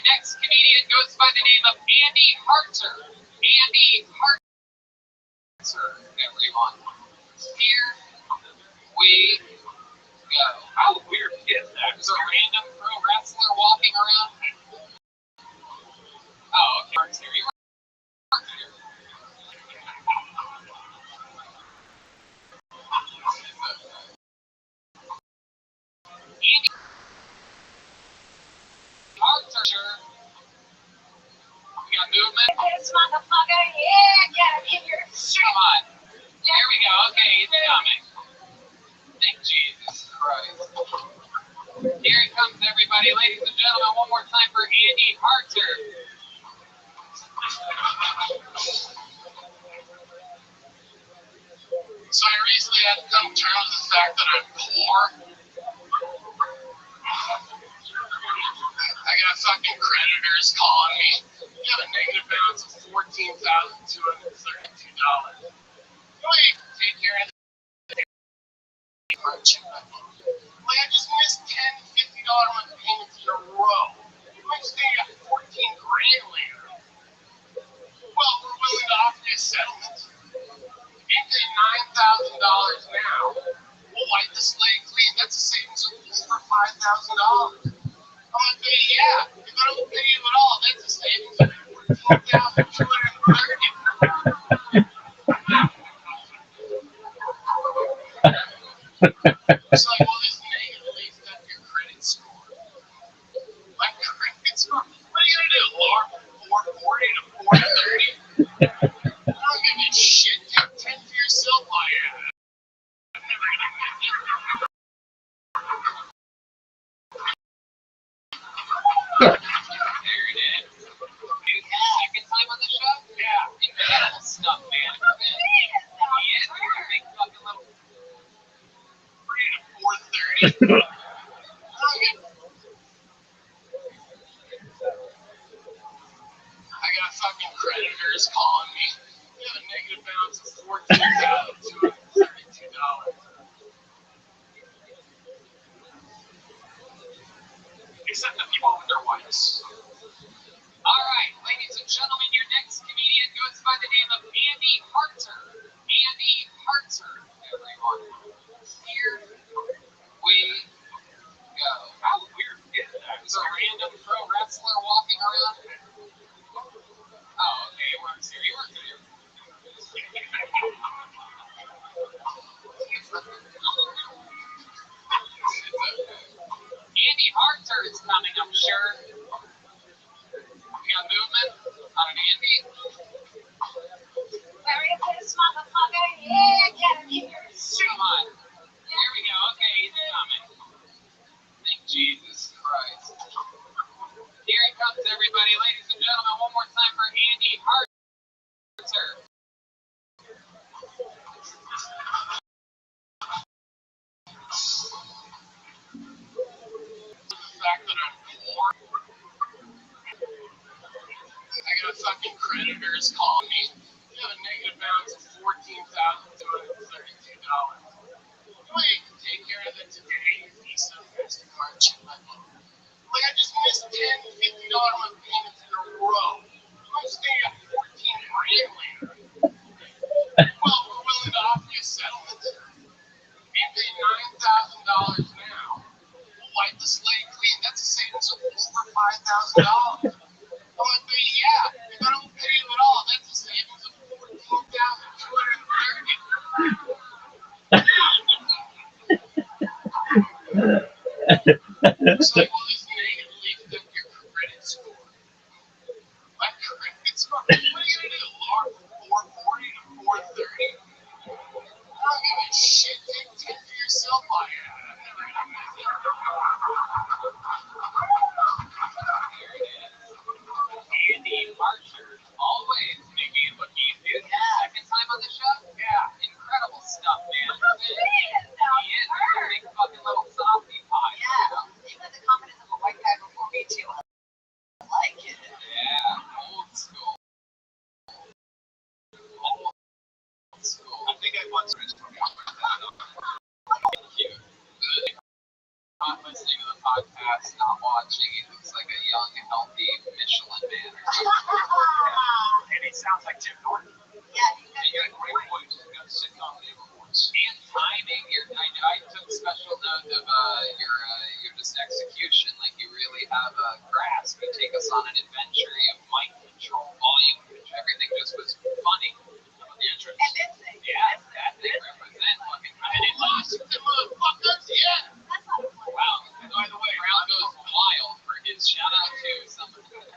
next comedian goes by the name of Andy Harter. Andy Harter, everyone. Here we go. How weird is that? There's a random pro wrestler walking around. Oh, okay. Here you are. Andy Harter. We got movement. This motherfucker, yeah, give your shit. Come on. There we go. Okay, he's coming. Thank Jesus Christ. Here he comes, everybody. Ladies and gentlemen, one more time for Andy Harter. So I recently had to come to terms with the fact that I'm poor. I got fucking creditors calling me. You have a negative balance of $14,232. Wait, take care of the like I just missed $10, $50 month payments in a row. I'm just gonna get 14 grand later. Well, we're willing to offer you a settlement. You pay $9,000 now. We'll wipe the slate clean. That's a savings of over $5,000. I'm like, yeah, if I don't pay you at all, that's a savings of $14,230. It's like, well, this negatively affect your credit score. My credit score? What are you gonna do, lower from 440 to 430? I don't give a shit. Take 10 for yourself, I am. I'm never gonna get there. There it is. Second time on the show? Yeah. Incredible stuff, man. Yeah, you're a big fucking little. 3 to 430. I got fucking creditors calling me. You have a negative balance of $14,232. Except the people with their wives. All right, ladies and gentlemen, your next comedian goes by the name of Andy Harter. Andy Harter, everyone. Here we go. How weird is that? There's a random pro wrestler walking around. Oh, okay, it works here. He works here. Andy Harter is coming, I'm sure. We got movement on an Andy. Larry, this motherfucker, yeah, give your shit. Come on. There we go. Okay, he's coming. Thank Jesus Christ. Here he comes, everybody. Ladies and gentlemen, one more time for Andy Harter. The fact that I'm poor. I got fucking creditors calling me. You have a negative balance of $14,232. Wait, take care of it today. Visa, MasterCard, chip my money. Like I just missed $10, $50 month payments in a row. I'm just gonna get 14 grand later. Well, we're willing to offer you a settlement. You pay $9,000 now. We'll wipe the slate clean. That's a savings of over $5,000. I'm like, yeah, if I don't pay you at all, that's a savings of $14,230. It's like, well, this negatively affect your credit score. My credit score? What are you gonna do? Lower from 440 to 430? I don't give a shit. Take 10 for yourself, I am. I'm never gonna get there. Andy Harter, always making it look easy. Second time on the show? Yeah. Incredible stuff, man. He is a big fucking little softy pie. Yeah, you had the confidence of a white guy before me, too. I like it. Yeah, old school. Old school. I think I once read it. Cute. Good. Not listening to the podcast, not watching. He looks like a young and healthy grasp. You take us on an adventure. You have mic control, volume control. Everything just was funny. The entrance. And this thing. Yeah, that thing represent fucking. And in Washington, motherfuckers, yeah. That's not a play. Wow. And by the way, Brown goes wild for his shout out to someone. Part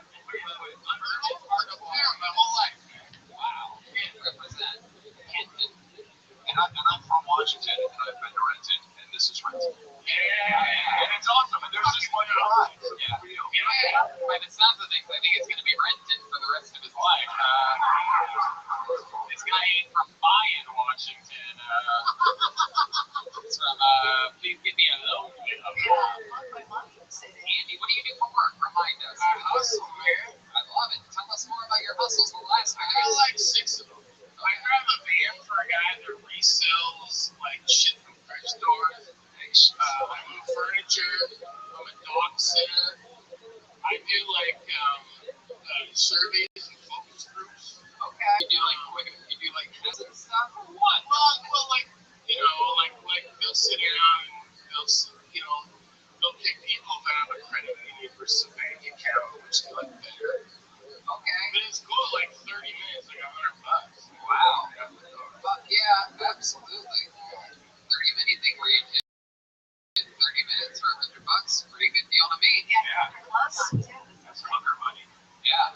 of my whole life, man. Wow. Represent. Kenton. And I'm from Washington, and I've been to Renton, and this is Renton. Yeah. And it's awesome, and there's just one line. Yeah. By the sounds of things, I think it's going to be Renton for the rest of his life. This guy ain't from Mayan, Washington. It's from, please give me a loan. My mommy city. Andy, what do you do for work? Remind us. I hustle, man. I love it. Tell us more about your hustles the last I few got days. like 6 of them. I drive a van for a guy that resells like shit from craft stores. I move furniture. I'm a dog sitter. I do like surveys and focus groups. Okay. You do like tests and stuff or what? Well, like you know, like they'll sit down and they'll pick people that have a credit union versus a bank account, which they like better. Okay. But it's cool. Like 30 minutes, like $100. Wow. Yeah, absolutely. 30 minute thing where you did 30 minutes for $100. Pretty good deal to me. Yeah. Plus, too. That's hooker money. Yeah.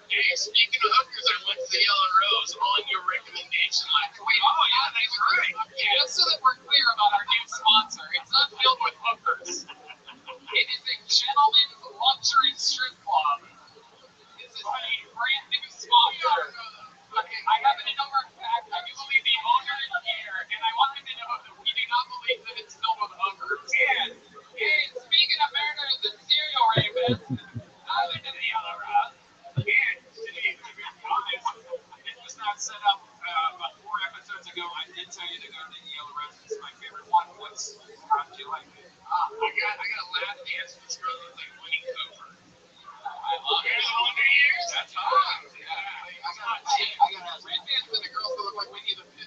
Hey, speaking of hookers, I went to the Yellow Rose on your recommendation last week. Oh, yeah, that's right. Yeah, just so that we're clear about our new sponsor, it's not filled with hookers. It is a gentleman's luxury strip club. This is a brand new sponsor. Okay, I have a number of facts. I do believe the owner is here, and I want him to know that we do not believe that it's filled with hookers. And speaking of murders and serial rapists, I've been to the Yellow Rose. And to be honest, it was not set up about 4 episodes ago. I did tell you to go to the Yellow Rose. It's my favorite one. How did you like it? I got a lap dance. This girl looks like Winnie Cooper. I love it. Here's Wonder Years. That's hot. Yeah. I got red pants for the girls that look like Winnie the Pooh.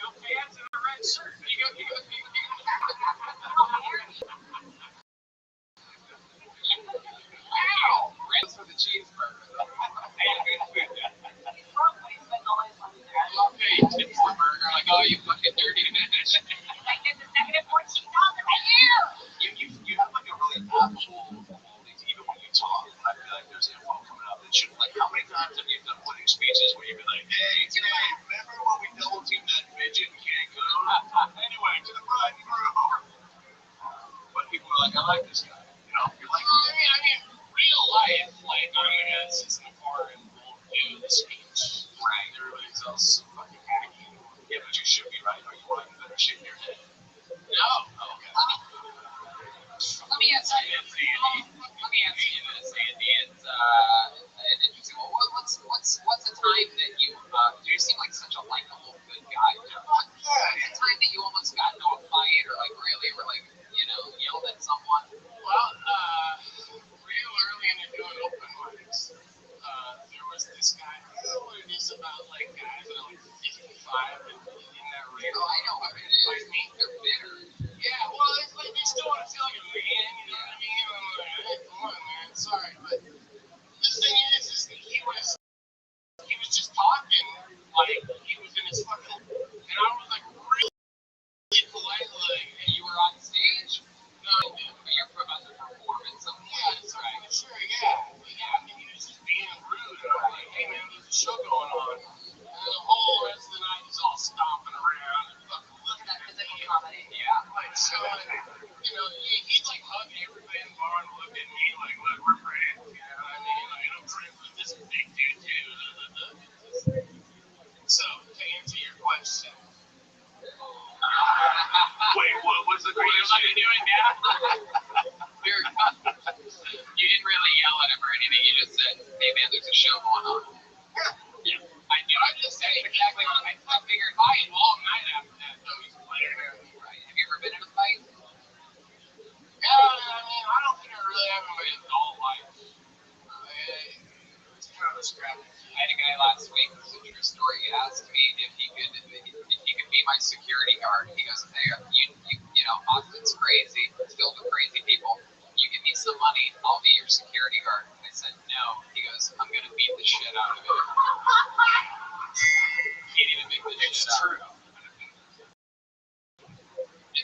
No pants and a red shirt. Wow. Reds for the cheeseburger. Okay, Tips the burger. Like, oh, you fucking dirty bitch. I get the negative 14,000 a year. You have like a really affable quality, even when you talk. I feel like there's info coming out that should, like, how many times have you done winning speeches where you've been like, hey, today, remember when we double teamed that midget in Cancun? Anyway, to the bride and groom. But people are like, I like this guy. You know, you're like, I mean, real life, like, I'm gonna sit in the car and we'll do the speech. right. Everybody else is fucking hacky. Yeah, but you should be right. Or you want better shit in your head. No. Okay. Let me answer you this, Andy. It's an interesting one. What's a time that you seem like such a likable, good guy. A time that you almost got into a fight or like really were like, yelled at someone? Well, real early into doing open mics, there was this guy. I don't know what it is about like guys that are like 55 and in that range. Oh, I know what it is. Like me. They're bitter. Yeah, well, it's like they still want to feel like a man, you know what I mean? I'm like, hey, come on, man, sorry, but the thing is that he was just talking like he was in his fucking, and I was like really polite, like, And you were on stage, no, dude. but you're about to perform in some Yeah, place, it's right? right. Sure, yeah. But yeah, I mean, he was just being rude. And I'm like, hey, man, there's a show going on. And the whole rest of the night, he's all stomping around and fucking looking at Physical me. comedy. Yeah, like, so, he'd like hug everybody in the bar and look at me like, look, we're friends. You know what I mean? Like, I'm friends with this big dude, too. So, to answer your question. Wait, what's the What are you question? doing now? You didn't really yell at him or anything. You just said, hey, man, there's a show going on. Yeah. I knew. I just said exactly what I figured. Fight all night after that, though. He's playing around. Right. Have you ever been in a fight? Yeah, I mean, I don't think I really have in my adult life. It's kind of a scrappy. I had a guy last week. This is a true story. He asked me if he could be my security guard. He goes, hey, Austin's crazy. It's filled with crazy people. You give me some money. I'll be your security guard. I said, no. He goes, I'm going to beat the shit out of it. Can't even make the shit out of it.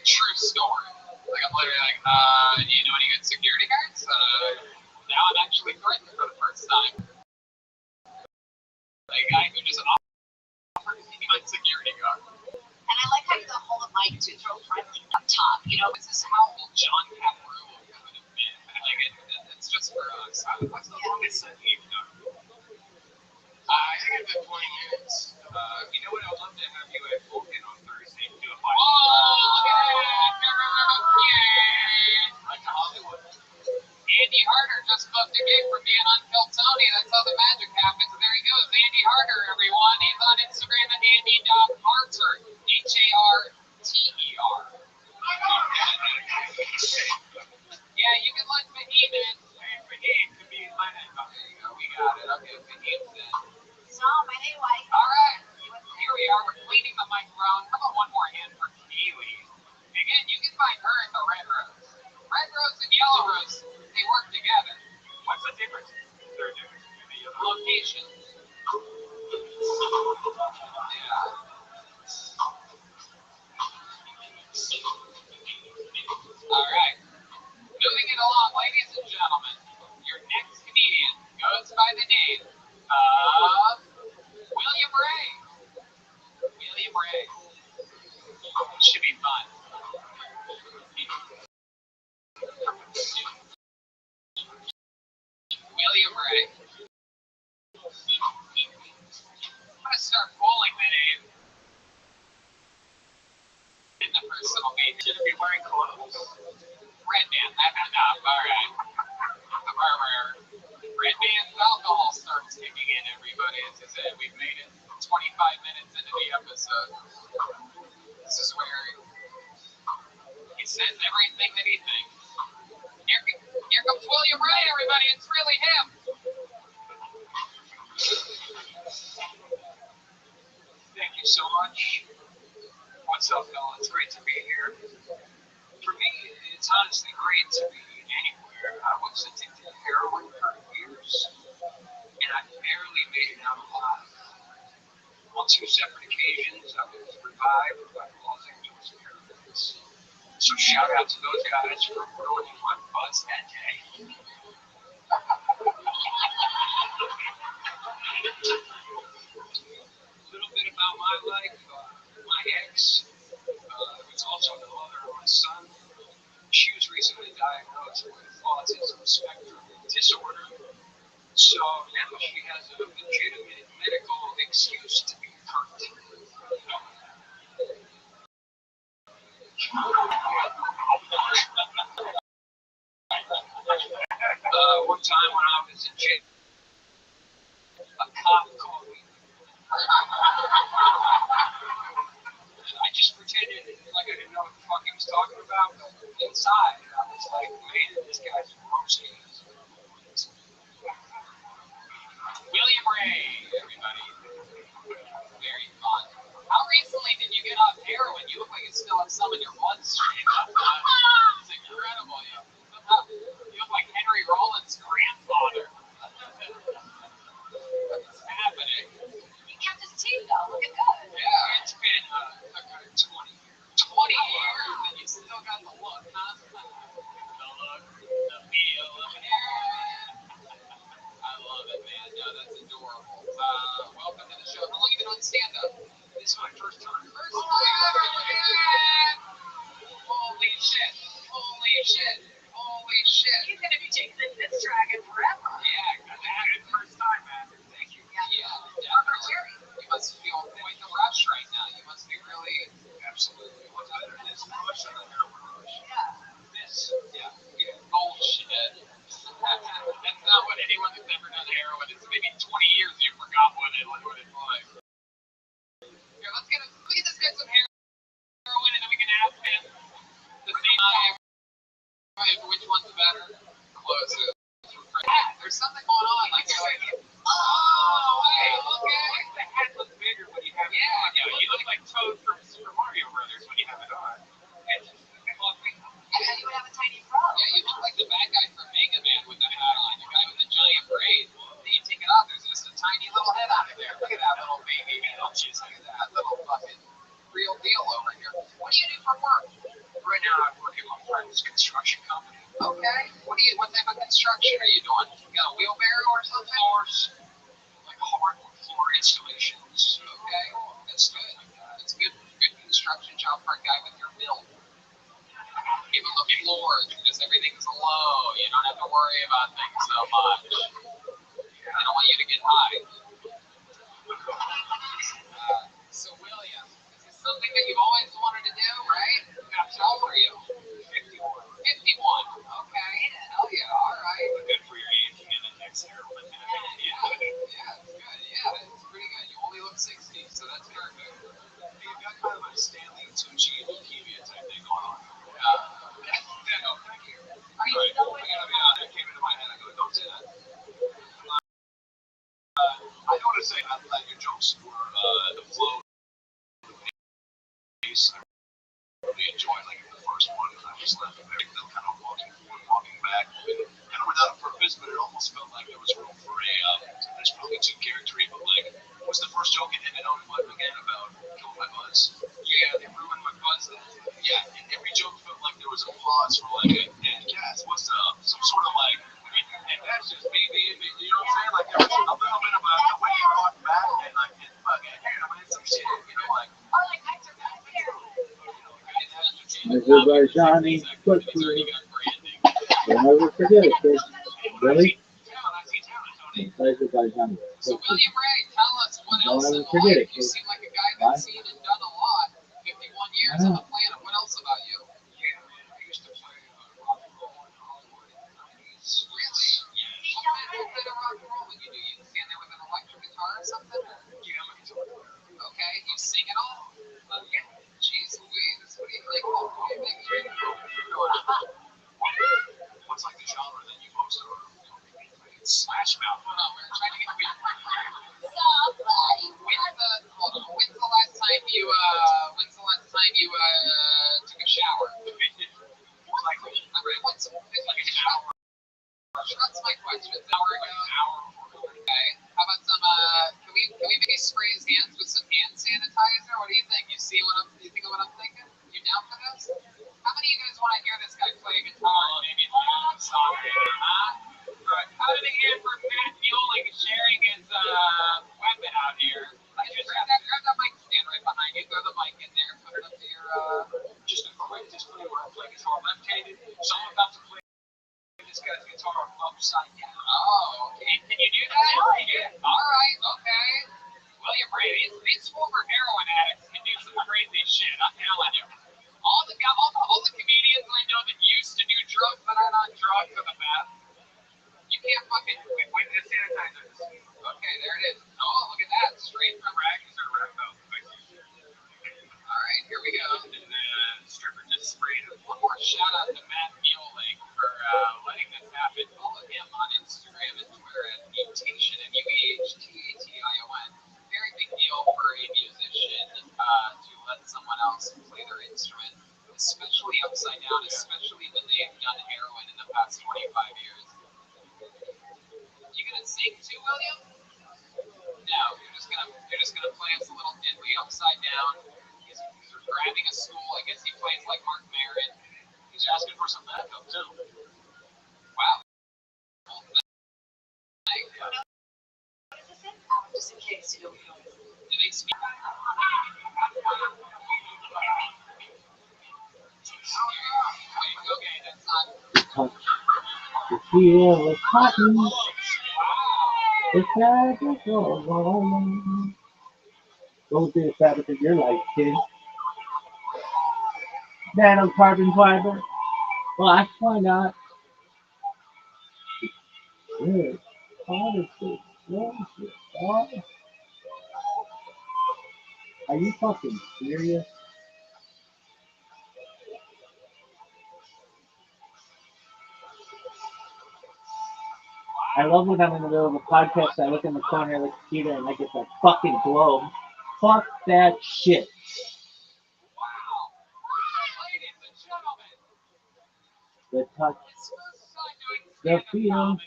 True story. Like, I'm literally like, do you know any good security guards? Now I'm actually threatened for the first time. Like, a guy who just offered me my security guard. And I like how you got hold of Mike to throw friendly up top. You know, This is how John Caparulo could have been. Like, it's just for us. What's the longest that we've done? I think it's been 20 minutes. You know what? I'd love to have you at Vulcan on Thursday to do a Oh, look at that. like Hollywood. Andy Harder just booked a gig for being on Kill Tony. That's how the magic happens. There he goes. Andy Harder, everyone. He's on Instagram at Andy.Harter. Harter. Yeah, you can let Fahim in. Hey, Fahim could be in my name. There you go. We got it. Okay, Fahim's in. so my name Mike. All right. Here we are. We're cleaning the microphone. How about one more hand for Keely? Again, you can find her at the Red Rose. Red Rose and Yellow Rose, they work together. What's the difference? They're doing Location. Yeah. All right. Moving it along, ladies and gentlemen. Your next comedian goes by the name of William Ray. William Ray. Should be fun. William Ray. I'm going to start pulling the name in the personal meeting. Should be wearing clothes. Red band, that's enough. All right. Red band's alcohol starts kicking in, everybody. As I said, we've made it 25 minutes into the episode. This is where he says everything that he thinks. Here comes William Ray, everybody. It's really him. Thank you so much. What's up, Bill? It's great to be here. For me, it's honestly great to be anywhere. I was addicted to heroin for years, and I barely made it out alive. On 2 separate occasions, I was revived by Los Angeles paramedics. So shout out to those guys for ruining my buzz that day. A little bit about my life. My ex, who's also the mother of my son, she was recently diagnosed with autism spectrum disorder. So now she has a legitimate medical excuse to be hurt. One time when I was in jail, a cop called me. I just pretended like I didn't know what the fuck he was talking about, but inside I was like, man, this guy's roasting. William Ray, everybody. Very fun. How recently did you get off heroin? You look like you still have some in your bloodstream. It's incredible. You look like Henry Rollins' grandfather. What's happening? He kept his teeth though. Looking good. Yeah, it's been a good 20 years. 20 years, and you still got the look, huh? The look, the feel, I love it, man. No, that's adorable. Welcome to the show. How long have you been on stand-up? This is my first time. First time! Holy shit. Holy shit. Holy shit. He's gonna be taking this dragon forever. Yeah, good first time, man. Thank you. Yeah, definitely. You must feel quite the rush right now. You must be really... Absolutely. What's better than this rush than the heroin rush? Yeah. This, yeah. Bullshit. That's not what anyone who's ever done heroin. It's maybe 20 years you forgot what it's like. Here, let's get this guy some heroin, and then we can ask him the same time which one's better. Closest. There's something going on. Like you're like, oh wait, okay. The head looks bigger when you have it on. Yeah, You look like Toad from Super Mario Brothers when you have it on. It's fluffy. And then you would have a tiny frog. Yeah, you look like the bad guy from construction are you doing? You got a wheelbarrow or something? Like hardwood floor installations. Okay, that's good. That's good. Good construction job for a guy with your build. Even the floors, because everything's low. You don't have to worry about things so much. I don't want you to get high. So William, this is something that you've always wanted to do, right? How old are you? 51. 51. Okay. Hell yeah. All right. Good for your age and the next heroin. Yeah. Yeah. It's good. Yeah. It's pretty good. You only look 60, so that's perfect. You've got kind of a Stanley Tucci leukemia type thing going on. No, thank you. Are you Right. still I with gotta be honest. That came into my head. I go, don't say that. I want to say that your jokes were the flow. I really enjoyed like the first one. I was left very kind of walking forward, walking back, kind of without a purpose, but it almost felt like there was room for a. There's probably too charactery, but like, was the first joke it ended on what again about killing my buzz? Yeah, they ruined my buzz. Yeah, and every joke felt like there was a pause for like a, and Cass, what's up? Some sort of like, and that's just me being me. You know what I'm saying? Like there was a little bit about the way you walked back and like, and fucking, hey, I'm in some shit, you know, like. or like I took that there. Azerbaijani footprint. Don't ever forget it, kid. Really? Azerbaijani So footprint. William Ray, tell us what Don't else in ever forget life. it, You kid. seem like a guy that's seen and done a lot. 51 years on the planet. What else about you? Yeah, man, I used to play rock and roll in Hollywood in the 90s. Really? Yeah. What kind of rock and roll would you do? You stand there with an electric guitar or something? Or? Yeah, I'm a guitar player. Okay, you sing it all? Jeez Louise, what do you think? What do you think you're doing? What's like the genre that you most are? Smash Mouth. Hold on, we're trying to get Somebody. hold on. When's the last time you took a shower? Like, What's like a shower? That's my question. An hour ago. Okay. How about some? Can we maybe spray his hands with some hand sanitizer? What do you think? You think of what I'm thinking? You down for this? How many of you guys want to hear this guy play guitar? Maybe song. How did it get for Matt Mueller sharing his weapon out here? Grab that mic stand right behind you. Throw the mic in there. Put it up to your. just a quick display where I play guitar left-handed. So I'm about to play this guy's guitar upside down. Oh, okay. Can you do that? Yeah. All right. Okay. William Ray, these former heroin addicts can do some crazy shit. I'm telling you. All the comedians I know that used to do drugs but are not drugs are the best. You can't fucking wait the sanitizer. Okay, there it is. Oh, look at that. Straight from rags or recto. All right, here we go. And the stripper just sprayed him. One more shout out to Matt Mueller for letting this happen. Follow him on Instagram and Twitter at Mutation, MUEHTATION. Very big deal for a musician to let someone else play their instrument, especially upside down, especially when they have done heroin in the past 25 years. You gonna sing too, William? No, you're just gonna play us a little diddly upside down. He's grabbing a stool. I guess he plays like Mark Maron. He's asking for some backup, too. Wow. Just in case, you know. Do they speak? Okay, that's not. The feel is cotton. The fabric of home. Go be the fabric of your life, kid. Nanocarbon fiber. Black, why not? Good. What is this? What is this? What? Are you fucking serious? I love when I'm in the middle of a podcast, I look in the corner of the computer and I get that fucking globe. Fuck that shit. Wow. Ladies and gentlemen, The touch, his first time doing the stand-up feel, comedy.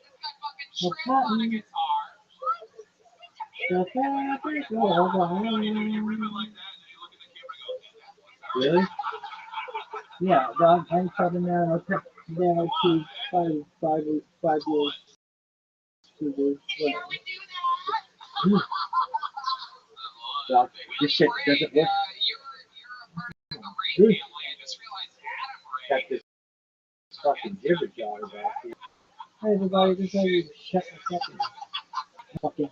This guy fucking the shreds on a cotton, guitar. the fabric of You rip it home. like that, and you look at the camera and go, Really? Yeah, dog, I'm coming down, I'll cut down, 5 years to the Here we do that. well, this shit doesn't work. You're a part of the Ray Dude, family. I just realized Adam got Ray. this fucking jibber jabber back here. Hey everybody, just let you shut the fucking fucking.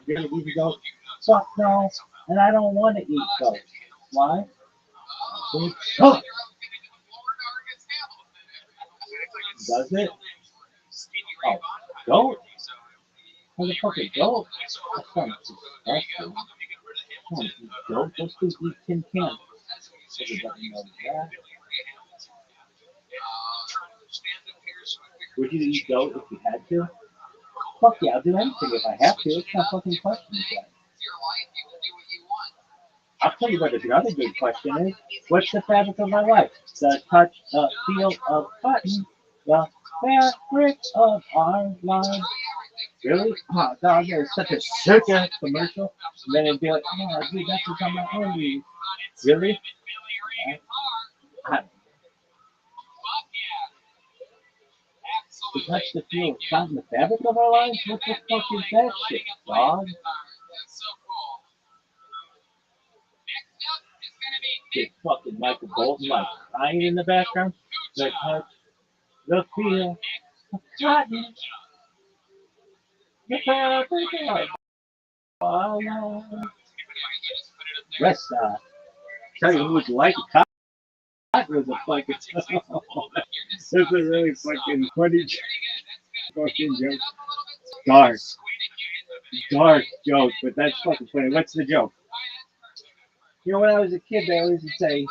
You're gonna eat goat? Fuck no, and I don't want to eat goat. Why? They suck. Does it? Oh, goat? Motherfucker, goat? That sounds disgusting. I don't eat goat. Those things eat tin cans. Everybody knows that. Would you eat goat if you had to? Fuck yeah, I'll do anything if I have to. It's not fucking question is that. I'll tell you what another good question is. What's the fabric of my life? The touch, feel of cotton, the fabric of our lives. Really? Oh, dog, there's such a circus commercial. And then it'd be like, oh, dude, that's what's on my own. Really? To touch the feel of cotton, the fabric of our lives? What the fuck is that shit, dog? Get fucking Michael Bolton like crying in the background. The touch, the feel of cotton, the fabric of our lives. Yes, tell you who would like cotton. Cotton was a fucking. This is a really fucking funny fucking joke. Dark. Dark joke, but that's fucking funny. What's the joke? You know, when I was a kid, they always would say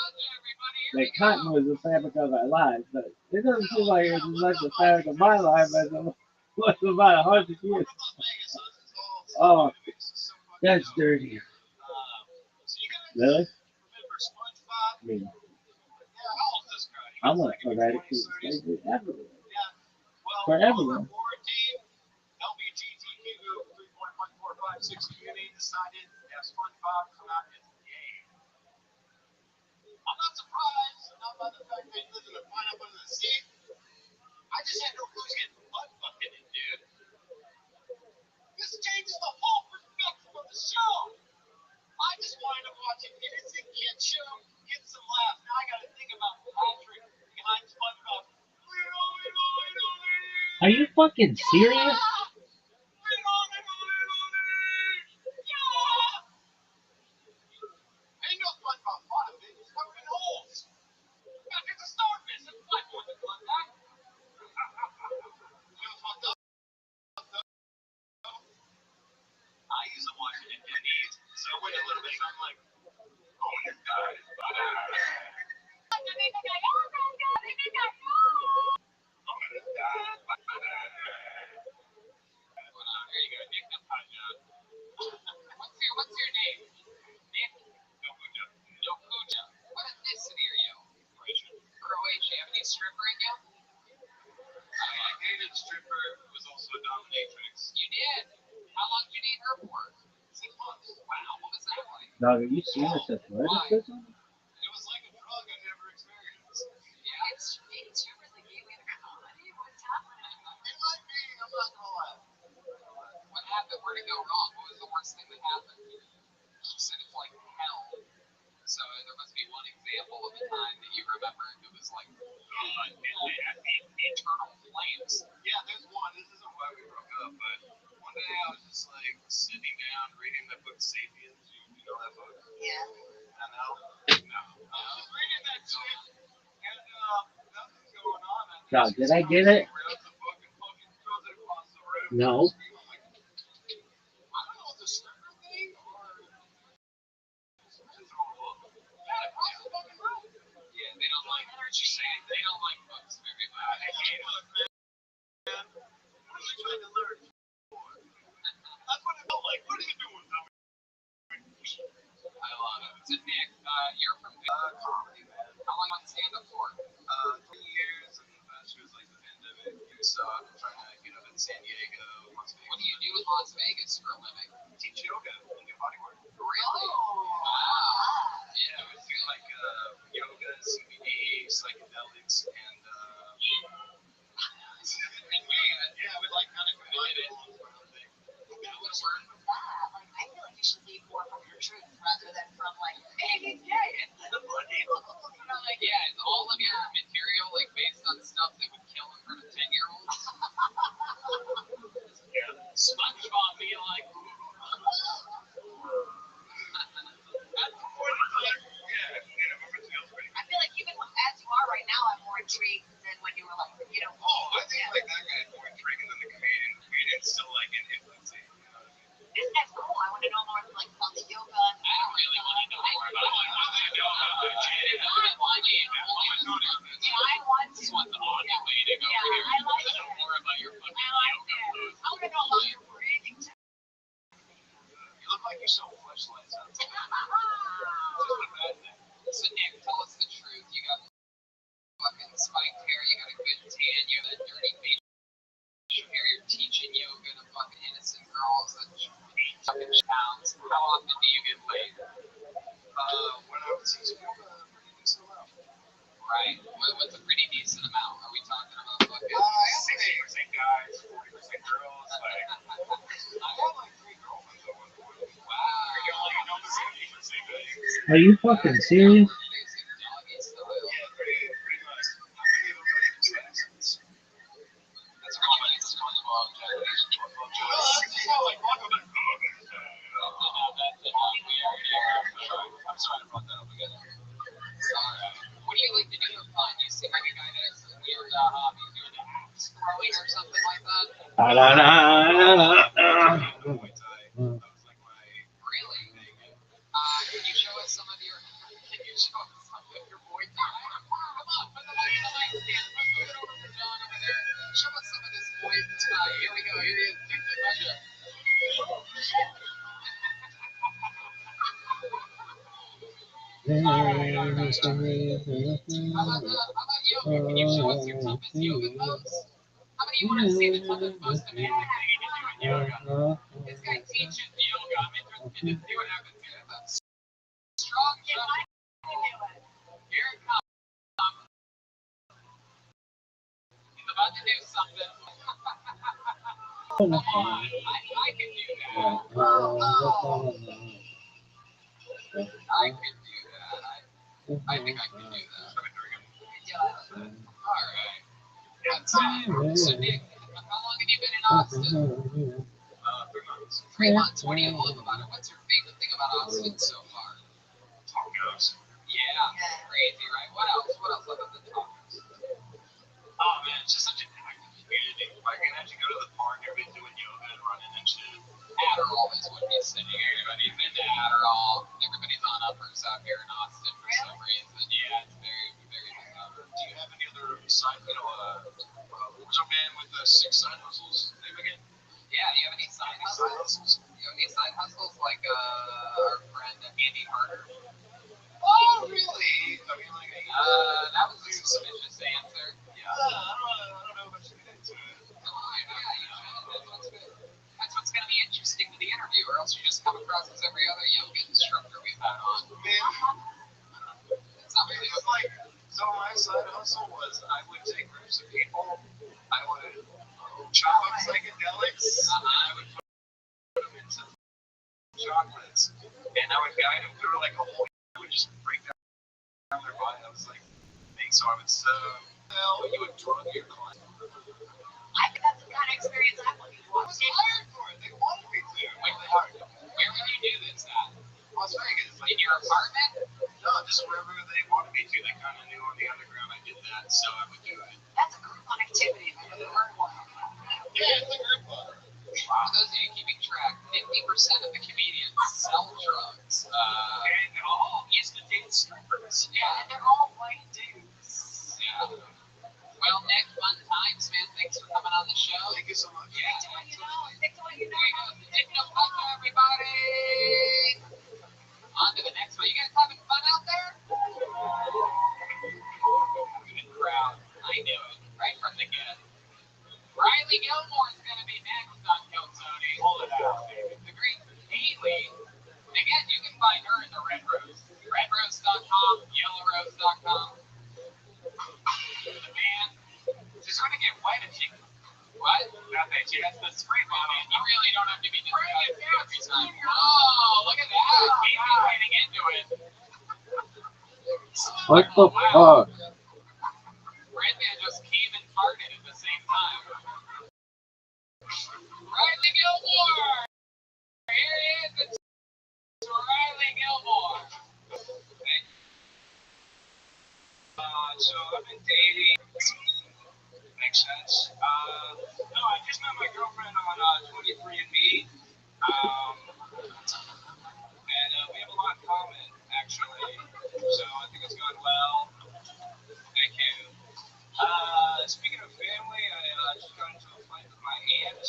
that cotton was the fabric of our lives, but it doesn't seem like it's as much the fabric of my life as it was about 100 years. Oh, that's dirty. Really? I mean, I want to eradicate slavery everywhere. For everyone. I'm not surprised, not by the fact they live in a pineapple in the sea. I just had no clue he's getting butt fucking in, dude. This changes the whole perspective of the show. I just wanted to watch an innocent kid show, get some laughs. Now I gotta think about Patrick behind SpongeBob. Are you fucking serious? Ain't no SpongeBob fun of it. It's covered in holes. Gotta get the starfish and fight for the blood back. You know what's fucked up? I use a Washington Denny's, so I went a little bit something like, oh my god, it's butter. I'm gonna die. Here you go, Nick the Punja. What's your name? Nick? No Puja. No Puja. What ethnicity are you? Croatian. Croatian. Have any stripper in you? I dated a stripper who was also a dominatrix. You did? How long did you date her for? 6 months. Wow, what was that like? Dog, have you seen this athleticism? It was like a drug I never experienced. Yeah. It's you really gave me the comedy. What's happening? It might be, I'm not gonna lie. What happened? Where'd it go wrong? What was the worst thing that happened? You said it's like hell. So there must be one example of a time that you remember it was like eternal flames. Yeah, there's one. This isn't why we broke up, but one day I was just like sitting down reading the book Sapiens. You know that book? Yeah. I know. No. I was just reading that shit, and nothing's going on. And Dog, did I get it? grabs the book and fucking throws it across the room. No. I'm like, I don't know if the stripper thing or yeah, across the fucking room. Yeah, they don't like what you say. They don't like books very much. I hate books, man. What are you trying to learn? That's what it felt like. What are you doing, dummy? I love it. So Nick, you're from Comedy, man. how long on stand up for? 3 years, and the past year was like the pandemic. So I've been trying to get up in San Diego, Las Vegas. What do you do in Las Vegas for a living? Teach yoga and do body work. Really? Oh. Wow. Yeah, we do like yoga, CBD, psychedelics, and Are you fucking serious? Basic doggy style. Yeah, pretty much. How many of them don't even do accents? That's how much the SpongeBob Japanese SpongeBob jokes. That's how like talk about. I'm sorry I brought that up again. Alright. What do you like to do for fun? You seem like a guy that has some weird hobbies. You're into axe throwing or something like that? Da, da, da, da, da. Muay Thai. That was like my Really? thing. Can you show us some of your Muay Thai? Come on, put the mic in the mic stand. Let's move it over for John over there. Show us some of this Muay Thai. Here we go. Here he is. Take the measure. How about yoga? Can you show us your toughest yoga pose? How many of you want to see the toughest pose to make yoga? This guy teaches yoga. I'm interested to see what happens here. That's a strong shot. Here it comes. He's about to do something. Come on. I can do that. I can do that. I think I can do that. All right. So Nick, how long have you been in Austin? 3 months. 3 months. What do you love about it? What's your favorite thing about Austin so far? Tacos. Yeah, crazy, right? What else? What else other than tacos? Oh man, it's just such an active community. Like, I can actually go to the park, everybody's doing yoga and running and shit. Adderall is what he's saying. Everybody's into Adderall. Everybody's on uppers out here in Austin for some reason. Yeah, it's very, very bizarre. Do you have any other side, what was our man with the 6 side hustles name again? Yeah, do you have any side hustles? You have any side hustles like our friend Andy Harder? Oh, really? I mean, like, That was a suspicious answer. yeah, I don't know if I should get into it. Come on, yeah, you should. That's what's going to be interesting to the interview, or else you just come across as every other yoga instructor we've had on. It's not really It's like, so my side hustle was I would take groups of people, I would chop up psychedelics, I would put them into chocolates, and I would guide them through like a whole, I would just break down their body. I was like, so I would you would drug your client. I think that's the kind of experience I'm looking for. I was hired for it. They wanted me to. Where would you do this at? Las Vegas. In your apartment? No, just wherever they wanted me to. They kind of knew on the underground I did that, so I would do it. That's a group activity if I've ever heard one. Yeah, it's a group one. For those of you keeping track, 50% of the comedians sell drugs. And all used to date strippers. Yeah, And they're all white dudes. yeah. Well, Nick, fun times, man. Thanks for coming on the show. Thank you so much. Yeah. Stick to what you know. Stick to what you There you know. go. Take no punch, everybody. On to the next one. You guys having fun out there? Good crowd. I knew it. Right from the get. Riley Gilmore's going to be next on Kill Tony. Pull it out, baby. The great Haley. Again, you can find her in the Red Rose. RedRose.com, YellowRose.com. The man. She's going to get wet if she. What? Nothing. She has the spray bottle. You really don't have to be disguised every time. Oh, look at that. He's getting into it. What the fuck? Redman just came and farted at the same time. Riley Gilmore! Here he is. It's Riley Gilmore. So I've been dating. Makes sense. No, I just met my girlfriend on 23andMe. And we have a lot in common, actually. So I think it's going well. Thank you. Speaking of family, I just got into a fight with my aunt.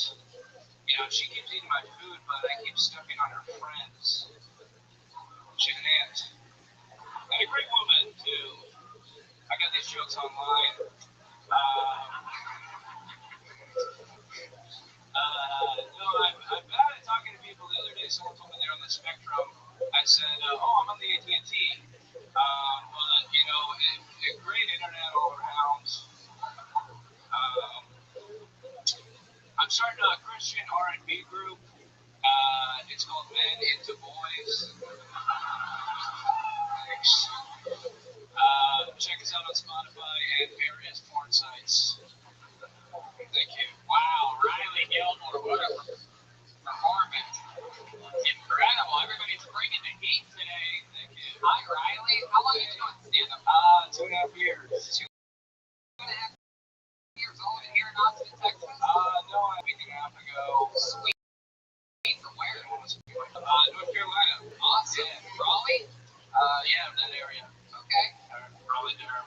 You know, she keeps eating my food, but I keep stepping on her friends. She's an aunt. And a great woman, too. I got these jokes online. No, I'm bad at talking to people. The other day, someone told me they're on the spectrum. I said, I'm on the AT&T. But, you know, a great internet all around. I'm starting a Christian R&B group. It's called Men Into Boys. Check us out on Spotify and various porn sites. Thank you. Wow, Riley Gilmore, what a performance. Incredible. Everybody's bringing the heat today. Thank you. Hi, Riley. How long have you been doing stand-up? 2.5 years. 2.5 years old here in Austin, Texas? No, a week and a half ago. Sweet. From where? North Carolina. Awesome. Yeah. Raleigh? Yeah, that area. Okay. Raleigh, Durham.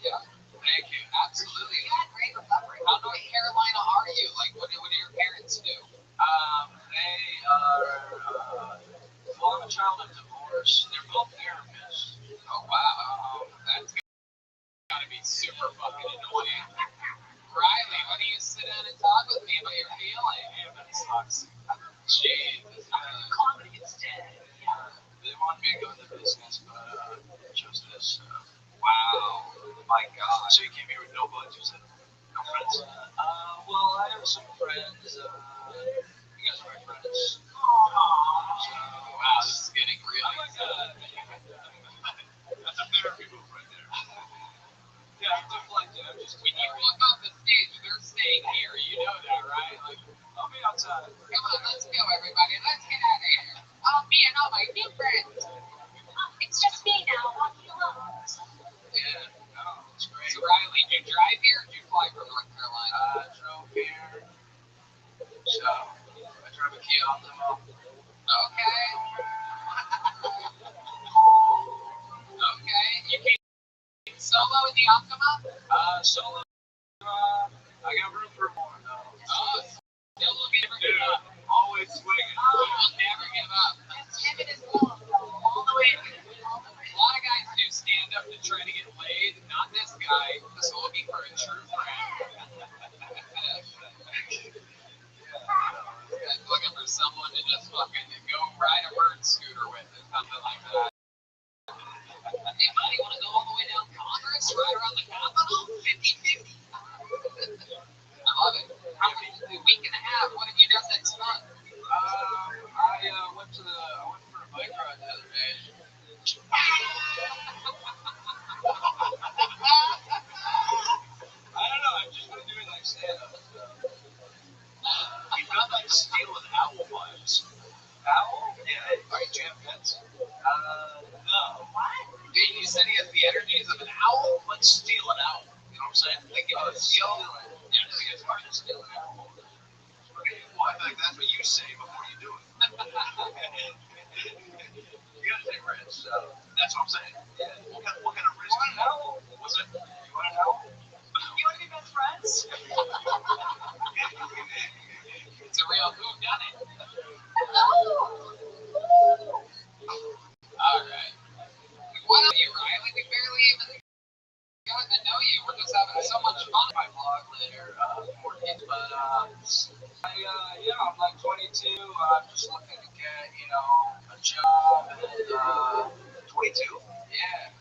Yeah. Thank you. Absolutely. Yeah, great recovery. How North Carolina are you? Like, what do your parents do? They are, well, I'm a child of divorce. They're both therapists. Oh, wow. That's gotta be super fucking annoying. Riley, why don't you sit down and talk with me about your feeling? Yeah, but it sucks. Jesus. Comedy instead. Yeah. They wanted me to go into business, but I chose this. Wow. My God. So you came here with no budget? No friends? Well, I have some friends. You guys are my friends. Wow, this is getting really good. That's a therapy move right there. Yeah, I'm deflecting. I'm just when you walk off the stage, they're staying here. You know that, right? Like, I'll be outside. Come on, let's go, everybody. Let's get out of here. Oh, me and all my new friends. It's just me now, walking alone. Yeah, no, it's great. So, Riley, did you drive here or did you fly from North Carolina? I drove here. So, I drove a Kia Optima. Okay. Okay. You came solo in the Optima? Solo. I got room for more, though. Oh, still looking for good. Always swinging. We'll never give up. Kevin is alone, all the way. A lot of guys do stand up to try to get laid. Not this guy. This is looking for a true friend. This guy's looking for someone to just fucking go ride a bird scooter with or something like that. Anybody want to go all the way down Congress, right around the Capitol? 50-50. I love it. How many? A week and a half. What have you done that's fun? I went for a bike ride the other day. I don't know. I've just been doing like stand-up stuff. You got like stealing owl vibes. Owl? Yeah. Are you jam pets? No. What? You said he has the energies of an owl? Let's steal an owl. You know what I'm saying? Like, steal? Yeah, I think it's hard to steal an owl. Okay. Well, I think that's what you say before you do it. You gotta take risks. That's what I'm saying. Yeah. What kind of risk? You want an owl? What's it? You want an owl? You want to be best friends? It's a real whodunit. All right. What are you, Riley? We barely even got to know you. We're just having so much fun. My vlog later, more kids, but I'm like 22. I'm just looking to get, a job and 22. Yeah.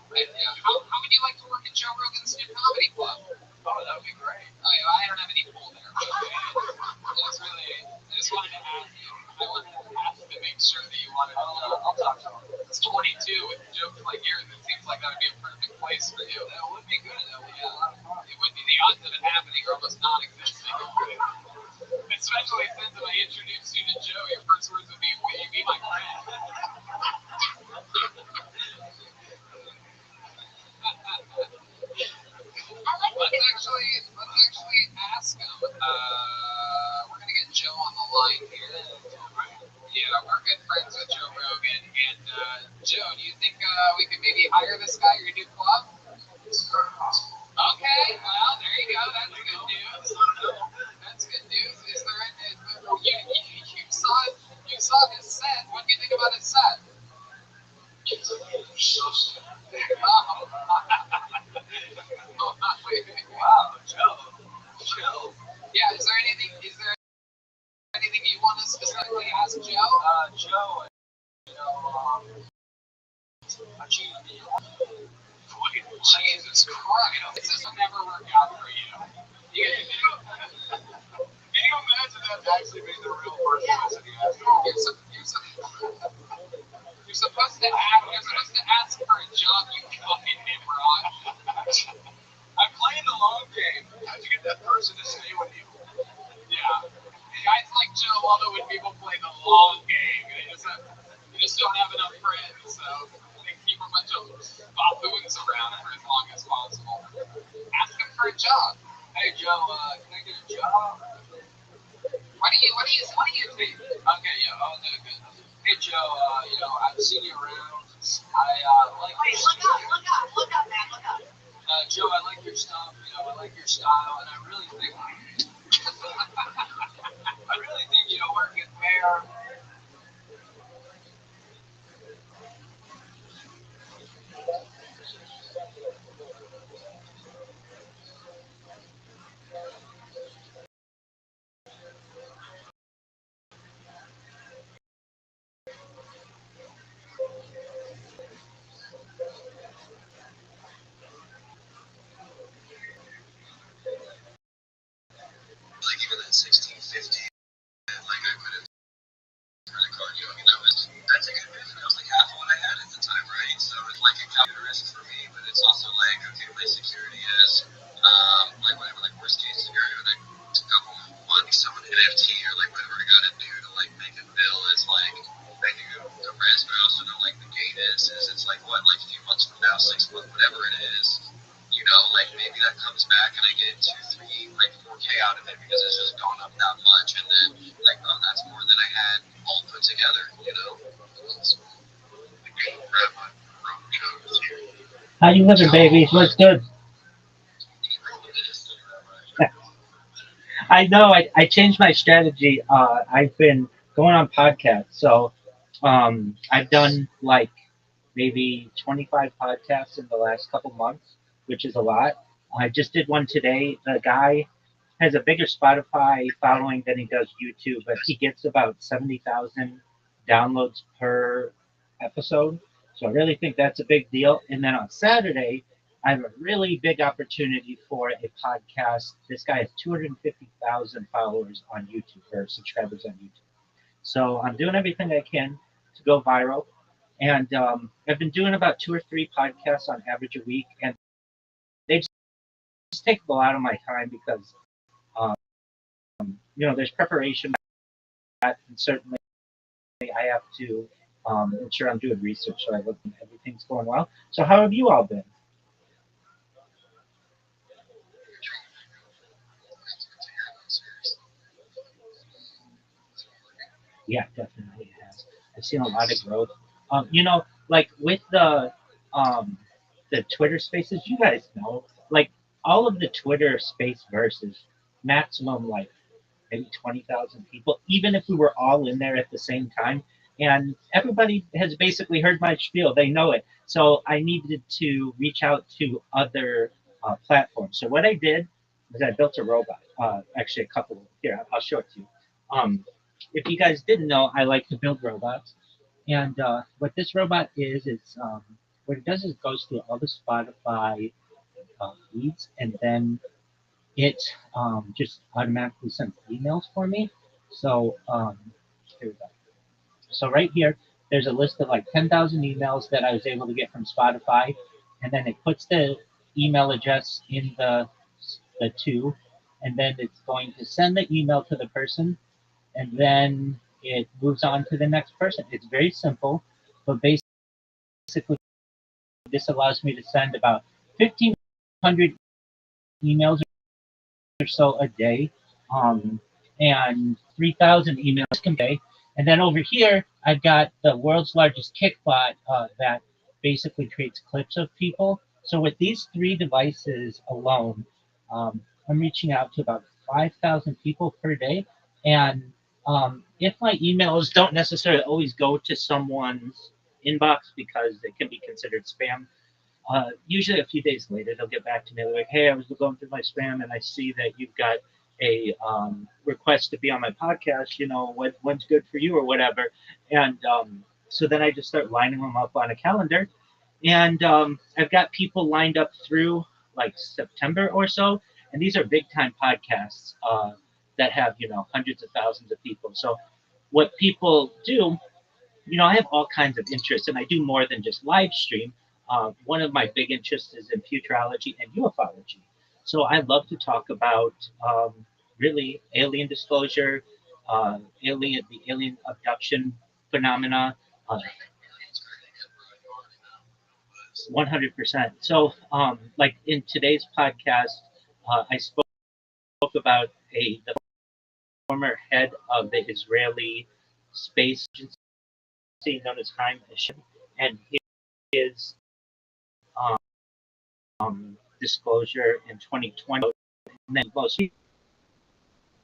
How would you like to work at Joe Rogan's new comedy club? Oh, that would be great. Oh, yeah, I don't have any pull there. It's really, I just wanted to ask you. I wanted to ask to make sure that you wanted to. I'll talk to him. It's 22 with jokes like yours. It seems like that would be a perfect place for you. That would be good. That would be a lot of fun. It would be. The odds of it happening are almost non-existent. Especially since when I introduced you to Joe, your first words would be, "Will you be my friend?" Let's actually ask him. We're gonna get Joe on the line here. Yeah, we're good friends with Joe Rogan. And Joe, do you think we could maybe hire this guy at your new club? Okay, well, there you go. That's good news. That's good news. Is there you saw his set. What do you think about his set? Wow, Joe. Yeah, is there anything you want to specifically ask Joe? Joe, Jesus Christ. This will never work out for you. Can you imagine that actually made the real person listen to you. You're supposed to ask for a job, you fucking nimrod. I'm playing the long game. How'd you get that person to stay with you? Yeah. Guys like Joe love it when people play the long game. They just don't have enough friends, so they keep a bunch of buffoons around for as long as possible. Ask them for a job. Hey Joe, can I get a job? What do you think? Okay, yeah, I'll do good. Hey Joe, I've seen you around. I like. Wait, look up, man, look up. Joe, I like your stuff. I like your style, and I really think working fair. Like even that 1650, like I could have credit card. That's a good bit. That was like half of what I had at the time, right? So it's like a calculated risk for me, but it's also like okay, my security is like whatever, like worst case scenario, like a couple months, some NFT or like whatever I gotta do to like make a bill is like I do the risk, but I also know like the gain is it's like what, like a few months from now, 6 months, whatever it is. Like maybe that comes back and I get 2, 3, like 4K out of it because it's just gone up that much, and then like, oh, that's more than I had all put together. How you living, baby? What's good? I know. I changed my strategy. I've been going on podcasts, so I've done like maybe 25 podcasts in the last couple months, which is a lot. I just did one today. The guy has a bigger Spotify following than he does YouTube, but he gets about 70,000 downloads per episode. So I really think that's a big deal. And then on Saturday, I have a really big opportunity for a podcast. This guy has 250,000 followers on YouTube, or subscribers on YouTube. So I'm doing everything I can to go viral. And I've been doing about 2 or 3 podcasts on average a week. And they just take a lot of my time because um, there's preparation, and certainly I have to ensure I'm doing research so I look and everything's going well. So how have you all been? Yeah, definitely it has. I've seen a lot of growth. Like with the Twitter Spaces, you guys know, like all of the Twitter Space verses, maximum like maybe 20,000 people, even if we were all in there at the same time. And everybody has basically heard my spiel. They know it. So I needed to reach out to other platforms. So what I did was I built a robot. Actually, a couple. Here, I'll show it to you. If you guys didn't know, I like to build robots. And what this robot is what it does is it goes through all the Spotify feeds, and then it just automatically sends emails for me. So here we go. So right here, there's a list of like 10,000 emails that I was able to get from Spotify, and then it puts the email address in the two, and then it's going to send the email to the person, and then it moves on to the next person. It's very simple, but basically this allows me to send about 1,500 emails or so a day, and 3,000 emails a day. And then over here, I've got the world's largest kickbot that basically creates clips of people. So with these 3 devices alone, I'm reaching out to about 5,000 people per day. And if my emails don't necessarily always go to someone's inbox because they can be considered spam, usually a few days later, they'll get back to me like, "Hey, I was going through my spam and I see that you've got a request to be on my podcast. When's good for you or whatever." And so then I just start lining them up on a calendar, and I've got people lined up through like September or so, and these are big time podcasts. that have, hundreds of thousands of people. So what people do, I have all kinds of interests, and I do more than just live stream. One of my big interests is in futurology and ufology. So I love to talk about really alien disclosure, the alien abduction phenomena. Uh, 100%. So, like in today's podcast, I spoke about the former head of the Israeli space agency known as Haim Eshed, and his disclosure in 2020, and then most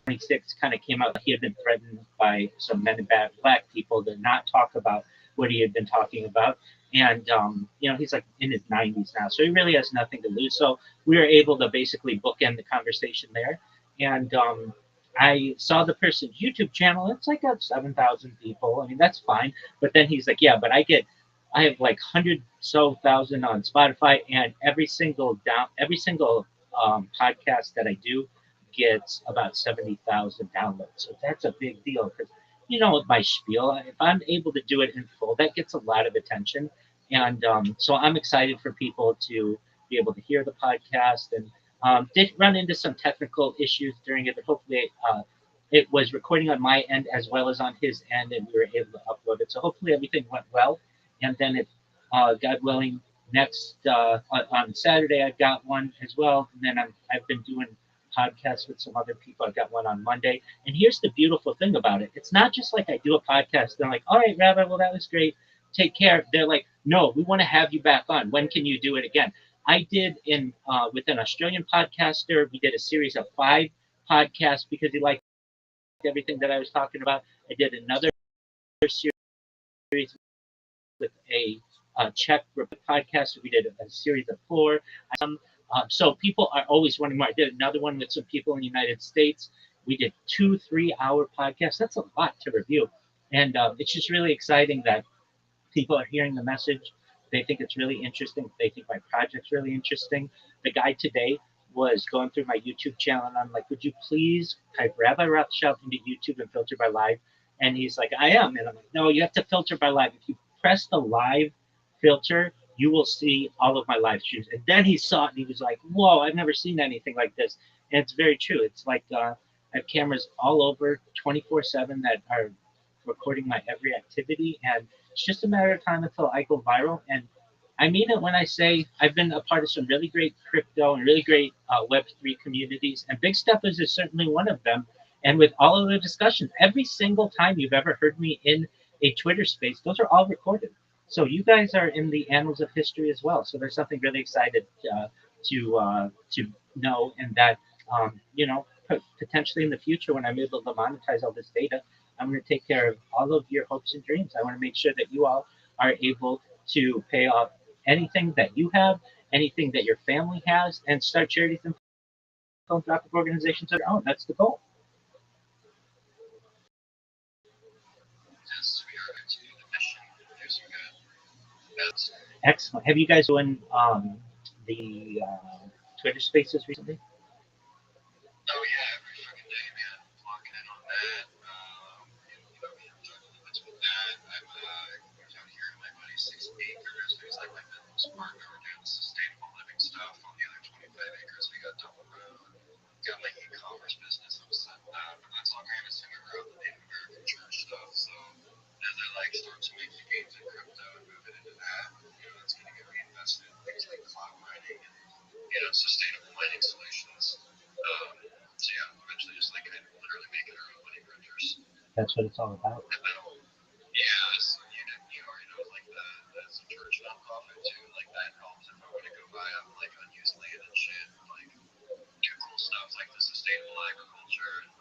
26 kind of came out. He had been threatened by some men in black people to not talk about what he had been talking about. And, he's like in his 90s now, so he really has nothing to lose. So we were able to basically bookend the conversation there. And I saw the person's YouTube channel. It's like got 7,000 people. I mean, that's fine. But then he's like, yeah, but I have like 100,000 on Spotify, and every single podcast that I do gets about 70,000 downloads. So that's a big deal because, with my spiel, if I'm able to do it in full, that gets a lot of attention. And so I'm excited for people to be able to hear the podcast, and did run into some technical issues during it, but hopefully it was recording on my end as well as on his end, and we were able to upload it. So hopefully everything went well. And then if God willing, next on Saturday I've got one as well. And then I've been doing podcasts with some other people. I've got one on Monday. And here's the beautiful thing about it. It's not just like I do a podcast. They're like, all right, Rabbi, well, that was great. Take care. They're like, no, we want to have you back on. When can you do it again? I did with an Australian podcaster. We did a series of 5 podcasts because he liked everything that I was talking about. I did another series with a Czech podcast. We did a series of 4. So people are always wanting more. I did another one with some people in the United States. We did 2 3-hour podcasts. That's a lot to review. And it's just really exciting that people are hearing the message. They think it's really interesting. They think my project's really interesting. The guy today was going through my YouTube channel, and I'm like, would you please type Rabbi Rothschild into YouTube and filter by live? And he's like, I am. And I'm like, no, you have to filter by live. If you press the live filter, you will see all of my live streams. And then he saw it, and he was like, whoa, I've never seen anything like this. And it's very true. It's like I have cameras all over 24/7 that are recording my every activity, and it's just a matter of time until I go viral. And I mean it when I say I've been a part of some really great crypto and really great Web3 communities, and Big Steppers is certainly one of them. And with all of the discussions, every single time you've ever heard me in a Twitter space, those are all recorded. So you guys are in the annals of history as well. So there's something really excited to know, and that potentially in the future, when I'm able to monetize all this data, I'm going to take care of all of your hopes and dreams. I want to make sure that you all are able to pay off anything that you have, anything that your family has, and start charities and philanthropic organizations of your own. That's the goal. Yes, we are executing the mission. Yes, we got. That's Excellent. Have you guys doing the Twitter Spaces recently? Oh yeah, every freaking day, man. Locking in on that. I'm talking limits with that. We're out here in my buddy's 6 acres. There's like my business partner. We're doing sustainable living stuff. On the other 25 acres, we got double road. Got my e-commerce business. I'm setting up, but that's all kind of centered around the Native American church stuff. So as I start to make the gains in crypto and move it into that, that's going to get reinvested in things like cloud mining and sustainable mining solutions. So yeah, eventually just kind of literally making our own money printers. That's what it's all about. Yeah, so you already know as a church nonprofit too, like that helps if I want to go buy up like unused land and shit, like do cool stuff like the sustainable agriculture and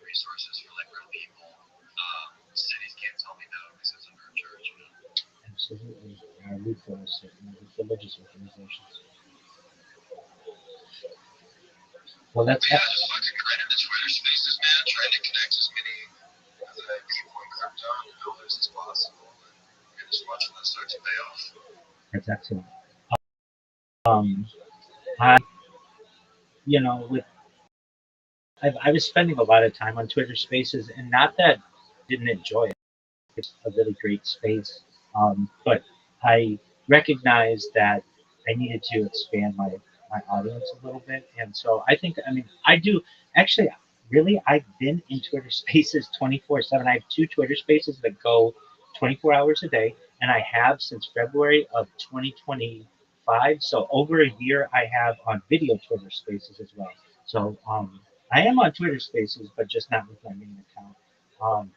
resources for like real people. Cities can't tell me no because it's under a church, Absolutely. Religious organizations. Well, that's yeah, just fucking credit the Twitter spaces, man. Trying to connect as many people in crypto and builders as possible, and just watching that start to pay off. That's excellent. I, with I was spending a lot of time on Twitter Spaces, and not that I didn't enjoy it. It's a really great space, but I recognized that I needed to expand my audience a little bit, and so I think I mean I do actually really I've been in Twitter Spaces 24/7. I have two Twitter Spaces that go 24 hours a day, and I have since February of 2025. So over a year, I have on video Twitter Spaces as well. So I am on Twitter Spaces, but just not with my main account.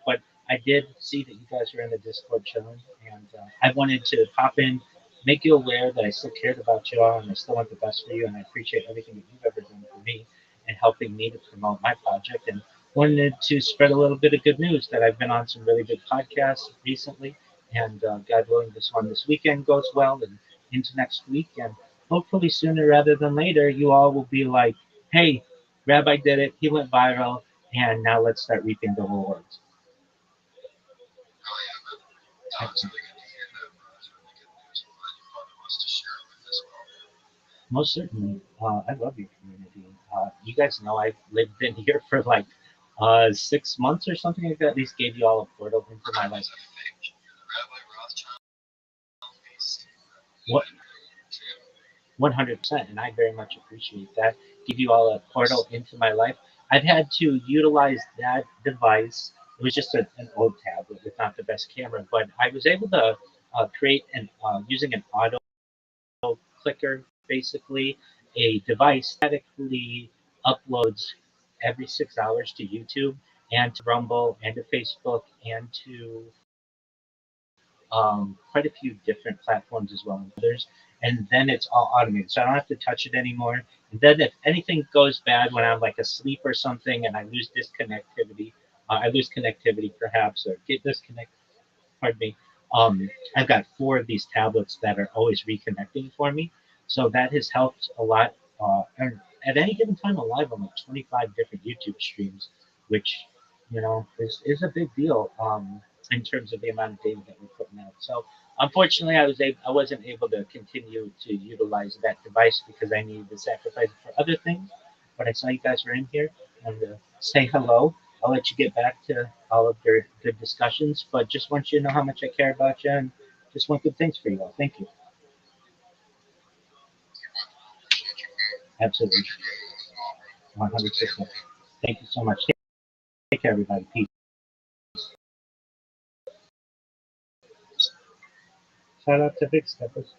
But I did see that you guys were in the Discord chilling, and I wanted to pop in, make you aware that I still cared about you all, and I still want the best for you, and I appreciate everything that you've ever done for me and helping me to promote my project. And wanted to spread a little bit of good news that I've been on some really good podcasts recently, and God willing, this one this weekend goes well, and into next week, and hopefully sooner rather than later, you all will be like, "Hey, Rabbi did it. He went viral, and now let's start reaping the rewards." Oh yeah, but no, it's Excellent. really good to hear that, bro. It's really good news. I'm glad you brought us to share it with as well. Most certainly. I love your community. You guys know I've lived in here for like 6 months or something like that. At least gave you all a portal into my life. It's a fake. You're the Rabbi Rothschild piece. What Been here too. 100%, and I very much appreciate that. Give you all a portal into my life. I've had to utilize that device. It was just an old tablet with not the best camera, but I was able to create an using an auto clicker, basically a device that automatically uploads every 6 hours to YouTube and to Rumble and to Facebook and to quite a few different platforms as well and others. And then it's all automated, so I don't have to touch it anymore. And then if anything goes bad when I'm like asleep or something and I lose disconnectivity, I lose connectivity perhaps or get disconnected, pardon me, I've got four of these tablets that are always reconnecting for me. So that has helped a lot. And at any given time, I'm live on like 25 different YouTube streams, which, is a big deal in terms of the amount of data that we're putting out. So unfortunately, I wasn't able to continue to utilize that device because I needed to sacrifice it for other things. But I saw you guys were in here and say hello. I'll let you get back to all of your good discussions, but just want you to know how much I care about you and just want good things for you all. Thank you. Appreciate you, man. Absolutely. Glad you're doing well as well, bro. It's good to hear 100%. from you. Thank you so much. Take care, everybody. Peace. Shout out to Big Steppers.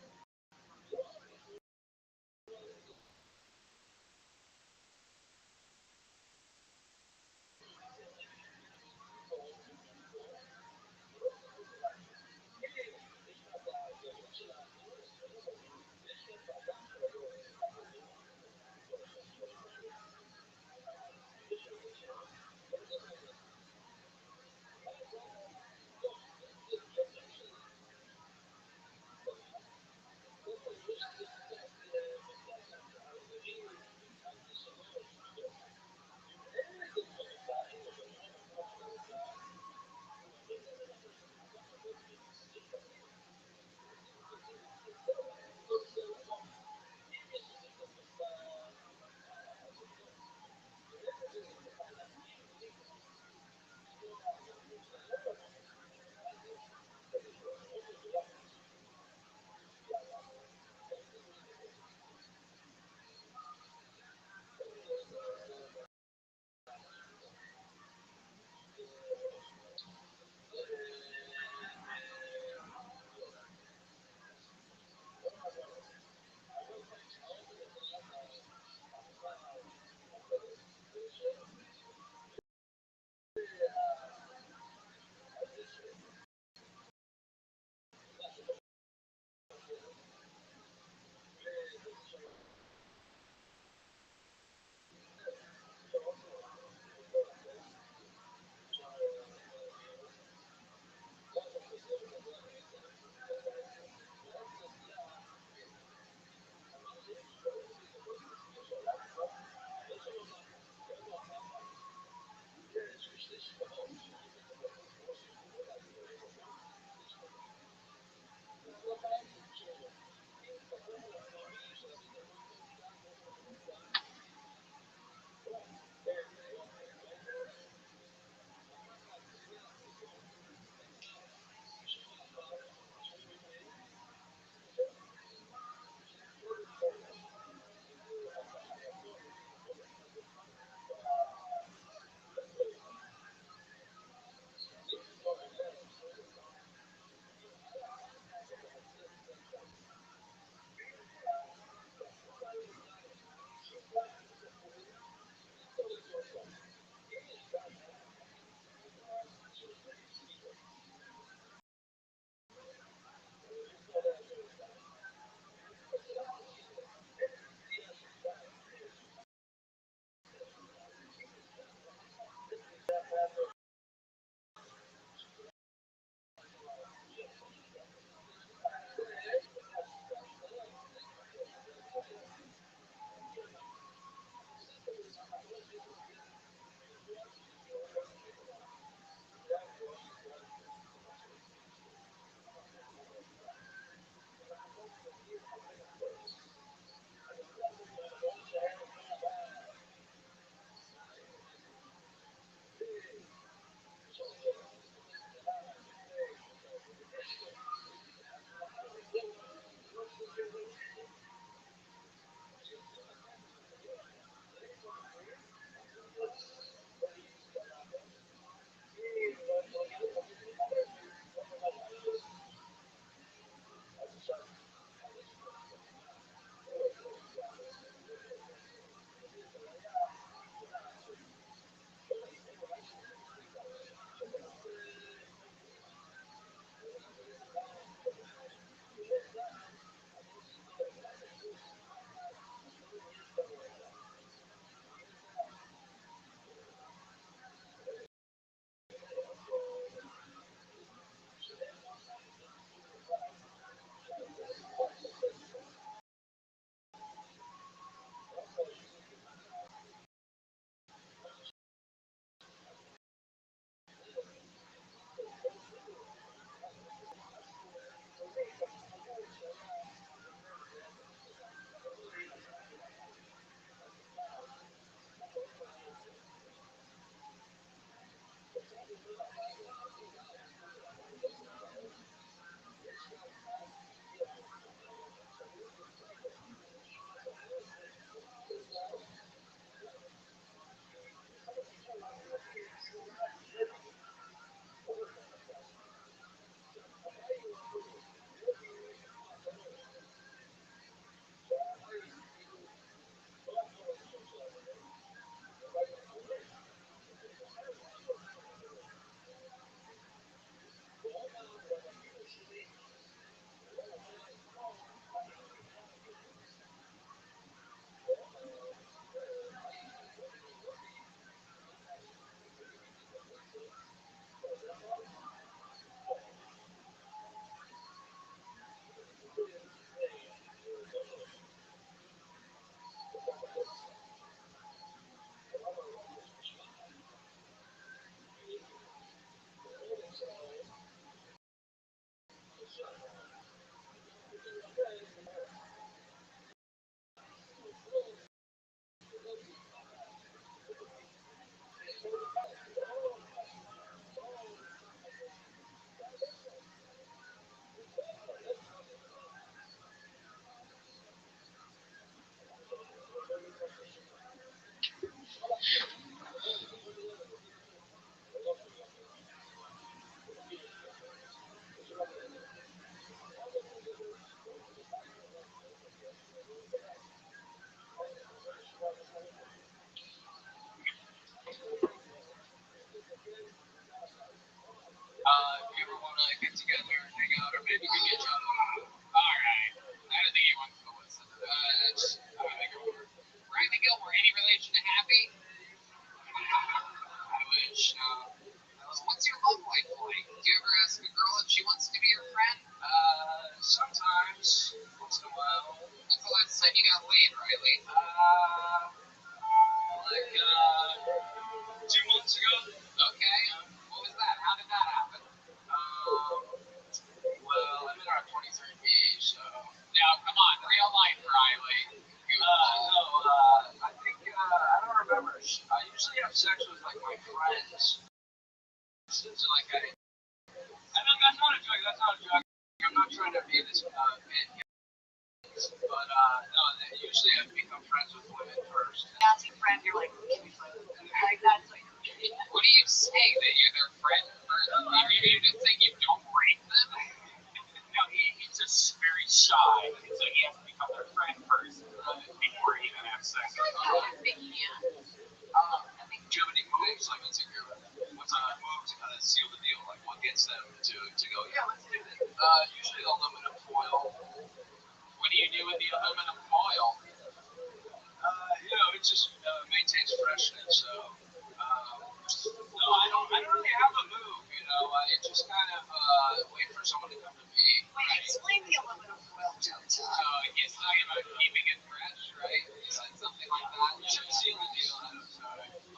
If you ever want to get together and hang out, or maybe get each other. Alright. I don't think he wants to listen to that. Riley Gilmore, any relation to Happy? I wish. What's your love life like? Do you ever ask a girl if she wants to be your friend? Sometimes, once in a while. When's the last time you got laid, Riley? Like 2 months ago. Okay. What was that? How did that happen? Well, I'm in our 23B, so. Now, come on, real life, Riley. No, I think, I don't remember. I usually have sex with, like, my friends. So, like, that's not a joke, that's not a joke. I'm not trying to be this, bit, but, no, usually I become friends with women first. That's your friend, you're like, can we find them? Like, that's what you're What do you say? That you're their friend? Or you just think you don't rape them? No, he's just very shy, and so he has to become their friend first before he even has sex. big hand. I think, do you have any moves? Like, what's a move to kind of seal the deal? Like, what gets them to go, yeah, let's do this? Usually aluminum foil. What do you do with the aluminum foil? It just maintains freshness. So, no, I don't really have a move. I just kind of wait for someone to come to me. Wait, explain the aluminum foil joke. So he's talking about keeping it fresh, right? You said something like that. You should seal the deal.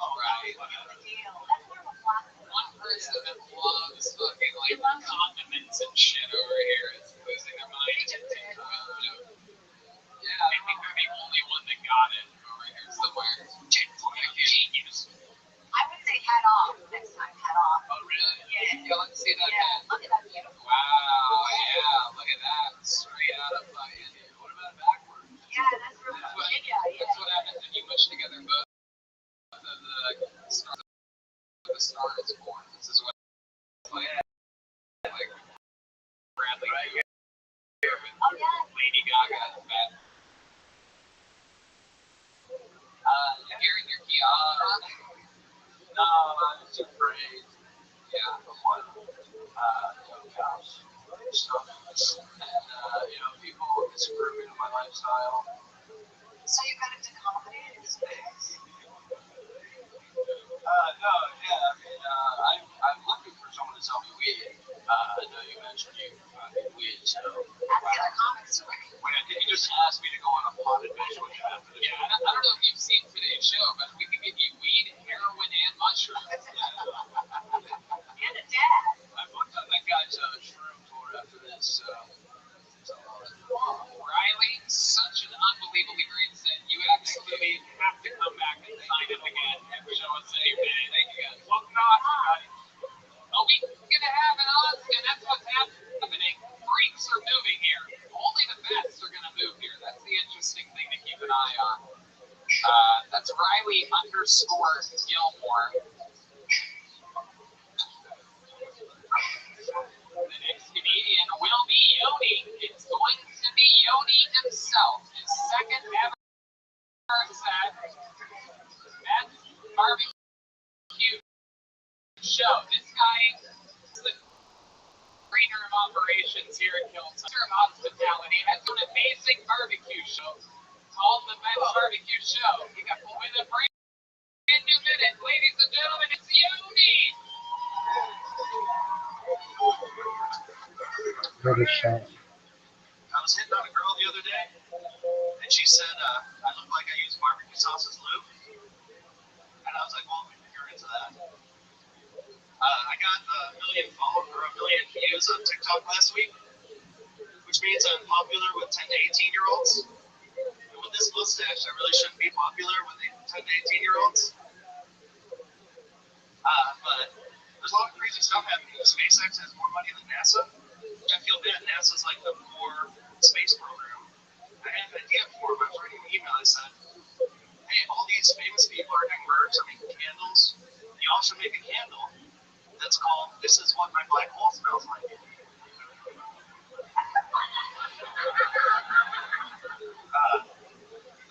All right. The deal. That's more of a plastic. One person that loves fucking like condiments and shit over here is losing their mind. Yeah, I think they're the only one that got it over here somewhere. Genius. I would say head off next time. Head off. Oh, really? Yeah. Let's see that Yeah. head. Look at that beautiful. Wow, yeah, look at that. Straight out of India. What about backwards? Yeah, that's from Virginia. That's what happens when you mush together both of the stars of the star is born. This is what it's like Bradley Cooper with Oh, yeah. Lady Gaga is bad. Here in your kiosk. No, I'm too afraid. Yeah. Of what? Cows. Stuff. And, people disapproving of my lifestyle. So you got into comedy in this space? No, yeah, I'm looking for someone to sell me weed. I know you mentioned you need weed, so. That's the other comics are right. Wait, I think you just asked me to go on a potted bitch when you have to. Yeah, I don't know if you've seen today's show, but we can get you weed, heroin, and mushrooms. And a dad. I booked on that guy's shroom tour after this, so. Riley, such an unbelievably great set. You absolutely have to come back and sign it again and show us a day. Thank you guys. Welcome to Austin, buddy. A week and a half in Austin. That's what's happening. Freaks are moving here. Only the best are going to move here. That's the interesting thing to keep an eye on. That's Riley _ Gilmore. The next comedian will be Yoni. It's going to be Yoni himself. His second ever set at barbecue show. This guy is the trainer of operations here at Hilltop. Of hospitality has an amazing barbecue show called the Men's Barbecue Show. He got with a brand new minute. Ladies and gentlemen, it's Yoni. British shot. I was hitting on a girl the other day, and she said, I look like I use barbecue sauce as lube. And I was like, well, you're into that. I got a million views on TikTok last week, which means I'm popular with 10 to 18-year-olds. And with this mustache, I really shouldn't be popular with 10 to 18-year-olds. But there's a lot of crazy stuff happening. SpaceX has more money than NASA. I feel bad. NASA's like the core space program. I had an idea for him. I was writing an email. I said, hey, all these famous people are doing merch and making candles. You all should make a candle that's called This Is What My Black Hole Smells Like. The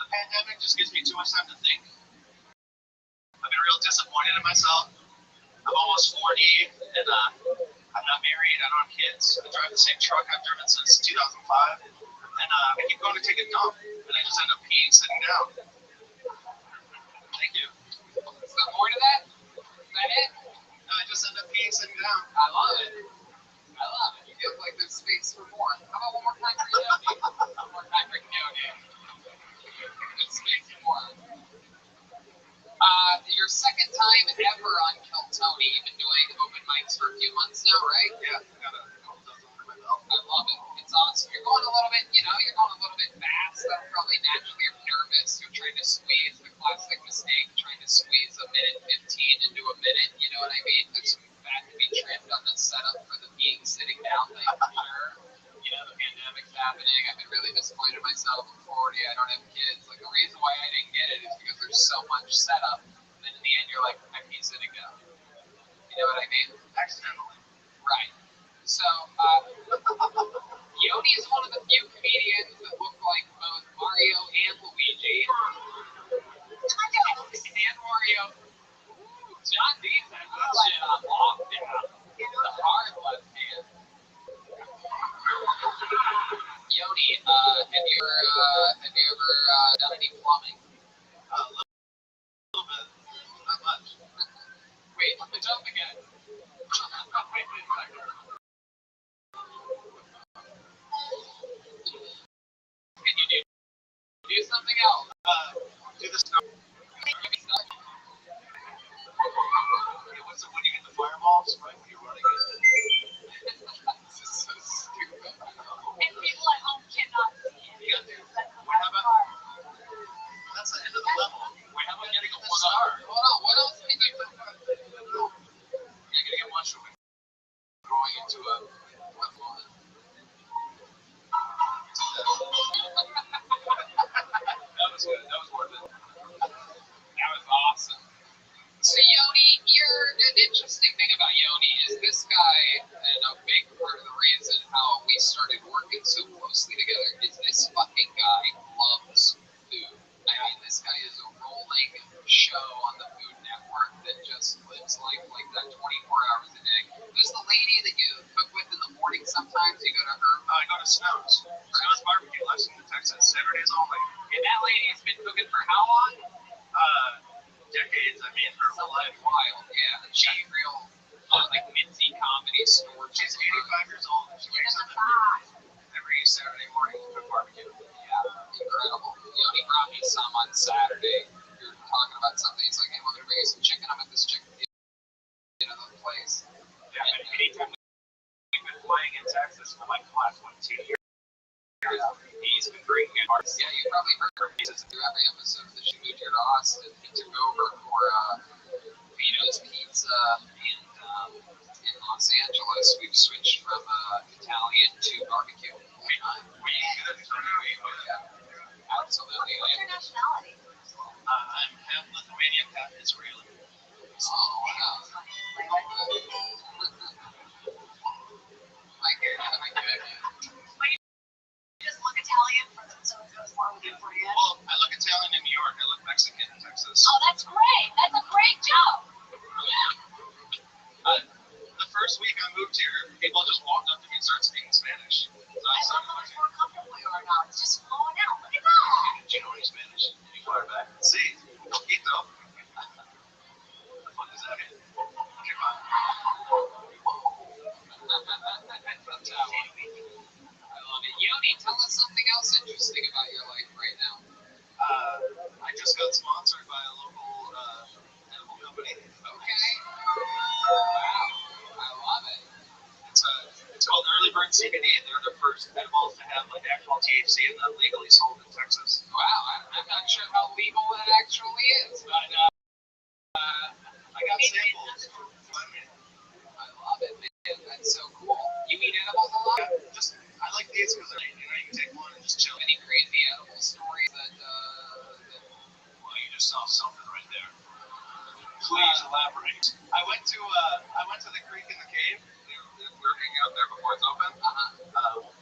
pandemic just gives me too much time to think. I've been real disappointed in myself. I'm 28, and I'm not married. I don't have kids. I drive the same truck I've driven since 2005, and I keep going to take a dump, and I just end up peeing sitting down. Thank you. Is there more to that? Is that it? No, I just end up peeing sitting down. I love it. I love it. You feel like there's space for more. How about one more time for Yoni? One more time for Yoni. There's space for more. Your second time ever on Kill Tony. You've been doing open mics for a few months now, right? Yeah, I got a couple dozen under my belt. I love it. It's awesome. You're going a little bit, you're going a little bit fast. That's probably naturally you're nervous. You're trying to squeeze the classic mistake, trying to squeeze a minute 15 into a minute. You know what I mean? There's some fat to be trimmed on the setup for the being sitting down thing for sure. The pandemic's happening. I've been really disappointed in myself. I'm 40. I don't have kids. Like the reason why I didn't get it is because there's so much setup. And then in the end, you're like, I can't sitting down. You know what I mean? Accidentally. Right. So, Yoni is one of the few comedians that look like both Mario and Luigi. And Mario. John Dean's had that shit on lockdown. The hard left hand. Yoni, have you ever done any plumbing? A little bit. Not much. Wait, let me jump again. Wait a second. Can you do something else? Do the stuff. Maybe stuff. When you get the fireballs, right when you're running it. This is so stupid. And people at home cannot see it. How about that's the end of the level. Wait, how about getting a one-star? Hold on, what else can you do? You're getting a mushroom and growing into a watermelon. That was good. That was worth it. That was awesome. So Yoni, an interesting thing about Yoni is this guy, and a big part of the reason how we started working so closely together is this fucking guy loves food. I mean, this guy is a rolling show on the Food Network that just lives life like that 24 hours a day. Who's the lady that you cook with in the morning sometimes? You go to her? I go to Snow's. Snow's Barbecue, Lexington, Texas. Saturdays only. And that lady's been cooking for how long? Decades. I mean, her whole life. Wild, yeah. She real, like Mitzi comedy store. She's 85 years old. She wakes up every Saturday morning to cook barbecue. Yeah, incredible. Yoni brought me some on Saturday. We were talking about something. He's like, hey, we're going to bring you some chicken. I'm at this chicken place. Yeah, but anytime we've been flying in Texas for like the last 2 years, he's been bringing in parts. Yeah, you probably heard her pieces through every episode that she moved here to Austin. He took over for Vito's Pizza in Los Angeles. We've switched from Italian to barbecue. We good. Yeah, absolutely. What's your nationality? I'm half Lithuanian, half Israeli. Oh, wow. My goodness. You just look Italian for them, so it goes more with your brand. Well, I look Italian in New York. I look Mexican in Texas. Oh, that's great. That's a great job. The first week I moved here, people just walked up to me and started speaking Spanish. So I I love started how much learning. more comfortable you are now. It's just flowing out. Look at that. Do you know any Spanish? You fire back. Sí, poquito. What the fuck does that mean? Okay, fine. I love it. Yoni, tell us something else interesting about your life right now. I just got sponsored by a local edible company. Okay. Wow. I love it. It's called Early Bird CBD. They're the first edibles to have like actual THC and not legally sold in Texas. Wow. I'm not sure how legal that actually is, but I got samples. I love it, man. That's so cool. You eat edibles a lot? I like these because you can take one and just chill. Any crazy edible stories that Well, you just saw something right there. Please elaborate. I went to the creek in the cave. We were hanging out there before it's open.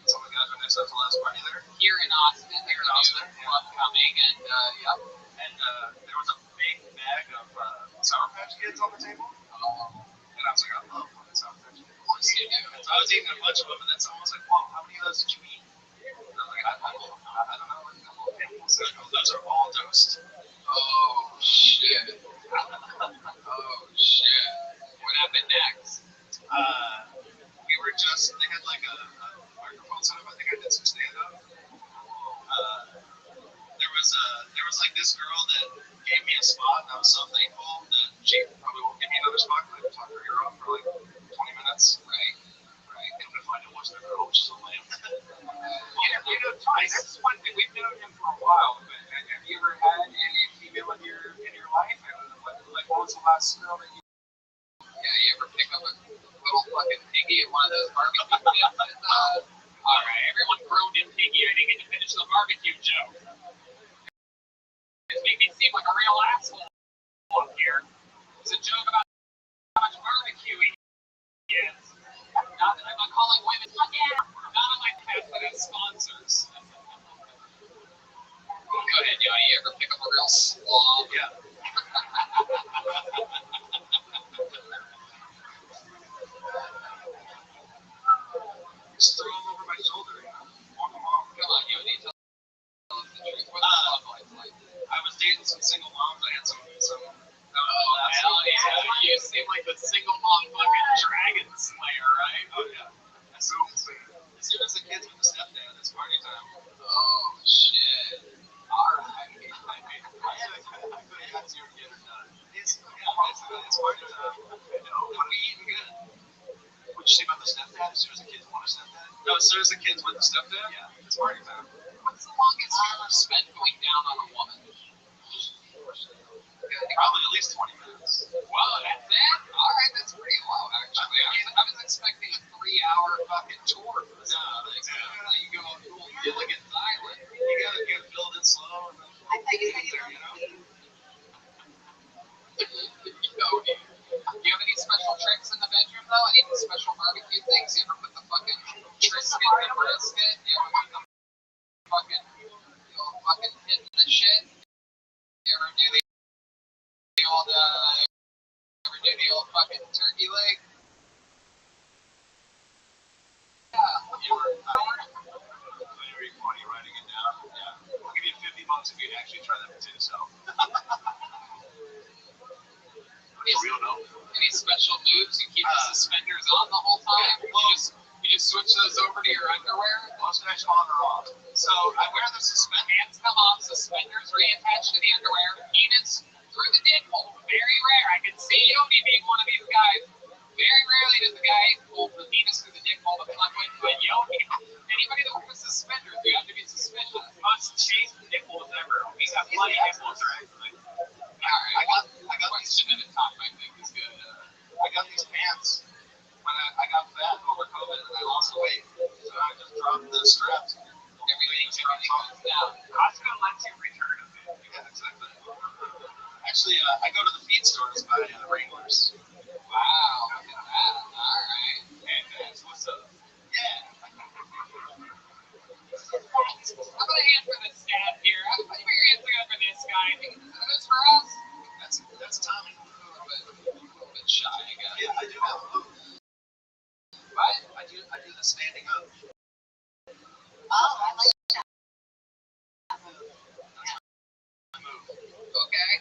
Some of the guys were nice enough to let us party there. Here in Austin, there's a new club coming, and yep. And there was a big bag of Sour Patch Kids on the table. Oh. And I was like, I'm eating a bunch of them, and then someone was like, "Whoa, how many of those did you eat?" And I'm like, I don't know, like a couple of handfuls. Those are all dosed. Oh shit. Oh shit. What happened next? We were just, they had like a microphone set up. I think I did some stand up. There was like this girl that gave me a spot, and I was so thankful that she probably won't give me another spot because I can talk her ear off for like 20 minutes. Right. Come to find out what's the girl, which is a lamb. Tony, this is one thing we've known him for a while. But have you ever had any female in your life? And what was the last girl that you? Yeah, you ever pick up a little fucking piggy at one of those barbecue pits? Alright, everyone groaned in piggy. I didn't get to finish the barbecue joke. It made me seem like a real asshole up here. It's a joke about how much barbecue he gets. Not that I'm not calling women not on my path that has sponsors. Go ahead, Johnny. You ever pick up a real slob? Yeah. Just throw them over my shoulder, walk them off. Come on, Yoni. Tell us the truth. What's the love life like? I was dating some single moms. I had some. Oh, hell yeah. You seem like the single mom fucking dragon slayer, right? Oh, yeah. As soon as the kids with the stepdad, it's party time. Oh, shit. Alright. I could have got you to get her done. It's party time. When we eating good. What'd you say about the stepdad? As soon as the kids want a stepdad? No, as soon as the kids with the stepdad? Yeah, it's party time. What's the longest you ever spent going down on a woman? Probably at least 20 minutes. Wow, that's it? Alright, that's pretty low, actually. I was expecting a 3-hour fucking tour for this. You go a cool Gilligan's Island. You gotta build it slow. And then I thought you said you there, were you know? Do you have any special tricks in the bedroom, though? Any special barbecue things? You ever put the fucking Triscuit in the brisket? You ever put the fucking, fucking hit in the shit? You ever do the old fucking turkey leg? Yeah. You were very funny writing it down. Yeah. I'll give you $50 if you actually try that potato salad. Any special moves? You keep the suspenders on the whole time? You just switch those over to your underwear? Mustache on or off. So I wear the suspenders. Hands come off, suspenders reattached to the underwear, penis through the dick hole. Very rare. I can see Yogi being one of these guys. Very rarely does the guy pull the penis through the dick hole to plug into a Yogi. Anybody that wears suspenders, you have to be suspicious. Most chaste nipples ever. He's got plenty of nipples, right? Alright, I got question at a time, I think, is good. I got these pants when I got fat over COVID and I lost weight. So I just dropped the straps. Everything comes down. Costco lets you return them. Yeah, exactly. Actually, I go to the feed stores by Wranglers. Wow, look at that. Alright. And that's what's up. Yeah. How about a hand for the staff here? How about your hands together for this guy? Is this for us? That's Tommy. A little bit shy, I guess. Yeah, I do have a move. What? I do the standing up. Oh, I like that move. Move. Okay.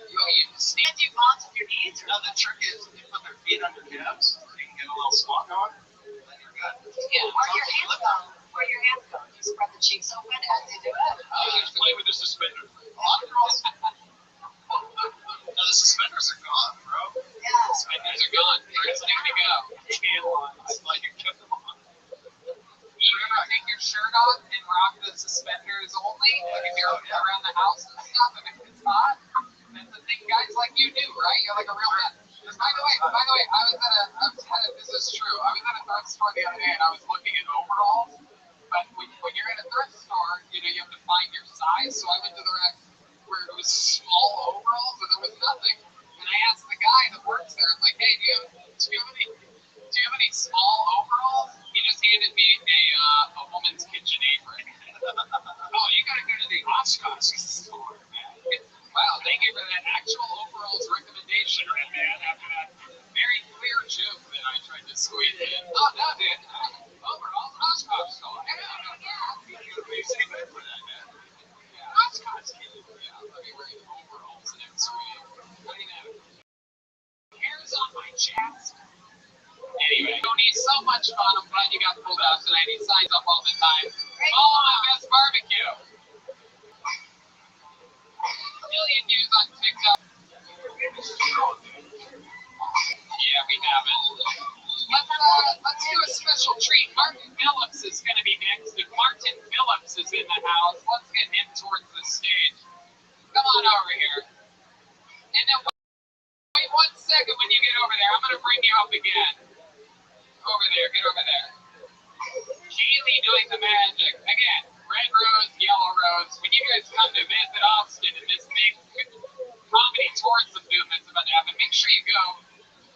You stand. And you bounce with your knees? Now the trick is you put their feet under calves, so you can get a little squat going, then you're good. Yeah. Where your hands go? Where your hands go? You spread the cheeks open as you do it? Just play with the suspenders. A lot of girls. No, the suspenders are gone, bro. Yeah. Suspenders are gone. First thing to go. It's like you kept them on. You ever take your shirt off and rock the suspenders only? Like if you're around the house and stuff, and if it's hot, that's the thing guys like you do, right? You're like a real man. By the way, this is true. I was at a thrift store the other day and I was looking at overalls. But when you're in a thrift store, you have to find your size. So I went to the rack where it was small overalls and there was nothing. And I asked the guy that works there, I'm like, hey, do you have any small overalls? He just handed me a woman's kitchen apron. Oh, you gotta go to the Oshkosh store, man. Wow, thank you for that actual overalls recommendation, man, after that very clear joke that I tried to squeeze in. Oh, no, dude, chest. Anyway, Tony's so much fun. I'm glad you got pulled out tonight. He signs up all the time. Follow my best barbecue. Million views on TikTok. Yeah, we haven't. Let's do a special treat. Martin Phillips is going to be next. If Martin Phillips is in the house, let's get him towards the stage. Come on over here. And then wait 1 second when you get over there. I'm going to bring you up again. Over there, get over there. Kaylee doing the magic. Again, red rose, yellow rose. When you guys come to visit Austin in this big comedy tourism movement's about to happen, make sure you go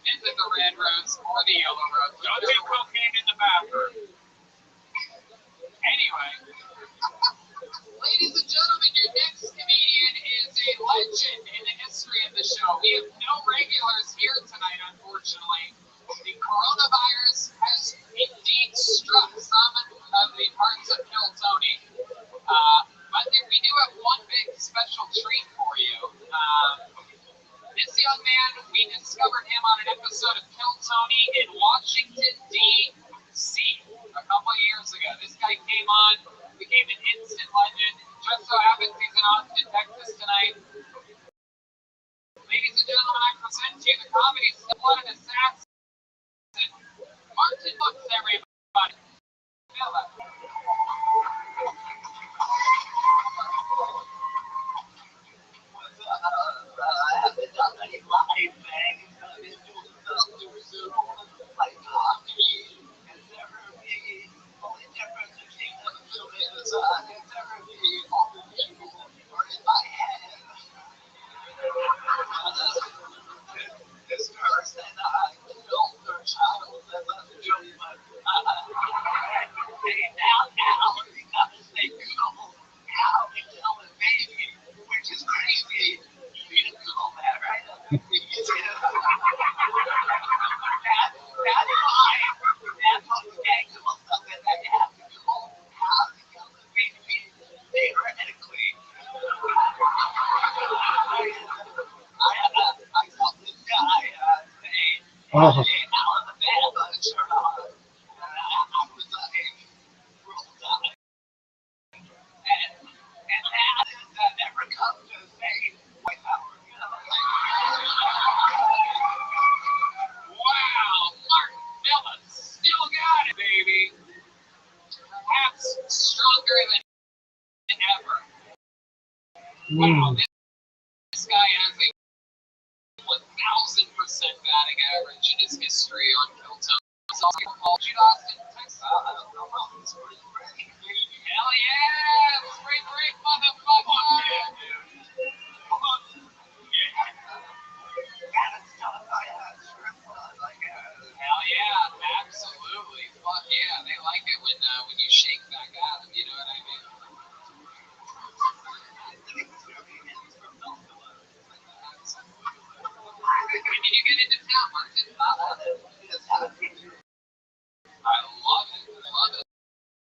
visit the red rose or the yellow rose. Don't do cocaine in the bathroom. Anyway, ladies and gentlemen, your next comedian is a legend in the history of the show. We have no regulars here tonight, unfortunately. The coronavirus has indeed struck some of the parts of Kill Tony. But we do have one big special treat for you. This young man, we discovered him on an episode of Kill Tony in Washington, D.C. a couple of years ago. This guy came on, became an instant legend. Just so happens he's in Austin, Texas tonight. Ladies and gentlemen, I present to you the comedy Blood and Assassin. Martin Phillips, everybody. Phillips. I haven't done any live things. I've been doing stuff through Zoom, like coffee, and therapy. Only difference between them two is in therapy, all the people are in my head. This person, killed their child as a joke, but now, because they Google how to kill a baby, which is crazy. You need to Google that, right? That's why that's what gang Google stuff is that you have to Google how to kill a baby theoretically. I saw this guy say, Alabama, sure, I was rolled up. And that is never comes to say white power. Wow, Martin Phillips still got it, baby. Perhaps stronger than ever. Wow, this guy has a 1,000% batting average in his history on Kill Tony. So people called you Austin, Texas. Hell yeah! Spring break, motherfucker! Yeah, dude. Come on. Hell yeah, absolutely. Fuck yeah, they like it when you shake back at them, you know what I mean? When did you get into town, Martin? I love it.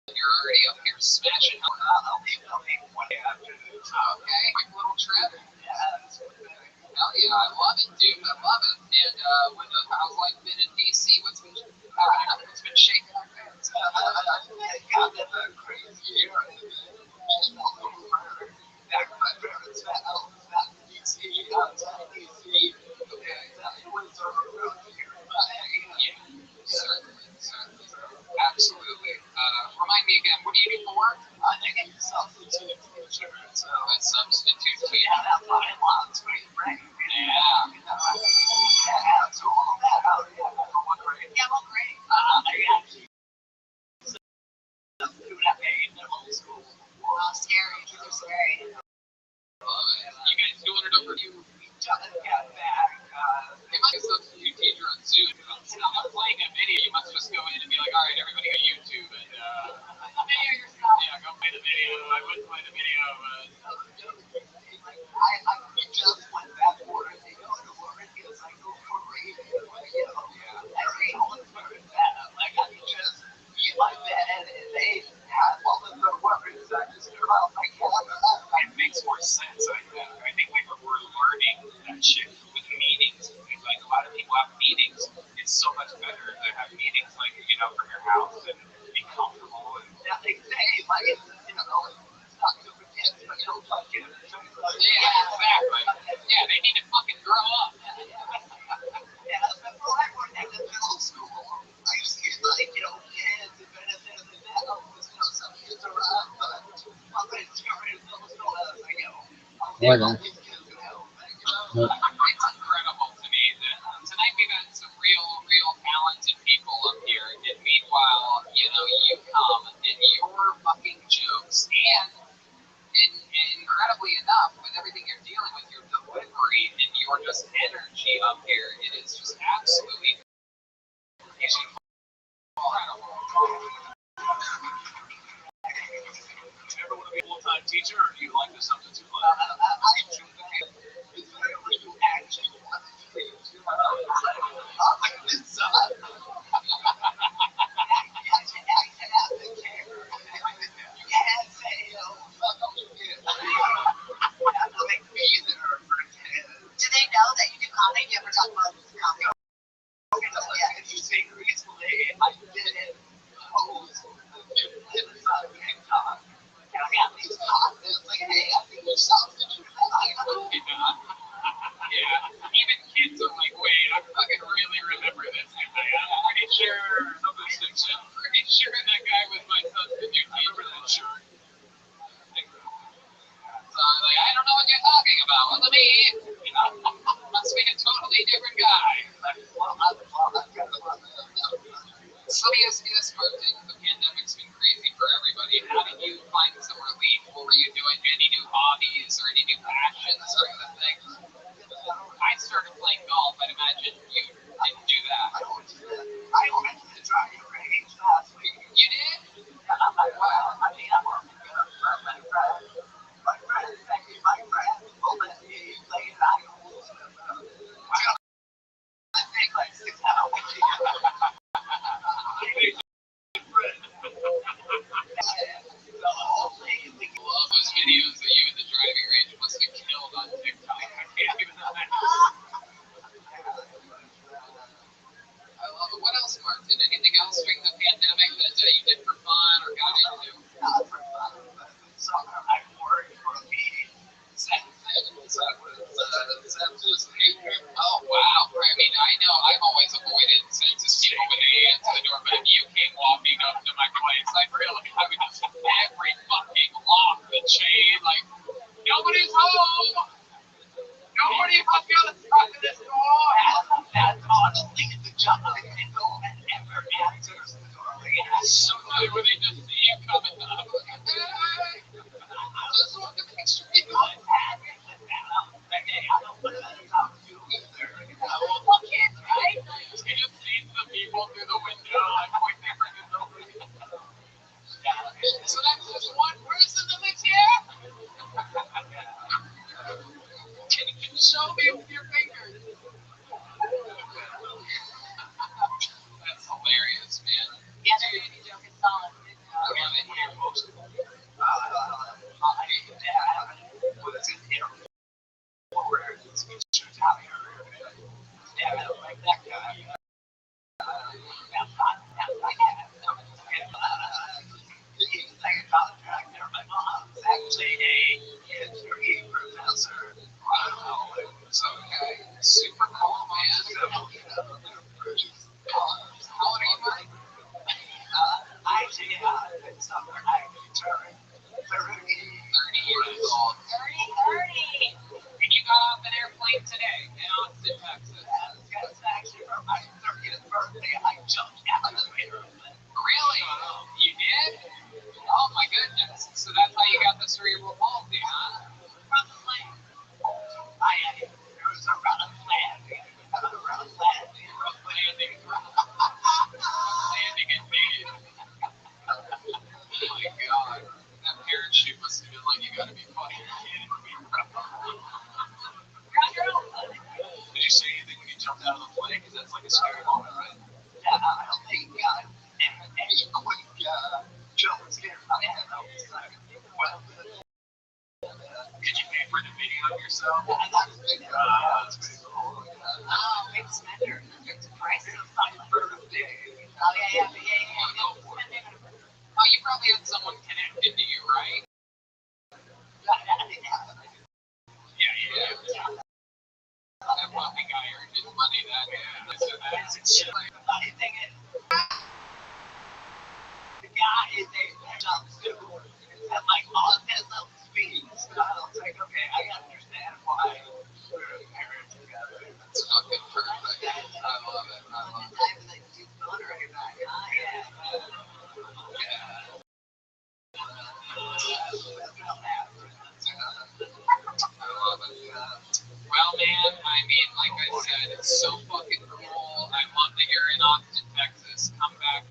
You're already up here smashing. I'll be one afternoon. Okay, quick little trip. Hell yeah, I love it, dude. I love it. And how's life been in DC? What's been shaking up there? Got that crazy year. Back when my parents met, I was back in DC, outside DC. It was a road here. Yeah, certainly. Absolutely. Remind me again, what do you do for work? I think it's substitute teacher. So a substitute teacher. Yeah, that's why I want spring break. Yeah. So all that out, yeah. it's so much better to have meetings like from your house and be comfortable and Yeah, they say like it's not good for kids, but fucking exactly. Yeah, they need to fucking grow up. yeah. But when I worked at the middle school, I used to get like kids and benefits and that. Some kids around, but I'm going to in middle school as I go. These kids who have It's incredible to me that tonight we've had some real talented people up here, and meanwhile, you come and your fucking jokes, and incredibly enough, with everything you're dealing with, your delivery and your just energy up here, it is just absolutely incredible. you never want to be a full-time teacher, or do you like the substitute life? it's very when you actually want to teach. It's do they know that you do comedy? Do you ever talk about comedy? Yeah, if you say recently, I did it post TikTok. And I got these comments like, hey, I think you're sausage. Yeah, even kids are like, wait, I fucking really remember this guy. I'm pretty sure that guy was my substitute teacher. That shirt. So I'm like, I don't know what you're talking about. Wasn't me. Must be a totally different guy. So let me ask you this, Martin. The pandemic's been crazy for everybody. How did you find some relief? What were you doing? Any new hobbies or any new passions or anything? I started playing golf. I'd imagine you didn't do that. I went to the driving range last week. You did? Well, I mean, I'm working for my friend. My friend will let me play it out. I take like 6 hours. Love those videos that you in the driving range must have killed on TikTok. I can't even imagine. I love it. What else, Martin? Anything else during the pandemic that you did for fun or got into? Not for fun, but this summer I worked for a meeting. Oh, wow. I mean, I know I've always avoided census people when they answer the door, but if you came walking up to my place, I realized I would just every fucking lock the chain, like, nobody's home! Nobody fucking on the front of this door! That's honestly the job. And no one ever answers the door. So good when they just see you coming up. Hey! Just want to make sure you know it. Right? You just see the people through the window, like pointing for nobody. So that's just one person that lives here? Can you show me with your fingers? That's hilarious, man. Yeah, they're any joke is solid. I love it here. Like that guy. He's like a contractor. My mom's actually a history professor. Wow. It's okay. Super cool, man. How old are you, Mike? Actually, this summer I turned 30. 30 years old. 30. And you got off an airplane today in Austin, Texas. That's actually for my 30th birthday. I jumped out of the airplane. Really? You did? Oh my goodness. So that's how you got the cerebral palsy, huh? Probably. There was a rough landing. Landing indeed. Oh my god. That parachute must have been like, you gotta be fucking kidding me, bro. Did you say anything when you jumped out of the plane? Because that's like a scary moment, right? Yeah, I don't think any quick jump scared my head. I was like, well, Did you pay for the video of yourself? that's pretty cool. Oh, it's better. It's priceless. The funny thing is, the guy is a jump too. And like autism speaks. So I was like, okay, I understand why we're married together. It's fucking perfect. I love it. I love it. I was like, she's going right back. Oh, yeah. I love it. Well, man, I mean, like I said, it's so fucking cool. I love that you're in Austin, Texas. Come back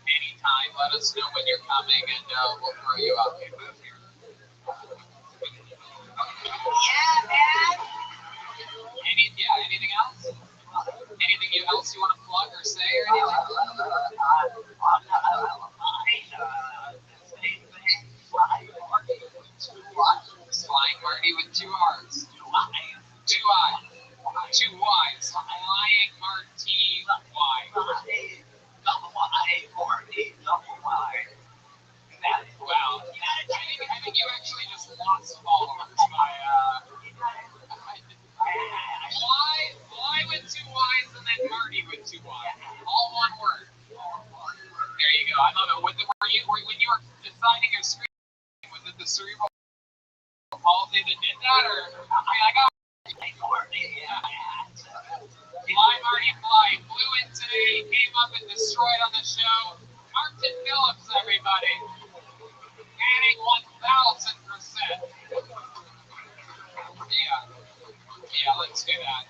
anytime. Let us know when you're coming, and we'll throw you out here. Yeah, man. Anything else? Anything else you want to plug or say or anything? Flying Marty with two R's. Two I's. Two Y's. Flying Marty Y. Wow. I think you actually just lost followers by Fly with two Y's and then Marty with two Y's. All one word. There you go. I love it. When you were designing your screen, was it the cerebral palsy that did that, or I got Fly Marty Fly flew in today, came up and destroyed on the show. Martin Phillips, everybody. Adding 1,000%. Yeah, let's do that.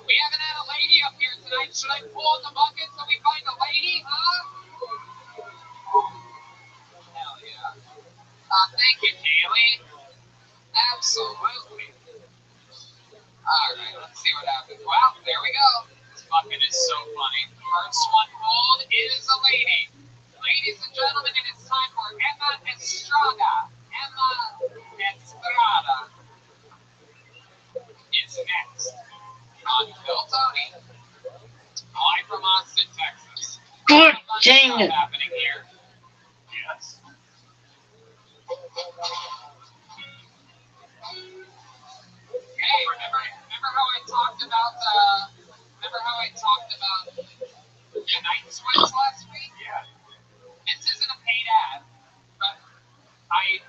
We haven't had a lady up here tonight. Should I pull in the bucket so we find a lady, huh? Hell yeah. Thank you, Kaylee. Absolutely. Alright, let's see what happens. Well, there we go. This bucket is so funny. First one pulled is a lady. Ladies and gentlemen, it is time for Emma Estrada. Emma Estrada is next on Phil Tony, live from Austin, Texas. Good dang it. Happening here. Yes. Hey, remember how I talked about the night sweats last week? Yeah. This isn't a paid ad, but I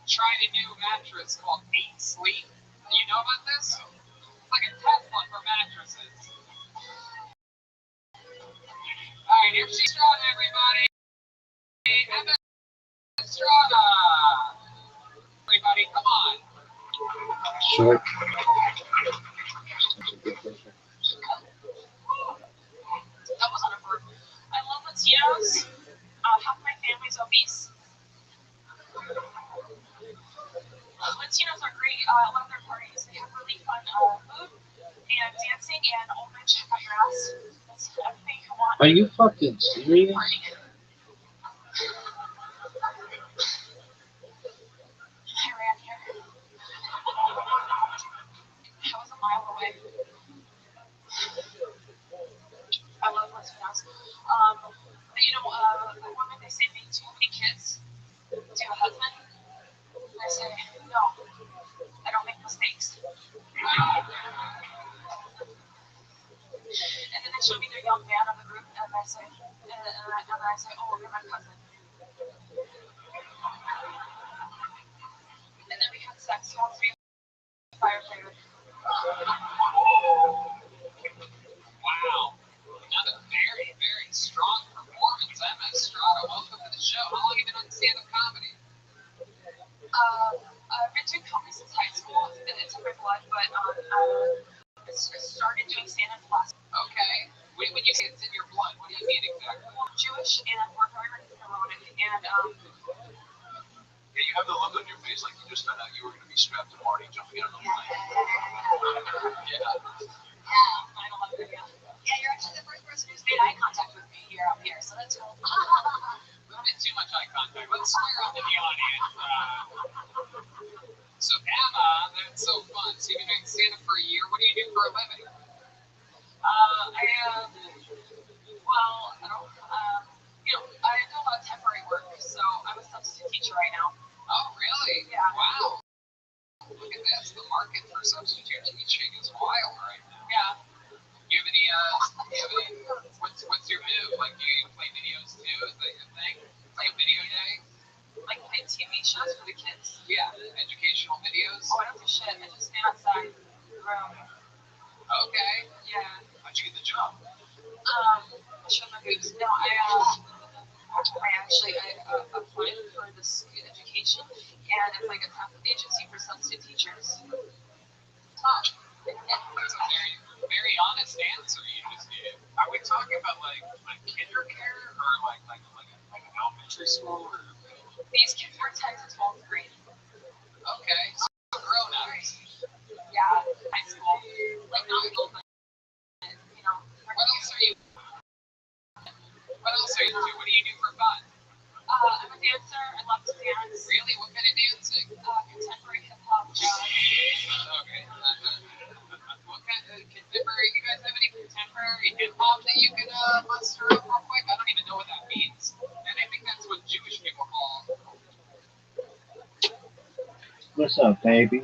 tried a new mattress called 8 Sleep. Do you know about this? It's like a Tesla for mattresses. Alright, here's Estrada, everybody. Emma Estrada. Everybody, come on. Short. That wasn't a burp. I love Latinos. Half my family's obese. Latinos are great. I love their parties. They have really fun food and dancing, and old men check out your ass. That's everything you want. Are you fucking serious? Party. I ran here. I was a mile away. I love Latinos. The women, they say, make too many kids. Do you have a husband? And I say, no, I don't make mistakes. And then they show me their young man of the group, and I say, oh, you're my cousin. And then we had sex. He wants to be a firefighter. Wow. Another very, very strong performance. Emma Estrada, welcome to the show. How long have you been on stand-up comedy? I've been doing comedy since high school. It's in my blood, but I started doing stand-up last. Okay. When you say it's in your blood, what do you mean exactly? Well, I'm Jewish, and we're very promoted, and Yeah, you have the look on your face like you just found out you were going to be strapped to Marty jumping out of the plane. Yeah. 9/11, yeah, you're actually the first person who's made eye contact with me here up here, so that's cool. We don't get too much eye contact. Let's square up in the audience. So Emma, that's so fun. So you've been doing stand-up for a year. What do you do for a living? I do a lot of temporary work, so I'm a substitute teacher right now. Oh, really? Yeah. Wow. Look at this. The market for substitute teaching is wild right now. Yeah. Do you have any what's your move? Like, you play videos too? Is that your thing? Like a video day? Like play TV shows for the kids. Yeah, educational videos. Oh, I don't do shit. I just stand outside the room. Okay. Yeah. How'd you get the job? I showed my boobs. No, I applied for this education, and it's like a temp agency for substitute teachers. That's a very honest answer you just gave. Are we talking about like kindergarten or like an elementary school or? These kids were 10 to 12th grade. Okay, so grown ups. Yeah, high school. Like not adult, but you know. What else are you? What else are you do? What do you do for fun? I'm a dancer. I love to dance. Really? What kind of dancing? Contemporary hip hop, jazz. Okay. What kind of contemporary? You guys have any contemporary hip hop that you can muster up real quick? I don't even know what that means, and I think that's what Jewish people call. What's up, baby?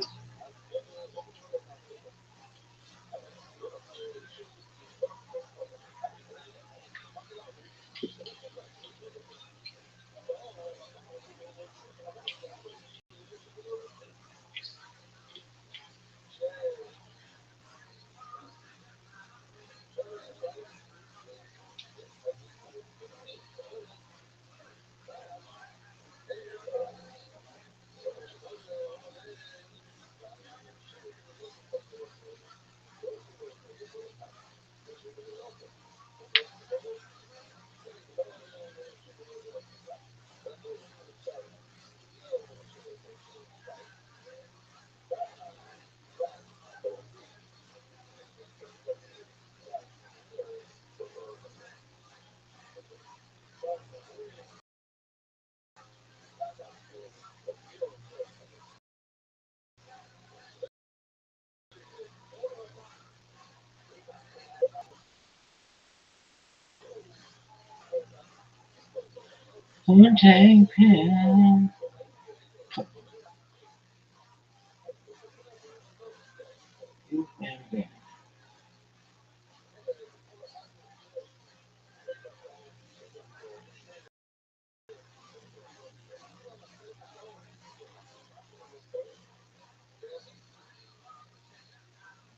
Take pen.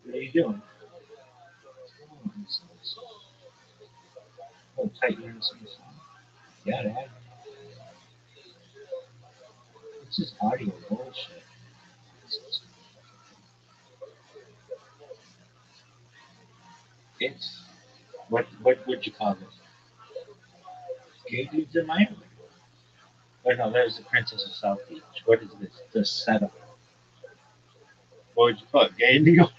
What are you doing? Oh, tight ears. Yeah, that. It's just audio bullshit. It's what would you call it? Gay dudes in Miami. Or no, there's the Princess of South Beach. What is this? The setup. What would you call it? Gay Indigo?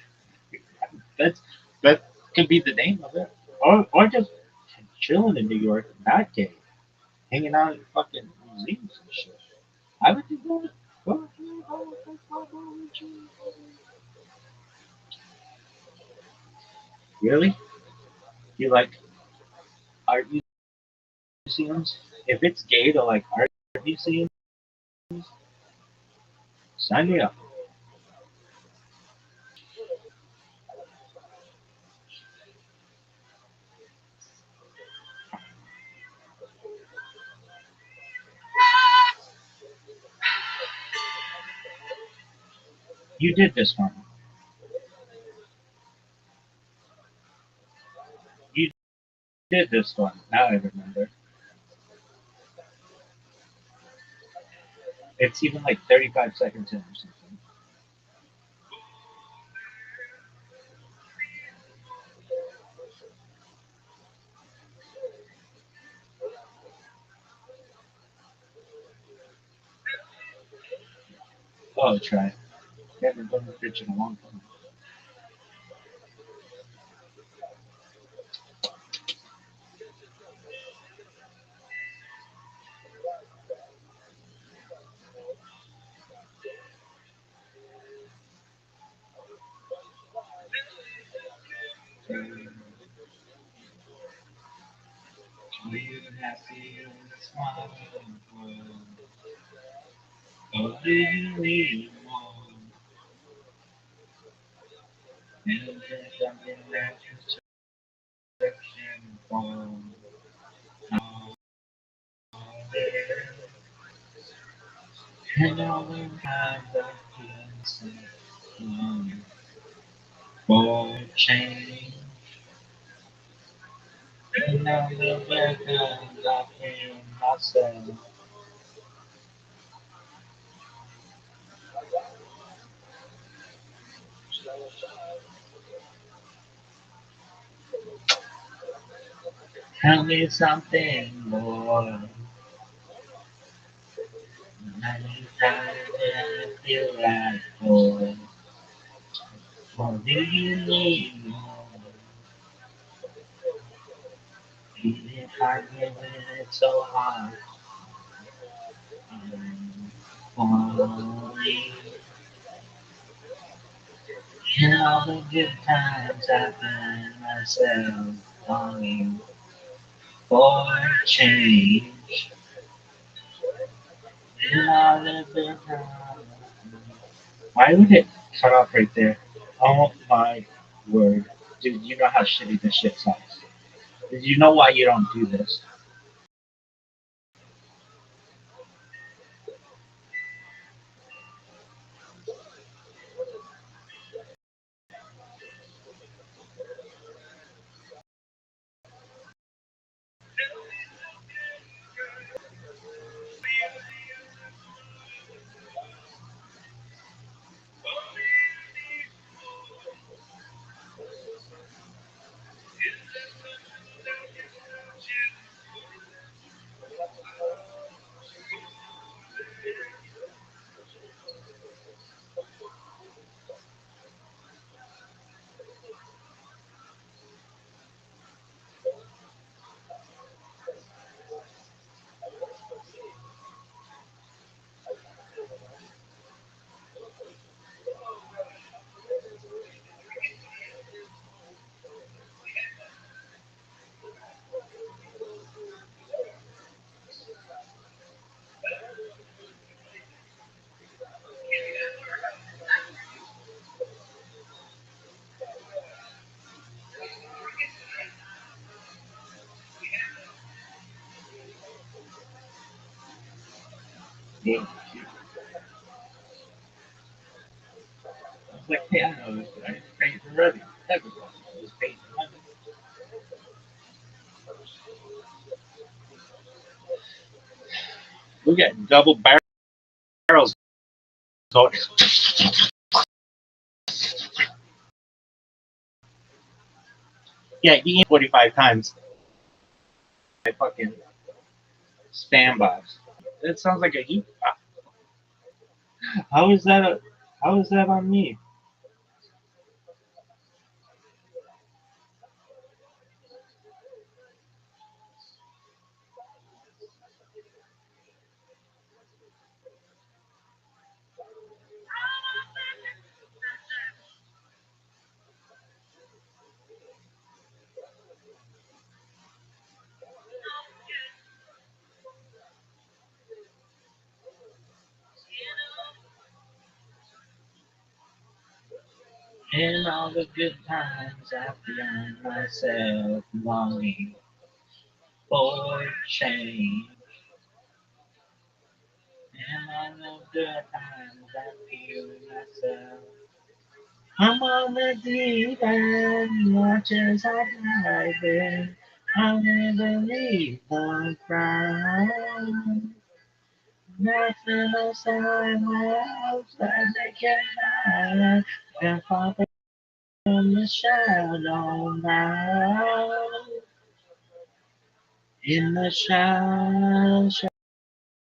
That's that could be the name of it. Or just chilling in New York, not gay. Hanging out at fucking museums and shit. I would do that. Really? You like art museums? If it's gay to like art museums, sign me up. You did this one. You did this one. Now I remember. It's even like 35 seconds in or something. Oh, try it. Haven't done the pitch in a long time. Are you happy or smiling? Or do you need more? And there's something that you Um, and all the time that you for change, and all the records I hear myself. Tell me something more. Many times I feel like more. What do you need more? Even if I give it so hard. Only in all the good times I find myself longing for change. In all the good times. Why would it cut off right there? Oh my word. Dude, you know how shitty this shit sounds. Did you know why you don't do this? Yeah. I was like, hey, I know this, but I just paid for ready. Everybody just paid for money. We got double barrels going. Yeah, you eat 45 times. I fucking standbys. It sounds like a heat. How is that? How is that on me? In all the good times, I find myself longing for change. In all the good times, I feel myself. I'm on the deep end, watch as I dive in. I'll never leave the ground. Nothing outside my house that they can hide. Can't fall from the shadow now. In the shallow,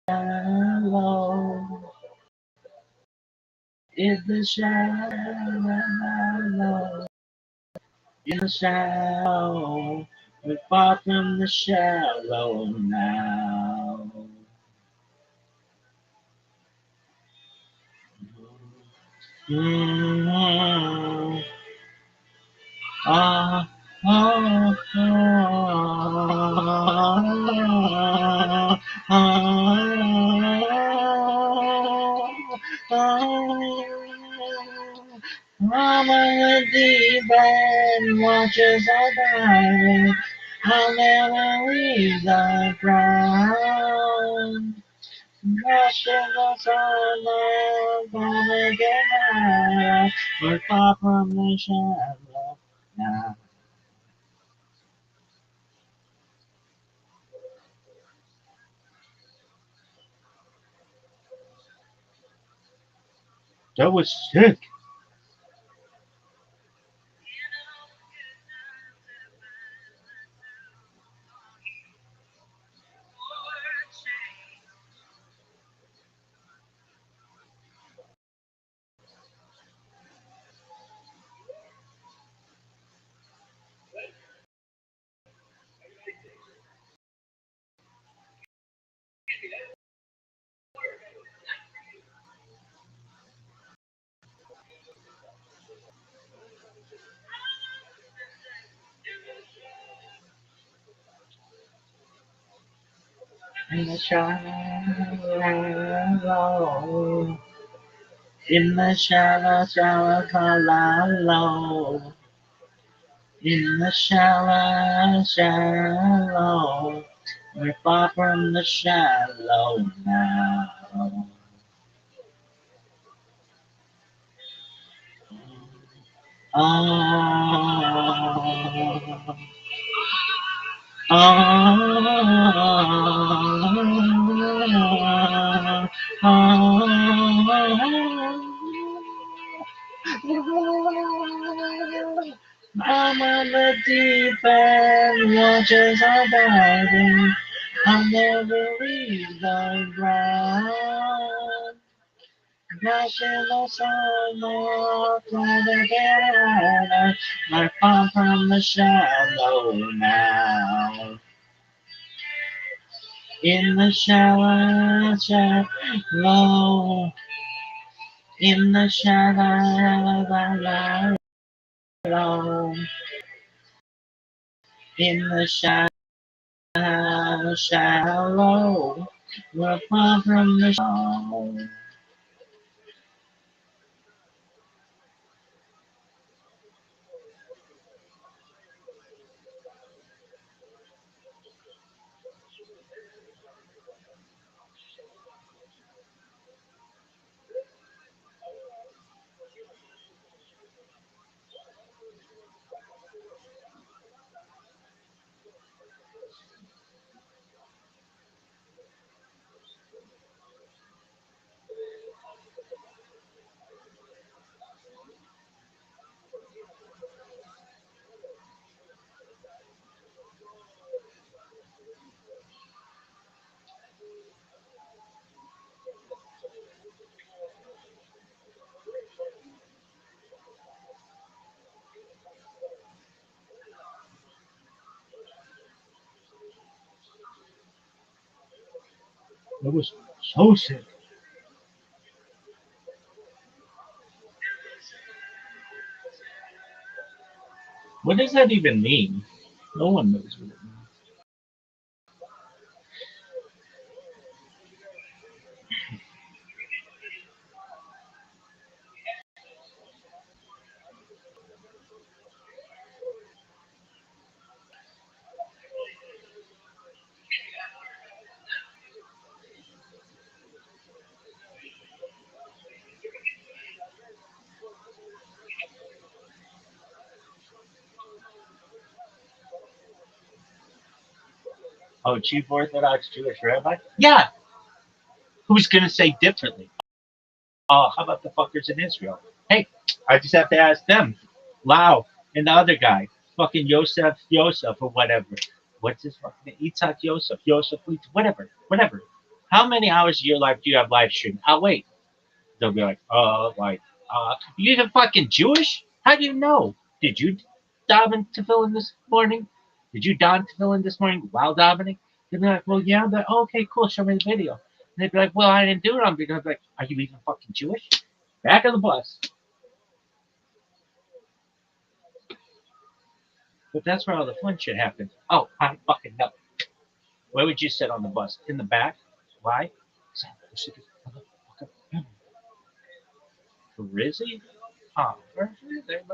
shallow. In the shallow. In the shallow. We fall from the shallow now. Mm-hmm. Ah, ah, ah, I'm on the deep end, watch as I dive in. I'll never leave the ground. Rushing the sun, I'm gonna get high. We're far from the shallow now. That was sick. In the shallow, in the shallow, shallow, shallow, in the shallow, shallow, we're far from the shallow now. Oh, oh, oh. I'm on the deep end, waters are diving. I'll never leave the ground. Crashing the sun, trying to get out. I fall from the shallow now. In the shallow, shallow, in the shallow, in the shallow, we're far from the shallow. It was so sick. What does that even mean? No one knows what it means. Oh, Chief Orthodox Jewish Rabbi? Yeah, who's going to say differently? Oh, how about the fuckers in Israel? Hey, I just have to ask them. Lau and the other guy, fucking Yosef or whatever. What's his fucking name? Itzhak Yosef, whatever. How many hours of your life do you have live stream? I'll wait. They'll be you even fucking Jewish? How do you know? Did you daven tefillin this morning? Did you don tefillin this morning while davening? They'd be like, well, yeah. But okay, cool. Show me the video. And they'd be like, well, I didn't do it on because I'd be like, are you even fucking Jewish? Back of the bus. But that's where all the fun shit happens. Oh, I fucking know. Where would you sit on the bus? In the back? Why? Rizzy? Oh, Rizzy?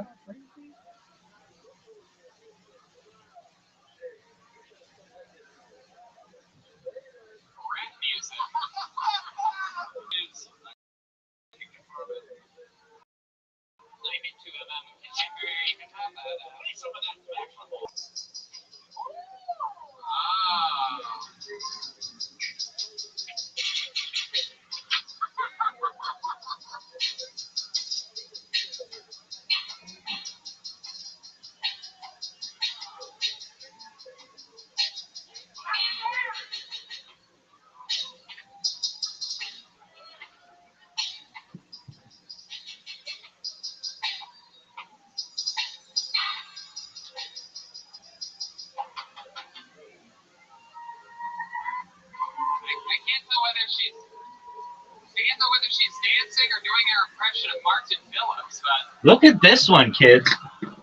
description of Martin Phillips, but Look at this one, kids. very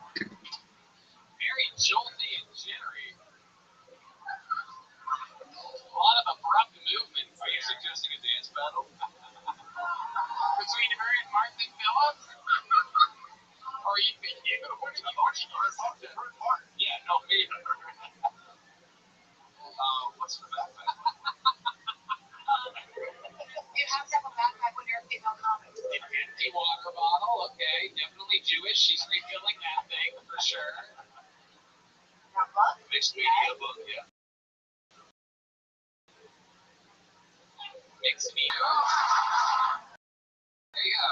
jolty and jittery. A lot of abrupt movement. Are you suggesting a dance battle? Between her and Martin Phillips? Or you think you? What did you Yeah, no, me. What's the backpack? You have to have a backpack when you're a female comic. An empty water bottle, okay. Definitely Jewish. She's refilling that thing for sure. Mixed media book, yeah. Mixed media. There you go.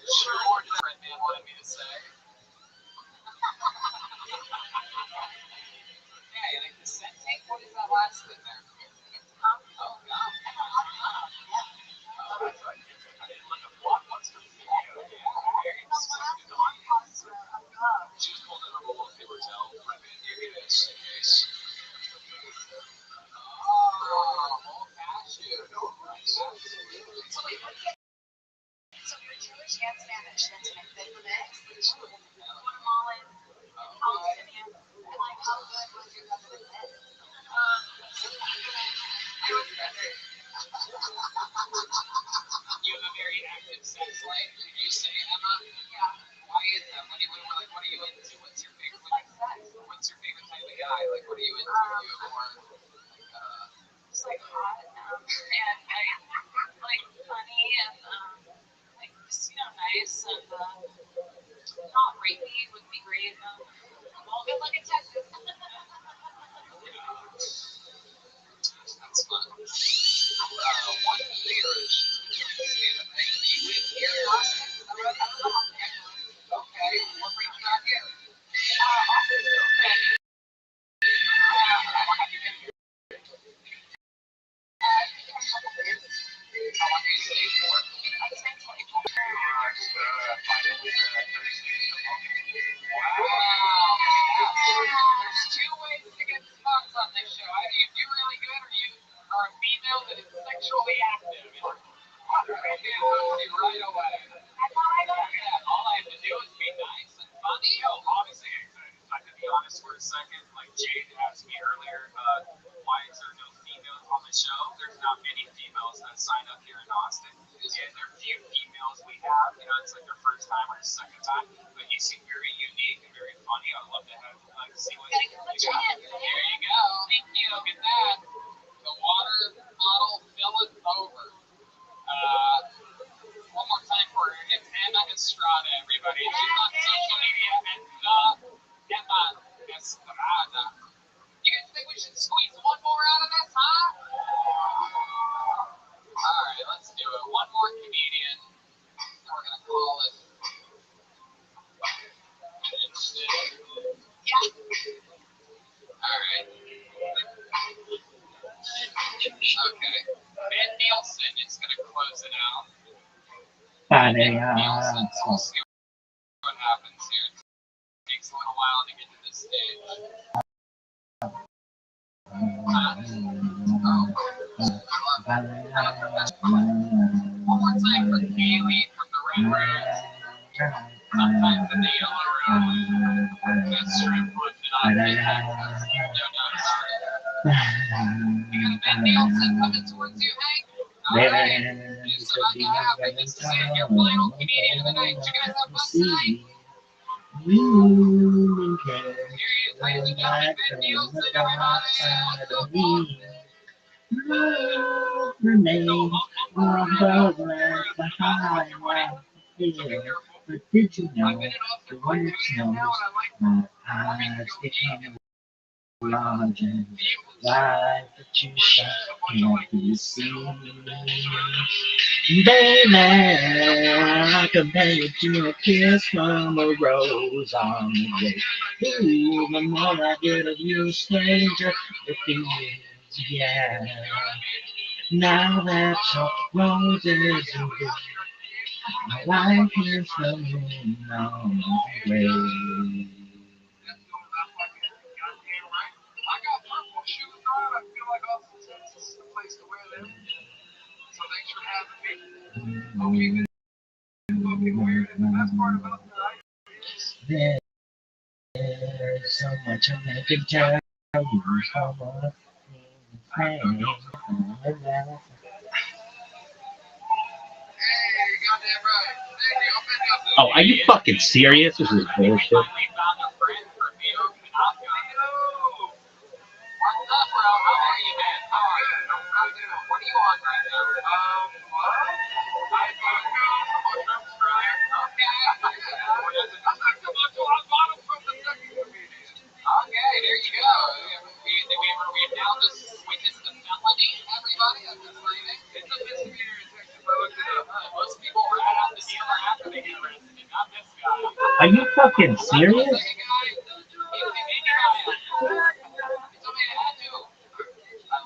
Sure, what the red man wanted me to say. Yeah, you like the scent tank? What is that last in there? Oh, God. I didn't look at Blockbuster. She was holding a roll of paper towel. Here it is. Case. Oh, old cashew. So you're Jewish and Spanish, then to make the mix, Guatemalan, Palestinian, and like how good was your cousin in this? You have a very active sex life. Did you say, Emma? Yeah. Why is that? What are you into? What's your favorite? Like sex. What's your favorite type of guy? Like, what are you into? Are you more Just like hot, and like funny and like just nice and not rapey would be great. Well, good luck in Texas. That's fun. One year you live here in Austin? Okay. What brings you out here? How long do you stay for? I'd say 24 Wow. There's two ways to get spots on this show. Either you do really good or you are a female that is sexually active. Right away. Yeah, all I have to do is be nice and funny. Honestly, if I could be honest for a second, like Jade asked me earlier, why is there no females on the show? There's not many females that sign up here in Austin. And there are few females we have, it's like their first time or second time. But you seem very unique and very funny. I'd love to see what you got. There you go. Thank you. Look at that. The water bottle, fill it over. One more time for her. It's Emma Estrada, everybody. She's on social media at Emma Estrada. You guys think we should squeeze one more out of this, huh? All right, let's do it. One more comedian, and we're gonna call it. All right. Okay. Ben Nielsen is gonna close it out. Nielsen. So we'll see what happens here. It takes a little while to get to this stage. One more time for Kaylee from the Red Rose. Sometimes in the Yellow Rose. Best shrimp foot that I've been at. No, you got a Ben Nielsen coming towards you, Hank? Alright. It's about to happen. This is it. Your final comedian of the night. You guys have fun tonight? You can Here he is, ladies and gentlemen. Ben Nielsen, everybody. remain on the left behind my head. But did you know the one snows my eyes become large and wide, but you can't be seen. Baby, I compare you to a kiss from a rose on the way. Ooh, the more I get of you, stranger, the feels, yeah. Now that your roses are blue, my life is flowing on the way. I got purple shoes on. I feel like Austin, Texas is the place to wear them. So thanks for having me. Hope you There's so much I can tell you, so much. Oh, are you fucking serious? This is bullshit. What's up, bro? How are you, man? How are you? What are you on right now? Okay, there you go. We now just witnessed a felony, everybody. I'm just leaving. It's a misdemeanor in Texas. I looked it up. Most people rat out the dealer after they get arrested, not this guy. Are you fucking serious? I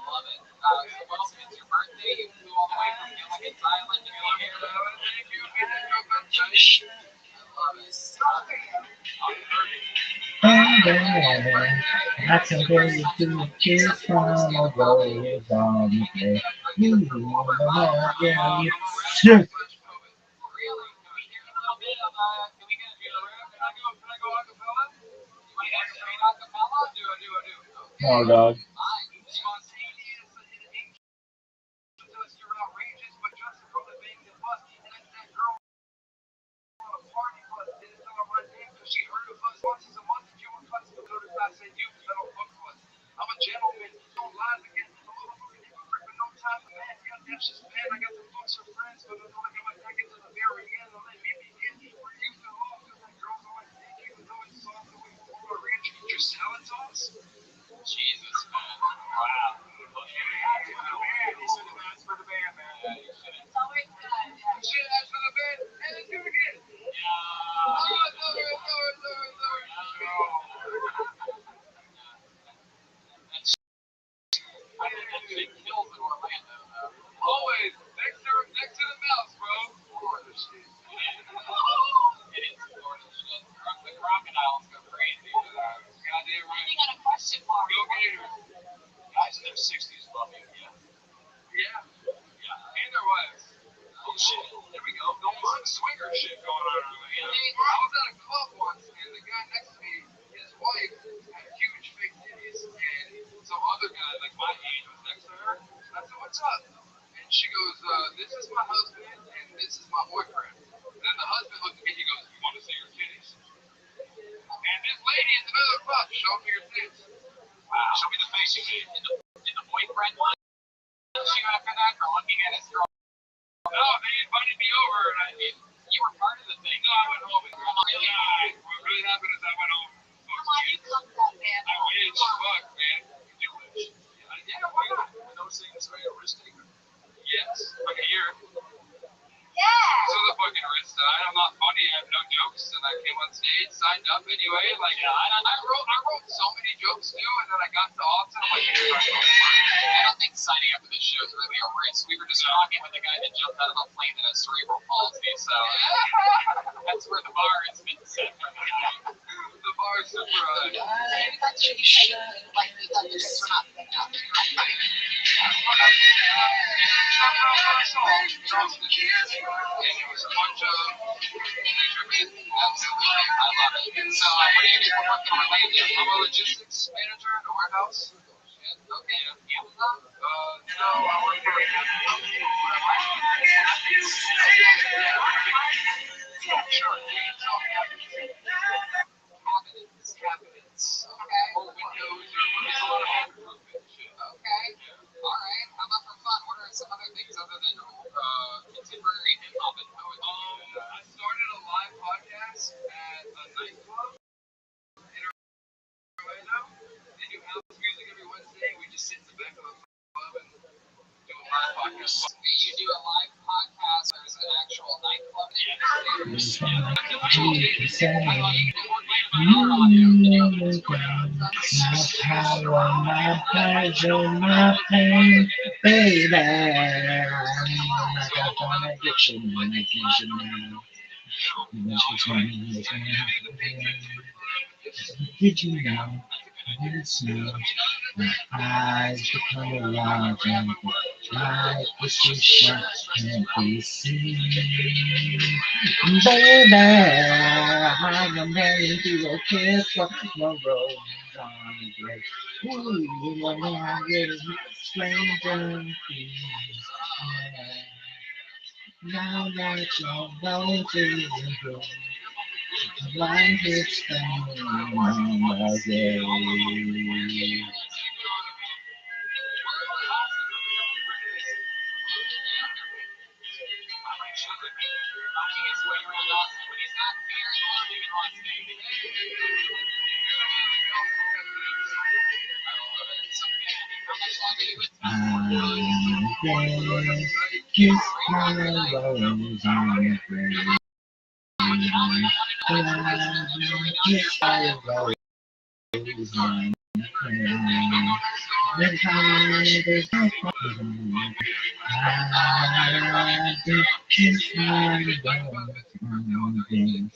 love it. So well, it's your birthday. You flew all the way from Gilligan's Island to be here. Thank you. I love it. I can go to the kiss from a boy from the play. You know, yeah, you shit. Really? Can we hear a little bit of, can we get a can I go acapella? You want to get straight acapella? Do. Oh, dog. Spontaneous and just outrageous, but just really banged the bus. And it's that girl on a party bus. And it's not my name because she heard of us once a month. If you want us to go to I said you because I don't fuck with us. I'm a gentleman. Don't lie again. I'm a motherfucking hypocrite, but no time for man. Yeah, that's just man. I got the books of friends, but I know I got my back into the very end. Don't let me begin. We're used to all because that girl's always thinking, was always soft, the way you pull a ranch, eat your salad sauce. Jesus, man. Wow. He should have asked for the band, man. Yeah, you should have. It's always good. He should have asked for the band. And let's do it again. That shit kills in Orlando, though. Always next to the mouse, bro. Florida shit. It is Florida shit. The crocodiles go crazy. Goddamn right. You got a question mark. Go Gators. Guys in their 60s love you, yeah? Yeah. And their wives. Oh shit, there we go. No fun swinger shit going on over there. I was at a club once, and the guy next to me, his wife had huge fake titties, and some other guy like my age was next to her. I said, "What's up?" And she goes, "This is my husband, and this is my boyfriend." And then the husband looked at me. He goes, "You want to see your titties?" And this lady is another fuck. Show me your tits. Wow. Show me the face you made. Did the boyfriend want you after that for looking at his girl? No, they invited me over, and You were part of the thing. no, I went home. What really happened is I went home. Come on, you come to that band. I wish, fuck, man. You do wish. Yeah, why not? Are those things are you a risk taker? Yes, like a year. Yeah. This was a fucking risk tonight. I'm not funny. I have no jokes, and I came on stage, signed up anyway. Like, I wrote so many jokes too, and then I got to Austin. I'm like, I don't think signing up for this show is really a risk. We were just talking with a guy that jumped out of a plane that has cerebral palsy, so that's where the bar has been set for the night. the bar's super high. Maybe that's what you should like the others are not picked up. And it was a bunch of Absolutely. I love it. So, what do you do for work in Orlando? I'm a logistics manager at a warehouse. Shit. Okay. Amazon? No, I work for a company. Cabinets. Okay. Or windows, or there's a lot of home improvement shit. Okay. All right. How about for fun? What are some other things other than contemporary hip hop and poetry? I started a live podcast at a nightclub in Orlando. They do house music every Wednesday. We just sit in the back of the club and do a live podcast. You do a live podcast. There's an actual nightclub. My pleasure, my pain, baby. I got an addiction, now. Did you know? It's not. My eyes become large and like the shine can't be seen. Baby, I'm ready to a kiss from the rose on the grave. Ooh, when I get a stranger feels. Now that your roses in bloom, life is standing on the day. Kiss my rose on the grave. Kiss my rose on the grave. The tide is coming. I did kiss my rose on the grave.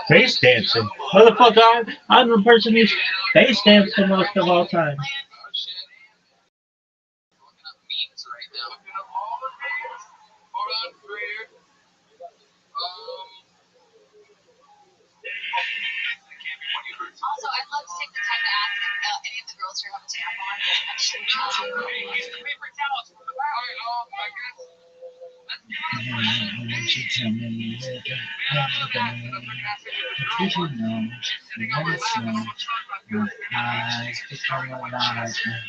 Face dancing. Motherfucker, I'm the person who's face danced the most of all time. Also, I'd love to take the time to ask any of the girls here have a tampon. She tell me that did you know that when it's snow, my eyes become alive and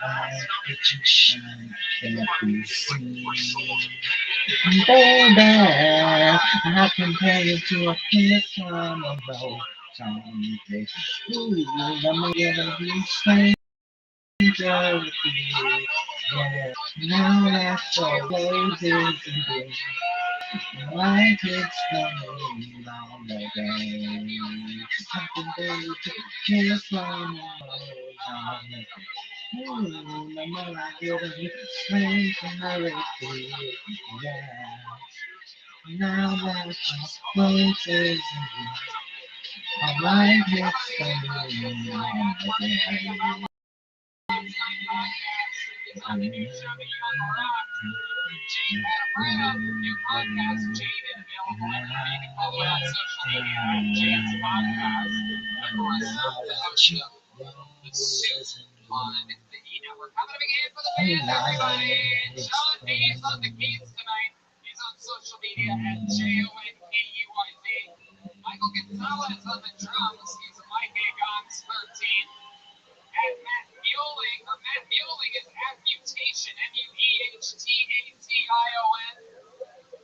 light that you shine can't be seen. Baby, I compare you to a kiss on a rose on the grave. Ooh, let me get a big stranger with you. Yeah, now that's all roses and blue. Light is coming on the day. Something baby, just like a rose on the grave. Ooh, the more I get of you, strength and I repeat. Yeah. Now that the roses and blue. My life is coming on the day. Michael Gonzalez on the drums. He's Mike Agon's 13. And Matt Muehling is at Mutation, Muehtation.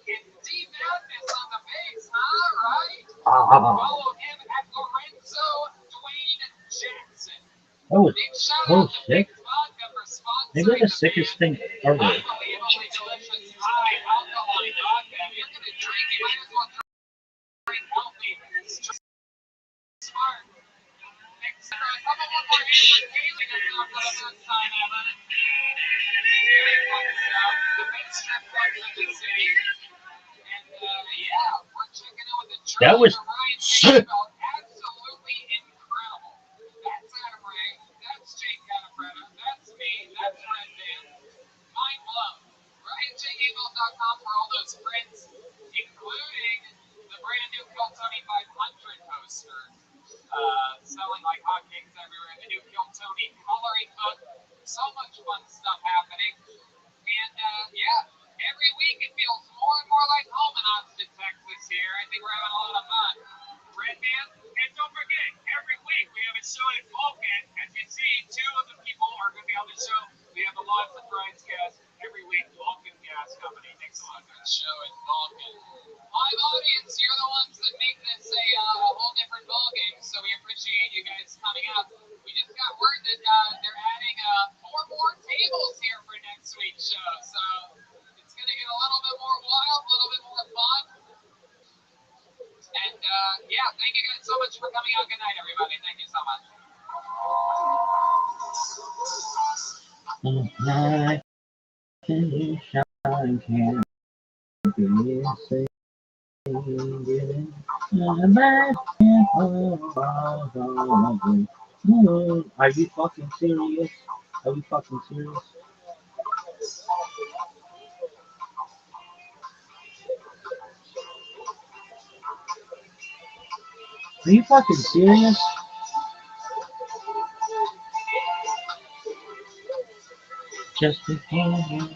And D Madness on the bass, all right. Follow him at Lorenzo Dwayne Jackson. Oh, Big shout oh, out to sick. Big Vodka for Maybe sponsoring the the sickest band. thing ever. Unbelievably delicious high alkaline vodka. If you're gonna drink, you might as well drink healthy. Smart. Etc. Come on, one more hand for Kaylee. That's not for the first time ever. Very fun stuff. The best strip clubs in the city. And yeah, we're checking in with the That German was Ryan sick. Mansfeld. Absolutely incredible. That's Adam Ray. That's Jake Canapretta. That's me. That's Red Band. Mind blown. RyanJEagles.com for all those prints, including the brand new Kill Tony 500 poster. Selling like hotcakes everywhere. The new Kill Tony coloring book. So much fun stuff happening. And yeah, every week it feels more and more like home in Austin, Texas here. I think we're having a lot of fun. Red Man, and don't forget, every week we have a show at Vulcan. As you see, two of the people are going to be on the show. We have a lot of surprise guests every week. Vulcan Gas Company. Thanks a lot, guys. Show at Vulcan. Live audience, you're the ones that make this a whole different ballgame, so we appreciate you guys coming out. We just got word that they're adding 4 more tables here for next week's show, so good night, everybody. Thank you so much. Night can shine, can't be seen. Are you fucking serious? Are you fucking serious? Are you fucking serious? Just before you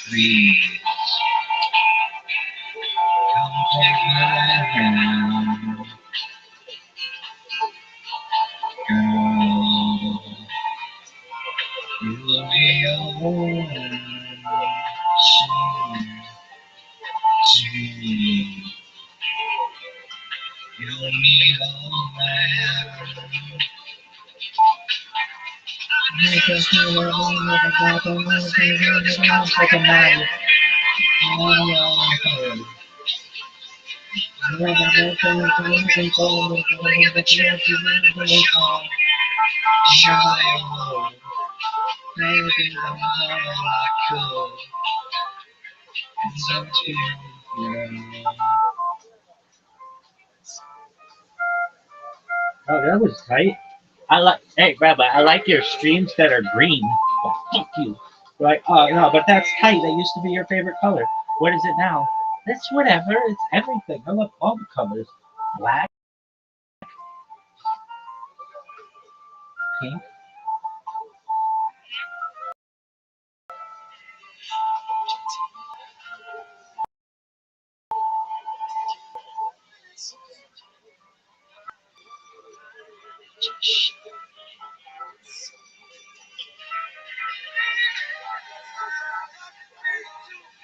please come take my hand, girl. You'll be a woman soon. You'll need a man. Make us feel a home like a black and white thing, like a night. Oh, that was tight. I like, hey, Rabbi, I like your streams that are green. Oh, fuck you. Right? Oh, no, but that's tight. That used to be your favorite color. What is it now? It's whatever. It's everything. I love all the colors. Black, pink.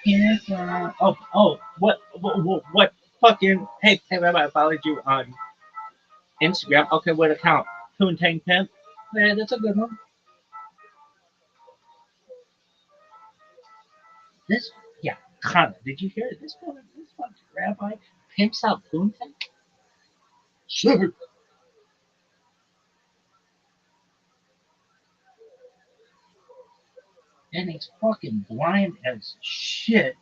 Yes, what fucking, hey, Rabbi, I followed you on Instagram. Okay, what account? Poontang Pimp? Yeah, that's a good one. This, yeah, Kana, did you hear it? This one, Rabbi pimps out Poontang? Sure. And he's fucking blind as shit.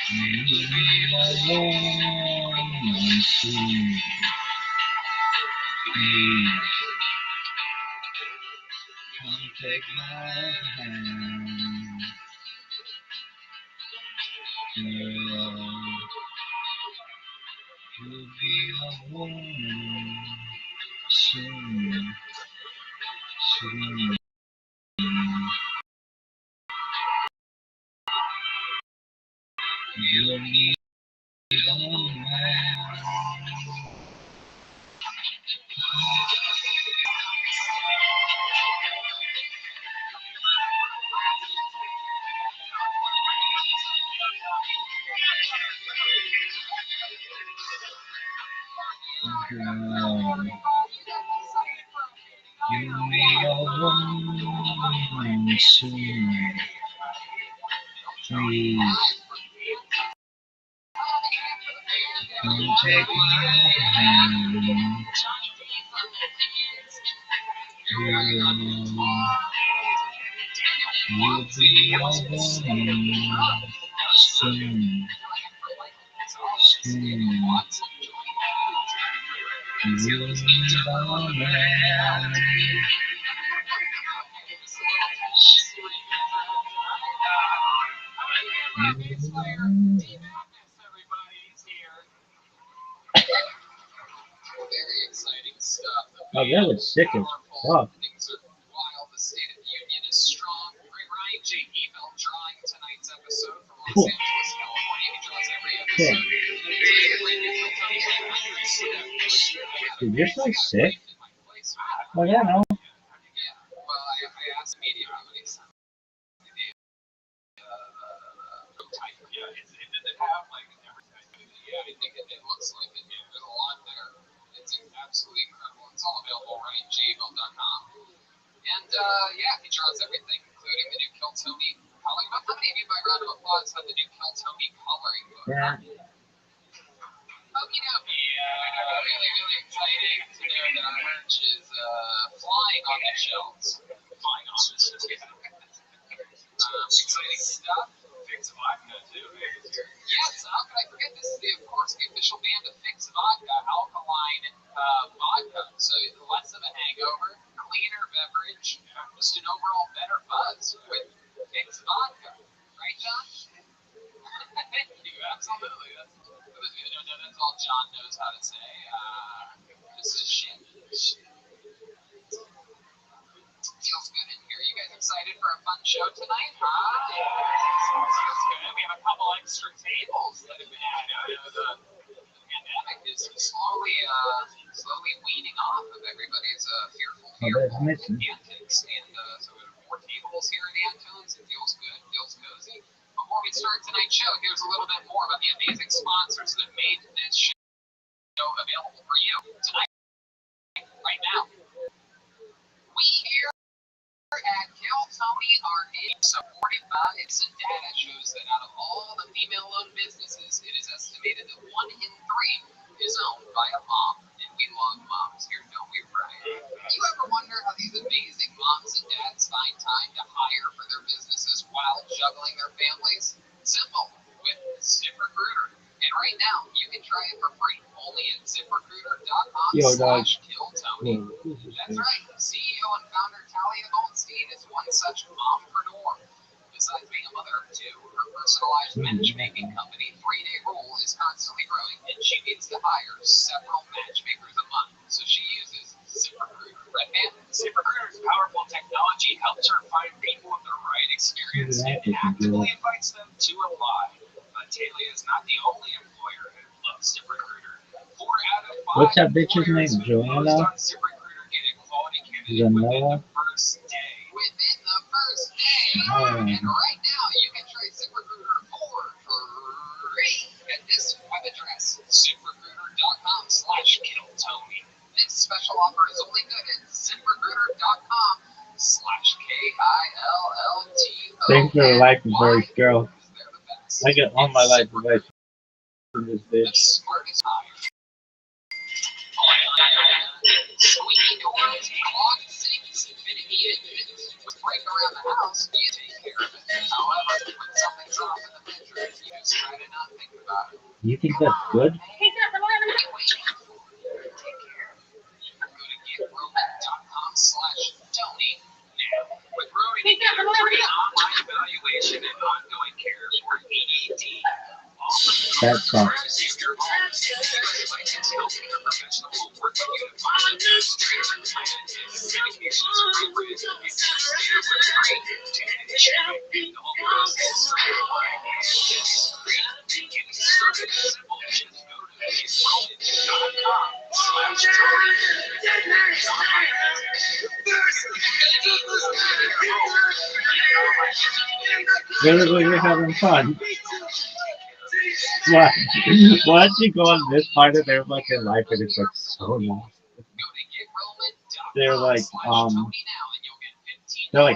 You'll be alone soon. Please come take my hand, girl. You'll be alone soon, soon. You'll need a man. Girl, you'll be a woman soon. Please. Don't take my hand. You'll be over me soon. Soon. You'll be man. Very exciting stuff. Oh, that was sick as fuck. Things are wild. The State of the Union is strong. Ryan J. Evil drawing tonight's episode from Los Cool. Angeles, California. He draws every Cool. episode. Dude, you're so sick. Well, yeah, no. Yeah. Well, I asked media what he said. Yeah, did it have like everything? Yeah, I think it looks like it. Yeah, there's a lot there. It's absolutely incredible. It's all available at RyanJevil.com. And yeah, he draws everything, including the new Kill Tony coloring book. How many of you, by round of applause, have the new Kill Tony coloring book? Yeah. Okie dokie. Really, really exciting to know that our merch is flying on the shelves. Flying on the shelves. Exciting stuff. Fix Vodka, too. Yes, how could I forget this? Is, of course, the official band of Fix Vodka, alkaline vodka. So less of a hangover, cleaner beverage, just an overall better buzz with Fix Vodka. Right, John? Thank you. Absolutely. That's all John knows how to say. This is shit. Feels good in here. You guys excited for a fun show tonight? Feels good. We have a couple extra tables that have been added. The pandemic is slowly weaning off of everybody's fearful antics. And so we have more tables here at Antone's. It feels good. Feels cozy. Before we start tonight's show, here's a little bit more about the amazing sponsors that made this show available for you tonight, right now. We here at Kill Tony are supported by some data shows that out of all the female-owned businesses, it is estimated that 1 in 3 is owned by a mom. And we love moms here, don't we, Brian? You ever wonder how these amazing moms and dads find time to hire for their businesses while juggling their families? Simple, with ZipRecruiter. And right now, you can try it for free only at ZipRecruiter.com/KillTony. That's right. CEO and founder Talia Goldstein is one such mompreneur. Besides being a mother of 2, her personalized matchmaking company, 3-Day Rule, is constantly growing, and she needs to hire several matchmakers a month. So she uses ZipRecruiter. Right, man? ZipRecruiter's powerful technology helps her find people with the right experience and actively invites them to apply. But Talia is not the only employer who loves ZipRecruiter. 4 out of 5 What's that bitch's name? Joanna? Zanella? Within the first day. And right now, you can try ZipRecruiter for free at this web address, ZipRecruiter.com/KillTony. This special offer is only good at ZipRecruiter.com/KILLTO. Thanks for the life advice, girl. I get all my life advice from this bitch. Smartest hire. Squeaky doors, clogged sinks, finicky engines. With break around the house, you take care of it. However, when something's off in the bedroom, you just try to not think about it. You think that's good? Take care of it. Go to GetRoman.com/Tony now. With Roman, you get a free online evaluation and ongoing care for ED. That sucks. Really, you're having fun. Why? Why don't you go on this part of their fucking life and it's like so nice? They're like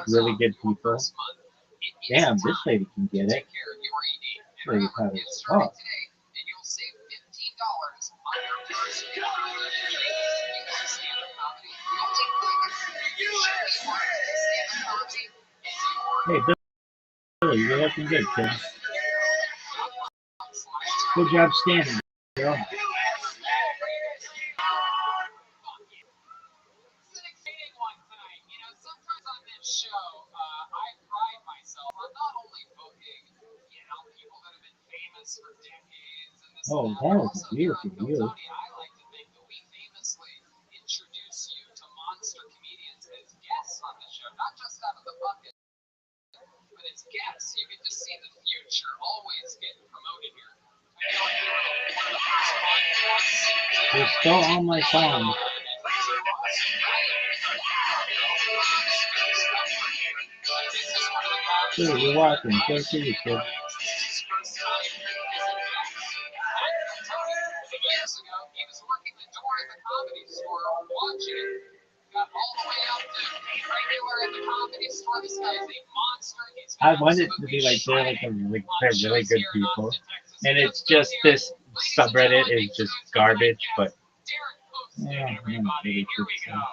really good people. Damn, this lady can get it. Take care of your ED. And Lady remember, had get it started up. today, and you'll save $15 on your first order. You guys stand-up comedy. Hey, Billy, you're looking good, kid. Good job standing, girl. It's an exciting one tonight. You know, sometimes on this show, I pride myself on not only booking, you know, people that have been famous for decades and this Oh, and that, that but was also a here beautiful on Bill view. Tony, I like to think that we famously introduce you to monster comedians as guests on the show, not just out of the bucket, but as guests. You get to see the future always getting promoted here. I feel like you were one of the first podcasts. You're still on my phone. Dude, you're walking. Go see you, kid. Years ago, he was working the door at the comedy store, watching it. Got all the way up to regular at the comedy store. This guy's a monster. He's I wanted to be like they're really good people, and it's just this subreddit is just garbage. But yeah, I'm really Here good we go. stuff.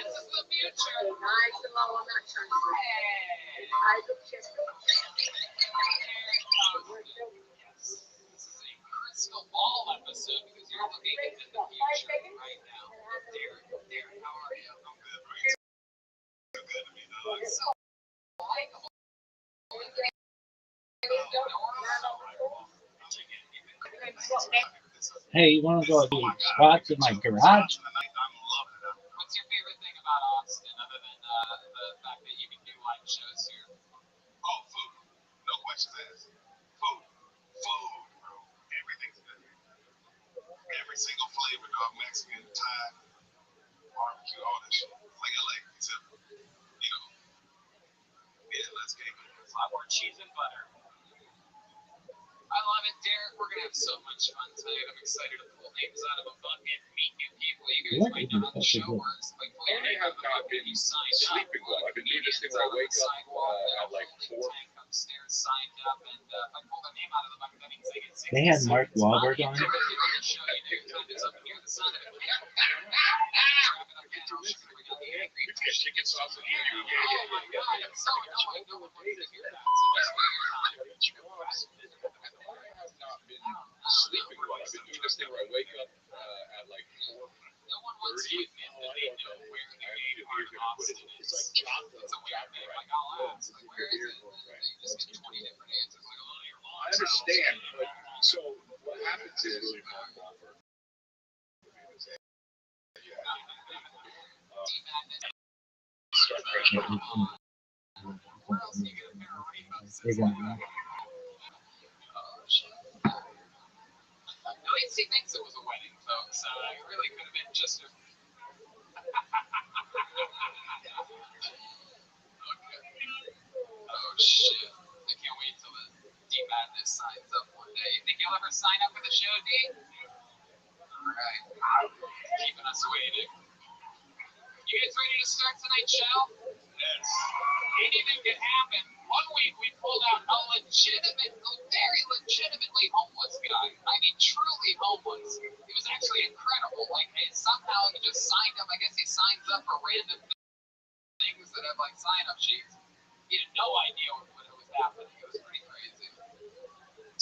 This is the future. Hey. Yes. This is a crystal ball episode because you're looking into the future right now. Derek, how are you? I'm good, right? So good to be done. So likable. Hey, you want to go do squats in my garage? What's your favorite thing about Austin, other than the fact that you can do live shows here? Oh, food. No questions asked. Food. Food, bro. Everything's good. Every single flavor, dog. Mexican, Thai, barbecue, all that shit. Like LA, except, you know, yeah, let's get it. A lot more cheese and butter. I love it, Derek. We're going to have so much fun tonight. I'm excited to pull names out of a bucket, meet new people. You guys might know how the show works. Like, I have not been sleeping well. I've been doing this thing where I wake up at like 4. Upstairs, signed up, and if I pull their name out of the bucket, that means they get 60 They had Mark seconds. Wahlberg on. Time is up, and hear the sound of it. Because chicken sauce and you. Oh my God, I'm so annoying. No one wants to hear that. So just wait your time. I have not been sleeping well. I've been doing this thing where I wake up at like 4:30. No one wants to admit that they know where the gay part of Austin is. It's like Jocko. It's a weird name. Like, I'll ask, like, where is it? And they just get 20 different answers. Like, oh, your mom's I understand, but so what happens is start pressure. Where else do you get a pair of rainbows? They're gonna At least he thinks it was a wedding, folks. It really could have been just a. Okay. Oh, shit. I can't wait till the D Madness signs up one day. You think you'll ever sign up for the show, D? Alright. Keeping us waiting. You guys ready to start tonight's show? Yes. Anything can happen. One week we pulled out a very legitimately homeless guy. I mean, truly homeless. It was actually incredible. Like, somehow he just signed up. I guess he signs up for random things that have, like, sign-up sheets. He had no idea what was happening. It was pretty crazy.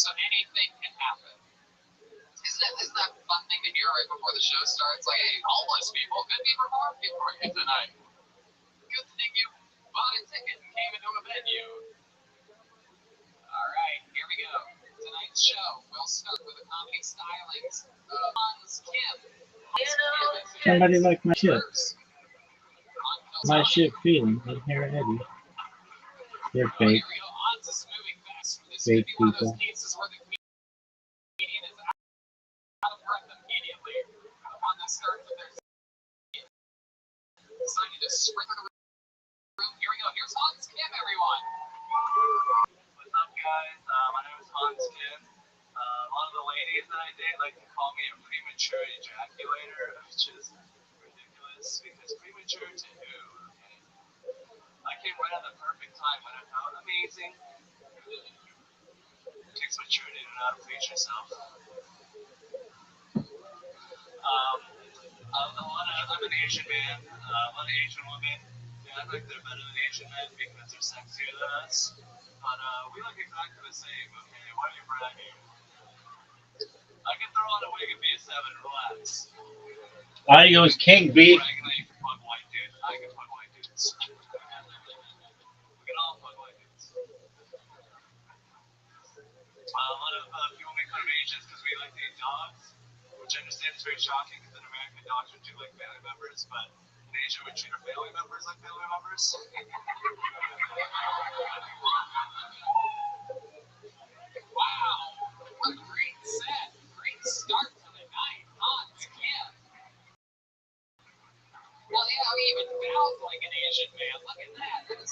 So anything can happen. Isn't that a fun thing to hear right before the show starts? Like, hey, homeless people could be performing for you tonight. Good thing you bought a ticket and came into a venue. All right, here we go. Tonight's show, we'll start with a comedy stylings. Hans Kim. somebody like my shit. My shit feeling in here Eddie. They're Oh, fake. here we go. Hans is moving fast. This Fake could be one of those people. cases where the comedian is out of breath immediately upon the start of their deciding to sprint through the room. Here we go. Here's Hans Kim, everyone. What's up, guys? My name is Hans Kim. A lot of the ladies that I date like to call me a premature ejaculator, which is ridiculous because premature to who? Okay. I came right on the perfect amazing. It takes maturity to know how to please yourself. I'm an Asian man. A lot of Asian women, they act like they're better than Asian men because they're sexier than us. But we look exactly the same, okay? Why are you bragging? I can throw on a wig and be a 7, relax. I goes King B. Bragging that you can fuck white dudes. I can fuck white dudes. We can all fuck white dudes. A lot of people make fun of Asians because we like to eat dogs, which I understand is very shocking because in America dogs would treat like family members, but in Asia we treat our family members like family members. Wow, what a great set. Great start to the night. Hans Kim. Well, you know, he even sounds like an Asian man. Look at that. That is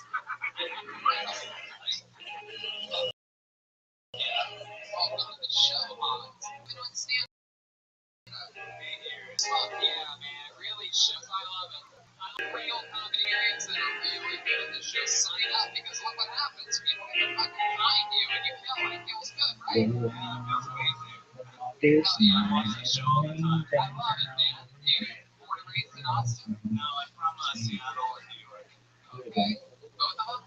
welcome to the show, Hans. We don't stand up. Oh, yeah, man. It really shows. I love it. I love real comedy hearings that are really good at the show. Sign up because look what happens. People fucking find you and you feel like it feels good, right? Yeah, it feels amazing. This I watch the show all the time. I love it, man. You born and raised in Austin? No, I'm from Seattle and New York. Okay. Both of them?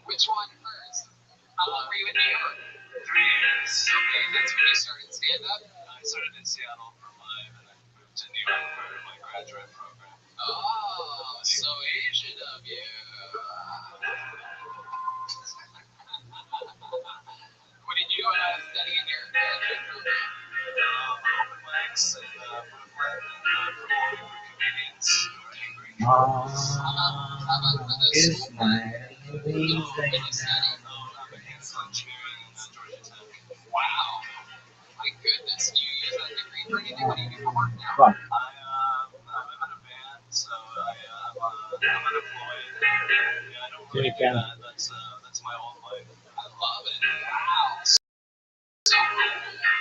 Which one first? How long were you in New York? 3 years. Okay, that's when you started stand-up? I started in Seattle for 5 and then moved to New York for my graduate program. Oh, so Asian of you. What did you study in your graduate program? Open mics and Brooklyn and promoting for comedians who are angry. How about for the is school? my What did you study? I'm a mechanical engineering at Georgia Tech. Wow. My goodness. Do you use that degree for anything? What do you do for work now? Fuck. I live in a van, so I'm unemployed. Yeah, I don't really do that. That's my whole life. I love it. Wow. So cool.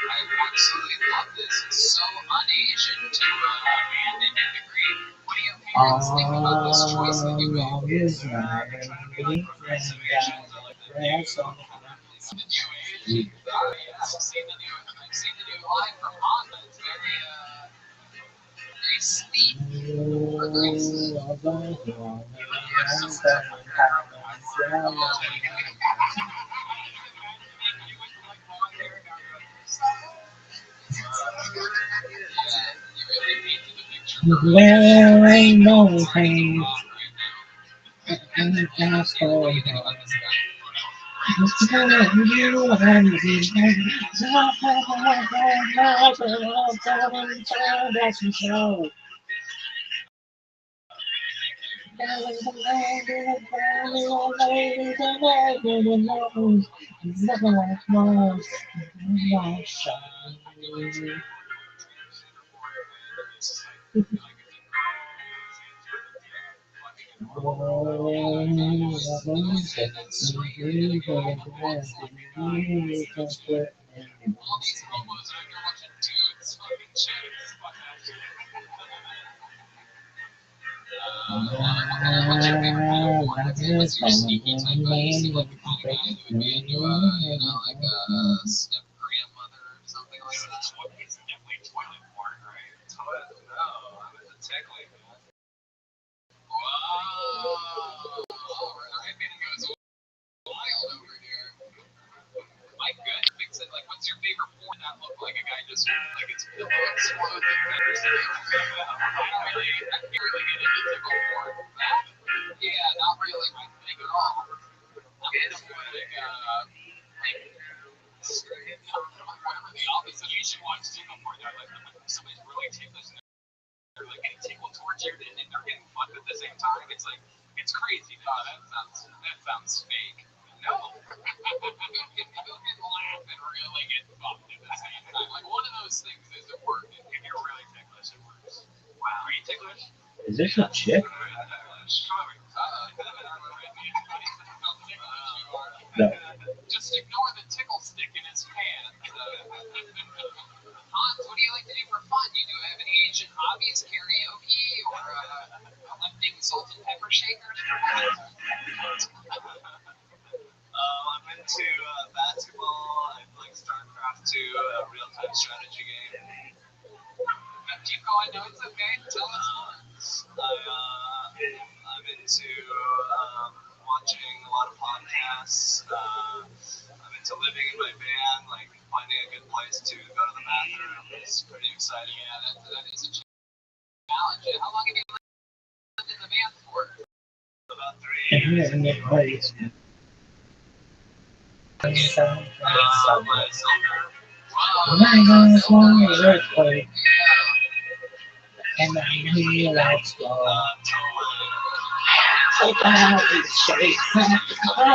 I absolutely love this. It's so un-Asian to abandon a degree. What do your parents think about this choice that you made? Is my Progressive Asians are like the new The new age? Oh, yeah. I've seen the new line from Honda. It's very steep. Progressive. There ain't no pain. And that's for you. All these homos are here watching dudes fucking chicks. What's your favorite kind of porn? What's your sneaky type? You seem like the kind of guy who would be into like a step grandmother or something like that. It's definitely toilet porn, right? No, I'm into tickling, man. Wow. Alright, man, it goes wild over here. My gut thinks that, like, what's your favorite porn that look like a guy just, like, his pillow explodes and fingers in it? I can't really get into tickle porn. Yeah, not really my thing at all. I'm into more like, whatever the opposite. You should watch tickle porn. Like, when somebody's really ticklish and they're, like, getting tickled towards you and they're getting fucked at the same time. It's like, it's crazy. No, that sounds fake. No. You can laugh and really get fucked at the same time. Like, one of those things isn't working. If you're really ticklish, it works. Wow. Are you ticklish? Is this a chick? No. Just ignore the tickle stick in his pants. Hans, what do you like to do for fun? Do you have any Asian hobbies? Karaoke or lifting salt and pepper shakers? I'm into basketball. I like StarCraft 2, a real-time strategy game. Keep going. No, it's okay. Tell us more. I'm into watching a lot of podcasts. I'm into living in my van, like finding a good place to go to the bathroom. It's pretty exciting. Yeah, that is a challenge. How long have you lived in the van for? About 3 years. And I realized, so bad it's straight. I just thought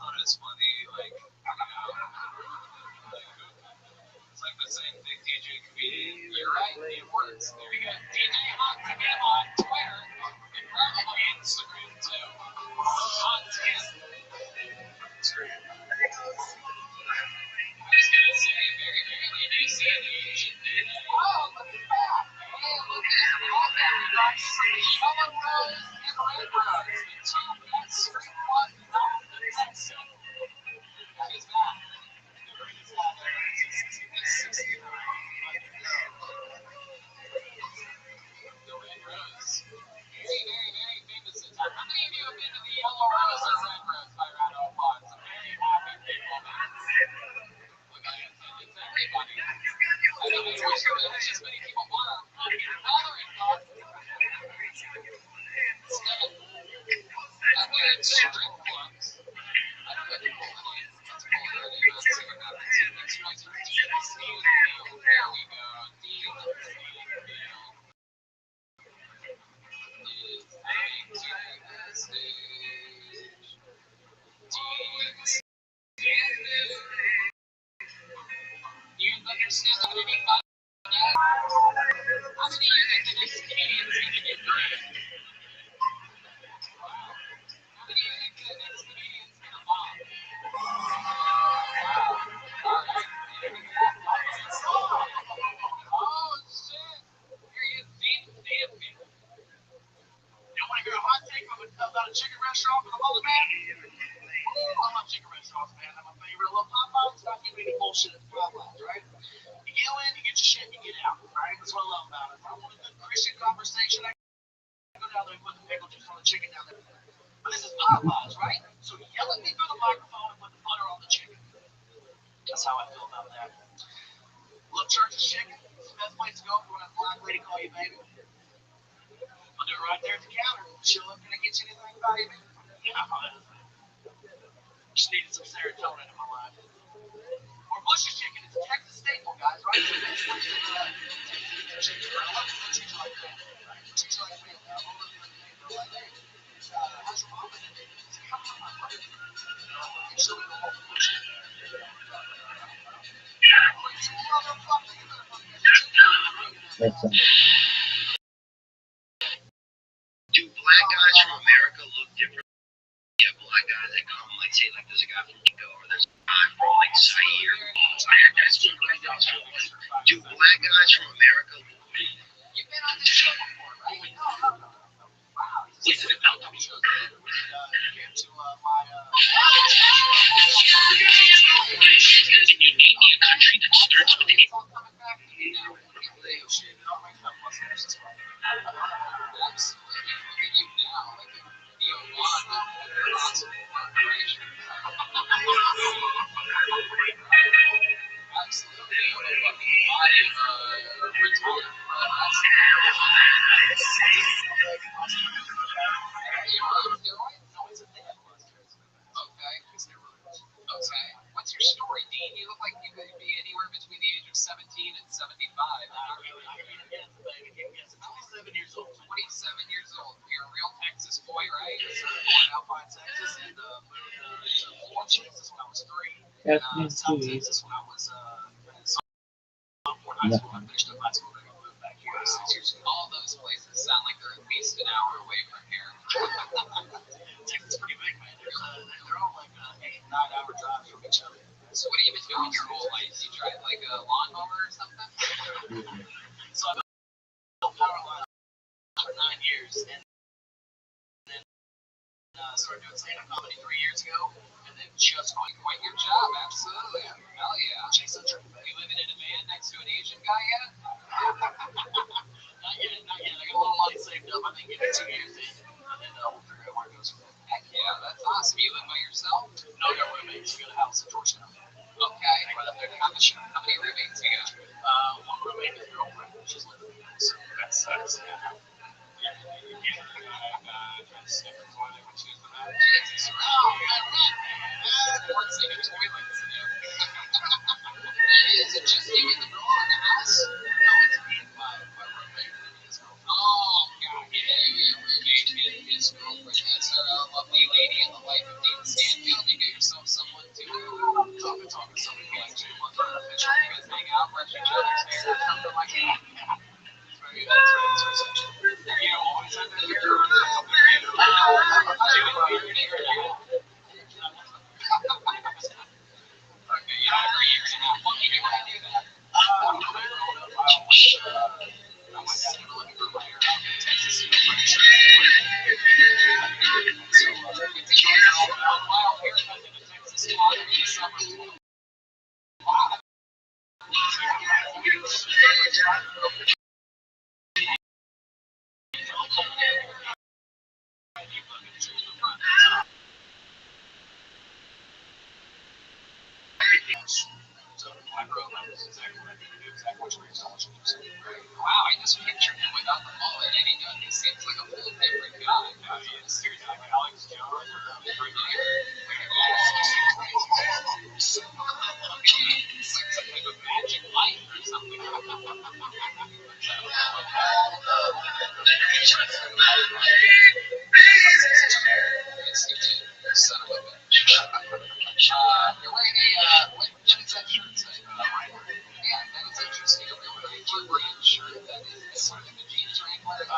it was funny, like, it's like the same thing DJ comedian. You're right. It works. There you go. DJ Hunt's again on Twitter and probably Instagram too. On Twitter. I was gonna say, very rarely do you see an Asian dude. Oh, look at that! Hey, look at this walk, everybody. Yellow Rose and Red Rose, the two best street clubs in Texas. That is that. Never is that. It's 69. The Red Rose. Very, very, very famous in town. How many of you have been to the Yellow Rose or Red Rose by round of applause? Some very happy people. Look at it. It's everybody. I know it's wish there was as many people were. Another thought. And they're in strip clubs. I don't know if people really that's polarity about singing about the two next rights or Dean Stanfield. There we go. Dean Stanfield is entering the stage. Dean Stanfield. You understand how to be fun? How many of you think the next comedian's gonna get great? Wow. How many of you think the next comedian's gonna bomb? Wow. Alright. Oh shit. Here he is, Dean Stanfield. You want to hear a hot take about a chicken restaurant for the mullet man? I love chicken restaurants, man. I'm a favorite. I love Popeyes. Not giving any bullshit at Popeyes, right? You get in, you get your shit, you get out, right? That's what I love about it. If I want a good Christian conversation, I go down there and put the pickle juice on the chicken down there. But this is Popeyes, right? So yell at me through the microphone and put the butter on the chicken. That's how I feel about that. Love Church's chicken. It's the best place to go for when a black lady call you baby. I'll do it right there at the counter. She'll look, can I get you anything, baby? Yeah, just needed some serotonin in my life. Or Bush's chicken. It's a Texas staple, guys, right? It's the best place to Texas chicken. I love it. Treat you like family, right? Treat you like family. I love it. They're like, hey, how's your mom? It's like, come on, my brother. You should have gone for Bush. Do black guys from America look different? Yeah, black guys that come, like, say, like, there's a guy from Mexico, or there's a guy from, like, Zaire. That's what black guys from America. Do black guys from America look different? You've been on this show before, right? Wow, he's a What's your story, Dean? You look like you could be anywhere between the age of 17 and 75. 27 years old. 27 years old. You're a real Texas boy, right? Born in Alpine, Texas, and moved to Florence, Texas when I was 3. South Texas when I was sophomore in high school. I finished up high school, then I moved back here 6 years ago. All those places sound like they're at least an hour away from here. Texas is pretty big, man. They're all like 8-9 hour drives from each other. So what have you been doing your whole life? You tried like a lawnmower or something? So I've been power line for 9 years, and then started doing stand-up comedy 3 years ago, and then just Quite your job, absolutely. Hell yeah. chasing a dream. You living in a van next to an Asian guy yet? Not yet. I got a little money saved up. I think give it 2 years in, and then we'll figure out where it goes from there. Heck yeah, that's awesome. You live by yourself? No, I got roommates. We got a house in Georgetown. Okay. How many roommates you got? One roommate is girlfriend. She's living with me, so that's Jesus. Sports in toilets. Is it just you and the girl in the house? No, it's me and my roommate and his girlfriend. Oh, God. Yeah, your roommate and his girlfriend. Is there a lovely lady in the life of Dean Stanfield? You get yourself someone to Talking to somebody who likes to you guys hang out, brush each other's hair, or something like that. That's right. You don't always have that hair, or okay, you know, every year and a half. What do you do when you do that? My dad had looking for my hair out in Texas. So, it's a wild haircut in a Texas spot in the summer. Wow. So my program is exactly what I do. Exactly what you're telling me. Wow, I just pictured him without the mullet, and he seems like a whole different guy. Seriously, like Alex Jones or It's like some type of magic light or something. Son of a bitch. You're wearing what does that shirt say? Yeah, that is interesting. You're wearing a shirt that is sort of in the jeans wrangler.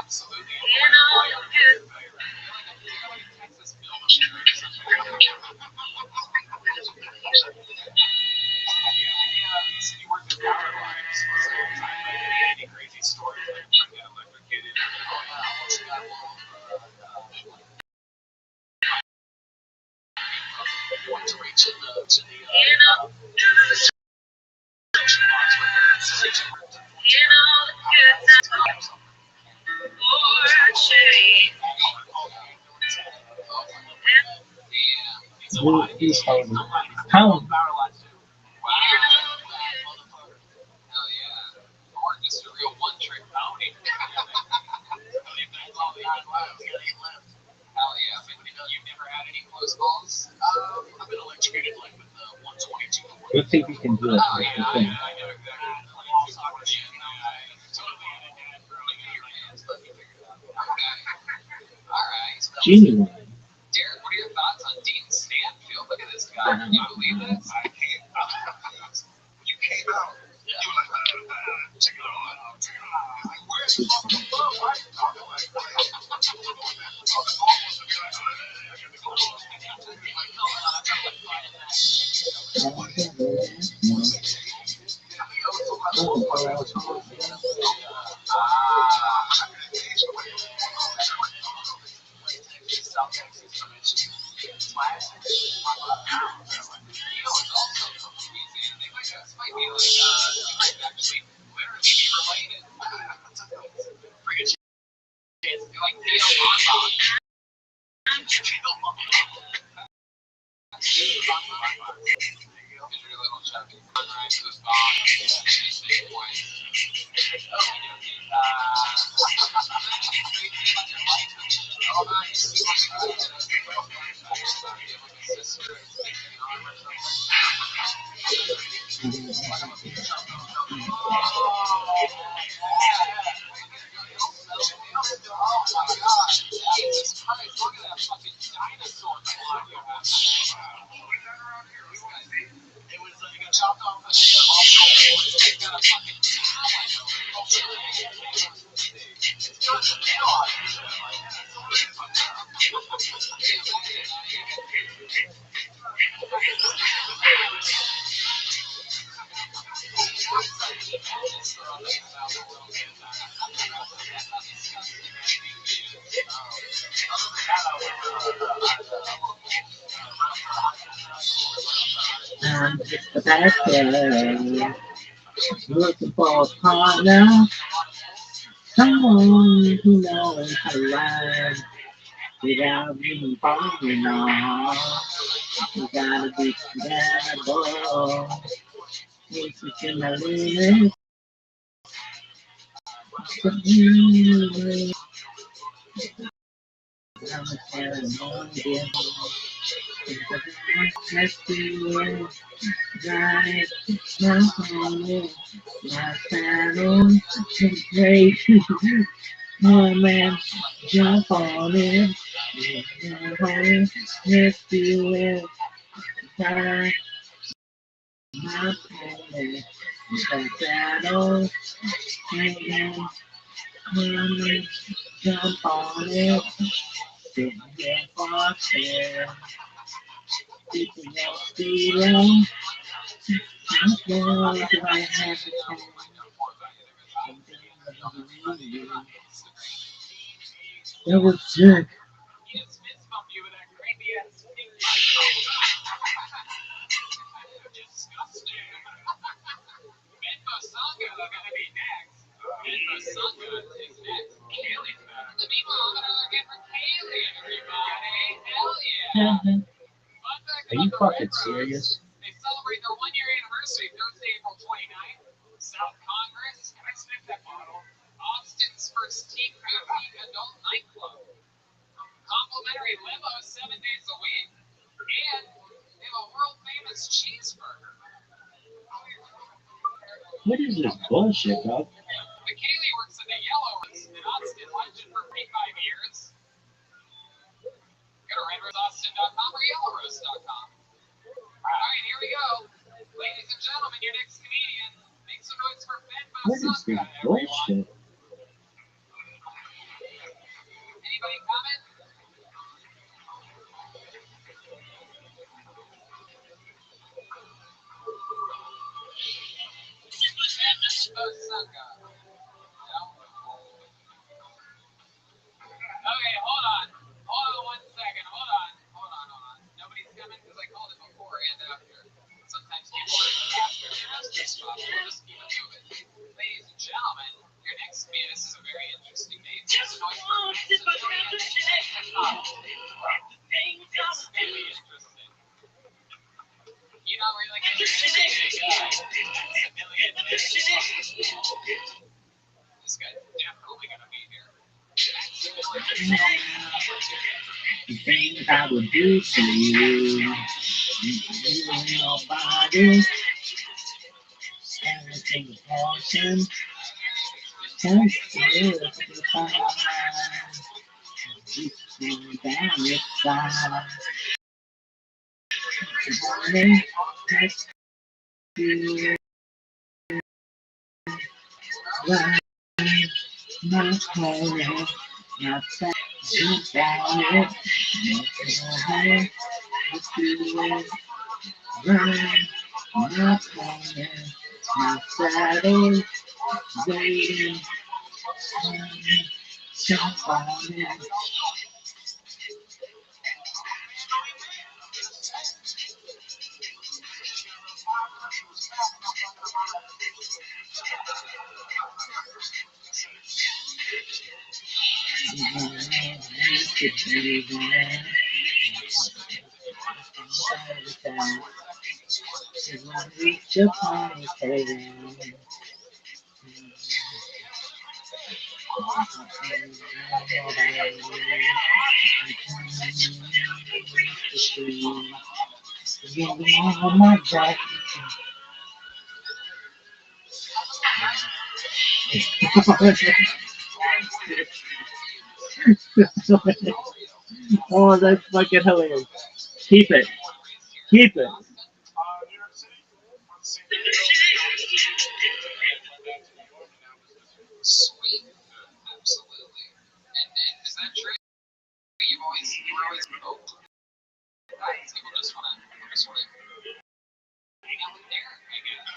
Absolutely. Texas he worked at Power Lines for some time. Any crazy stories like when got electrocuted? Went to reach in the He's holding pound. Hell yeah. Or just a real one-trick pony. Hell yeah. But you've never had any close calls? I've been electrocuted like with the 122. You think you can do it? Oh, That's yeah, the thing. I know exactly. Alright. Genie one. Derek, what are your thoughts on Dean Stanfield? Look at this guy. Can you believe this? I can't. You came out. You were like, check it out. Where's the fucking love, right? South Texas, so it's classic. It's also from Louisiana. This might be like, they might actually literally be related. Freaking chance. They're like Theo Bonbon. Your little chubby sunrise to his bomb. Big boy. Jesus Christ, look at that fucking dinosaur claw you have. It was like got chopped off and also got a fucking I'm just a bad girl, looking for a partner, someone who knows how to ride without me falling off. You gotta be compatible. It's within my limits. I'm a ceremony. Let's do it. Right. My home. My saddle. Great. Come and jump on it. Let's do it. Right. My home. My saddle. Come and jump on it. Sitting here for sale. Keeping your feet on. That was sick. Are you fucking serious? They celebrate their 1-year anniversary Thursday, April 29th. South Congress, can I sniff that bottle? Austin's first tea crafty adult nightclub. Complimentary limos 7 days a week. And they have a world famous cheeseburger. What is this bullshit, dog? McKaylee works in the Yellow Rooms in Austin, legend for 45 years. Go to redroseaustin.com or yellowrose.com. Alright, here we go. Ladies and gentlemen, your next comedian. Make some noise for Ben What is this bullshit? Anybody comment? Okay, hold on. Hold on 1 second. Hold on. Nobody's coming because I called it before and after. Sometimes people are faster than us to stop. We'll just keep it moving. Ladies and gentlemen, your next comedian. This is a very interesting name. It's going to be interesting. You know, we're like this guy's definitely gonna be here. The things I would do to you, your body, everything is awesome. Can't feel the fire, reaching down your side. Morning, next to you, right, my corner, my side, you down it, right, next to you, right, my corner, Saturday, waiting, jump on it. Reach upon his head. On my jacket. Oh, that's fucking hilarious. Keep it. Keep it. New York City, went to San Diego, went back to New York, and now was Sweet. Absolutely. And is that true? You were always oh, people just wanna hang out with Derek, I guess.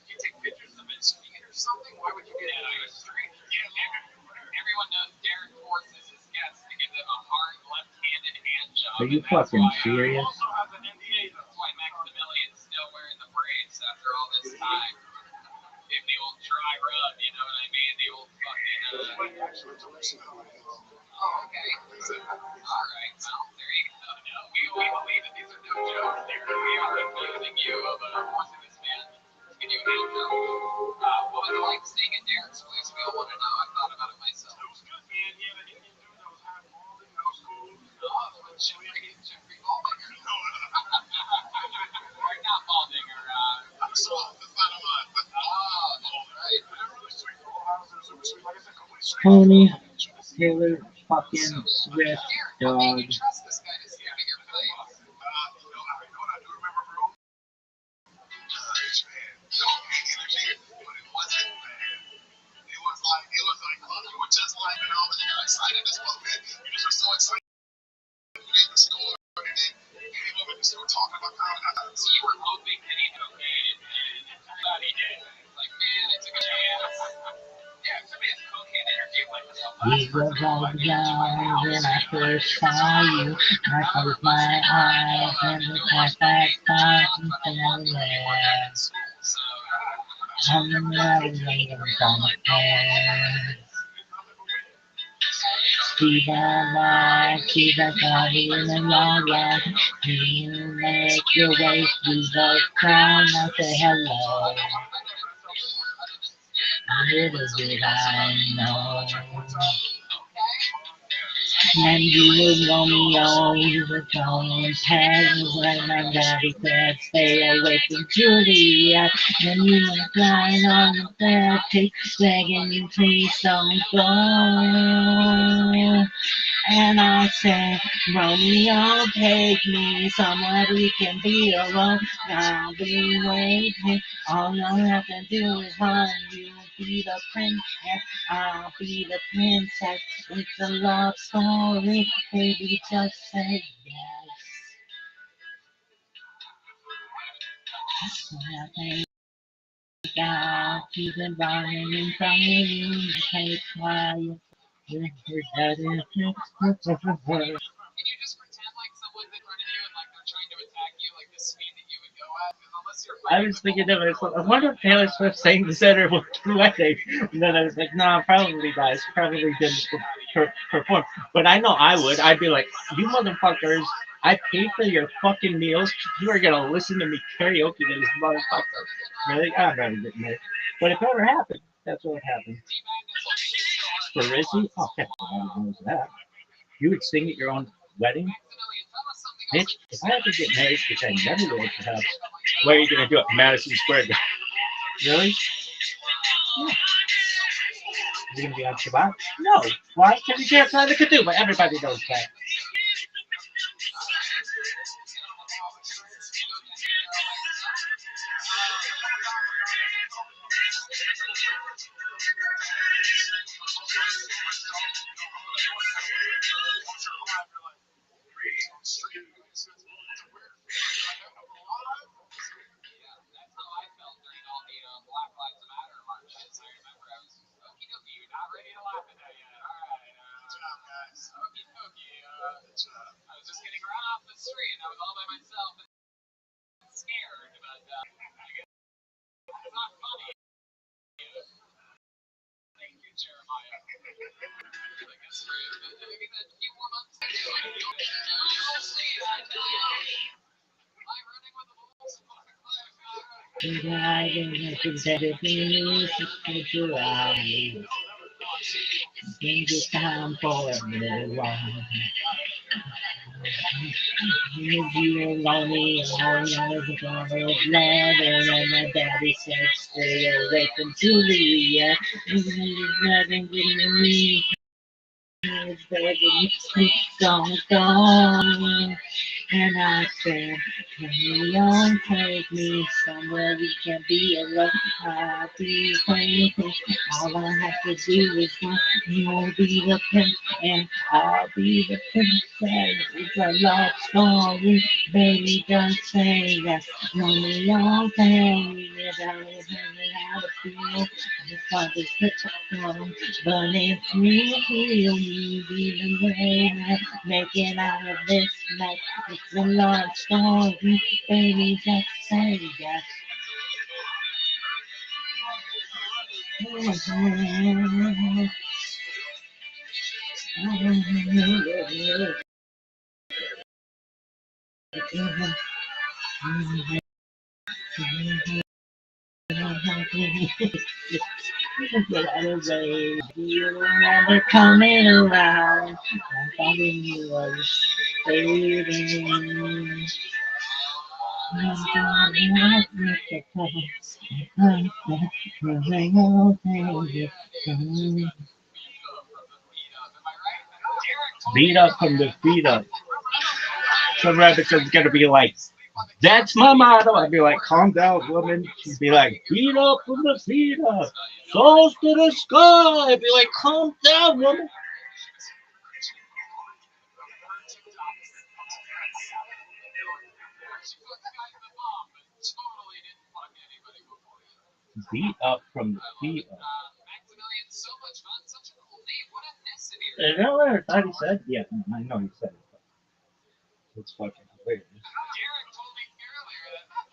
You take pictures of it speaking or something? Why would you get out of the street? Everyone knows Derek forces his guests to give them a hard left-handed hand job. Are you fucking serious? That's why Maximilian's still wearing the braids after all this time. If the old dry rub, you know what I mean? The old fucking, oh, okay. Alright, well, there you go. No, we believe that these are no jokes there. We are accusing you of forcing this man to give you a hand job. What was it like staying in Derek's place? We all want to know. I've thought about it myself. It was good, man. Yeah, the Indian dude that was half balding, that was cool. Oh, Jeffrey Baldinger. Or not Baldinger, I'm soft, that's not a lot, but oh, that's right. they're really sweet little houses, super sweet. Like I said, complete strangers. Tony Taylor fucking Swift Derek, what dog. made you trust this guy to stay at your place? You know what I do remember, bro? Man, energy, but it wasn't bad. It was like, you were just like, man, all the excited as well, man. You just were so excited. You gave the score, and then you came over and you were talking about comedy. So you were hoping that he'd okay, and thought he did. Like, man, I took a chance. Yeah, if somebody has cocaine interview like this. We were both young when I first saw you. I closed my eyes and the flashback started to fell away. So, I'm the navigator on the air. See that light, see that body in the long run. You make your way through the crowd, now say hello. Little did I know. And you were Romeo, you were Jones, head when my daddy said, stay away from Juliet. And you were flying on the bed, take begging you please don't go. And I said, Romeo, take me somewhere we can be alone. I'll be waiting. All you have to do is run. You be the princess, I'll be the princess. It's a love story, baby, just say yes. I think God keep it running in front of you. Take quiet. can you just pretend like someone's in front of you and like they're trying to attack you like the speed that you would go at? Because unless you're I was thinking to myself, I wonder if Taylor Swift sang the center was wedding. And then I was like, nah, probably guys, probably didn't perform. But I know I would. I'd be like, you motherfuckers, I paid for your fucking meals. You are gonna listen to me karaoke to this motherfucker. Really? I'm not admitting it. But if it ever happened, that's what would happen. For Rizzy? Oh, everybody knows that. You would sing at your own wedding? Bitch, if I had to get married, which I never will perhaps, where are you going to do it? Madison Square Garden. Really? Yeah. Is it going to be on Shabbat? No. Why? Because you can't sign the Ketubah. Everybody knows that. Jeremiah. I guess for maybe that few more months. You'll see. I tell you. Am I running with the Bulls? It's time for a little while. You lonely, all knows about love, and my daddy said, stay away from Julia. Nothing getting me. Gone. And I said, come on, take me somewhere we can be alone. I'll be waiting. All I have to do is want you'll be the prince and I'll be the princess. It's a love story, baby, don't say that. Only all thing without me how to feel. It's hard to put on, but it's me who you even way that making out of this night. It's a love story, baby, just say yes. You remember coming around, I thought you was fading. Beat up from the feet up. Some rabbit says it's gonna be like, that's my motto. I'd be like, calm down, woman. She'd be like, beat up from the feet up. Souls to the sky. I'd be like, calm down, woman. Beat up from the feet up. Maximilian, so much fun, such a cool name. What ethnicity are Is that what I thought he said? Yeah, I know he said it. But it's fucking weird. Derek told me earlier that that's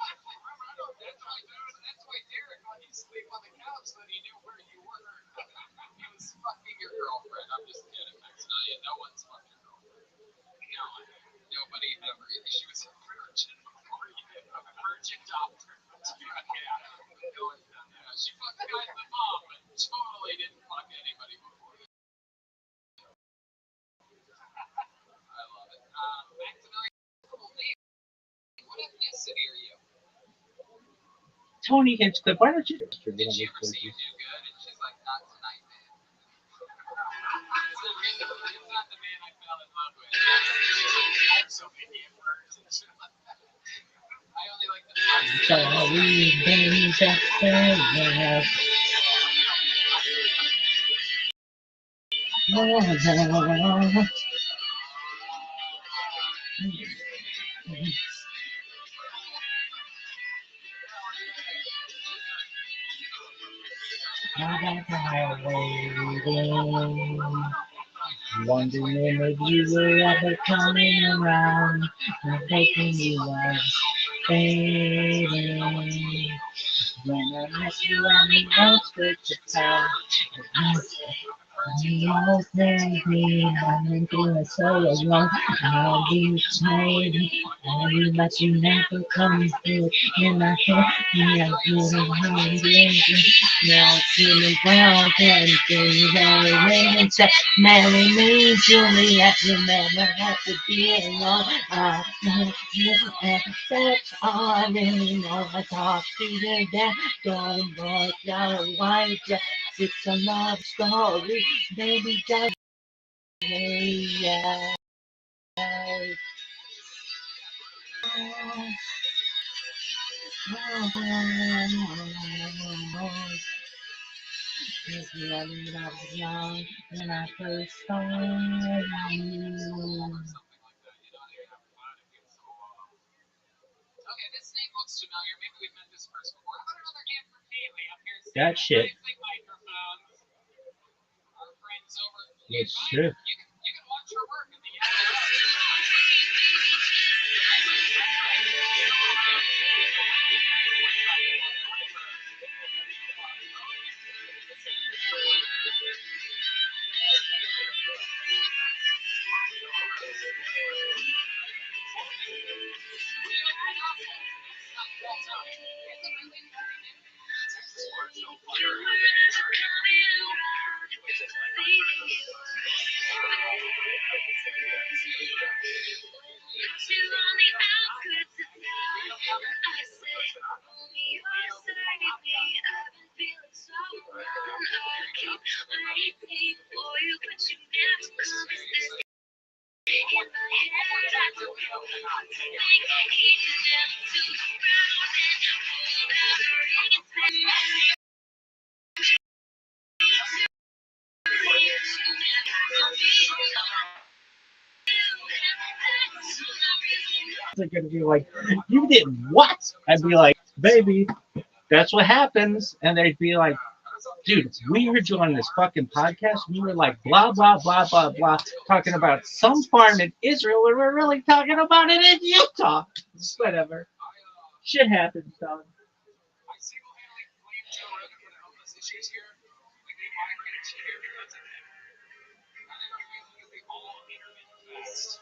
why Derek, when you sleep on the couch, that he knew where you were. He was fucking your girlfriend. I'm just kidding, Maximilian. No one's fucked your girlfriend. No, nobody ever. She was a virgin before you did. A virgin doctor. Yeah. No one's done that. She fucked the guy in the mom, but totally didn't fuck anybody before you. I love it. Maximilian, cool name. What ethnicity are you? Tony Hinchcliffe, why don't you? Did she ever see you do good? And she's like, not tonight, man. It's not the man I fell in love with. I'm so picky at first and shit like that. I only like the first. Sorry, baby, just say yes. Wondering if you were ever coming around, and thinking you was fading. When I miss you on the outskirts of town, you always make me running through it so long. How you made me, but you never come through in my head. Yeah, you don't know the now it's in the ground and things are raining. Say, marry me, Juliet. You never have to be alone. I know you and that's all I really know. I talk to you that don't work out white. It's a love story, baby. Just yeah. When I first saw you. Okay, this name looks familiar. Maybe we've met this person before. How about another hand for Kaylee up here? That shit. Microphones. Our friends over. Yes, sir. You can watch her work in the They're gonna be like, "You did what?" I'd be like, "Baby, that's what happens." And they'd be like, "Dude, we heard you on this fucking podcast. We were like blah blah blah blah blah, talking about some farm in Israel, and we're really talking about it in Utah." Whatever. Shit happens, dog. I single-handedly blame Joe Rogan for the homeless issues here. Like, they migrated here because of him. And then because they all intermittent fast.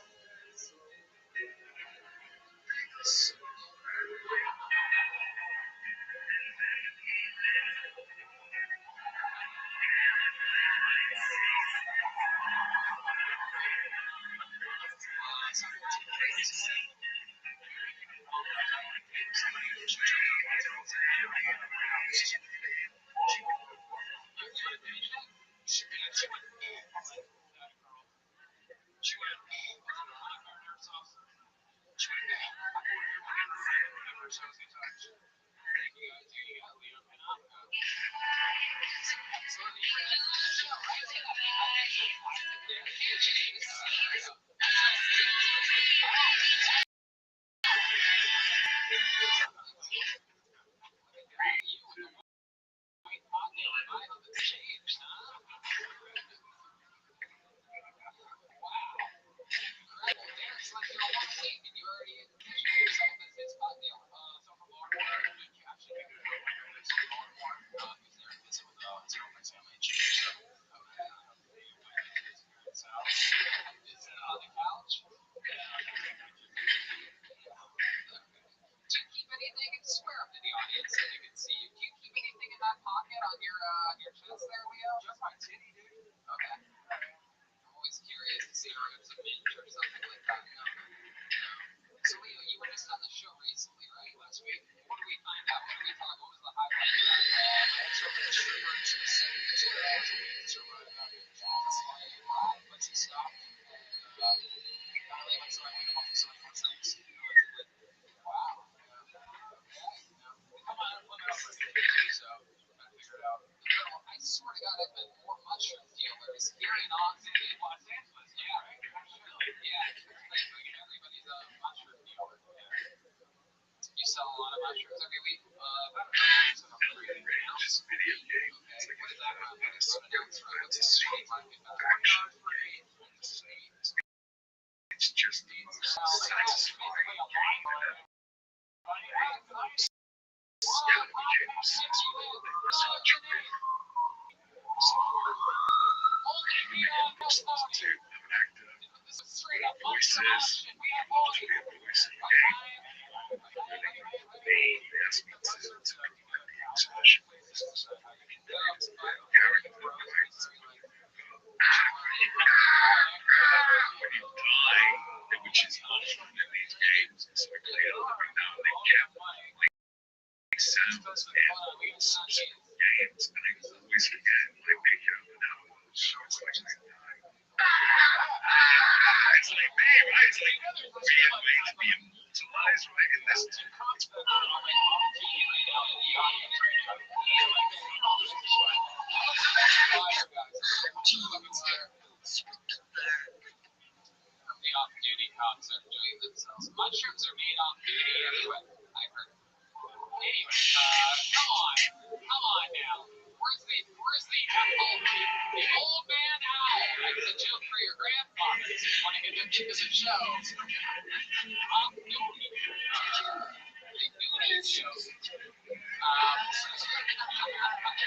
Tell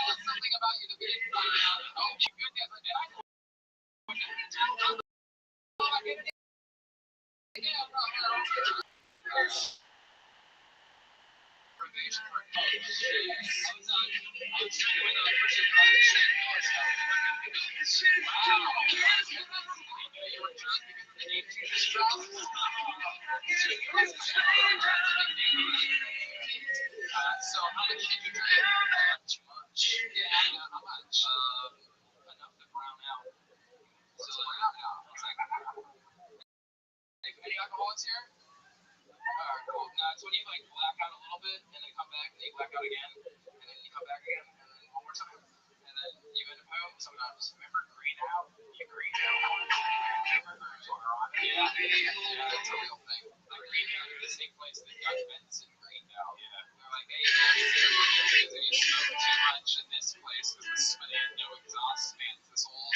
us something about you that we didn't find out. Oh, my goodness. Did I so how much did you drink? Too much. Yeah, how much? Enough to brown out. So brown out. It's like, any alcoholics here? Cool. No, it's when you like black out a little bit and then come back and you black out again and then you come back again and then one more time and then you end up home sometimes. Remember green out? You green out once and your burgers are on. Yeah, that's a real thing. Like green out is the same place that Dutch Benson greened out. Yeah. They're like, hey, because if you smoke too much in this place, because they had no exhaust fans, this old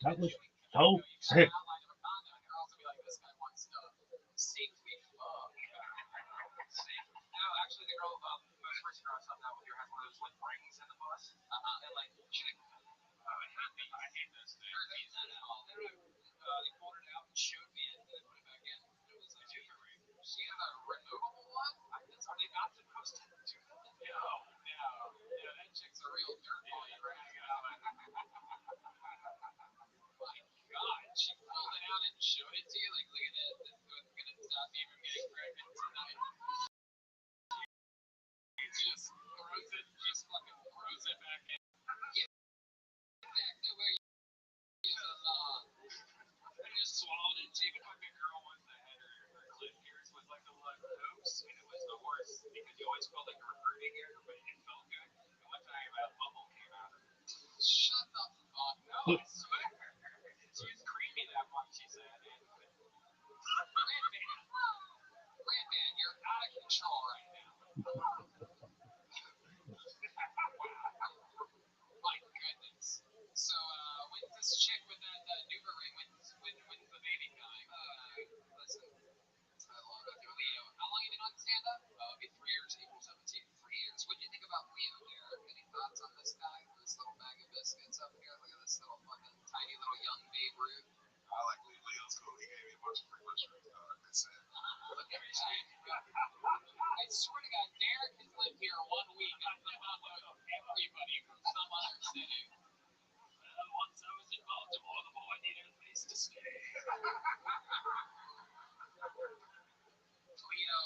That was so sick. Actually, the girl, most first girl I saw that with your has one of those like rings in the bus. And like, she like, I hate those things. They pulled it out and showed me it and then put it back in. It was she had a removable one. That's how they got supposed to do that. No, that chick's a real dirtball. You right now. My God, she pulled it out and showed it to you. Like, look at it. This one's gonna stop you from getting pregnant tonight. Just fucking throws it back in. Yeah, exactly where you I just swallowed it. Even like a girl once that had her clit pierced with like a lot of hoops, and it was the worst because you always felt like you were hurting her, but it felt good. And one time a bubble came out of it. Shut the fuck up. No, I swear. She was creamy that much, she said. Landman, you're out of control right now. My goodness. So, when's this chick with that Nuva ring? When's the baby coming? Listen, I love it. Leo, how long have you been on stand-up? It'll be 3 years, April 17th. 3 years. What do you think about Leo, Derek? Any thoughts on this guy? This little bag of biscuits up here? Look at this little fucking tiny little young Babe Ruth. I like Leo's cool. He gave me a bunch of free mushrooms. Look at I swear to God, Derek has lived here 1 week. I can download everybody from some other city. Once I was in Baltimore, the boy needed a place to stay. Leo,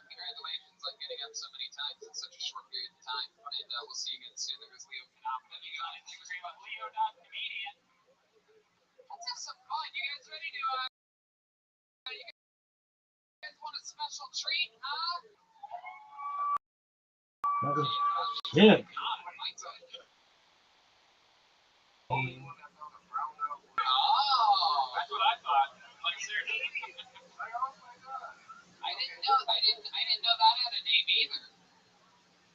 congratulations on getting up so many times in such a short period of time. And we'll see you again soon. There was Leo Phenomenon. You got anything to say about Leo.comedian? Let's have some fun. You guys ready to, you guys want a special treat, huh? That was sick. Oh, that's what I thought. Like, seriously. I didn't know that had a name either.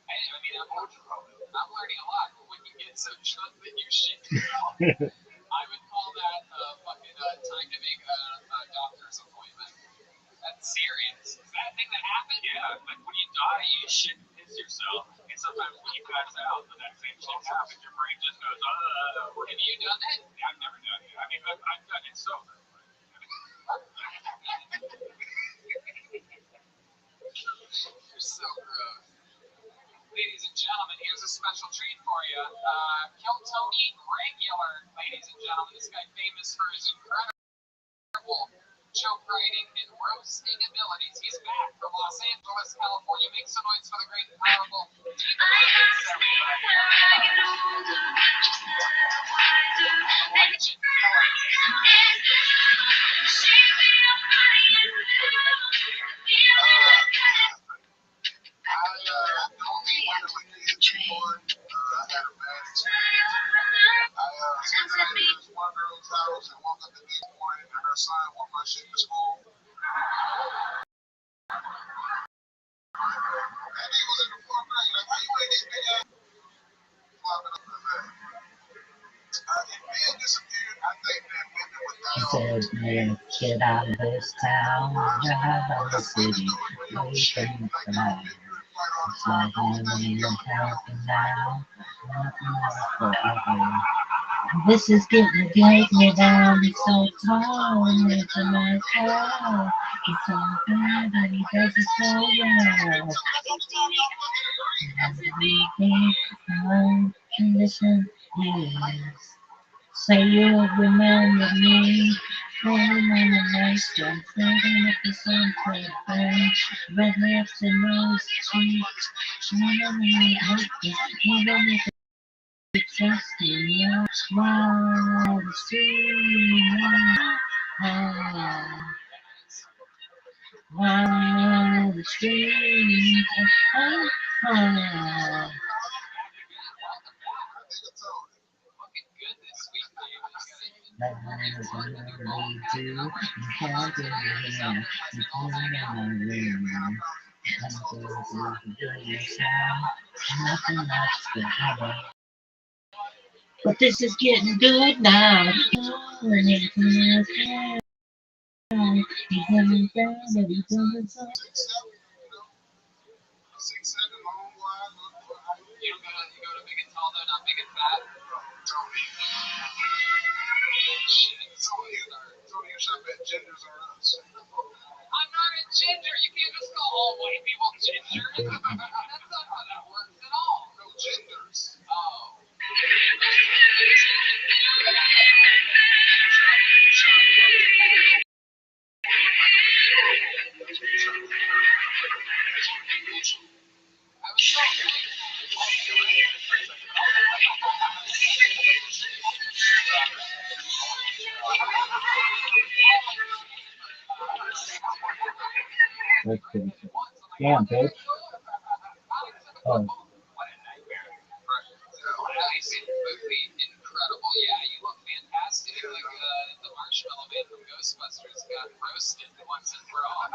I'm learning a lot when you get so drunk that you shit yourself. I would call that fucking time to make a doctor's appointment. That's serious. Is that a thing that happens? Yeah, like when you die, you shit and piss yourself. sometimes when you pass out, the that same shit happens. Your brain just goes, Have you done it? I've never done it. I mean, I've done it sober. You're so gross. Ladies and gentlemen, here's a special treat for you. Kiltony regular, ladies and gentlemen. This guy famous for his incredible joke writing and roasting abilities. He's back from Los Angeles, California. Make some noise for the great and powerful He says, man, get out of this town, drive out of the city, away from the crowd. It's like living in heaven now, nothing else forever. This is getting me down, it's so tall, and it's a nice show. It's so bad, and he does it so well. Everything, my condition is. Say you'll remember me, falling on a nice jump, floating up the sunset bench, red lips and rose cheeks, shining in the darkness, even if it's just in your smile, the stream, while the stream, looking good this week, baby. that is what we do, and can't do it, and pulling in my room, and so do yourself, nothing lasts forever. But this is getting good now. And it's in he's having fun, and he's doing so. 6, 7, long wide. You go to big and tall though, not big and fat. Tony, you shop at Genders or Us. I'm not a ginger. You can't just call all white people ginger. That's not how that works at all. No, Genders. Oh. I was so Let's finish it. Go on, babe. Oh, absolutely incredible. Yeah, you look fantastic. Like the marshmallow man from Ghostbusters got roasted once and for all.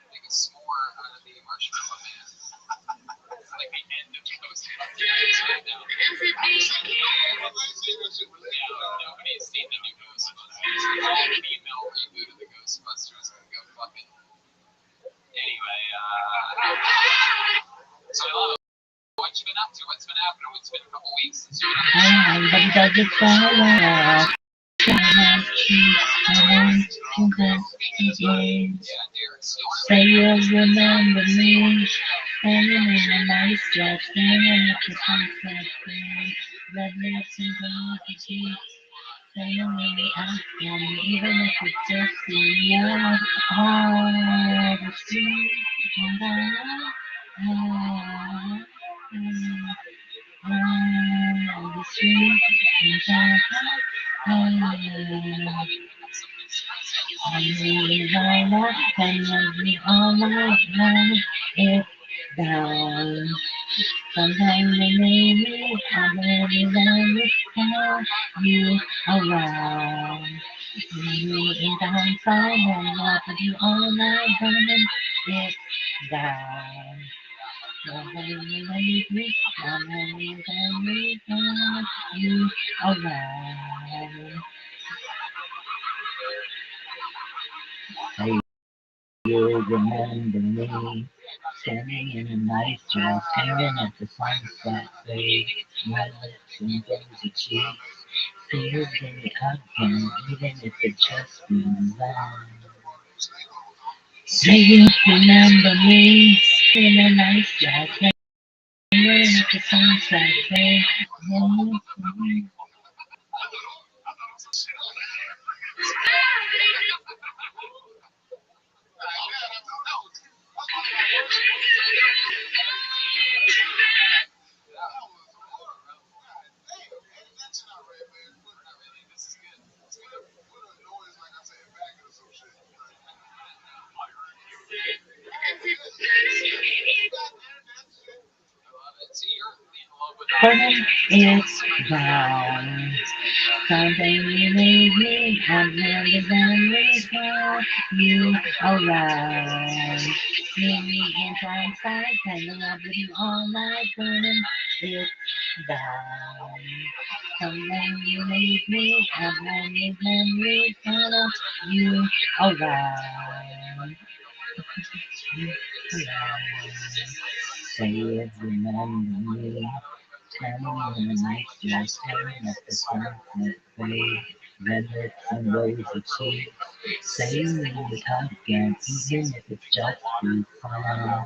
Make a s'more out of the marshmallow man. It's like the end of Ghostbusters right now. Yeah, nobody's seen the new Ghostbusters. All female reboot of the Ghostbusters can go fucking. Anyway, so I love it. What you been up to? What's been happening? It's been a couple weeks since you've been but does it so well? Say you'll remember me, standing in a nice dress, standing at the sunset bridge, red lips and golden cheeks, saying in the afternoon, even if it's just the air, the street, the street, and me all night long, it down. Sometimes they made me, I'm ready to tell you around. You ain't downside, and I'll put you all night long, it down. Sometimes they made me, I'm ready to tell you around. Hey, you'll remember me. Standing in a nice dress, staring at the sunset fade, my lips and rosy cheeks. See you again, even if it just been long. Say you remember me in a nice dress, staring at the sunset fade. When it's brown, something you made me, I'm never gonna recall you around. See me in time side, hanging out with you all night, burning it's down. Something you made me, I'm never gonna follow you around. Say you remember me. Standing in a nice dress, staring at the sunset fade, red lips and rosy cheeks. Say you need it again, even if it's just for fun.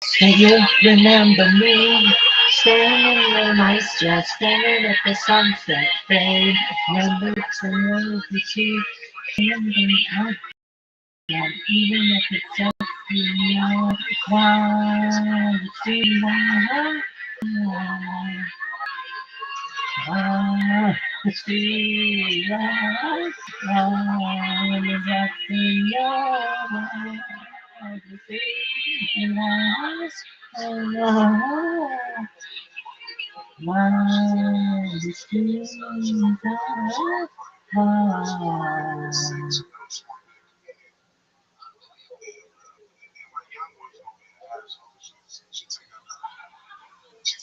Say you remember me, standing in a nice dress, staring at the sunset fade, red lips and rosy cheeks. Say you need it again, even if it's just for you. Why? See why? Ah, see, ah, exactly,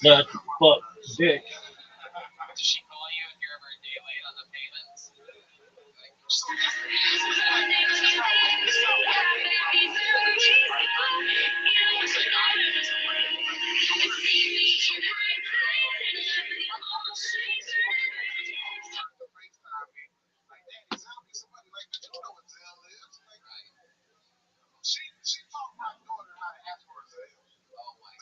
That's fuck, dick. Does she call you if you're ever a day late on the payments? She taught my daughter how to ask for herself. Oh my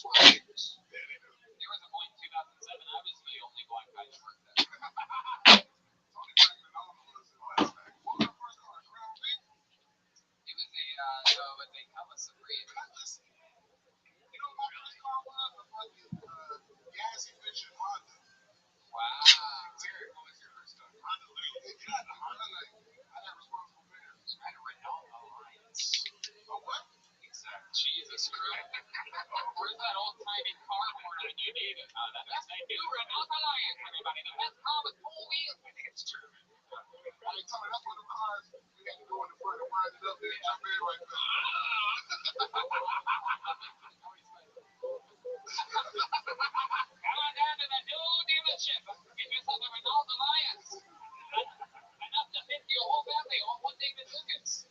There was a point in 2007 I was the only black guy that worked there. It was what they call a Supreme. Wow. What was your first car? I had a Renault Alliance. Oh, what? Exactly. Jesus Christ. Where's that old timey car porn when you need it? The best I do, Renault Alliance, everybody. The best car with four wheels. It's true. That's one of the cars we had to go in the front and wind it up and jump in right there. Come on down to the new dealership. Get yourself a Renault Alliance. Enough to fit your whole family on one David Lucas.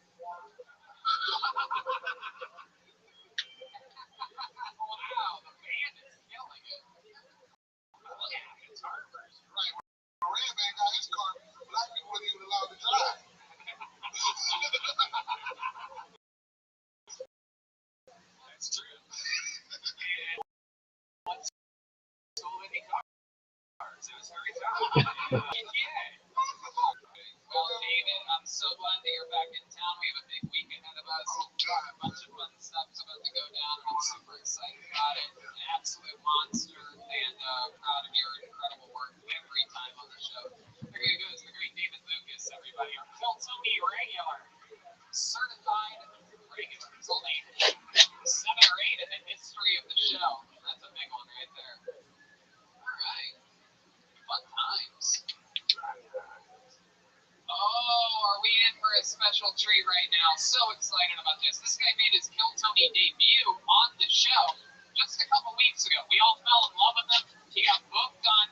Wow, the band is killing it. Look at it, it's Harvard. Right. When Red Man got his car, black people weren't even allowed to drive. That's true. And what's so many cars? It was very tough. Yeah. Well, David, I'm so glad that you're back in town. We have a big week ahead of us. A bunch of fun stuff's about to go down. I'm super excited about it. An absolute monster, and proud of your incredible work every time on the show. There he goes, the great David Lucas, everybody. Our Phil Tony regular. It's only 7 or 8 in the history of the show. That's a big one right there. All right. Fun times. Oh, are we in for a special treat right now? So excited about this. This guy made his Kill Tony debut on the show just a couple weeks ago. We all fell in love with him. He got booked on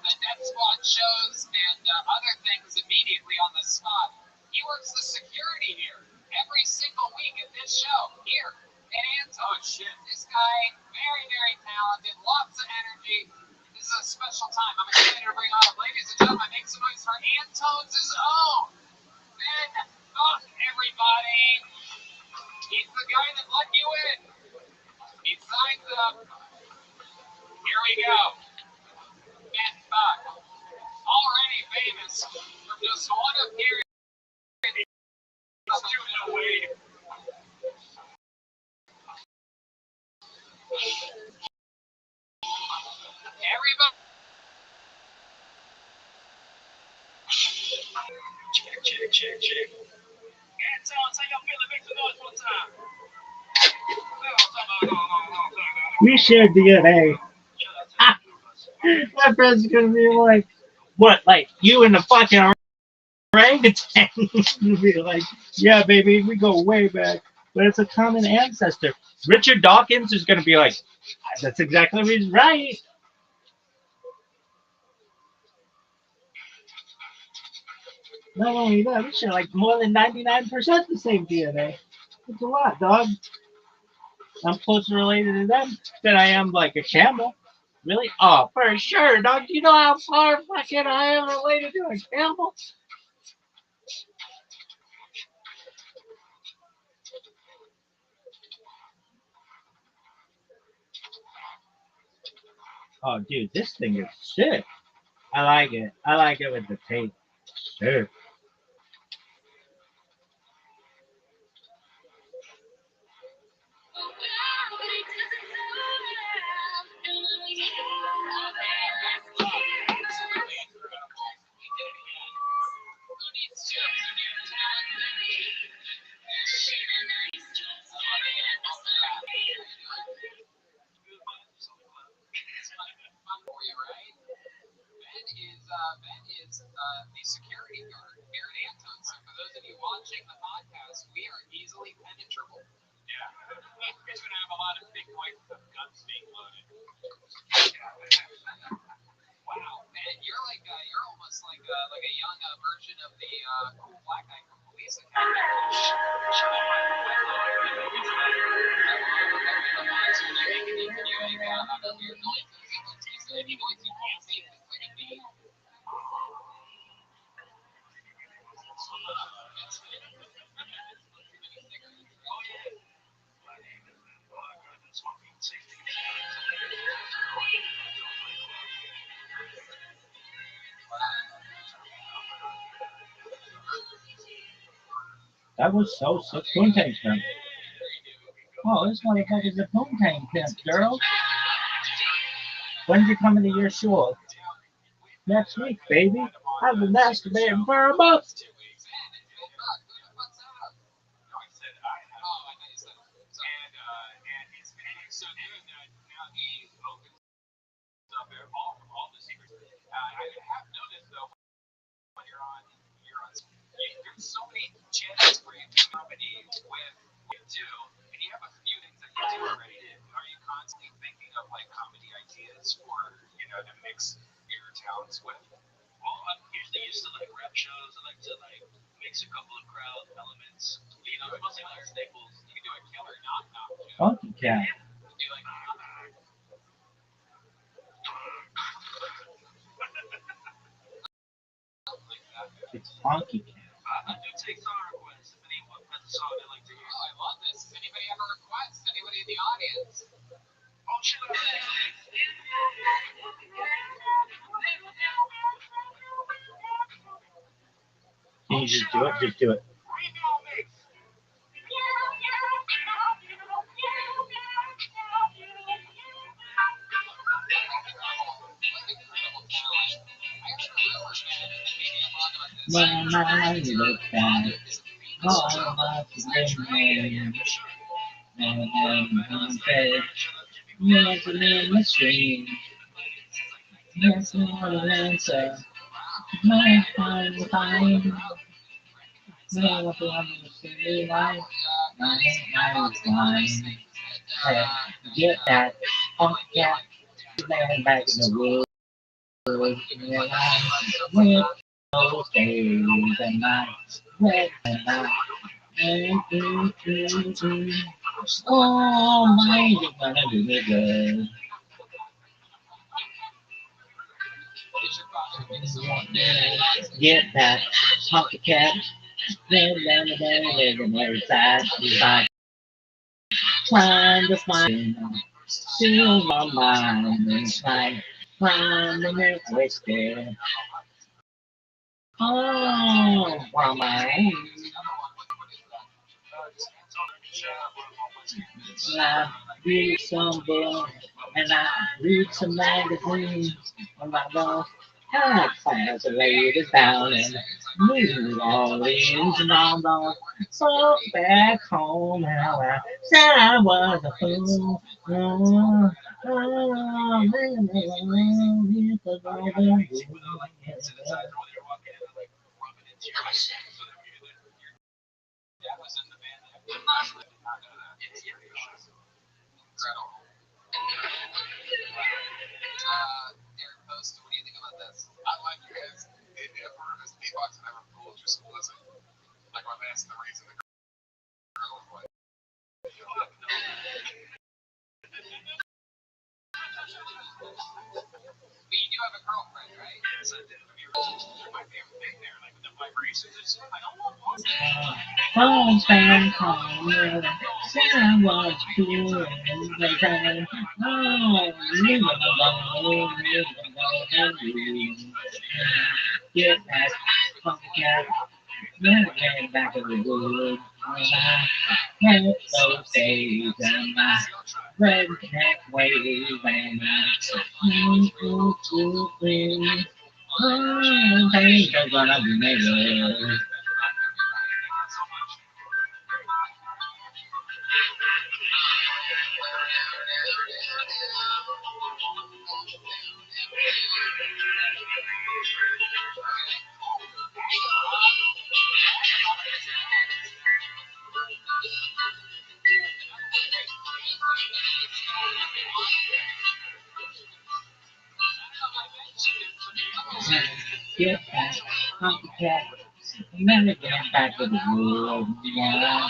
the Death Squad shows and other things immediately on the spot. He works the security here every single week at this show here in Anton. Oh, shit. This guy, very, very talented, lots of energy. This is a special time. I'm excited to bring on, ladies and gentlemen, make some noise for Anton's own Ben Buck, everybody. He's the guy that let you in. He signs up. Here we go. Ben Buck, already famous from just one appearance. Everybody. Check. Anton, say y'all feeling, make some noise one time. We share DNA. My friend's gonna be like, what, like you and the fucking orangutan? You'll be like, yeah, baby, we go way back. But it's a common ancestor. Richard Dawkins is gonna be like, that's exactly what he's right. Not only that, we share like more than 99% the same DNA. It's a lot, dog. I'm closer related to them than I am like a camel. Really? Oh, for sure, dog. Do you know how far fucking I am related to a camel? Oh, dude, this thing is sick. I like it. I like it with the tape. Sure. Ben is the security guard here at Anton. So for those of you watching the podcast, we are easily penetrable. Yeah. He's going to have a lot of big points of guns being loaded. Wow, Ben, you're almost like a young version of the cool black guy from Police Academy. That was so sick. Poontang pimp. Oh, this motherfucker's a poontang pimp, girl. When's he coming to your shore? Next week, baby. I've been masturbating for a month. And he's so good that now he opens up all the secrets. I have noticed though, when there's so many chances for you to company with what you do, and you have a few things that you do already. Are you constantly thinking of like comedy ideas for to mix your talents with? Well, I'm usually used to like rap shows. I like to mix a couple of crowd elements. Mostly like staples. You can do a killer knock-knock show. Funky cat. Do like It's funky cat. I do take song requests. If anyone has a song they like to hear. oh, I love this. Does anybody have a request? Anybody in the audience? Oh shit! Can you just do it? Just do it. When I look back all my dreams, and bed, dancing in the stream, dancing on an answer, my fine, no one to see life, I was fine. Hey, get that, oh yeah, land back in the woods, with those days and nights, red and night. Oh, my, you're gonna do me good. Get that honky cat, then every side, side, trying to find still my mind is like finding it twisted. Oh, my mind. I read some book and I read some magazines on my love. I class the ladies down in New Orleans and all those folks back home. How I said I was a fool. Oh, oh, Derek Post, what do you think about this? I like it because if one of his beatbox never fooled you, so listen. Like, well, that's the reason the girl was like, you don't have to know. But you do have a girlfriend, right? My favorite thing there, like with the vibrations, it's I don't want to. phone's back home. Said I was cool. They said, oh, leave it alone, leave it alone. Get that funky cat, then again back in the woods. When I those days and my redneck ways and things are gonna be made good. Get that funky cat, then again back to the woods. Yeah,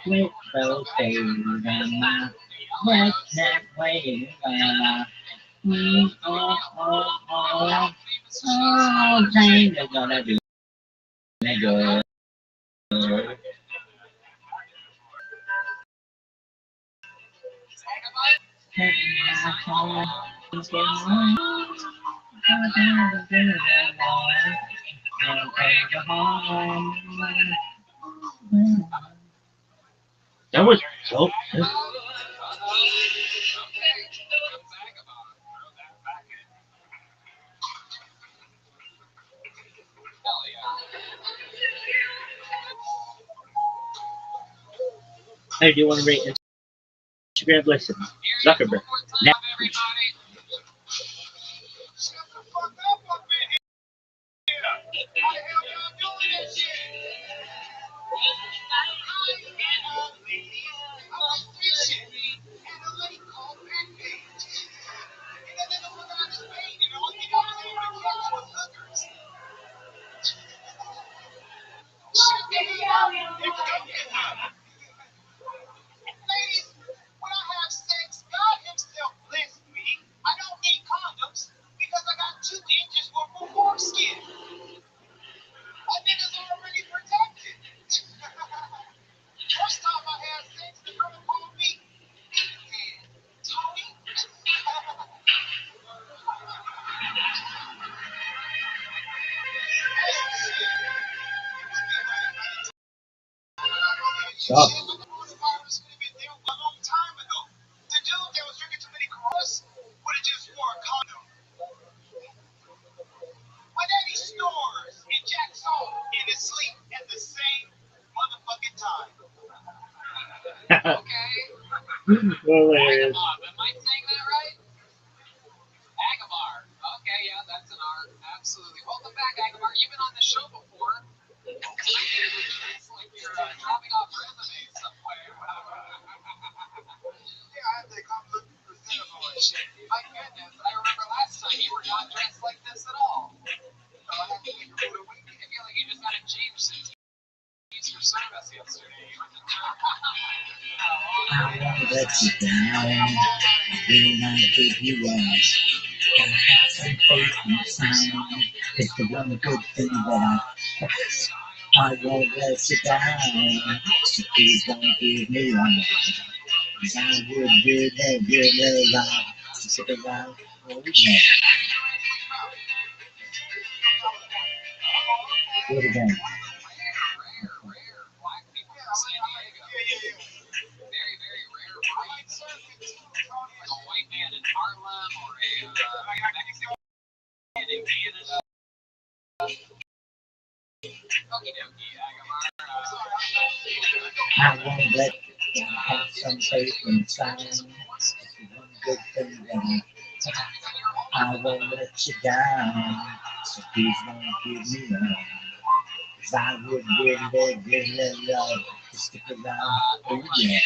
with those days and my redneck ways and things are gonna be made good. Take my home, take you home. That was so. Hey, do you want to rate Instagram? Listen, Zuckerberg. Now, Everybody. Shut the fuck up in here. Why the hell y'all doing that shit? I was fishing at a lake called Pancake. And then the one I just made, you know, he got to catch with hookers. Shut the hell up. It's dunking up. Ladies, when I have sex, God Himself blessed me. I don't need condoms because I got 2 inches worth of foreskin. My niggas already protected. First time I had sex, the girl called me Tony. stop. Coronavirus would have been there a long time ago. The dude that was drinking too many Coronas would have just wore a condom. My daddy snores and jacks off in his sleep at the same motherfucking Hilarious. Am I saying that right? Agamar. Okay, yeah, that's an R. Absolutely. Welcome back, Agamar. You've been on the show before. It's like you're dropping off resumes somewhere. Yeah, I have that compliment presentable and shit. My goodness, I remember last time you were not dressed like this at all. So I have to make a root of week. I feel like you just got to change some tees for service yesterday. I won't let you down. Will not give you up. Gotta have some faith in the sound. It's the one good thing that I won't let you down. So please don't give me up. 'Cause I would really love to stick around for you. Do it again. Rare black people from San Diego. Very, very rare breeds. Like a white man in Harlem or a Mexican in Canada. Okie dokie, Agamar. I won't let you have some faith in the sound. It's the one good thing that I won't let you down. So please don't give me up. 'Cause I would really love to stick around. Oh yeah.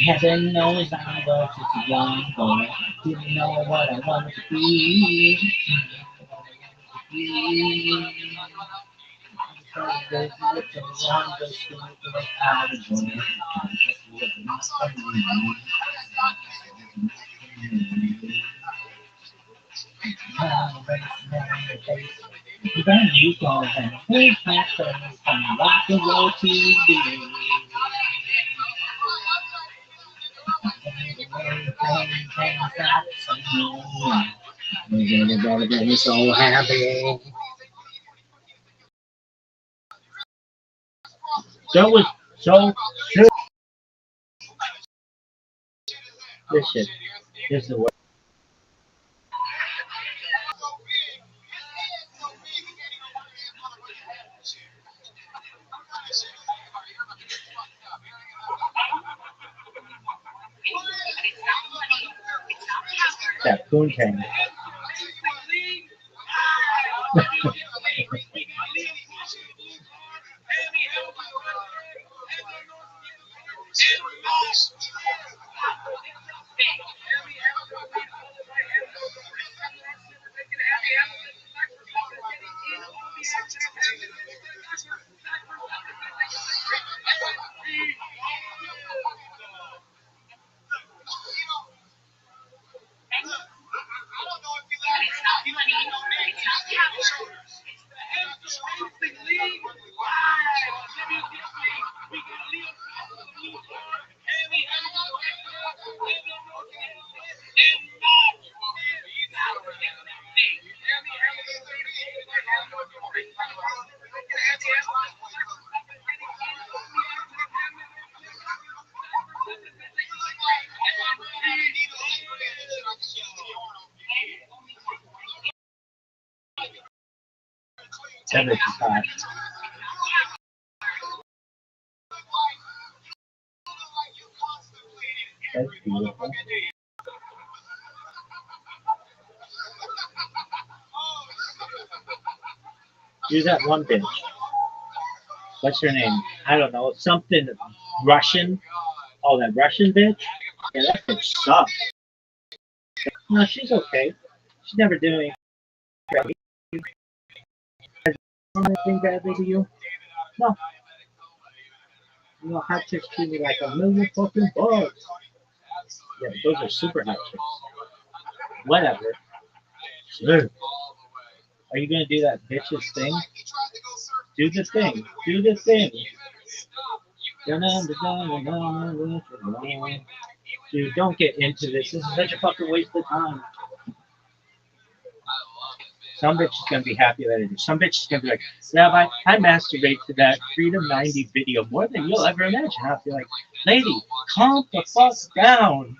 Heaven knows I was just a young boy. Didn't know what I wanted to be. There's nothing wrong with what I was doing. Then you go and play my friends and rock and roll TV. Everybody get me so happy. That was so true. This shit is the worst. That poontang. That makes you hot. That's beautiful. Use that one bitch. What's her name? I don't know. Something Russian. Oh, that Russian bitch? Yeah, that bitch sucks. No, she's okay. She's never doing anything badly to you. No. You know, hot chicks treat me like a million fucking bugs. Yeah, but those are super hot chicks. Whatever. Sure. Are you gonna do that bitch's thing? Do the thing. Do the thing. Dude, don't get into this. This is such a fucking waste of time. Some bitch is gonna be happy that it is. Some bitch is gonna be like, Rabbi, I masturbate to that Freedom 90 video more than you'll ever imagine. I'll be like, lady, calm the fuck down.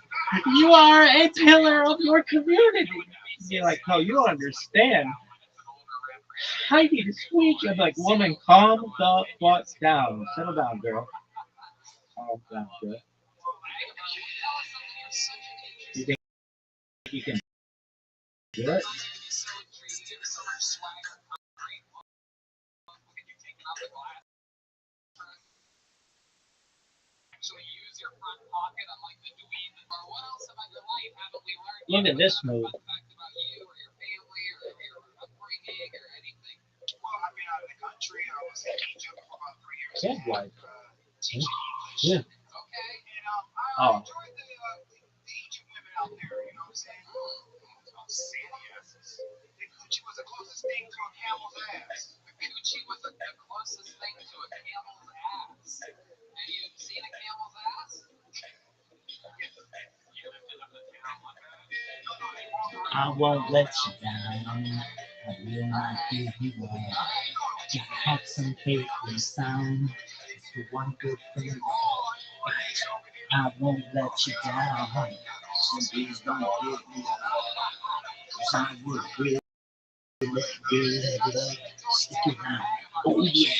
You are a pillar of your community. Be like, no, you don't understand. Heidi the squeegee. I'm like, woman, calm the fuck down. Settle down, girl. Calm down, girl. You think you can do it? Look at this move. Well, I mean, out of the country, I was in Egypt for about 3 years. Kid life. Teaching English. Yeah. Okay, and I Oh. enjoyed the Egypt women out there. You know what I'm saying? Sandy asses. The coochie was the closest thing to a camel's ass. The coochie was the closest thing to a camel's ass. Have you seen a camel's ass? I won't let you down. I will not give you up. Just have some faith in sound. It's the one good thing. I won't let you down. So please don't give me up. 'Cause I would really love stick around. Oh yeah.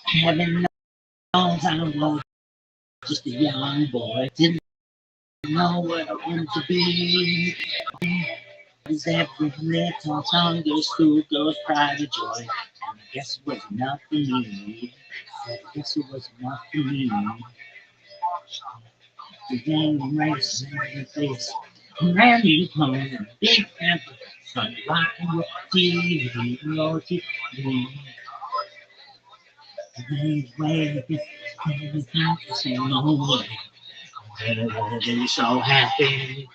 Heaven knows I was just a young boy. Didn't know what I wanted to be. Is every little tongue goes through goes pride of joy. And I guess it was enough for me. I guess it was enough for me. The game race in your face. Ran you home and big pamper. Started rocking with TV, no TV. Way, they're so happy.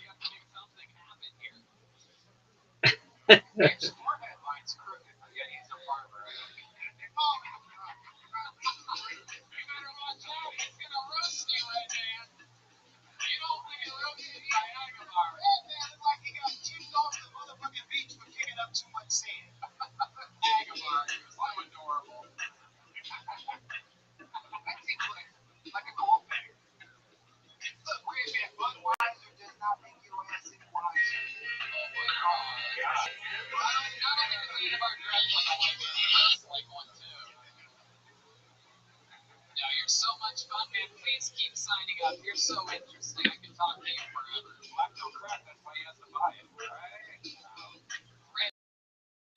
You're so much fun, man. Please keep signing up. You're so interesting. I can talk to you forever. I'm no crap, that's why he has to buy it, right? Red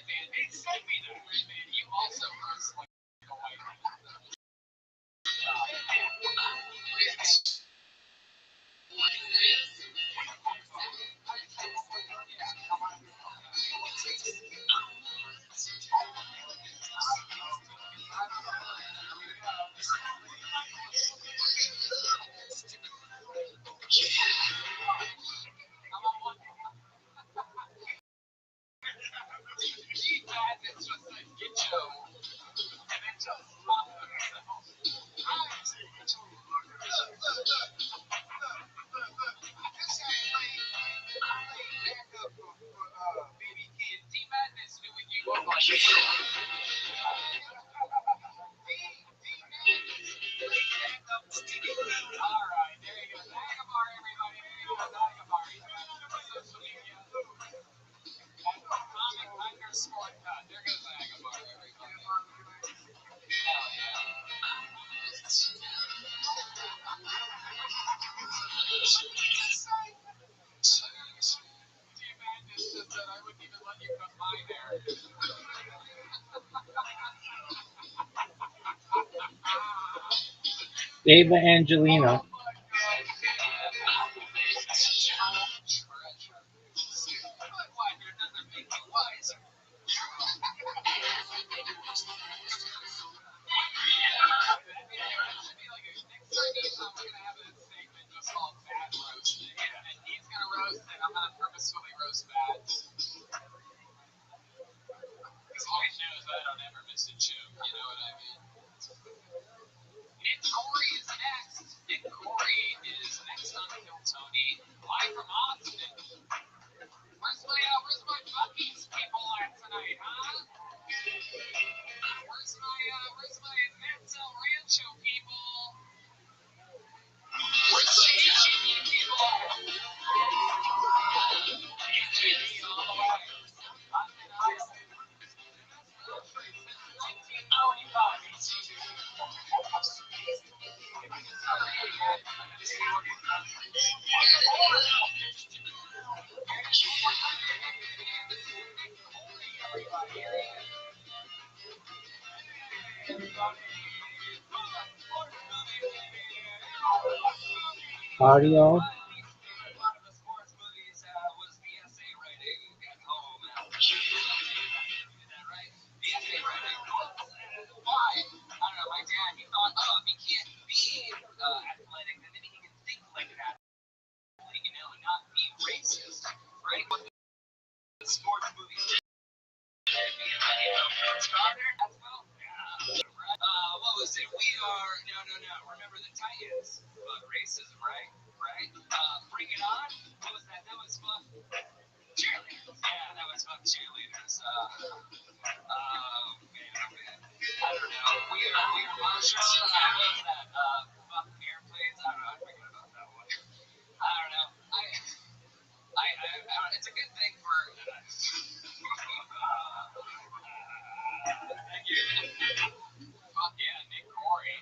man, they sent me that. Red man, you also host like a white man. It's just a get show. And it's just D-Madness knew when you look like it. Alright, there you go. Dagomar, everybody. There you go, Dagomar. Social media. Comic_cut. There goes Dagomar, everybody. Hell D-Madness just said I wouldn't even let you cut my hair. Ava Angelina. Cody roast bats. Because Lloyd knows I don't ever miss a joke, you know what I mean? Nick Corey is next. Nick Corey is next on Kill Tony, live from Austin. Where's my Buc-ee's people at tonight, huh? Where's my Mental Rancho people? Where's the HEB people? HEB all the way. Audio. Sports movies. What was it? We are no. Remember the Titans? Racism, right? Bring it on. What was that? That was fun. Cheerleaders. Yeah, that was fun. Cheerleaders. Man. I don't know. We are monsters. What was that? Fuck airplanes. I don't know. I forget about that one. I don't know. It's a good thing for. Fuck yeah, Nick Corey.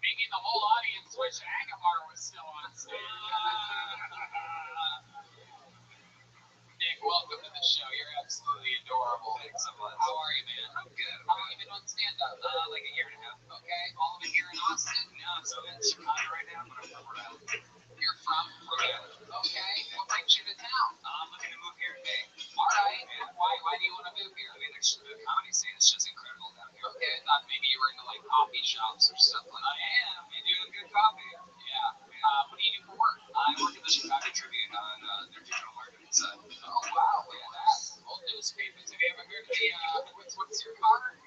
Making the whole audience wish Agamar was still on stage. Nick, welcome to the show. You're absolutely adorable. Thanks so much. How are you, man? I'm good. How long have you been on stand-up? Like a year and a half. Okay. All of it here in Austin? No, so I'm in Chicago right now, but I'm from Rhode Island. You're from Rhode Island. Okay. What brings you to town? I'm looking to move here in May. All right. Yeah. Why do you want to move here? I mean, the comedy scene is just incredible down here. Okay. I thought maybe you were into like coffee shops or stuff like that. I am. You do good coffee. Yeah. What do you do for work? I work at the Chicago Tribune on their digital marketing side. Oh wow. Yeah. That's old newspapers. Have you ever heard of the what's your car?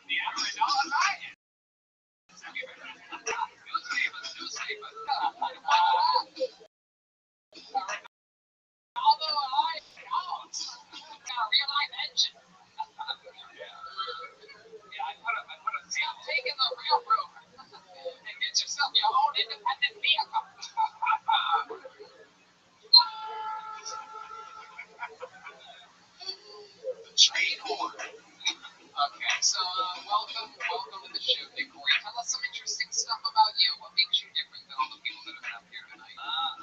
The average dollar value. Have you ever heard of newspapers? Although I don't. Got a real life engine. Yeah, I put a see, I'm taking the railroad and get yourself your own independent vehicle. The train horn. Okay, so welcome to the show, Nick Corey. Tell us some interesting stuff about you. What makes you different than all the people that have been up here tonight? I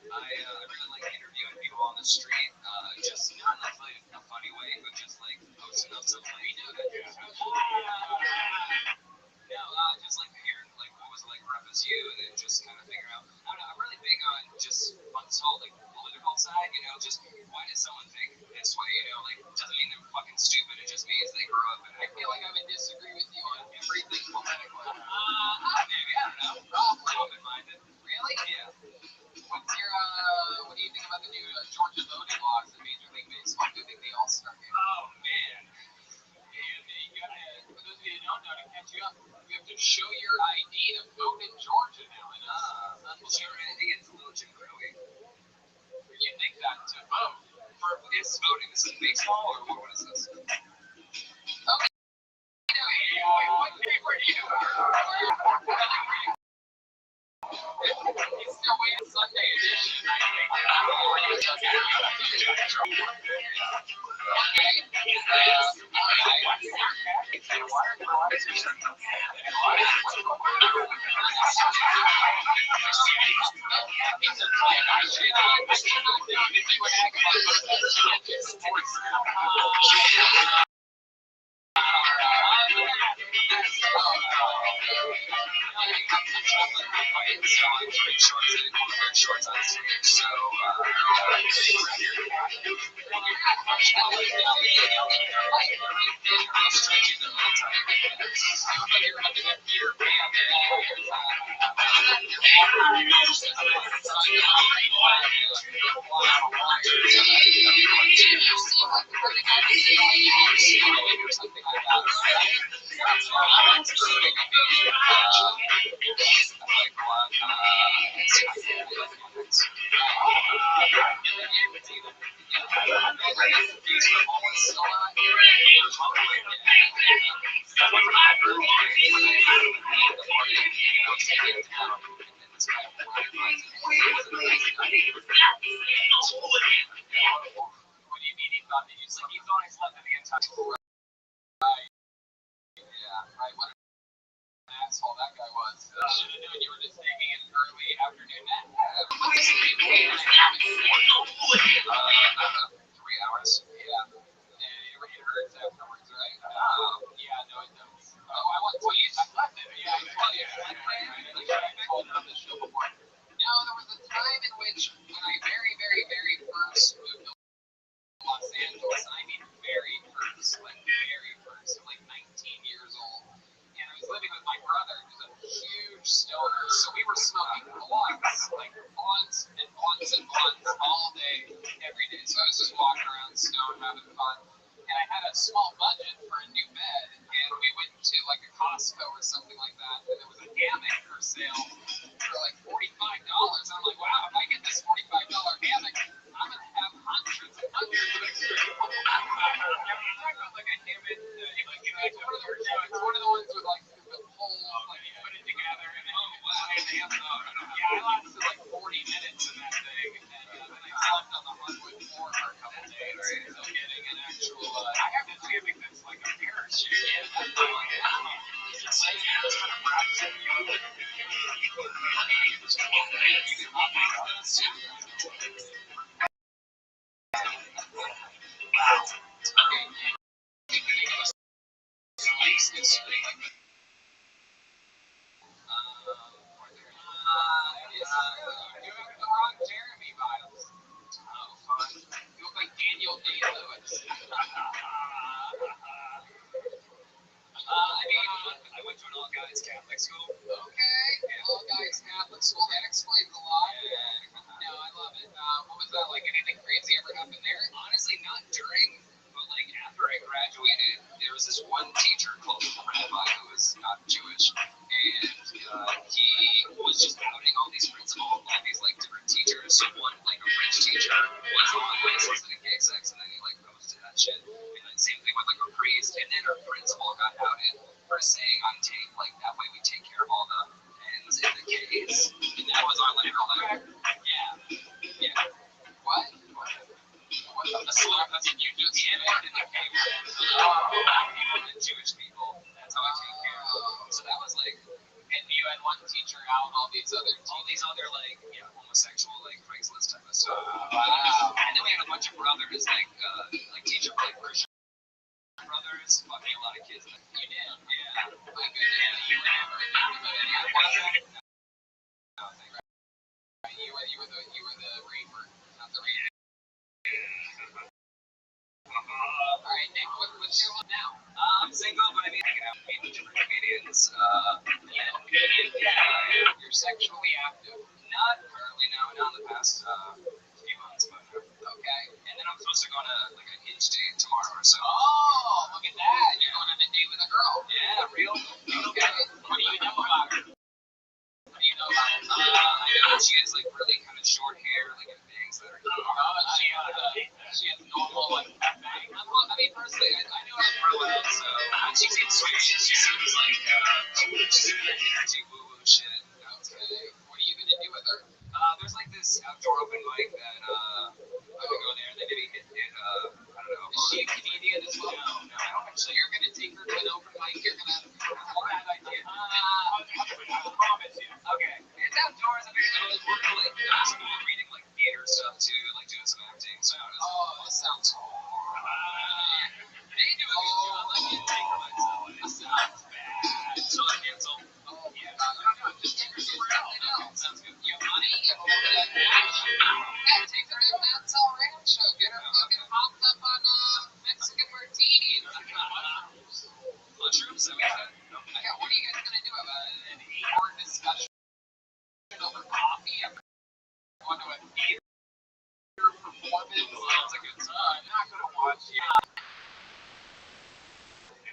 really like interviewing people on the street. Just not necessarily in a funny way, but just like posting up something. We do that. No, just like hearing like what was it like for FSU, and then just kind of figure out. I don't know. I'm really big on just on this whole like political side. You know, just why does someone think this way? You know, like doesn't mean they're fucking stupid. It just means they grew up. And I feel like I would disagree with you on everything politically. Maybe I don't know. I'm open-minded. Really? Yeah. What's your what do you think about the new Georgia voting laws in Major League Baseball? Do you think the All-Star game? Oh man. You gotta, for those of you who don't know, to catch you up, you have to show your ID to vote in Georgia now. And well, show your ID, it's a little Jim Crowy. You think that to vote? For this voting, this is baseball, or what is this? Okay. Wait, what paper do you It's still waiting Sunday edition. Asshole that guy was. Should have known you were just taking an early afternoon nap. 3 hours. Yeah. It hurts afterwards, right? Yeah, no, it does. Oh, I want to use. I left it. Yeah, I told you. I told you on the show before. No, there was a time in which when I very, very, very first moved to Los Angeles, and I mean very first, like 19 years old. And I was living with my brother, who's a huge stoner. So we were smoking blunts, like blunts and blunts and blunts all day, every day. So I was just walking around stoned, having fun. And I had a small budget for a new bed, and we went to like a Costco or something like that, and there was a hammock for sale for like $45. I'm like, wow, if I get this $45 hammock, I'm gonna have hundreds and hundreds of experiences. Like a hammock, it's one of the ones with like the pole, like you put it together, and then yeah, I lasted like 40 minutes in that thing, and then I slept on the hardwood floor for a couple days until getting an actual. I have this hammock that's like a parachute. Yeah, that's the one. It's like it's kind of wrapped in you. Jeremy vibes. Oh, fun. You look like Daniel Day-Lewis. I went to an all-guys Catholic school. Okay, all-guys Catholic school. That explains a lot. Yeah. No, I love it. What was that like? Anything crazy ever happened there? Honestly, not during, but like after I graduated, there was this one teacher called the rabbi who was not Jewish, and he was just outing all these principals, all these like different teachers. So one, like a French teacher, was always listening to gay sex, and then he like posted that shit. And then same thing with like a priest, and then our principal got outed for saying on tape like that way we take care of all the N's in the K's, and that was our like yeah. What? A slap that's you just hit it in the K word. People and Jewish people. That's how I take care of them. So that was like, and you had one teacher out, all these other like homosexual like Craigslist type of stuff. Wow. And then we had a bunch of brothers like teacher like Christian brothers, fucking a lot of kids. You did? Yeah. My goodness. You were the reaper, not the reader. Alright, Nick, what's your one now? I'm single, but I mean, I can have meet different comedians. You're sexually active. Not currently, no, not in the past few months, but okay. And then I'm supposed to go on like a hinge date tomorrow or so. Oh, look at that. You're going on a date with a girl. Yeah, real. Okay. What do you know about her? What do you know about her? I know that she has like really kind of short hair, like in bangs that are she has normal like bangs. I mean, personally, I know her real well, so she seems sweet. She seems like she's into woo-woo shit. Okay. What are you gonna do with her? There's like this outdoor open mic that sounds like a good time. I'm not gonna watch you. And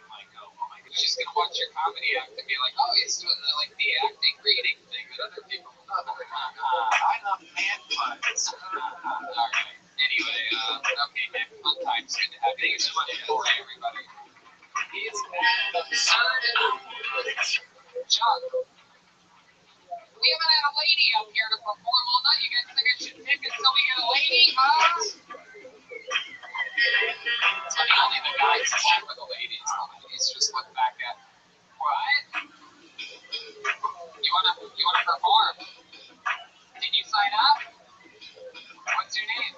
like go, oh my god. You're just gonna watch your comedy act and be like, oh, he's doing the acting reading thing that other people do. I love man butts. Alright. Anyway, okay, Nick, fun times. Good to have you. Thanks so much for everybody. It's absurd. John, we haven't had a lady up here to perform all night. You guys think I should pick until we get a lady, huh? Only the guys cheer for the ladies. The ladies just look back at, what? You wanna perform? Did you sign up? What's your name?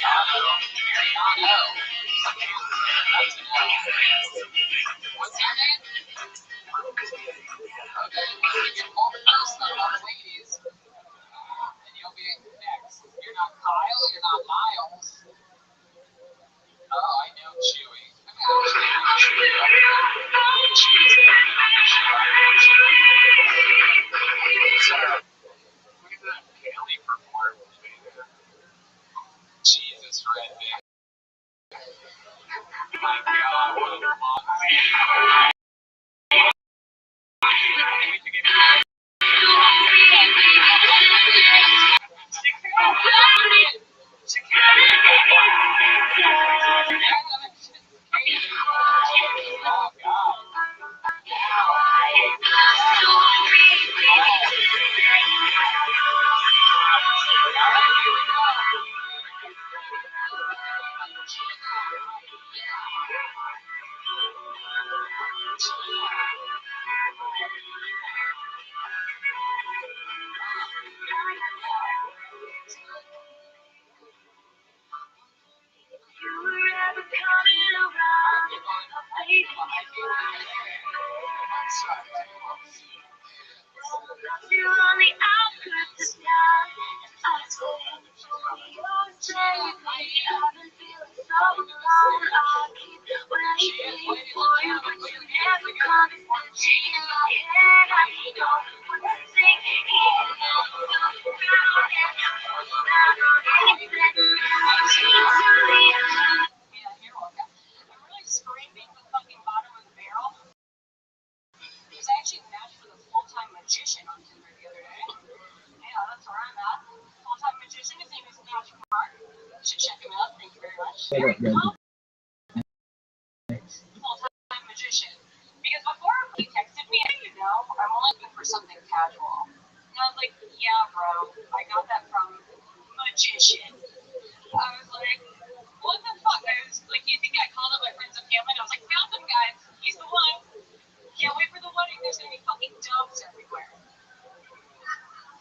Mariano. That's an L. What's your name? Okay, you get more first on all the ladies. And you'll be next. You're not Kyle, you're not Miles. Oh, I know Chewy. I mean, actually, I know Chewy. Chewy's got a Look at that Kelly performance, baby. Jesus, redneck. My God, what a monster. Oh, God. Shut up, Reggie. Full-time magician. Because before he texted me, you know, I'm only looking for something casual. And I was like, yeah, bro, I got that from magician. I was like, what the fuck? I was like, you think I called up my friends in Hamlin? I was like, found him, guys. He's the one. Can't wait for the wedding. There's gonna be fucking doves everywhere.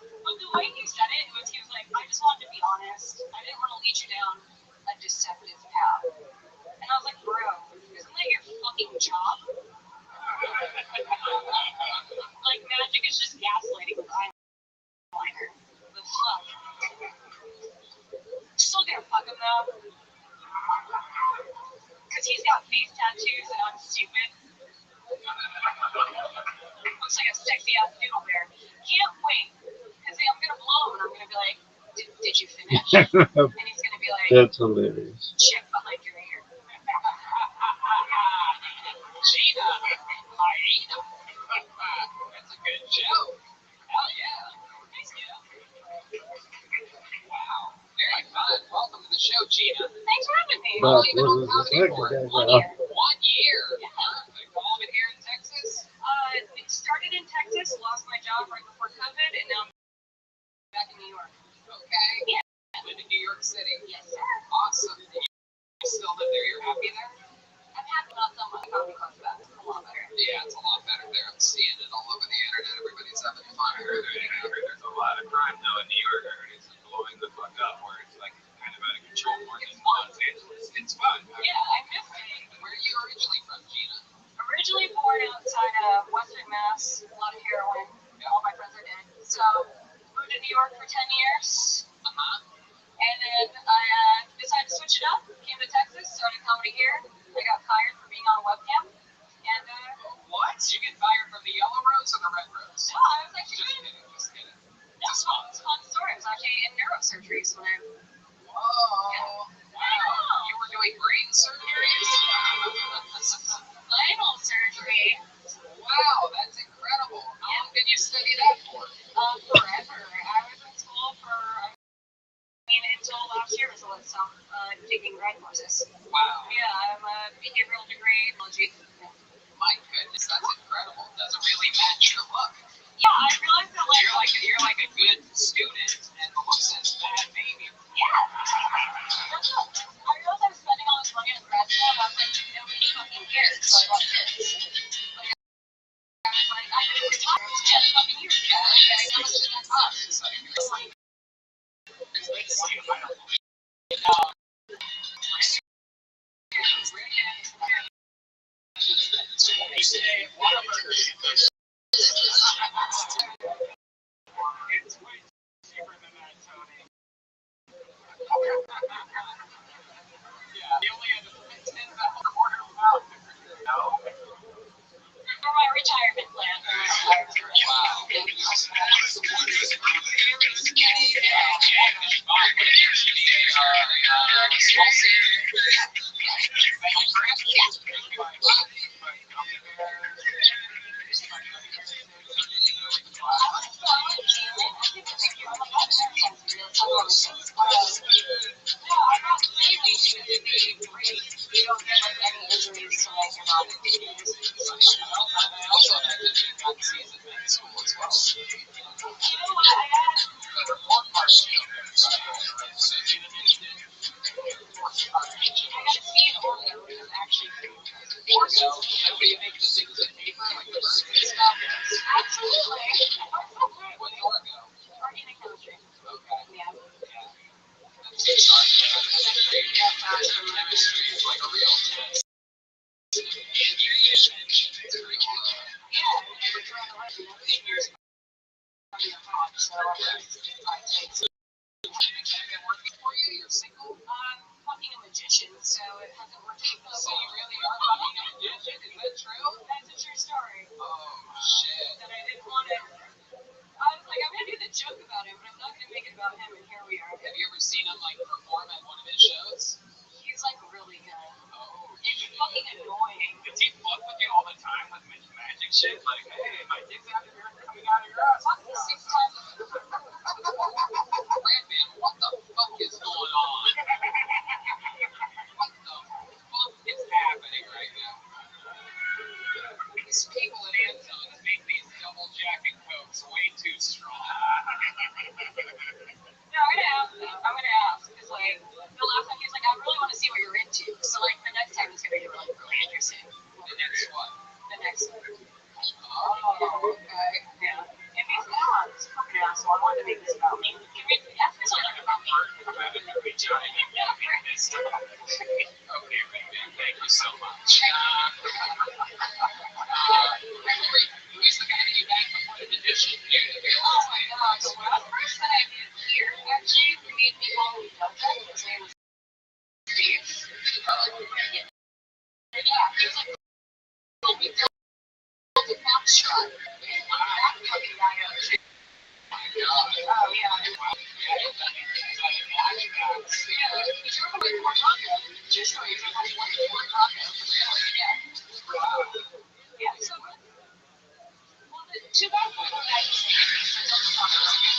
But the way he said it was, he was like, I just wanted to be honest. I didn't want to lead you down a deceptive path. And I was like, bro, isn't that your fucking job? Like, magic is just gaslighting with eyeliner. The fuck? Still gonna fuck him though. Because he's got face tattoos and I'm stupid. Looks like a sexy ass doodle bear. Can't wait. Because I'm gonna blow him and I'm gonna be like, did you finish? And he's gonna be like, That's hilarious. check behind your ear. Gina, hyena. That's a good joke. Hell yeah. Thanks, Gina. Wow. Very fun. Welcome to the show, Gina. Thanks for having me. But You've been what on was comedy the for second 1 guy? year. 1 year. Perfect. All of it here in Texas. It started in Texas, lost my job right before COVID, and now I'm back in New York. Okay. Yeah. Live in New York City. Yes, sir. Awesome. You still live there? You're happy there? I'm happy not so much. Comedy Club's back. It's a lot better. Yeah, it's a lot better there. I'm seeing it all over the internet. Everybody's having fun. I heard there's a lot of crime though in New York. I heard it's blowing the fuck up where it's like kind of out of control more than Los Angeles. It's fun. Yeah, I missed it. Where are you originally from, Gina? Originally born outside of Western Mass, a lot of heroin. All my friends are dead. So, moved to New York for 10 years. And then I decided to switch it up. Came to Texas, started comedy here. I got fired for being on a webcam. And, What? You get fired from the yellow rose or the red rose? no, I was actually Just good. kidding. Just kidding. No, it's a fun story. I was actually surgeries when I. Whoa. Wow. You were doing brain surgeries? Spinal surgery. Wow, that's incredible. How long did you study that for? Forever. I was in school for, until last year was the last time taking grad courses. Wow. Yeah, I'm a behavioral degree in biology. My goodness, that's incredible. Doesn't really match your look. Yeah, I realized that You're like a good student, and the look says bad baby. yeah. I realized I was spending all this money on grad school, and I was like, nobody fucking cares, so I got kids. I was like, I could have retired 10 fucking years ago. Like, how much did that cost? So you're It's like, it's good to see you. I don't believe Today, Whataburger. It's way cheaper than that, Tony. Yeah, you only had to spend 10 a quarter of a pound. for my retirement plan. Wow. Fucking a magician, so it hasn't worked out. So you really are fucking a magician? Is that true? That's a true story. Oh shit. That I didn't want to. I was like, I'm gonna do the joke about him, but I'm not gonna make it about him, and here we are. Have you ever seen him like perform at one of his shows? He's like really good. Oh, It's fucking annoying. Does he fuck with you all the time with magic shit? Like, hey, my dick's out of here, coming out of your ass. Fuck me 6 times. Brandman, what the fuck is going on? What the fuck is happening right now? These people at Anton make these double jack and cokes way too strong. No, I'm gonna ask, because like, the last time he was like, I really want to see what you're into. So like, the next time he's gonna be like really interesting. The next one. The next one. Oh, okay. Yeah. If he's not, he's a fucking asshole. I wanted to make this about me. Ask me something about me. Okay, Brandman, thank you so much. He's the guy that you backed before the edition. Oh my god. So when I first met him here, actually, we made me follow each other. His name was Steve. Yeah, he's like, we built a foxtrot. That fucking guy up. Oh, yeah. He's from Fort Taco. True story. He's from Fort Taco. Yeah. Yeah, so good. Well, too bad for the guy.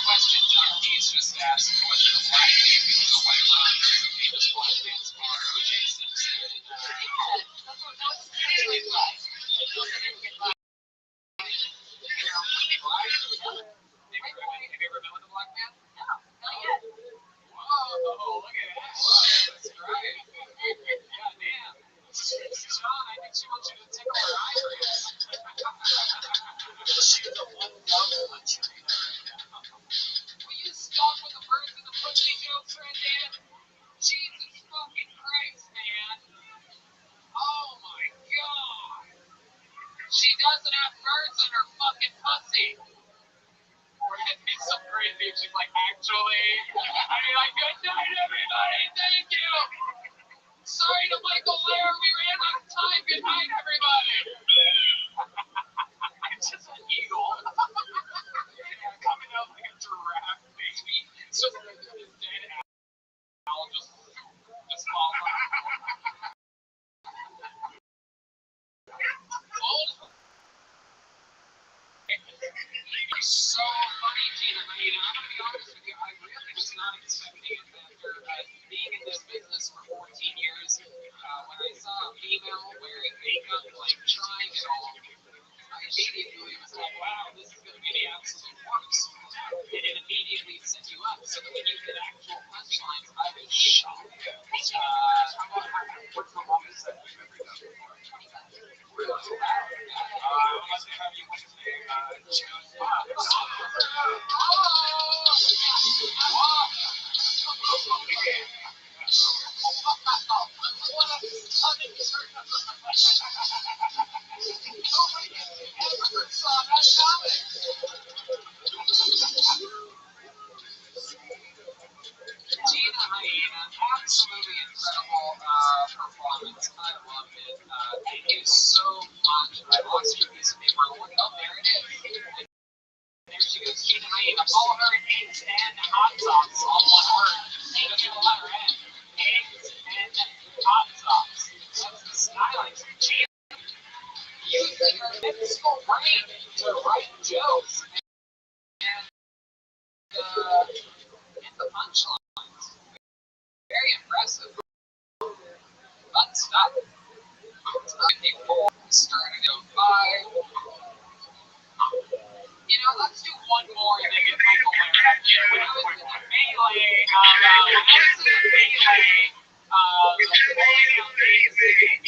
Question John Dees just asked was it a black tape because a white monitor is a famous black dance bar, O.J. Simpson. Yeah, that's what he was like. Have you ever been with a black man? No, not yet. Whoa, look at that. Wow, that's right. Goddamn. John, I think she wants you to tickle her ivories. She's the one double that you need right now. Will you stop with the birds and the pussy jokes right there? Jesus fucking Christ, man. Oh my god. She doesn't have birds in her fucking pussy. Or it'd be so crazy if she's like, actually, I mean, like, good night, everybody. Thank you. Sorry to Michael Lair. We ran out of time. Good night, everybody. It's just an eagle. Coming out like a giraffe, baby. So I'll just fall It's so funny, Gina. I mean, I'm gonna be honest with you. I really was not expecting it after being in this business for 14 years. When I saw a female wearing makeup, like trying it all, I immediately was like, wow, this is gonna be the absolute worst. And it immediately set you up so that when you hit actual punchlines, I was shocked. What's the longest set you've ever done before? 25. Really? Let's have you Wednesday. Gina Hyena, absolutely incredible performance. I loved it. Thank you so much. I lost your piece of paper. Oh, there it is. There she goes, Gina Hyena. Follow her at eggs and hot sauce, all one word. Just the letter N. Eggs and hot sauce. That's the style. Gina, using her mythical brain to write jokes and hit the punchlines. Very impressive. Fun stuff. People starting to go by. Let's do one more and then get Michael Leonard up here. When I was in the melee,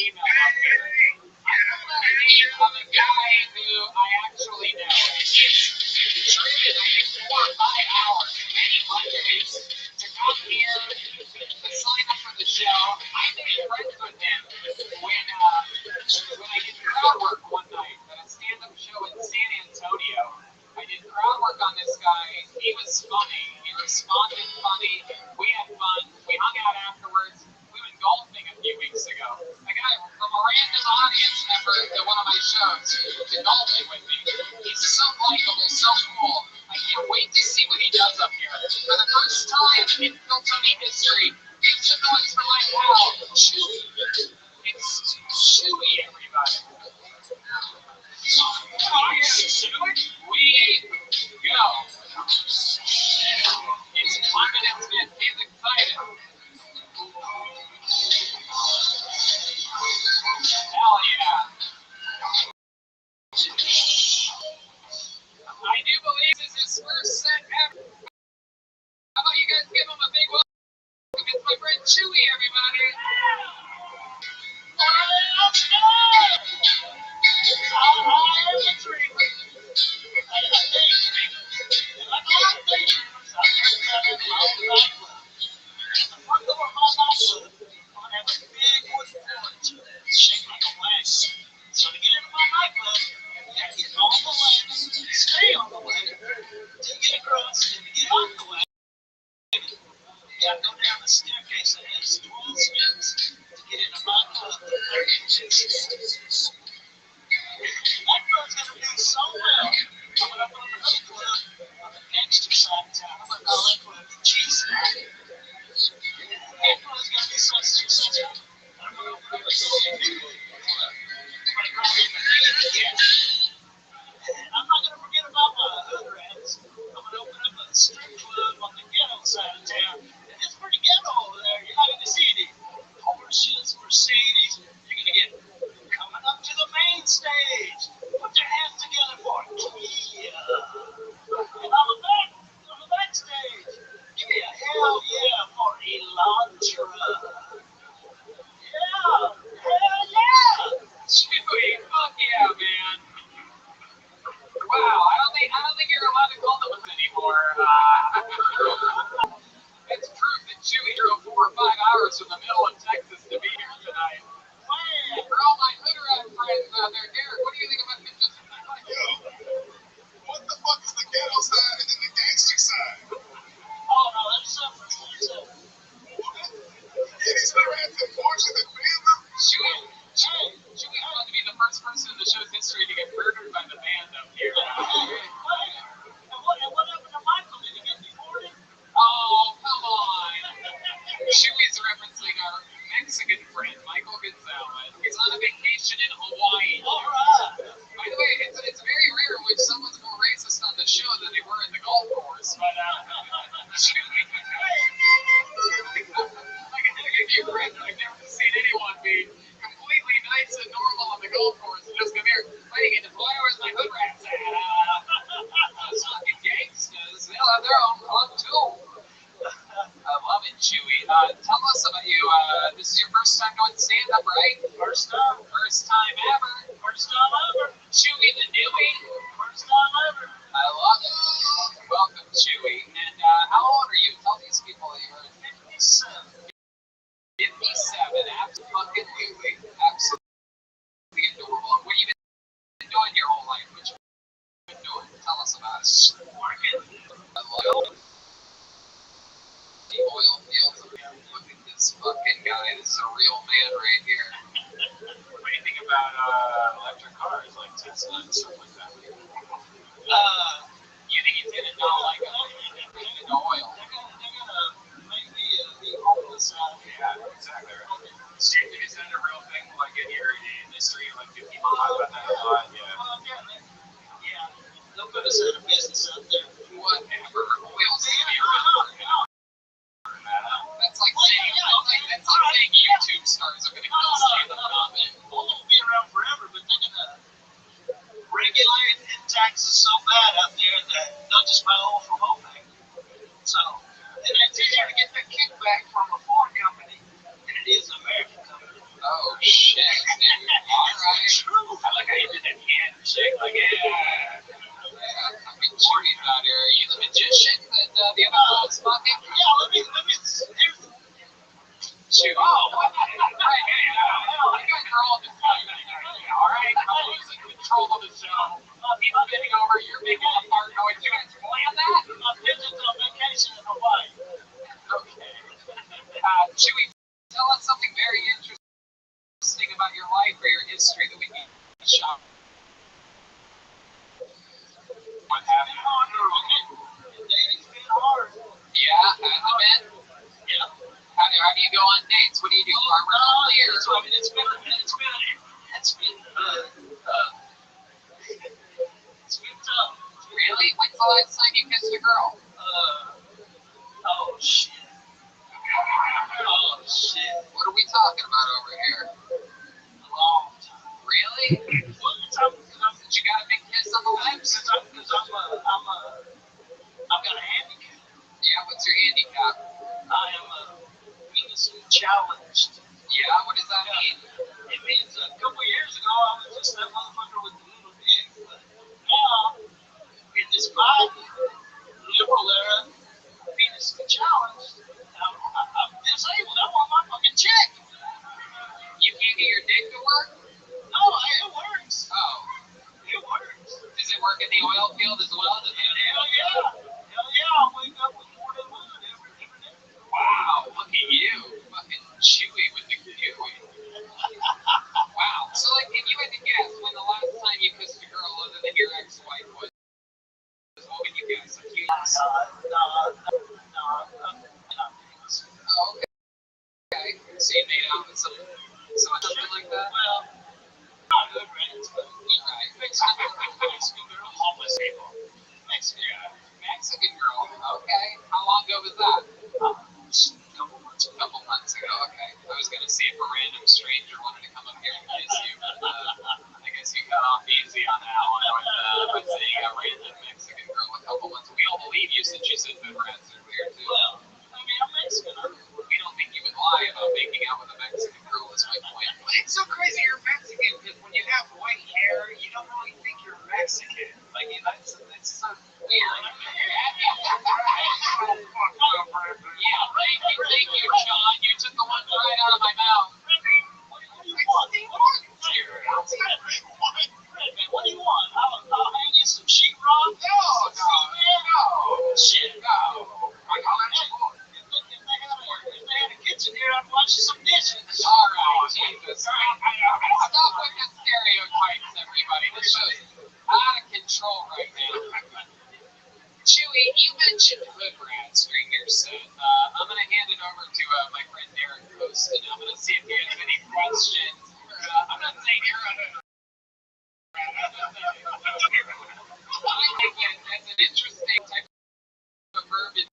email up here, I pulled out a name of a guy who I actually know. He's driven, I think, 4 or 5 hours, many Mondays, to come here to sign up for the show. I made friends with him when I did crowd work one night at a stand-up show in San Antonio. I did crowd work on this guy. He was funny. He responded funny. We had fun. We hung out afterwards. We went golfing a few weeks ago. A guy from a random audience member at one of my shows did golfing with me. He's so likable, so cool. I can't wait to see what he does up here. For the first time in Philtony history, make some noise for my pal, Chewy. It's Chewy, everybody. We go. It's 1 minute 10. He's excited. Hell yeah. I do believe this is his first set ever. How about you guys give him a big welcome? It's my friend Chewy, everybody. So to get into my nightclub, you gotta get on the wagon, stay on the wagon, till you get across, and you get off the wagon. You gotta go down the staircase that has 12 steps to get into my club. That club's gonna do so well. I'm gonna open up another club on the gangster side of town. I'm gonna call that club Jesus. That club's gonna be so successful. I'm gonna open up a new club. I'm not going to forget about my hood rats. I'm going to open up a strip club on the ghetto side of town. And it's pretty ghetto over there. You're not going to see any Porsches, Mercedes. You're going to get coming up to the main stage. Put your hands together for Kia. And on the backstage, give me a hell yeah for Elantra. Yeah, hell yeah. Chewy, fuck yeah, man. Wow, I don't think you're allowed to call them anymore. It's proof that Chewy drove 4 or 5 hours from the middle of Texas to be here tonight. Man, for all my hood rat friends out there, Derek, what do you think about this? Yo, what the fuck is the ghetto side and then the gangster side? Oh no, that's separate. Yeah, these hood rats and Porsches and Benzes. Chewy about to be the first person in the show's history to get murdered by the band up here. And what happened to Michael? Did he get deported? Oh, come on. Chewy good friend, Michael Gonzalez, is on a vacation in Hawaii. All right. By the way, it's very rare when someone's more racist on the show than they were in the golf course. But you're right. I've never seen anyone be completely nice and normal on the golf course and just come here fighting into boy, where's my hood rats at? Those fucking gangsters, they'll have their own club too. I love it, Chewy. Tell us about you. This is your first time doing stand-up, right? First time. First time ever. First time ever. Chewy the Dewey. First time ever. I love it. Welcome, Chewy. And how old are you? Tell these people that you're 57. 57. Absolutely. Absolutely adorable. What have you been doing your whole life? What you been doing? Tell us about it. Working. I love it. The oil fields. Look at this fucking guy. This is a real man right here. What do you think about electric cars like Tesla and stuff like that? You think he's gonna not like it? The oil. They're gonna make me be homeless out here. Yeah, exactly. Right. Is that a real thing, like in your industry, like do people talk about that a lot? Yeah. Well, yeah. They'll put us out of business out there. Whatever. Oil's gonna be around forever. That's like saying YouTube stars are gonna kill stand-up comedy. Oil will be around forever, but they're gonna regulate and tax us so bad out there that they'll just buy oil from OPEC. So, and it's easier to get that kickback from a foreign company than it is an American company. Oh shit, dude. Alright. True. I like how you did that handshake, like, yeah. I mean, Chewy's out here. Are you the magician that the other girl's fucking? Yeah, let me, here's the Chewy. Oh, what? Right, you guys are all just alright? I'm losing control of the show. He's getting over, you're making a fart noise. You guys plan that? my pigeons on vacation in Hawaii. Okay. Chewy, tell us something very interesting about your life or your history that we can shop. What happened? Dating's been hard. Yeah, has it been? Yeah. How do you go on dates? What do you do? Farmer only or? It's been tough. Really? When's the last time you kissed a girl? Oh shit. What are we talking about over here? A long time. Really? Well, Did you got a big kiss on the lips? I've got a handicap. Yeah, what's your handicap? I am physically challenged. Yeah, what does that mean? It means a couple years ago I was just that motherfucker with the little dick, but now in this Biden liberal era, physically challenged. I'm disabled. I want my fucking check. You can't get your dick to work? No, it works. Oh. It works. Does it work in the oil field as well? Hell yeah. I wake up with more than one every day. Wow, look at you. Fucking Chewy with the kiwi. Wow. So, like, if you had to guess when the last time you kissed a girl other than your ex-wife was, what would you guess? A few years? Oh, okay. So you made out with something like that? Well, not good friends, but Right. Mexican girl. Homeless people. Mexican. Mexican girl. Okay. How long ago was that? A couple months ago. Okay. I was going to see if a random stranger wanted to come up here and kiss you, but I guess you got off easy on that one with seeing a random Mexican girl a couple months. We all believe you since you said hood rats are weird too. Well, I mean, I'm Mexican. We don't think you would lie about making out with a Mexican girl is my point. But it's so crazy you're Mexican because when you have white hair, you don't really think you're Mexican. Like, it's so weird. Yeah, thank you, John. You took the one right out of my mouth. What do you want? I'll hang you some sheetrock. No. Shit. No. If they had a kitchen here, I'd wash you some dishes. All right, Jesus. Stop with the stereotypes, everybody. This show's out of control right now. Chewy, you mentioned hood rats during your set. I'm going to hand it over to my friend Derek Post, and I'm going to see if he has any questions. I'm not saying you're on it. I think that's an interesting type of verbiage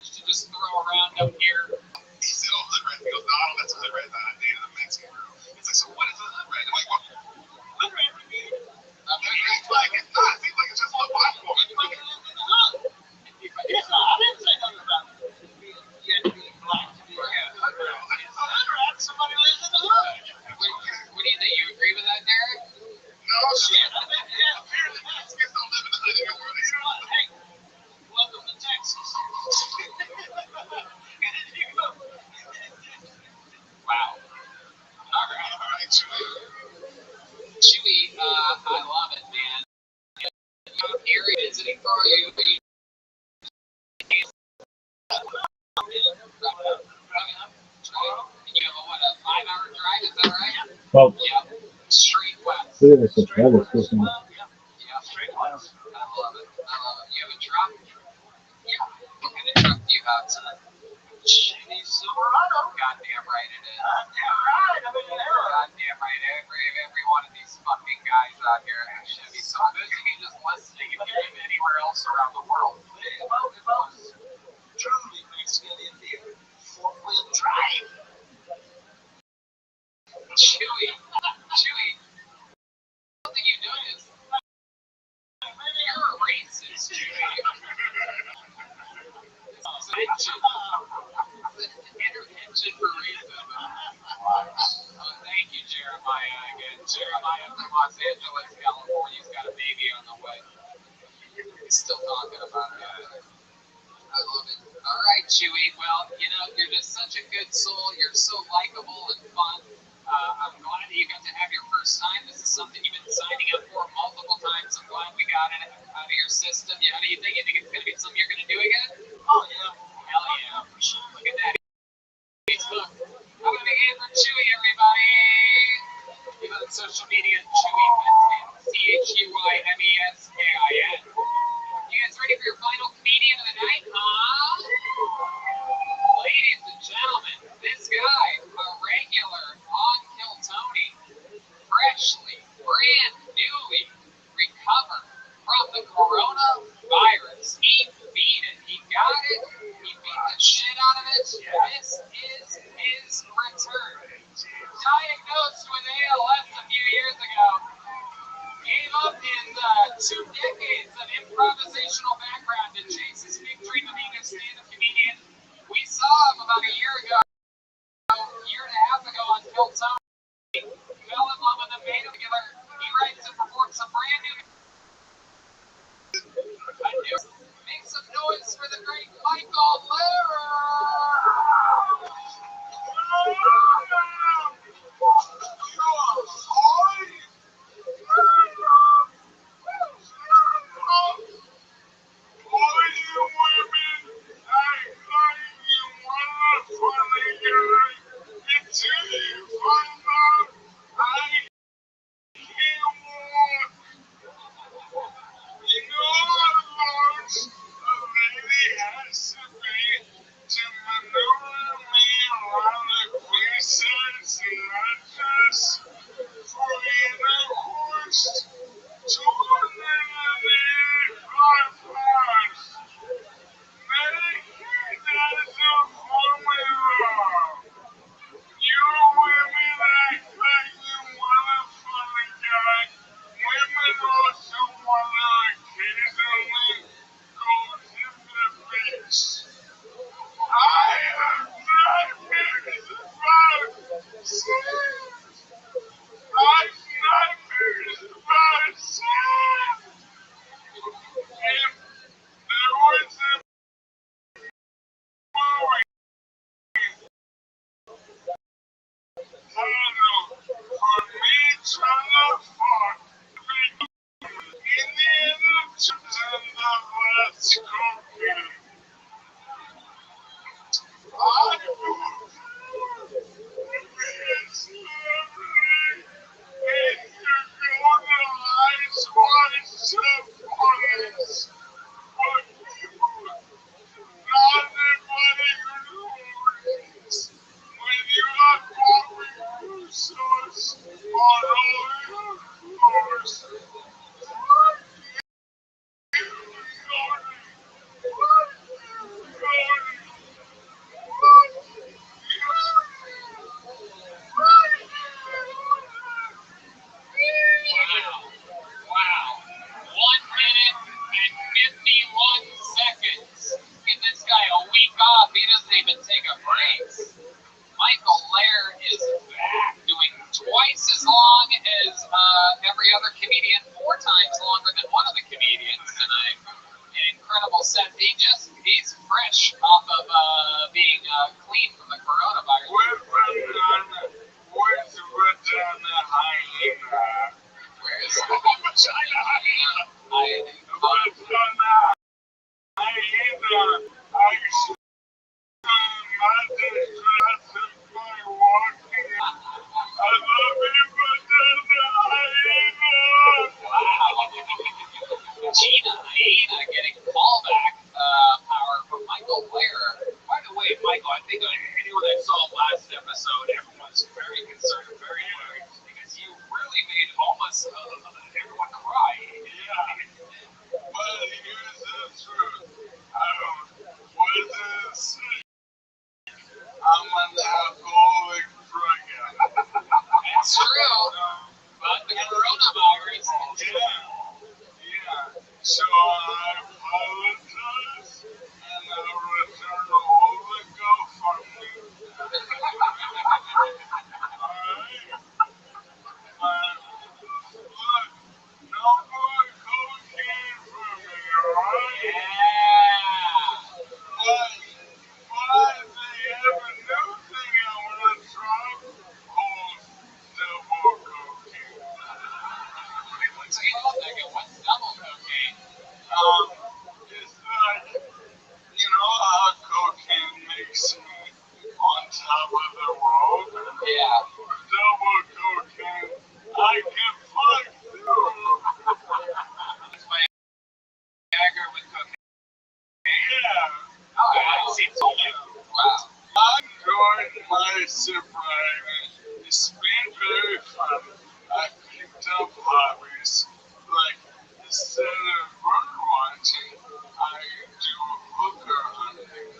to just throw around up here. He said, oh, hood rat. He goes, no, I don't mess with hood rats. I dated a Mexican girl. It's like, so what is a hood rat? I'm like, what? Hood rat? He's like, it's not. Seems like it's just a little black woman. He's like, it is in the hood. Yeah, I didn't say nothing about it. Yeah, being black to be a hood rat. A hood rat, somebody lives in the hood. What do you think? You agree with that, Derek? No, shit. Apparently Mexicans don't live in the hood anymore. You know what? Hey, welcome to Texas. Wow. All right, Chewy, I love it, man. I'm here visiting for you. You have a 5-hour drive, is that right? Well, Yeah. Straight west. look at this weather system. Yeah, straight west. I love it. You have a truck? Yeah. What kind of truck do you have, son? Chevy Silverado. Goddamn right it is. Goddamn right. Goddamn right. Every one of these fucking guys out here has Chevy. So good to be just listening if you live anywhere else around the world. If I was truly Mexican Indian, 4-wheel drive. Chewy. Something you notice. You're a racist, Chewy. It's an intervention for racism. Thank you, Jeremiah. Again, Jeremiah from Los Angeles, California. He's got a baby on the way. He's still talking about it. I love it. All right, Chewy. Well, you're just such a good soul. You're so likable and fun. I'm glad that you got to have your first time. This is something you've been signing up for multiple times. I'm glad we got it out of your system. How do you think? You think it's going to be something you're going to do again? Oh, yeah. Hell yeah. Look at that. Facebook. How about a hand for Chewy, everybody? Give it on social media, Chewy Meskin, CHUYMESKIN. You guys ready for your final comedian of the night? Ladies and gentlemen, this guy, a regular on Kill Tony, freshly, brand newly recovered from the coronavirus. He beat it. He got it. He beat the shit out of it. This is his return. Diagnosed with ALS a few years ago. Gave up his 2 decades of improvisational background to chase his big dream of being a stand-up comedian. We saw him about a year and a half ago on Kill Tony. Fell in love with him, made him together. He writes and performs some brand new. Make some noise for the great Michael Lehrer. clean from the coronavirus. Where's vagina hyena? Where's Vagina hyena? Vagina hyena. I should imagine classify walking. I love you, vagina hyena. Wow. Gina getting callback power from Michael Blair. By the way, Michael, I think anyone that saw last episode, everyone's very concerned, very worried, because you really made almost everyone cry. Yeah. But here's the truth. I wasn't sick. I'm an alcoholic drug addict. That's true. But the coronavirus. Yeah. So I apologize, and I'll return all the GoFundMe. Alright? Look, no more cocaine for me, alright? Yeah. But they have a new thing I want to try called double cocaine. What's double cocaine? It's like, you know how cocaine makes me on top of the world? Yeah. Double cocaine, I can fuck too. It's my Viagra with cocaine. Yeah. Oh, I see. Wow. I enjoyed my sobriety. It's been very fun. I picked up hobbies like instead of bird watching, I do hooker hunting.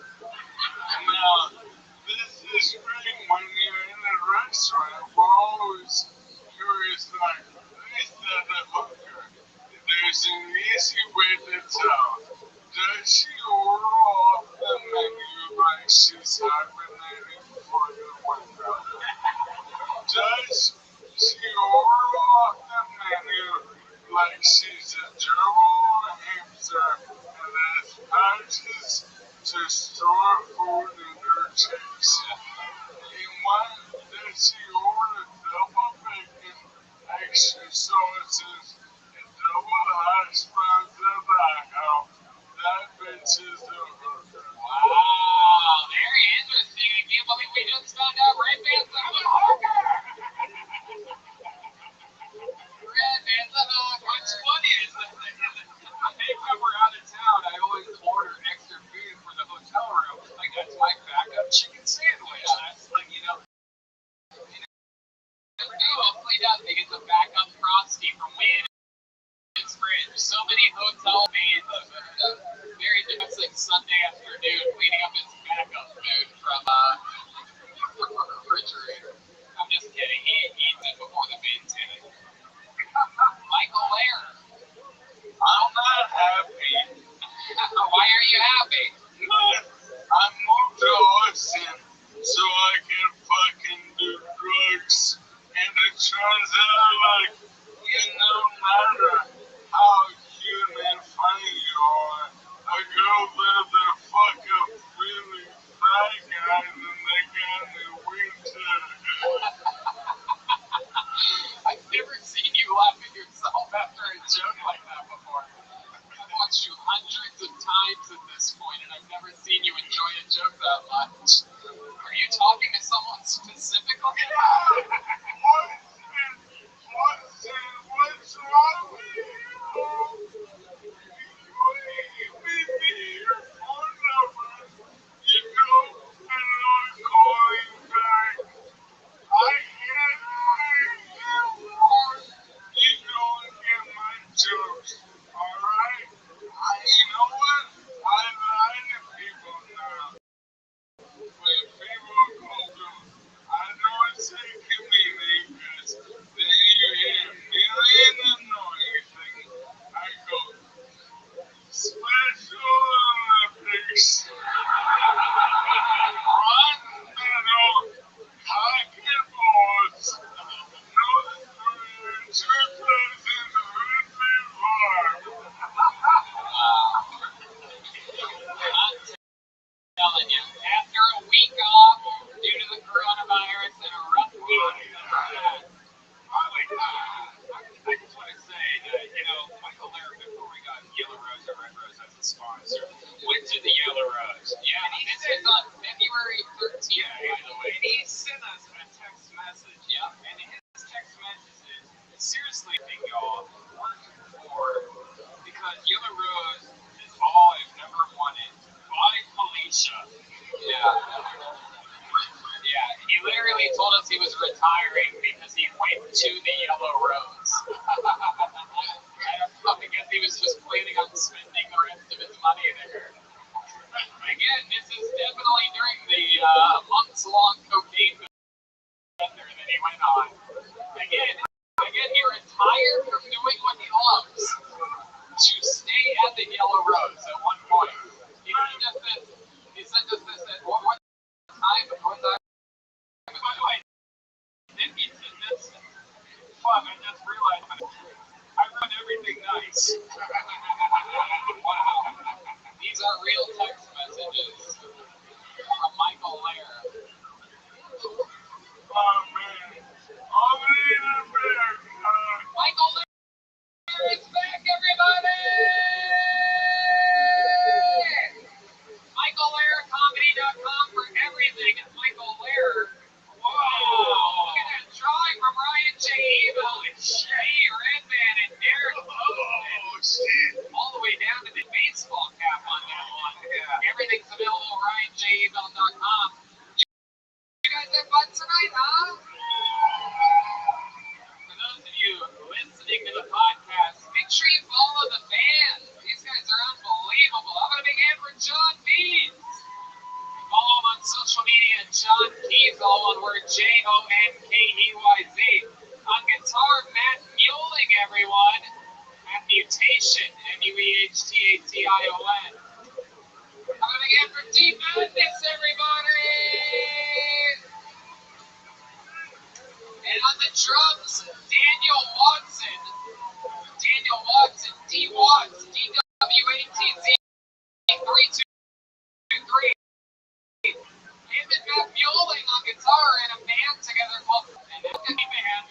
Now, this is great when you're in a restaurant. We're always curious, like, is that a hooker? There's an easy way to tell. Does she order off the menu like she's hibernating for the window? Does she order off the menu like she's a gerbil hamster and has pouches to store food in her cheeks? And why does she order double bacon, extra sauces, and double hash browns at the house? That bitch is a hooker. Wow, very interesting. I can't believe we just found out Red Band's a hooker. Red Band's a hooker. What's funny is that anytime we're out of town, I always order extra food for the hotel room. Like, that's my backup chicken sandwich. That's like, hopefully they get the backup frosty from Win. Fridge. So many hotel maids very depressing Sunday afternoon cleaning up his backup food from the refrigerator. I'm just kidding. He eats it before the bins hit it. Michael Lair. I'm not happy. Why are you happy? I moved to Austin so I can fucking do drugs. And it turns out, like, no matter how cute and funny you are, a girl lives a fuck up really fat guy than they got in the winter. I've never seen you laugh at yourself after a joke like that before. I've watched you hundreds of times at this point, and I've never seen you enjoy a joke that much. Are you talking to someone specifically? What's wrong with you? You ain't with me, your phone number. You don't belong calling back. I can't hear you. You don't get my jokes, alright? You know what? I lie to people now. When people call them, I don't say comedian because then you hear a million annoying things. I go, Special Olympics. Run middle, hockey balls. North Korea 2025. I'm telling you, after a week Yeah, by the way. He sent us a text message. Yeah. And his text message is, seriously, y'all, working for, because Yellow Rose is all I've ever wanted. By Felicia. Yeah. Yeah, he literally told us he was retiring because he went to the Yellow Rose. I don't know, because he was just planning on spending the rest of his money there. Again, this is definitely during the months-long cocaine bender that he went on. Again, he retired from doing what he loves to stay at the Yellow Rose at one point. He said just this one more time before that. By the way, then he said this. Fuck, I just realized I run everything nice. Wow. These are real text messages from Michael Lair. Oh, man. Michael Lair is back, everybody! MichaelLairComedy.com for everything. It's Michael Lair. Whoa! Look at that drawing from Ryan J. Evo and Shay Redman and Derek Logan. All the way down to the baseball cap on that one. Yeah. Everything's available at RyanJEvo.com. You guys have fun tonight, huh? For those of you listening to the podcast, make sure you follow the band. These guys are unbelievable. How about a big hand for John Beans? Follow him on social media, John Keys, all one word, JONKEYZ. On guitar, Matt Mueling, everyone. At Mutation, MUEHTATION. How about a big hand for Deep Madness, everybody? And on the drums, Daniel Watson, D Watts, DWATZ 323. Him and Matt Mueling on guitar and a band together called Alchemy Band.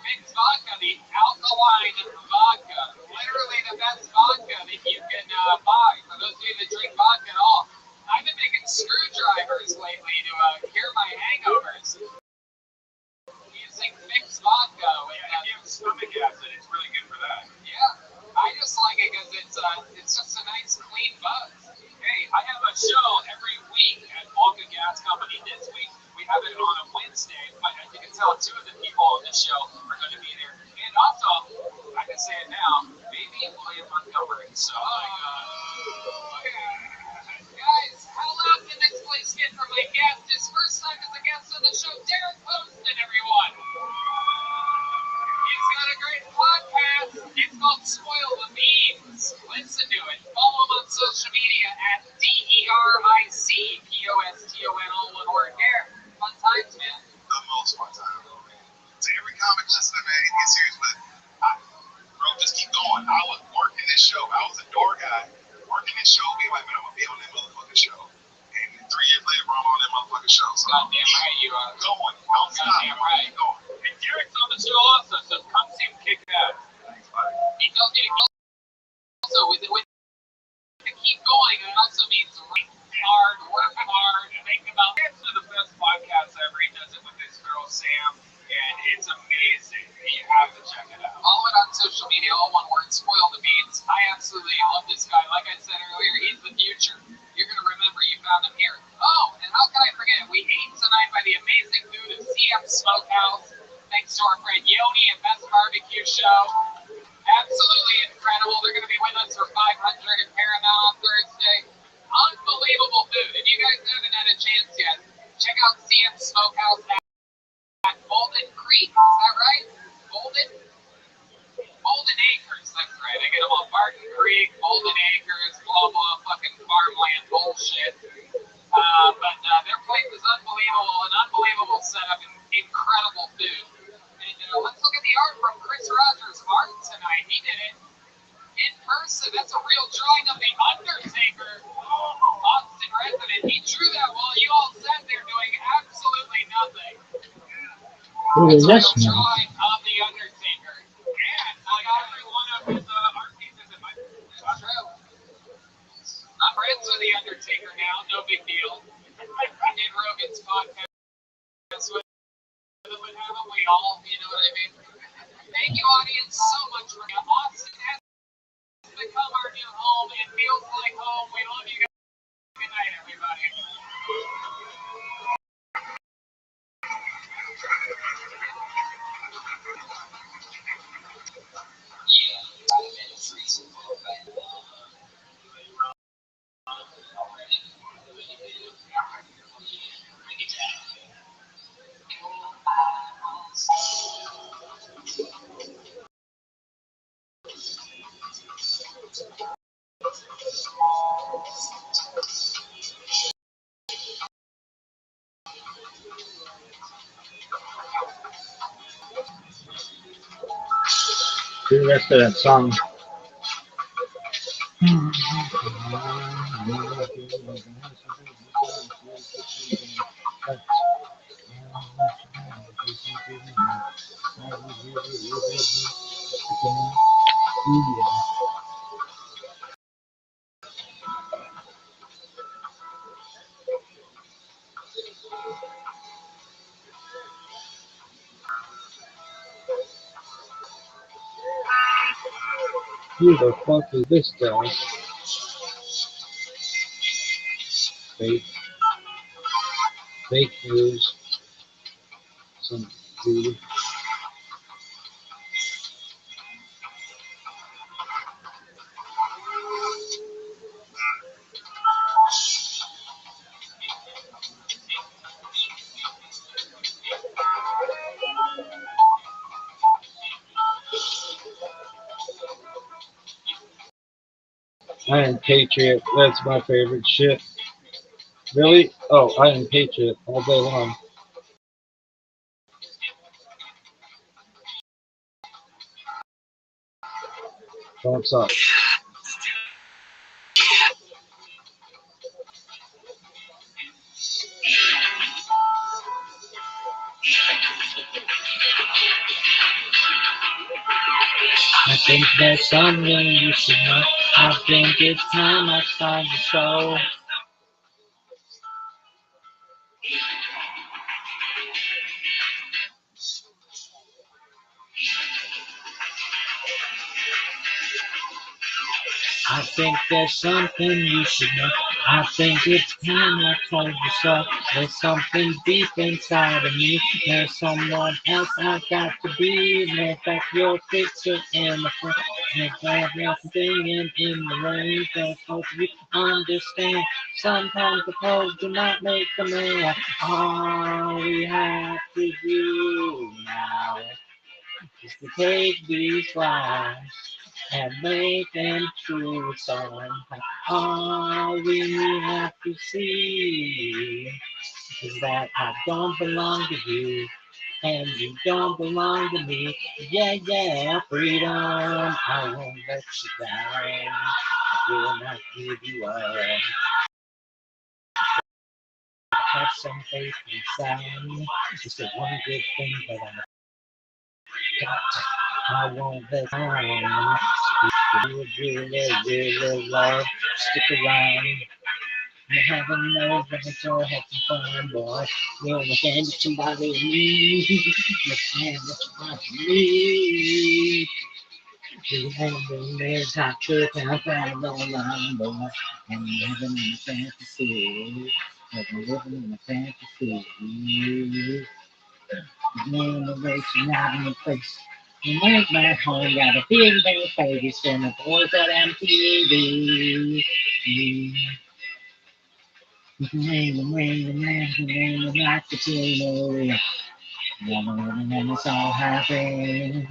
Mixed vodka, the alkaline vodka. Literally the best vodka that you can buy. For those of you that drink vodka at all. I've been making screwdrivers lately to cure my hangovers. Using mixed vodka with stomach acid. It's really good for that. Yeah, I just like it because it's just a nice clean buzz. Hey, I have a show every week at Volga Gas Company. This week we have it on a Wednesday, but as you can tell, two of the people on the show are going to be there. And also, I can say it now, maybe William Montgomery. So, guys, how loud can this place get for my guest? His first time as a guest on the show, Derek Poston, everyone. He's got a great podcast. It's called Spoil the Beans. Listen to it. Follow him on social media at DERICPOSTON, all one word there. Fun times, man. The most fun time, man. To every comic listener, man, get serious with it. Bro, just keep going. I was working this show. I was a door guy. Working this show, being like, man, I'm going to be on that motherfucking show. And 3 years later, bro, I'm on that motherfucking show. So goddamn right you are. Going. Don't stop. Goddamn right. Keep going. And Derek's on the show also, so come see him kick ass. He tells me to also, with to keep going, it also means work hard, think about it. It's one of the best podcasts ever. He does it with his girl, Sam, and it's amazing. You have to check it out. Follow it on social media, all one word, Spoil the Beans. I absolutely love this guy. Like I said earlier, he's the future. You're going to remember you found him here. Oh, and how can I forget? We ate tonight by the amazing food of CM Smokehouse. Thanks to our friend Yoni at Best Barbecue Show. Absolutely incredible. They're going to be with us for 500 at Paramount on Thursday. Unbelievable food. If you guys haven't had a chance yet, check out CM Smokehouse at Bolden Creek. Is that right? Bolden Acres. That's right. I get them on Barton Creek, Bolden Acres, blah, blah, fucking farmland bullshit. But their place is unbelievable. An unbelievable setup and incredible food. And let's look at the art from Chris Rogers' art tonight. He did it in person. That's a real drawing of The Undertaker, Austin resident. He drew that while you all sat there doing absolutely nothing. It's a real drawing of The Undertaker. And I got every one of his art pieces in my... That's true. I'm friends with The Undertaker now. No big deal. And we all, you know what I mean? Thank you, audience, so much for coming. Austin has become our new home. It feels like home. We love you guys. Good night, everybody. Do the rest of that song. Who the fuck is this guy? Fake news. Some dude. I am Patriot. That's my favorite shit. Really? Oh, I am Patriot all day long. Don't suck. I think there's something you should know. I think it's time I find the show. I think there's something you should know. I think it's time I told you so. There's something deep inside of me. There's someone else I've got to be. Make up your picture in the front. Make everything in the rain. Don't hope you understand. Sometimes the clothes do not make the man. All we have to do now is to take these lies and make them true somehow. All we have to see is that I don't belong to you and you don't belong to me. Yeah, yeah, freedom, I won't let you down. I will not give you up. Have some faith inside me. It's the one good thing that I got. I won't let down. Really love, stick around. You haven't known that you're having fun, boy. You're looking at somebody new. You're saying what you want to me. You haven't made that trip and found no line, boy. And you're living in a fantasy. You're living in a fantasy. You're the race, you're not in the place. You went back home, got a big bang face, and the boys at MTV. When like the pillow, and it's all happening.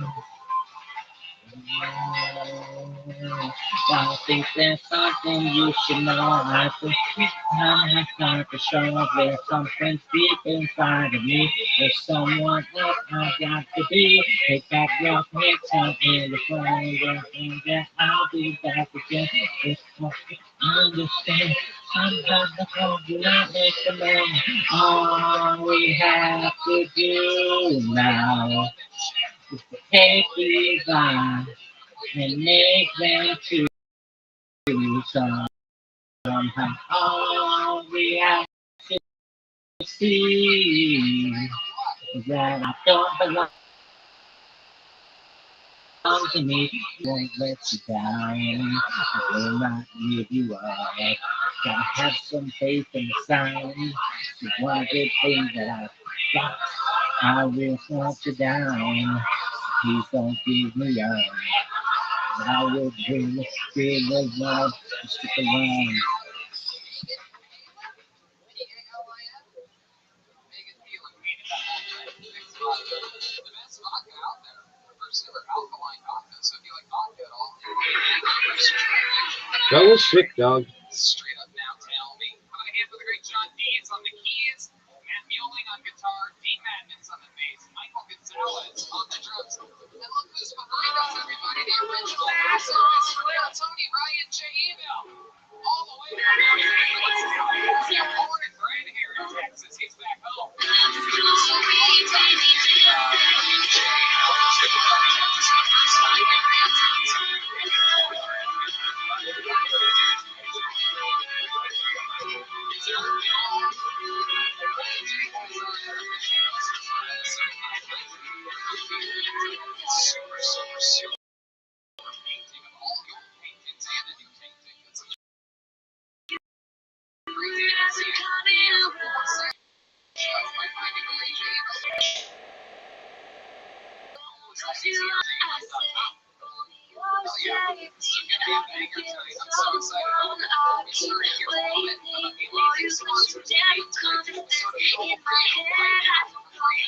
I think there's something you should know. I think I have time to show up. There's something deep inside of me. There's someone else I've got to be. Take back your picture in the frame, and then I'll be back again. It's what I understand. Sometimes the code do not make the man. All we have to do now is to take these lines and make them true somehow. All we have to see that I don't belong to me. Won't let you down. I will not give you up. Gotta have some faith in the signs. It's one good thing that I've got. I will not you down. Please don't give me up. I will bring feel of love to stick around. Megan Feeling hated that whole thing. It's the best vodka out there. First ever alkaline vodka. So if you like vodka at all, That was sick, dog. straight up now tell me. I'm gonna hand for the great John Deeds on the keys, Matt Mueling on guitar, Dean Madness on the bass, Michael Gonzalez on the drums. And look who's behind us, everybody. The original master of Tony Ryan J. Evil. All the way from born and bred here in Texas. He's back home. Super, super, super painting of all your paintings and a new painting. It's crazy to see. By finding a way to Oh yeah, this is gonna be a banger tonight. I'm so excited. Before we start, here's a little bit of the amazing sponsors we made tonight. So to go right now for free.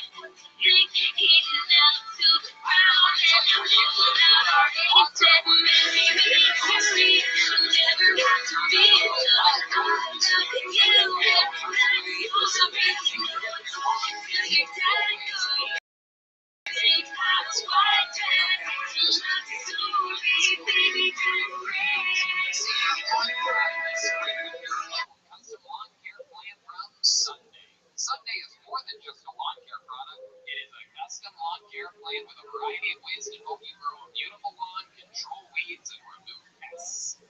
Custom lawn care plan from Sunday. Sunday is more than just a lawn care product. It is a custom lawn care plan with a variety of ways to help you grow a beautiful lawn, control weeds, and remove pests.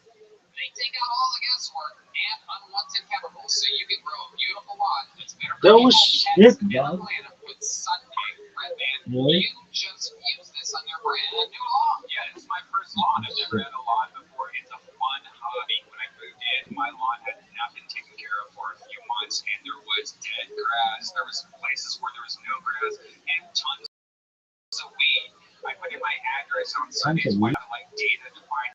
They take out all the guesswork and unwanted chemicals so you can grow a beautiful lawn that's better for That people, was pets, sick, and the dog. planet with Sunday. Red Band, Really? you just use this on your brand new lawn. Yeah, it's my first lawn. I've never had a lawn before. It's a fun hobby. When I moved in, my lawn had not been taken care of for a few months, and there was dead grass. There was places where there was no grass, and tons of weed. I put in my address on Sundays, why not like data to find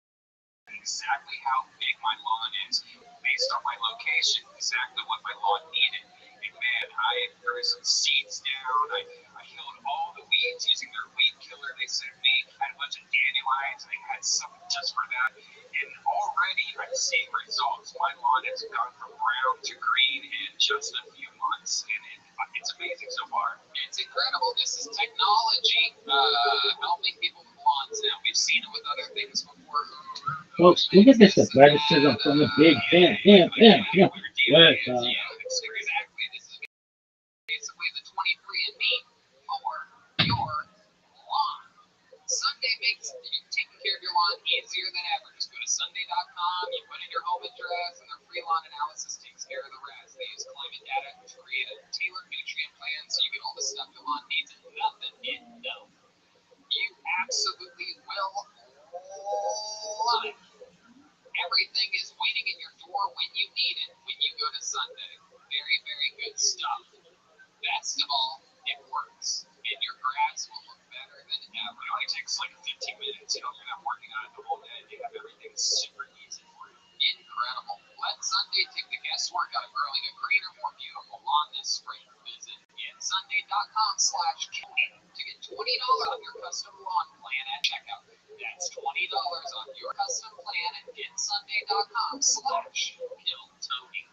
exactly how big my lawn is based on my location, exactly what my lawn needed. And man, I threw some seeds down. I killed all the weeds using their weed killer they sent me. I had a bunch of dandelions. I had some just for that. And already I'm seeing results. My lawn has gone from brown to green in just a few months. And it's amazing so far. It's incredible. This is technology helping people with lawns now. We've seen it with other things before. Folks, look at this athleticism from the big him. Where's Exactly. This is basically the 23andMe for your lawn. Sunday makes taking care of your lawn easier than ever. Just go to Sunday.com, you put in your home address, and their free lawn analysis takes care of the rest. They use climate data to create a tailored nutrient plan so you get all the stuff your lawn needs and nothing it don't. You absolutely will love it. Everything is waiting in your door when you need it when you go to Sunday. Very, very good stuff. Best of all, it works. And your grass will look better than ever. It only takes like 15 minutes. You know, you're not working on it the whole day. They have everything super easy for you. Incredible. Let Sunday take the guesswork out of growing a greener, more beautiful lawn this spring. Visit getsunday.com/Tony to get $20 on your custom lawn plan at checkout. That's $20 on your custom plan at getsunday.com/KillTony.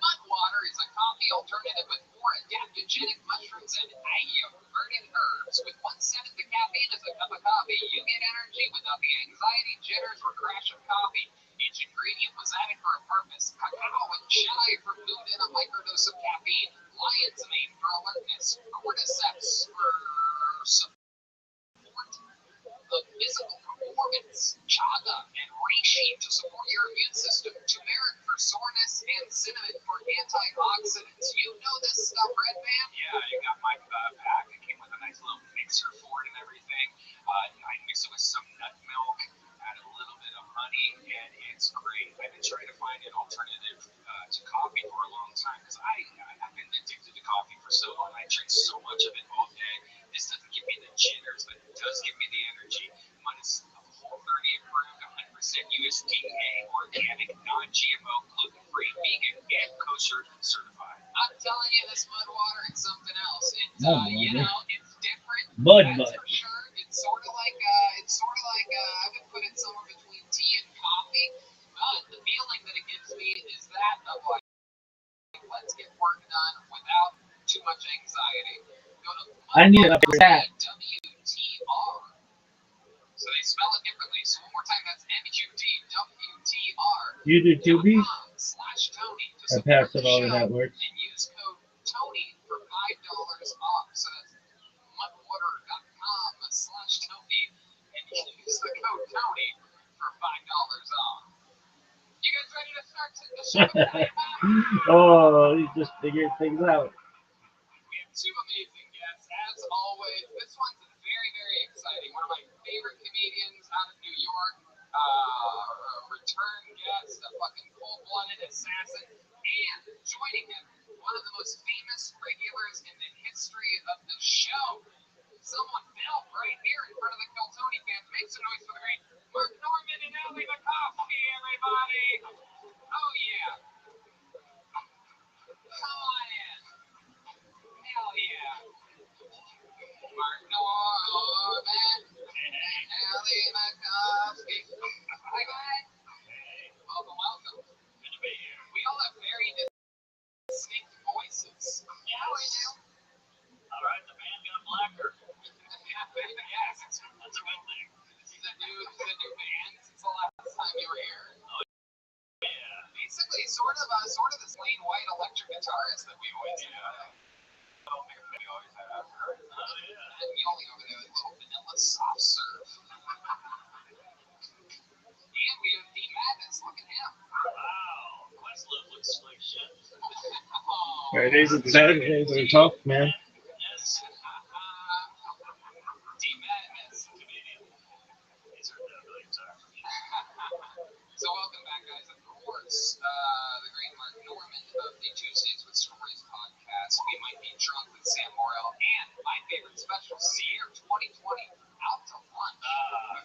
Mudwater is a coffee alternative with more adaptogenic mushrooms and ayurvedic herbs. With 1/7 the caffeine as a cup of coffee, you get energy without the anxiety, jitters, or crash of coffee. Each ingredient was added for a purpose. Cacao and chai for mood and a microdose of caffeine. Lion's mane for alertness. Cordyceps for support. The physical performance performance. Chaga and reishi to support your immune system. Turmeric for soreness and cinnamon for antioxidants. You know this stuff, Red Man? Yeah, you got my pack. It came with a nice little mixer for it and everything. I mix it with some nut milk, add a little bit of honey, and it's great. I've been trying to find an alternative to coffee for a long time because I've been addicted to coffee for so long. I drink so much of it all day. This doesn't give me the jitters, but it does give me the energy. Mine is Whole 30 approved, 100% USDA, organic, non-GMO, gluten-free, vegan, and kosher certified. I'm telling you, this mud water is something else. You know, it's different. That's for sure. It's sort of like I would put it somewhere between tea and coffee. But the feeling that it gives me is that of like, let's get work done without too much anxiety. Go to I need a hat. WTR. So they spell it differently. So one more time, that's MUDWTR. You do Tubi? /Tony to I support passed the it all show the networks. and use code Tony for $5 off. So that's mudwater.com/Tony and use the code Tony for $5 off. You guys ready to start the show? Oh, you just figured things out. We have two amazing guests, as always. This one's very, very exciting. One of my favorite comedians out of New York. A return guest, a fucking cold-blooded assassin. And joining him, one of the most famous regulars in the history of the show. Someone built right here in front of the Kill Tony fans. Make some noise for the great Mark Norman and Ellie McCoskey, everybody. Oh, yeah. Come on in. Hell yeah. Mark Norman, Ellie McCoskey. Hi, guys. Welcome, welcome. Good to be here. We all have very distinct voices. Yeah, we do. All right, the band got blacker. Yes, that's a good thing. The new band since the last time you were here. Oh, yeah. Basically, sort of this plain white electric guitarist that we always have. Oh, we always have. Oh, yeah. And Yoli over there, like little vanilla soft serve. And we have D Madness. Look at him. Wow. Questlove looks like shit. Fridays and Saturdays are tough, man. Yes. D Madness. Comedian. These are definitely tough. So welcome back, guys. Of course, the great Mark Norman of the Tuesdays with Stories podcast. We might be drunk with Sam Morrell and my favorite special, Sierra 2020, Out to Lunch,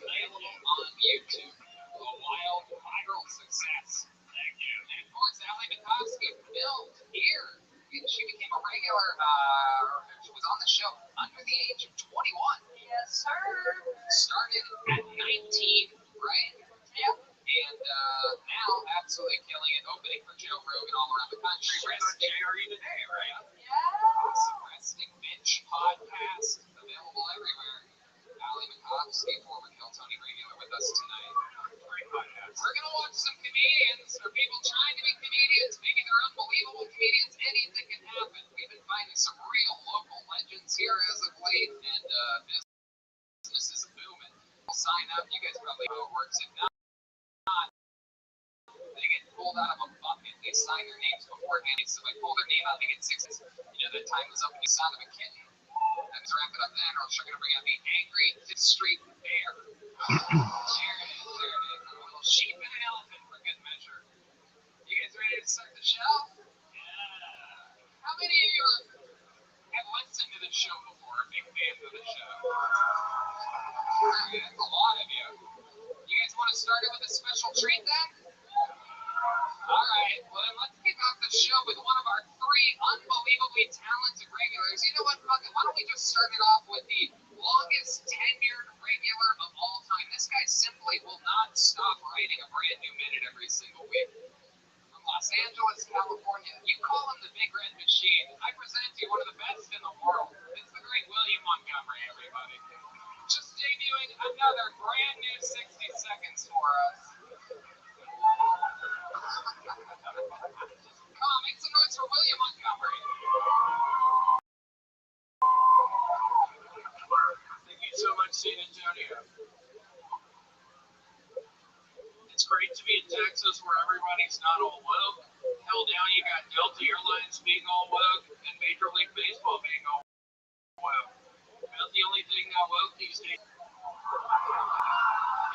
available on YouTube. A wild viral success. Thank you. And of course, Ellie McCoskey filmed here. She became a regular. She was on the show under the age of 21. Yes, sir. Started at 19, right? Yep. And now absolutely killing it, opening for Joe Rogan all around the country. She's on JRE today, right? Yeah. Awesome Wrestling Bitch podcast available everywhere. Ellie McCoskey, former Kill Tony regular, with us tonight. Great podcast. We're gonna watch some comedians or people trying to be comedians. Maybe they're unbelievable comedians. Anything can happen. We've been finding some real local legends here as of late, and business is booming. Sign up. You guys probably know how it works. If not, they get pulled out of a bucket. They sign their names beforehand. So they pull their name out, they get 6. You know, the time is up and you sound of a kitten. Let's wrap it up then, or else you're gonna bring out the angry 5th Street Bear. There it is. A little sheep and an elephant for good measure. You guys ready to start the show? Yeah. How many of you have listened to the show before? Big fans of the show? That's a lot of you. You guys want to start it with a special treat then? Alright, well then let's kick off the show with one of our 3 unbelievably talented regulars. You know what, fuck it, why don't we just start it off with the longest tenured regular of all time. This guy simply will not stop writing a brand new minute every single week. From Los Angeles, California, you call him the Big Red Machine. I present to you one of the best in the world. It's the great William Montgomery, everybody. Just debuting another brand new 60 seconds for us. Come on, make some noise for William Montgomery. Thank you so much, San Antonio. Texas where everybody's not all woke. Hell, now you got Delta Airlines being all woke and Major League Baseball being all woke. About the only thing not woke these days.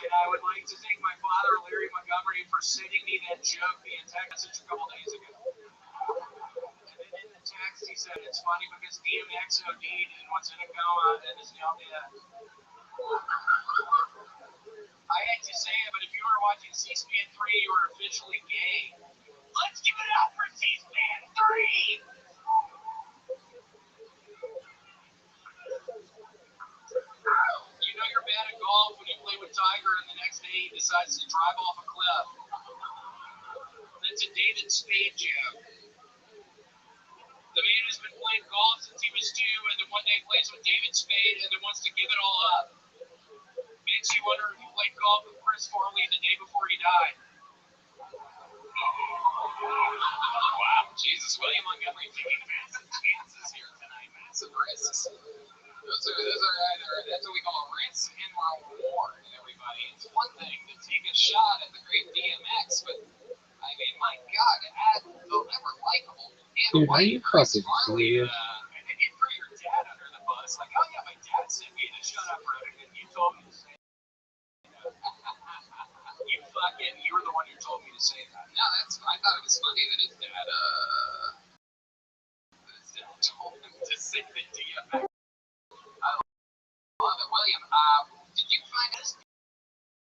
And I would like to thank my father, Larry Montgomery, for sending me that joke via text message a couple days ago. And then in the text, he said it's funny because DMX OD'd and was in a coma and is now dead. I hate to say it, but if you were watching C-SPAN 3, you were officially gay. Let's give it up for C-SPAN 3! You know you're bad at golf when you play with Tiger and the next day he decides to drive off a cliff. That's a David Spade joke. The man who's been playing golf since he was 2 and then one day plays with David Spade and then wants to give it all up. Makes you wonder if he played golf with Chris Farley the day before he died. Wow, Jesus, William Montgomery taking massive chances here tonight, massive risks. Those are either, that's what we call a risk and a reward, everybody. It's one thing to take a shot at the great DMX, but I mean, my God, to add the ever likable and white Chris Farley, and throw your dad under the bus, like, oh yeah, my dad sent me to shut up, Roddick, and you told me to say that. You were the one who told me to say that. No, I thought it was funny that his dad told him to say the DMX. Love it. William, did you find this?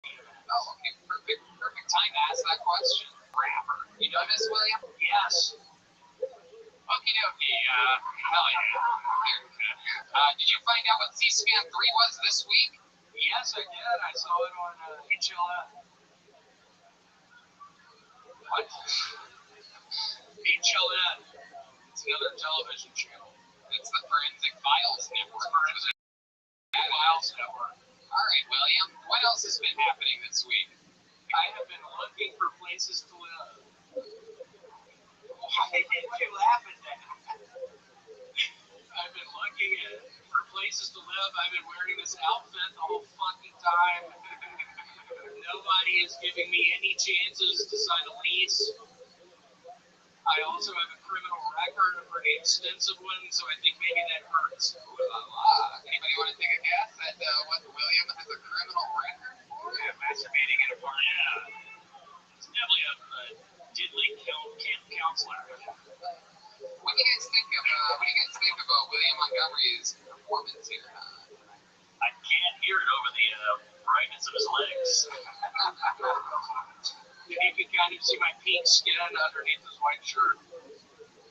Oh, okay, perfect time to ask that question. Rapper. You know this, William? Yes. Okie dokie, hell yeah. Did you find out what C-SPAN 3 was this week? Yes, I did. I saw it on HLN. What? HLN. It's another television channel. It's the Forensic Files Network. Forensic Files Network. All right, William. What else has been happening this week? I have been looking for places to live. Why did you laugh at that? I've been looking for places to live. I've been wearing this outfit the whole fucking time. Nobody is giving me any chances to sign a lease. I also have a criminal record, a pretty extensive one, so I think maybe that hurts. Anybody want to take a guess at what William has a criminal record for? Yeah, masturbating in a bar. Yeah. It's definitely a diddly camp counselor. What do you guys think of William Montgomery's performance here? I can't hear it over the brightness of his legs. You can kind of see my pink skin underneath his white shirt.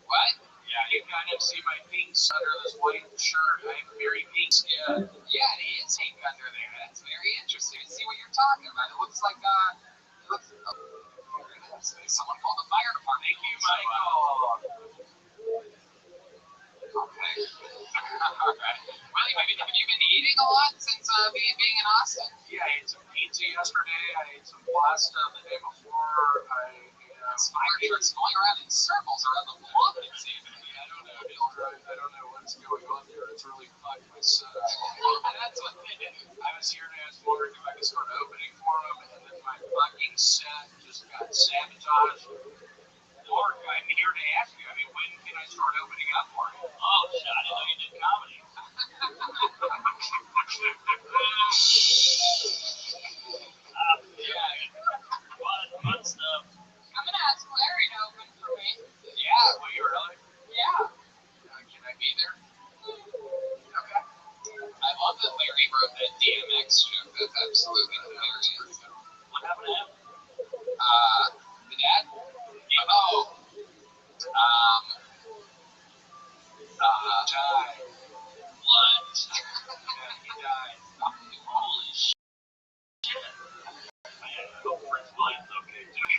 What? Yeah, you kind of see my pink under this white shirt. I have very pink skin. Yeah, it is pink under there. That's very interesting. See what you're talking about. It looks like someone called the fire department. Thank you, Michael. Okay. All right. William, have you been eating a lot since being in Austin? Yeah, I ate some pizza yesterday. I ate some pasta the day before. It's going around in circles around the block, it seems. I don't know. I don't know what's going on there. It's really fucked my son. That's what they did. I was here to ask Mark if I could start opening for him, and then my fucking set just got sabotaged. Mark, I'm here to ask you, when can I start opening up for you? Oh, shit, I didn't know you did comedy. Yeah. Fun stuff. I'm going to ask Larry to open for me. Yeah, will you really? Yeah. Can I be there? Okay. I love that Larry wrote that DMX joke. That's absolutely hilarious. What happened to him? The dad? Yeah. Oh. Died. What? Yeah, he died. Holy shit. Man, I hope Prince William's okay too.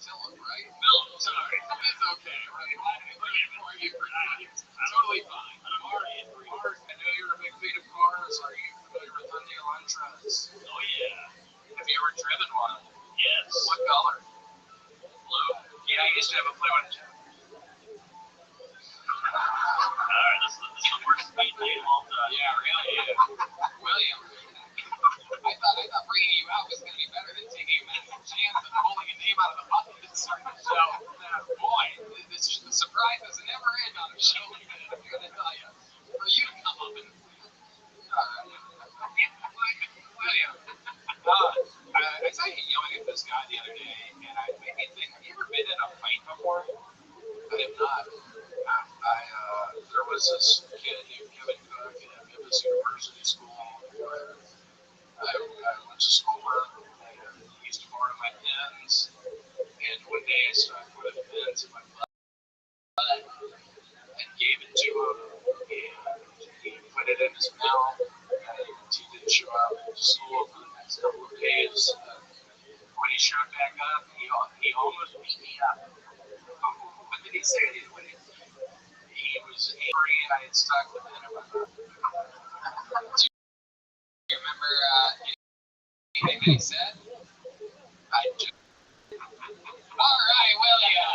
Philip, right? Philip, sorry. It's okay, right? I'm totally fine. I'm already in Mark, I know you're a big fan of cars. Are you familiar with Hyundai Elantras? Oh, yeah. Have you ever driven one? Yes. What color? Blue. Yeah, I used to have a blue one too. Alright, this is the worst speed date of all time. Yeah, really is. William, thought bringing you out was going to be better than taking a chance of pulling a name out of the bucket and starting the show. Boy, the surprises never end on a show like that, I'm going to tell you. For you to come up and... William, I saw you yelling at this guy the other day, and I made me think, have you ever been in a fight before? I have not. There was this kid named Kevin Cook at Memphis University School where I went to school with, and he used to borrow my pens, and one day I started putting pens in my butt and gave it to him, and he put it in his mouth, and he didn't show up to school for the next couple of days. When he showed back up, he almost beat me up. What did he say anyway? He was angry I had stuck the pen in my mouth. Do you remember anything that he said? I just... All right, William.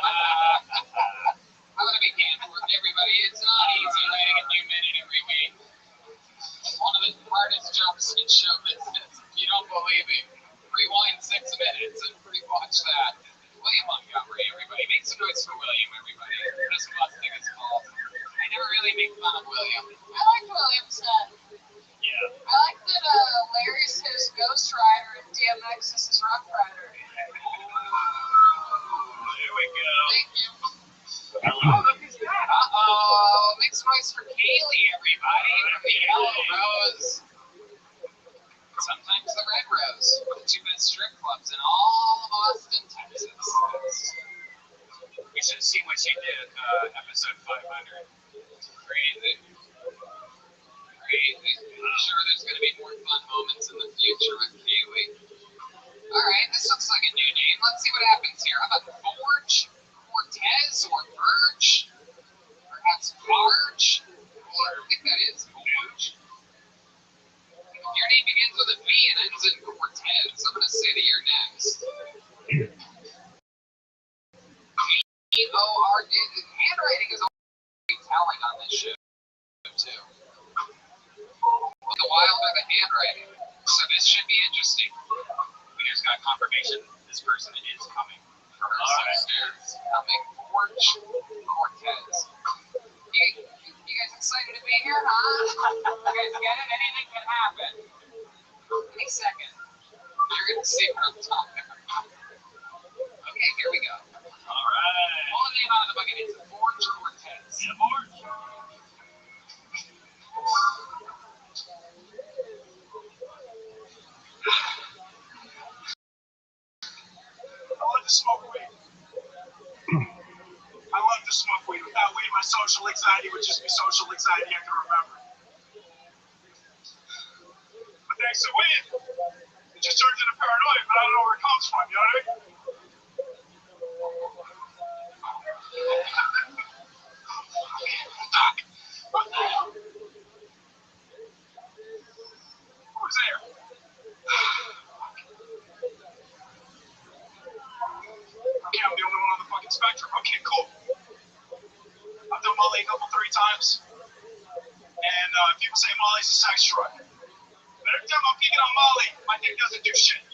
I'm going to be candid with everybody. It's not easy writing a new minute every week. One of the hardest jumps in show business. If you don't believe me, rewind 6 minutes and rewatch that. William Montgomery, everybody. Make some noise for William, everybody. This must think it's called. I never really make fun of William. I like William's set. Yeah. I like that Larry's his Ghost Rider and DMX is his Rough Rider. There we go. Thank you. Hello, look who's that. Uh-oh. Make some noise for Kaylee, everybody. From the Yellow Rose. Sometimes the Red Rose. The 2 best strip clubs in all of Austin, Texas. You should have seen what she did, episode 500. Crazy. I'm sure there's going to be more fun moments in the future with Kaylee. Alright, this looks like a new name. Let's see what happens here. How about Forge, Cortez, or Verge? Perhaps Barge? Or I think that is Forge. Your name begins with a V and ends in Cortez. I'm going to say that you're next. G-O-R-D. Handwriting is always telling on this show, too. The wilder the handwriting. So this should be interesting. We just got confirmation this person is coming from upstairs. Coming Forge Cortez. You guys excited to be here, huh? You guys get it? Anything can happen. Any second. You're going to see what I'm talking about. Okay, here we go. All right. Pull a name out of the bucket. It's Forge Cortez. Yeah, Forge. I love to smoke weed. I love to smoke weed. Without weed, my social anxiety would just be social anxiety I can remember. But thanks to weed, it just turns into paranoia, but I don't know where it comes from, you know what I mean? Who's there? Okay, I'm the only one on the fucking spectrum. Okay, cool. I've done Molly a couple, 3 times. And people say Molly's a sex drug. But every time I'm peeking on Molly, my dick doesn't do shit.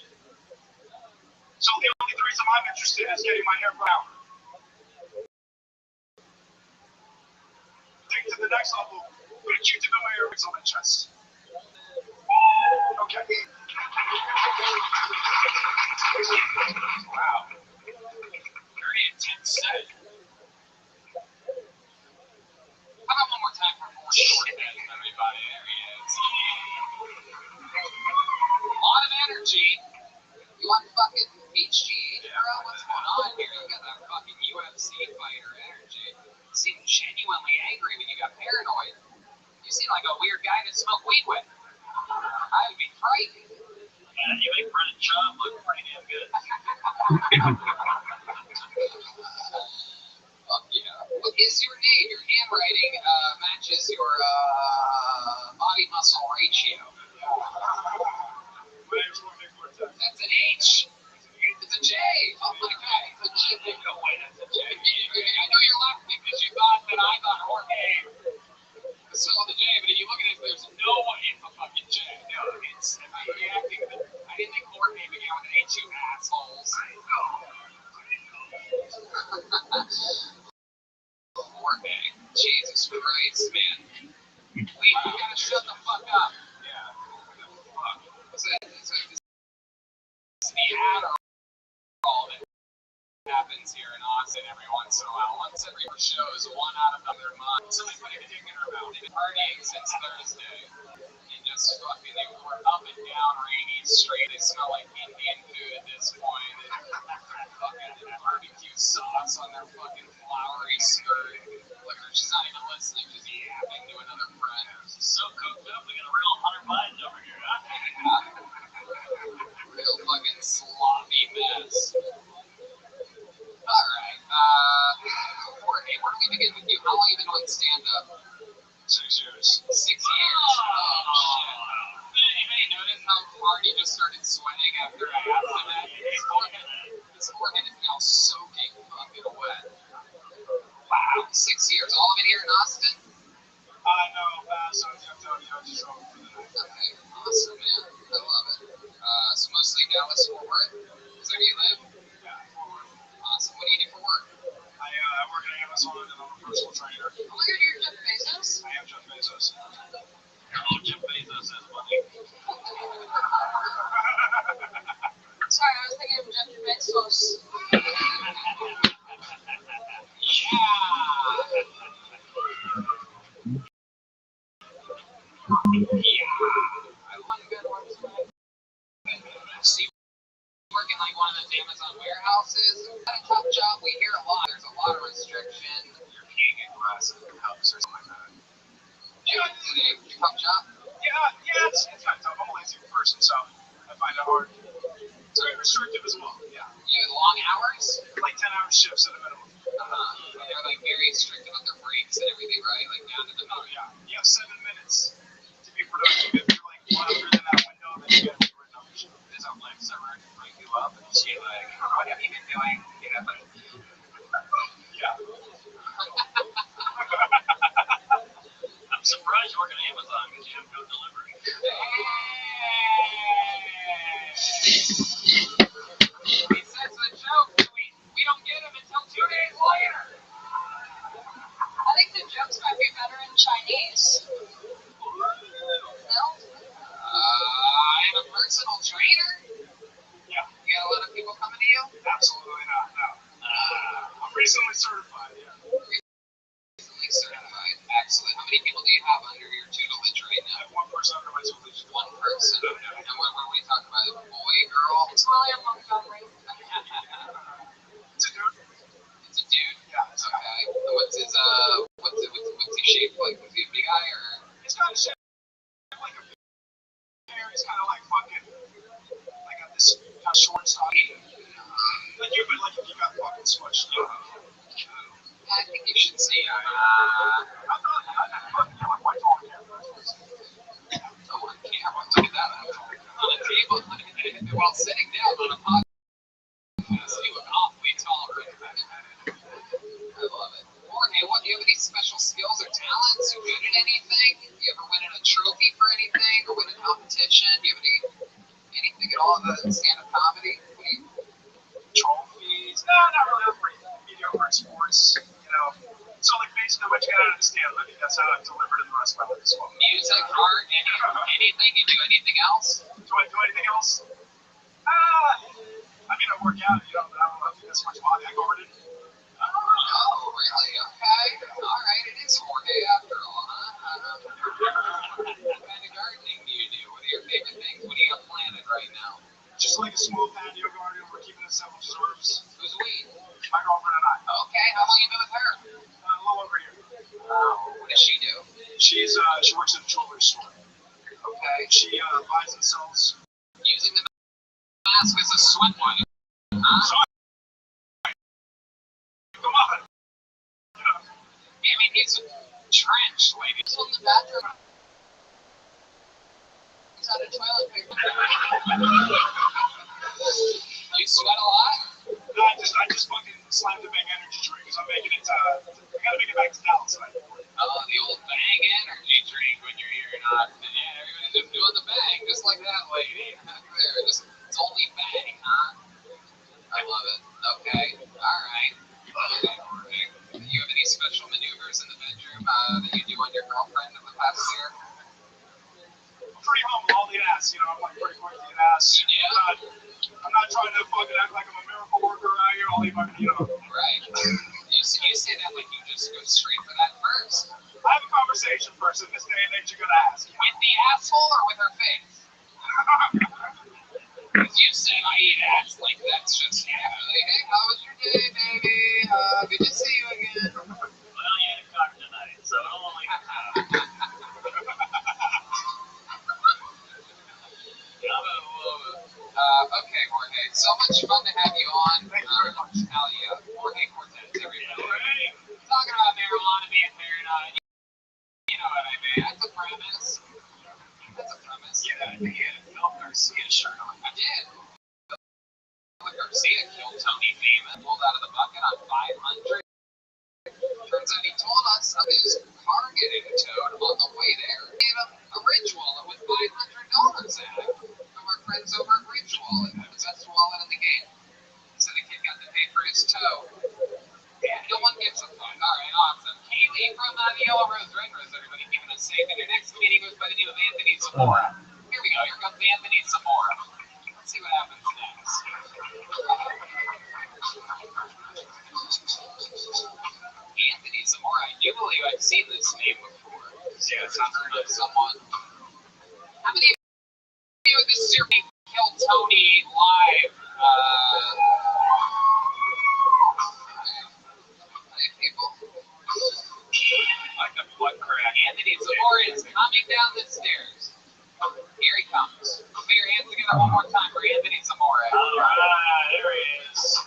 So the only reason I'm interested is getting my hair brown. Take it to the next level. Put a Q-tip in my earrings on my chest. Okay. Wow. Very intense set. How about one more time for Forge Cortez, everybody? There he is. A lot of energy. You want fucking HGH, bro? What's going on here? You got that fucking UFC fighter energy. You seem genuinely angry, but you got paranoid. You seem like a weird guy to smoke weed with. I would be frightened. Yeah, you make Brennan Schaub look pretty damn good. Fuck yeah. What is your name? Your handwriting matches your body muscle ratio. My name's Jorge Cortez. That's an H. It's a J. Oh my god, it's a J. No way, that's a J. I know you're laughing because you thought that I thought Jorge spelled the J, but if you look at it, there's no way it's a fucking J. No, it's reacting to the Jorge, Jesus Christ, man. Wait, you gotta shut the fuck up. Yeah. Fuck. It's the Adderall that happens here in Austin every once in a while. Once every show is one out of their mind. Somebody put a dick in her mouth. They've been partying since Thursday. And just fucking, they were up and down rainy straight. They smell like Indian food at this point. And fucking barbecue sauce on their fucking flowery skirt. Look at her, she's not even listening. She's yapping to another friend. She's so cooked up, we got a real Hunter Biden over here, huh? Real fucking sloppy mess. Alright, Jorge, where do we begin with you? How long have you been doing stand-up? 6 years. 6 years. Oh, shit. Anybody notice how hard he just started sweating after I asked him that? His forehead is now soaking fucking wet. Wow, 6 years. All of it here in Austin? No, so I just drove for the night. Okay, awesome, man. I love it. So mostly Dallas, Fort Worth? Is that where you live? Yeah, forward. Awesome. What do you do for work? I work at Amazon and I'm a personal trainer. Oh my god, you're Jeff Bezos? I am Jeff Bezos. Oh, Jeff Bezos is funny. Sorry, I was thinking of Jeff Bezos. I want good work. See, working like one of those Amazon warehouses. Got a tough job. We hear a lot. There's a lot of restriction. You're peeing in glass in your house or something like that. Today, tough job. Yeah, it's kind of tough. I'm a lazy person, so I find it hard. It's very restrictive as well. Yeah. You have long hours? Like 10-hour shifts at a minimum. They're like very strict about their breaks and everything, right? Like down to the Oh, minute. yeah. You have 7 minutes to be productive. If you're like longer than that window, then you gotta be written up. Does our life ever bring you up and see like, what have you been doing? You know, like, Yeah. I'm surprised you work at Amazon because you have no delivery. He says the joke, we don't get him until 2 days later. I think the jokes might be better in Chinese. No? I'm a personal trainer. Yeah. You got a lot of people coming to you? Absolutely not. No. I'm recently certified. Yeah. Recently certified. Excellent. How many people do you have under your tutelage right I now? have one person under my tutelage. One person. And what are we talking about? A boy, girl? It's William Montgomery. It's a dude. It's a dude. Yeah. It's Okay. And what's his shape like? Is he a big guy or? It's kind of shit. Like a hair. He's kind of like fucking. Like got this kind of short, stocky. Like you, but like if you got fucking smushed. I think you should see him. I'm not quite tall here. Oh, on camera. Look at that. On a table. While sitting down on a podcast. You look awfully tall right now. I love it. Jorge, do you have any special skills or talents? You good at anything? You ever win a trophy for anything or win a competition? Do you have anything at all in stand-up comedy? What do you? Trophies? No, not really. I'm pretty mediocre at sports. You know. So like basically what you got to understand, I think that's how I've delivered in the rest of my life as well. Music, art, anything? You do anything else? Do I do anything else? I mean, I work out, you know, but I don't think that's much fun. I go over it. Oh, really? Okay. All right. It is Jorge after all, huh? What kind of gardening do you do? What are your favorite things? What do you got planted right now? Just like a small patio garden, we're keeping it simple, just herbs. Who's we? My girlfriend and I. Okay. How long you been with her? A little over a year. What does she do? She works at a jewelry store. Okay. She buys and sells. Using the mask as a sweat blanket. Huh? Come on. I mean, he's a trench, lady. From the bathroom. It's out of toilet paper. You sweat a lot? No, I just fucking slammed a big energy drink because I'm making it I gotta make it back to Dallas. Oh, the old bang energy drink when you're here in Austin. Yeah, everybody's just doing the bang, just like that lady. There, it's only bang, huh? I love it. Okay, alright. ass. You know, I'm like pretty quick to get ass. I'm not trying to fucking act like I'm a miracle worker out here. I'll leave my, you know. Right. You say that like you just go straight for that first. I have a conversation first in this day and age. You're gonna ask. With the asshole or with her face? Because you said I eat ass, like that's just like, hey, how was your day, baby? Good to see you again. Well, you had a cock tonight, so I'll only. Okay, Jorge. So much fun to have you on. Thank you very much. Hell yeah. Jorge Cortez, everybody. Talking about marijuana being paranoid. You know what I mean? That's a premise. That's a premise. Yeah, he had a Phil Garcia shirt on. I did. Garcia killed Tony Neiman, pulled out of the bucket on 500. Turns out he told us of his car getting towed on the way there. Gave him a Ridge wallet with $500 in it. From our friends over at Ridge Wallet. It was the best wallet in the game. So the kid got to pay for his tow. Yeah, no one gives a fuck. Alright, awesome. Kaylee from the Yellow Rose Red Rose, everybody keeping us safe. And your next meeting goes by the name of Anthony Zamora. Here we go. Here comes Anthony Zamora. Let's see what happens next. Anthony Zamora, I do believe I've seen this name before. Yeah, it's not heard of someone. How many of you at this Super Kill Tony live? People. Like the blood crack. Anthony Zamora is coming down the stairs. Here he comes. Put your hands together one more time for Anthony Zamora. Alright, there he is.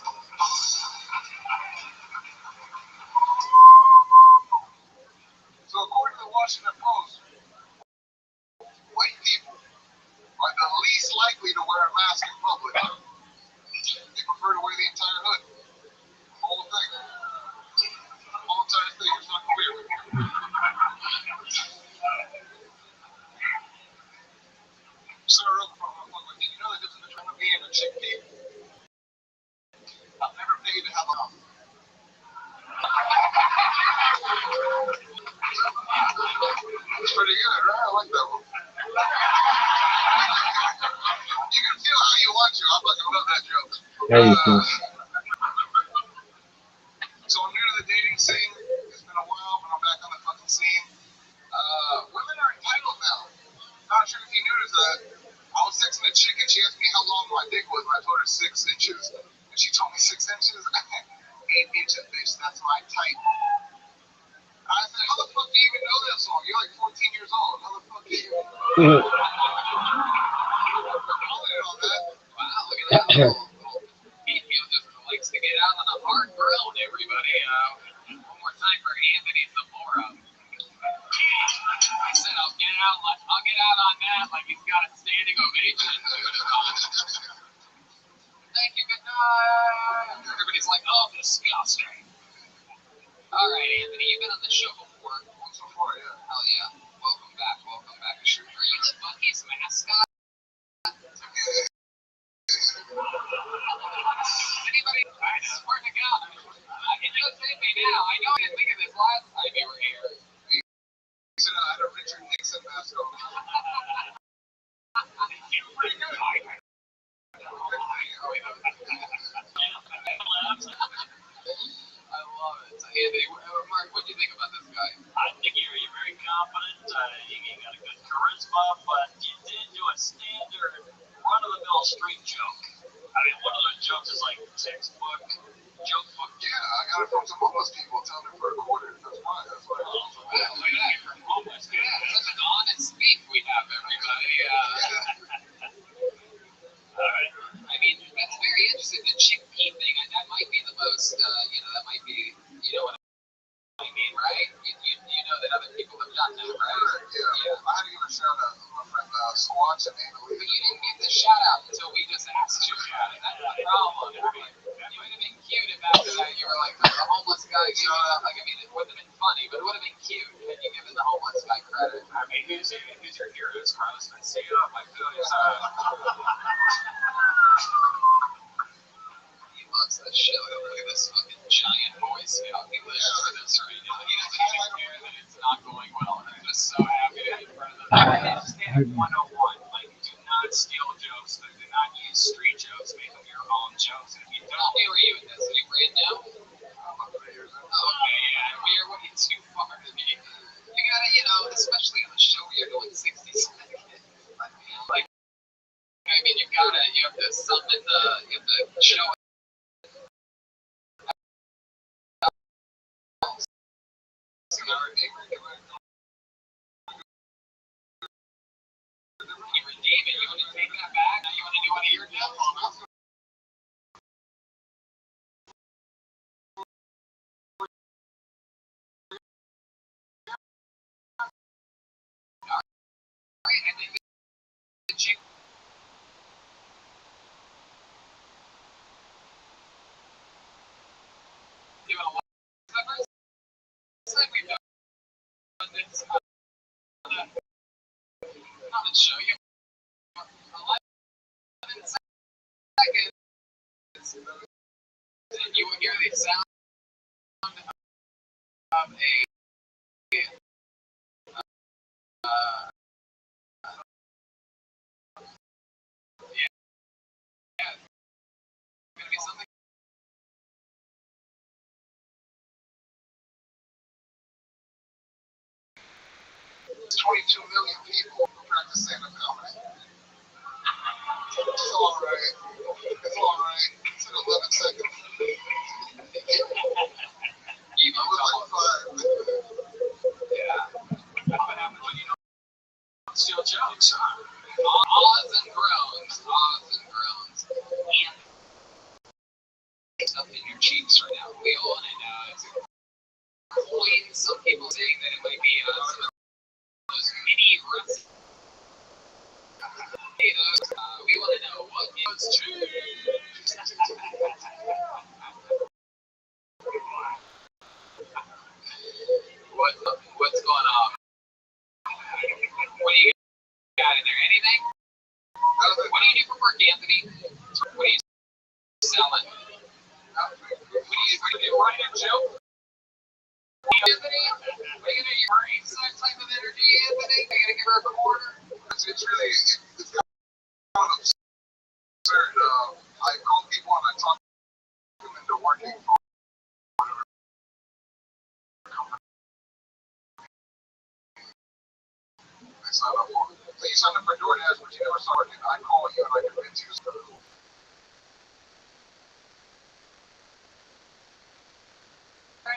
So according to the Washington Post, white people are the least likely to wear a mask in public. They prefer to wear the entire hood. The whole thing. The whole entire thing is not clear. Sir, real quick, did you know the difference between me and a chick cake? I've never paid to have a house. It's pretty good, right? I like that one. You can feel how you want to. I fucking love that joke. There you go. So I'm new to the dating scene. It's been a while, but I'm back on the fucking scene. Women are entitled now. Not sure if you noticed that. I was texting a chick and she asked me how long my dick was, and I told her 6 inches. And she told me 6 inches? 8 inches, bitch. That's my type. I said, how the fuck do you even know that song? You're like 14 years old. How the fuck do you even know that? On that. Wow, look at that. Little Beatfield just likes to get out on a hard grill, everybody. One more time for Anthony Zamora. I said I'll get out on that like he's got a standing ovation. Thank you, good night. Everybody's like, oh, disgusting. All right, Anthony, you've been on the show before. Once before, yeah. Hell yeah. Welcome back. Sure. Are you the Bucky's mascot? Anybody? I swear to God. It just hit me now. I know I didn't think of this last time you were here. You said I had a Richard Nixon mask on. You're pretty good. I love it. So, Anthony, Mark, what do you think about this guy? I think you're very confident. You got a good charisma, but you did do a standard run-of-the-mill street joke. I mean, one of those jokes is like textbook joke book. Yeah, I got it from some homeless people telling me for a quarter. That's why. Look at that. From homeless. Yeah, such an honest speak we have, everybody. All right. I mean, that's very interesting. The chickpea thing, that might be the most, that might be, what I mean, right? You know that other people have done that, right? Yeah. I had to give a shout out to my friend Swatch and Annalise. But you didn't give the shout out until we just asked you about it. That's the problem. You would have been cute if after that you were like, the homeless guy gave it up. Like, I mean, it wouldn't have been funny, but it would have been cute had you given the homeless guy credit. I mean, who's your hero? Is Carlos Mencia? I feel like he loves that shit. Look at this fucking giant Boy Scout. He lives for this right now. He doesn't even care that it's not going well. He's just so happy to be in front of the stand 101. Like, do not not steal jokes, but do not use street jokes. Make them your own jokes. And if you don't, where are you in this? Are you right now? Okay, yeah, we are way too far to be. You gotta, especially on the show where you're going 60 seconds. Like, I mean, you have to summon you have to show it. You redeem it. You want to take that back? You want to do one of your demos? And then the chick. Doing a lot of numbers. It's like we've done this on the show. You have 11 seconds, and you will hear the sound of a yeah, it's gonna be something. There's 22 million people who practice stand-up comedy. It's all right. It's all right. It's in 11 seconds. You I was like 5. yeah. That's what happens when you don't steal jokes. Ahs and groans. And stuff in your cheeks right now. We all want to know. It's coin. Some people saying that it might be some of those mini recipes. We want to know what is cheese. What's going on? What do you got in there? Anything? What do you do for work, Anthony? What are you selling? What do you do? Write a joke? Anthony? Are you gonna bring some type of energy, Anthony? Are you gonna give her a quarter? It's really, it's kind of absurd. I call people and I talk them into working for whatever company they sign up for. So you sign up for DoorDash, but you never start working. I call you and I convince you to start. And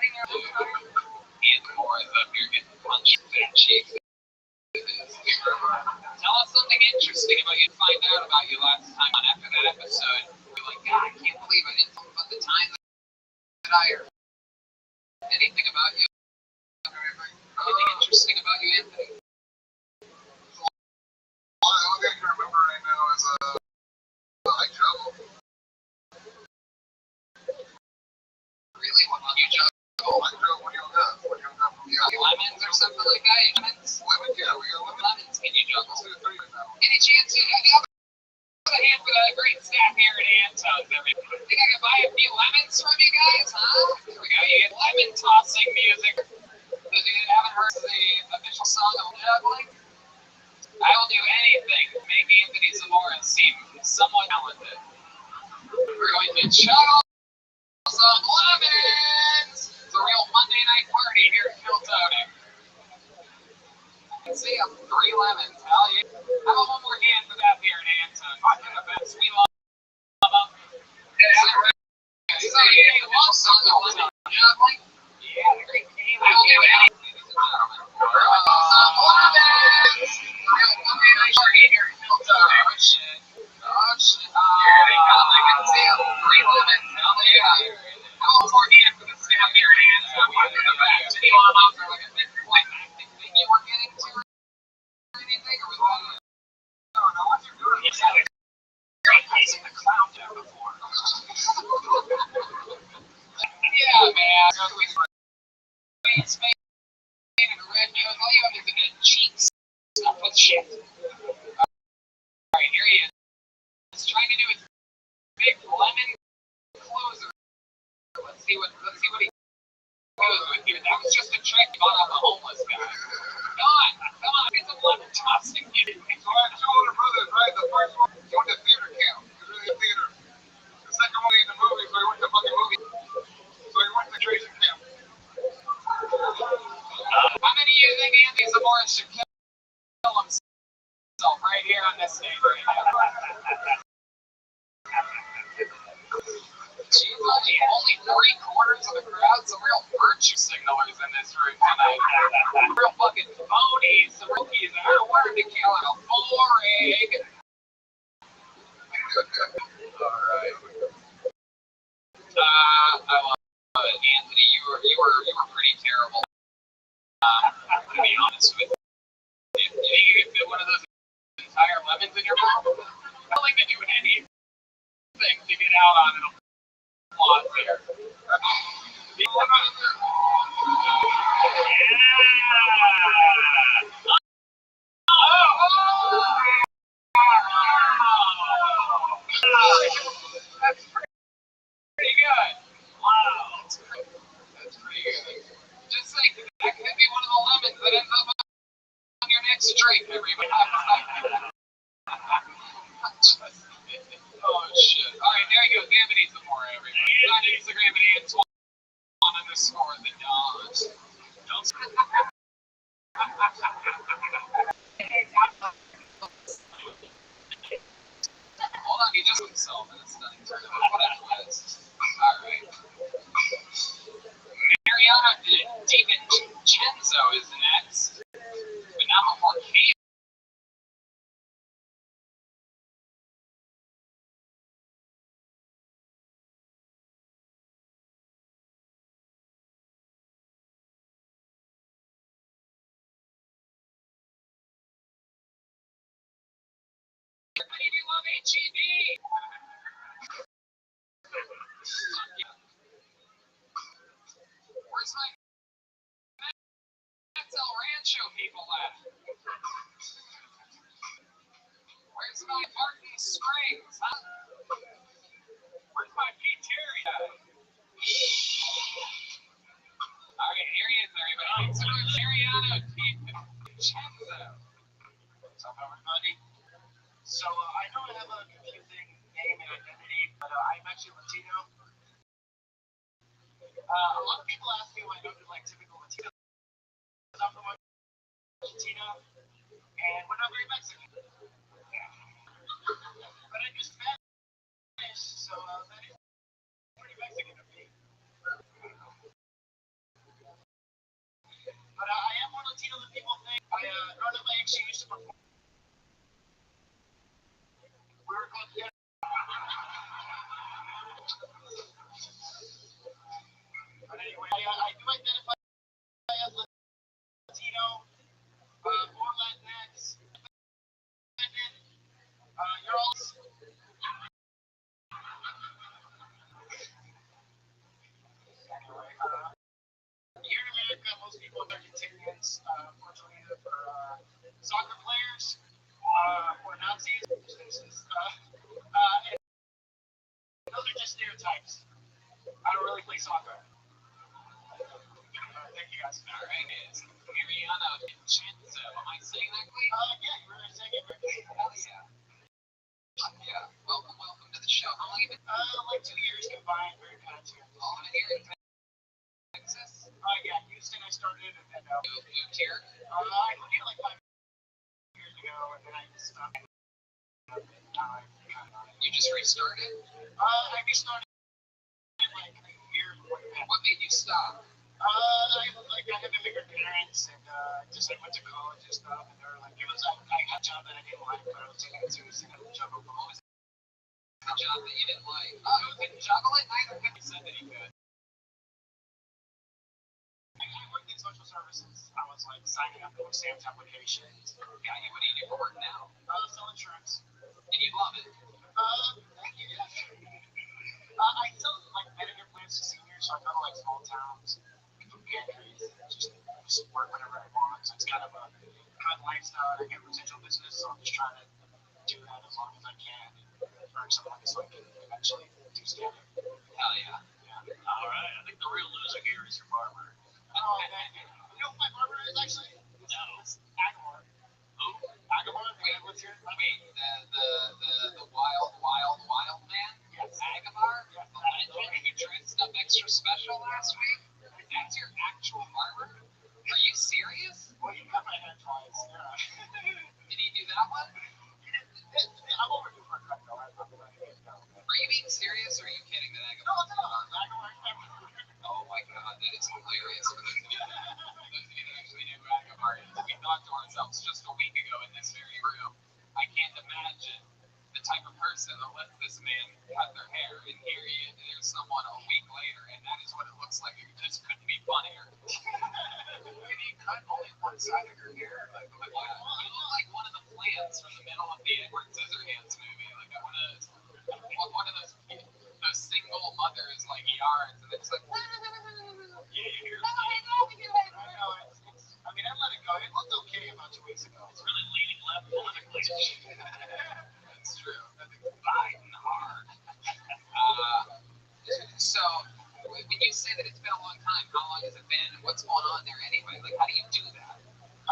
more of you're getting punched in the cheeks. Tell us something interesting about you. Find out about you last time on after that episode. We're like, God, I can't believe I didn't talk about the time that I heard anything about you. Anything interesting about you, Anthony? Well, the only thing I can remember right now is I juggle. Really? What can you juggle? I juggle. What do you got? What do you got from you? Lemons or something like that? Lemons? Lemons? Yeah, we got lemons. Lemons can you juggle? Let's do 3 right now. Any chance you have a hand for the great staff here at Anton's? Think I can buy a few lemons from you guys, huh? Here we go. You get lemon tossing music. If you haven't heard the official song of juggling, I will do anything to make Anthony Zamora seem somewhat talented. We're going to juggle some lemons. It's a real Monday night party here at Philtonic. You can see them, 3 lemons. Hell yeah. How about one more hand for that here at Anton? Fucking the best. We love them. So, you love song of lemon juggling? Yeah, the great game. I will do anything, ladies and gentlemen. Some lemons. Real Monday night party here at Philtonic. Oh, shit. Here they come. I can see them. 3 lemons. Hell yeah. How about one more hand for the staff here at Anton? Fucking the best. You want them out there like a big acting thing you were getting to? Anything, or was that no, what you're doing is having great place in the clown down before. Yeah, man. Spain and a red nose. All you have is a cheeks stuffed with shit. Alright, here he is. He's trying to do his big lemon closer. Let's see what he got news with you. That was just a trick on the homeless guy. Come on, get some love tossing. So I have two older brothers, right? The first one, he went to theater camp. He was really in theater. The second one, he in the movie, so he went to fucking movie. So he went to Tracy camp. How many of you think Andy Zamora should kill himself right here on this stage right now? Geez, only 3/4 of the crowd, some real virtue signalers in this room tonight. Real fucking phonies, the rookies. I wanted to kill him. Boring. Alright. I love it. Anthony, you were pretty terrible. To be honest with you. You think you could fit one of those entire lemons in your mouth? I'm willing to do anything to get out on it. Applause there. That's pretty good. Wow. That's pretty good. Just like, that could be one of the lemons that ends up on your next drink, everybody. Oh, shit. Alright, there you go. Gambity Zamora, everybody. On Instagram at Antoine_the Dodge. Hold on, he just himself, and it's not what a twist. Alright. Mariano DiVincenzo is next. But not before Kate. Everybody, do you love HEB? Where's my El Rancho people at? Where's my Martin Springs, huh? Where's my Pete Terry at? Alright, here he is, everybody. So Mariano DiVincenzo. What's up, everybody? So I know I have a confusing name and identity, but I'm actually Latino. A lot of people ask me why I don't do like typical Latino. I'm from Argentina, and we're not very Mexican. But I do Spanish, so that is pretty Mexican of me. But I am more Latino than people think. Growing up, I actually used to perform. We were called the But anyway, I do identify as Latino, or Latinx. You're all. Anyway, here in America, most people are Argentinians, unfortunately, for soccer players, or Nazis. And those are just stereotypes. I don't really play soccer. Thank you guys. Alright, it's Mariano DiVincenzo. Am I saying that correctly? Yeah, you were saying it right. Hell yeah. Yeah. Welcome to the show. How long have you been? Like 2 years combined, very kind of. All in here in Texas? Yeah, Houston I started, and then You moved here? I moved here like 5 years ago, and then I just stopped. You just restarted? I restarted like a year before that. What made you stop? I have immigrant parents, and just went to college and stuff, and they were like, I had a job that I didn't like, but I was taking it seriously. I had a job over. What was The job that you didn't like? Oh, you couldn't juggle it? Neither could you said that he could. I worked in social services. I was like signing up for stamps applications. Yeah, what do you do for work now? Sell insurance. And you love it? Thank you. I sell like Medicare plans to seniors, so I go to like small towns, food pantries, just work whenever I want. So it's kind of a good lifestyle. I get residual business, so I'm just trying to do that as long as I can and earn some money so I can eventually do stand-up. Hell yeah. All right, I think the real So here is your barber. Oh, thank you. You know who my barber is actually? No. It's Agamor. Who? Agamor, what's your Wait, the wild man? Yes. Agamar? Yes. The legend who dressed up extra special last week? That's your actual barber? Are you serious? Well, he cut my hair twice. Yeah. Did he do that one? I'm overdue for a cut though. I'm gonna get it done. Are you being serious or are you kidding that No, Agamar? Agamor. Oh my god, that is hilarious. For those of you that actually knew who Agamar is, we thought to ourselves just a week ago in this very room, I can't imagine the type of person that lets this man cut their hair. And here he is, there's someone a week later, and that is what it looks like. It just couldn't be funnier. Can you cut only one side of your hair? Like, you look like one of the plants from the middle of the Edward Scissorhands movie. Like one of those single mothers like yards, and it's like. I mean, I let it go. It looked okay about 2 weeks ago. It's really leaning left politically. That's true. That's Biden hard. So, when you say that it's been a long time, how long has it been? And what's going on there anyway? Like, how do you do that?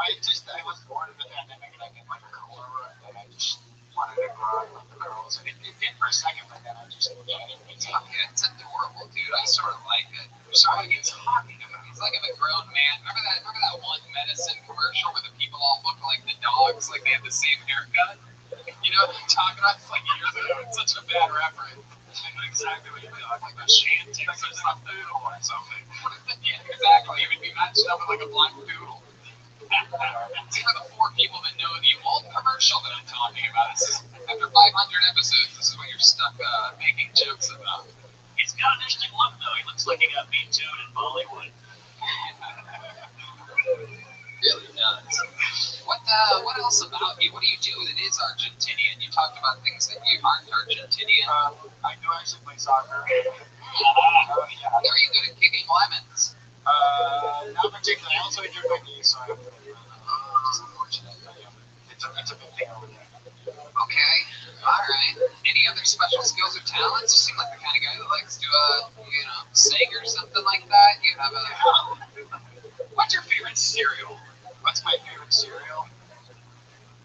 I was born in the pandemic and I did like a curl over and then I just wanted to grow out like the curls. And it did for a second, but then I just, It's adorable, dude. I sort of like it. So what are you talking about? It's like I'm a grown man. Remember that one medicine commercial where the people all look like the dogs, like they had the same haircut? You know what I'm talking about? It's like years ago. It's such a bad reference. I know exactly what you're talking about. Like a shanty or something or something. Yeah, exactly. It would be matched up with like a black doodle. It's for the 4 people that know the old commercial that I'm talking about. This is, after 500 episodes, this is what you're stuck making jokes about. He's got an interesting look, though. He looks like he got Me Too'd in Bollywood. Really does. What else about you? What do you do that is Argentinian? You talked about things that you aren't Argentinian. I do actually play soccer. Are you good at kicking lemons? Not particularly. I also injured my knee, so I have to just unfortunate. It's a big thing over there. Okay, alright. Any other special skills or talents? You seem like the kind of guy that likes to, sing or something like that. You have a... What's your favorite cereal? What's my favorite cereal?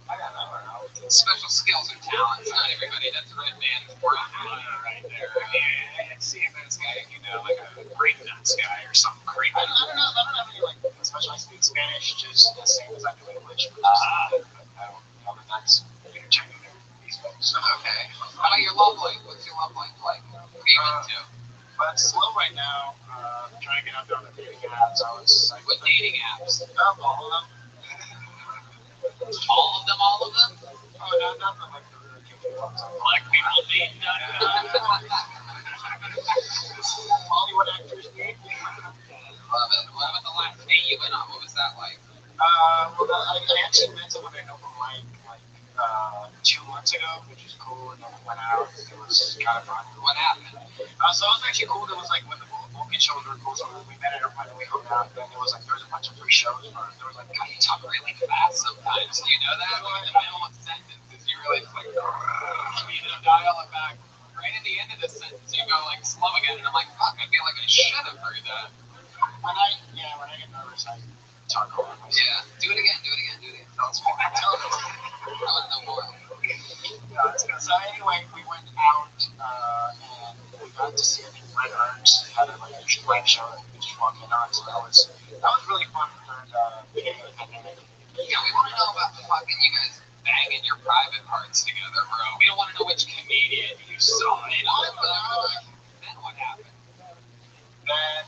I don't know. Special skills or talents. Not everybody does Red Band right there. I see if this guy, like a grape nuts guy or something crazy. I don't know. I don't have any, especially I speak Spanish just the same as I do English. But that's entertaining these folks. Okay. How about your love life? What's your love life like? What are you into? But it's slow right now. Trying to get out there on the dating apps. What dating apps? All of them. All of them? Oh, not the like the really cute ones. Hollywood actors date. Love it. What about the last date you went on? What was that like? Well, I actually met someone I know from like 2 months ago, which is cool, and then we went out. It was kind of fun. What happened? So it was actually cool. It was like when the Vulcan shows were cool, so we met at airport and we hung out. Then there was a bunch of free shows. There was like, God, you talk really fast sometimes. Do you know that? Like in the middle of sentences, you really just like, dial it back. Right at the end of the sentence, you go like slow again, and I'm like, fuck, I feel like I should have heard that. when I get nervous, I talk over myself. Yeah, do it again. Tell us more. I want to know more. So anyway, we went out and we got to see, I think, Red Hearts had a live show that we just walked in on. So that was really fun for the beginning of the pandemic. Yeah, we want to know about the fucking you guys banging your private parts together, bro. We don't want to know which comedian you saw it on. Then what happened? Then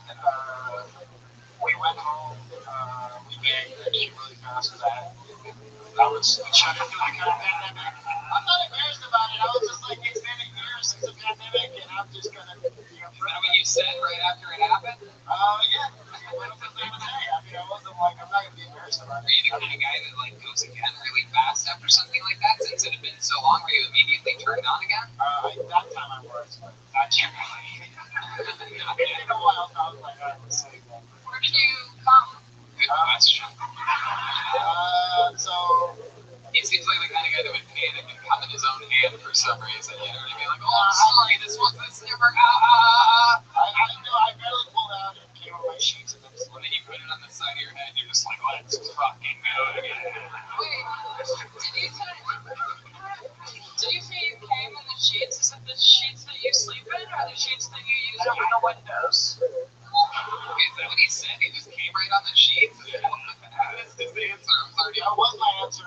we went home. We banged actually really fast for that. That was shut into the kind of pandemic. I'm not embarrassed about it. I was just like, it's been a year since the pandemic, and I'm just gonna be Is that what you said right after it happened? Yeah. What else was I gonna say? I mean, I wasn't like, I'm not gonna be embarrassed about it. Are you the kind of guy that like goes again really fast after something like that? Since it had been so long, were you immediately turned on again? That time I was, but not generally. In a while, I was like, I was saying that. Where did you come? Good question. So he seems like the kind of guy that would panic and come in his own hand for some reason. You know what I mean? Like, oh, I'm sorry, this never. I barely pulled out and came looks fucking good. Wait, did you say you came in the sheets? Is it the sheets that you sleep in or the sheets that you use over the windows? Is that what he said? He just came right on the sheets? That's his answer. I'm sorry. That was my answer.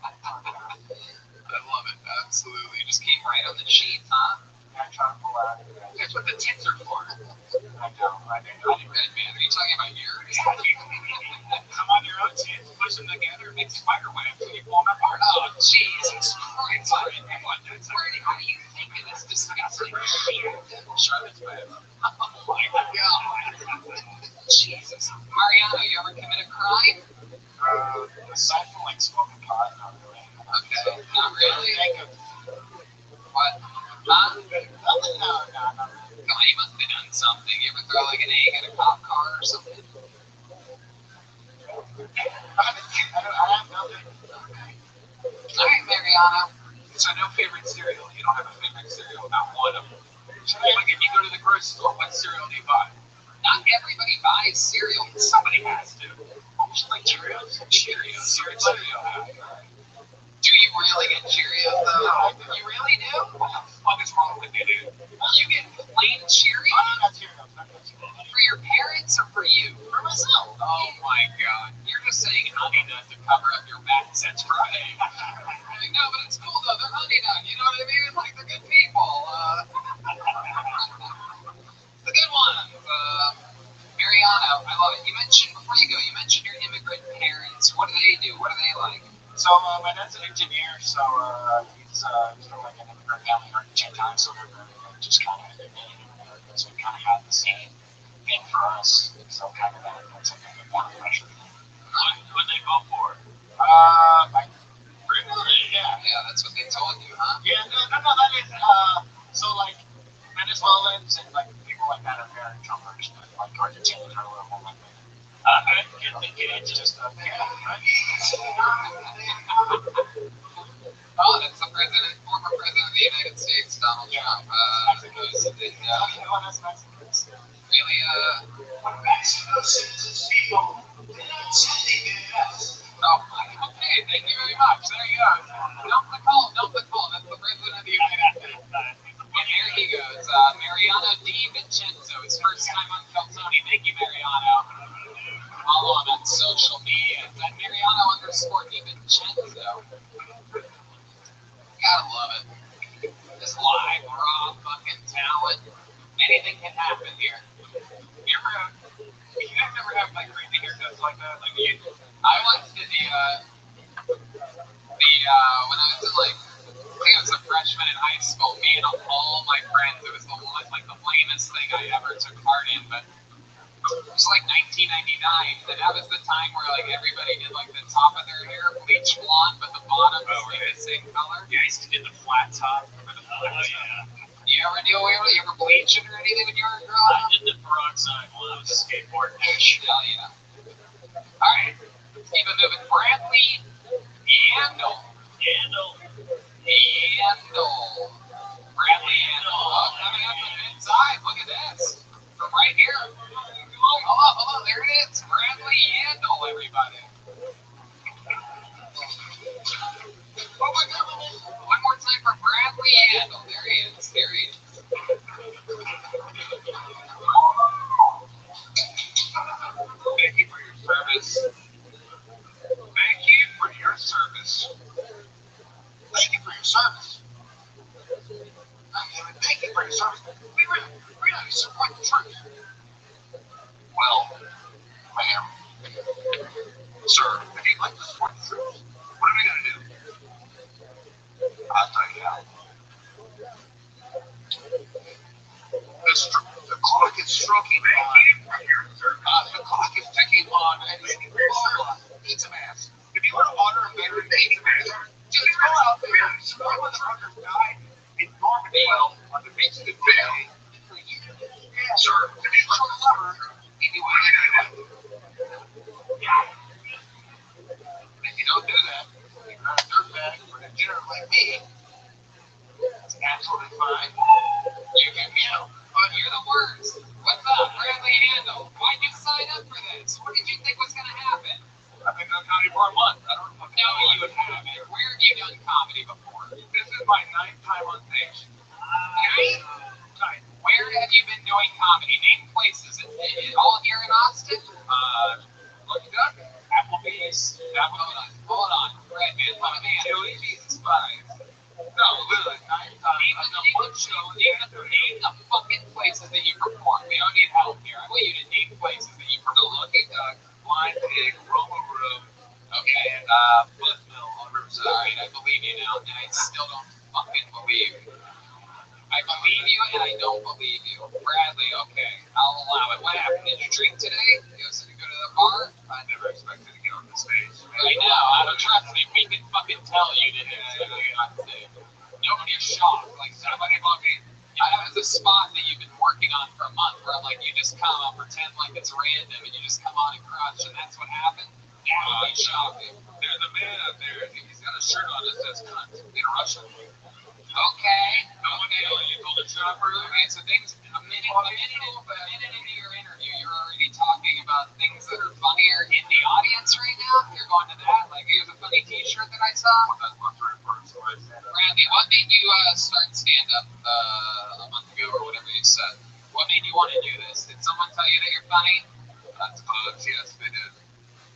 I love it. Absolutely. Just came right on the sheets, huh? I try to pull out. That's what the tits are for. I know. Man, are you talking about yours? Come on your own tits, push them together, make spider webs when you pull them apart. Oh, Jesus Christ. What? How do you think of this disgusting shit? Charlotte's web. Oh my God. Jesus. Mariano, you ever commit a crime? Aside from like smoking pot, not really. Okay, not really. Think of What? Huh? nothing. No, not really. Come on, you must have done something. You ever throw like an egg at a cop car or something? I have nothing. All right, Mariano. So no favorite cereal. You don't have a favorite cereal, not one of them. Like if you go to the grocery store, what cereal do you buy? Not everybody buys cereal. Somebody has to. Like Cheerios? Cheerios. Cereal. Do you really get Cheerios though? You really do? What the fuck is wrong with you, dude? You get plain Cheerios? Not Cheerios. For your parents or for you? For myself. Oh my God. You're just saying honey nut to cover up your back. That's right. Like, no, but it's cool though. They're honey nut. You know what I mean? Like they're good people. It's a good one. Mariano, I love it. You mentioned, before you go, you mentioned your immigrant parents. What do they do? What are they like? So my dad's an engineer, so he's from like an immigrant family in Argentina, so they're very just kind of American, so we kind of have the same thing for us. So kind of that's like a good pressure. What they vote for? Yeah, that's what they told you, huh? Yeah, no, that is so like Venezuelans and like people like that are very Trumpers, but like Argentinians are a little more like that. It's just Oh, that's the former president of the United States, Donald Trump. Really, okay, thank you very much. There you go. Don't the call. That's the president of the United States. And here he goes, Mariano Di Vincenzo. His first time on Keltoni. Thank you, Mariano. Follow him on social media. It's at Mariano_Di Vincenzo. Gotta love it. This live, raw fucking talent. Anything can happen here. you guys ever have like crazy haircuts like that? Like you? I once did when I was in like, I think I was a freshman in high school, me and all my friends, it was like the lamest thing I ever took part in, but it was like 1999, and that was the time where like everybody did like the top of their hair bleach blonde, but the bottom was like the same color. Yeah, I used to do the flat top. Yeah. You ever bleach it or anything when you were growing up? I did the peroxide while I was a skateboarder. Hell yeah. Alright, let's keep it moving. Bradley Yandel. Bradley Yandel. Coming up from inside. Look at this. From right here. Hold on. There it is. Bradley Yandel, everybody. One more time for Bradley Yandel. There he is. Thank you for your service. Thank you for your service. We really support the troops. Well, ma'am, sir, if you'd like to support the troops, what are we going to do? I'll tell you how. The clock is striking on. The clock is ticking on. Eat some ass. If you want to water a better baby, just go out there and support the truckers died in Normandy on the beach of the bay. Sir, if you want to cover, anyway, if you don't do that, you're not a dirtbag for a degenerate like me. It's absolutely fine. You can meow. Oh, you're the worst. What's up, Bradley Handel? Why'd you sign up for this? What did you think was going to happen? I've been comedy. Name places. All here in Austin? Lucky Duck, Applebee's. Hold on. Red man. Oh, man. Chili, Jesus Spice. No, literally, I've done one show. Name the fucking places that you perform. We don't need help here. I want you to name places that you The perform. Lucky Duck, Blind Pig, Roma Room, Okay. and Foot Mill on Riverside. Alright, I believe you now, and I still don't fucking believe you. I believe you, and I don't believe you. Bradley, okay. I'll allow it. What happened? Did you drink today? You also did go to the bar? I never expected to get on the stage. Right now, I don't trust me. We can fucking tell you didn't expect to get on stage. Nobody's shocked. Like, somebody bought me. That was a spot that you've been working on for a month where, like, you just come and pretend like it's random and you just come on and crush, and that's what happened? Nobody's shocked. There's a man out there, he's got a shirt on that says cunt in Russian. Okay. You told the shopper. Okay, so things, a minute into your interview, you're already talking about things that are funnier in the audience right now? You're going to that? Like, here's a funny t-shirt that I saw? That's my very first one. Randy, what made you start stand-up a month ago or whatever you said? What made you want to do this? Did someone tell you that you're funny? That's close, yes, they did.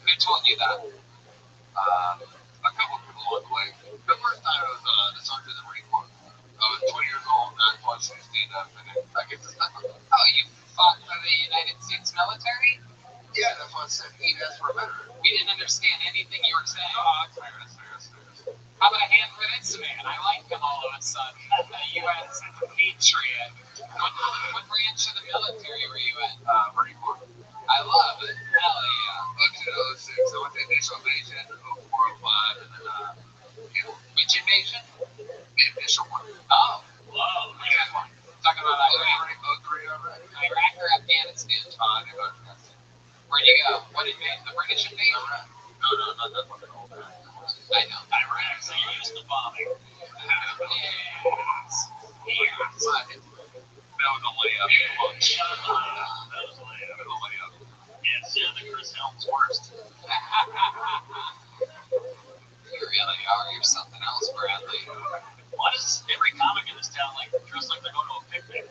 Who told you that? A couple people along the way. The first time I was the sergeant in the Marine Corps. I was 20 years old and I was watching stand up and then I get to step up. Oh, you fought for the United States military? Yeah, that's what I said. He asked for a veteran. We didn't understand anything you were saying. Oh, that's fair, that's fair, that's fair. How about a hand for this man? I like him all of a sudden. The U.S. patriot. What branch of the military were you in? Marine Corps. I love it. Hell yeah. Looked at 06. I went to initial invasion, 04, 05, and then, Which invasion? the initial one. Oh, Wow. good one. Talking about Iraq. 03, Iraq. Iraq or Afghanistan? They got Afghanistan. Where'd you go? What invasion? The British invasion? Iraq. No, not that one. I know. Iraq. So you used the bombing. Yes. That was a layup. That was a layup. Yes, yeah, the Chris Helms worst. You really are. You're something else, Bradley. Why does every comic in this town dress like they're going to a picnic?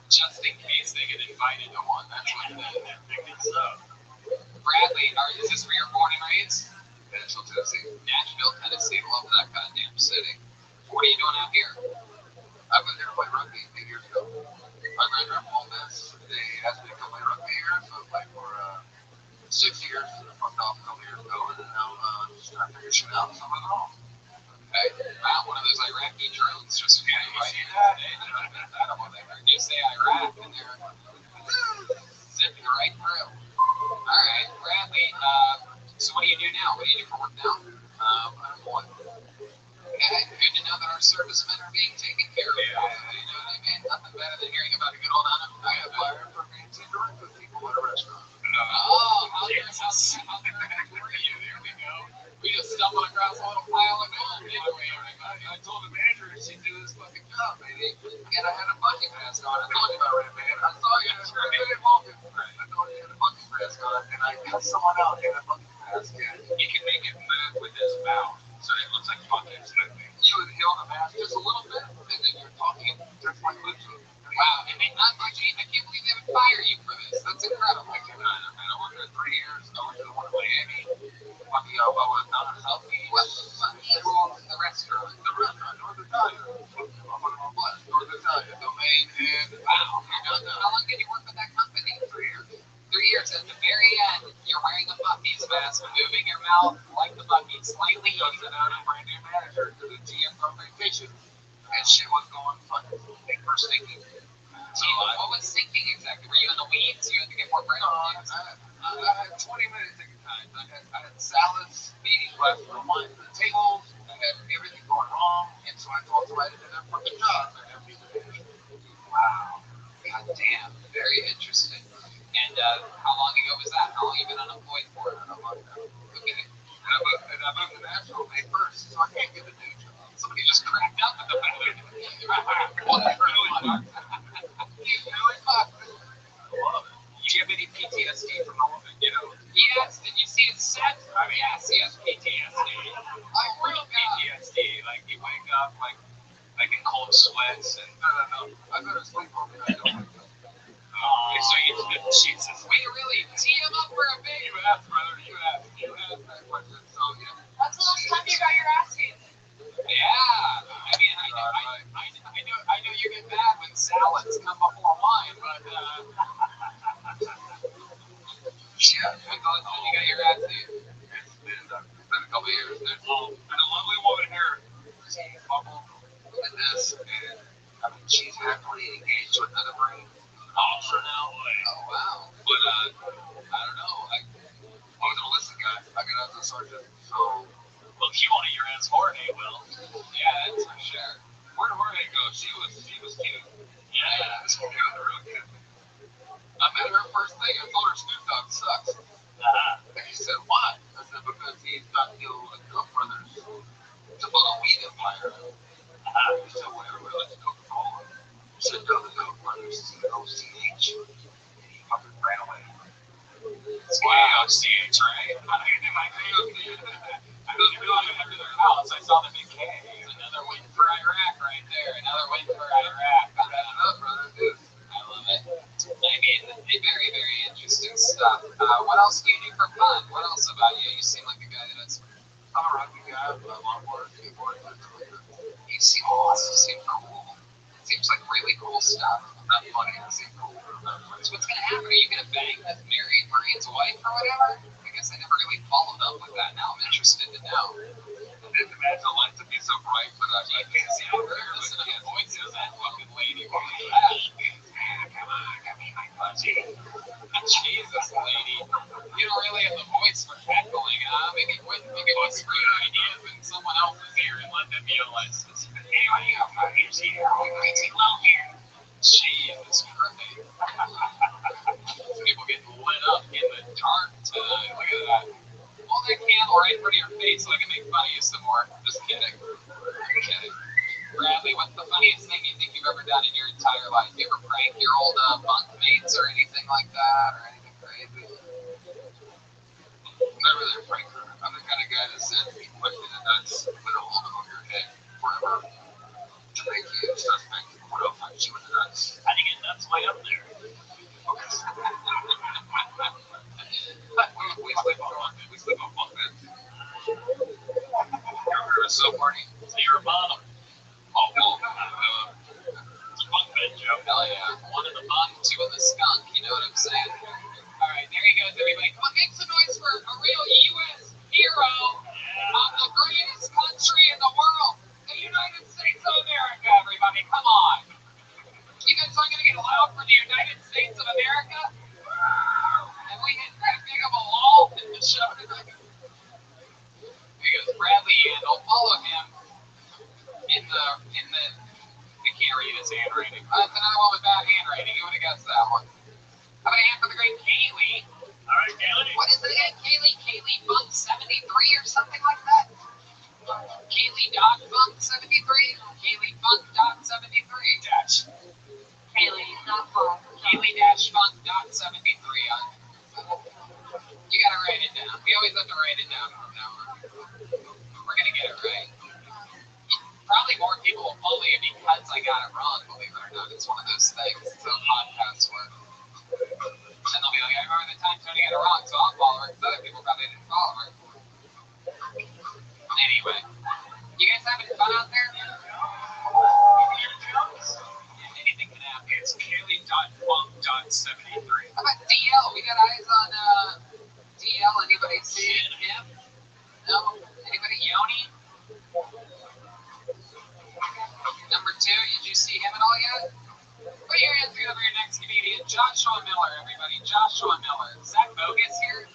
Just in case they get invited to one. That's what it is. I guess so. Bradley, is this where you're born and raised? Nashville, Tennessee. Nashville, Tennessee. Love that goddamn city. What are you doing out here? I was there to play rugby 8 years ago. I graduated from Ole Miss. They asked me to come play rugby here, so I played for 6 years. I fucked off a couple years ago, and then now I'm just trying to figure shit out. So I'm at home. Okay. Wow, one of those Iraqi drones just came right in today. You say Iraq, and they're zipping right through. All right, Bradley. So what do you do now? What do you do for work now? I'm one. Okay, good to know that our servicemen are being taken care of. Yeah. You know what I mean? Nothing better than hearing about a good old I unemployment. applied for being team director with people at a restaurant. Oh, how the heck were you? There we go. We just stumbled across a little pile of gold, didn't we, everybody? I told the manager she'd do this fucking job, baby. And I had a bucket mask on. I told you about Red Man. I saw you. I told you you had a bucket mask on, and I cut someone out in a bucket mask. And He can make it move with his mouth, so it looks like buckets. you inhale the mask just a little bit, and then you're talking just like Luigi. Wow, and I can't believe they would fire you for this. That's incredible. I worked there 3 years. I went to the one in Miami. I was not healthy. The restaurant. North Italia. North Italia. Domain and Wow. How long did you work with that company? 3 years. 3 years. At the very end, you're wearing a Buc-ee's mask, moving your mouth like the Buc-ee's, slightly. Just out a brand new manager to the GM on vacation. And shit was going fucking sinking. So what was sinking exactly? Were you in the weeds? You had to get more break? I had 20 minutes at time. I had salads, meetings left from the table. I had everything going wrong. And so I thought I did a fucking job. Wow. God damn. Very interesting. And how long ago was that? How long have you been unemployed for? A month now. Okay. And I moved to Nashville May 1st, so I can't get a new job. Somebody just cracked up at the back. Whatever. Really fuck. Do you have any PTSD from all of it? Yes. Did you see his set? I mean, yes, he has PTSD. Like real PTSD. Like you wake up, like making cold sweats and no. I better sleep over there. So Jesus. We really tee him up for a big. You asked, brother. You asked that question. So yeah. When's the last time you got your ass handed? Yeah, I mean, I know you get mad when salads come before wine, but yeah, when's the last time you got your ass handed? It's been a couple of years. And a lovely woman here. Bubble and this, and I mean, she's happily engaged with another brain. For now. Oh wow. But I don't know. I was a listen guy. I got out as a sergeant, so. Well, you wanted your ass hard, eh, Will? Yeah, that's for sure. Where did Jorge go? She was cute. Yeah. She was real cute. I met her first thing. I told her Snoop Dogg sucks. And she said, why? I said, because he's got like Coke Brothers to build a weed empire. She said, whatever, let's Coca-Cola. She said, no, the Coke Brothers is an OCH. And he fucking ran away. Wow, CH, right? I was going up to their house. I saw the big K. Another win for Iraq right there. Another win for Iraq. Brother, dude. I love it. I mean, very, very interesting stuff. What else do you do for fun? What else about you? You seem like a guy that's. I'm a rugby guy. I love work. You seem awesome. You seem cool. It seems like really cool stuff. Not funny. I seem cool. So what's going to happen? Are you going to bang this married Marine's wife or whatever? I guess I never really followed up with that. Now I'm interested to know. I didn't imagine life to be so bright, but I can't see how rare Listen to the voice of that fucking lady. Come on, give me my pussy. Jesus, lady. You don't really have the voice for heckling, huh? Maybe whisper your ideas in someone else's ear and let them realize this. Anyway, I'm not here. See, I'm crazy low here. Jesus Christ. People getting lit up in the dark tonight. Look at that. Hold that candle right in front of your face so I can make fun of you some more. Just kidding. I'm kidding. Bradley, what's the funniest thing you think you've ever done in your entire life? You ever prank your old bunk mates or anything like that? Or anything crazy? Never really a pranker. I'm the kind of guy that said, put me in the nuts, put a hold over your head forever to make you suspect. What else? I shoot in the nuts. How do you get nuts way up there? We sleep on bunk beds. You ever heard of a soap party? So you're a bottom. Oh, well, It's a bunk bed joke. Hell yeah. One in the bunk, two in the skunk. You know what I'm saying? All right, there he goes, everybody. Come on, make some noise for a real U.S. hero of the greatest country in the world, the United States of America, everybody. Come on. You guys aren't going to get loud for the United States of America? And we hit that big of a lull in the show tonight. Here goes Bradley Yandel. Follow him in the I can't read his handwriting. That's another one with bad handwriting. You would have guessed that one. How about a hand for the great Kaylee? All right, Kaylee. What is it again? Kaylee Bunk 73 or something like that? Kaylee Dot Bunk 73? Kaylee Bunk Dot 73. Dash. Kaylee, not fun. Kaylee Dash Bunk Dot 73. You gotta write it down. We always have to write it down from now on. We're gonna get it right. Probably more people will follow you because I got it wrong, believe it or not. It's one of those things. It's a podcast work. And they'll be like, I remember the time Tony got it wrong, so I'll follow her, because other people probably didn't follow her. Anyway, you guys having fun out there? Anything can happen. It's Kaylee.Bunk.73. How about DL? We got eyes on DL. Anybody see him? No? Anybody? Yoni? Number 2, did you see him at all yet? Put your hands together for your next comedian, Joshua Miller, everybody. Joshua Miller. Zach Bogus here?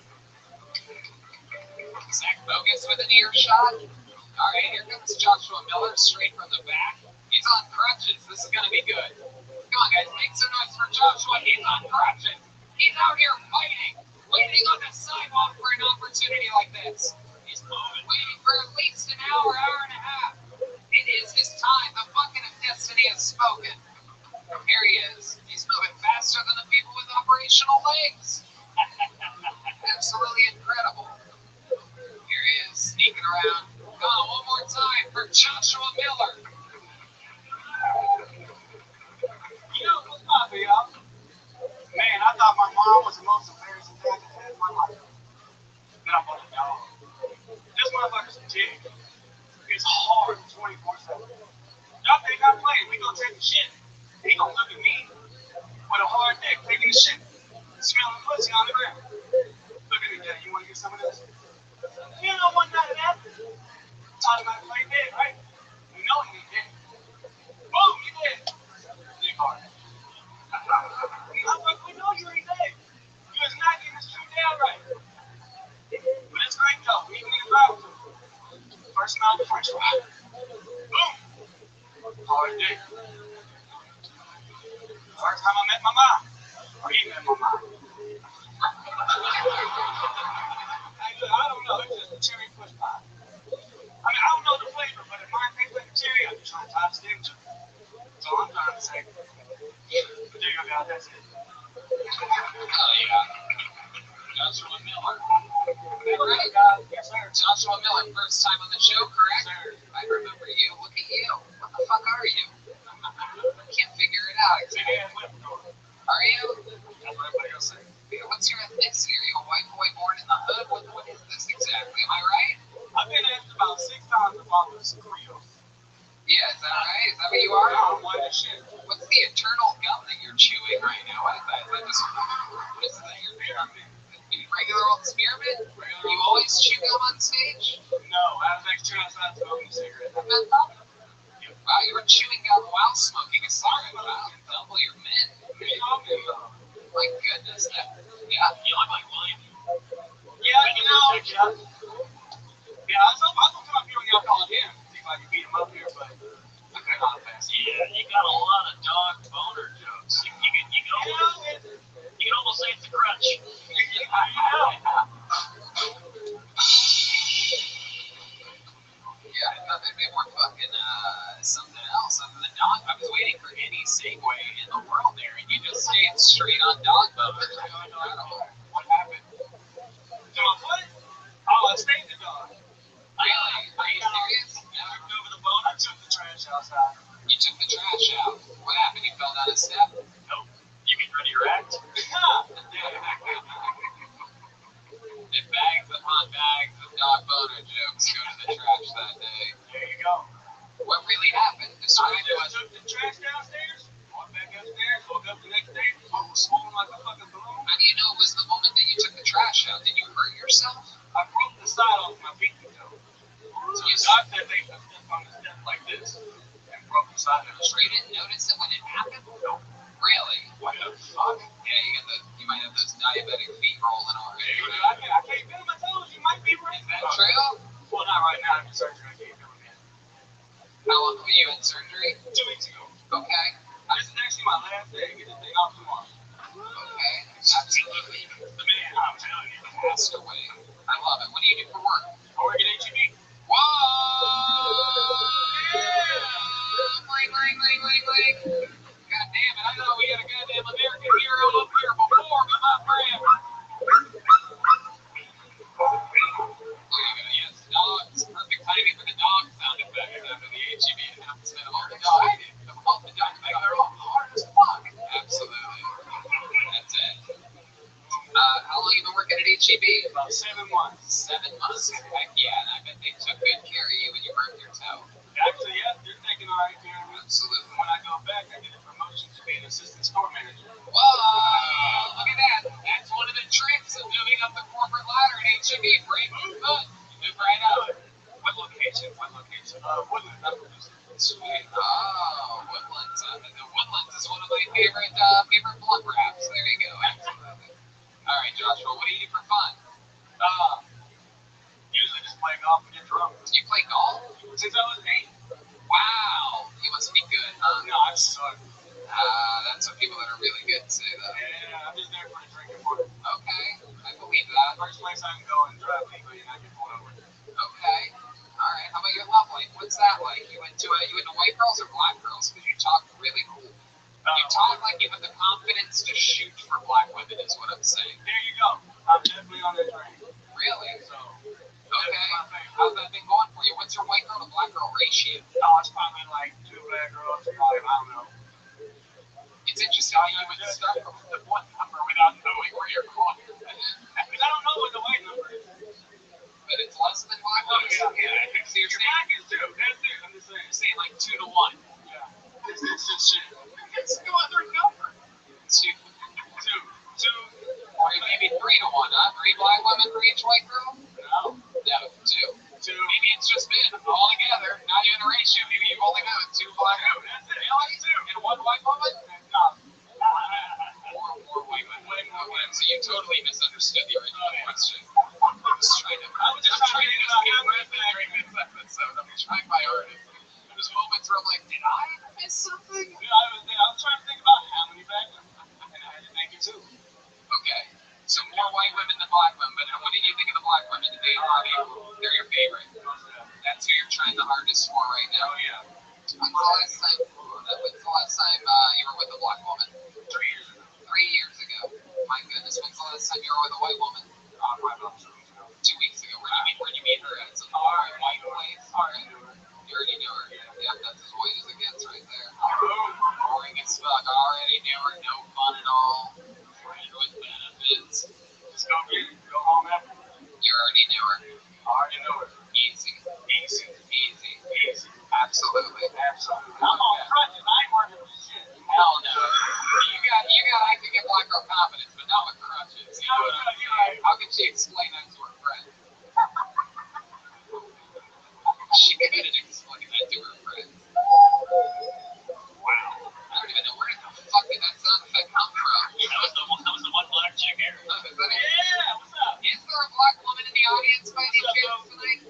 Zach Bogus with an earshot? Alright, here comes Joshua Miller straight from the back. He's on crutches. This is going to be good. Come on, guys. Make some noise for Joshua. He's on crutches. He's out here fighting. Waiting on the sidewalk for an opportunity like this. He's moving. Waiting for at least an hour, hour and a half. It is his time. The bucket of destiny has spoken. Here he is. He's moving faster than the people with operational legs. Absolutely incredible. Here he is, sneaking around. Come on, one more time for Joshua Miller. thought my mom was the most embarrassing thing I've had in my life. Then I bought a dog. This motherfucker's a dick. It's hard 24/7. Y'all think I'm playing? We gonna take a shit. He gonna look at me with a hard dick taking a shit, smelling pussy on the ground. Look at me, Daddy. You wanna get some of this? You don't want none of that. Taught him how to play dead, right? You know he ain't dead. Boom, he dead. Dick hard. I'm like, we know you ain't dead. You was not getting this shit down right. But it's great though. We can ride with him. First smell the French fry. Boom. Hard dick. First time I met my mom. Or he met my mom. I don't know. It's just a cherry push pie. I mean, I don't know the flavor, but if mine tastes like a cherry, I'm trying to top stick to it. So I'm trying to say. But there you go, that's it. Oh, yeah. Joshua Miller. Right. Yes, sir. Joshua Miller, first time on the show, correct? Yes, sir. I remember you. Look at you. What the fuck are you? Can't figure it out. Are you? That's what everybody else says. What's your ethnicity? Are you a white boy born in the hood? What is this exactly? Am I right? I've been asked about 6 times if I was Creole. Yeah, is that right? Is that what you are? I'm white as shit. What's the eternal gum that you're chewing right now? What is that? Is that just, what is that? Your regular old spearmint? You always chew gum on stage? No, I was actually outside smoking a cigarette. Wow, you were chewing gum while smoking a cigarette. Wow, double your mint. My goodness. Yeah, you look like William. Yeah, you know. Yeah, I was gonna come up here when y'all called in. See if I can beat him up here, but I couldn't on fast. Yeah, you got a lot of dog boner jokes. You can almost say it's a crutch. Yeah, I thought there'd be more fucking something else other than dog. I was waiting for any segue in the world there, and you just stayed straight on dog boner. What happened? To my foot? Oh, I stayed the dog. Really? Are you serious? I took over the bone. I took the trash outside. You took the trash out. What happened? You fell down a step? Nope. You can ready your act. And bags upon bags of dog boner jokes go to the trash that day. There you go. What really happened? Describe to I us. took the trash downstairs, walked back upstairs, woke up the next day, foot was swollen like a fucking balloon. How do you know it was the moment that you took the trash out? Did you hurt yourself? I broke the side off my pinky toe. So the doc said they put stuff on the step like this and broke the side of it. So you didn't notice it when it happened? Nope. Really? What the fuck? Yeah, you might have those diabetic feet rolling already. There you go. I can't feel my toes. You might be right. Is that true? Well, not right now. I'm in surgery. I can't feel them yet. How long were you in surgery? 2 weeks ago. Okay. This is actually my last day. Get this thing off tomorrow. Okay. Absolutely. The man, I'm telling you. Passed away. I love it. What do you do for work? I work at HEB. Whoa! Yeah! Bling, bling, bling, bling, bling. God damn it. I thought we had a goddamn American hero up here before, but not forever. There you go. Yes, dogs. Perfect timing for the dog sound effects after the HEB announcement of all the dogs. All the dogs. They're all hard as fuck. Absolutely. That's it. How long have you been working at HEB? About 7 months. 7 months. Heck yeah, and I bet they took good care of you when you broke your toe. Actually, yeah, they're taking all right care of me. Absolutely. When I go back, I get a promotion to be an assistant store manager. Whoa! Look at that. That's one of the tricks of moving up the corporate ladder at HEB. Great move. Good. Move right up. What location? Woodland. Sweet. Oh, Woodlands. The Woodlands is one of my favorite blunt wraps. There you go. Absolutely. All right, Joshua, what do you do for fun? Usually just play golf and get drunk. You play golf? Since I was 8. Wow. You must be good, huh? No, I suck. That's what people that are really good say, though. Yeah, I'm just there for the drinking part. Okay, I believe that. First place I can go and drive legally and not get pulled over. Okay. All right. How about your love life? What's that like? You into white girls or black girls? Because you talk really cool. You talk like you have the confidence to shoot for black women, is what I'm saying. There you go. I'm definitely on that train. Really? So, okay. How's that been going for you? What's your white girl to black girl ratio? Oh, it's probably like 2 black girls to 5, I don't know. It's interesting how you would start the one number without Yeah. So you're Your saying, back is too. That's it. I'm just saying. you're saying like 2 to 1. Yeah. It's no other number. 2. Two. Or maybe 3 to 1, huh? 3 black women for each white girl? No. No, 2. Two. Maybe it's just been all together, not even a ratio. Maybe you've only been with 2 black women. That's it. Really? And 1 white woman? No. 4 white women. Okay, so you totally misunderstood the original question. I'm just trying to. I was just trying to get breath during this episode. I'm trying my hardest. There's moments where I'm like, did I miss something? Yeah, I was trying to think about how many back and I had to make it two. Okay, so more white women than black women. But what did you think of the black women? Did they they're your favorite? That's who you're trying the hardest for right now. Oh yeah. When's the last time you were with a black woman? 3 years ago. 3 years ago. My goodness, when's the last time you were with a white woman? Probably about 2 weeks ago. 2 weeks ago. Where'd you meet her at? Some white place? Alright. You already knew her. Yep, that's as white as it gets right there. Boring as fuck. Already knew her. No fun at all. Friend with benefits. Just go get it. Go home after. You already knew her. Already know it. Easy. Easy. Easy. Easy. Absolutely. Absolutely. I'm on crutches. I ain't working for shit. Hell no. I could get black girl confidence, but not with crutches. You know what I'm saying? How could she explain that to her friend? She couldn't explain that to her friend. Wow. I don't even know where the fuck did that sound effect come from. That was the one black chick here. Is that it? Yeah, what's up? Is there a black woman in the audience by any chance tonight?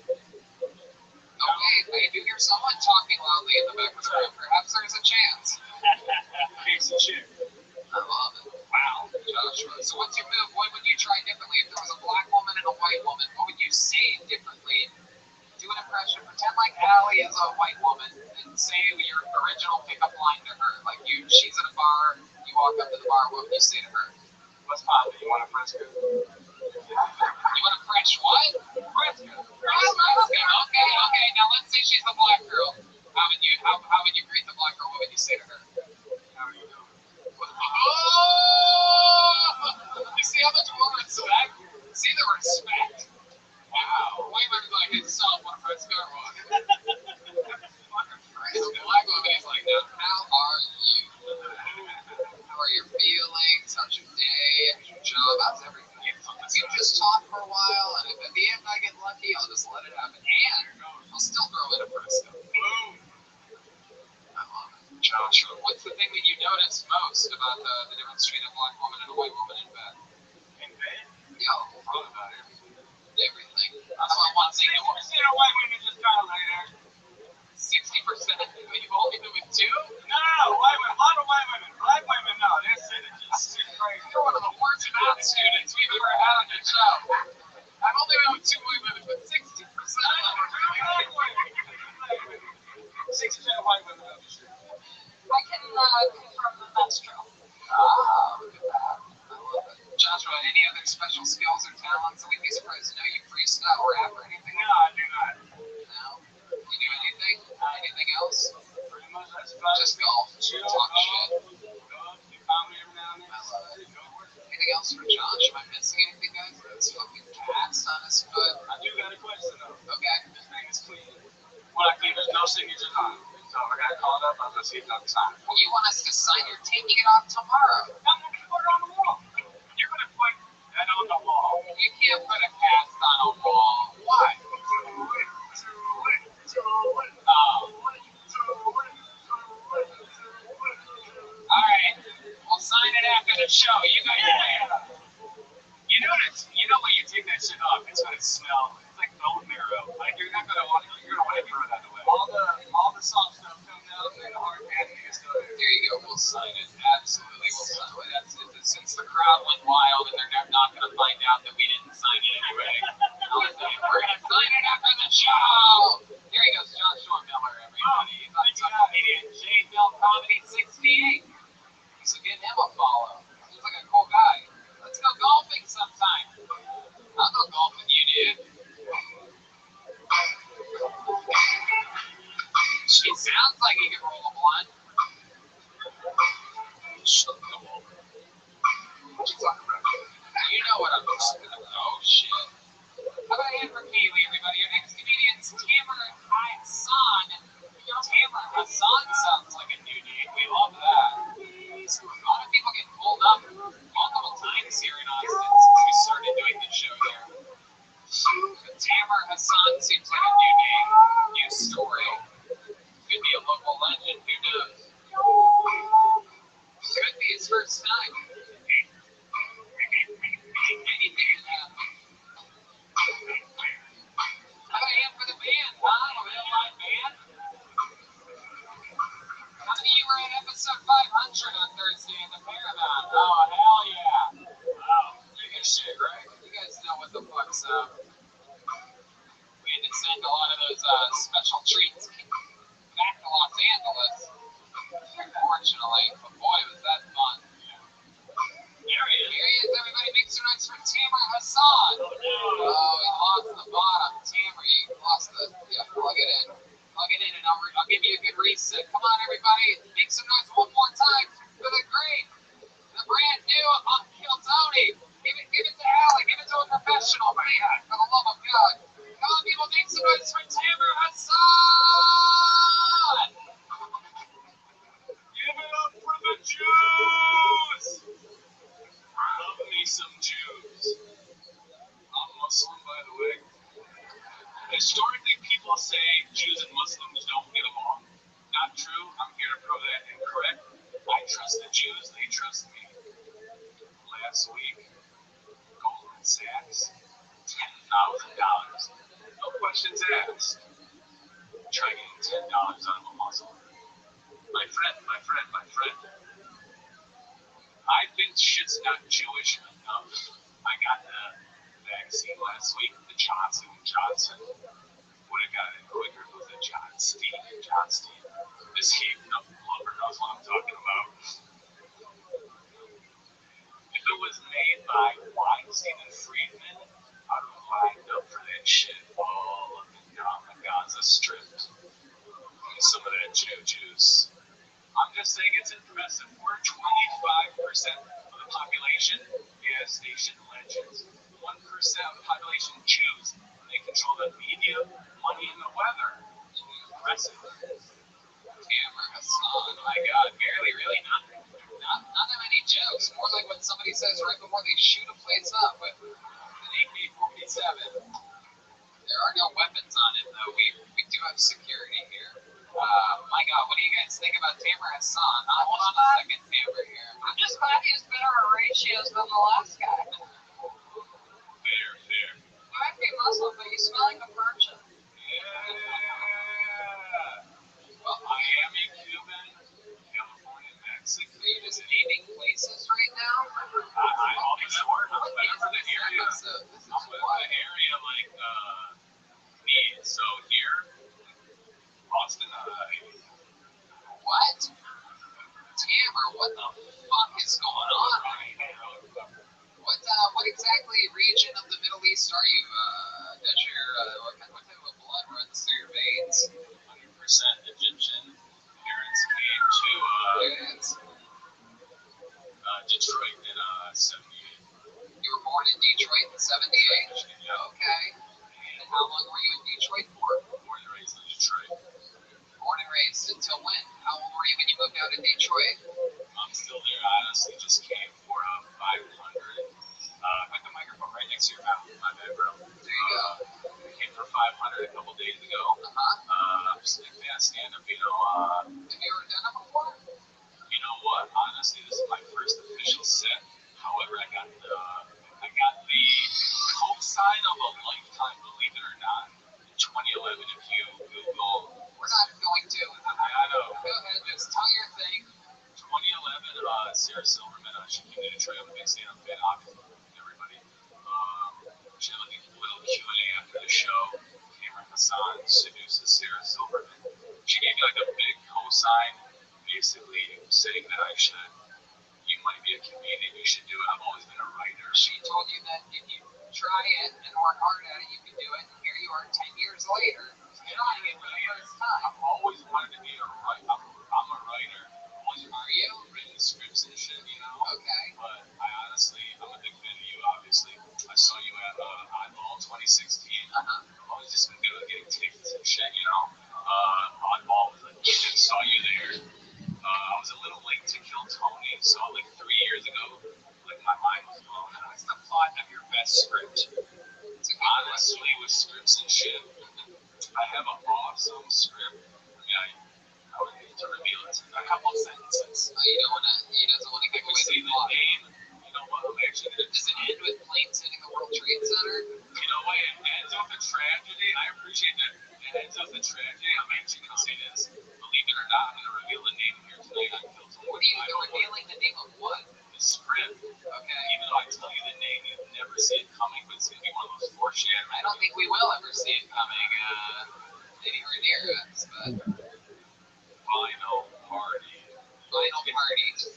Okay, I do hear someone talking loudly in the back of the room. Perhaps there's a chance. Piece of shit. I love it. Wow, Joshua. So what's your move? What would you try differently if there was a black woman and a white woman? What would you say differently? Do an impression. Pretend like Allie is a white woman and say your original pickup line to her. Like she's at a bar. You walk up to the bar. What would you say to her? What's poppin'? You want a Fresco? You want a French what? Fresco. Okay. Now let's say she's the black girl. How would you greet the black girl? What would you say to her? How are you doing? Oh! You see how much more respect? See the respect? Wow. White women's like, hey, stop, want a Fresco or what? The black woman is like, now, how are you? How are your feelings? How's your day? How's your job? How's everything? You just talk for a while, and if at the end I get lucky, I'll just let it happen. And I'll still throw in a Fresco. Boom. I love it. Joshua, what's the thing that you notice most about the difference between a black woman and a white woman in bed? In bed? Yeah, Thought about everything. everything. That's what one thing. 60% of white women just kind of lay there. 60%? You've only been with 2? No, white women. A lot of white women. Black women, no. They're sitting just sit crazy. You're one of the worst math students we've ever had on the show. I've only been with 2 white women, but 60% of them are Black women. 60% of white women don't do shit. I can confirm that that's true. look at that. I love it. Joshua, any other special skills or talents that we'd be surprised to know? You freestyle, rap, or anything? No, I do not. No? You do anything? Anything else? Pretty much that's about Just golf. chill, Talk shit. do comedy every now and then. I love it. Go to work. Anything else for Josh? Am I missing anything, guys? This fucking cast on his foot. I do got a question though. Okay. This thing is clean. When I clean, there's no signatures on it. So I got called up. I was gonna see if I could sign it. You want us to sign? You're taking it off tomorrow. I'm gonna put it on the wall. You're gonna put that on the wall. You can't put a cast on a wall. Why? Alright. We'll sign it after the show. You got your name. You know when you take that shit off, it's gonna smell. It's like bone marrow. Like you're gonna want to throw that away. All the soft stuff comes out, and the hard candy is still there. There you go. We'll sign it. Absolutely, we'll sign it. That's it. Since the crowd went wild and they're not going to find out that we didn't sign it anyway, we're going to sign it after the show. Here he goes, Joshua Miller, everybody. He's on social media, JFL Comedy 68. So give him a follow. Seems like a cool guy. Let's go golfing sometime. I'll go golf with you, dude. She sounds like he can roll a blunt. Shut the wall. What you talking about? You know what I'm talking about. Oh, shit. How about a hand for Kaylee, everybody? Your next comedian's last week. Goldman Sachs, $10,000. No questions asked. Try getting $10 out of a muscle. My friend. I think shit's not Jewish enough. I got the vaccine last week, the Johnson & Johnson. Would have got it quicker with the John Steve. This heat lover knows what I'm talking about. If it was made by Weinstein and Friedman, I would have lined up for that shit all up and down the Gaza Strip. Some of that juice. I'm just saying it's impressive. We're 25% of the population gas station legends. 1% of the population Jews. They control the media, money, and the weather. Impressive. Tamara Hassan, my God, barely, really not that many jokes. More like when somebody says right before they shoot a place up with an AK-47. There are no weapons on it, though. We do have security here. My God, what do you guys think about Tamara Hassan? Hold on a second, Tamara here. I'm just glad he has better ratios than the last guy. Fair. You might be Muslim, but you smell like a Persian. Yeah. Well, Miami, Cuban, California, Mexico. Are you just naming places right now? I'm always short. I'm better for the area. I'm better for the area like me. So here, Boston, What? Tamara, what the fuck is going on right now? What exactly region of the Middle East are you? Does your what type of blood runs through your veins? 100% Egyptian. Parents came to Detroit in 78. You were born in Detroit in 78? Yeah. Okay. And how long were you in Detroit for? Born and raised in Detroit. Born and raised until when? How old were you when you moved out of Detroit? I'm still there. I honestly just came for 500. Put the microphone right next to your mouth. My bad, bro. There you go. I came for 500 a couple days ago. I'm just a big fan of stand-up, you know. Have you ever done it before? You know what? Honestly, this is my first official set. However, I got the cosign of a lifetime, believe it or not, in 2011. If you Google, we're not going to. I know. Go ahead, just tell your thing. 2011, Sarah Silverman, she came to Detroit. I'm a big stand-up fan, obviously, everybody. She had like a little Q&A after the show. Cameron Hassan seduces Sarah Silverman. She gave me like a big cosign, basically saying that you might be a comedian, you should do it. I've always been a writer. She told you that if you try it and work hard at it, you can do it. And here you are 10 years later, trying it for the first time. I've always wanted to be a writer. I'm a writer. Are you? Written scripts and shit, you know? Okay. But I'm a big fan of you, obviously. I saw you at Oddball 2016. I've always just been good at getting tickets and shit, you know? Oddball was like, I saw you there. I was a little late to Kill Tony, so like 3 years ago, like my mind was blown. What's the plot of your best script? Honestly, with scripts and shit, I have an awesome script. I mean, I would need to reveal it. A couple of sentences. He doesn't want to give away the plot. Name. You know what? I'm actually gonna. Does it end with planes hitting the World Trade Center? You know what? It ends with a tragedy. I appreciate that. It ends with a tragedy. I'm actually gonna say this. Believe it or not, I'm gonna reveal the name here tonight on Kill Tony. What are you revealing the name of what? The script. Okay. Even though I tell you the name, you'll never see it coming, but it's gonna be one of those foreshadowing. I don't think we will ever see it coming anywhere near us, but. Final party.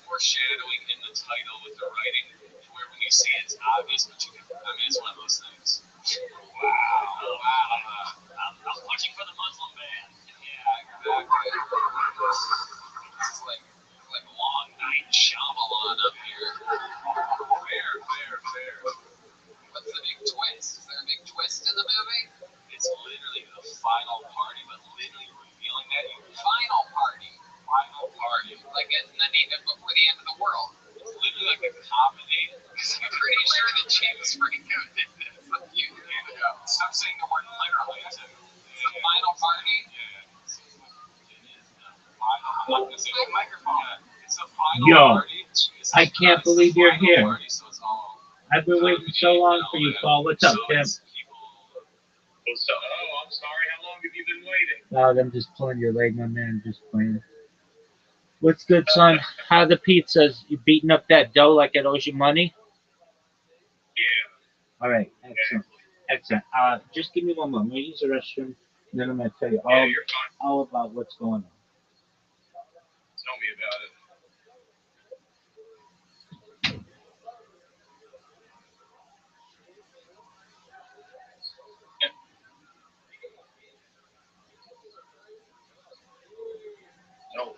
Foreshadowing in the title with the writing, where when you see it, it's obvious, but it's one of those things. Wow. I'm pushing for the Muslim ban. Yeah, exactly. It's like Long Night Shyamalan up here. Fair. What's the big twist? Is there a big twist in the movie? It's literally the final party, but literally revealing that final party. Like before the end of the world. It's literally like a comedy. I'm pretty sure the James Franco did this a few years ago. Stop saying the word literally. It's a final party? Yeah. It is the final. I'm not going to say the microphone. It's a final party. I can't believe you're here. Party, so it's all I've been waiting so long for you, Paul. What's up, Tim? I'm sorry. How long have you been waiting? Oh, I'm just pulling your leg, my man. Just playing. What's good, son? How the pizzas? You beating up that dough like it owes you money? Yeah. All right, excellent, excellent. Just give me one moment. I'm gonna use the restroom, and then I'm gonna tell you Yeah, you're fine. all about what's going on. Tell me about it. No.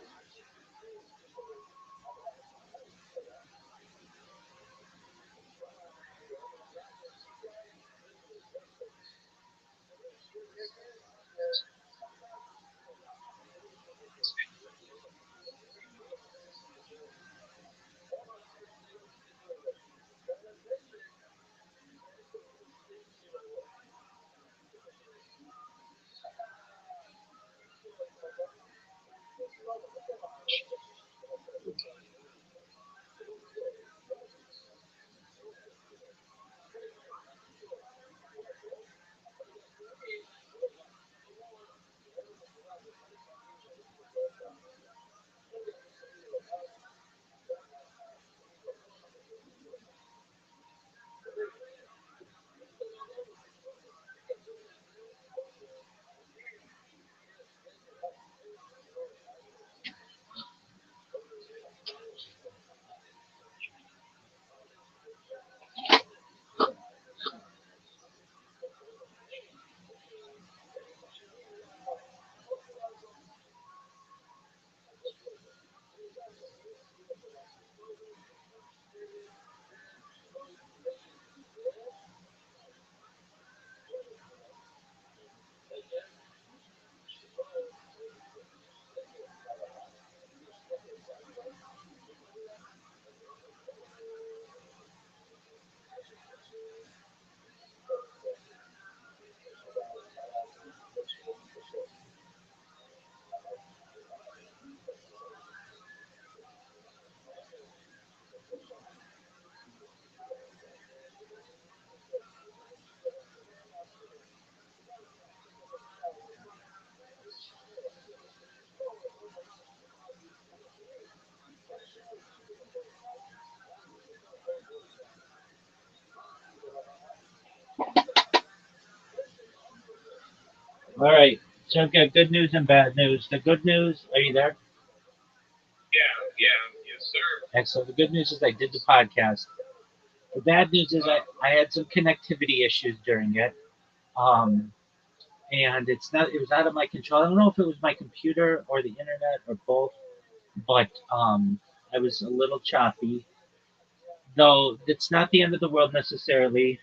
All right. So I've got good news and bad news. The good news, are you there? Yeah. Yes, sir. Excellent. The good news is I did the podcast. The bad news is I had some connectivity issues during it. Um, and it was out of my control. I don't know if it was my computer or the internet or both, but I was a little choppy. Though it's not the end of the world necessarily.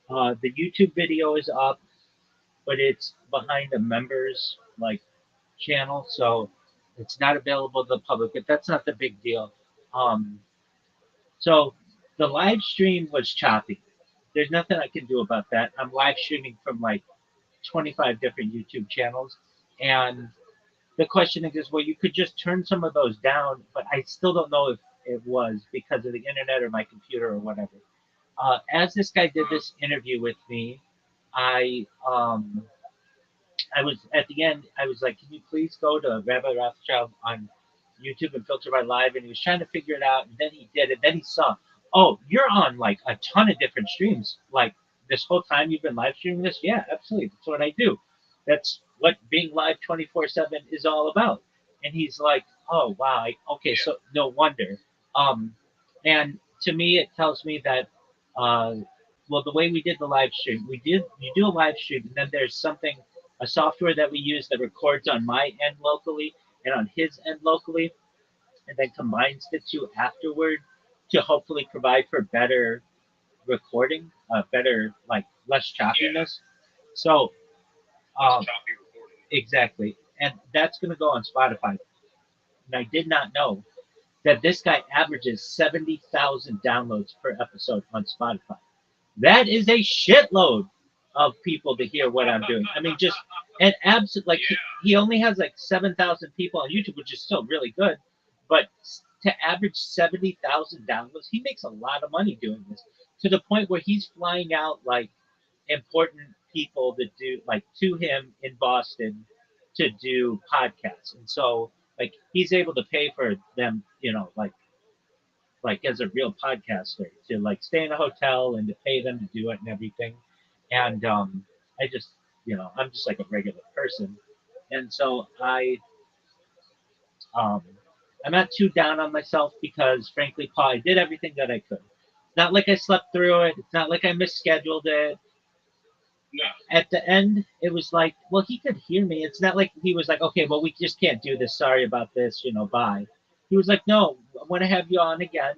The YouTube video is up, but it's behind a members channel, so it's not available to the public. But that's not the big deal. Um, so the live stream was choppy. There's nothing I can do about that. I'm live streaming from 25 different YouTube channels, and the question is, well, you could just turn some of those down, but I still don't know if it was because of the internet or my computer or whatever. As this guy did this interview with me, I I was at the end. I was like, "Can you please go to Rabbi Rothschild on YouTube and filter by live?" And he was trying to figure it out, and then he did it. Then he saw, "Oh, you're on a ton of different streams. Like this whole time you've been live streaming this." Yeah, absolutely. That's what I do. That's what being live 24/7 is all about. And he's like, "Oh wow, okay, so no wonder." Um, and to me, it tells me that. Uh, well, the way we did the live stream, you do a live stream, and then there's something a software that we use that records on my end locally and on his end locally, and then combines the two afterward to hopefully provide for better recording, better less choppiness. So, Choppy recording. exactly, and that's going to go on Spotify. And I did not know that this guy averages 70,000 downloads per episode on Spotify. That is a shitload of people to hear what I'm doing. I mean, just and absolutely he only has 7,000 people on YouTube, which is still really good. But to average 70,000 downloads, he makes a lot of money doing this. to the point where he's flying out like important people that do like to him in Boston to do podcasts, and so like he's able to pay for them, like as a real podcaster to like stay in a hotel and to pay them to do it and everything. And I just, I'm just like a regular person, and so um, I'm not too down on myself because frankly, Paul, I did everything that I could. It's not like I slept through it. It's not like I misscheduled it. No. At the end, it was like, well, he could hear me. It's not like he was like, okay, well, we just can't do this. Sorry about this, bye. He was like, no, I want to have you on again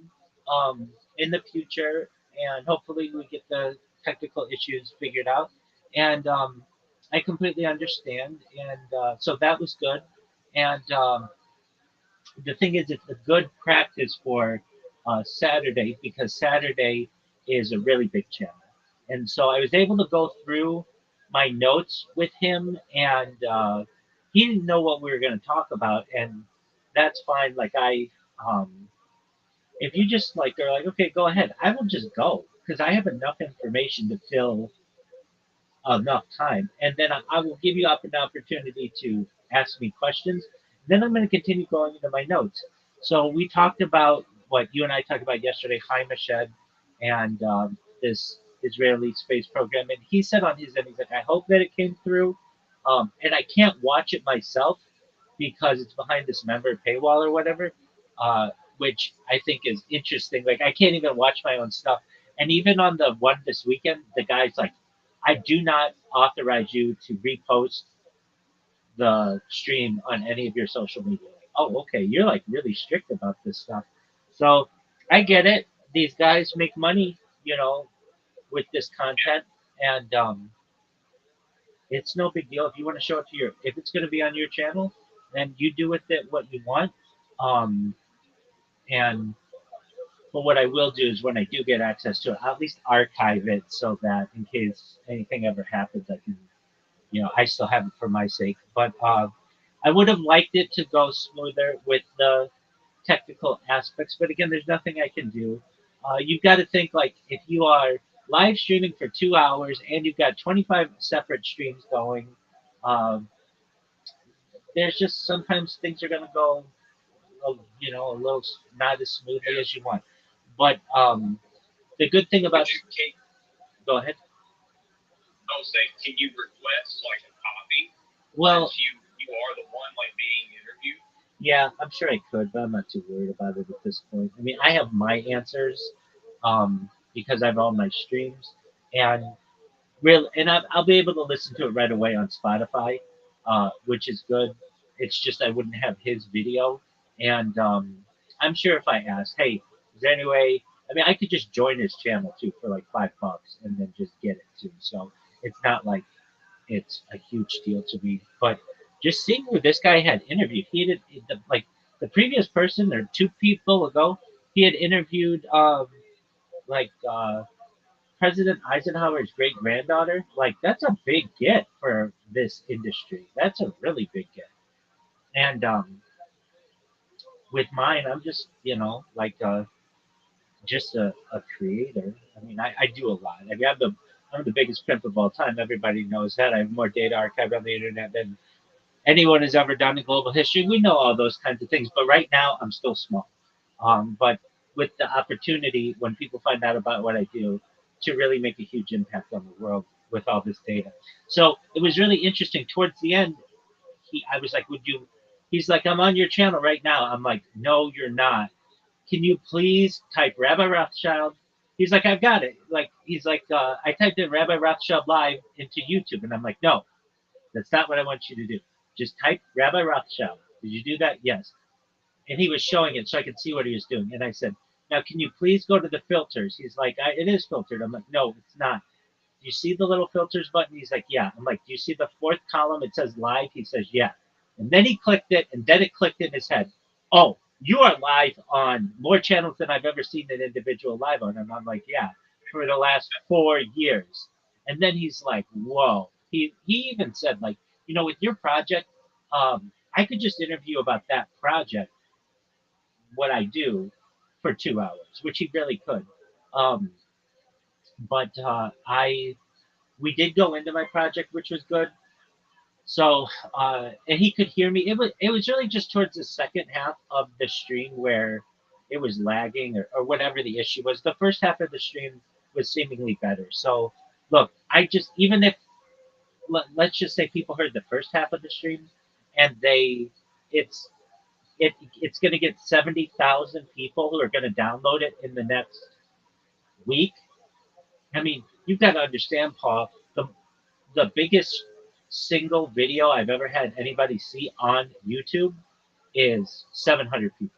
in the future, and hopefully we get the technical issues figured out. And I completely understand. And so that was good. And the thing is, it's a good practice for Saturday because Saturday is a really big channel. And so I was able to go through my notes with him, and he didn't know what we were going to talk about, and that's fine. If you just like are like, okay, go ahead, I will just go because I have enough information to fill enough time, and then I will give you up an opportunity to ask me questions. Then I'm going to continue going into my notes. So we talked about what you and I talked about yesterday, Shed and this Israeli space program, and he said on his end, he's like, I hope that it came through, and I can't watch it myself because it's behind this member paywall or whatever, which I think is interesting. Like I can't even watch my own stuff. And even on the one this weekend, the guy's like, I do not authorize you to repost the stream on any of your social media. Like, oh, okay, you're like really strict about this stuff. So I get it. These guys make money, with this content, and it's no big deal if you want to show it to if it's going to be on your channel, then you do with it what you want. Um, and but what I will do is when I do get access to it, I'll at least archive it so that in case anything ever happens, I can I still have it for my sake. But I would have liked it to go smoother with the technical aspects. But again, there's nothing I can do. You've got to think like if you are live streaming for 2 hours and you've got 25 separate streams going, um, there's just sometimes things are going to go, a little not as smoothly as you want. But the good thing about go ahead. I was saying, can you request like a copy? Well, you are the one like being interviewed. Yeah, I'm sure I could, but I'm not too worried about it at this point. I mean, I have my answers because I have all my streams, and I'll be able to listen to it right away on Spotify, which is good. It's just I wouldn't have his video, and I'm sure if I asked, hey, is there any way? I mean, I could just join his channel too for like $5 and then just get it too. So it's not like it's a huge deal to me. But just seeing who this guy had interviewed, he had like the previous person or two people ago, he had interviewed like President Eisenhower's great granddaughter. Like that's a big get for this industry. That's a really big get. And with mine, I'm just like just a creator. I mean, I do a lot. I mean, I'm the biggest pimp of all time. Everybody knows that. I have more data archived on the internet than anyone has ever done in global history. We know all those kinds of things, but right now I'm still small. But with the opportunity, when people find out about what I do, to really make a huge impact on the world with all this data. So it was really interesting. Towards the end, I was like, "Would you?" He's like, "I'm on your channel right now." I'm like, "No, you're not. Can you please type Rabbi Rothschild?" He's like, "I've got it." Like he's like, I typed in Rabbi Rothschild live into YouTube, and I'm like, "No, that's not what I want you to do. Just type Rabbi Rothschild. Did you do that?" Yes. And he was showing it so I could see what he was doing. And I said, now, can you please go to the filters? He's like, it is filtered. I'm like, no, it's not. Do you see the little filters button? He's like, yeah. I'm like, do you see the fourth column? It says live. He says, yeah. And then he clicked it, and then it clicked in his head. Oh, you are live on more channels than I've ever seen an individual live on. And I'm like, yeah, for the last 4 years. And then he's like, whoa. He even said, like, with your project, I could just interview about that project, what I do, for 2 hours, which he really could. Um, But we did go into my project, which was good. So and he could hear me. It was really just towards the second half of the stream where it was lagging or whatever the issue was. The first half of the stream was seemingly better. So look, I just even if let's just say people heard the first half of the stream and it's it's going to get 70,000 people who are going to download it in the next week. I mean, you've got to understand, Paul, the biggest single video I've ever had anybody see on YouTube is 700 people.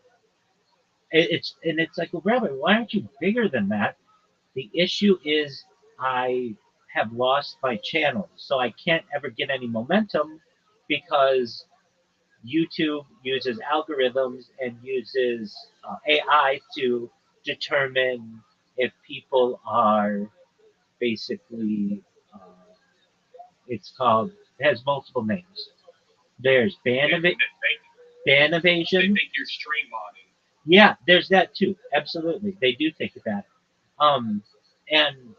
It's like, well, Rabbi, why aren't you bigger than that? The issue is I have lost my channel, so I can't ever get any momentum because YouTube uses algorithms and uses AI to determine if people are basically, uh, it's called, it has multiple names. There's ban They evasion. think you're stream modding. Yeah, there's that too. Absolutely, they do think of that. Um, and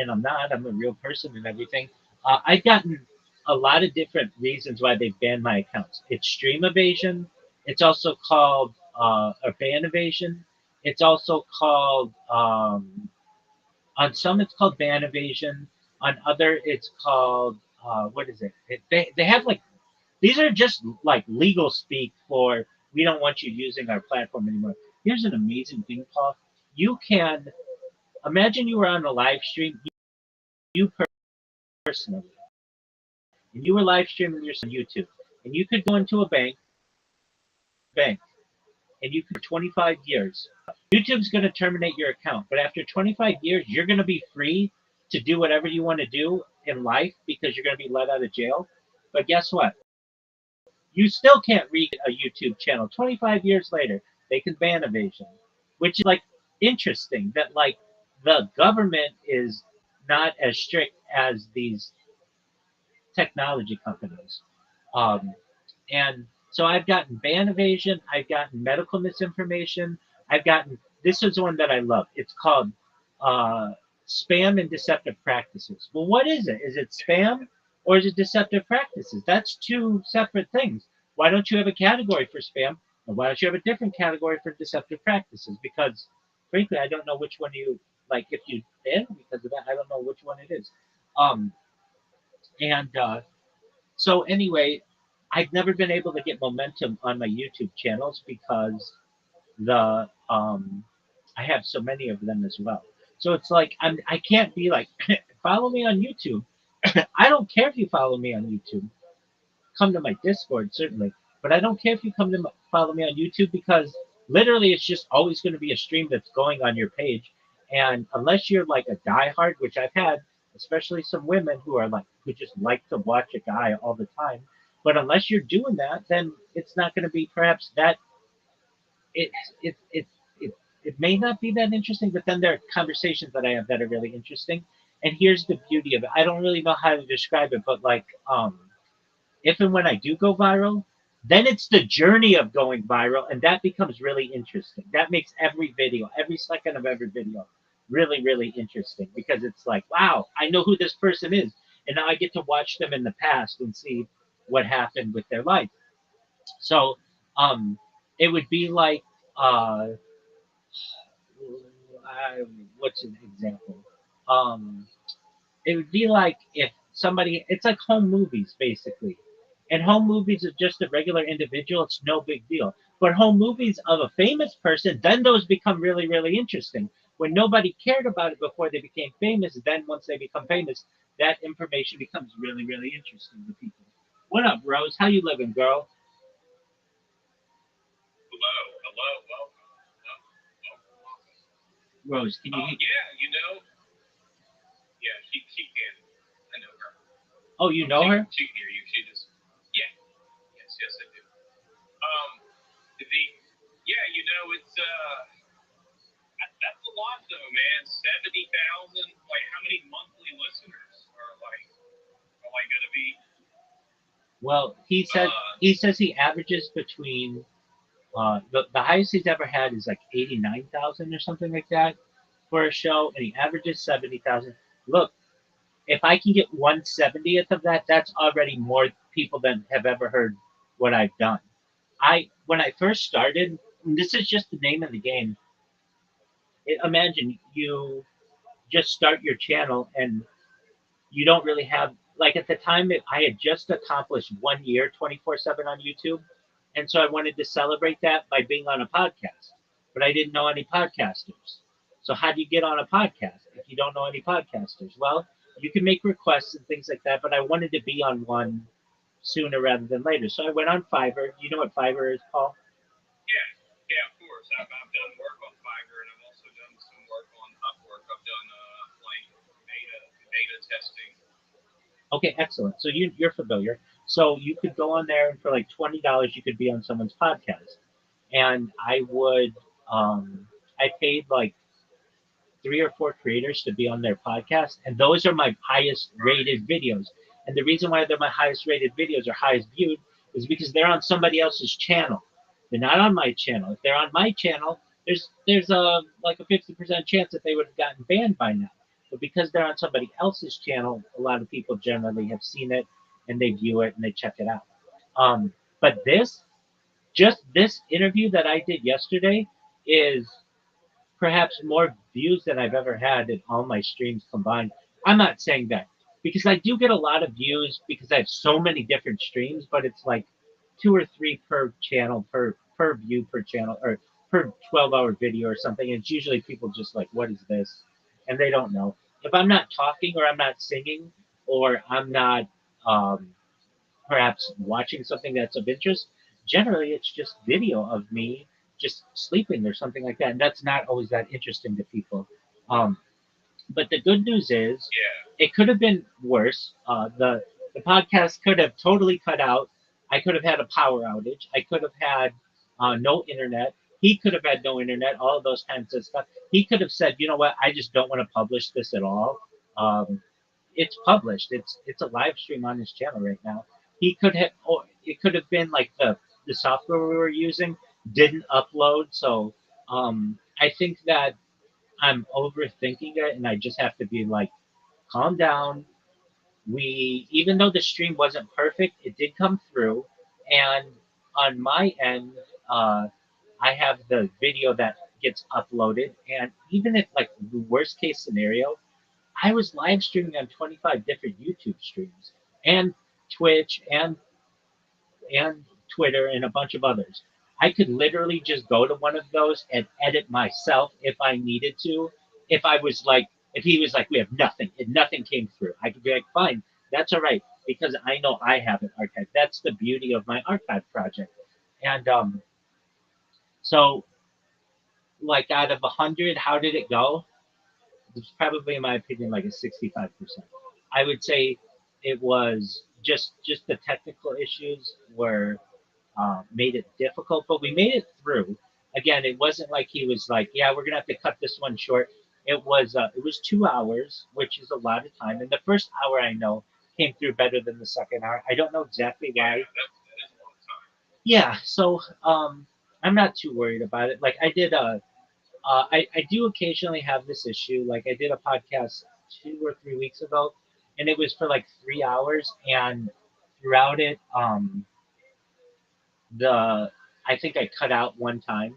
I'm not. I'm a real person and everything. I've gotten a lot of different reasons why they've banned my accounts. It's stream evasion. It's also called a ban evasion. It's also called on some it's called ban evasion. On other it's called what is it? They have like these are just like legal speak for we don't want you using our platform anymore. Here's an amazing thing, Paul. You can imagine you were on a live stream. You personally, and you were live streaming yourself on YouTube, and you could go into a bank, and you could for 25 years. YouTube's going to terminate your account, but after 25 years, you're going to be free to do whatever you want to do in life because you're going to be let out of jail. But guess what? You still can't read a YouTube channel. 25 years later, they can ban evasion, which is like interesting that like the government is not as strict as these technology companies. Um, and so I've gotten ban evasion, I've gotten medical misinformation, I've gotten this is one that I love. It's called uh, spam and deceptive practices. Well, what is it? Is it spam or is it deceptive practices? That's two separate things. Why don't you have a category for spam? And why don't you have a different category for deceptive practices? Because frankly, I don't know which one you like. If you ban because of that, I don't know which one it is. Um, and so anyway, I've never been able to get momentum on my YouTube channels because the I have so many of them as well. So it's like I can't be like follow me on YouTube. I don't care if you follow me on YouTube. Come to my Discord certainly, but I don't care if you come to follow me on YouTube because literally it's just always going to be a stream that's going on your page, and unless you're like a diehard, which I've had, especially some women who are like who just like to watch a guy all the time, but unless you're doing that, then it's not going to be perhaps that it it it it it may not be that interesting, but then there are conversations that I have that are really interesting. And here's the beauty of it. I don't really know how to describe it, but like if and when I do go viral, then it's the journey of going viral, and that becomes really interesting. That makes every video, every second of every video, really, really interesting because it's like, wow, I know who this person is, and now I get to watch them in the past and see what happened with their life. So, it would be like, uh, what's an example? Um, it would be like if somebody it's like home movies basically, and home movies of just a regular individual, it's no big deal, but home movies of a famous person, then those become really, really interesting. When nobody cared about it before they became famous, then once they become famous, that information becomes really, really interesting to people. What up, Rose? How you living, girl? Hello, hello, welcome. Rose, can you Yeah, yeah, she can. I know her. oh, you know her? She can hear you. She just, yeah, yes, I do. Um, yeah, it's that's a lot though, man. 70,000. Like, how many monthly listeners are gonna be? Well, he says he averages between the highest he's ever had is like 89,000 or something like that for a show, and he averages 70,000. Look, if I can get 1/70th of that, that's already more people than have ever heard what I've done. When I first started, and this is just the name of the game. Imagine you just start your channel and you don't really have, like, at the time I had just accomplished 1 year 24/7 on YouTube, and so I wanted to celebrate that by being on a podcast, but I didn't know any podcasters. So how do you get on a podcast if you don't know any podcasters? Well, you can make requests and things like that, but I wanted to be on one sooner rather than later. So I went on Fiverr. You know what Fiverr is, Paul? Yeah, yeah, of course. I've done work on Fiverr, and I've also done some work on Upwork. I've done like beta testing. Okay, excellent. So you're familiar. So you could go on there and for like $20 you could be on someone's podcast. And I paid like 3 or 4 creators to be on their podcast, and those are my highest rated videos. And the reason why they're my highest rated videos or highest viewed is because they're on somebody else's channel. They're not on my channel. If they're on my channel, there's a like a 50% chance that they would have gotten banned by now. But because they're on somebody else's channel, a lot of people generally have seen it and they view it and they check it out. But just this interview that I did yesterday is perhaps more views than I've ever had in all my streams combined. I'm not saying that because I do get a lot of views because I have so many different streams, but it's like 2 or 3 per channel, per view per channel, or per 12-hour video or something. And it's usually people just like, what is this? And they don't know. If I'm not talking or I'm not singing or I'm not perhaps watching something that's of interest, generally it's just video of me just sleeping or something like that. And that's not always that interesting to people. Um, but the good news is Yeah. it could have been worse. The podcast could have totally cut out. I could have had a power outage. I could have had no internet. He could have had no internet, all of those kinds of stuff. He could have said, you know what, I just don't want to publish this at all. Um, it's published. It's a live stream on his channel right now. He could have, or it could have been like the software we were using didn't upload. So I think that I'm overthinking it, and I just have to be like, calm down. Even though the stream wasn't perfect, it did come through, and on my end, uh, I have the video that gets uploaded, and even if like the worst case scenario, I was live streaming on 25 different YouTube streams and Twitch and Twitter and a bunch of others. I could literally just go to one of those and edit myself if I needed to. If he was like, we have nothing, and nothing came through, I could be like, fine, that's all right, because I know I have it archived. That's the beauty of my archive project. And so, like, out of 100, how did it go? It's probably, in my opinion, like a 65%. I would say it was just the technical issues were made it difficult, but we made it through. Again, it wasn't like he was like, "Yeah, we're gonna have to cut this one short." It was 2 hours, which is a lot of time, and the first hour I know came through better than the second hour. I don't know exactly why. That is a long time. Yeah, so I'm not too worried about it. Like I do occasionally have this issue. Like I did a podcast 2 or 3 weeks ago, and it was for like 3 hours, and throughout it, the I think I cut out one time,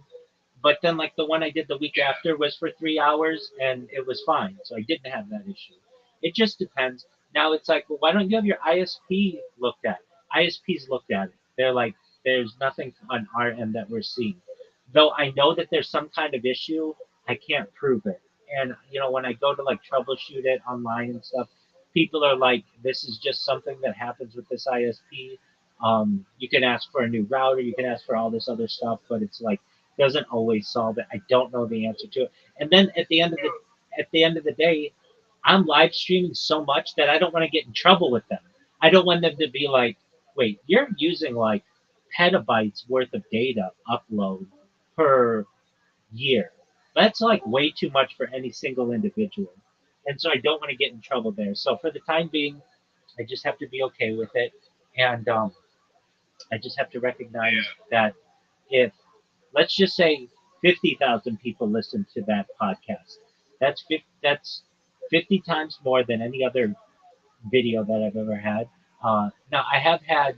but then like the one I did the week after was for 3 hours and it was fine, so I didn't have that issue. It just depends. Now it's like, well, why don't you have your ISP looked at? ISPs looked at it. They're like, there's nothing on our end that we're seeing. Though I know that there's some kind of issue, I can't prove it. And when I go to like troubleshoot it online and stuff, people are like, this is just something that happens with this ISP. You can ask for a new router, you can ask for all this other stuff, but it's like doesn't always solve it. I don't know the answer to it. And then at the end of the day, I'm live streaming so much that I don't want to get in trouble with them. I don't want them to be like, wait, you're using like petabytes worth of data upload per year. That's like way too much for any single individual. And so I don't want to get in trouble there. So for the time being, I just have to be okay with it. And I just have to recognize that if, let's just say, 50,000 people listen to that podcast, That's 50 times more than any other video that I've ever had. Now I have had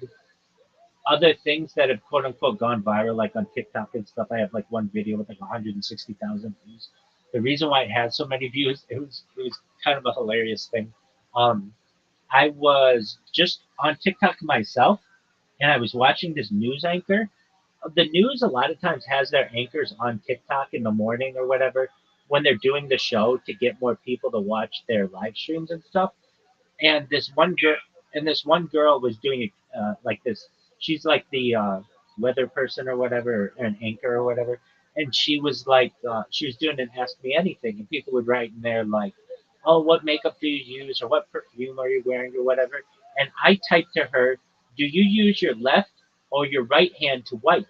other things that have quote unquote gone viral, like on TikTok and stuff. I have like one video with like 160,000 views. The reason why it had so many views, it was kind of a hilarious thing. Um, I was just on TikTok myself, and I was watching this news anchor. The news a lot of times has their anchors on TikTok in the morning or whatever when they're doing the show to get more people to watch their live streams and stuff. And this one girl was doing it like this. She's like the weather person or whatever, or an anchor or whatever. And she was like, she was doing an Ask Me Anything, and people would write in there like, "Oh, what makeup do you use, or what perfume are you wearing, or whatever." And I typed to her, "Do you use your left or your right hand to wipe?"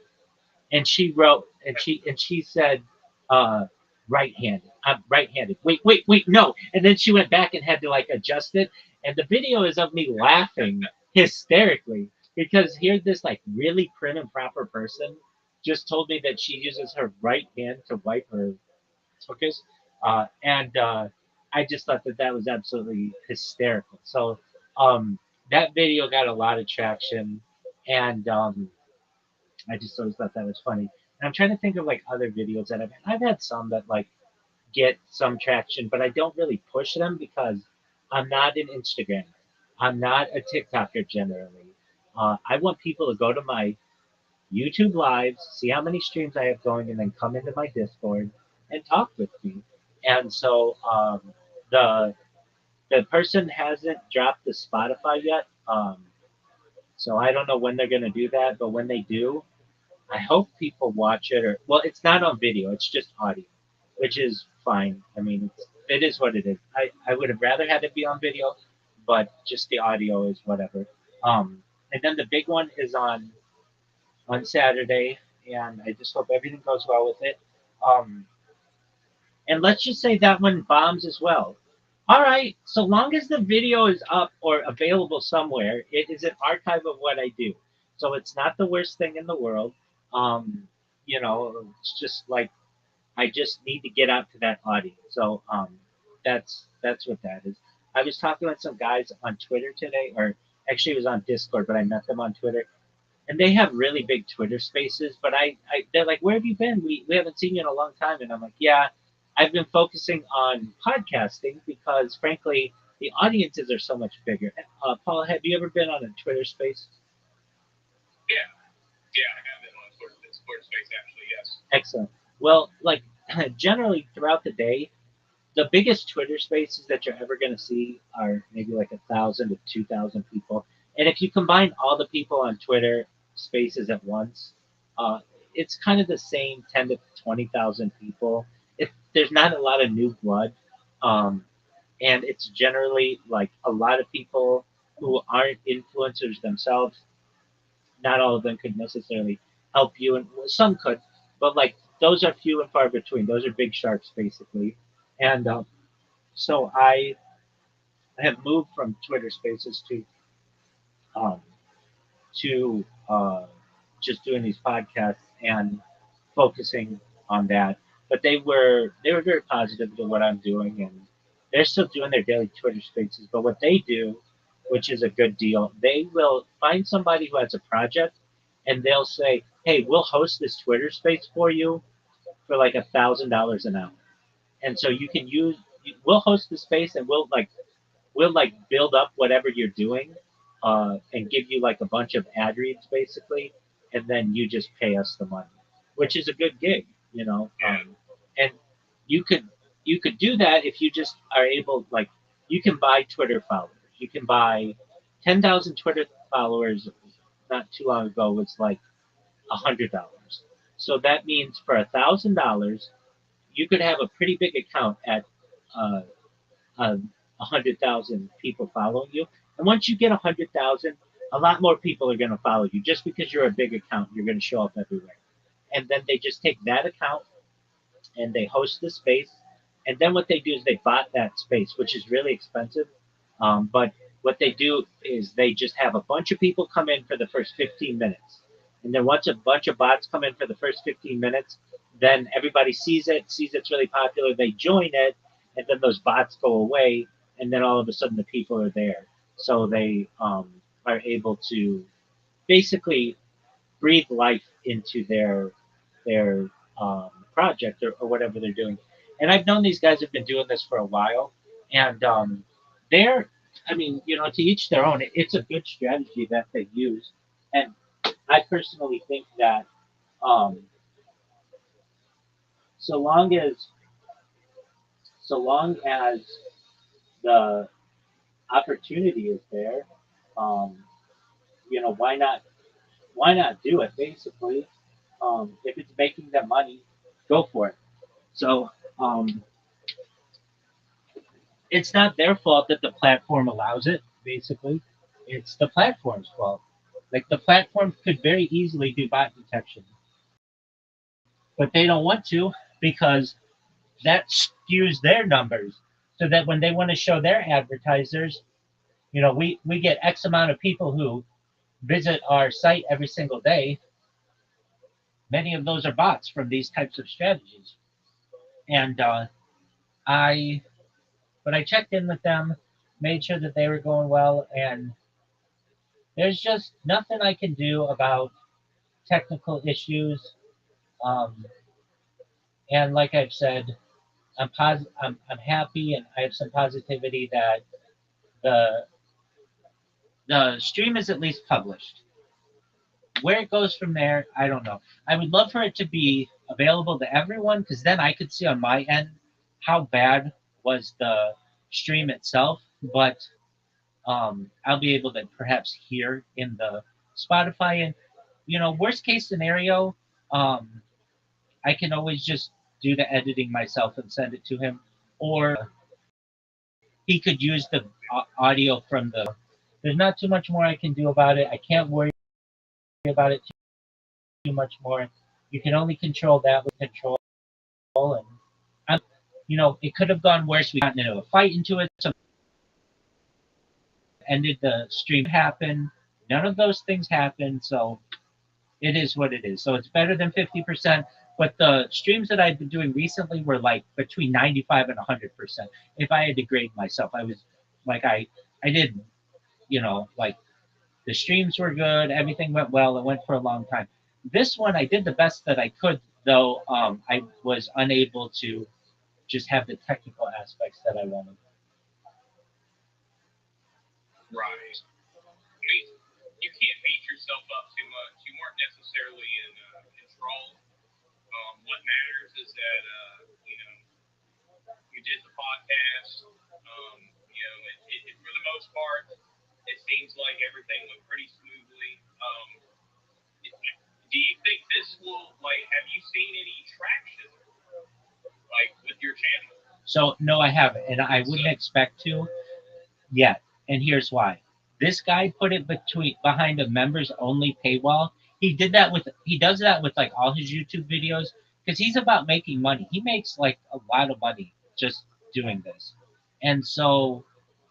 And she wrote, and she said, uh, right-handed. I'm right-handed. Wait, no. And then she went back and had to like adjust it. And the video is of me laughing hysterically because here this like really prim and proper person just told me that she uses her right hand to wipe her tuchus. And I just thought that that was absolutely hysterical. So that video got a lot of traction, and I just always thought that was funny. And I'm trying to think of like other videos that I've had some that like get some traction, but I don't really push them because I'm not an Instagrammer. I'm not a TikToker generally. I want people to go to my YouTube lives, see how many streams I have going, and then come into my Discord and talk with me. And so the the person hasn't dropped the Spotify yet, so I don't know when they're gonna do that. But when they do, I hope people watch it. Or well, it's not on video; it's just audio, which is fine. I mean, it is what it is. I would have rather had it be on video, but just the audio is whatever. And then the big one is on Saturday, and I just hope everything goes well with it. Um, and let's just say that one bombs as well. All right, so long as the video is up or available somewhere, it is an archive of what I do. So it's not the worst thing in the world. Um, it's just like I just need to get out to that audience. So that's what that is. I was talking with some guys on Twitter today, or actually it was on Discord, but I met them on Twitter, and they have really big Twitter spaces. But they're like, "Where have you been? We haven't seen you in a long time." And I'm like, "Yeah, I've been focusing on podcasting because, frankly, the audiences are so much bigger." Paul, have you ever been on a Twitter space? Yeah, yeah, I have been on sports space actually. Yes. Excellent. Well, like generally throughout the day, the biggest Twitter spaces that you're ever going to see are maybe like 1,000 to 2,000 people. And if you combine all the people on Twitter spaces at once, uh, it's kind of the same 10 to 20,000 people. There's not a lot of new blood, um, and it's generally like a lot of people who aren't influencers themselves. Not all of them could necessarily help you, and some could, but like those are few and far between. Those are big sharks, basically. And so I have moved from Twitter Spaces um, to just doing these podcasts and focusing on that. But they were very positive to what I'm doing, and they're still doing their daily Twitter Spaces. But what they do, which is a good deal, they will find somebody who has a project, and they'll say, "Hey, we'll host this Twitter Space for you for like $1,000 an hour." And so you can use. We'll host the space, and we'll like build up whatever you're doing, and give you like a bunch of ad reads basically, and then you just pay us the money, which is a good gig. And you could you could do that if you just are able, like, you can buy Twitter followers. You can buy 10,000 Twitter followers. Not too long ago was like $100. So that means for $1,000 you could have a pretty big account at uh, 100,000 people following you. And once you get 100,000, a lot more people are going to follow you. Just because you're a big account, you're going to show up everywhere. And then they just take that account and they host the space. And then what they do is they bot that space, which is really expensive. But what they do is they just have a bunch of people come in for the first 15 minutes. And then once a bunch of bots come in for the first 15 minutes, then everybody sees it's really popular. They join it, and then those bots go away, and then all of a sudden the people are there, so they are able to basically breathe life into their project or whatever they're doing. And I've known these guys have been doing this for a while, and they're, I mean, to each their own. It's a good strategy that they use, and I personally think that um, so long as so long as the opportunity is there, um, why not do it? Basically, if it's making them money, go for it. So it's not their fault that the platform allows it. Basically, it's the platform's fault. Like the platform could very easily do bot detection, but they don't want to because that skews their numbers. So that when they want to show their advertisers, we get X amount of people who visit our site every single day. Many of those are bots from these types of strategies. And I, but I checked in with them, made sure that they were going well, and there's just nothing I can do about technical issues. Um, and like I've said, I'm happy, and I have some positivity that the the stream is at least published. Where it goes from there, I don't know. I would love for it to be available to everyone because then I could see on my end how bad was the stream itself. But I'll be able to perhaps hear in the Spotify. And worst case scenario, um, I can always just do the editing myself and send it to him, or he could use the audio from the. There's not too much more I can do about it. I can't worry about it too much more. You can only control that with control, and it could have gone worse. We got into a fight into it. So ended the stream happen. None of those things happened. So it is what it is. So it's better than 50%. But the streams that I've been doing recently were like between 95 and 100%. If I had to grade myself, I was like, I did, like the streams were good. Everything went well. It went for a long time. This one, I did the best that I could, though I was unable to just have the technical aspects that I wanted. Right. I mean, you can't beat yourself up too much. You weren't necessarily in control. What matters is that you did the podcast. For the most part, it seems like everything went pretty smoothly. Do you think this will Have you seen any traction with your channel? So no, I haven't, and I wouldn't expect to yet. And here's why. This guy put it behind a members only paywall. He does that with like all his YouTube videos because he's about making money. He makes like a lot of money just doing this. And so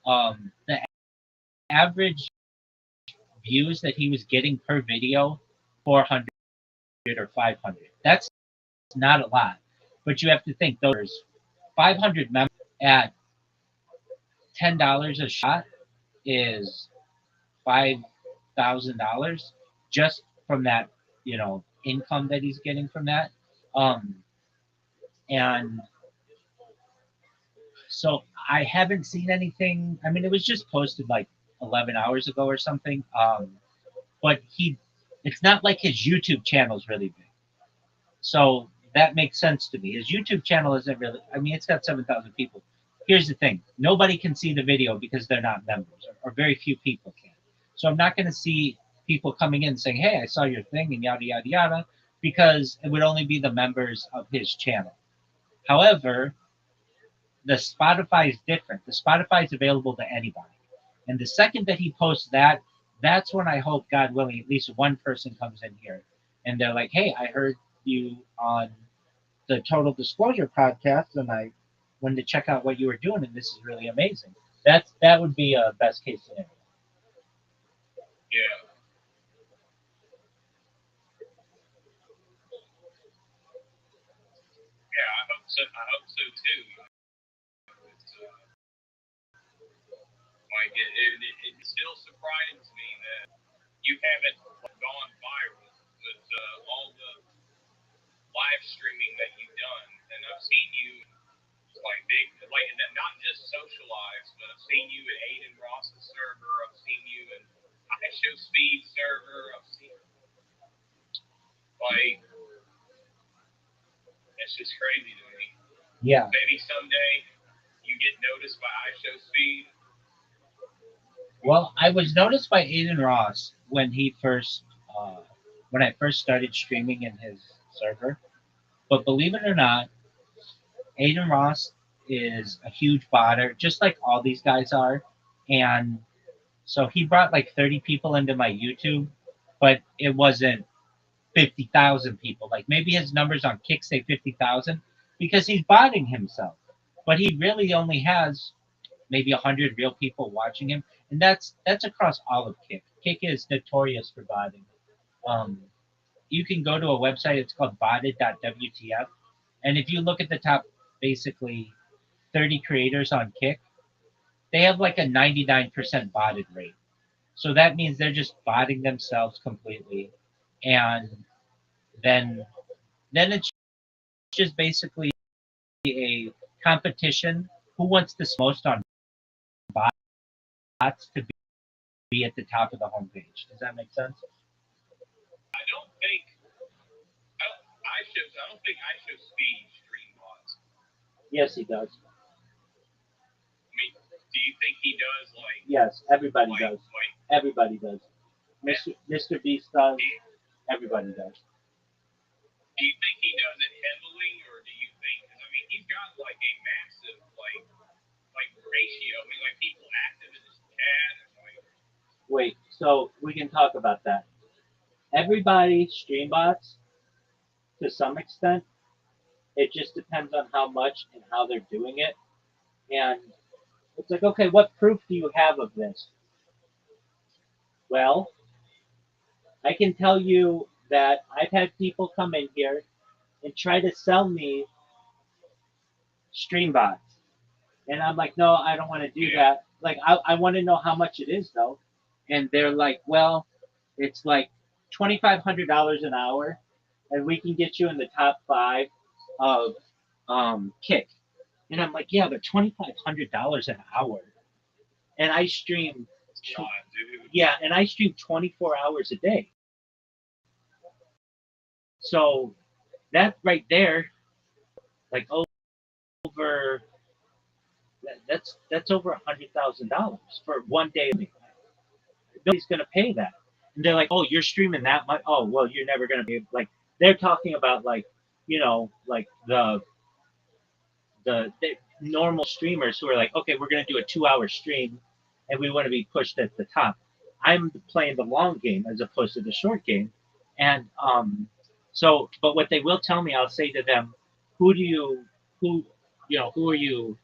the average views that he was getting per video, 400 or 500. That's not a lot. But you have to think those 500 members at $10 a shot is $5,000 just from that, income that he's getting from that. Um, and so I haven't seen anything. I mean, it was just posted like 11 hours ago or something. But it's not like his YouTube channel is really big. So that makes sense to me. His YouTube channel isn't really, I mean, it's got 7,000 people. Here's the thing nobody can see the video because they're not members, or very few people can. So I'm not going to see people coming in saying, hey, I saw your thing and yada, yada, yada, because it would only be the members of his channel. However, the Spotify is different. The Spotify is available to anybody. And the second that he posts that, that's when I hope, God willing, at least one person comes in here and they're like, hey, I heard you on the Total Disclosure podcast and I wanted to check out what you were doing and this is really amazing. That would be a best case scenario. Yeah. Yeah, I hope so too. Like it still surprises me that you haven't gone viral with all the live streaming that you've done, and I've seen you like big, like not just social lives, but I've seen you at Aiden Ross's server. I've seen you in I Show Speed server. I've seen like it's just crazy to me. Yeah. Maybe someday you get noticed by I Show Speed. Well, I was noticed by Aiden Ross when when I first started streaming in his server. But believe it or not, Aiden Ross is a huge botter, just like all these guys are. And so he brought like 30 people into my YouTube, but it wasn't 50,000 people. Like maybe his numbers on Kick say 50,000 because he's botting himself. But he really only has maybe 100 real people watching him, and that's across all of Kick. Kick is notorious for botting. Um, you can go to a website. It's called botted.wtf, and if you look at the top, basically 30 creators on Kick, they have like a 99% botted rate. So that means they're just botting themselves completely, and then then it's just basically a competition. Who wants the most on bots to be at the top of the homepage? Does that make sense? I don't think I don't think I Show Speed stream bots. Yes, he does. I mean, do you think he does like? Yes, everybody like, does. Like, Everybody does. Mr. Beast does. Everybody does. Do you think he does it heavily, or do you think? Because I mean, he's got like a massive like ratio. I mean, like people active in his chat. Like, Wait, so we can talk about that. Everybody stream bots to some extent. It just depends on how much and how they're doing it. And it's like, okay, what proof do you have of this? Well, I can tell you that I've had people come in here and try to sell me stream bots. And I'm like, no, I don't want to do that. Like, I want to know how much it is, though. And they're like, well, it's like $2,500 an hour, and we can get you in the top 5 of Kick. And I'm like, yeah, but $2,500 an hour, and I stream. Yeah, and I stream 24 hours a day. So that right there, like over that's over $100,000 for one day. Nobody's gonna pay that. And they're like, oh, you're streaming that much? Oh, well, you're never gonna be like. They're talking about like, like the normal streamers who are like, okay, we're gonna do a 2-hour stream, and we want to be pushed at the top. I'm playing the long game as opposed to the short game, and but what they will tell me, I'll say to them, who do you who are you,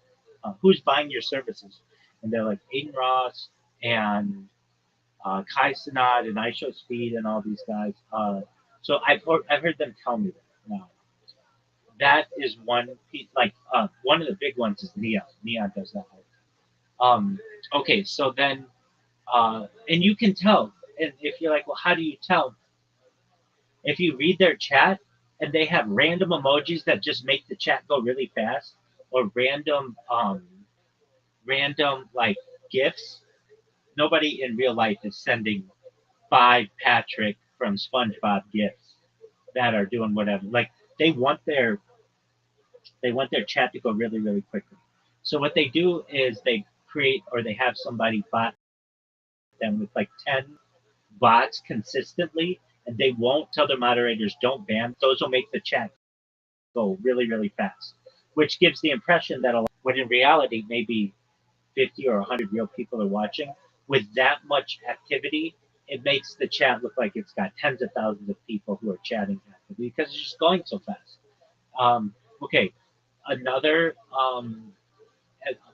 who's buying your services? And they're like Aiden Ross and Kai Sinat and I Show Speed and all these guys. So I've heard them tell me that. Now, that is one piece. Like one of the big ones is Neon. Neon does that. Okay, so then and you can tell. And if you're like, well, how do you tell? If you read their chat and they have random emojis that just make the chat go really fast, or random like gifs. Nobody in real life is sending 5 Patrick from SpongeBob gifts that are doing whatever. Like they want their chat to go really, really quickly. So what they do is they create, or they have somebody bot them with like 10 bots consistently, and they won't tell their moderators don't ban. Those will make the chat go really, really fast, which gives the impression that when in reality maybe 50 or 100 real people are watching. With that much activity, it makes the chat look like it's got tens of thousands of people who are chatting actively because it's just going so fast. Okay, another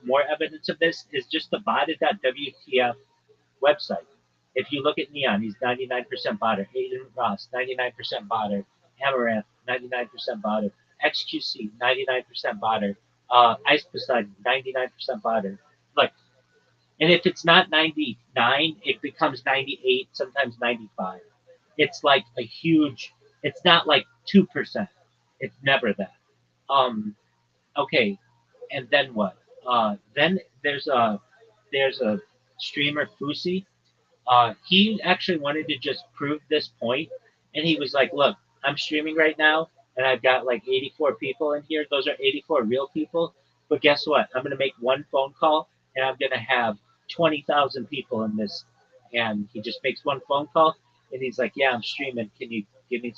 more evidence of this is just the botted.wtf website. If you look at Neon, he's 99% botter. Aiden Ross, 99% botter. Amaranth, 99% botter. XQC, 99% botter. Ice Poseidon, 99% botter. Like, And if it's not 99, it becomes 98, sometimes 95. It's like a huge. It's not like 2%. It's never that. Um, okay, and then what? Then there's a streamer Fusi. He actually wanted to just prove this point, and he was like, "Look, I'm streaming right now, and I've got like 84 people in here. Those are 84 real people. But guess what? I'm gonna make one phone call, and I'm gonna have 20,000 people in this." And he just makes one phone call, and he's like, "Yeah, I'm streaming. Can you give me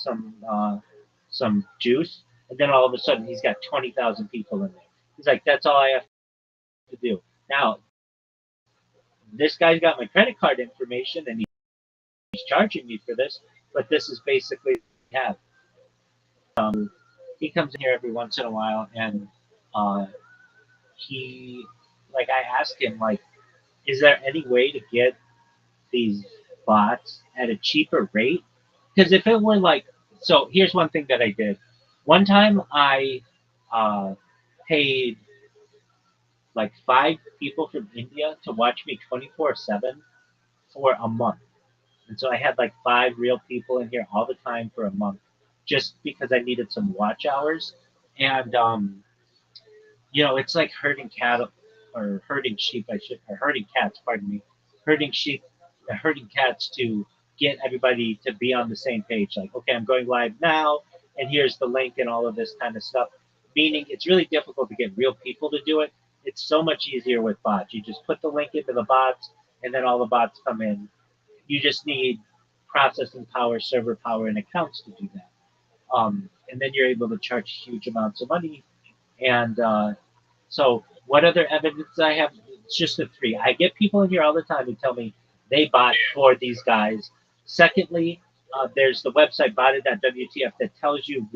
some juice?" And then all of a sudden, he's got 20,000 people in there. He's like, "That's all I have to do." Now, this guy's got my credit card information, and he's charging me for this, but this is basically yeah. He comes in here every once in a while, and uh, he like I asked him like, is there any way to get these bots at a cheaper rate? Because if it were like, so here's one thing that I did. One time I uh, paid like 5 people from India to watch me 24/7 for a month. And so I had like 5 real people in here all the time for a month just because I needed some watch hours. And it's like herding cattle or herding sheep, or herding cats, pardon me, herding sheep, herding cats to get everybody to be on the same page. Like, okay, I'm going live now, and here's the link and all of this kind of stuff. Meaning, it's really difficult to get real people to do it. It's so much easier with bots. You just put the link into the bots, and then all the bots come in. You just need processing power, server power, and accounts to do that. And then you're able to charge huge amounts of money. And so, what other evidence I have? It's just the three. I get people in here all the time who tell me they bought for these guys. Secondly, there's the website botted.wtf that tells you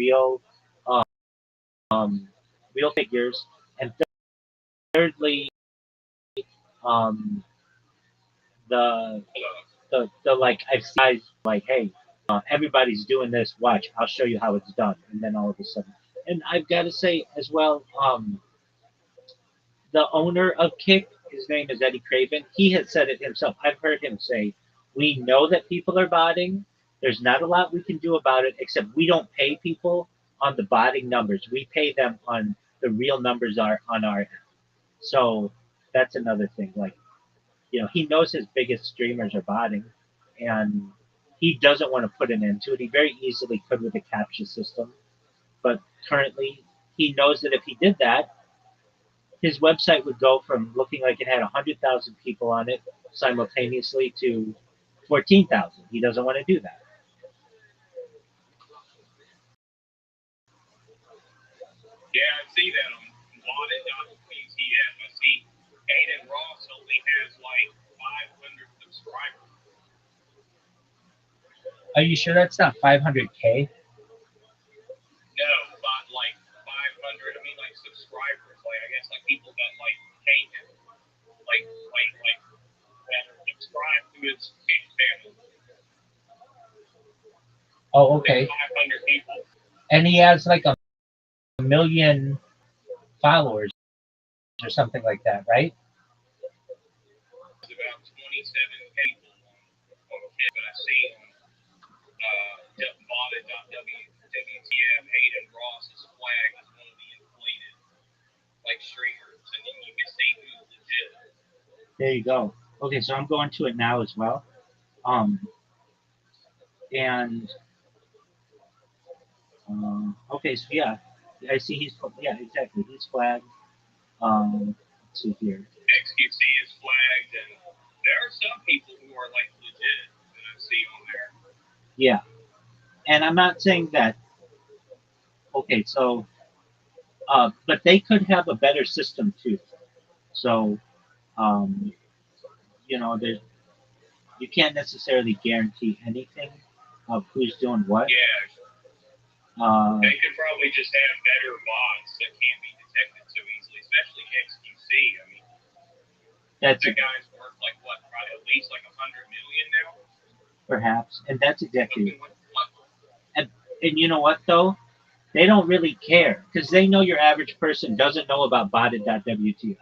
um, real figures. And thirdly, um, the the like I've seen guys like, hey, everybody's doing this. Watch, I'll show you how it's done. And then all of a sudden, and I've got to say as well, the owner of Kick, his name is Eddie Craven. He has said it himself. I've heard him say, "We know that people are botting. There's not a lot we can do about it, except we don't pay people on the botting numbers. We pay them on the real numbers are on our end." So that's another thing. Like, he knows his biggest streamers are botting, and he doesn't want to put an end to it. He very easily could with a capture system, but currently he knows that if he did that, his website would go from looking like it had 100,000 people on it simultaneously to 14,000. He doesn't want to do that. Yeah, I see that on Wanted.ptf. I see Aiden Ross only has like 500 subscribers. Are you sure that's not 500K? No, but like 500. I mean, like subscribers. Like I guess like people that like pay him, like that subscribe to his channel. Oh, okay. 500 people. And he has like a million followers or something like that, right? It's about 27 people on Kick, but I see on Wanted.wtf, Aiden Ross's flag is one of the inflated like streamers, and then you can see who's legit. There you go. Okay, so I'm going to it now as well. And okay, so yeah, I see exactly. He's flagged. Let's see here. XQC is flagged, and there are some people who are like legit that I see on there. Yeah, and I'm not saying that. Okay, so but they could have a better system too. So um, there's you can't necessarily guarantee anything of who's doing what. Yeah. They could probably just have better bots that can't be detected so easily, especially XQC. I mean, that guy's worth like what, probably at least like 100 million now. Perhaps, and that's exactly. And you know what though? They don't really care because they know your average person doesn't know about botted.wtf.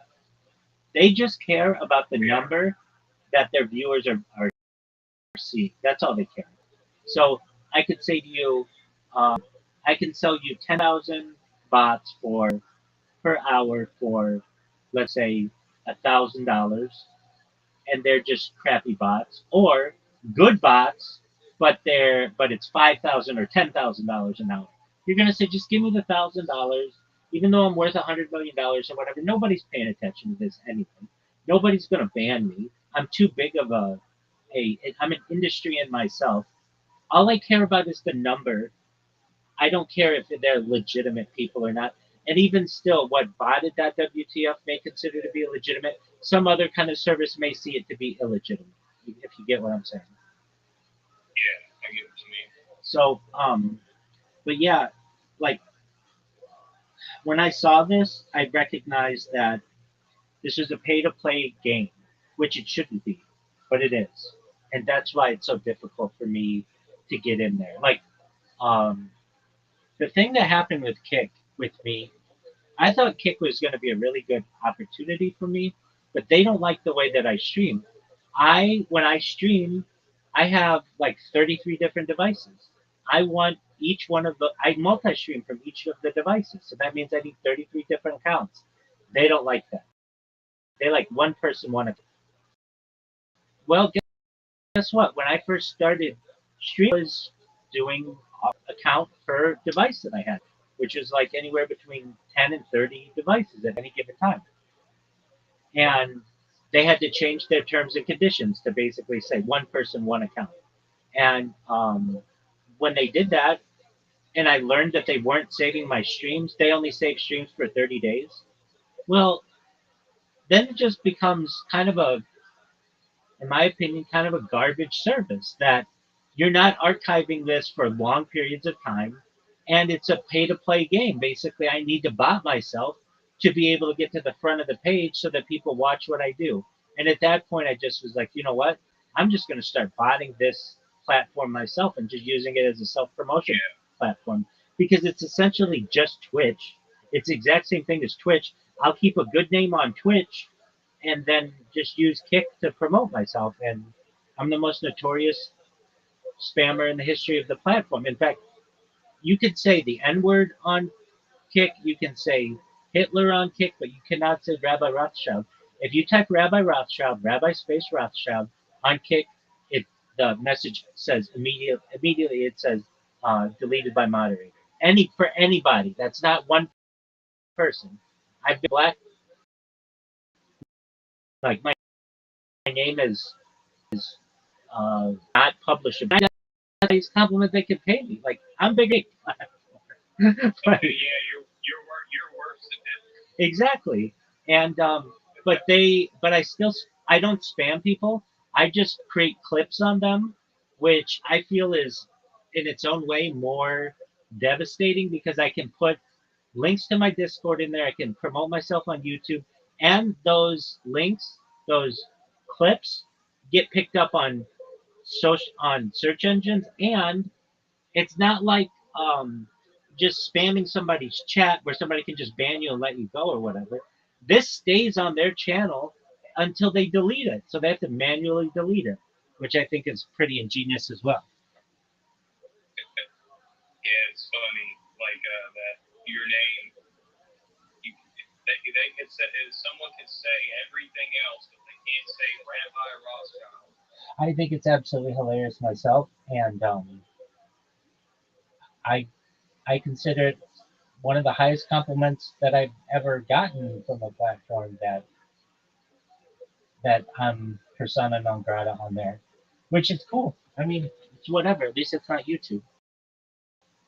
They just care about the number that their viewers are seeing. That's all they care. So I could say to you, I can sell you 10,000 bots for per hour for, let's say, $1,000, and they're just crappy bots, or good bots, but it's 5,000 or $10,000 an hour. You're gonna say, just give me the $1,000, even though I'm worth $100 million or whatever. Nobody's paying attention to this anyway. Nobody's gonna ban me. I'm too big of I'm an industry in myself. All I care about is the number. I don't care if they're legitimate people or not. And even still, what botted.wtf may consider to be legitimate, some other kind of service may see it to be illegitimate, if you get what I'm saying. Yeah, I get what you mean. So, but yeah, like when I saw this, I recognized that this is a pay to play game, which it shouldn't be, but it is. And that's why it's so difficult for me to get in there. Like, um, the thing that happened with Kick with me, I thought Kick was going to be a really good opportunity for me, but they don't like the way that I stream. When I stream, I have like 33 different devices. I want each one of the I multi-stream from each of the devices, so that means I need 33 different accounts. They don't like that. They like one person, one account. Well, guess what? When I first started streaming, I was doing account per device that I had, which is like anywhere between 10 and 30 devices at any given time. And they had to change their terms and conditions to basically say one person, one account. And when they did that, and I learned that they weren't saving my streams, they only save streams for 30 days. Well, then it just becomes kind of in my opinion, kind of a garbage service that you're not archiving this for long periods of time, and it's a pay to play game. Basically, I need to bot myself to be able to get to the front of the page so that people watch what I do. And at that point, I just was like, you know what? I'm just going to start botting this platform myself and just using it as a self promotion platform because it's essentially just Twitch. It's the exact same thing as Twitch. I'll keep a good name on Twitch and then just use Kick to promote myself. And I'm the most notorious spammer in the history of the platform. In fact, you could say the N word on Kick, you can say Hitler on Kick, but you cannot say Rabbi Rothschild. If you type Rabbi Rothschild, Rabbi space Rothschild on Kick, the message says immediately it says deleted by moderator. For anybody, that's not one person. I've been black, like my name is not published. That's a compliment they could pay me. Like I'm big. But, Yeah, you're worse than that. exactly. And but I don't spam people. I just create clips on them, which I feel is in its own way more devastating because I can put links to my Discord in there. I can promote myself on YouTube, and those links, those clips, get picked up on search engines, and it's not like just spamming somebody's chat where somebody can just ban you and let you go or whatever. This stays on their channel until they delete it, so they have to manually delete it, which I think is pretty ingenious as well. Yeah, it's funny, like that your name. They could say someone could say everything else, but they can't say Rabbi Rothschild. I think it's absolutely hilarious myself, and I I consider it one of the highest compliments that I've ever gotten from a platform that I'm persona non grata on there, which is cool. I mean, it's whatever. At least it's not YouTube.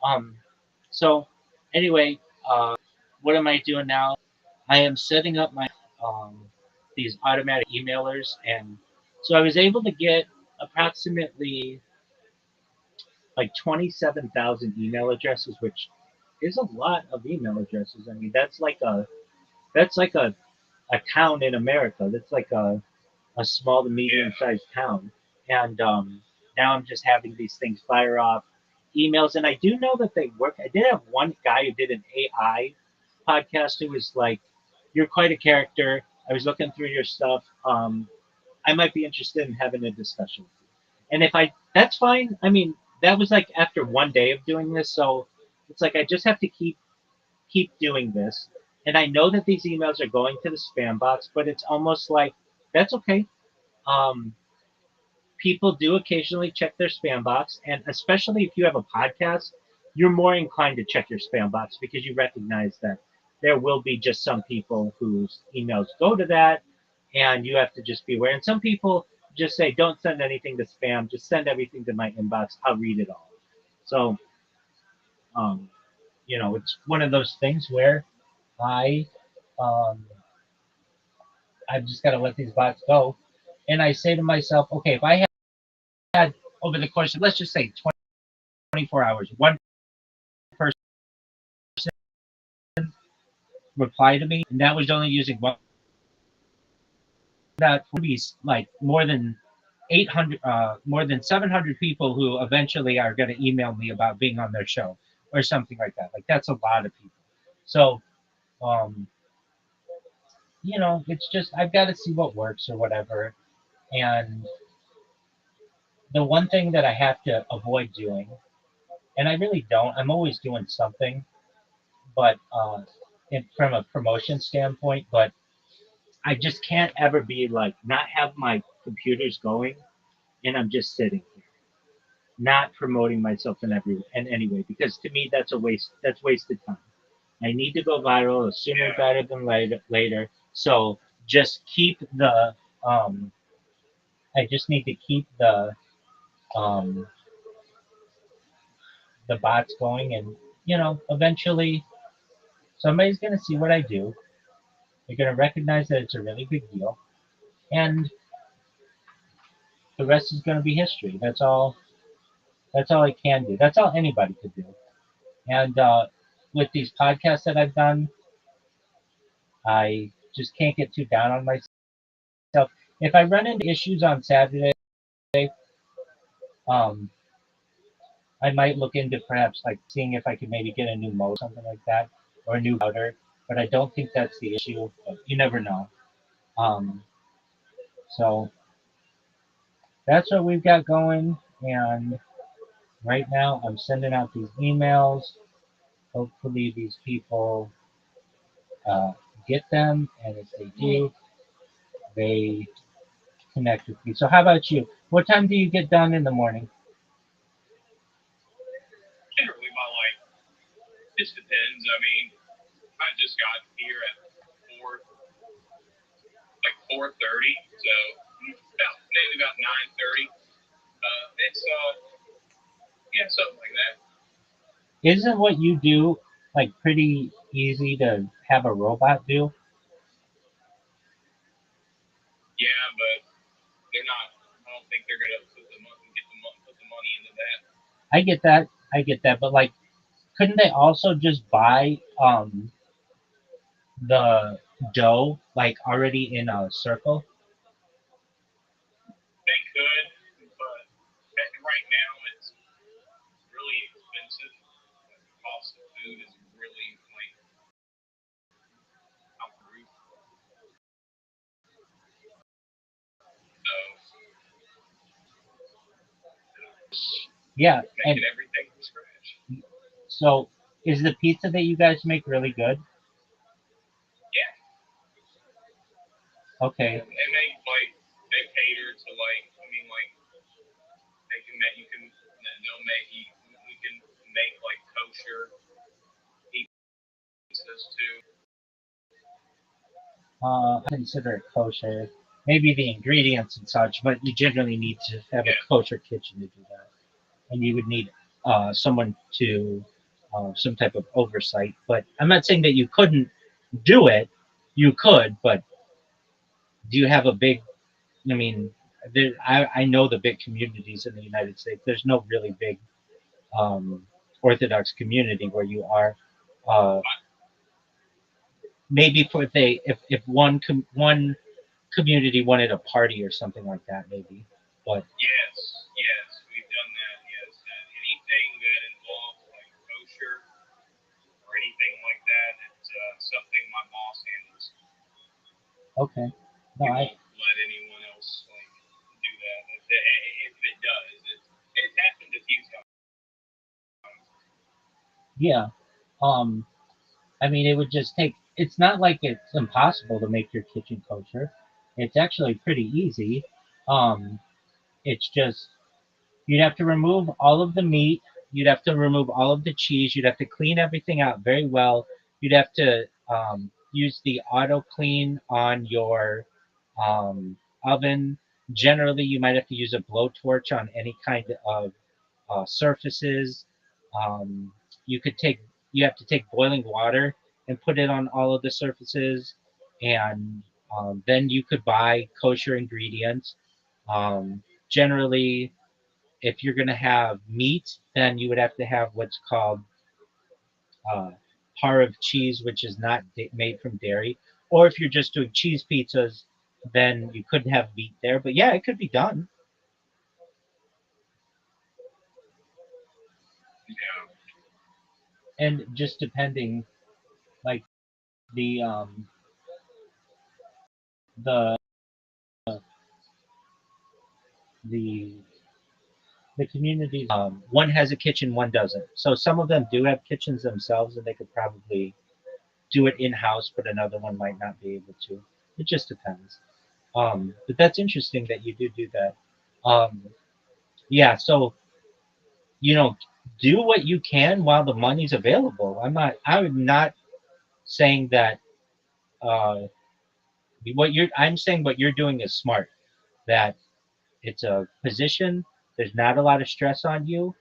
Um, so anyway, what am I doing now? I am setting up my these automatic emailers, and so I was able to get approximately like 27,000 email addresses, which is a lot of email addresses. I mean, that's like a town in America. That's like a small to medium sized town. And now I'm just having these things fire off emails. And I do know that they work. I did have one guy who did an AI podcast who was like, "You're quite a character. I was looking through your stuff. I might be interested in having a discussion with you. And if I, that's fine. I mean, that was like after one day of doing this, so it's like I just have to keep doing this. And I know that these emails are going to the spam box, but it's almost like that's okay. Um, People do occasionally check their spam box, and especially if you have a podcast, you're more inclined to check your spam box because you recognize that there will be just some people whose emails go to that, and you have to just be aware. And some people just say, "Don't send anything to spam; just send everything to my inbox. I'll read it all." So, um, it's one of those things where I, um, I've just got to let these bots go, and I say to myself, "Okay, if I had over the course of let's just say 24 hours, one person reply to me, and that was only using one. That would be like more than 800, more than 700 people who eventually are going to email me about being on their show or something like that. Like that's a lot of people. So, um, it's just I've got to see what works or whatever. And the one thing that I have to avoid doing, and I really don't, I'm always doing something, but from a promotion standpoint, but I just can't ever be like not have my computers going and I'm just sitting here, not promoting myself in any way because to me that's a waste. That's wasted time. I need to go viral sooner better than later. So just keep the I just need to keep um, the bots going, and eventually somebody's gonna see what I do. They're gonna recognize that it's a really big deal, and the rest is gonna be history. That's all. That's all I can do. That's all anybody could do. And with these podcasts that I've done, I just can't get too down on myself. If I run into issues on Saturday, um, I might look into perhaps like seeing if I can maybe get a new mode, something like that, or a new router. But I don't think that's the issue. But you never know. Um, so that's what we've got going. And right now, I'm sending out these emails. Hopefully, these people uh, get them, and if they do, they connect with me. So how about you? What time do you get done in the morning? Generally, by like, this depends. I mean, I just got here at 4:30, so maybe about 9:30. It's yeah, something like that. Isn't what you do like pretty easy to have a robot do? Yeah, but they're not. I don't think they're gonna put the money into that. I get that. I get that. But like, couldn't they also just buy the dough like already in a circle? They could, but right now it's really expensive. The cost of food is really like out the roof. So Yeah. And making everything from scratch. so, is the pizza that you guys make really good? Yeah, Okay. they make like they cater to like I mean like they can make you can they'll make you we can make like kosher pizzas too. I consider it kosher. Maybe the ingredients and such, but you generally need to have a Yeah, kosher kitchen to do that, and you would need someone to some type of oversight. But I'm not saying that you couldn't do it. You could, but do you have a big? I mean, I know the big communities in the United States. There's no really big Orthodox community where you are. Uh, Maybe for if one community wanted a party or something like that, maybe. But yes, yes, we've done that. Yes, anything that involves like kosher or anything like that, it's something my boss handles. Okay. No, We I won't let anyone else like do that. If it does, it's happened a few times. yeah. Um, I mean, it would just take. It's not like it's impossible to make your kitchen kosher. It's actually pretty easy. Um, it's just you'd have to remove all of the meat. You'd have to remove all of the cheese. You'd have to clean everything out very well. You'd have to use the auto clean on your oven. Generally, you might have to use a blowtorch on any kind of surfaces. Um, you could take you have to take boiling water and put it on all of the surfaces, and then you could buy kosher ingredients. Generally, if you're going to have meat, then you would have to have what's called uh, of cheese, which is not made from dairy. Or if you're just doing cheese pizzas, then you couldn't have meat there. But yeah, it could be done. Yeah. And just depending, like the the the the communities, one has a kitchen, one doesn't. So some of them do have kitchens themselves, and they could probably do it in house, but another one might not be able to. It just depends. But that's interesting that you do that. Um, yeah, so you know, do what you can while the money's available. I'm not saying that uh, I'm saying what you're doing is smart. That it's a position. There's not a lot of stress on you,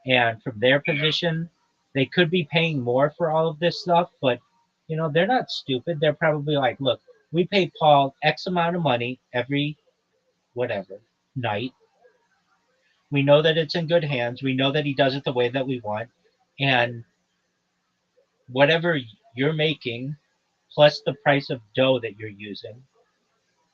and from their position, they could be paying more for all of this stuff, but they're not stupid. They're probably like, look, we pay Paul X amount of money every whatever night. We know that it's in good hands. We know that he does it the way that we want. And whatever you're making plus the price of dough that you're using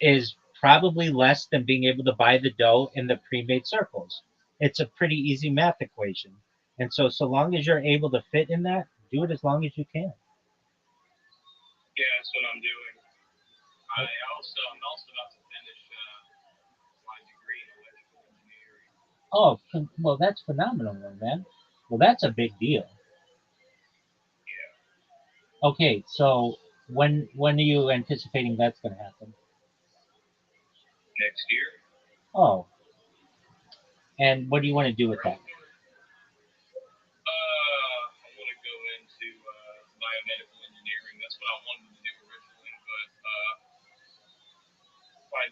is probably less than being able to buy the dough in the pre-made circles. It's a pretty easy math equation. And so long as you're able to fit in that, do it as long as you can. Yeah, that's what I'm doing. I'm also about to finish my degree in electrical engineering. Oh, well, that's phenomenal, man. Well, that's a big deal. Yeah. Okay, so when are you anticipating that's going to happen? Next year. Oh, and what do you want to do with that? I want to go into biomedical engineering. That's what I wanted to do originally, but my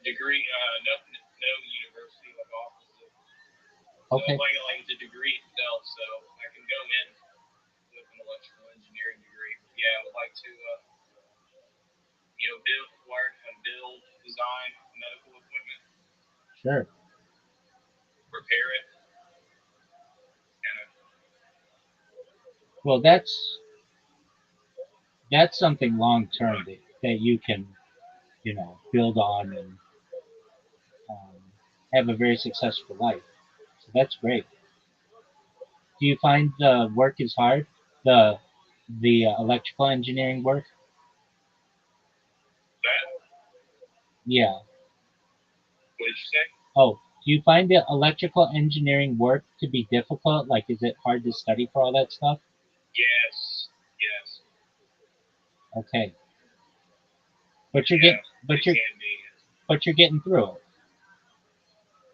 degree, nothing, no university like offers it. So Okay. like the degree itself, so I can go in with an electrical engineering degree. But yeah, I would like to, learn how to build, design medical equipment, Sure. repair it, and Well, that's something long term that you can build on and um, have a very successful life. So that's great. Do you find the work is hard? The electrical engineering work? that. Yeah. What did you say? Oh, do you find the electrical engineering work to be difficult? Like, is it hard to study for all that stuff? Yes, yes, Okay, but you're yeah, getting, but it you're, can be. but you're getting through it.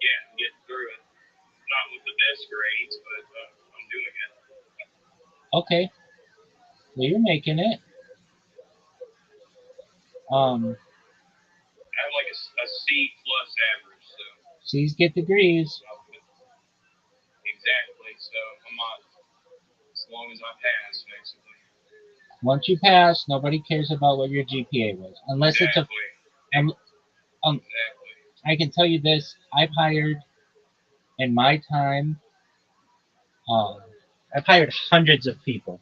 Yeah, getting through it. Not with the best grades, but I'm doing it. Okay, well, you're making it. Um, I have like a C plus average, so C's get degrees. exactly. So I'm not as long as I pass, basically. Once you pass, nobody cares about what your GPA was, unless it's a. Exactly. Um, um, Exactly. I can tell you this: I've hired in my time. Um, I've hired hundreds of people,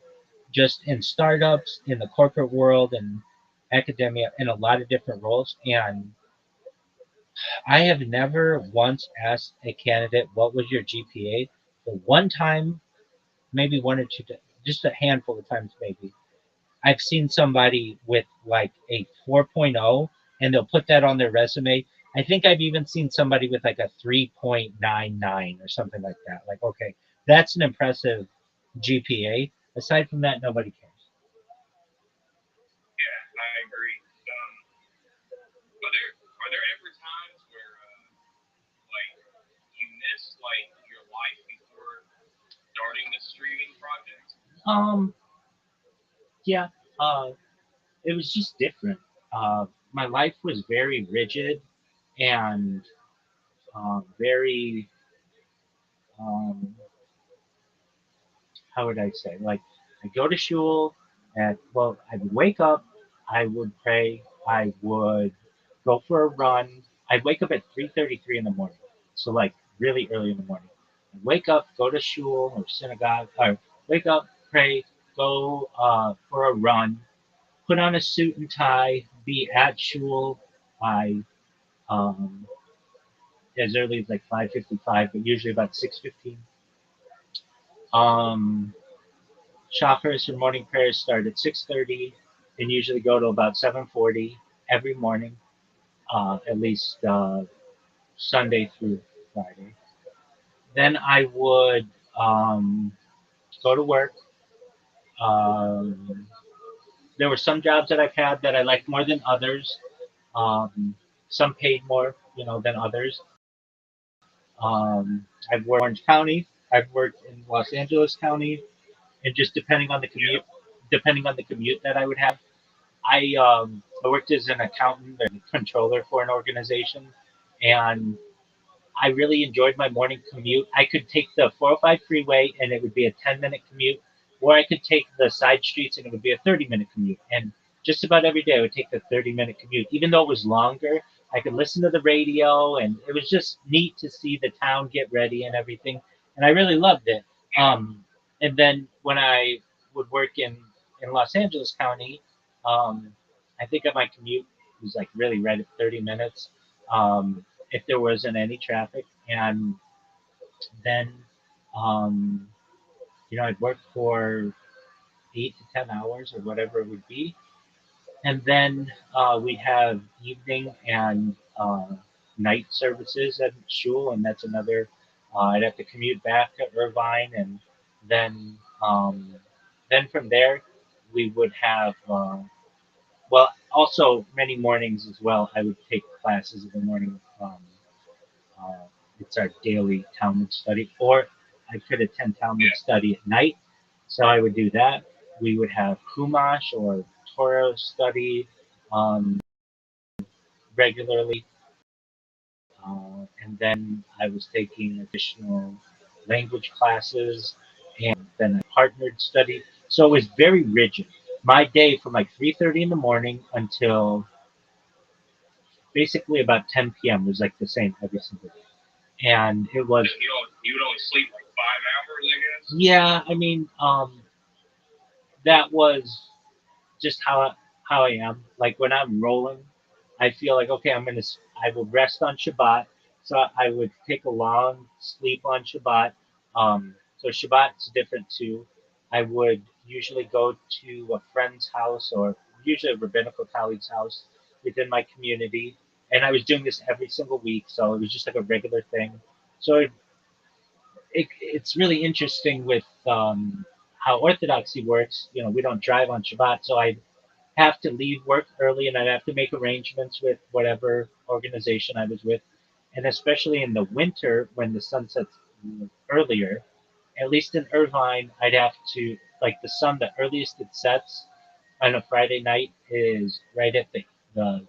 just in startups, in the corporate world, and academia, in a lot of different roles. And I have never once asked a candidate, "What was your GPA?" The one time, maybe one or two, just a handful of times, maybe I've seen somebody with like a 4.0 and they'll put that on their resume. I think I've even seen somebody with like a 3.99 or something like that. Like, okay, that's an impressive GPA. Aside from that, nobody cares. Yeah, I agree. Are there ever times where like you miss like your life before starting this streaming project? Um, yeah, uh, it was just different. My life was very rigid and very um, how would I say? Like, I go to shul at, well, I would wake up, I would pray, I would go for a run. I'd wake up at 3:33 in the morning, so like really early in the morning. I'd wake up, go to shul or synagogue, or wake up, pray, go for a run, put on a suit and tie, be at shul by um, as early as like 5:55, but usually about 6:15. Um, Shacharis or morning prayers start at 6:30 and usually go to about 7:40 every morning, at least Sunday through Friday. Then I would go to work. Um, there were some jobs that I've had that I liked more than others. Um, some paid more, than others. I've worked in Orange County. I've worked in Los Angeles County, and just depending on the commute that I would have. I worked as an accountant and controller for an organization, and I really enjoyed my morning commute. I could take the 405 freeway and it would be a 10-minute commute, or I could take the side streets and it would be a 30-minute commute. And just about every day I would take the 30-minute commute. Even though it was longer, I could listen to the radio and it was just neat to see the town get ready and everything. And I really loved it. And then when I would work in Los Angeles County, I think that my commute was like really right at 30 minutes. If there wasn't any traffic. And then, um, I'd work for 8 to 10 hours or whatever it would be. And then we have evening and night services at shul, and that's another. I'd have to commute back to Irvine, and then then from there we would have. Well, also many mornings as well. I would take classes in the morning. Uh, it's our daily Talmud study, or I could attend Talmud study at night. So I would do that. We would have Chumash or Torah study regularly, and then I was taking additional language classes, and then I partnered study. So it was very rigid. My day from like 3:30 in the morning until basically about 10 p.m. was like the same every single day. And it was, You would only sleep like 5 hours, I guess. yeah, I mean, that was just how I am. Like when I'm rolling, I feel like okay, I will rest on Shabbat, so I would take a long sleep on Shabbat. So Shabbat's different too. I would usually go to a friend's house or usually a rabbinical colleague's house within my community, and I was doing this every single week, so it was just like a regular thing. So it's really interesting with how Orthodoxy works. We don't drive on Shabbat, so I have to leave work early and I'd have to make arrangements with whatever organization I was with. And especially in the winter when the sun sets earlier, at least in Irvine, I'd have to, like the sun, the earliest it sets on a Friday night is right at the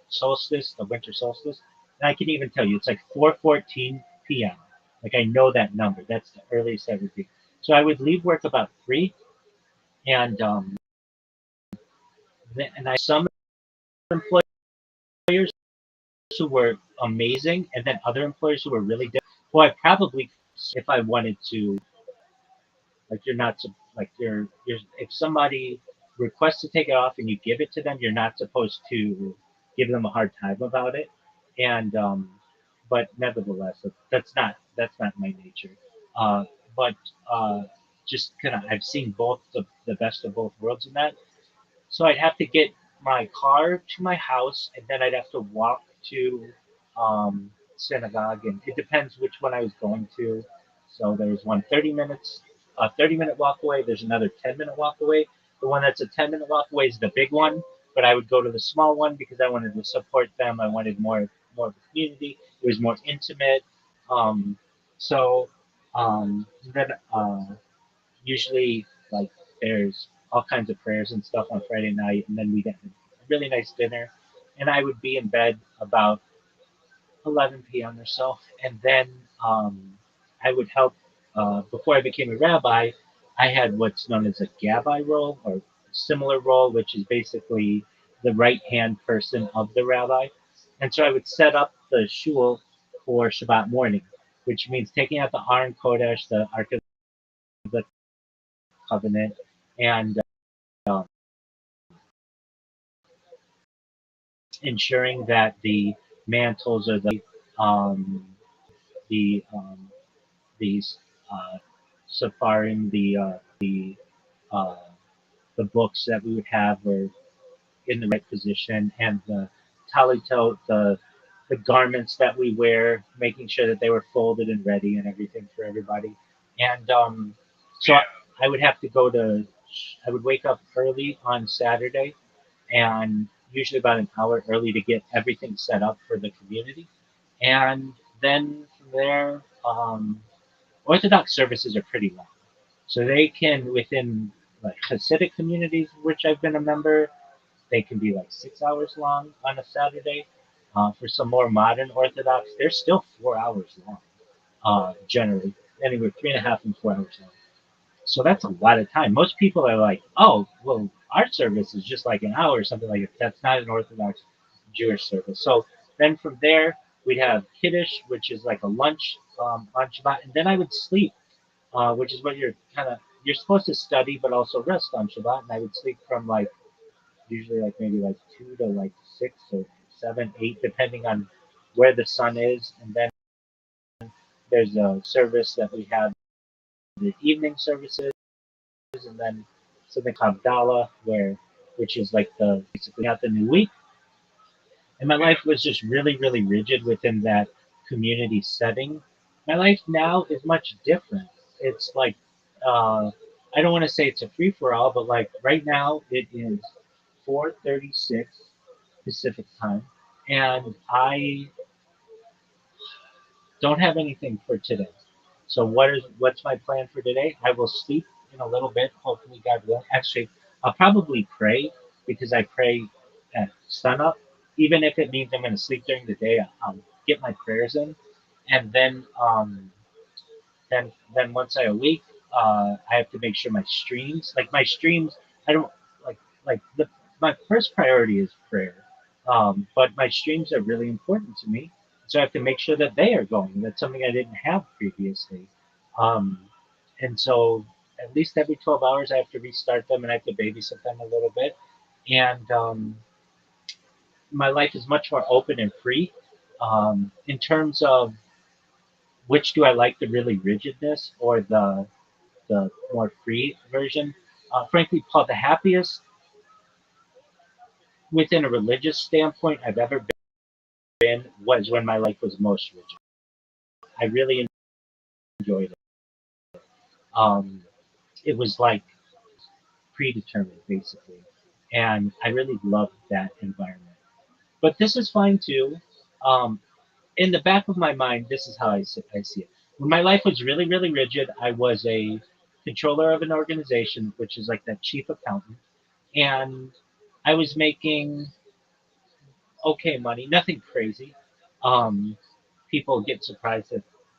solstice, the winter solstice. And I can even tell you, it's like 4:14 p.m. Like I know that number. That's the earliest I would be. So I would leave work about 3, and and I some employers who were amazing, and then other employers who were really different. Who I probably, if I wanted to, like you're not like you're if somebody requests to take it off and you give it to them, you're not supposed to give them a hard time about it. And but nevertheless, that's not my nature. Uh, but just kind of, I've seen both the best of both worlds in that. So I'd have to get my car to my house, and then I'd have to walk to synagogue, and it depends which one I was going to. So there's one 30 minutes, a 30-minute walk away. There's another 10-minute walk away. The one that's a 10-minute walk away is the big one, but I would go to the small one because I wanted to support them. I wanted more of a community. It was more intimate. Um, so then usually like there's all kinds of prayers and stuff on Friday night, and then we get a really nice dinner, and I would be in bed about 11 p.m. or so, and then I would help. Before I became a rabbi, I had what's known as a gabbai role or similar role, which is basically the right hand person of the rabbi, and so I would set up the shul for Shabbat morning, which means taking out the Aron Kodesh, the Ark of the Covenant, and um, ensuring that the mantles or um, the these safarim, uh, the books that we would have were in the right position, and the talitot, the garments that we wear, making sure that they were folded and ready and everything for everybody. And so I would have to go to. I would wake up early on Saturday and usually about an hour early to get everything set up for the community. And then from there, Orthodox services are pretty long. So they can, within like Hasidic communities, which I've been a member, they can be like 6 hours long on a Saturday. For some more modern Orthodox, they're still 4 hours long, generally, anywhere 3.5 and 4 hours long. So that's a lot of time. Most people are like, oh, well, our service is just like an hour or something like that. That's not an Orthodox Jewish service. So then from there, we'd have Kiddush, which is like a lunch on Shabbat. And then I would sleep, which is what you're supposed to study, but also rest on Shabbat. And I would sleep from like, usually like maybe like 2 to like 6 or 7, 8, depending on where the sun is. And then there's a service that we have, the evening services, and then something called Gala, which is like the basically not the new week. And my life was just really, really rigid within that community setting. My life now is much different. It's like I don't want to say it's a free for all, but like right now it is 4:36 Pacific time, and I don't have anything for today. So what's my plan for today? I will sleep in a little bit, hopefully God will. Actually, I'll probably pray because I pray at sunup. Even if it means I'm going to sleep during the day, I'll get my prayers in, and then once I awake, I have to make sure my streams, I don't like like the my first priority is prayer, but my streams are really important to me, so I have to make sure that they are going. That's something I didn't have previously, um, and so at least every 12 hours I have to restart them and I have to babysit them a little bit, and my life is much more open and free. In terms of which do I like, the really rigidness or the more free version. Frankly, Paul, the happiest within a religious standpoint I've ever been was when my life was most rigid. I really enjoyed it. Um, it was like predetermined, basically. And I really loved that environment. But this is fine too. Um, in the back of my mind, this is how I see it. When my life was really, really rigid, I was a controller of an organization, which is like that chief accountant. And I was making okay money, nothing crazy. Um, People get surprised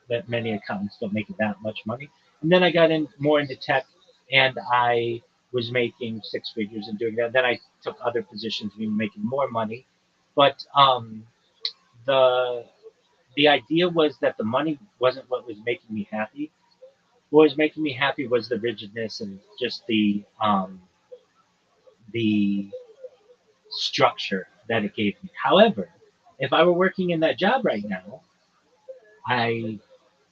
that many accountants don't make that much money. And then I got in more into tech, and I was making six figures and doing that. Then I took other positions, making more money. But the the idea was that the money wasn't what was making me happy. What was making me happy was the rigidness and just the structure that it gave me. However, if I were working in that job right now, I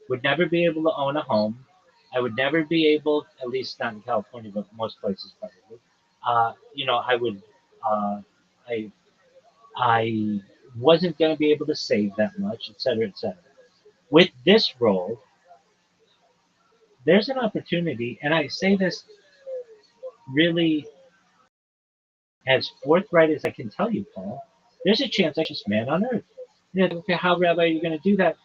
would never be able to own a home. I would never be able, at least not in California, but most places probably. I would, uh, I, I wasn't going to be able to save that much, et cetera, et cetera. With this role, there's an opportunity, and I say this really as forthright as I can tell you, Paul. There's a chance I'm the richest man on earth. Okay, how, Rabbi, are you going to do that?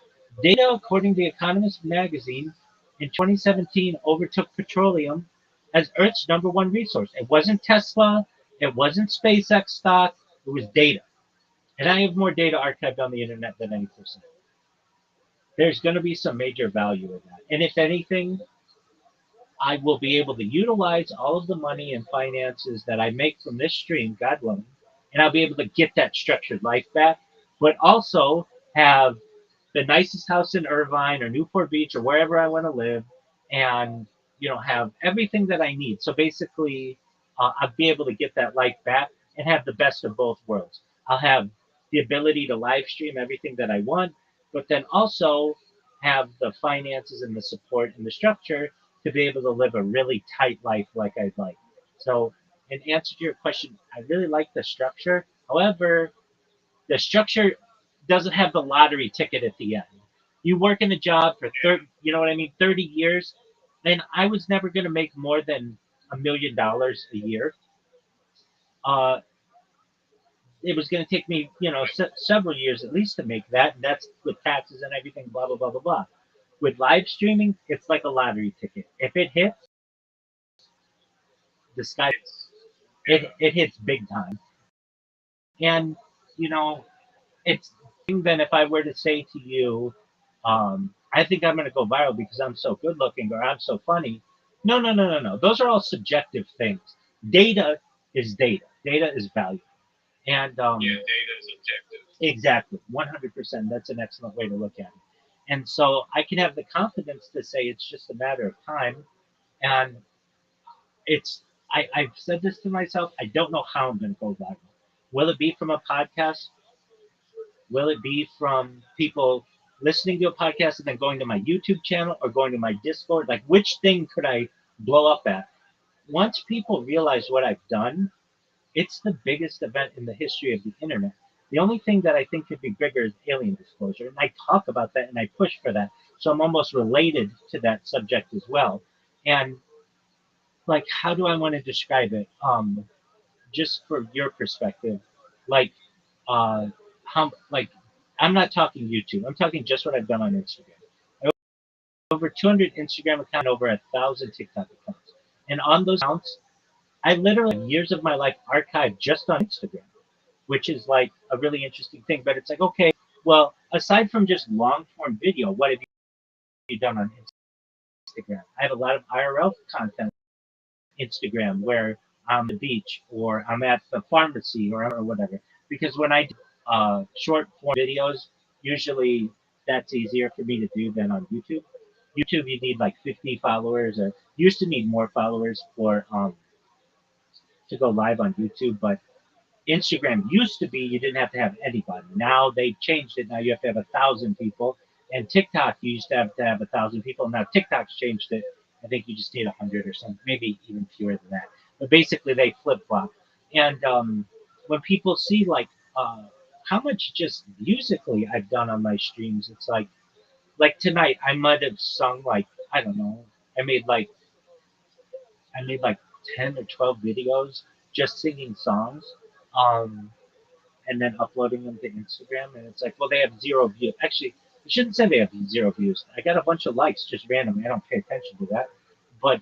Data, according to The Economist magazine, in 2017 overtook petroleum as Earth's number one resource. It wasn't Tesla, it wasn't SpaceX stock, it was data. And I have more data archived on the internet than any person. There's going to be some major value in that. And if anything, I will be able to utilize all of the money and finances that I make from this stream, God willing, and I'll be able to get that structured life back, but also have the nicest house in Irvine or Newport Beach or wherever I want to live, and have everything that I need. So basically, I'll be able to get that life back and have the best of both worlds. I'll have the ability to live stream everything that I want, but then also have the finances and the support and the structure to be able to live a really tight life like I'd like. So, in answer to your question, I really like the structure. However, the structure doesn't have the lottery ticket at the end. You work in a job for 30, 30 years, then I was never going to make more than $1 million a year. Uh, it was going to take me, several years at least to make that, and that's with taxes and everything, blah blah blah blah blah. With live streaming, it's like a lottery ticket. If it hits, the sky, it hits big time. And you know, it's than if I were to say to you, I think I'm going to go viral because I'm so good looking or I'm so funny. No, no, no, no, no. Those are all subjective things. Data is data. Data is value. And Yeah, data is objective. exactly, 100%. That's an excellent way to look at it. And so I can have the confidence to say it's just a matter of time. And it's I've said this to myself. I don't know how I'm going to go viral. Will it be from a podcast? Will it be from people listening to a podcast and then going to my YouTube channel or going to my Discord? Like, which thing could I blow up at? Once people realize what I've done, it's the biggest event in the history of the internet. The only thing that I think could be bigger is alien disclosure. And I talk about that and I push for that. So I'm almost related to that subject as well. And like, how do I want to describe it? Just for your perspective, like, uh, how, like, I'm not talking YouTube. I'm talking just what I've done on Instagram. I have over 200 Instagram accounts, over 1,000 TikTok accounts, and on those accounts, I literally have years of my life archived just on Instagram, which is like a really interesting thing. But it's like, okay, well, aside from just long form video, what have you done on Instagram? I have a lot of IRL content Instagram where I'm at the beach or I'm at the pharmacy or whatever. Because when I do short form videos, usually that's easier for me to do than on YouTube. YouTube, you need like 50 followers, or used to need more followers for to go live on YouTube, but Instagram used to be you didn't have to have anybody. Now they changed it. Now you have to have 1,000 people. And TikTok you used to have 1,000 people. Now TikTok's changed it. I think you just need 100 or something, maybe even fewer than that. But basically they flip flop. And when people see like how much just musically I've done on my streams, it's like tonight I might have sung like I don't know. I made like I made like 10 or 12 videos just singing songs. Um, and then uploading them to Instagram. And it's like, well, they have zero views. Actually, I shouldn't say they have zero views. I got a bunch of likes just randomly. I don't pay attention to that. But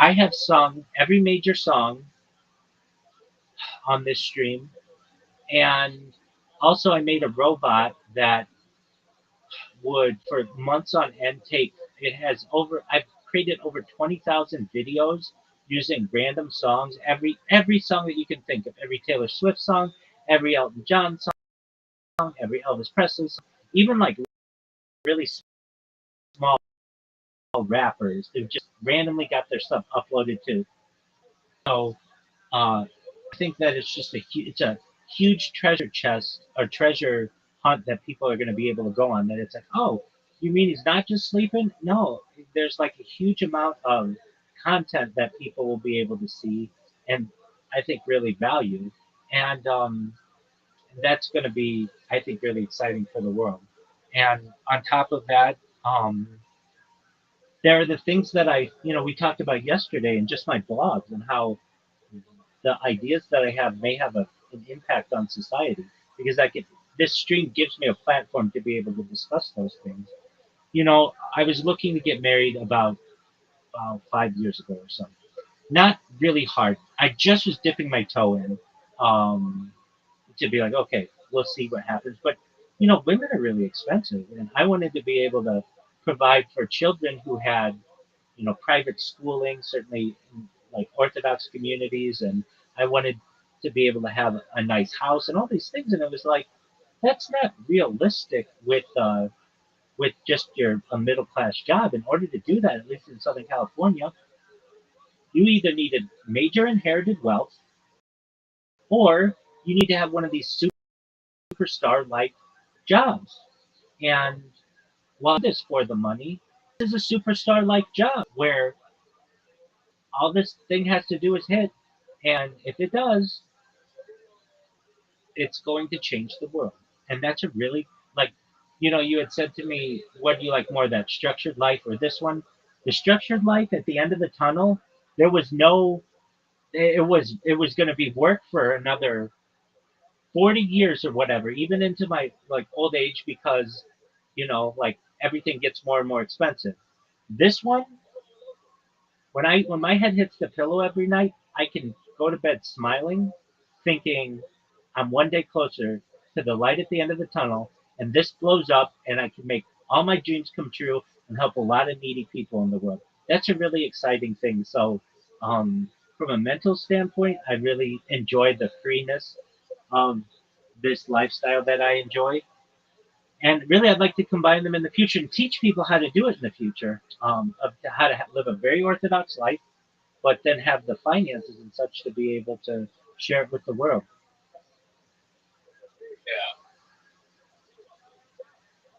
I have sung every major song on this stream. And also, I made a robot that would, for months on end, I've created over 20,000 videos using random songs. Every song that you can think of, every Taylor Swift song, every Elton John song, every Elvis Presley song, even like really small rappers who just randomly got their stuff uploaded to. So I think that it's a huge treasure chest or treasure hunt that people are going to be able to go on. That it's like, oh, you mean he's not just sleeping? No, there's like a huge amount of content that people will be able to see and I think really value. And that's going to be, I think, really exciting for the world. And on top of that, there are the things that we talked about yesterday in just my blogs and how the ideas that I have may have an impact on society because this stream gives me a platform to be able to discuss those things. I was looking to get married about 5 years ago or something. Not really hard. I just was dipping my toe in to be like, okay, we'll see what happens. But women are really expensive, and I wanted to be able to provide for children who had private schooling, certainly in, like Orthodox communities, and I wanted to be able to have a nice house and all these things. And it was like that's not realistic with just your a middle class job. In order to do that, at least in Southern California, you either need a major inherited wealth or you need to have one of these superstar like jobs. And while this for the money, this is a superstar like job where all this thing has to do is hit. And if it does, it's going to change the world. And that's a really like you had said to me, what do you like more, that structured life or this one? The structured life at the end of the tunnel, there was no it was going to be work for another 40 years or whatever, even into my like old age because like everything gets more and more expensive. This one, when my head hits the pillow every night, I can go to bed smiling, thinking I'm one day closer to the light at the end of the tunnel, and this blows up, and I can make all my dreams come true and help a lot of needy people in the world. That's a really exciting thing. So, from a mental standpoint, I really enjoy the freeness of this lifestyle that I enjoy. And really, I'd like to combine them in the future and teach people how to do it in the future, of how to live a very orthodox life but then have the finances and such to be able to share it with the world. Yeah.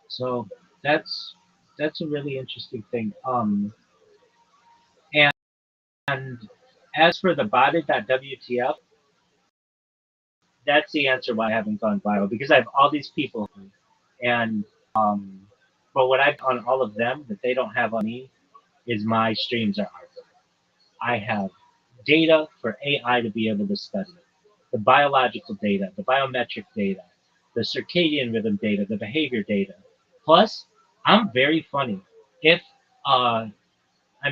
So that's a really interesting thing. And as for the body.wtf, that's the answer why I haven't gone viral because I have all these people, and but what I've on all of them that they don't have on me is my streams are archived. I have data for AI to be able to study it, the biological data, the biometric data, the circadian rhythm data, the behavior data. Plus, I'm very funny. If I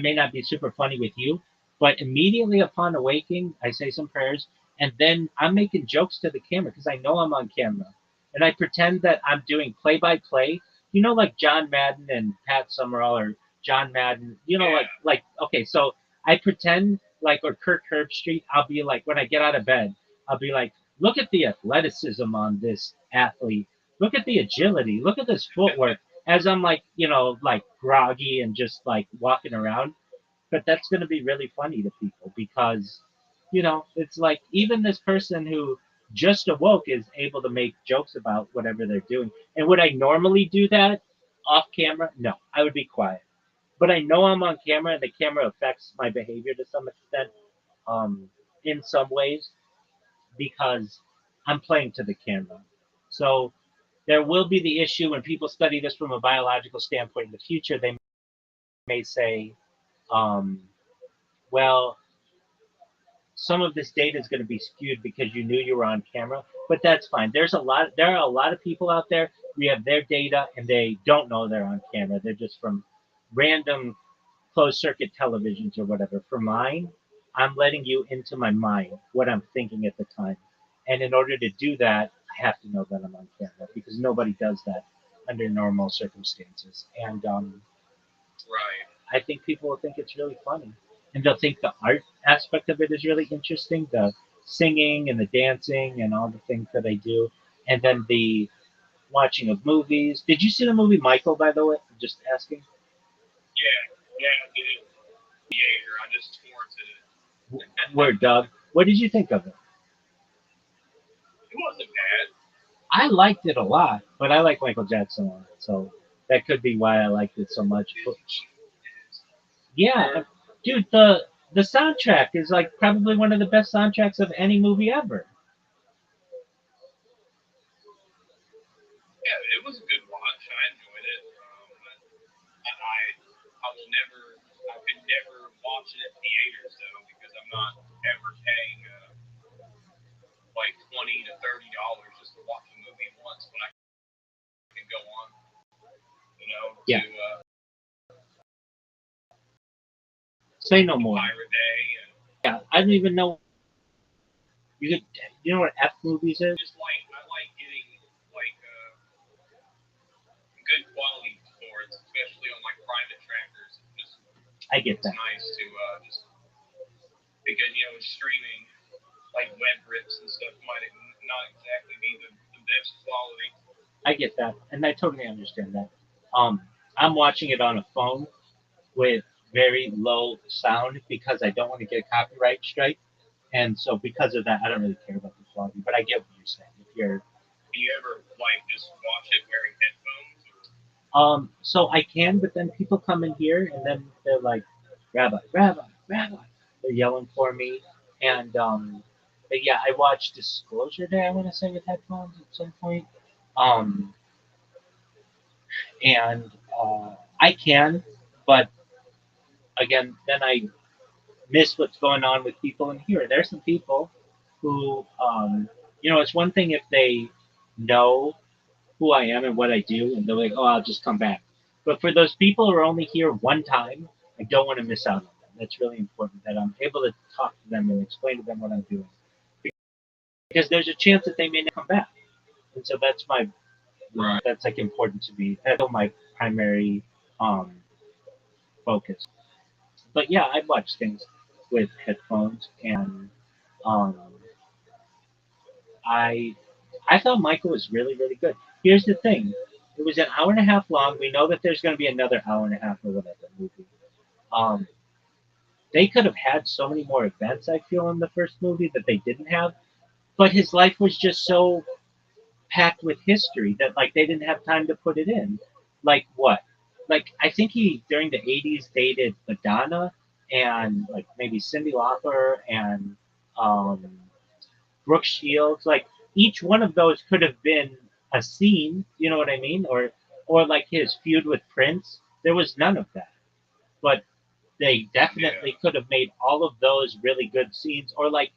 may not be super funny with you, but immediately upon awaking, I say some prayers, and then I'm making jokes to the camera because I know I'm on camera, and I pretend that I'm doing play by play. Like John Madden and Pat Summerall, or John Madden. Yeah. Like okay, so I pretend like, or Kirk Herbstreit. I'll be like, when I get out of bed, I'll be like, look at the athleticism on this athlete. Look at the agility. Look at this footwork as I'm like, like groggy and just like walking around. But that's going to be really funny to people because, it's like even this person who just awoke is able to make jokes about whatever they're doing. And would I normally do that off camera? No, I would be quiet. But I know I'm on camera and the camera affects my behavior to some extent, in some ways, because I'm playing to the camera. So there will be the issue when people study this from a biological standpoint in the future. They may say, um, well, some of this data is going to be skewed because you knew you were on camera, but that's fine. There are a lot of people out there who have their data and they don't know they're on camera. They're just from random closed circuit televisions or whatever. For mine, I'm letting you into my mind, what I'm thinking at the time. And in order to do that, I have to know that I'm on camera because nobody does that under normal circumstances. And Right. I think people will think it's really funny. And they'll think the art aspect of it is really interesting, the singing and the dancing and all the things that I do. And then the watching of movies. Did you see the movie Michael, by the way? I'm just asking. Yeah. I did. Theater. I just torrented it. Where, Doug? What did you think of it? It wasn't bad. I liked it a lot, but I like Michael Jackson a lot, so that could be why I liked it so much. But, yeah, Dude, the soundtrack is like probably one of the best soundtracks of any movie ever. Yeah, it was a good watch. I enjoyed it. I will never, I could never watch it at theaters though because I'm not ever paying like $20 to $30 just to watch a movie once when I can go on, Yeah. to Say no more. Pirate Day. And Yeah, I don't even know. You know what F movies is? just I like getting like good quality sports, especially on like private trackers. I get It's that. nice to just because streaming like web rips and stuff might not exactly be the best quality. I get that, and I totally understand that. I'm watching it on a phone with very low sound because I don't want to get a copyright strike, and so because of that, I don't really care about the quality. But I get what you're saying. If you're Do you ever just watch it wearing headphones? So I can, but then people come in here and then they're like, Rabbi, Rabbi, Rabbi. They're yelling for me. And but yeah, I watched Disclosure Day, I want to say, with headphones at some point. Um, and I can, but again, then I miss what's going on with people in here. There's some people who, it's one thing if they know who I am and what I do, and they're like, oh, I'll just come back. But for those people who are only here one time, I don't want to miss out on them. That's really important that I'm able to talk to them and explain to them what I'm doing. Because there's a chance that they may not come back. And so that's that's like important to me. That's my primary um, focus. But yeah, I watch things with headphones, and um, I I thought Michael was really, really good. Here's the thing. It was an hour and a half long. We know that there's going to be another hour and a half or whatever movie. Um, they could have had so many more events, I feel, in the first movie that they didn't have. But his life was just so packed with history that, like, they didn't have time to put it in. Like, what? Like, I think he, during the 80s, dated Madonna and, like, maybe Cyndi Lauper and um, Brooke Shields. Like each one of those could have been a scene, you know what I mean? Or like his feud with Prince. There was none of that. But they definitely could have made all of those really good scenes. Or like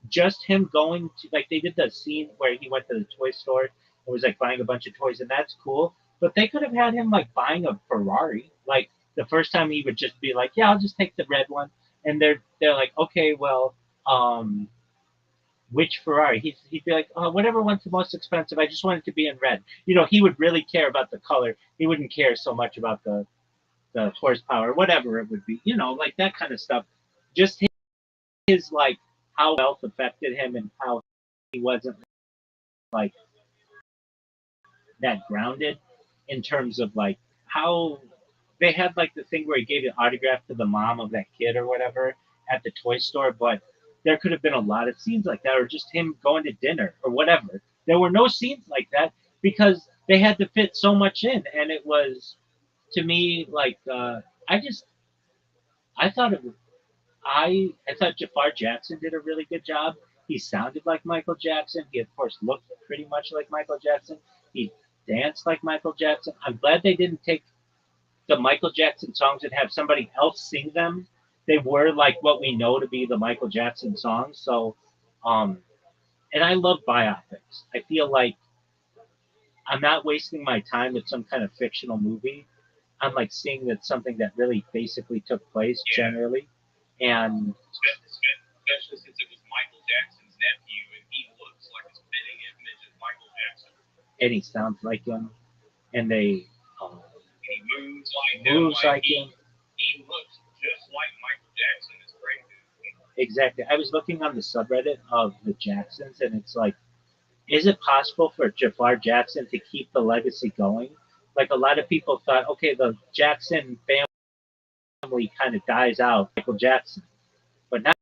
just him going to like they did the scene where he went to the toy store and was like buying a bunch of toys and that's cool. But they could have had him like buying a Ferrari. Like the first time he would just be like, yeah, I'll just take the red one. And they're like, okay, well, which Ferrari. He'd be like, oh, whatever one's the most expensive. I just want it to be in red. He would really care about the color. He wouldn't care so much about the horsepower, whatever it would be. Like that kind of stuff. Just his like how wealth affected him and how he wasn't like that grounded in terms of like how they had like the thing where he gave an autograph to the mom of that kid or whatever at the toy store, but there could have been a lot of scenes like that, or just him going to dinner or whatever. There were no scenes like that because they had to fit so much in, and it was to me like I just I thought it was I thought Jafar Jackson did a really good job. He sounded like Michael Jackson. He, of course, looked pretty much like Michael Jackson. He danced like Michael Jackson. I'm glad they didn't take the Michael Jackson songs and have somebody else sing them. They were like what we know to be the Michael Jackson songs. So, and I love biopics. I feel like I'm not wasting my time with some kind of fictional movie. I'm like seeing that something that really basically took place generally. And Especially since it was Michael Jackson's nephew, and he looks like a spitting image of Michael Jackson. And he sounds like him, and they he moves like him. He looks just like Michael Jackson. It's crazy. Exactly. I was looking on the subreddit of the Jacksons, and it's like, is it possible for Jafar Jackson to keep the legacy going? Like a lot of people thought, okay, the Jackson family kind of dies out, Michael Jackson, but not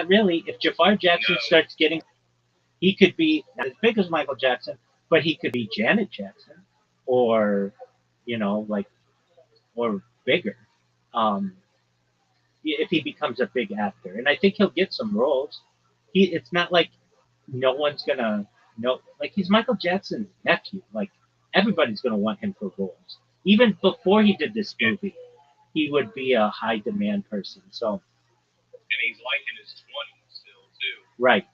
really. If Jafar Jackson starts getting, he could be not as big as Michael Jackson, but he could be Janet Jackson, or like, or bigger. Um, if he becomes a big actor, and I think he'll get some roles. It's not like no one's gonna know. Like he's Michael Jackson's nephew. Like everybody's gonna want him for roles. Even before he did this movie, he would be a high demand person. So And he's like in his 20s still too. right.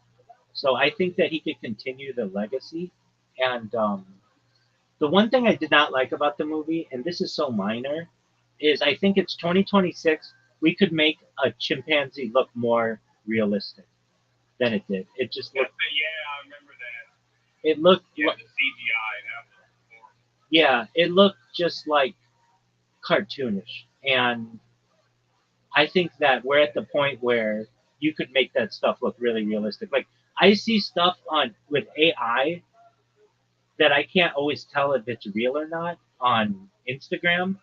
So I think that he could continue the legacy. And the one thing I did not like about the movie, and this is so minor, is I think it's 2026. We could make a chimpanzee look more realistic than it did. It just looked. Yeah, I remember that. It looked. Yeah, the CGI. That was horrible. Yeah, it looked just like cartoonish, and I think that we're at the point where you could make that stuff look really realistic. Like I see stuff on with AI that I can't always tell if it's real or not on Instagram.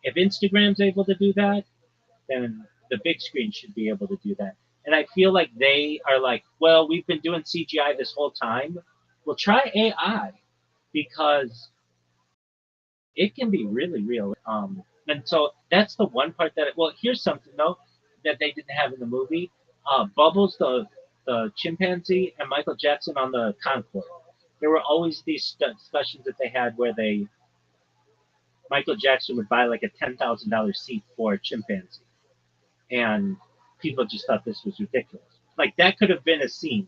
If Instagram's able to do that, then the big screen should be able to do that. And I feel like they are like, well, we've been doing CGI this whole time. Well, try AI because it can be really real. And so that's the one part that. Well, here's something though that they didn't have in the movie. Bubbles, the chimpanzee, and Michael Jackson on the Concorde. There were always these discussions that they had where Michael Jackson would buy like a $10,000 seat for a chimpanzee, and people just thought this was ridiculous. Like that could have been a scene,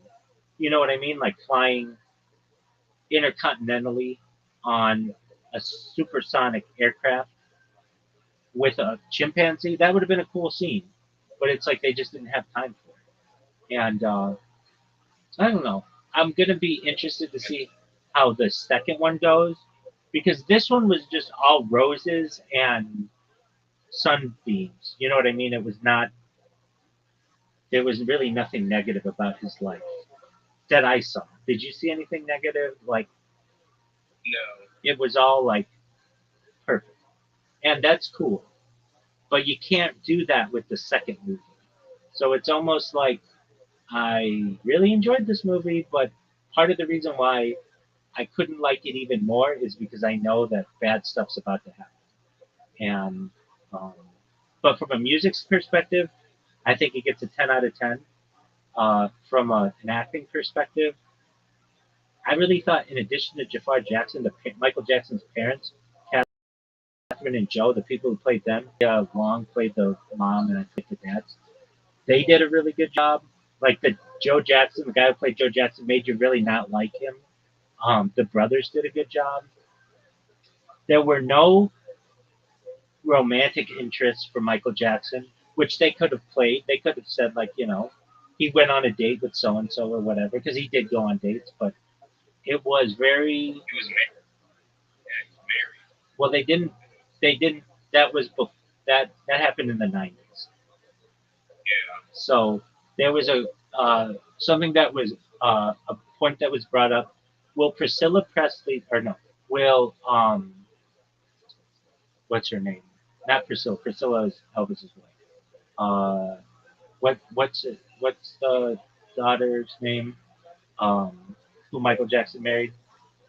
you know what I mean? Like flying intercontinentally on a supersonic aircraft with a chimpanzee. That would have been a cool scene, but it's like they just didn't have time for it. And I don't know. I'm gonna be interested to see how the second one goes because this one was just all roses and sunbeams. You know what I mean? It was not. There was really nothing negative about his life that I saw. Did you see anything negative? Like No. it was all like perfect, and that's cool. But you can't do that with the second movie. So it's almost like I really enjoyed this movie, but part of the reason why I couldn't like it even more is because I know that bad stuff's about to happen. And um, but from a music perspective, I think it gets a 10 out of 10. From an acting perspective, I really thought, in addition to Jafar Jackson, Michael Jackson's parents, Catherine and Joe, the people who played them, Long played the mom and I played the dad. They did a really good job. Like the Joe Jackson, the guy who played Joe Jackson, made you really not like him. The brothers did a good job. There were no romantic interests for Michael Jackson, which they could have played. They could have said like, he went on a date with so and so or whatever, because he did go on dates, but it was very. He was married. Yeah, he was married. Well, they didn't. They didn't. That was that happened in the 90s. Yeah. So there was something that was a point that was brought up. Will Priscilla Presley or no? Will what's her name? Not Priscilla. Priscilla is Elvis's wife. What's the daughter's name? Who Michael Jackson married?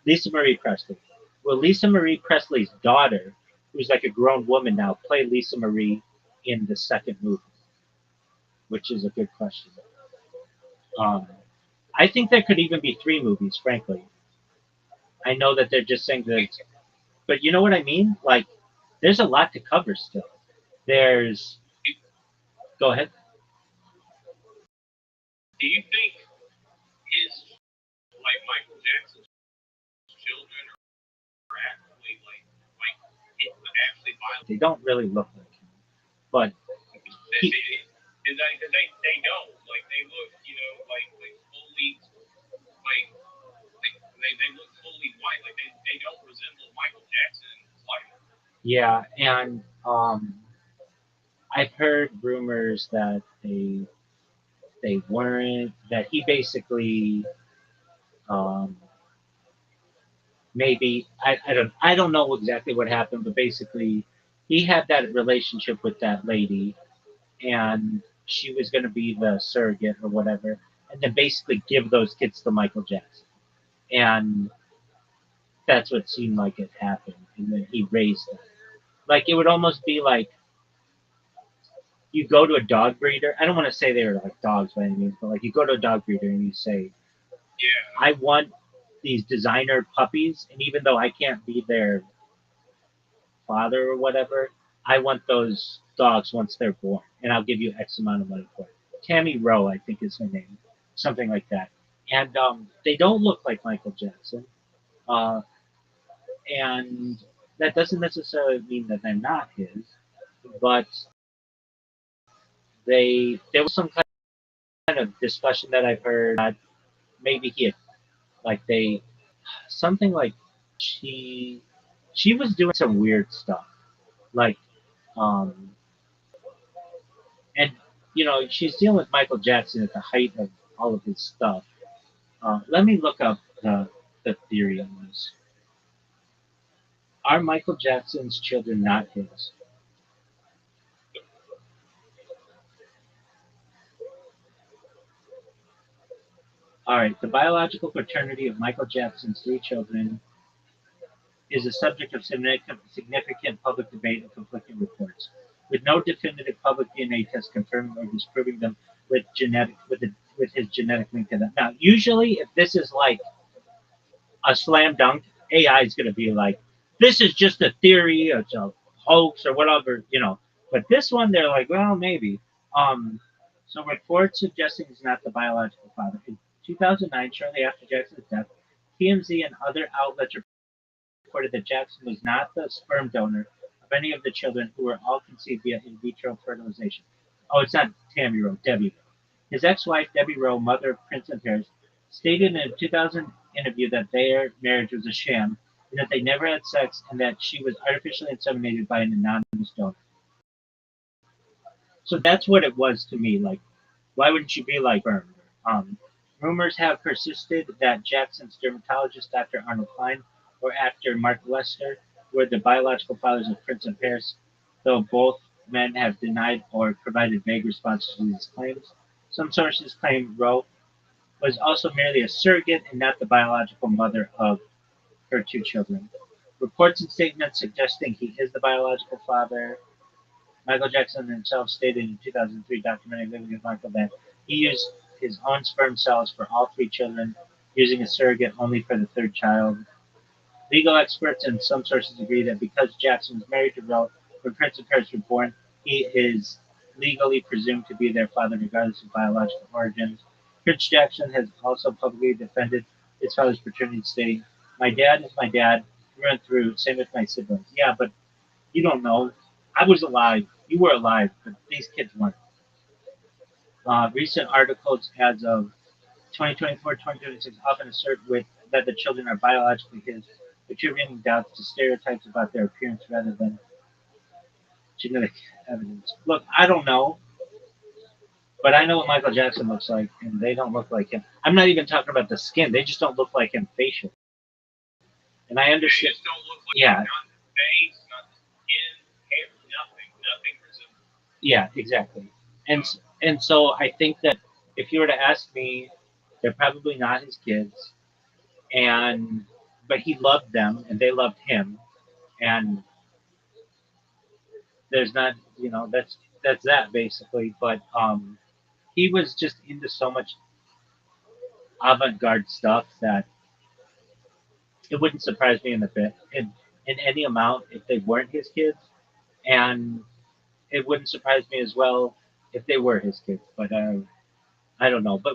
Lisa Marie Presley. Will Lisa Marie Presley's daughter, who's like a grown woman now, play Lisa Marie in the second movie? Which is a good question. Um, I think there could even be three movies, frankly. I know that they're just saying that, but you know what I mean? Like, there's a lot to cover still. There's. Go ahead. Do you think his, like Michael Jackson's children are actually like actually violent? They don't really look like him, but they don't. Like they look, like fully, they look fully white. Like they don't resemble Michael Jackson slightly. yeah, and I've heard rumors that they weren't, that he basically um, maybe I don't know exactly what happened, but basically he had that relationship with that lady, and she was going to be the surrogate or whatever, and then basically give those kids to Michael Jackson, and that's what seemed like it happened, and then he raised them. Like it would almost be like you go to a dog breeder. I don't want to say they're like dogs by any means, but like you go to a dog breeder and you say, Yeah. I want these designer puppies, and even though I can't be their father or whatever, I want those dogs once they're born, and I'll give you X amount of money for it. Tammy Rowe, I think is her name, something like that. And they don't look like Michael Jackson, uh, and that doesn't necessarily mean that they're not his, but there was some kind of discussion that I've heard that maybe he had like they something like she she was doing some weird stuff like um and she's dealing with Michael Jackson at the height of all of his stuff. Let me look up the theory on this. Are Michael Jackson's children not his? All right, the biological paternity of Michael Jackson's three children is a subject of significant public debate and conflicting reports, with no definitive public DNA test confirming or disproving them with his genetic link to them. Now, usually, if this is like a slam dunk, AI is going to be like, this is just a theory, it's a hoax or whatever. But this one, they're like, well, maybe. Um, so reports suggesting he's not the biological father. In 2009, shortly after Jackson's death, TMZ and other outlets reported that Jackson was not the sperm donor of any of the children who were all conceived via in vitro fertilization. Oh, it's not Tammy Rowe, Debbie Rowe. His ex-wife, Debbie Rowe, mother of Prince and Paris, stated in a 2000 interview that their marriage was a sham and that they never had sex and that she was artificially inseminated by an anonymous donor. So that's what it was to me. Like, why wouldn't you be like sperm? Um, Rumors have persisted that Jackson's dermatologist, Dr. Arnold Klein, or actor Mark Lester were the biological fathers of Prince and Paris, though both men have denied or provided vague responses to these claims. Some sources claim Rowe was also merely a surrogate and not the biological mother of her two children. Reports and statements suggesting he is the biological father. Michael Jackson himself stated in a 2003 documentary Living with Michael that he used his own sperm cells for all three children, using a surrogate only for the third child. Legal experts and some sources agree that because Jackson was married to Rowe when Prince and Paris were born, he is legally presumed to be their father regardless of biological origins. Prince Jackson has also publicly defended his father's paternity, stating, my dad is my dad through and through, same with my siblings. Yeah, but you don't know. I was alive. You were alive, but these kids weren't. Recent articles as of 2024-2026 often assert that the children are biologically his, attributing doubts to stereotypes about their appearance rather than genetic evidence. Look, I don't know, but I know what Michael Jackson looks like, and they don't look like him. I'm not even talking about the skin; they just don't look like him facially. And I They understand. just don't look like Yeah, not the face, not the skin, hair, nothing resembles. yeah, exactly. And and so I think that if you were to ask me, they're probably not his kids, and but he loved them and they loved him, and there's not, that's that basically. But he was just into so much avant-garde stuff that it wouldn't surprise me in a bit, in any amount, if they weren't his kids, and it wouldn't surprise me as well if they were his kids. But I don't know. But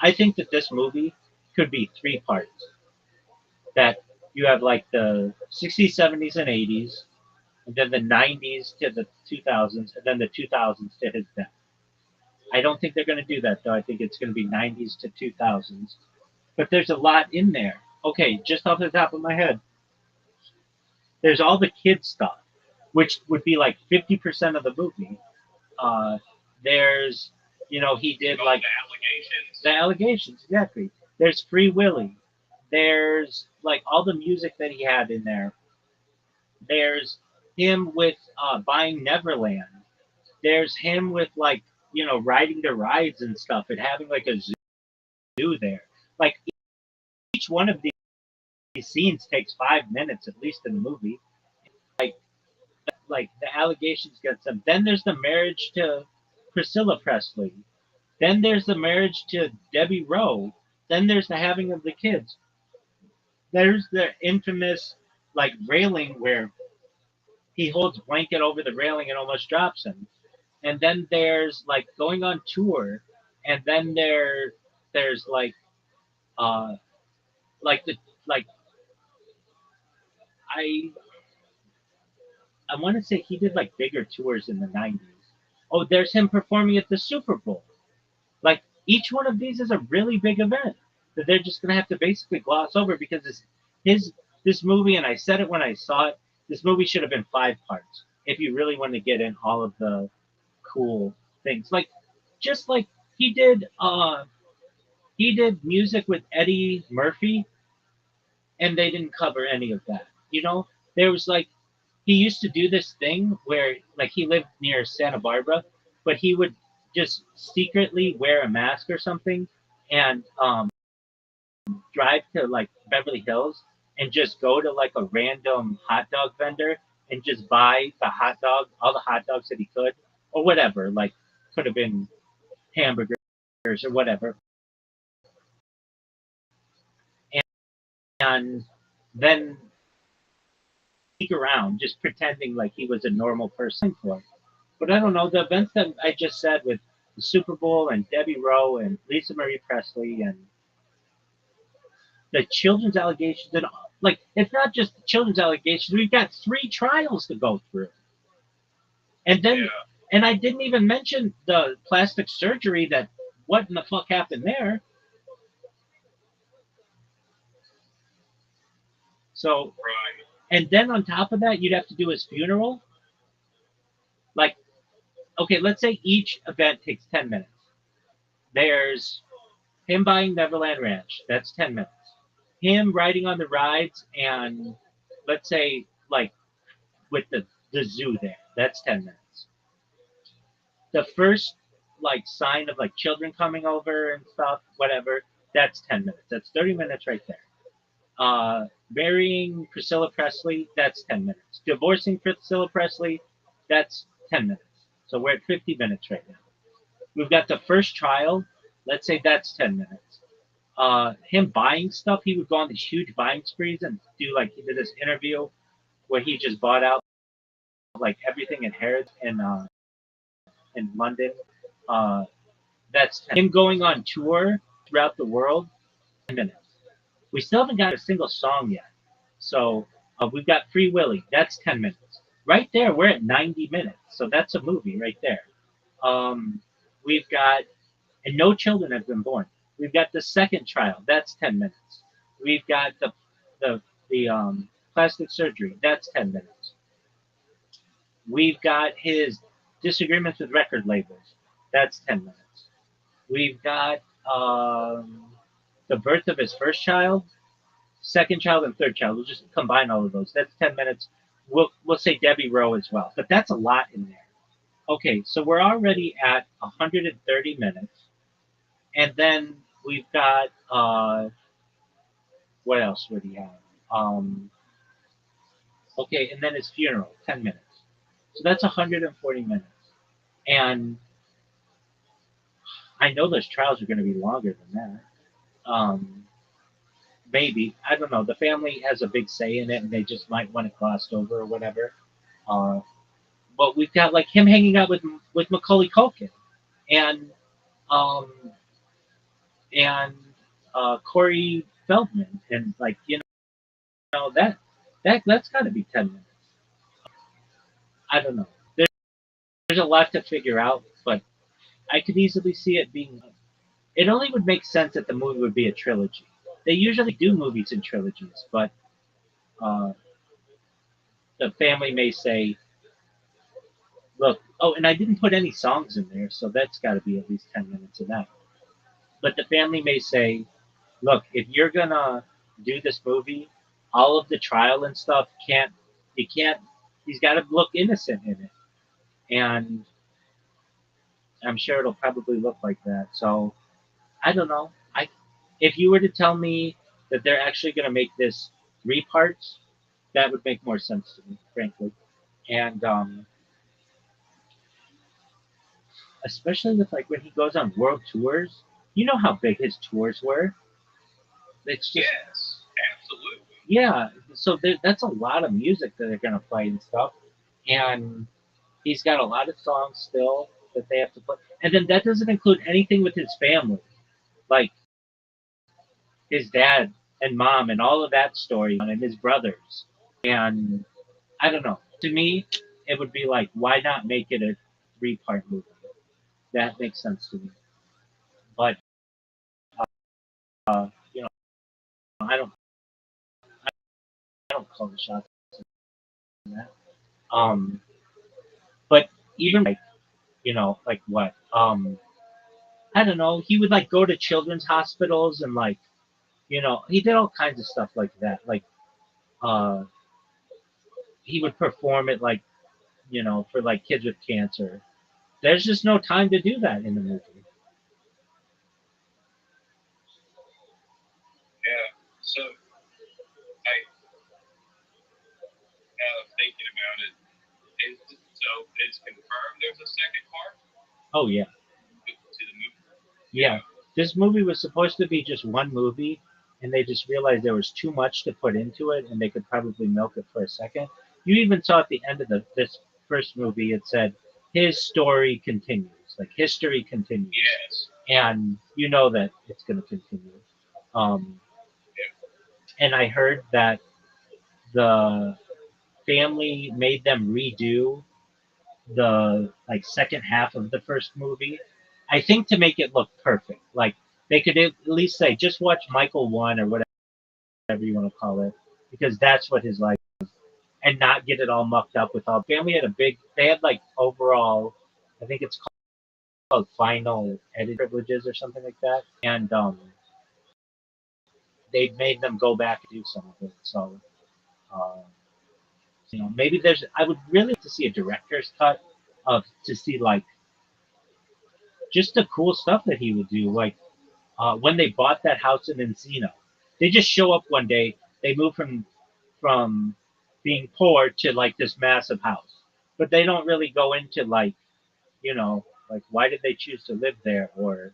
I think that this movie could be three parts. That you have like the 60s, 70s, and 80s, and then the 90s to the 2000s, and then the 2000s to his death. I don't think they're going to do that, though. I think it's going to be 90s to 2000s. But there's a lot in there. Okay, just off the top of my head, there's all the kid stuff, which would be like 50% of the movie. Uh, there's, he did All like the allegations. the allegations, exactly. There's Free Willy. There's like all the music that he had in there. There's him with buying Neverland. There's him with like, riding the rides and stuff and having like a zoo there. Like each one of these scenes takes 5 minutes at least in the movie. Like like the allegations against them. Then there's the marriage to Priscilla Presley. Then there's the marriage to Debbie Rowe. Then there's the having of the kids. There's the infamous like railing where he holds blanket over the railing and almost drops him. And then there's like going on tour, and then there's uh like the like I I want to say he did like bigger tours in the 90s. Oh, there's him performing at the Super Bowl. Like each one of these is a really big event that they're just gonna have to basically gloss over because his this movie, and I said it when I saw it, this movie should have been 5 parts if you really want to get in all of the cool things. Like just like he did he did music with Eddie Murphy, and they didn't cover any of that. You know, there was like he used to do this thing where like he lived near Santa Barbara, but he would just secretly wear a mask or something and drive to like Beverly Hills and just go to like a random hot dog vendor and just buy the hot dog, all the hot dogs that he could, or whatever. Like could have been hamburgers or whatever, and then sneak around just pretending like he was a normal person for it. But I don't know, the events that I just said with the Super Bowl and Debbie Rowe and Lisa Marie Presley and the children's allegations and like it's not just the children's allegations. We've got 3 trials to go through, and then Yeah. and I didn't even mention the plastic surgery. That what in the fuck happened there? So Right. and then on top of that, you'd have to do his funeral. Like okay, let's say each event takes 10 minutes. There's him buying Neverland Ranch. That's 10 minutes. Him riding on the rides and let's say like with the zoo there. That's 10 minutes. The first like sign of like children coming over and stuff, whatever, that's 10 minutes. That's 30 minutes right there. Marrying Priscilla Presley, that's 10 minutes. Divorcing Priscilla Presley, that's 10 minutes. So we're at 50 minutes right now. We've got the first trial. Let's say that's 10 minutes. Him buying stuff, he would go on these huge buying sprees and do like he did this interview where he just bought out like everything in Harrods in London. Uh, that's 10. Him going on tour throughout the world. 10 minutes. We still haven't got a single song yet. So we've got Free Willy. That's 10 minutes. Right there, we're at 90 minutes. So that's a movie right there. We've got and no children have been born. We've got the second trial. That's 10 minutes. We've got the plastic surgery. That's 10 minutes. We've got his disagreements with record labels. That's 10 minutes. We've got the birth of his first child, second child, and third child. We'll just combine all of those. That's 10 minutes. We'll say Debbie Rowe as well, but that's a lot in there. Okay, so we're already at 130 minutes, and then we've got what else would he have? Okay, and then his funeral, 10 minutes. So that's 140 minutes, and I know those trials are going to be longer than that. Maybe I don't know. The family has a big say in it, and they just might want it glossed over or whatever. Uh, but we've got like him hanging out with Macaulay Culkin and um, and Corey Feldman, and like that's got to be 10 minutes. I don't know. There's a lot to figure out, but I could easily see it being. It only would make sense that the movie would be a trilogy. They usually do movies in trilogies, but uh, the family may say, "Look, oh, and I didn't put any songs in there, so that's got to be at least 10 minutes of that." But the family may say, "Look, if you're gonna do this movie, all of the trial and stuff can't. You can't. He's got to look innocent in it," and I'm sure it'll probably look like that. So I don't know. If you were to tell me that they're actually going to make this 3 parts, that would make more sense to me, frankly. And especially with like when he goes on world tours, you know how big his tours were. It's just Yes, absolutely. yeah. So that's a lot of music that they're gonna play and stuff. And he's got a lot of songs still that they have to play. And then that doesn't include anything with his family, like his dad and mom and all of that story and his brothers. And I don't know. To me, it would be like, why not make it a 3-part movie? That makes sense to me. But you know, I don't, I don't call the shots on that. Um, but even like, like what? I don't know. He would like go to children's hospitals and like, he did all kinds of stuff like that. Like, uh, he would perform it like, for like kids with cancer. There's just no time to do that in the movie. Yeah. So I now thinking about it, so it's confirmed there's a second part Oh yeah, to the movie. yeah. This movie was supposed to be just one movie, and they just realized there was too much to put into it, and they could probably milk it for a second. You even saw at the end of this first movie, it said his story continues, like history continues, Yes. and you know that it's going to continue. Um, and I heard that the family made them redo the like second half of the first movie. I think to make it look perfect. Like they could at least say, just watch Michael 1 or whatever you want to call it, because that's what his life is, and not get it all mucked up with all. Family had they had like overall, I think it's called final edit privileges or something like that, and they made them go back and do some of it. So, uh, maybe I would really like to see a director's cut of to see like just the cool stuff that he would do. Like when they bought that house in Encino, they just show up one day. They move from being poor to like this massive house, but they don't really go into like like why did they choose to live there or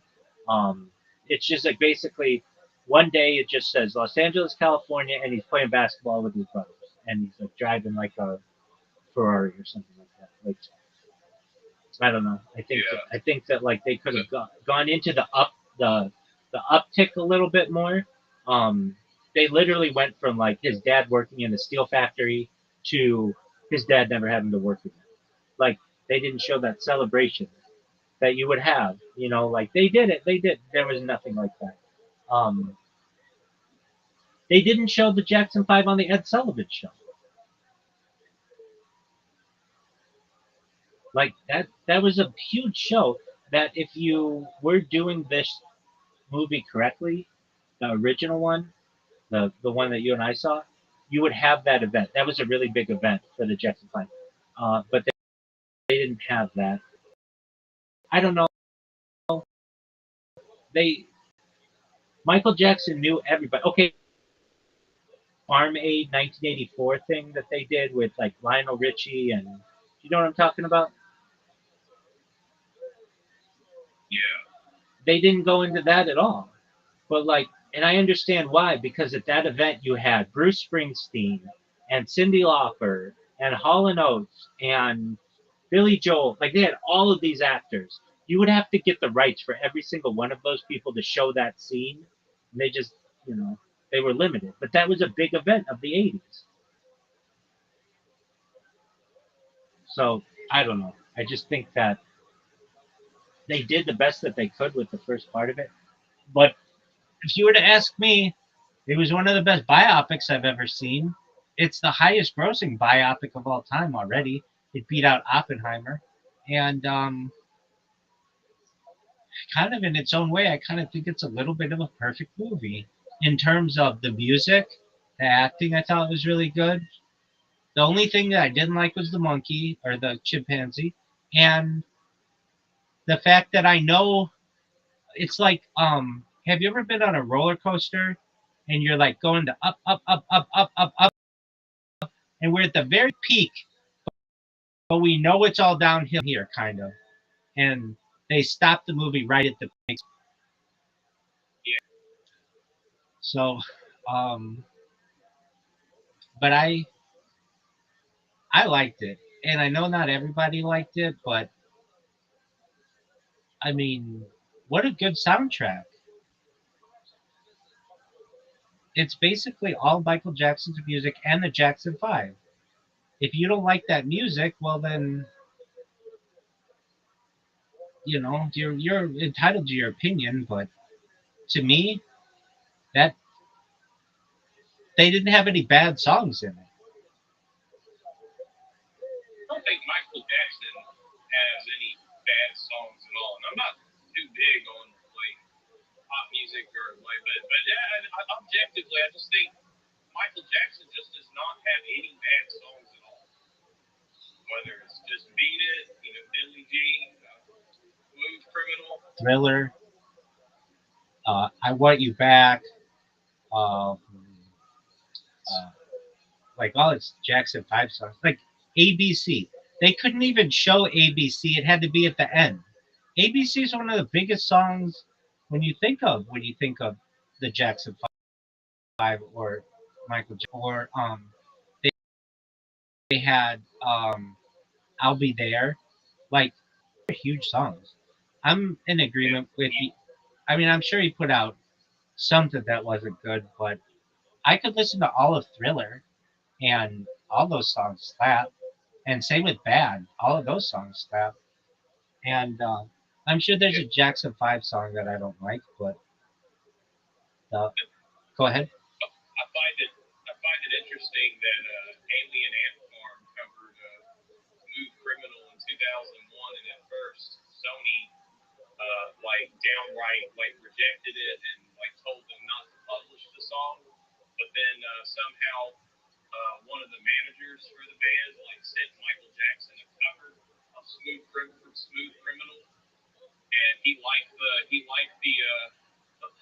it's just like basically one day it just says Los Angeles, California, and he's playing basketball with his brothers, and he's like driving like a Ferrari or something like that. Like I don't know. I think that like they could have gone into the uptick a little bit more. Um, they literally went from like his dad working in a steel factory to his dad never having to work again. Like they didn't show that celebration that you would have. Like they did it. They did. There was nothing like that. Um, they didn't show the Jackson Five on the Ed Sullivan Show. Like that was a huge show. That if you were doing this movie correctly, the original one, the one that you and I saw, you would have that event. That was a really big event for the Jackson Five, but they didn't have that. I don't know. They Michael Jackson knew everybody. Okay, Farm Aid 1984 thing that they did with like Lionel Richie and you know what I'm talking about? Yeah. They didn't go into that at all. But like, and I understand why, because at that event you had Bruce Springsteen and Cyndi Lauper and Hall and Oates and Billy Joel. Like they had all of these actors. You would have to get the rights for every single one of those people to show that scene. And they just, you know, they were limited. But that was a big event of the 80s. So I don't know. I just think that they did the best that they could with the first part of it. But if you were to ask me, it was one of the best biopics I've ever seen. It's the highest grossing biopic of all time already. It beat out Oppenheimer. And kind of in its own way, I kind of think it's a little bit of a perfect movie. In terms of the music, the acting, I thought was really good. The only thing that I didn't like was the monkey or the chimpanzee. And the fact that I know it's like, have you ever been on a roller coaster and you're like going to up, up, up, up, up, up, up, and we're at the very peak, but we know it's all downhill here, kind of. And they stopped the movie right at the Yeah. so, but I liked it, and I know not everybody liked it, but I mean, what a good soundtrack! It's basically all Michael Jackson's music and the Jackson Five. If you don't like that music, well then, you're entitled to your opinion. But to me, that they didn't have any bad songs in it. I don't think Michael Jackson has any bad songs at all. And I'm not too big on like pop music or like, but yeah, objectively, I just think Michael Jackson just does not have any bad songs at all. Whether it's just Beat It, Billie Jean, Smooth Criminal. Thriller, I Want You Back, uh, like all its Jackson 5 songs, like ABC. They couldn't even show ABC. It had to be at the end. ABC is one of the biggest songs when you think of the Jackson 5 or Michael Jackson. Or they had I'll Be There. Like, huge songs. I'm in agreement with you. I mean, I'm sure he put out something that wasn't good, but I could listen to all of Thriller and all those songs slap. And same with Bad. All of those songs slap. And I'm sure there's a Jackson 5 song that I don't like, but go ahead. I find it interesting that Alien Ant Farm covered Smooth Criminal in 2001, and at first Sony like downright like rejected it and like told them not to publish the song. But then somehow one of the managers for the band like sent Michael Jackson a cover of Smooth Criminal, and he liked the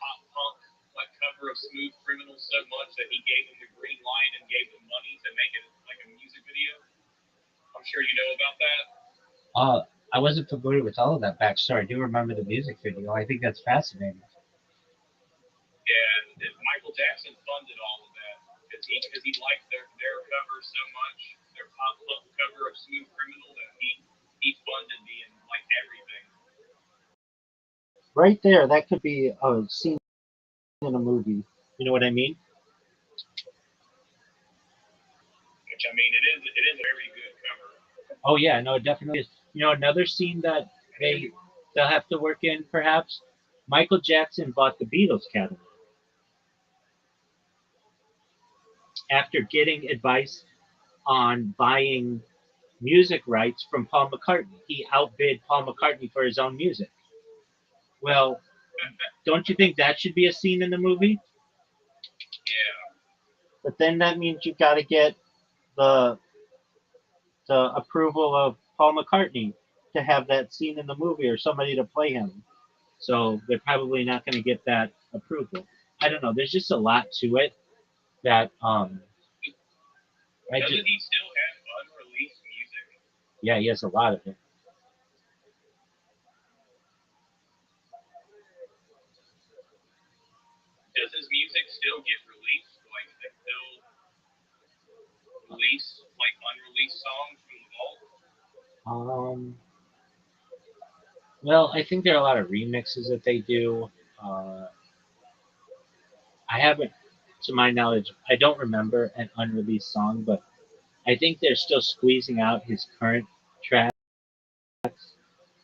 pop punk like cover of Smooth Criminal so much that he gave him the green light and gave him money to make it like a music video. I'm sure you know about that. I wasn't familiar with all of that backstory. I do remember the music video. I think that's fascinating. Yeah, and Michael Jackson funded all of that because he liked their cover so much, their pop punk cover of Smooth Criminal, that he funded the like everything. Right there, that could be a scene in a movie. You know what I mean? Which I mean, it is a very good cover. Oh yeah, no, it definitely is. Another scene that they'll have to work in perhaps. Michael Jackson bought the Beatles catalog after getting advice on buying music rights from Paul McCartney. He outbid Paul McCartney for his own music. Well, don't you think that should be a scene in the movie? Yeah. But then that means you've got to get the approval of Paul McCartney to have that scene in the movie or somebody to play him. So they're probably not going to get that approval. I don't know. There's just a lot to it that Doesn't he still have unreleased music? Yeah, he has a lot of it. Does his music still get released? Like they still release like unreleased songs from the vault? Well, I think there are a lot of remixes that they do. I haven't, to my knowledge, I don't remember an unreleased song, but I think they're still squeezing out his current tracks,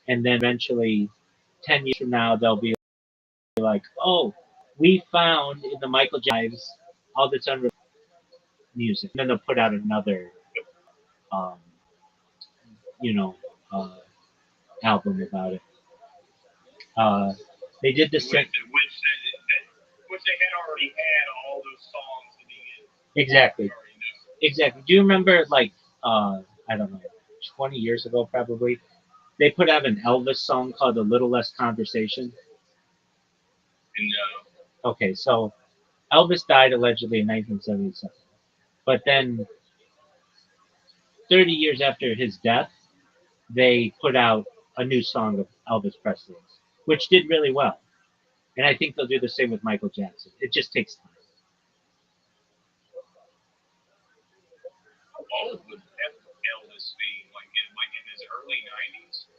and then eventually, 10 years from now, they'll be like, oh, we found in the Michael Jackson all this unreleased music. And then they'll put out another, um, you know, uh, album about it. They did this. Which they had already had all those songs to begin. Exactly. Exactly. Do you remember, like, I don't know, 20 years ago probably, they put out an Elvis song called "A Little Less Conversation"? No. Okay, so Elvis died allegedly in 1977, but then 30 years after his death, they put out a new song of Elvis Presley's, which did really well. And I think they'll do the same with Michael Jackson. It just takes time. All of the Elvis being like in his early 90s.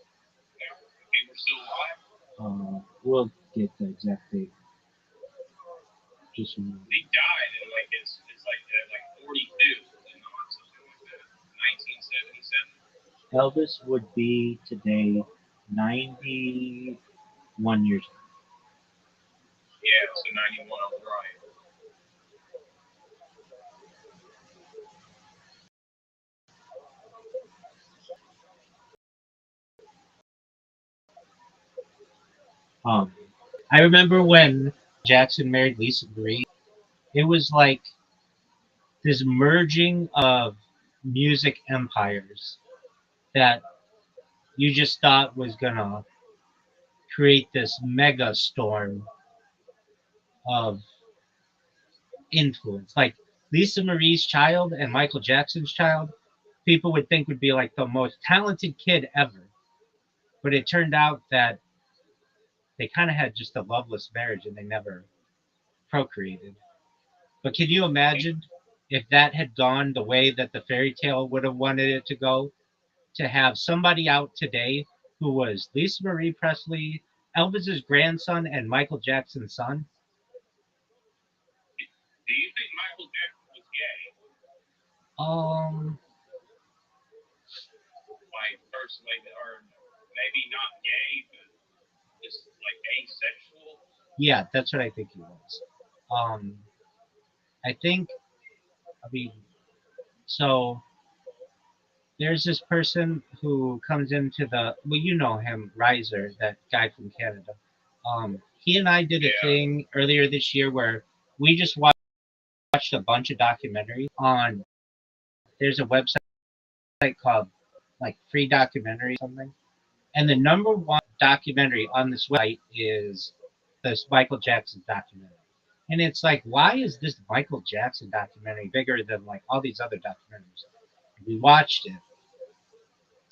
He was still alive. We'll get the exact date. Just He died in like his like 42, something like that. 1977. Elvis would be today 91 years old. Yeah, so 91. I was right. I remember when Jackson married Lisa Marie. It was like this merging of music empires that you just thought was gonna create this mega storm of influence. Like Lisa Marie's child and Michael Jackson's child, people would think would be like the most talented kid ever. But it turned out that they kind of had just a loveless marriage and they never procreated. But can you imagine if that had gone the way that the fairy tale would have wanted it to go? To have somebody out today who was Lisa Marie Presley, Elvis's grandson, and Michael Jackson's son. Do you think Michael Jackson was gay? Like personally, or maybe not gay, but just like asexual? Yeah, that's what I think he was. I think, I mean, so there's this person who comes into well, you know him, Riser, that guy from Canada. He and I did a thing earlier this year where we just watched a bunch of documentaries on, there's a website called like Free Documentary or something. And the number one documentary on this website is this Michael Jackson documentary. And it's like, why is this Michael Jackson documentary bigger than like all these other documentaries? We watched it,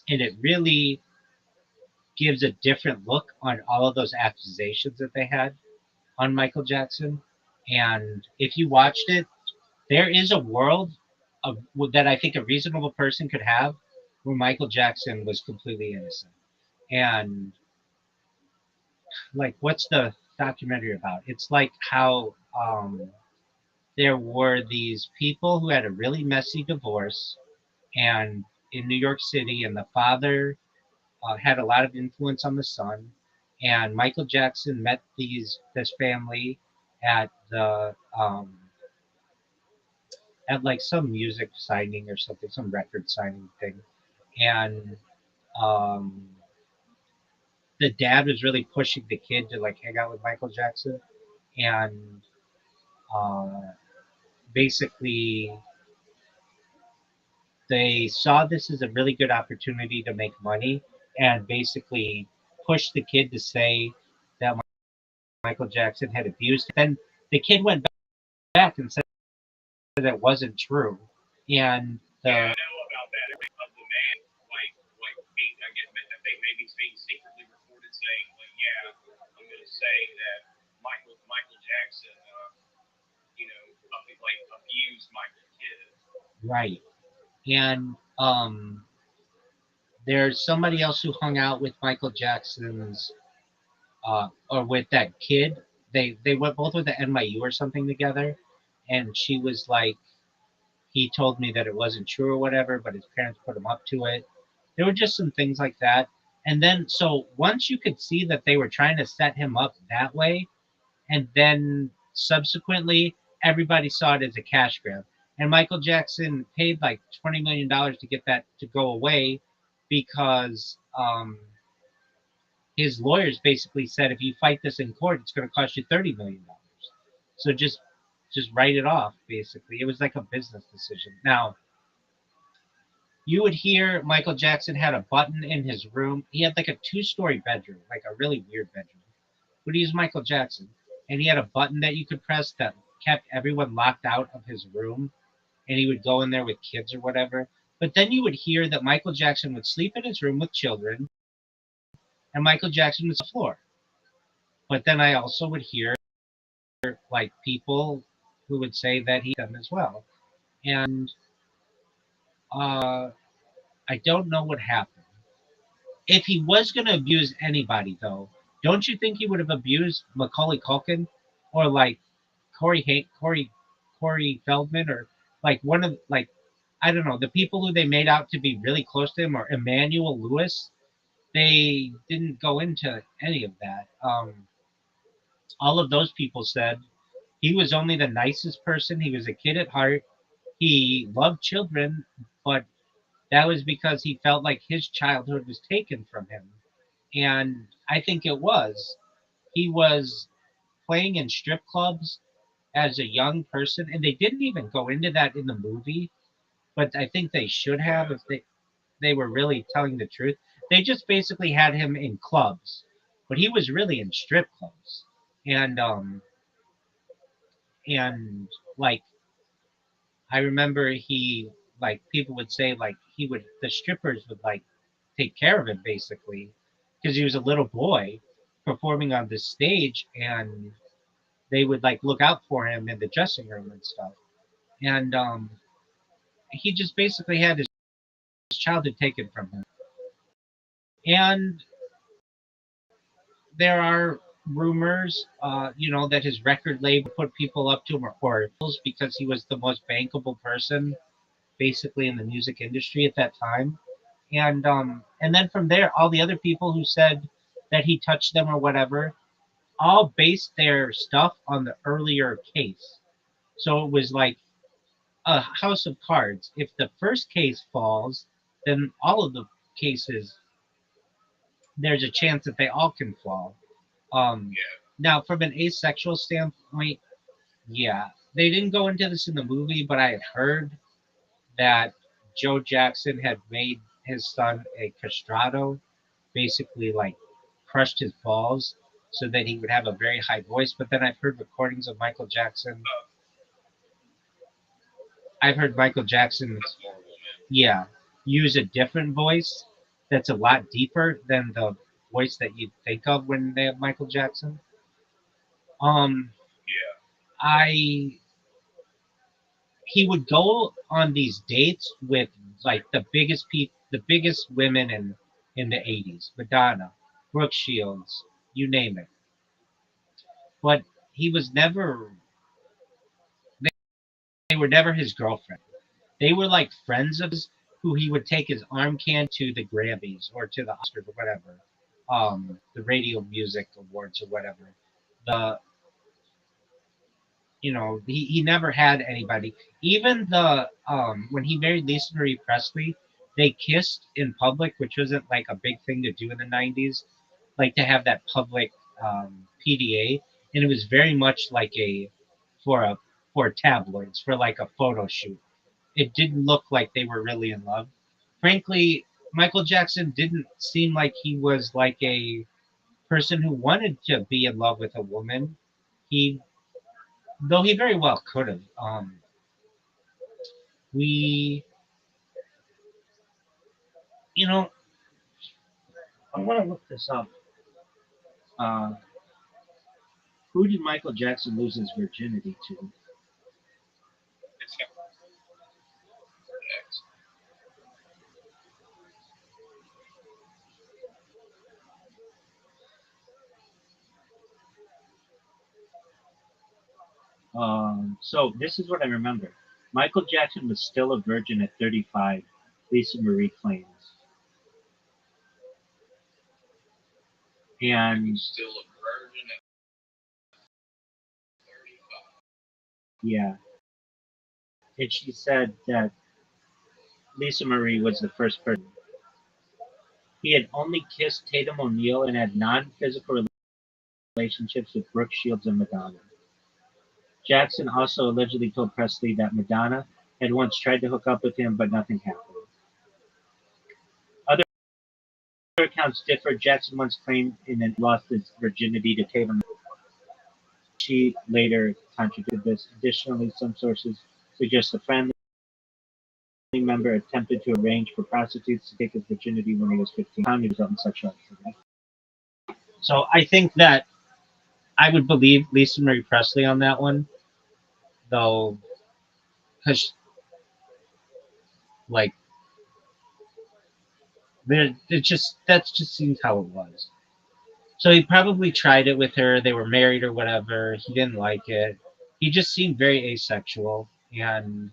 and it really gives a different look on all of those accusations that they had on Michael Jackson. And if you watched it, there is a world of that I think a reasonable person could have where Michael Jackson was completely innocent. And like, what's the documentary about? It's like how there were these people who had a really messy divorce, and in New York City, and the father had a lot of influence on the son. And Michael Jackson met this family at the at like some music signing or something, some record signing thing, and um, the dad was really pushing the kid to like hang out with Michael Jackson, and uh, basically they saw this as a really good opportunity to make money, and basically pushed the kid to say that Michael Jackson had abused him. Then the kid went back and said that it wasn't true. And I know about that. Of the man, like being, I guess, I think maybe he's being secretly recorded saying, like, yeah, I'm going to say that Michael Jackson, like abused my kid. Right. And there's somebody else who hung out with Michael Jackson's or with that kid. They went both with the NYU or something together, and she was like, he told me that it wasn't true or whatever, but his parents put him up to it. There were just some things like that. And then, so once you could see that they were trying to set him up that way, and then subsequently, everybody saw it as a cash grab. And Michael Jackson paid like $20 million to get that to go away because his lawyers basically said, if you fight this in court, it's going to cost you $30 million. So just write it off, basically. It was like a business decision. Now, you would hear Michael Jackson had a button in his room. He had like a 2-story bedroom, like a really weird bedroom. But he was Michael Jackson. And he had a button that you could press that kept everyone locked out of his room. And he would go in there with kids or whatever. But then you would hear that Michael Jackson would sleep in his room with children, and Michael Jackson was on the floor. But then I also would hear like people who would say that he did them as well. And I don't know what happened. If he was going to abuse anybody, though, don't you think he would have abused Macaulay Culkin or like Corey Feldman or like one of like I don't know the people who they made out to be really close to him or Emmanuel Lewis? They didn't go into any of that. All of those people said he was only the nicest person. He was a kid at heart. He loved children, but that was because he felt like his childhood was taken from him. And I think it was. He was playing in strip clubs as a young person, and they didn't even go into that in the movie, but I think they should have if they were really telling the truth. They just basically had him in clubs, but he was really in strip clubs. And and like I remember he like people would say like he would the strippers would like take care of him basically because he was a little boy performing on this stage and they would like look out for him in the dressing room and stuff. And he just basically had his childhood taken from him. And there are rumors, that his record label put people up to him or because he was the most bankable person basically in the music industry at that time. And then from there, all the other people who said that he touched them or whatever, all based their stuff on the earlier case. So it was like a house of cards. If the first case falls, then all of the cases, there's a chance that they all can fall. Now, from an asexual standpoint, yeah, they didn't go into this in the movie, but I had heard that Joe Jackson had made his son a castrato, basically like crushed his balls so that he would have a very high voice. But then I've heard recordings of Michael Jackson. I've heard Michael Jackson, yeah, use a different voice that's a lot deeper than the voice that you think of when they have Michael Jackson. Um, I he would go on these dates with like the biggest women in the 80s, Madonna, Brooke Shields, you name it. But he was never they were never his girlfriend. They were like friends of his who he would take his arm can to the Grammys or to the Oscars or whatever, the Radio Music Awards or whatever. The he never had anybody. Even the when he married Lisa Marie Presley, they kissed in public, which wasn't like a big thing to do in the '90s, like to have that public PDA, and it was very much like a for a for tabloids for like a photo shoot. It didn't look like they were really in love. Frankly, Michael Jackson didn't seem like he was like a person who wanted to be in love with a woman. He Though he very well could have. We, you know, I want to look this up. Uh, who did Michael Jackson lose his virginity to? So this is what I remember. Michael Jackson was still a virgin at 35. Lisa Marie claims, and Still a virgin at 35. yeah, and she said that Lisa Marie was the first person. He had only kissed Tatum O'Neal and had non-physical relationships with Brooke Shields and Madonna. Jackson also allegedly told Presley that Madonna had once tried to hook up with him, but nothing happened. Other accounts differ. Jackson once claimed in an lost his virginity to Tatum. She later contradicted this. Additionally, some sources suggest a friend member attempted to arrange for prostitutes to take his virginity when he was 15. Found he was on sexual activity. So I think that I would believe Lisa Marie Presley on that one, though, because like it just that just seems how it was. So he probably tried it with her. They were married or whatever. He didn't like it. He just seemed very asexual, and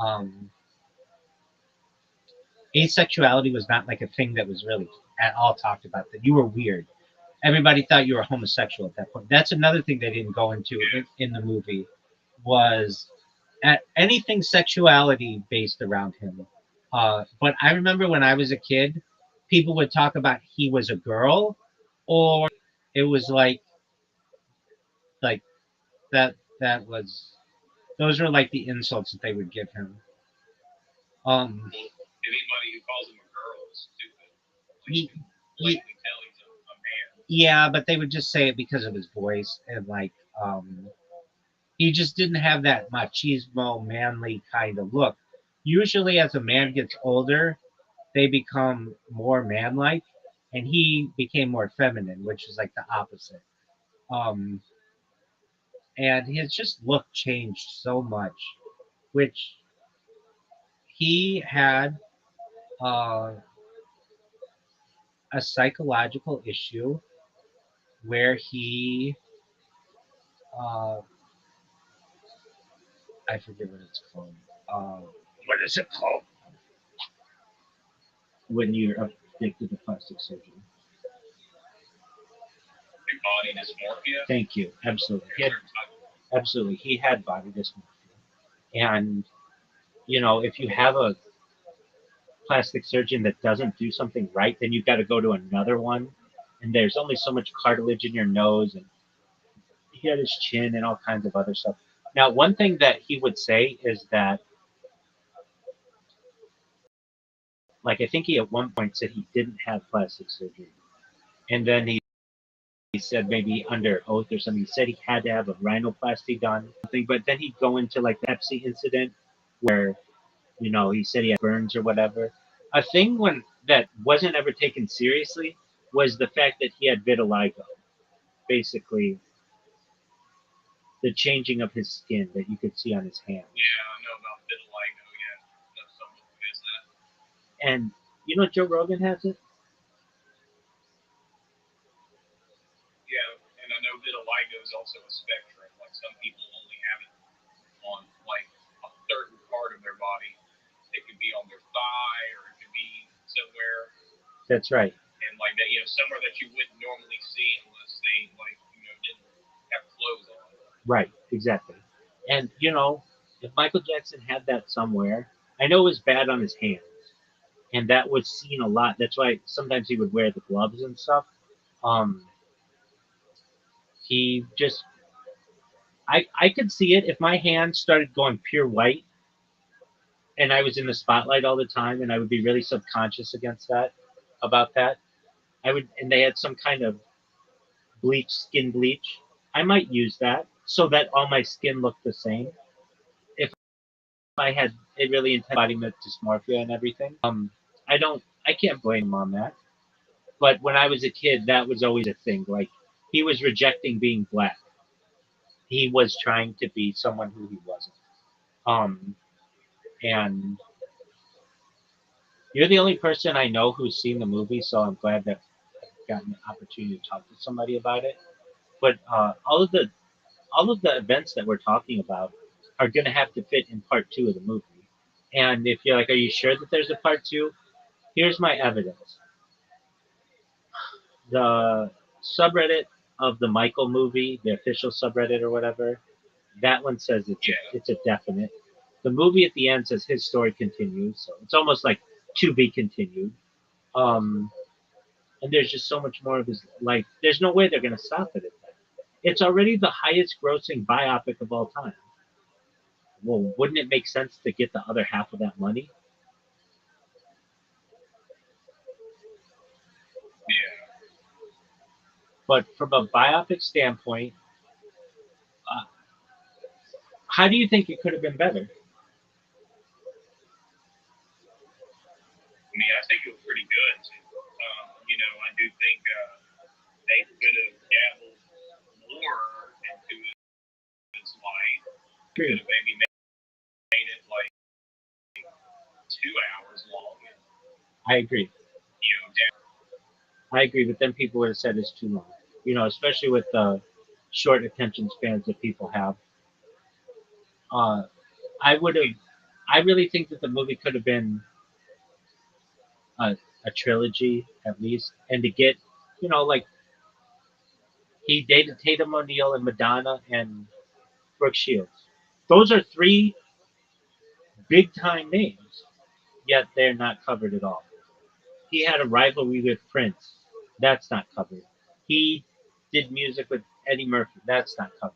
um, asexuality was not like a thing that was really at all talked about. That you were weird. Everybody thought you were homosexual at that point. That's another thing they didn't go into in the movie was at anything sexuality based around him. But I remember when I was a kid, people would talk about he was a girl, or it was like that. That was those were like the insults that they would give him. Anybody who calls him a girl is stupid. Ye- Blatantly tell he's a man. yeah, but they would just say it because of his voice and he just didn't have that machismo, manly kind of look. Usually, as a man gets older, they become more manlike, and he became more feminine, which is like the opposite. Um, and his just look changed so much, which he had uh, a psychological issue where he, uh, I forget what it's called. What is it called? When you're addicted to plastic surgery. Body dysmorphia. Thank you. Absolutely. Absolutely. He had body dysmorphia. And, if you have a plastic surgeon that doesn't do something right, then you've got to go to another one. And there's only so much cartilage in your nose, and he had his chin and all kinds of other stuff. Now, one thing that he would say is that, like, I think he at one point said he didn't have plastic surgery. And then he said maybe under oath or something, he said he had to have a rhinoplasty done, but then he'd go into like the Pepsi incident where, he said he had burns or whatever. A thing that wasn't ever taken seriously was the fact that he had vitiligo, basically the changing of his skin that you could see on his hands. Yeah, I know about vitiligo. Yeah, I know someone who has that. And Joe Rogan has it? Yeah, and I know vitiligo is also a spectrum. Like some people only have it on like a certain part of their body. It could be on their thigh or it could be somewhere. That's right. And like that, somewhere that you wouldn't normally see unless they didn't have clothes on. Right, exactly. And if Michael Jackson had that somewhere, I know it was bad on his hands, and that was seen a lot. That's why sometimes he would wear the gloves and stuff. Um, he just, I could see it if my hands started going pure white, and I was in the spotlight all the time, and I would be really subconscious about that. And they had some kind of skin bleach. I might use that so that all my skin looked the same. If I had a really intense body dysmorphia and everything, I can't blame him on that. But when I was a kid, that was always a thing. Like he was rejecting being black. He was trying to be someone who he wasn't. Um, and you're the only person I know who's seen the movie, so I'm glad that I've gotten the opportunity to talk to somebody about it. But all of the events that we're talking about are going to have to fit in part 2 of the movie. And if you're like, are you sure that there's a part 2? Here's my evidence. The subreddit of the Michael movie, the official subreddit or whatever, that one says it's a definite. The movie at the end says his story continues, so it's almost like to be continued. And there's just so much more of his life. There's no way they're going to stop it at that. It's already the highest grossing biopic of all time. Well, wouldn't it make sense to get the other half of that money? Yeah. But from a biopic standpoint, how do you think it could have been better? mean, I think it was pretty good. You know, I do think they could have dabbled more into his life. Could have maybe made it like 2 hours long. I agree. You know, I agree, but then people would have said it's too long. You know, especially with the short attention spans that people have. I would have. I really think that the movie could have been a trilogy at least, and to get, you know, like he dated Tatum O'Neal and Madonna and Brooke Shields. Those are three big time names, yet they're not covered at all. He had a rivalry with Prince. That's not covered. He did music with Eddie Murphy. That's not covered.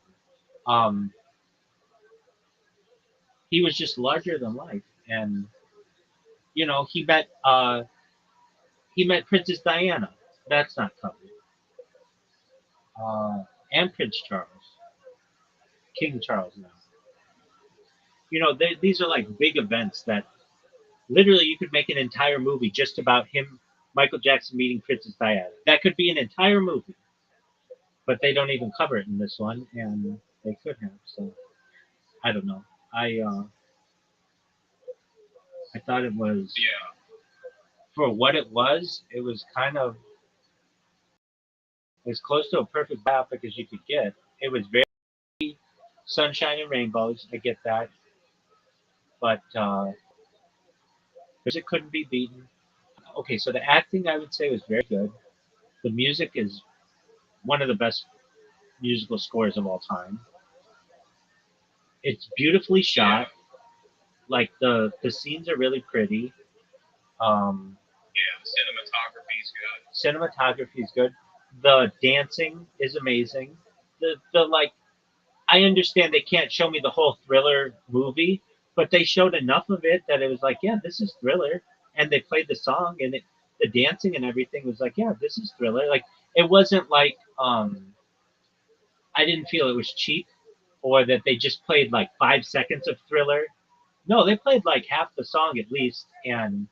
Um, he was just larger than life, and you know he met Princess Diana. That's not covered. And Prince Charles, King Charles now. You know, these are like big events that literally you could make an entire movie just about him, Michael Jackson meeting Princess Diana. That could be an entire movie, but they don't even cover it in this one, and they could have. So I don't know. I thought it was for what it was. It was kind of as close to a perfect biopic as you could get. It was very sunshine and rainbows. I get that, but music couldn't be beaten. Okay, so the acting I would say was very good. The music is one of the best musical scores of all time. It's beautifully shot. Like the scenes are really pretty. Um, yeah, the cinematography is good. The dancing is amazing. The like I understand they can't show me the whole Thriller movie, but they showed enough of it that it was like, yeah, this is Thriller, and they played the song and the dancing and everything was like, yeah, this is Thriller. Like it wasn't like I didn't feel it was cheap or that they just played like 5 seconds of Thriller. No, they played like half the song at least, and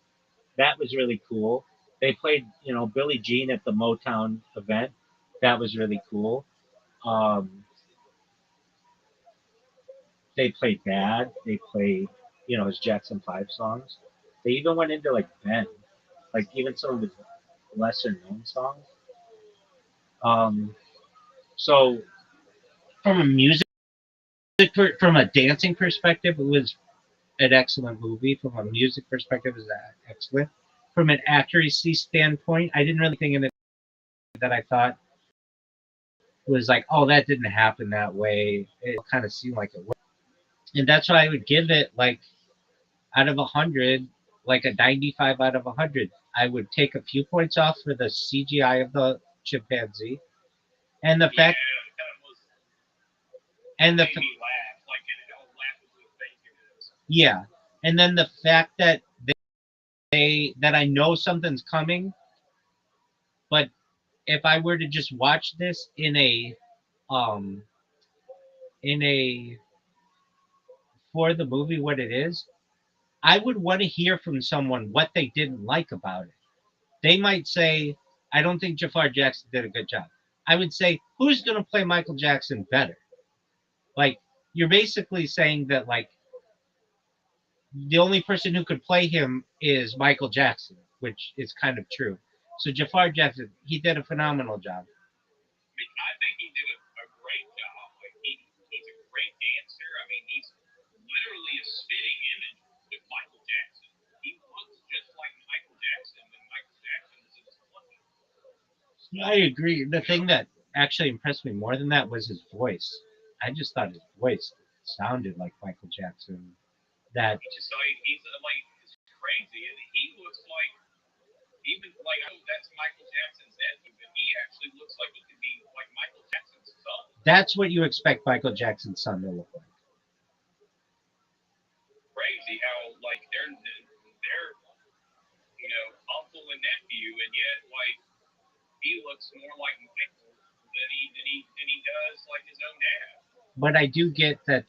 that was really cool. They played, you know, Billie Jean at the Motown event. That was really cool. Um, they played Bad. They played, you know, his Jackson 5 songs. They even went into like Ben, like even some of his lesser known songs. Um, so from a from a dancing perspective, it was an excellent movie. From a music perspective, it was excellent. From an accuracy standpoint, I didn't really think in it that I thought was like, oh, that didn't happen that way. It kind of seemed like it was. And that's why I would give it like out of 100, like a 95 out of 100. I would take a few points off for the CGI of the chimpanzee and the fact and the yeah, and then the fact that that I know something's coming, but if I were to just watch this um in a for the movie what it is, I would want to hear from someone what they didn't like about it. They might say, I don't think Jafar Jackson did a good job. I would say, who's going to play Michael Jackson better? Like, you're basically saying that, like, the only person who could play him is Michael Jackson, which is kind of true. So Jafar Jackson, he did a phenomenal job. I think he did a great job. Like he's a great dancer. I mean, he's literally a spitting image of Michael Jackson. He looks just like Michael Jackson when Michael Jackson was in his 20s. I agree. The thing that actually impressed me more than that was his voice. I just thought his voice sounded like Michael Jackson. That just like it's crazy, and he looks like even like I know that's Michael Jackson's nephew, but he actually looks like he could be like Michael Jackson's son. That's what you expect Michael Jackson's son to look like. Crazy how like they're you know uncle and nephew, and yet like he looks more like Michael than he does like his own dad. But I do get that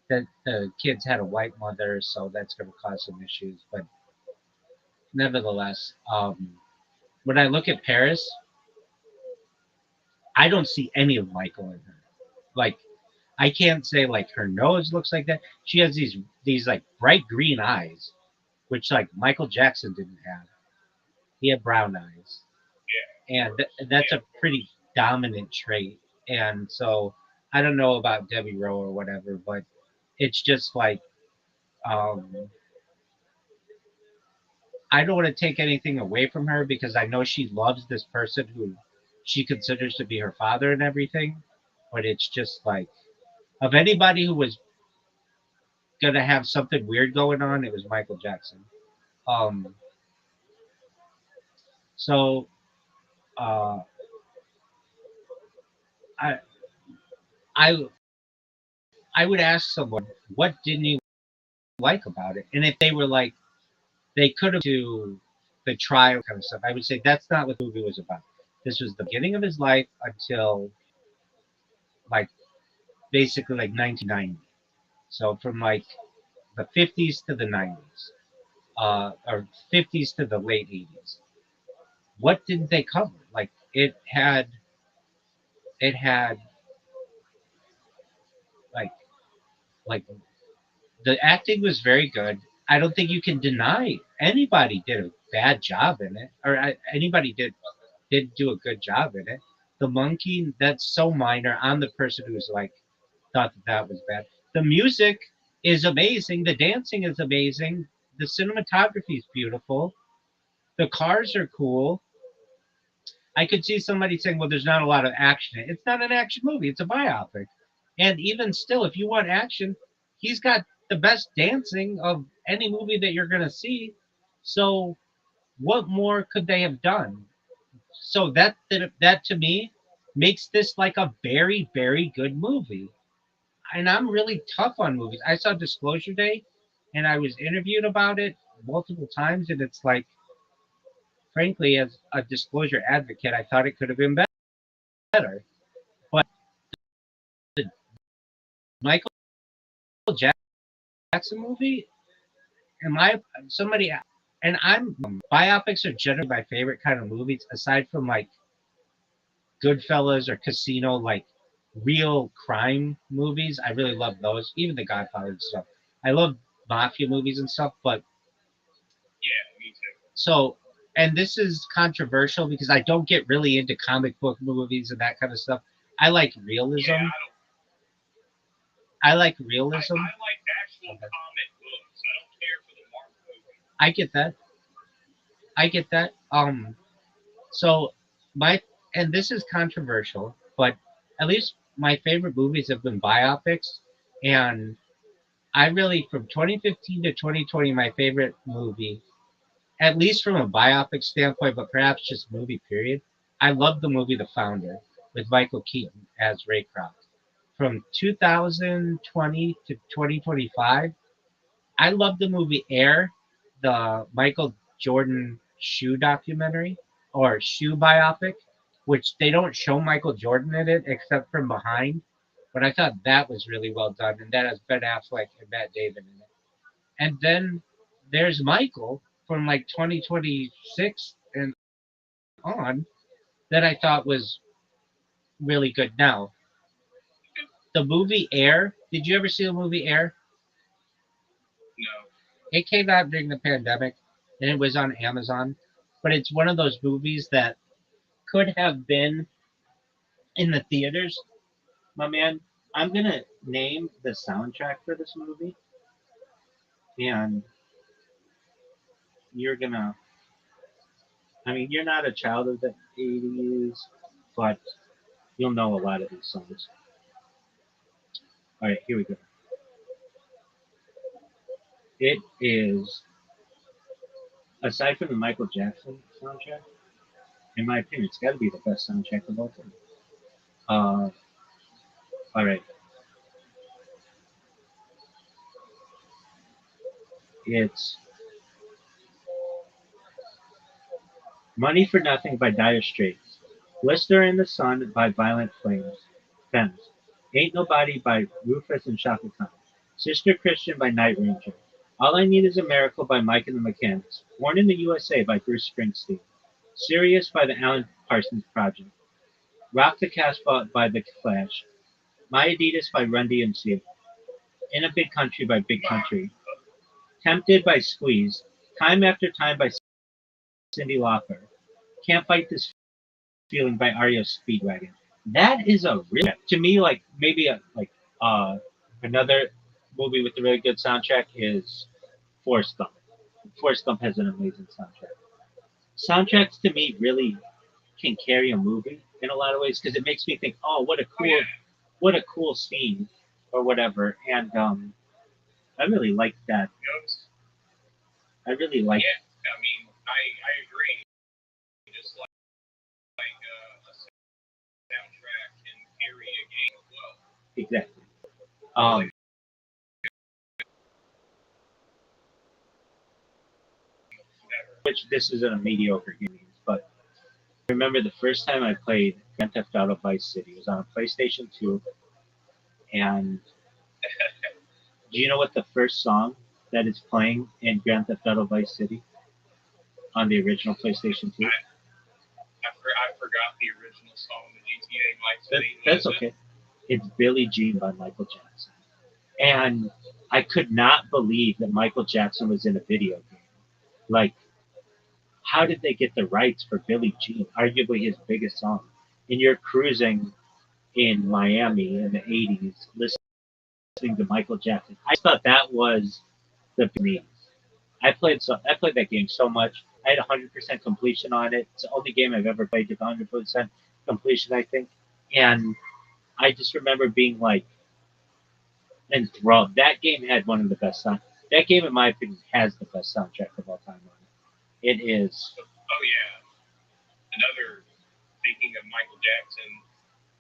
that the kids had a white mother, so that's going to cause some issues. But nevertheless, when I look at Paris, I don't see any of Michael in her. Like, I can't say like her nose looks like that. She has these like bright green eyes, which like Michael Jackson didn't have. He had brown eyes, and that's a pretty dominant trait. And so I don't know about Debbie Rowe or whatever, but it's just like um, I don't want to take anything away from her because I know she loves this person who she considers to be her father and everything. But it's just like of anybody who was gonna have something weird going on, it was Michael Jackson. Um, so uh, I I I would ask someone what didn't you like about it, and if they were like they could have to the trial kind of stuff, I would say that's not what the movie was about. This was the beginning of his life until like basically like 1990. So from like the 50s to the 90s, or 50s to the late 80s. What did they cover? Like it had like like the acting was very good. I don't think you can deny anybody did a bad job in it, or anybody did do a good job in it. The monkey, that's so minor. I'm the person who's like thought that was bad. The music is amazing. The dancing is amazing. The cinematography is beautiful. The cars are cool. I could see somebody saying, "Well, there's not a lot of action." It's not an action movie. It's a biopic, and even still, if you want action, he's got the best dancing of any movie that you're gonna see. So, what more could they have done? So that to me makes this like a very very good movie. And I'm really tough on movies. I saw Disclosure Day, and I was interviewed about it multiple times, and it's like, frankly, as a disclosure advocate, I thought it could have been better. But the Michael Jackson movie, and my somebody, and I'm biopics are generally my favorite kind of movies, aside from like Goodfellas or Casino, like real crime movies. I really love those, even The Godfather and stuff. I love mafia movies and stuff, but Yeah, me too. so, and this is controversial because I don't get really into comic book movies and that kind of stuff. I like realism. Yeah, I like I realism. like actual comic books. I don't care for the Marvel movie. I get that. I get that. So my and this is controversial, but at least my favorite movies have been biopics, and I really from 2015 to 2020, my favorite movie, at least from a biopic standpoint, but perhaps just movie period. I love the movie The Founder with Michael Keaton as Ray Kroc. From 2020 to 2025, I love the movie Air, the Michael Jordan shoe documentary or shoe biopic, which they don't show Michael Jordan in it except from behind. But I thought that was really well done, and that has Ben Affleck and Matt Damon in it. And then there's Michael from like 2026 and on that I thought was really good. Now, the movie Air, did you ever see the movie Air? No. It came out during the pandemic and it was on Amazon, but it's one of those movies that could have been in the theaters. My man, I'm going to name the soundtrack for this movie and you're going to, I mean, you're not a child of the 80s, but you'll know a lot of these songs. All right, here we go. It is, aside from the Michael Jackson soundtrack, in my opinion, it's got to be the best soundtrack of all time. All right, it's Money for Nothing by Dire Straits, Blister in the Sun by Violent Femmes, Ain't Nobody by Rufus and Chaka Khan, Sister Christian by Night Ranger, All I Need Is a Miracle by Mike and the Mechanics. Born in the USA by Bruce Springsteen. Sirius by the Alan Parsons Project. Rock the Casbah by The Clash. My Adidas by Run DMC. In a Big Country by Big Country. Tempted by Squeeze. Time After Time by Cyndi Lauper. Can't Fight This Feeling by REO Speedwagon. That is a really, to me, like maybe another movie with a really good soundtrack is Forrest Gump. Forrest Gump has an amazing soundtrack. Soundtracks to me really can carry a movie in a lot of ways because it makes me think, oh, what a cool scene or whatever. And I really like that. I really like. Yeah, I mean, I agree. Just like a soundtrack can carry a game as well. Exactly. Which this isn't a mediocre game, but I remember the first time I played Grand Theft Auto Vice City. It was on a PlayStation 2, and do you know what the first song that is playing in Grand Theft Auto Vice City on the original PlayStation 2? I forgot the original song, the GTA Vice City. That's okay. It's Billie Jean by Michael Jackson. And I could not believe that Michael Jackson was in a video game. Like, how did they get the rights for Billie Jean, arguably his biggest song? And you're cruising in Miami in the 80s listening to Michael Jackson. I thought that was the dream. I played that game so much. I had 100% completion on it. It's the only game I've ever played with 100% completion, I think. And I just remember being like enthralled. That game had one of the best sound. That game, in my opinion, has the best soundtrack of all time on it. It is. Oh yeah. Another, speaking of Michael Jackson,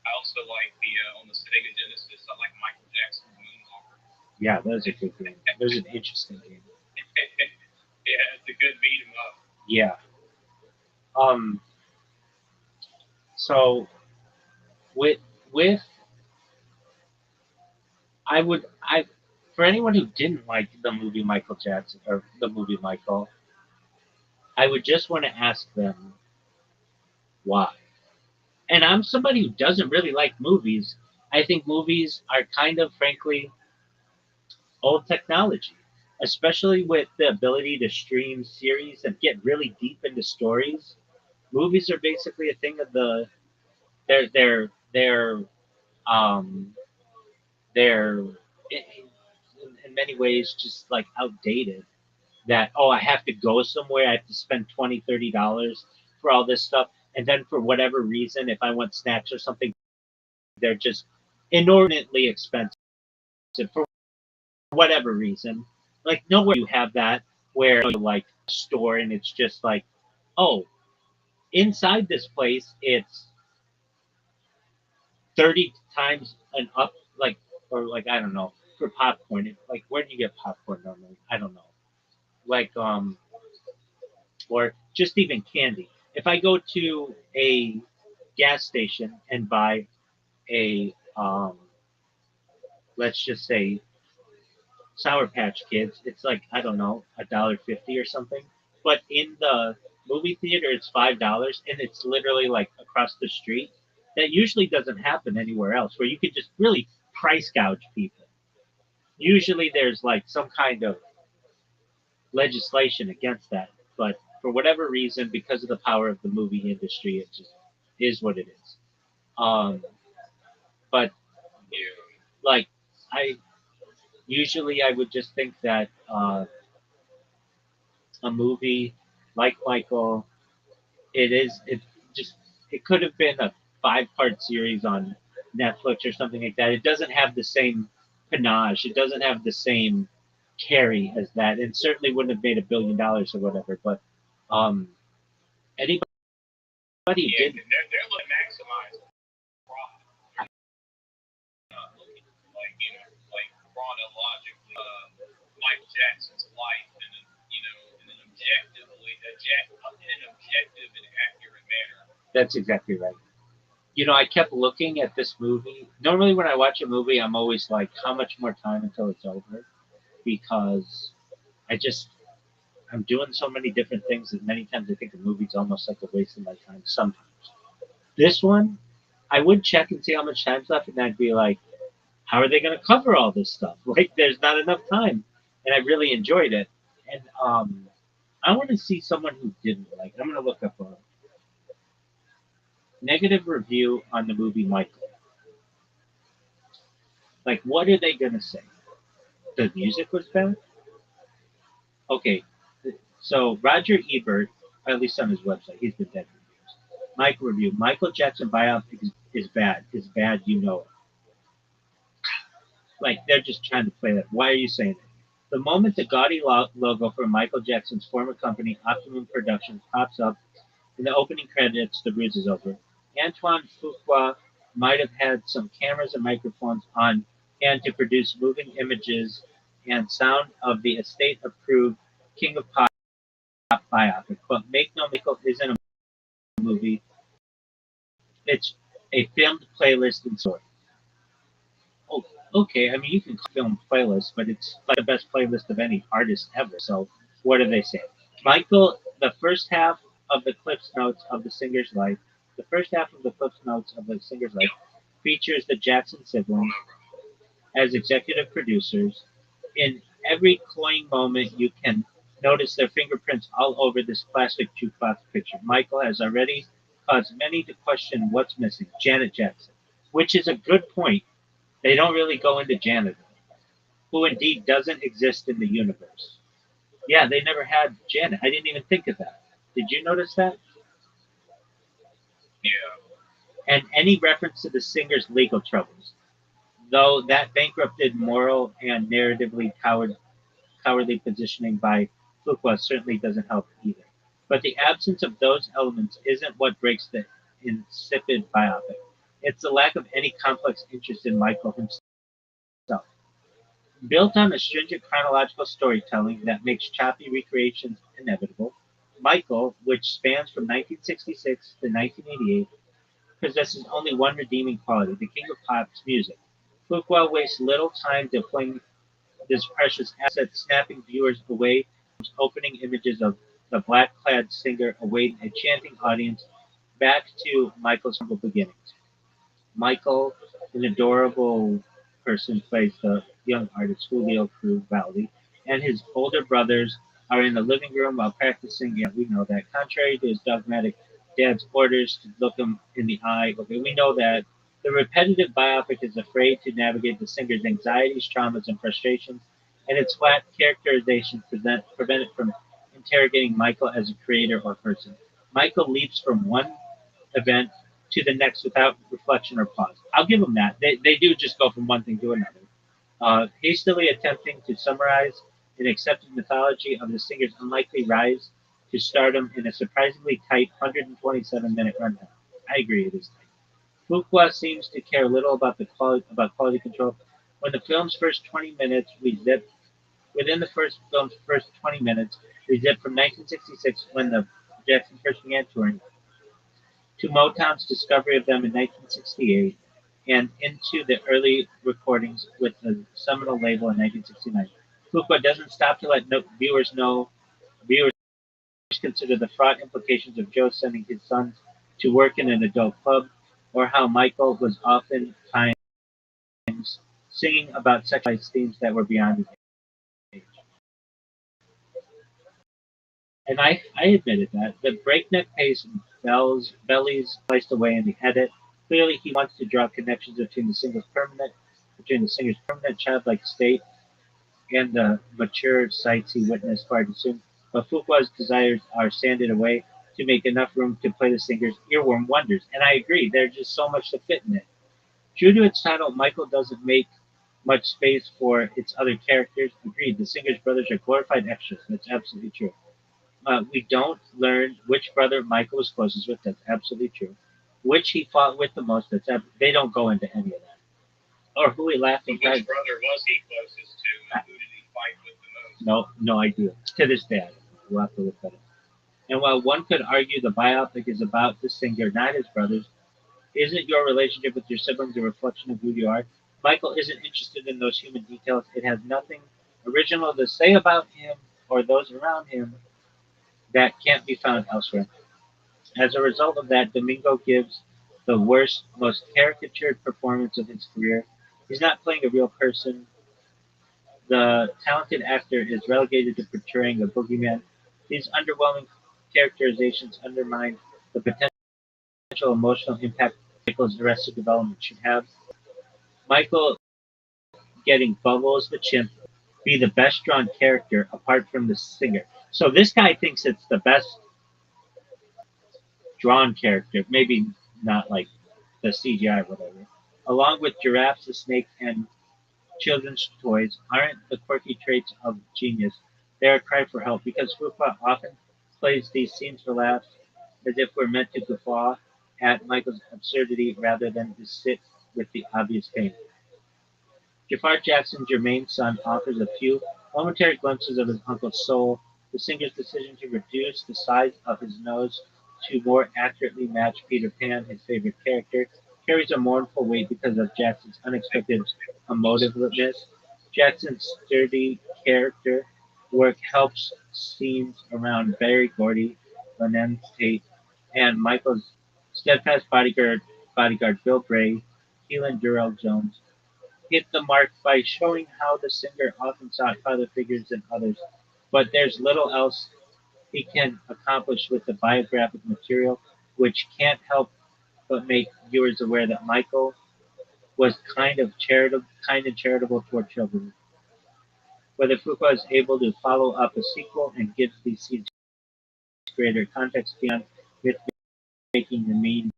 I also like the on the Sega Genesis. I like Michael Jackson's Moonwalker. Yeah, that was a good game. That was an interesting game. Yeah, it's a good beat 'em up. Yeah. So with I for anyone who didn't like the movie Michael Jackson or the movie Michael, I would just want to ask them why. And I'm somebody who doesn't really like movies. I think movies are kind of, frankly, old technology, especially with the ability to stream series that get really deep into stories. Movies are basically a thing of the they're um they're in many ways just like outdated. That, oh, I have to go somewhere, I have to spend $20-$30 for all this stuff, and then for whatever reason, if I want snacks or something, they're just inordinately expensive for whatever reason. Like nowhere you have that where you like a store and it's just like, oh, inside this place it's 30 times an up, like, or like, I don't know, for popcorn. Like, where do you get popcorn normally? I don't know. Like, or just even candy. If I go to a gas station and buy a, let's just say, Sour Patch Kids, it's like, I don't know, $1.50 or something. But in the movie theater, it's $5, and it's literally like across the street. That usually doesn't happen anywhere else, where you could just really price gouge people. Usually, there's like some kind of legislation against that, but for whatever reason, because of the power of the movie industry, it just is what it is. But like, I usually I would just think that a movie like Michael, it just it could have been a 5-part series on Netflix or something like that. It doesn't have the same panache. It doesn't have the same carry as that, and certainly wouldn't have made $1 billion or whatever. But anybody who Yeah, did, they're looking to maximize profit. Like, you know, like chronologically, Michael Jackson's life in a, you know, in an objective and accurate manner. that's exactly right. You know, I kept looking at this movie. Normally, when I watch a movie, I'm always like, how much more time until it's over? Because I'm doing so many different things that many times I think the movie's almost like a waste of my time sometimes. This one, I would check and see how much time's left, and I'd be like, how are they going to cover all this stuff? Like, there's not enough time. And I really enjoyed it. And I want to see someone who didn't like it. I'm going to look up a negative review on the movie Michael. Like, what are they going to say? The music was bad? Okay, so Roger Ebert, at least on his website, he's been dead for years. Michael review: Michael Jackson biopic is bad. Is bad, you know it. Like they're just trying to play that. Why are you saying it? The moment the gaudy logo for Michael Jackson's former company, Optimum Productions, pops up in the opening credits, the ruse is over. Antoine Fuqua might have had some cameras and microphones on hand to produce moving images and sound of the estate-approved King of Pop biopic. But make no mistake, Michael isn't a movie. It's a filmed playlist and story. Oh, okay. I mean, you can film playlists, but it's like the best playlist of any artist ever. So what do they say? Michael, the first half of the Cliff's Notes of the singer's life, the first half of the Cliff's Notes of the singer's life features the Jackson siblings as executive producers. In every cloying moment, you can notice their fingerprints all over this plastic jukebox picture. Michael has already caused many to question what's missing. Janet Jackson, which is a good point. They don't really go into Janet, who indeed doesn't exist in the universe. Yeah, they never had Janet. I didn't even think of that. Did you notice that? Yeah. And any reference to the singer's legal troubles, though that bankrupted moral and narratively cowardly positioning by Fuqua certainly doesn't help either. But the absence of those elements isn't what breaks the insipid biopic. It's the lack of any complex interest in Michael himself. Built on a stringent chronological storytelling that makes choppy recreations inevitable, Michael, which spans from 1966 to 1988, possesses only one redeeming quality: the king of pop's music. Fuqua wastes little time deploying this precious asset, snapping viewers away from opening images of the black-clad singer awaiting a chanting audience back to Michael's humble beginnings. Michael, an adorable person, plays the young artist Julio Cruz Valdi, and his older brothers are in the living room while practicing. Yeah, we know that. Contrary to his dogmatic dad's orders to look him in the eye, okay, we know that. The repetitive biopic is afraid to navigate the singer's anxieties, traumas, and frustrations, and its flat characterization prevent it from interrogating Michael as a creator or person. Michael leaps from one event to the next without reflection or pause. I'll give them that. They do just go from one thing to another. Hastily attempting to summarize an accepted mythology of the singer's unlikely rise to stardom in a surprisingly tight 127-minute runtime. I agree, it is tight. Fuqua seems to care little about quality control. When the film's first 20 minutes, we zip within the film's first 20 minutes, we zip from 1966 when the Jackson first began touring to Motown's discovery of them in 1968 and into the early recordings with the seminal label in 1969. Fuqua doesn't stop to let viewers consider the fraught implications of Joe sending his sons to work in an adult club, or how Michael was often times singing about sexualized themes that were beyond his age. And I admitted that. The breakneck pace bellies sliced away in the edit. Clearly he wants to draw connections between the singer's permanent childlike state and the mature sights he witnessed far too soon. But Fuqua's desires are sanded away to make enough room to play the singer's earworm wonders. And I agree, there's just so much to fit in it. True to its title, Michael doesn't make much space for its other characters. Agreed, the singer's brothers are glorified extras. That's absolutely true. We don't learn which brother Michael was closest with. That's absolutely true. Which he fought with the most. They don't go into any of that. Or who he laughed But and which cried. brother was he closest to, and who did he fight with the most? No idea. To this day, I don't know. We'll have to look that up. And while one could argue the biopic is about the singer, not his brothers, isn't your relationship with your siblings a reflection of who you are? Michael isn't interested in those human details. It has nothing original to say about him or those around him that can't be found elsewhere. As a result of that, Domingo gives the worst, most caricatured performance of his career. He's not playing a real person. The talented actor is relegated to portraying a boogeyman. These underwhelming characterizations undermine the potential emotional impact Michael's Arrested Development should have. Michael getting Bubbles the chimp be the best drawn character apart from the singer. So this guy thinks it's the best drawn character, maybe not like the CGI or whatever. Along with giraffes, the snake, and children's toys aren't the quirky traits of genius. They're a cry for help because Fuqua often plays these scenes for laughs as if we're meant to guffaw at Michael's absurdity rather than to sit with the obvious pain. Jafar Jackson, Jermaine's son, offers a few momentary glimpses of his uncle's soul. The singer's decision to reduce the size of his nose to more accurately match Peter Pan, his favorite character, carries a mournful weight because of Jackson's unexpected emotiveness. Jackson's sturdy character work helps scenes around Barry Gordy, Lennon Tate, and Michael's steadfast bodyguard Bill Bray, Keelan Durrell Jones hit the mark by showing how the singer often sought father figures than others, but there's little else he can accomplish with the biographic material, which can't help but make viewers aware that Michael was kind and charitable toward children. Whether Fuqua is able to follow up a sequel and gives these scenes greater context beyond myth making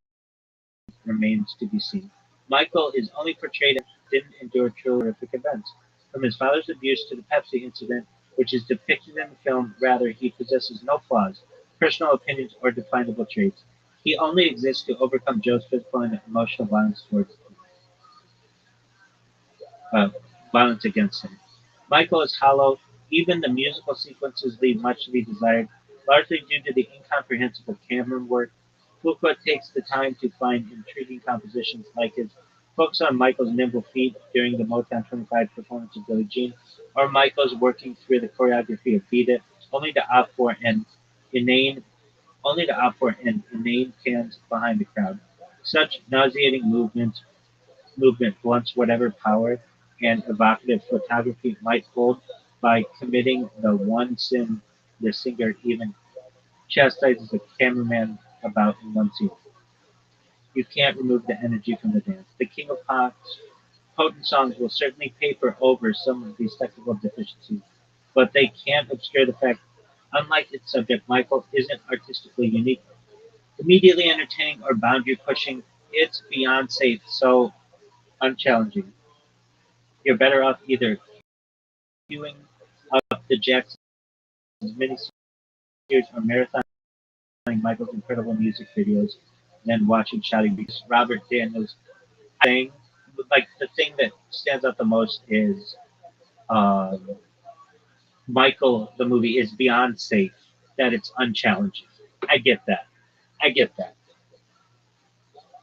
remains to be seen. Michael is only portrayed as didn't endure truly horrific events. From his father's abuse to the Pepsi incident, which is depicted in the film, rather, he possesses no flaws, personal opinions, or definable traits. He only exists to overcome Joe's physical and emotional uh, violence against him. Michael is hollow. Even the musical sequences leave much to be desired, largely due to the incomprehensible camera work. Fuqua takes the time to find intriguing compositions like his focus on Michael's nimble feet during the Motown 25 performance of Billie Jean, or Michael's working through the choreography of Beat It, only to opt for an inane inane pans behind the crowd. Such nauseating movement blunts whatever power and evocative photography might hold by committing the one sin the singer even chastises the cameraman about in one scene. You can't remove the energy from the dance. The King of Pop's potent songs will certainly paper over some of these technical deficiencies, but they can't obscure the fact, unlike its subject, Michael isn't artistically unique, immediately entertaining, or boundary pushing. It's beyond safe, so unchallenging. You're better off either queuing up the Jackson's miniseries or marathoning Michael's incredible music videos than watching shouting because Robert Daniels thing, like the thing that stands out the most is um, Michael, the movie is beyond safe, that it's unchallenging. I get that. I get that.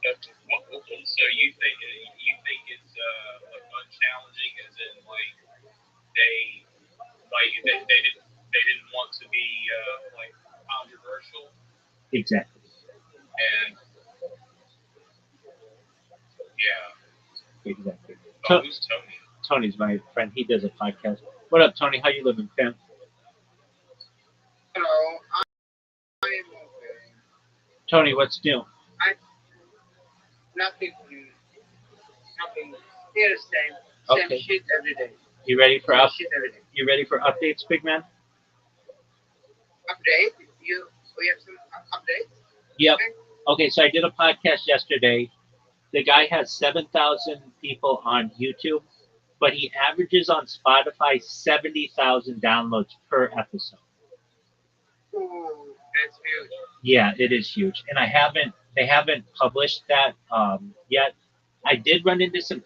So you think it's unchallenging, as in they they didn't want to be controversial, Exactly. and yeah. Exactly. Oh, who's Tony? Tony's my friend. He does a podcast. What up, Tony? How you living, fam? Hello, I am okay. Tony, what's new? I nothing nothing here same Okay. shit every day. You ready for Same shit every day. You ready for updates, big man? Update? We have some updates? Yep. Okay. Okay, so I did a podcast yesterday. The guy has 7,000 people on YouTube, but he averages on Spotify 70,000 downloads per episode. Ooh, that's huge. Yeah, it is huge, and they haven't published that yet. I did run into some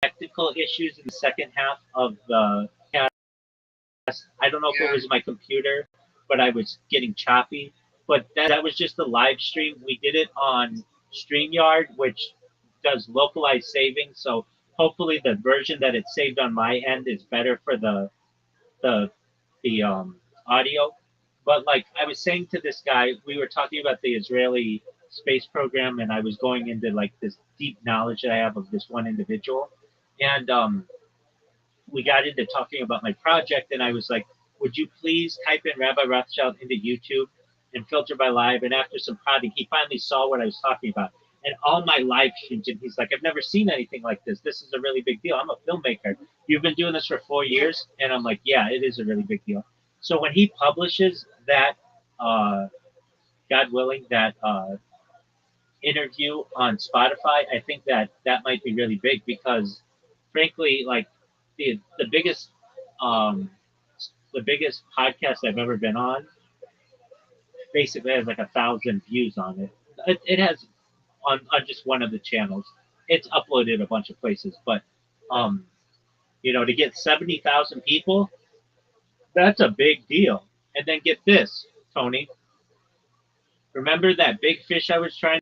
technical issues in the second half of the podcast. I don't know if it was my computer, but I was getting choppy. But that was just the live stream. We did it on StreamYard, which does localized saving. So hopefully the version that it saved on my end is better for the the audio. But like I was saying to this guy, we were talking about the Israeli space program, and I was going into like this deep knowledge that I have of this one individual, and we got into talking about my project, and I was like, "Would you please type in Rabbi Rothschild into YouTube and filter by live?" And after some prodding, he finally saw what I was talking about, and all my live streams, and he's like, "I've never seen anything like this. This is a really big deal. I'm a filmmaker. You've been doing this for 4 years," and I'm like, "Yeah, it is a really big deal." So when he publishes that, God willing, that interview on Spotify, I think that that might be really big because, frankly, like the biggest um, the biggest podcast I've ever been on basically has like 1,000 views on it. It has on just one of the channels. It's uploaded a bunch of places, but um, to get 70,000 people, that's a big deal. And then get this, Tony. Remember that big fish I was trying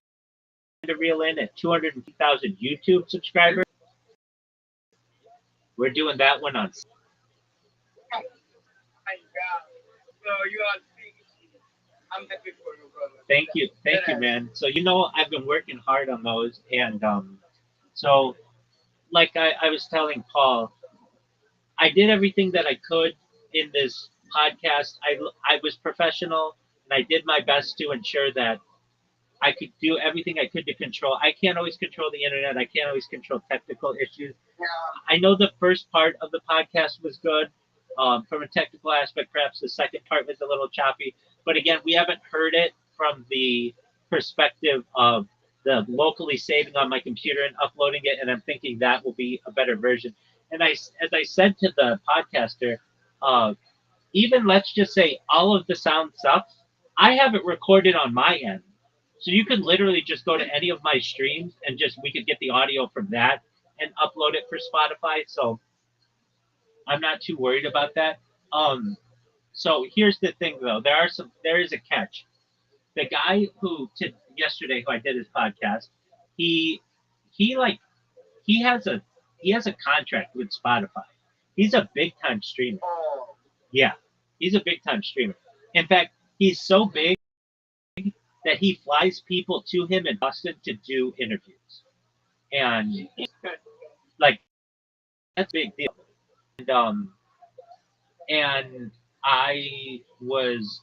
to reel in at 250,000 YouTube subscribers? We're doing that one on. My God. So you are speaking. I'm happy for you, brother. Thank you, man. So I've been working hard on those, and so like I was telling Paul, I did everything that I could in this podcast. I was professional, and I did my best to ensure that I could do everything I could to control. I can't always control the internet. I can't always control technical issues. Yeah. I know the first part of the podcast was good. From a technical aspect, perhaps the second part was a little choppy. But again, we haven't heard it from the perspective of the locally saving on my computer and uploading it, and I'm thinking that will be a better version. And as I said to the podcaster, uh, even let's just say all of the sound sucks, I have it recorded on my end. So you could literally just go to any of my streams and we could get the audio from that and upload it for Spotify. So I'm not too worried about that. So here's the thing though, there is a catch. The guy yesterday who I did his podcast, he he like he has a contract with Spotify. He's a big time streamer. Oh. Yeah, he's a big time streamer. In fact, he's so big that he flies people to him in Boston to do interviews, and like that's a big deal. And I was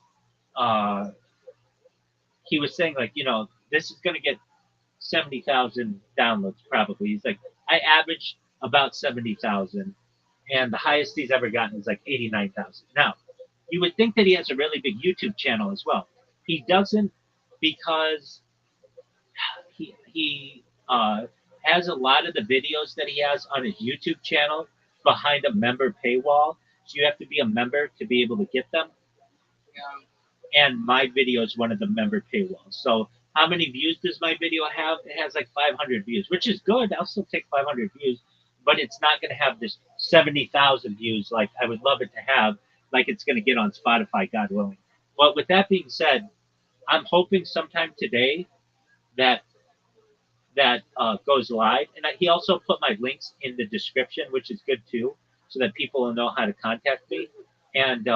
he was saying like this is gonna get 70,000 downloads probably. He's like I averaged about 70,000, and the highest he's ever gotten is like 89,000. Now you would think that he has a really big YouTube channel as well. He doesn't because he has a lot of the videos that he has on his YouTube channel behind a member paywall. So you have to be a member to be able to get them. Yeah. And my video is one of the member paywalls. So how many views does my video have? It has like 500 views, which is good. I'll still take 500 views, but it's not going to have this 70,000 views like I would love it to have, like it's going to get on Spotify, God willing. But with that being said, I'm hoping sometime today that goes live. And he also put my links in the description, which is good too, so that people will know how to contact me. And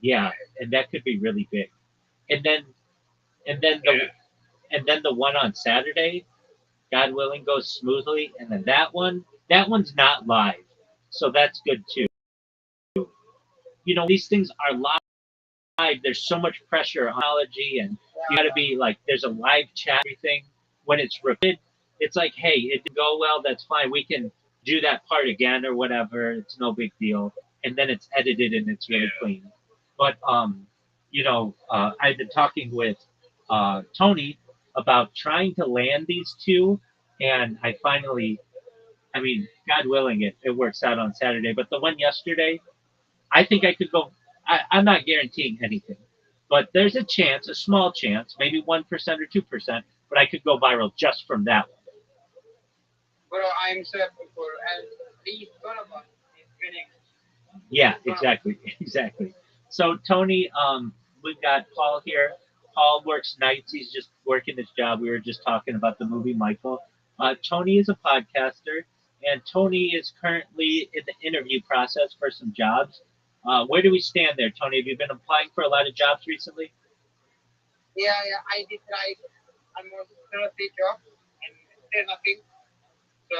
yeah, and that could be really big. And then the one on Saturday, God willing, goes smoothly. And then that one's not live, so that's good too. These things are live. There's so much pressure on technology, and you got to be like, there's a live chat, everything. When it's recorded, it's like, hey, it didn't go well, that's fine. We can do that part again or whatever. It's no big deal. And then it's edited and it's really clean. But, I've been talking with Tony about trying to land these two. And I mean, God willing, it works out on Saturday. But the one yesterday, I think I could go. I'm not guaranteeing anything, but there's a chance, a small chance, maybe 1% or 2%, but I could go viral just from that one. Bro, I'm so happy for and he's gonna win. He's winning. Yeah, exactly, exactly. So Tony, we've got Paul here. Paul works nights. He's just working his job. We were just talking about the movie Michael. Tony is a podcaster, and Tony is currently in the interview process for some jobs. Where do we stand there, Tony? Have you been applying for a lot of jobs recently? Yeah, I did like almost 30 jobs and still nothing. So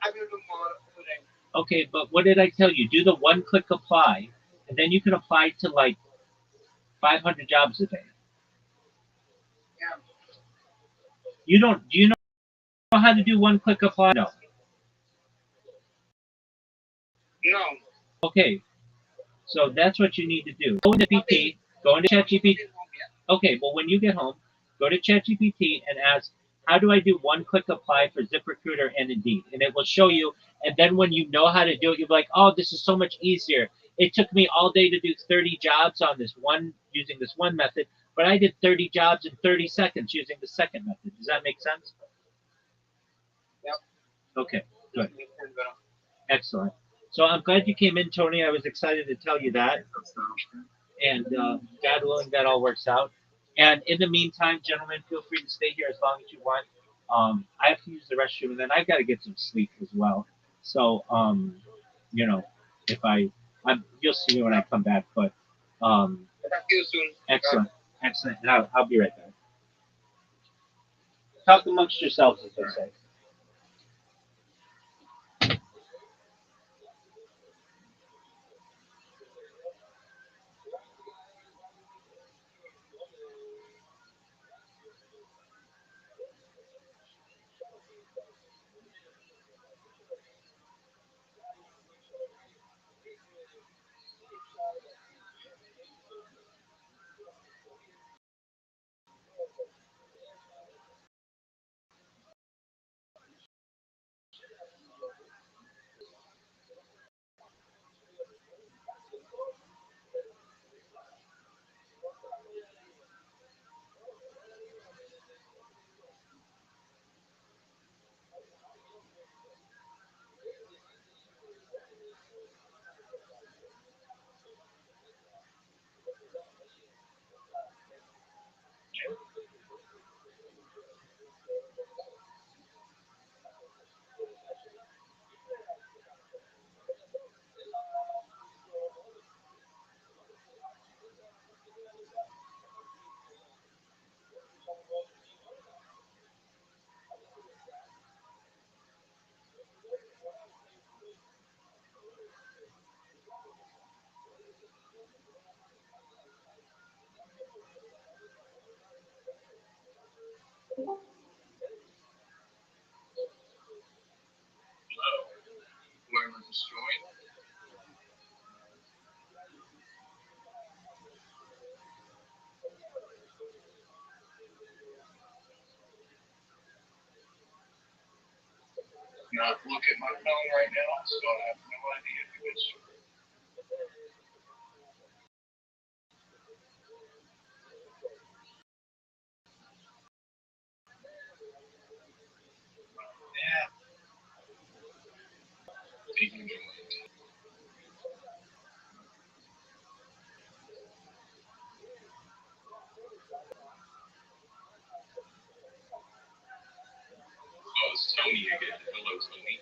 I will do more today. Okay, but what did I tell you? Do the one-click apply, and then you can apply to like 500 jobs a day. Yeah. You don't? Do you know how to do one-click apply? No. No. Okay, so that's what you need to do. Go into GPT. Go into ChatGPT. Okay, well when you get home, go to ChatGPT and ask, how do I do one-click apply for ZipRecruiter and Indeed? And it will show you. And then when you know how to do it, you'll be like, oh, this is so much easier. It took me all day to do 30 jobs on this one using this one method, but I did 30 jobs in 30 seconds using the second method. Does that make sense? Yep. Okay, good. Excellent. So I'm glad you came in, Tony. I was excited to tell you that. And God willing, that all works out. And in the meantime, gentlemen, feel free to stay here as long as you want. I have to use the restroom, and then I've got to get some sleep as well. So, you know, if you'll see me when I come back. But Talk to you soon. excellent, excellent. And I'll be right back. Talk amongst yourselves, as they say. Whoever just joined. Not look at my phone right now, so I have no idea who it's from. Yeah. Taking joined. Oh, it's Tony again. Hello, Tony.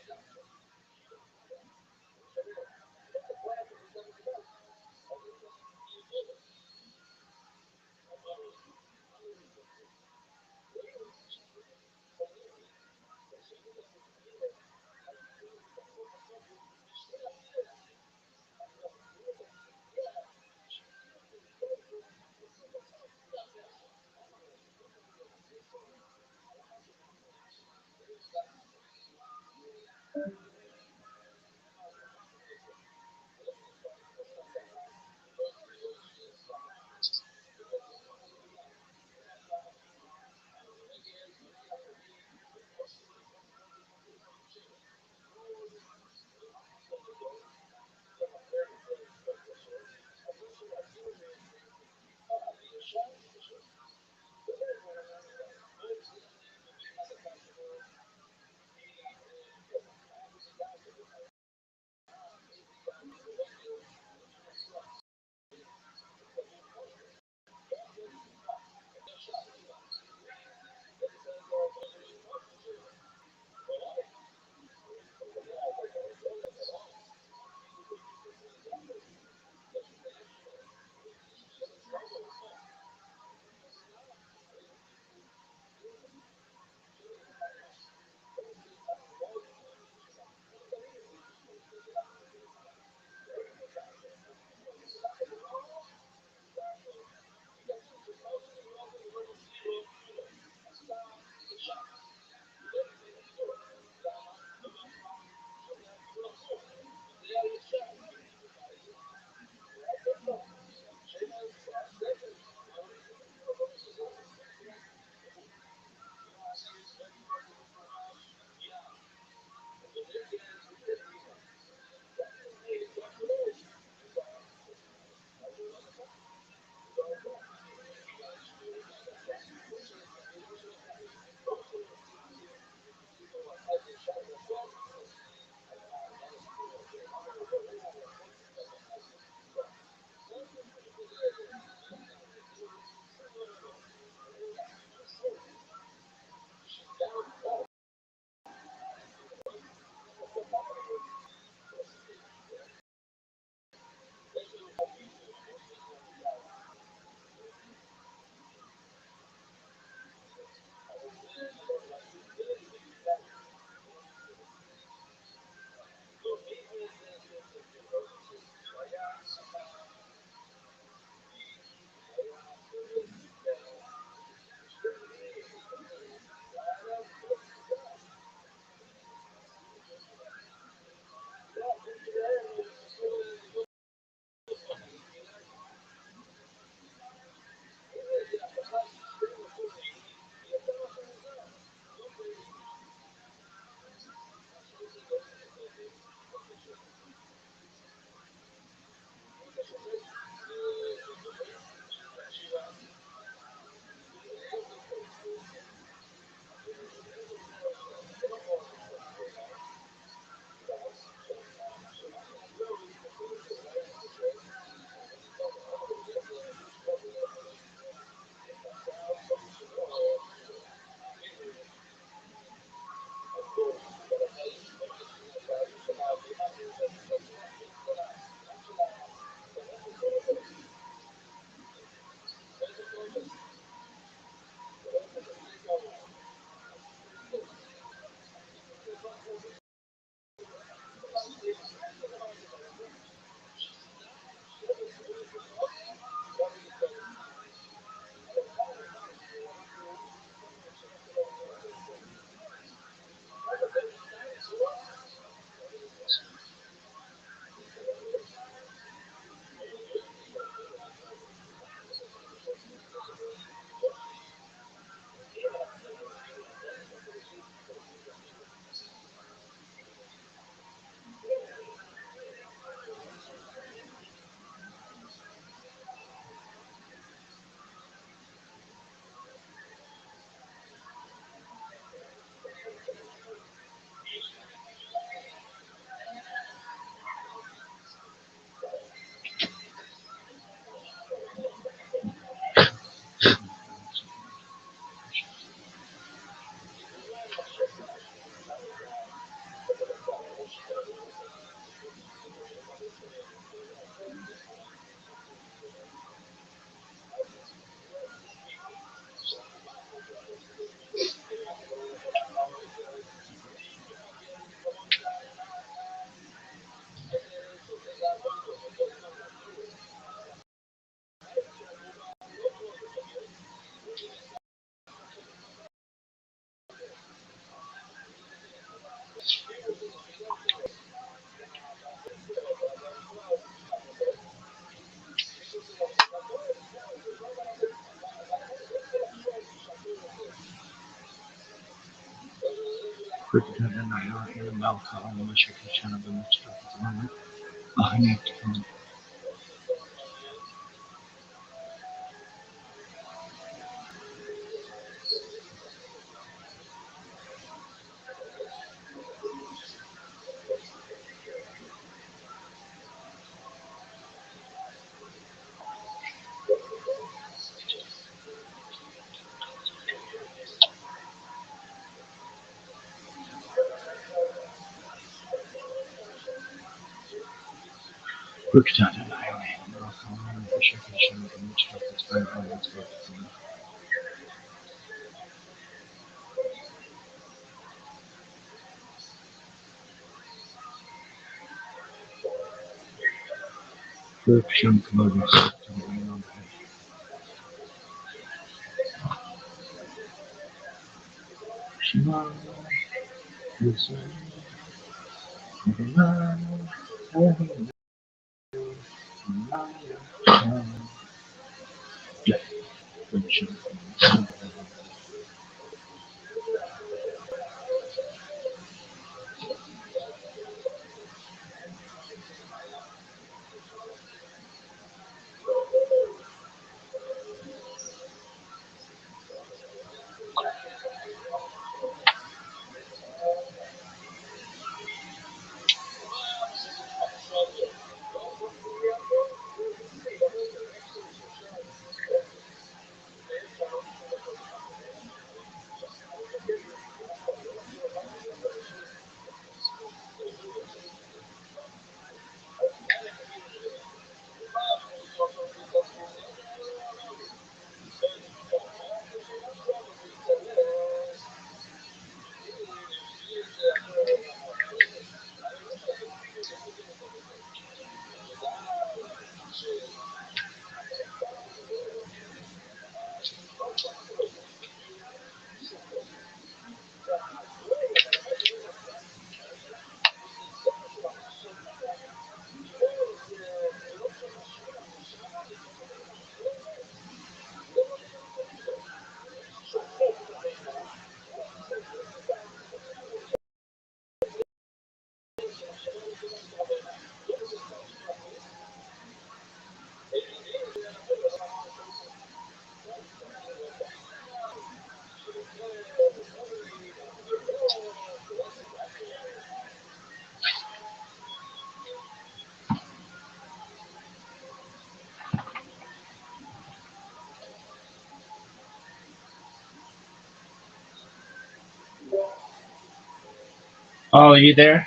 Oh, are you there?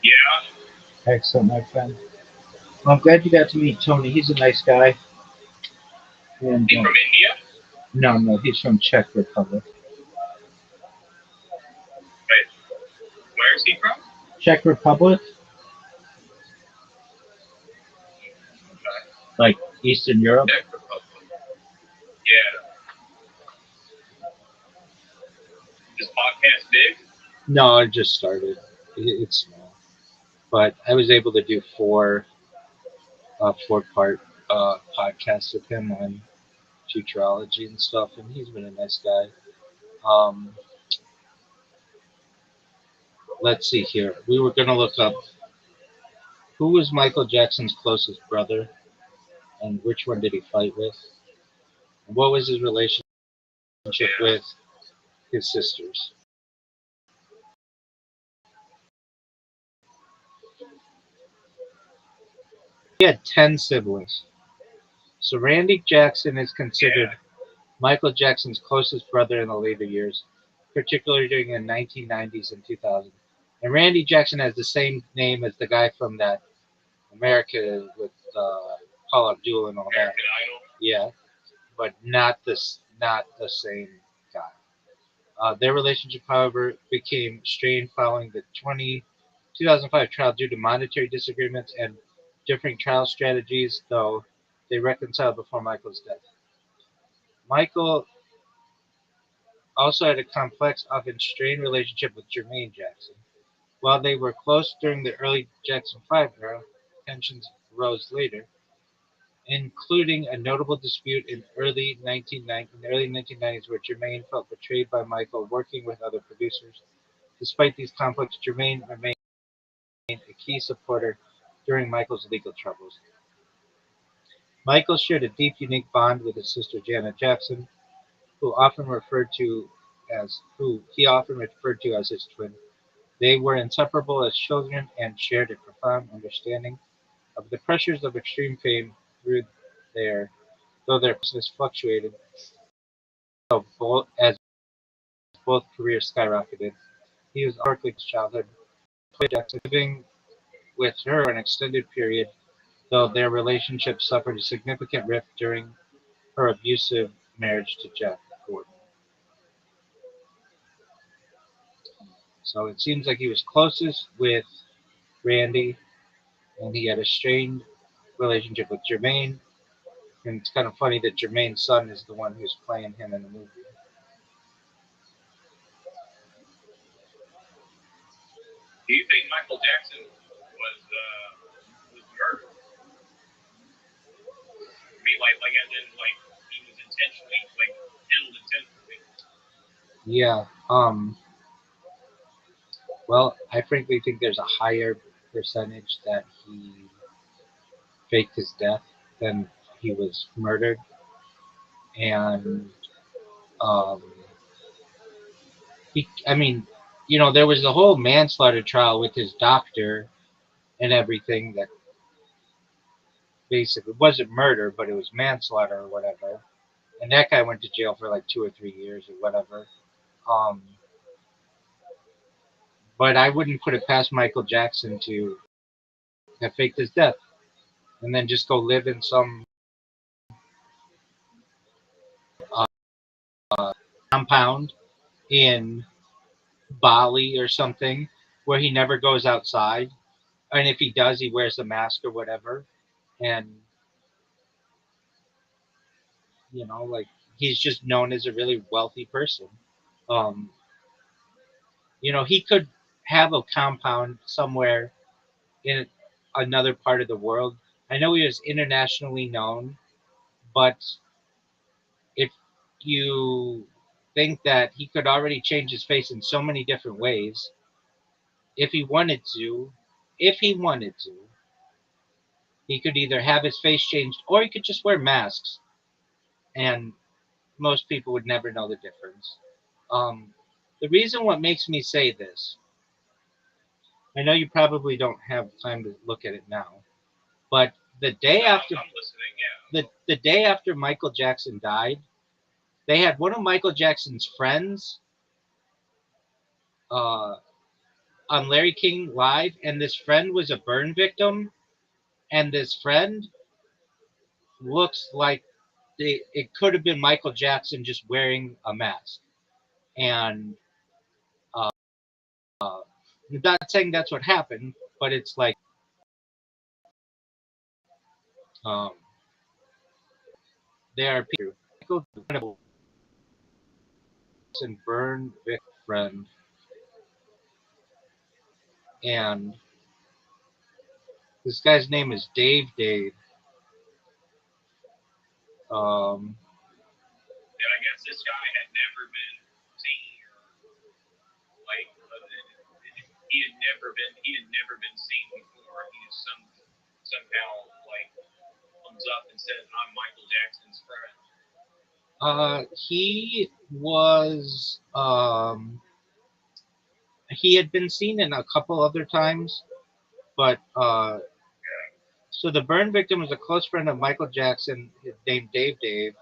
Yeah. Excellent, my friend. Well, I'm glad you got to meet Tony. He's a nice guy. And He from India? no, he's from Czech Republic. Wait, where is he from? Czech Republic, Okay. like Eastern Europe. Czech Republic. Yeah. Is podcast big? No, I just started. It's small, but I was able to do four-part podcasts with him on futurology and stuff, and he's been a nice guy. Um, let's see here. We were gonna look up who was Michael Jackson's closest brother, and which one did he fight with, and what was his relationship with his sisters. He had 10 siblings. So Randy Jackson is considered Michael Jackson's closest brother in the later years, particularly during the 1990s and 2000s. And Randy Jackson has the same name as the guy from that America with Paul Abdul and all that. American Idol. Yeah, but not the same guy. Their relationship, however, became strained following the 2005 trial due to monetary disagreements and differing trial strategies, though they reconciled before Michael's death. Michael also had a complex, often strained relationship with Jermaine Jackson. While they were close during the early Jackson 5 era, tensions rose later, including a notable dispute in the early 1990s where Jermaine felt betrayed by Michael working with other producers. Despite these conflicts, Jermaine remained a key supporter during Michael's legal troubles. Michael shared a deep, unique bond with his sister Janet Jackson, who he often referred to as his twin. They were inseparable as children and shared a profound understanding of the pressures of extreme fame through their though their business fluctuated as both careers skyrocketed. He was Berkeley's childhood, played Jackson, living with her for an extended period, though their relationship suffered a significant rift during her abusive marriage to Jeff Gordon. So it seems like he was closest with Randy, and he had a strained relationship with Jermaine. And it's kind of funny that Jermaine's son is the one who's playing him in the movie. Do you think Michael Jackson was murdered? I mean, like as in, like he was intentionally, like killed intentionally. Yeah. Well, I frankly think there's a higher percentage that he faked his death than he was murdered, and um, I mean, there was the whole manslaughter trial with his doctor and everything that basically wasn't murder, but it was manslaughter or whatever. And that guy went to jail for like 2 or 3 years or whatever. Um, but I wouldn't put it past Michael Jackson to have faked his death and then just go live in some compound in Bali or something where he never goes outside. And if he does, he wears a mask or whatever. And, like he's just known as a really wealthy person. Um, he could have a compound somewhere in another part of the world. I know he was internationally known, but if you think that he could already change his face in so many different ways, if he wanted to, if he wanted to, he could either have his face changed or he could just wear masks, and most people would never know the difference. The reason what makes me say this, I know you probably don't have time to look at it now, but the day after I'm listening. Yeah. the day after Michael Jackson died, they had one of Michael Jackson's friends uh, on Larry King Live, and this friend was a burn victim, and this friend looks like it could have been Michael Jackson just wearing a mask. And uh, I'm not saying that's what happened, but it's like um, there are people Michael Jackson burn victim friend, and this guy's name is Dave Dave. And I guess this guy had never been seen, or like he had never been seen before. He just somehow like comes up and says, "I'm Michael Jackson's friend." He was he had been seen in a couple other times, but so the burn victim was a close friend of Michael Jackson named Dave Dave.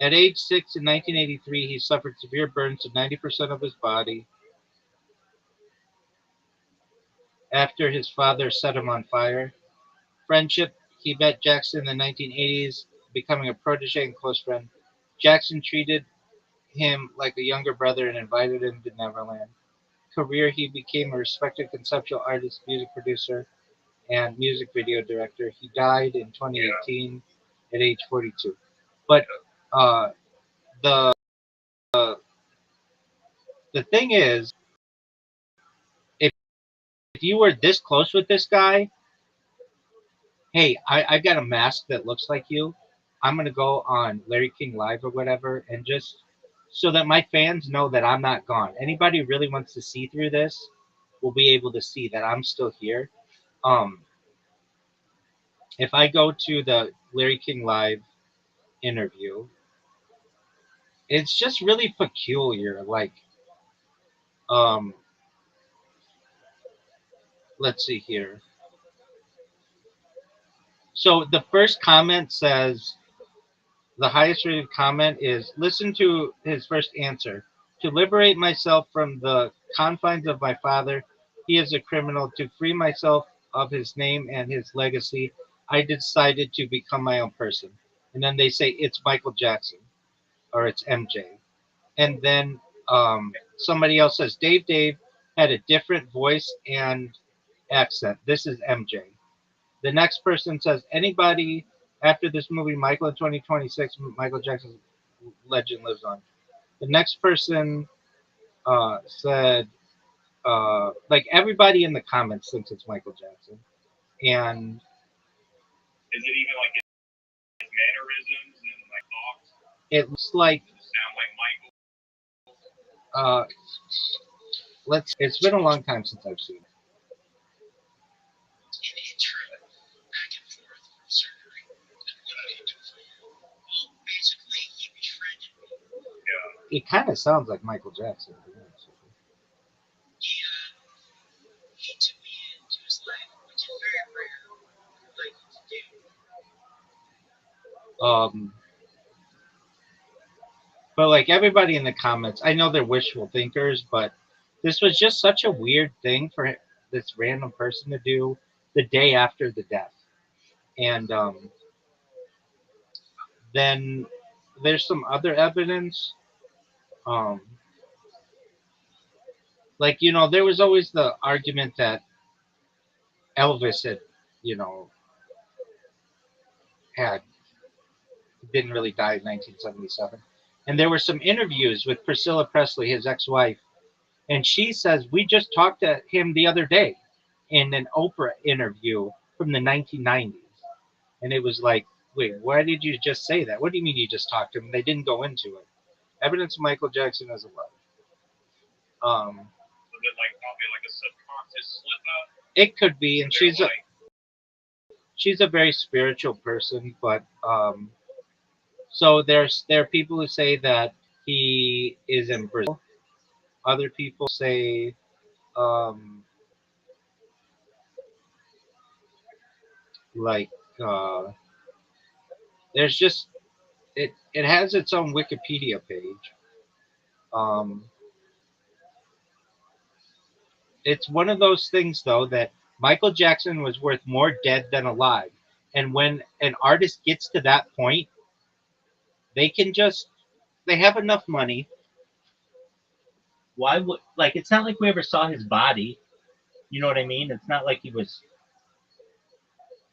At age 6 in 1983, he suffered severe burns to 90% of his body after his father set him on fire. Friendship, he met Jackson in the 1980s, becoming a protege and close friend. Jackson treated him like a younger brother and invited him to Neverland. Career, he became a respected conceptual artist, music producer, and music video director. He died in 2018 at age 42. But uh, the the thing is, if you were this close with this guy, hey, I've got a mask that looks like you. I'm gonna go on Larry King Live or whatever, and just so that my fans know that I'm not gone. Anybody who really wants to see through this will be able to see that I'm still here. Um, if I go to the Larry King Live interview, it's just really peculiar. Like, um, let's see here. So the first comment says, the highest rated comment is, listen to his first answer. To liberate myself from the confines of my father, he is a criminal. To free myself of his name and his legacy, I decided to become my own person. And then they say it's Michael Jackson or it's MJ. And then somebody else says Dave had a different voice and accent. This is MJ. The next person says anybody after this movie, Michael in 2026, Michael Jackson's legend lives on. The next person said, like everybody in the comments thinks it's Michael Jackson, and Is it even like his mannerisms and like talks? it looks like Does it sound like Michael? uh, let's. It's been a long time since I've seen it. In a trip back and forth from surgery. And what did he do for you? Well, basically, he befriended me. Yeah. It kind of sounds like Michael Jackson. To be honest with you. He took me into his life, which is very rare for Michael to do. But like everybody in the comments, I know they're wishful thinkers, but this was just such a weird thing for this random person to do the day after the death. And then there's some other evidence. Um, like, there was always the argument that Elvis had, you know, had didn't really die in 1977. And there were some interviews with Priscilla Presley, his ex-wife, and she says we just talked to him the other day in an Oprah interview from the 1990s. And it was like, wait, why did you just say that? What do you mean you just talked to him? They didn't go into it. Evidence of Michael Jackson as well. Was it like probably like a subconscious slip up? It could be, and They're like, she's a very spiritual person, but so there are people who say that he is in Brazil. Other people say like there's just it has its own Wikipedia page. Um, it's one of those things though that Michael Jackson was worth more dead than alive, and when an artist gets to that point, they can just they have enough money. Why would like it's not like we ever saw his body. You know what I mean? It's not like he was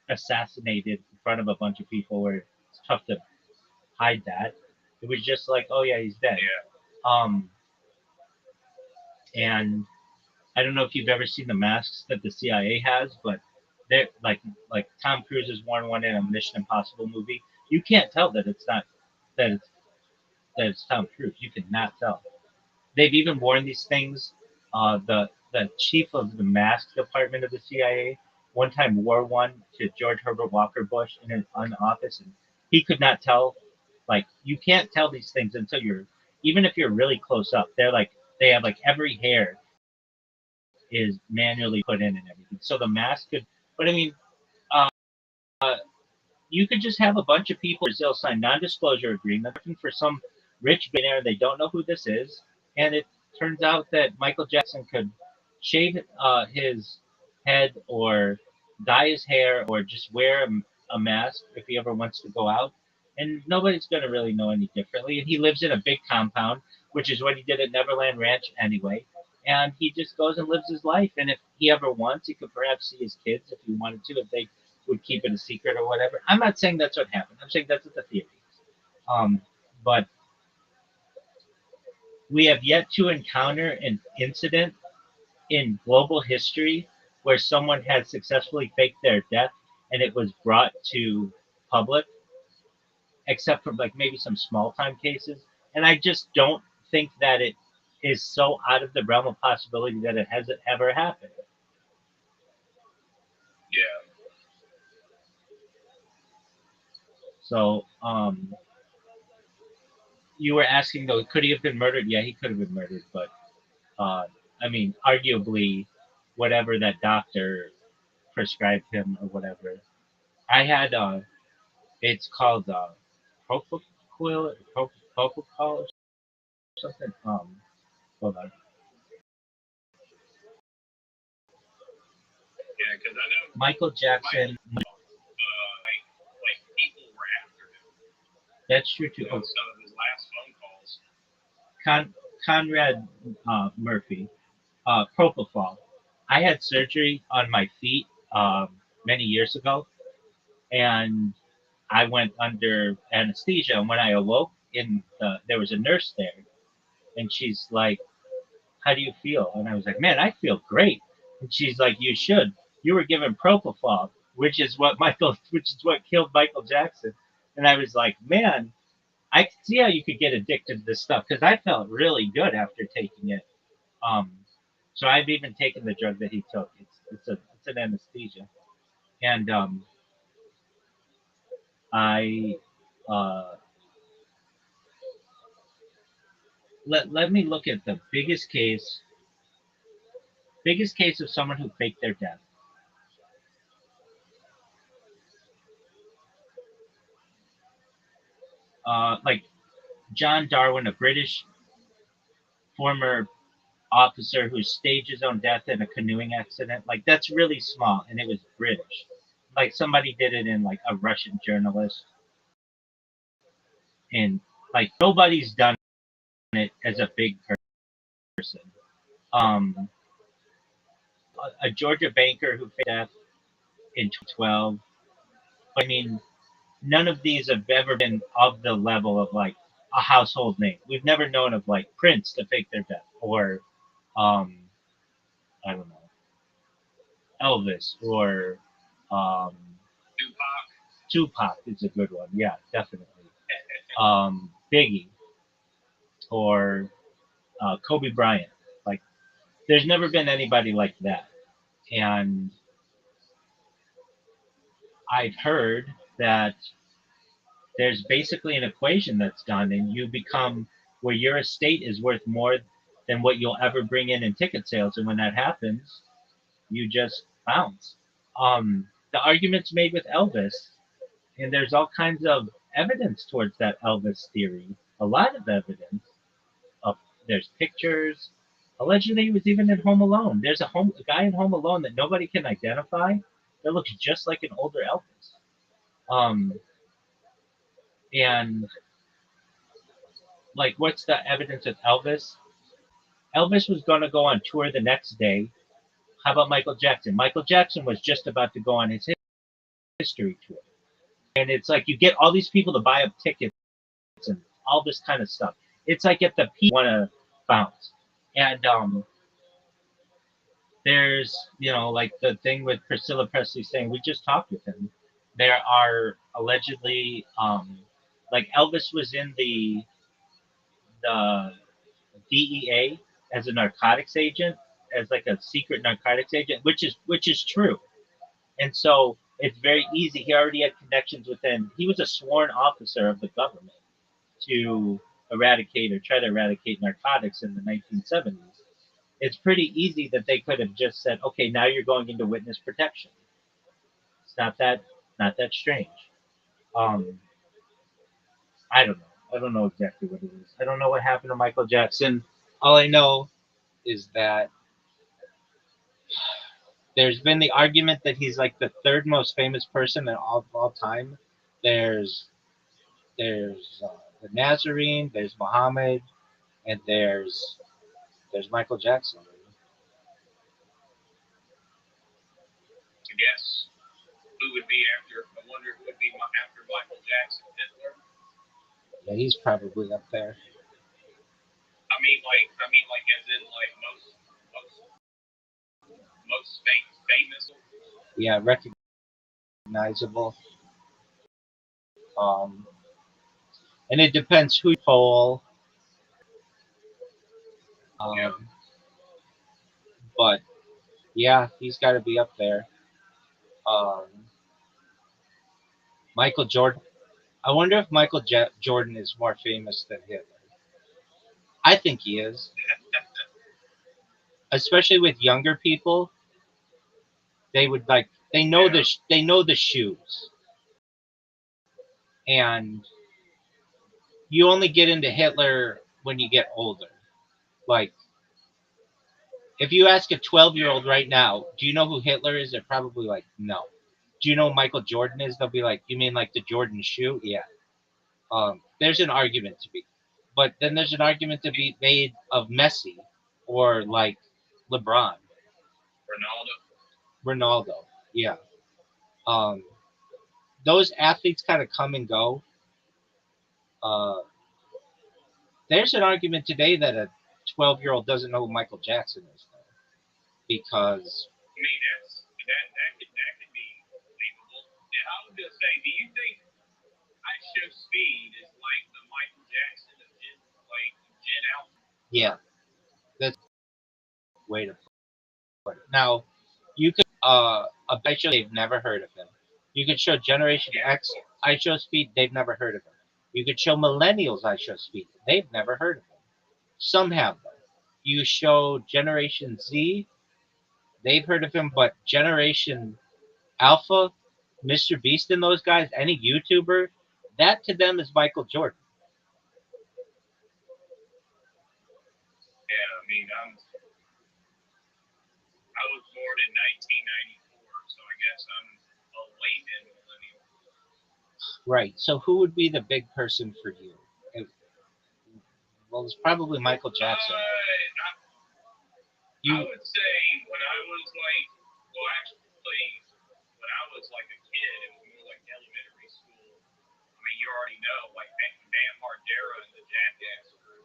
assassinated in front of a bunch of people where it's tough to hide that. It was just like, oh yeah, he's dead. yeah. And I don't know if you've ever seen the masks that the CIA has, but they're like Tom Cruise has worn one in a Mission Impossible movie. You can't tell that it's not that it's that it's Tom Cruise. You cannot tell. They've even worn these things. The chief of the mask department of the CIA one time wore one to George Herbert Walker Bush in an office, and he could not tell. Like you can't tell these things until you're even if you're really close up. They have like every hair is manually put in and everything. So the mask could, but I mean, uh, you could just have a bunch of people in Brazil sign non-disclosure agreement for some rich billionaire. They don't know who this is, and it turns out that Michael Jackson could shave his head or dye his hair or just wear a mask if he ever wants to go out, and nobody's going to really know any differently. And he lives in a big compound, which is what he did at Neverland Ranch anyway. And he just goes and lives his life. And if he ever wants, he could perhaps see his kids if he wanted to, if they would keep it a secret or whatever. I'm not saying that's what happened. I'm saying that's what the theory is. But we have yet to encounter an incident in global history where someone has successfully faked their death and it was brought to public, except for like maybe some small time cases. And I just don't think that it is so out of the realm of possibility that it hasn't ever happened. Yeah. So, you were asking though, could he have been murdered? Yeah, he could have been murdered, but I mean, arguably, whatever that doctor prescribed him or whatever. I had it's called propofol or something. Hold on. Yeah, because I know Michael Jackson. like people were after him. That's true too. You know, some of his last phone calls. Conrad Murphy. Propofol. I had surgery on my feet many years ago, and I went under anesthesia. And when I awoke, there was a nurse there, and she's like, "How do you feel?" And I was like, "Man, I feel great." And she's like, "You should. You were given propofol, which is what killed Michael Jackson." And I was like, "Man, I can see how you could get addicted to this stuff because I felt really good after taking it." Um, so I've even taken the drug that he took. It's an anesthesia, and I let me look at the biggest case of someone who faked their death. Like John Darwin, a British former officer who staged his own death in a canoeing accident. Like that's really small, and it was British. Like somebody did it in like a Russian journalist, and like nobody's done it as a big person. Um, a Georgia banker who faked death in 2012. I mean, none of these have ever been of the level of like a household name. We've never known of like Prince to fake their death, or um, I don't know, Elvis, or um, Tupac. Tupac is a good one. Yeah, definitely. Biggie, or Kobe Bryant. Like, there's never been anybody like that. And I've heard that there's basically an equation that's done, and you become where your estate is worth more than what you'll ever bring in ticket sales. And when that happens, you just bounce. The argument's made with Elvis, and there's all kinds of evidence towards that Elvis theory. A lot of evidence. Of there's pictures. Allegedly, he was even in Home Alone. There's a guy in Home Alone that nobody can identify that looks just like an older Elvis. And like, what's the evidence of Elvis? Elvis was going to go on tour the next day. How about Michael Jackson? Michael Jackson was just about to go on his history tour. And it's like you get all these people to buy up tickets and all this kind of stuff. It's like at the peak, you want to bounce. And there's, like the thing with Priscilla Presley saying, we just talked with him. There are allegedly, like Elvis was in the DEA as a narcotics agent, as like a secret narcotics agent, which is true. And so it's very easy. He already had connections with them. He was a sworn officer of the government to eradicate or try to eradicate narcotics in the 1970s. It's pretty easy that they could have just said, okay, now you're going into witness protection. It's not that strange. Um, I don't know. I don't know exactly what it is. I don't know what happened to Michael Jackson. All I know is that there's been the argument that he's like the third most famous person in all time. There's the Nazarene, there's Muhammad, and there's Michael Jackson. I guess who would be after? I wonder who would be after Michael Jackson. Hitler. Yeah, he's probably up there. I mean, as in like most famous. Yeah, recognizable. Um, and it depends who you poll. Um, but yeah, he's got to be up there. Um, Michael Jordan. I wonder if Jordan is more famous than Hitler. I think he is, especially with younger people. They would like they know the shoes, and you only get into Hitler when you get older. Like if you ask a 12-year-old right now, do you know who Hitler is? They're probably like, no. Do you know who Michael Jordan is? They'll be like, you mean like the Jordan shoe? Yeah. There's an argument to be, but then there's an argument to be made of Messi or like LeBron, Ronaldo. Yeah. Um, those athletes kind of come and go. Uh, there's an argument today that a 12-year-old doesn't know who Michael Jackson is, though, because I mean, that could be believable. And I was gonna say, do you think I Show Speed is like the Michael Jackson of Gen Alpha? yeah, that's a way to put it. Now, you could a I show they've never heard of him. You could show Generation X I Show Speed, they've never heard of him. You could show Millennials I Show Speed, they've never heard of him. Some have though. You show Generation Z, they've heard of him, but Generation Alpha, Mr. Beast, and those guys, any YouTuber, that to them is Michael Jordan. Yeah, I mean, I was born in 1994, so I guess I'm a late millennial. Right. So who would be the big person for you? Well, it's probably Michael Jackson. I would say when I was like, well, actually, when I was like a kid, it was more like elementary school. I mean, you already know, like Bam Margera and the Jackass Crew.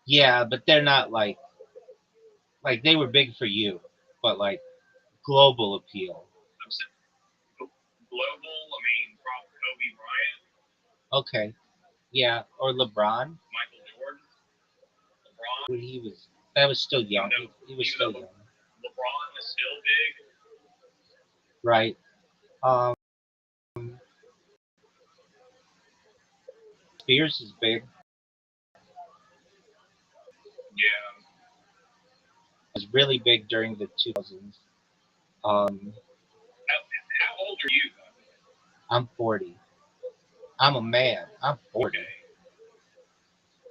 Yeah, but they're not like they were big for you, but like global appeal. I'm saying global. I mean, probably Kobe Bryant, Okay. Yeah, or LeBron. Michael Jordan, LeBron. When he was that was still young. He was still young. LeBron is still big. Right. Um Spears is big. Yeah. Was really big during the 2000s. Um, How old are you? I'm 40. I'm a man. I'm 40. Okay.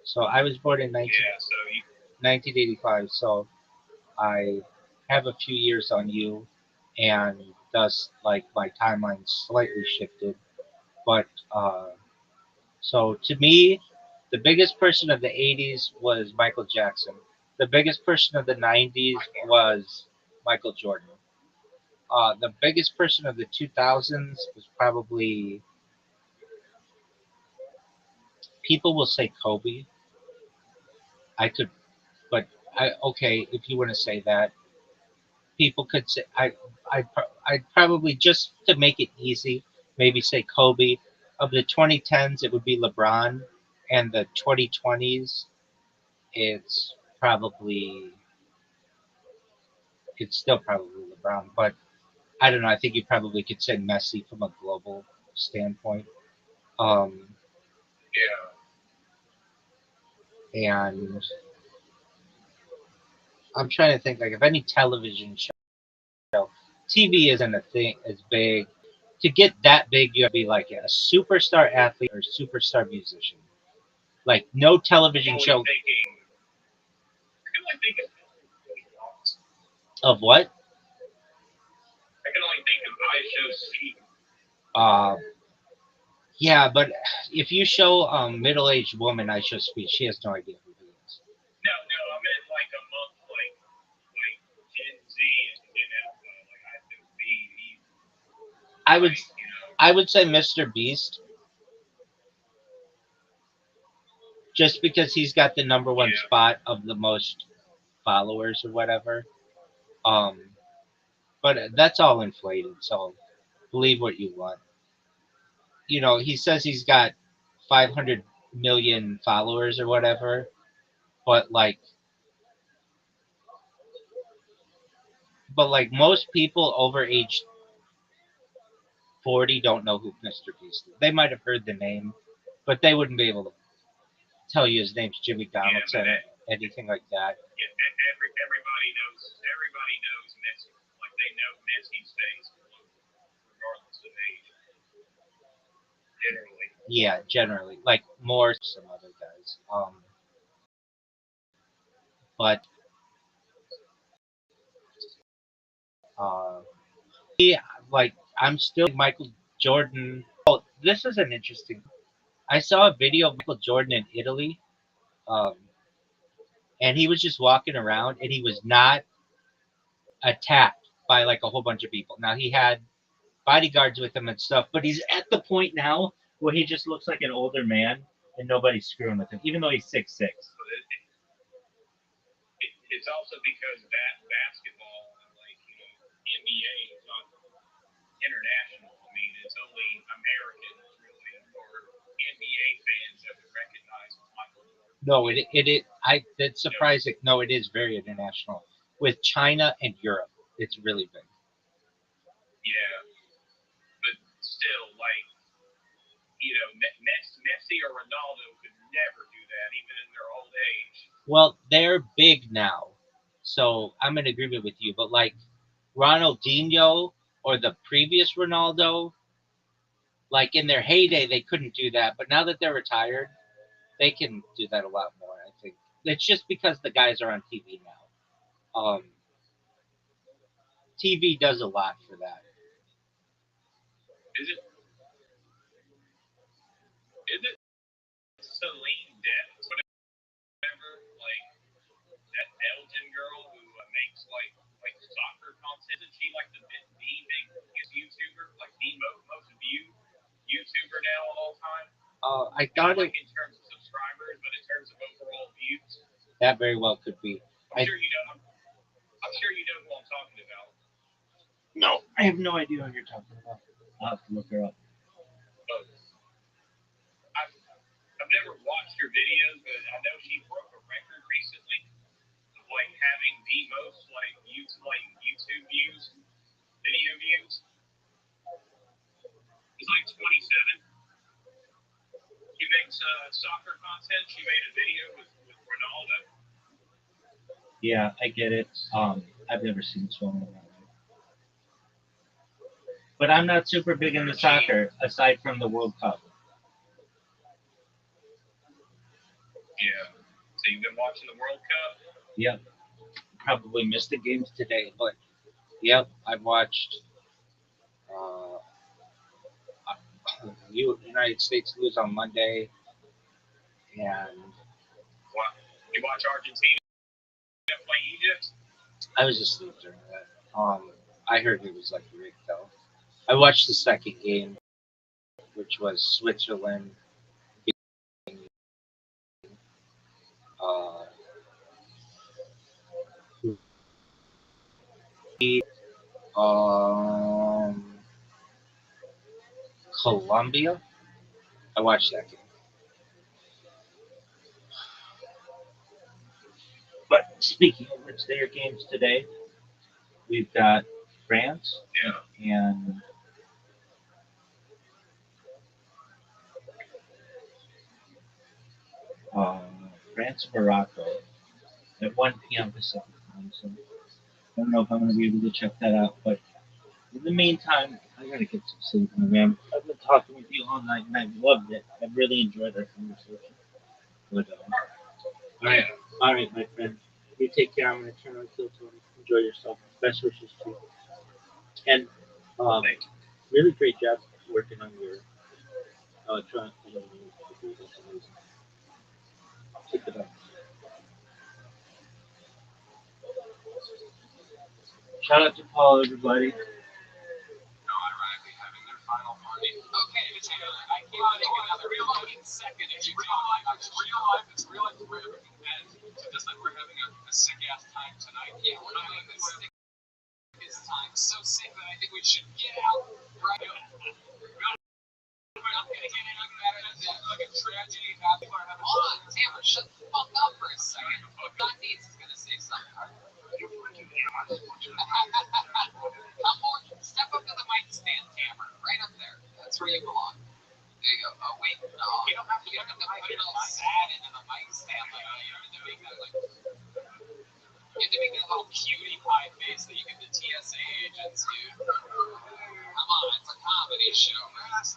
So I was born in 1985. So I have a few years on you, and thus like my timeline slightly shifted. But so to me, the biggest person of the 80s was Michael Jackson. The biggest person of the 90s was Michael Jordan. The biggest person of the 2000s was probably, people will say Kobe. I could, but okay, if you want to say that, people could say I'd probably, just to make it easy, maybe say Kobe. Of the 2010s, it would be LeBron, and the 2020s, it's probably it's still probably LeBron, but I don't know. I think you probably could say Messi from a global standpoint. Um, Yeah. and I'm trying to think like of any television show. TV isn't a thing as big. To get that big, you have to be like a superstar athlete or a superstar musician. Like no television show of what? I can only think of I Show Speed. Uh, yeah, but if you show middle-aged woman I Show Speed, she has no idea who he is. No, I meant like amongst like Gen Z and Gen Alpha, like I Show Speed. I would like, you know, I would say Mr. Beast, just because he's got the number one spot of the most followers or whatever. Um, but that's all inflated. So believe what you want. You know, he says he's got 500 million followers or whatever, but most people over age 40 don't know who Mr. Beast is. They might have heard the name, but they wouldn't be able to tell you his name's Jimmy Donaldson or anything like that. Yeah, everybody knows Messi. Like they know Messi's face, regardless of age. Generally. Yeah, generally, like more some other guys. But yeah, like I'm still Michael Jordan. Oh, this is an interesting. I saw a video of Michael Jordan in Italy, um, and he was just walking around, and he was not attacked by like a whole bunch of people. Now he had bodyguards with him and stuff, but he's at the point now where he just looks like an older man, and nobody's screwing with him, even though he's 6'6". It's also because that basketball, like NBA, is not international. I mean, it's only Americans really, or NBA fans that would recognize Michael Jordan. No, that's surprising. No, it is very international. With China and Europe, it's really big. Yeah, but still, like Messi or Ronaldo could never do that, even in their old age. Well, they're big now, so I'm in agreement with you. But like Ronaldinho or the previous Ronaldo, like in their heyday, they couldn't do that. But now that they're retired, they can do that a lot more. I think it's just because the guys are on TV now. TV does a lot for that. Is it? Celine Dion, whatever, like that Belgian girl who makes like soccer content, isn't she like the biggest YouTuber, like the most viewed YouTuber now of all time? I thought Not like in terms of subscribers, but in terms of overall views. That very well could be. I'm sure you know who I'm talking about. No, I have no idea what you're talking about. I'll have to look her up. But I've never watched her videos, but I know she broke a record recently of like having the most YouTube views, video views. It's like 27. She makes soccer content. She made a video with Ronaldo. Yeah, I get it. I've never seen this one. But I'm not super big into soccer, aside from the World Cup. Yeah. So you've been watching the World Cup? Yep. Probably missed the games today, but yep, I've watched United States lose on Monday, and you watch Argentina play Egypt? I was asleep during that. I heard it was like rigged though. I watched the second game, which was Switzerland. Uh, Colombia. I watched that game. But speaking of which, their games today, we've got France and France, Morocco at 1 p.m. Pacific time. So I don't know if I'm going to be able to check that out. But in the meantime, I got to get some sleep, my man. I've been talking with you all night, and I've loved it. I've really enjoyed our conversation. But, all right, my friend. You take care. I'm going to turn on Kill Tony. Enjoy yourself. Best wishes to you. And really great job working on your electronic. Keep it up. Shout out to Paul, everybody. Okay, Taylor, I can't take another fucking second. It's real life. It's real life. It's real life. And just like we're having a sick ass time tonight. Yeah, we're not having a sick ass time. So sick that I think we should get out right now. I'm gonna get in like a tragedy. Hold on, Tamara, shut the fuck up for a second. God needs is gonna say something. Come more, step up to the mic stand, Tamara. Right up there. That's where you belong. There you go. Oh wait, no. You don't have to put it all sad into the mic stand like you have to make that like. You have to make that little cutie pie face that you get the TSA agents do. Come on, it's a comedy show. Relax,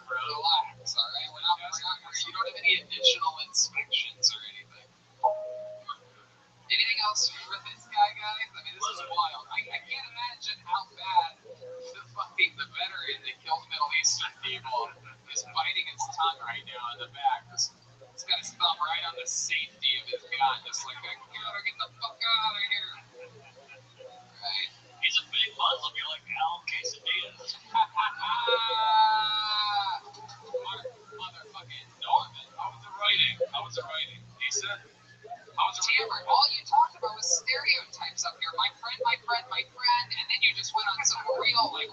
all right? We're not, you don't have any additional inspections or anything. Anything else for this guy, guys? I mean, this is wild. I can't imagine how bad the veteran that killed Middle Eastern people is biting his tongue right now in the back. He's got his thumb right on the safety of his gun, just like, I gotta get the fuck out of here. Right? He's a big Muslim. You're like Al Quesadillas. Motherfucking Norman. How was the writing? He said, Tamara, all you talked about was stereotypes up here. My friend, and then you just went on some really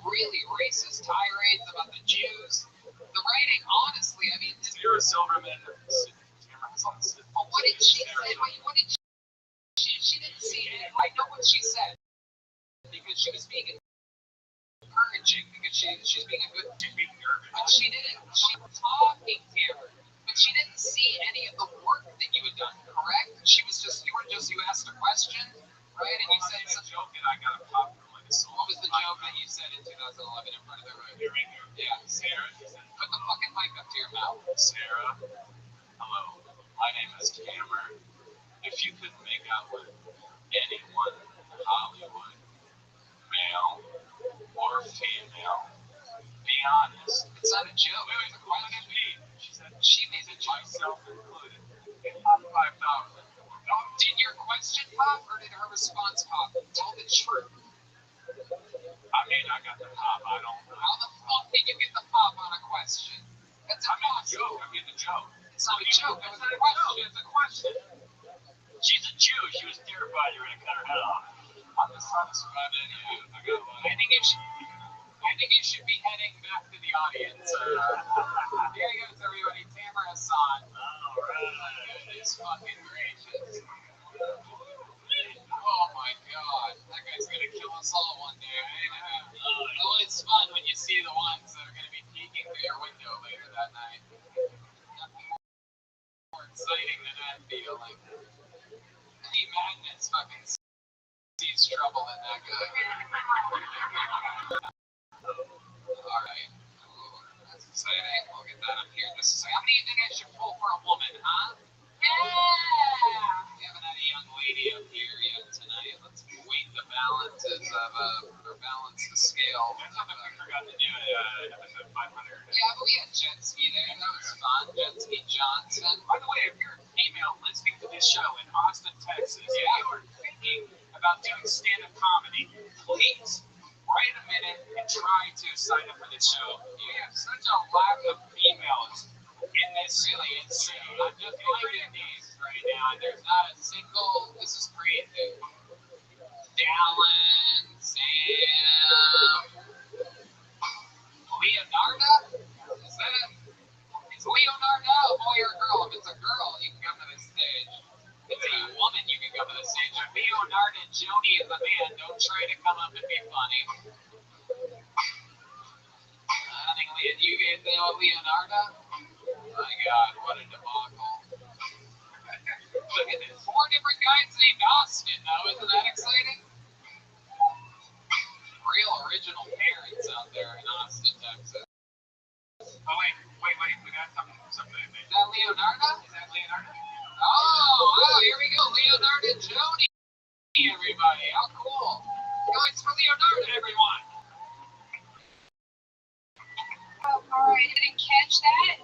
racist tirades about the Jews. The writing, honestly, I mean, Sarah Silverman. But what did she say? What did she didn't see it. I know what she said. Because she was being encouraging, because she's being a good speaker. But she was talking, Tamara. But she didn't see any of the work that you had done, correct? You asked a question, right? And you said some joke and I got a pop from like a soul. What was the joke that you said in 2011 in front of the room? Yeah, Sarah. Put the fucking mic up to your mouth. Sarah, hello. My name is Cameron. If you could make out with anyone in Hollywood, male or female, be honest. It's not a joke. It's a question. She said she made it, myself included. It popped 5,000. Did your question pop or did her response pop? Tell the truth. I mean, I got the pop. I don't know. How the fuck did you get the pop on a question? That's impossible. I mean the joke. It's not a joke. It was a question. It's a question. She's a Jew. She was terrified you were going to cut her head off. I'm just trying to survive it. I think you should be heading back to the audience. Here he goes, everybody. Tamara Hassan. All right. Goodness fucking gracious. Oh my god. That guy's gonna kill us all one day, right? It's always fun when you see the ones that are gonna be peeking through your window later that night. Nothing more exciting than that feeling. Any madness fucking sees trouble in that guy. Alright. That's exciting. We'll get that up here in just a second. How many do you think I should pull for a woman, huh? Yeah! We haven't had a young lady up here yet tonight. Let's weight the balances or balance the scale. There's something we forgot to do at episode 500. Yeah, but we had Jet Ski there. That was fun. Jet Ski Johnson. By the way, if you're a female listening to this show in Austin, Texas, and you are thinking about doing stand-up comedy, please write a minute and try to sign up for this show. You have such a lack of females in this really insane. I'm just looking at these right now, and there's not a single. This is crazy. Dallin, Sam, Leonardo? Is that it? Is Leonardo a boy or a girl? If it's a girl, you can come to the stage. If it's a woman, you can come to the stage. If Leonardo and Joni is a man, don't try to come up and be funny. I think you guys know Leonardo? My God, what a debacle. Look at this. 4 different guys named Austin, though. Isn't that exciting? Real original parents out there in Austin, Texas. Oh, wait. We got something. Is that Leonardo? Oh, here we go. Leonardo and Joni, everybody. How cool. Guys for Leonardo, everyone. Oh, all right, I didn't catch that.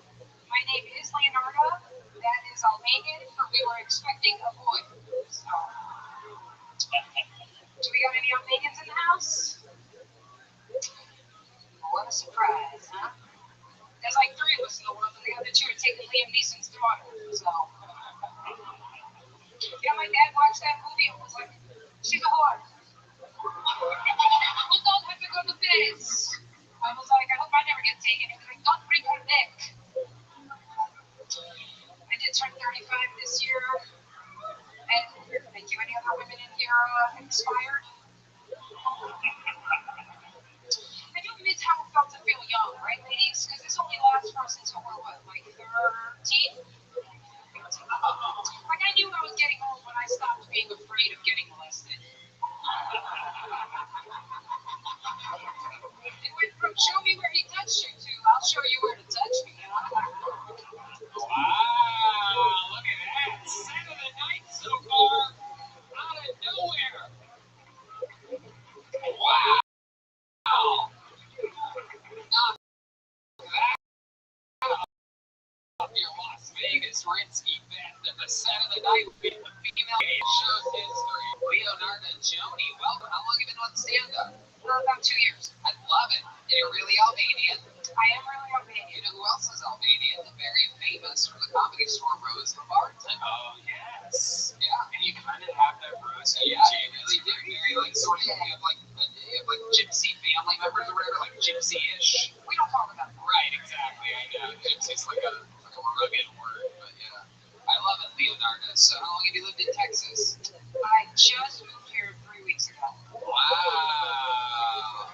My name is Leonardo. That is Albanian, but we were expecting a boy. So, do we got any Albanians in the house? What a surprise, huh? There's like 3 of us in the world, and the other 2 are taking Liam Neeson's daughter. So, my dad watched that movie and was like, she's a whore. Who told her nice. I was like, I hope I never get taken. He was like, don't bring her neck. I did turn 35 this year. And thank you. Any other women in here expired? I do miss how it felt to feel young, right, ladies? Because this only lasts for us until we're what, like 13? Like I knew I was getting old when I stopped being afraid of getting molested. It went from show me where he touched you to I'll show you where to touch me. Wow, look at that. Set of the night so far. Out of nowhere. Wow. Knock that off your Las Vegas Rinsky bet that the set of the night would be the female show's history. Leonardo Joni, welcome. How long have you been on stand-up? About 2 years. I love it. You're really Albanian. I am really Albanian. You know who else is Albanian? The very famous from the Comedy Store, Rose Martin. Oh, yes. Yeah. And you kind of have that rose. Yeah, you really do. Very like sort of you have like gypsy family members or whatever, like gypsy-ish. We don't talk about that. Right, exactly. I know. Gypsy's like a rugged word, but yeah. I love it, Leonardo. So how long have you lived in Texas? I just moved here 3 weeks ago. Wow.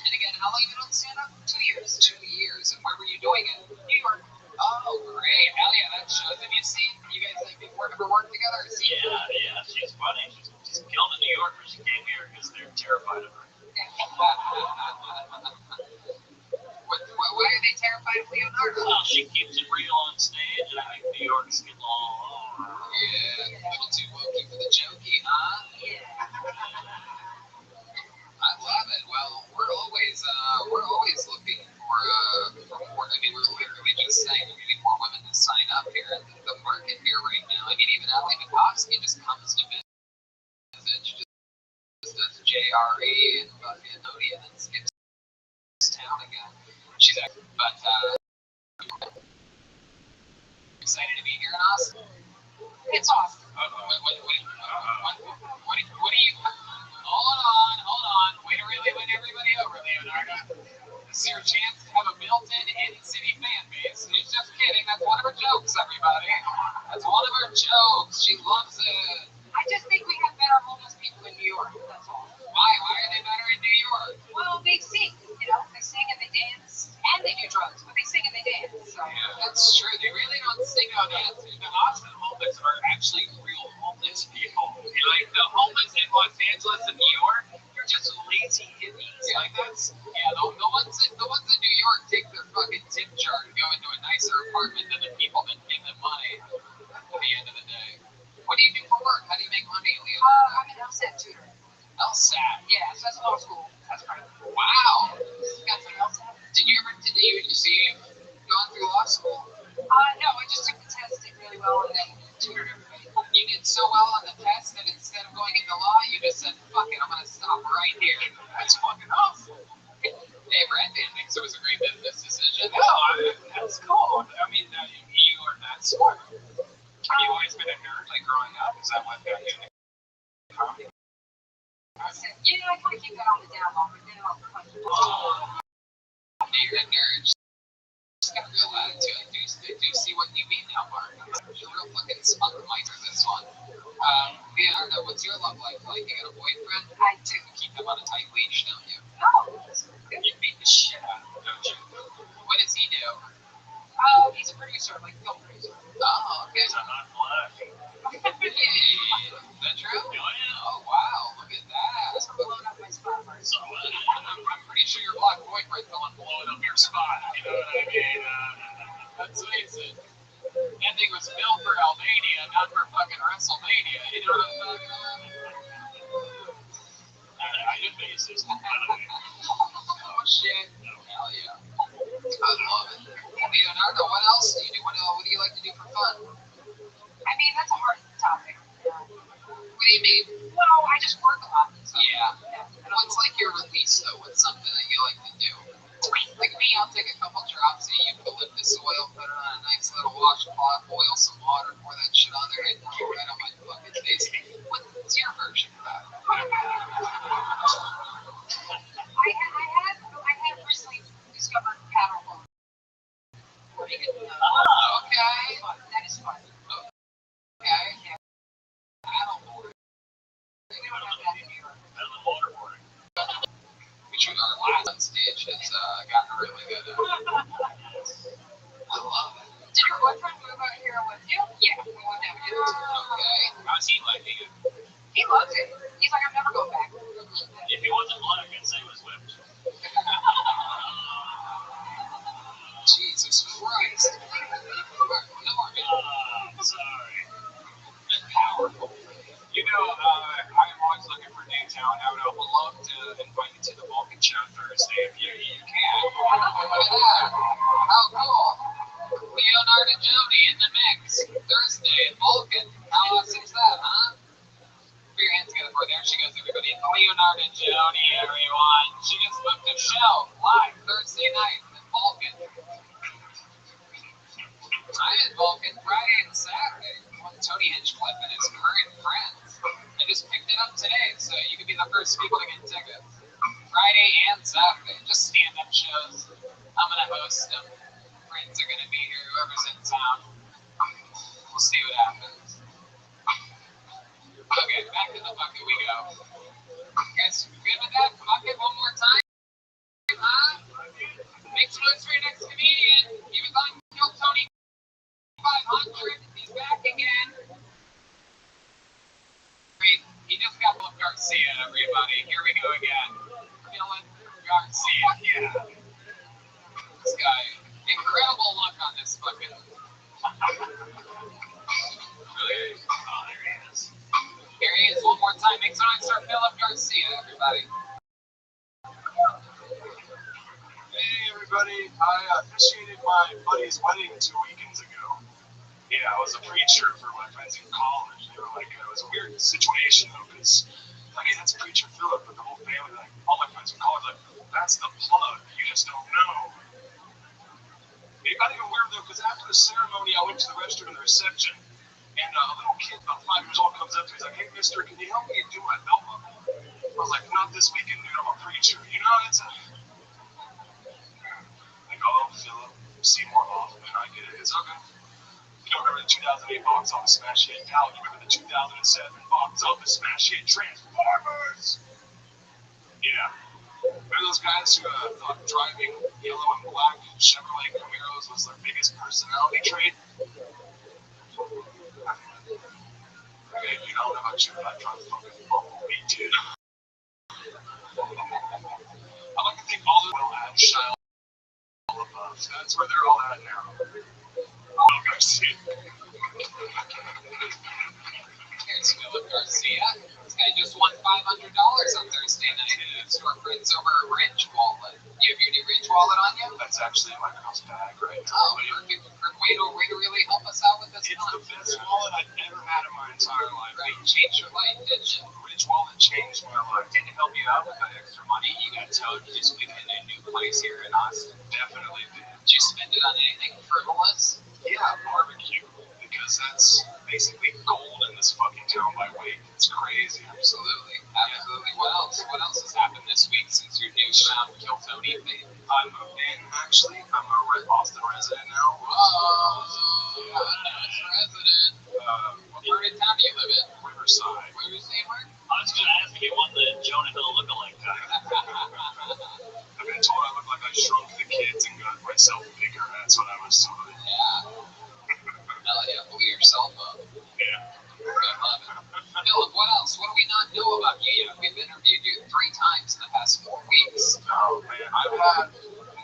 And again, how long have you been on stand-up? 2 years. 2 years. And where were you doing it? New York. Oh, great. Hell yeah, that shows. Have you seen, you guys like ever work together? Yeah, she's funny. She's killed in New York when she came here because they're terrified of her. Why are they terrified of Leonardo? Well, she keeps it real on stage, and I think New York's getting all over. Yeah, a little too wokey for the jokey, huh? Yeah. I love it. Well, we're always looking for more. I mean, we're literally just saying we need more women to sign up here. And the market here right now. I mean, even Ali Makovsky just comes to visit. She just does JRE and fucking Odie and then skips town again. She's actually, but excited to be here in Austin. It's awesome. What do you? Hold on. Way to really win everybody over, Leonardo. This is your chance to have a built-in in-city fan base. She's just kidding. That's one of her jokes, everybody. That's one of her jokes. She loves it. I just think we have better homeless people in New York. That's all. Why? Why are they better in New York? Well, they sing. You know, they sing and they dance, and they do drugs, but they sing and they dance. So. Yeah, that's true. They really don't sing on that. The Austin homeless are actually real homeless people. Like the homeless in Los Angeles and New York, they're just lazy hippies. Like that's the ones in New York take their fucking tip jar and go into a nicer apartment than the people that give them money at the end of the day. What do you do for work? How do you make money, Leo? I'm an LSAT tutor. LSAT? Yeah, so that's law school. That's right. Wow. Got some LSAT? Did you see you've gone through law school? No, I just took the test, did really well, and then tutored everybody. You did so well on the test that instead of going into law, you just said, fuck it, I'm going to stop right here. That's fucking awesome. Hey, Brad didn't think it was a great business decision. No, that's cool. I mean, you are that smart. Have you always been a nerd, like growing up? Is that what got you into comedy? Yeah, I kind of keep that on the down low, but then I'll punch it. You're a nerd. Just got a real attitude. I do see what you mean now, Mark. You're a real fucking spunkmeister, this one. Leonardo, what's your love life like? You got a boyfriend? I do. You keep him on a tight leash, don't you? No. You beat the shit out of him, don't you? What does he do? He's a producer, like film producer. Oh, okay. He's a hot flash. Hey, is that true? Oh, wow. Look at that. Just blowing up my spot first. So, I'm pretty sure your black boyfriend's the one blowing up your spot. You know what I mean? Let's face it. That thing was built for Albania, not for fucking WrestleMania. You know what I'm talking about? I did bases. Oh, shit. Hell yeah. I love it. Leonardo, what else do you do? What do you like to do for fun? I mean, that's a hard topic. What do you mean? Well, I just work a lot. So. Yeah. What's like your release, though? What's something that you like to do? Like me, I'll take a couple drops of eucalyptus oil, put it on a nice little washcloth, boil some water, pour that shit on there, and pour it right on my fucking face. What's your version of that? I Okay. That is fun. Okay. Paddleboard. We don't have that in New York. And the waterboarding. Which our last stage has gotten really good at. I love it. Did your boyfriend move out here with you? Yeah, we went down here. Okay. How's he liking it? He loves it. He's like, I'm never going back. If he wasn't black, I'd say he was whipped. Jesus Christ. No more Sorry. powerful. You know, I'm always looking for new talent. I would love to invite you to the Vulcan show Thursday if you can. Look at that. How cool. Leonard and Jody in the mix Thursday at Vulcan. How awesome is that, huh? Put your hands together for it. There she goes, everybody. Leonard and Jody, everyone. She just booked a show live Thursday night at Vulcan. I had Vulcan Friday and Saturday with Tony Hinchcliffe and his current friends. I just picked it up today, so you could be the first people to get tickets. Friday and Saturday, just stand-up shows. I'm gonna host them. Friends are gonna be here, whoever's in town. We'll see what happens. Okay, back to the bucket we go. You guys good with that? Bucket one more time? Huh? Make some noise for your next comedian. He was on Kill Tony 500. He's back again. He just got Philip Garcia, everybody. Here we go again. Philip Garcia. Yeah. This guy. Incredible luck on this fucking. Really? Oh, there he is. Here he is one more time. Make some noise for Philip Garcia, everybody. Hey everybody, I officiated my buddy's wedding 2 weekends ago. Yeah, I was a preacher for my friends in college. They were like, it was a weird situation though, because, like, hey, that's Preacher Philip, but the whole family, like, all my friends in college, like, that's the plug, you just don't know. It got even weird though, because after the ceremony, I went to the restroom in the reception, and a little kid about 5 years old comes up to me, he's like, hey mister, can you help me do my belt buckle? I was like, not this weekend, dude, I'm a preacher. You know, it's a... Like, oh, Philip Seymour Hoffman, I get it, it's okay. You don't remember the 2008 box office smash hit? Now you remember the 2007 box office smash hit Transformers? Yeah. Remember those guys who thought driving yellow and black Chevrolet Camaros was their biggest personality trait? Okay, dude, I don't know about you, but I drive fucking Bumblebee, dude. I like to think all the well ad Shia above. That's where they're all at now. Oh, Garcia. Here's Philip Garcia. This guy just won $500 on Thursday night at his store friends over at Ridge Wallet. You have your new Ridge Wallet on you? That's actually in my girl's bag right now. Oh, perfect. Way to really help us out with this It's month. the best wallet I've ever had in my entire life. Right, changed your life, didn't you? Ridge Wallet changed my life. Did it help you out with that extra money you got towed this weekend in a new place here in Austin? Definitely did. Did you spend it on anything frivolous? Yeah, barbecue. Because that's basically gold in this fucking town by weight. It's crazy. Absolutely. Absolutely. What else? What else has happened this week since your newfound Kill Tony thing? I moved in, actually. I'm a Austin resident now. Whoa. Nice resident. What part of town do you live in? Riverside. Where you say where? I was going to ask if you won the Jonah Hill lookalike guy. I've been told I look like I shrunk the kids and got myself bigger. That's what I was told. Yeah. Hell yeah, blow yourself up. Yeah. I love it. Philip, what else? What do we not know about you yet? We've interviewed you 3 times in the past 4 weeks. Oh, man. I've had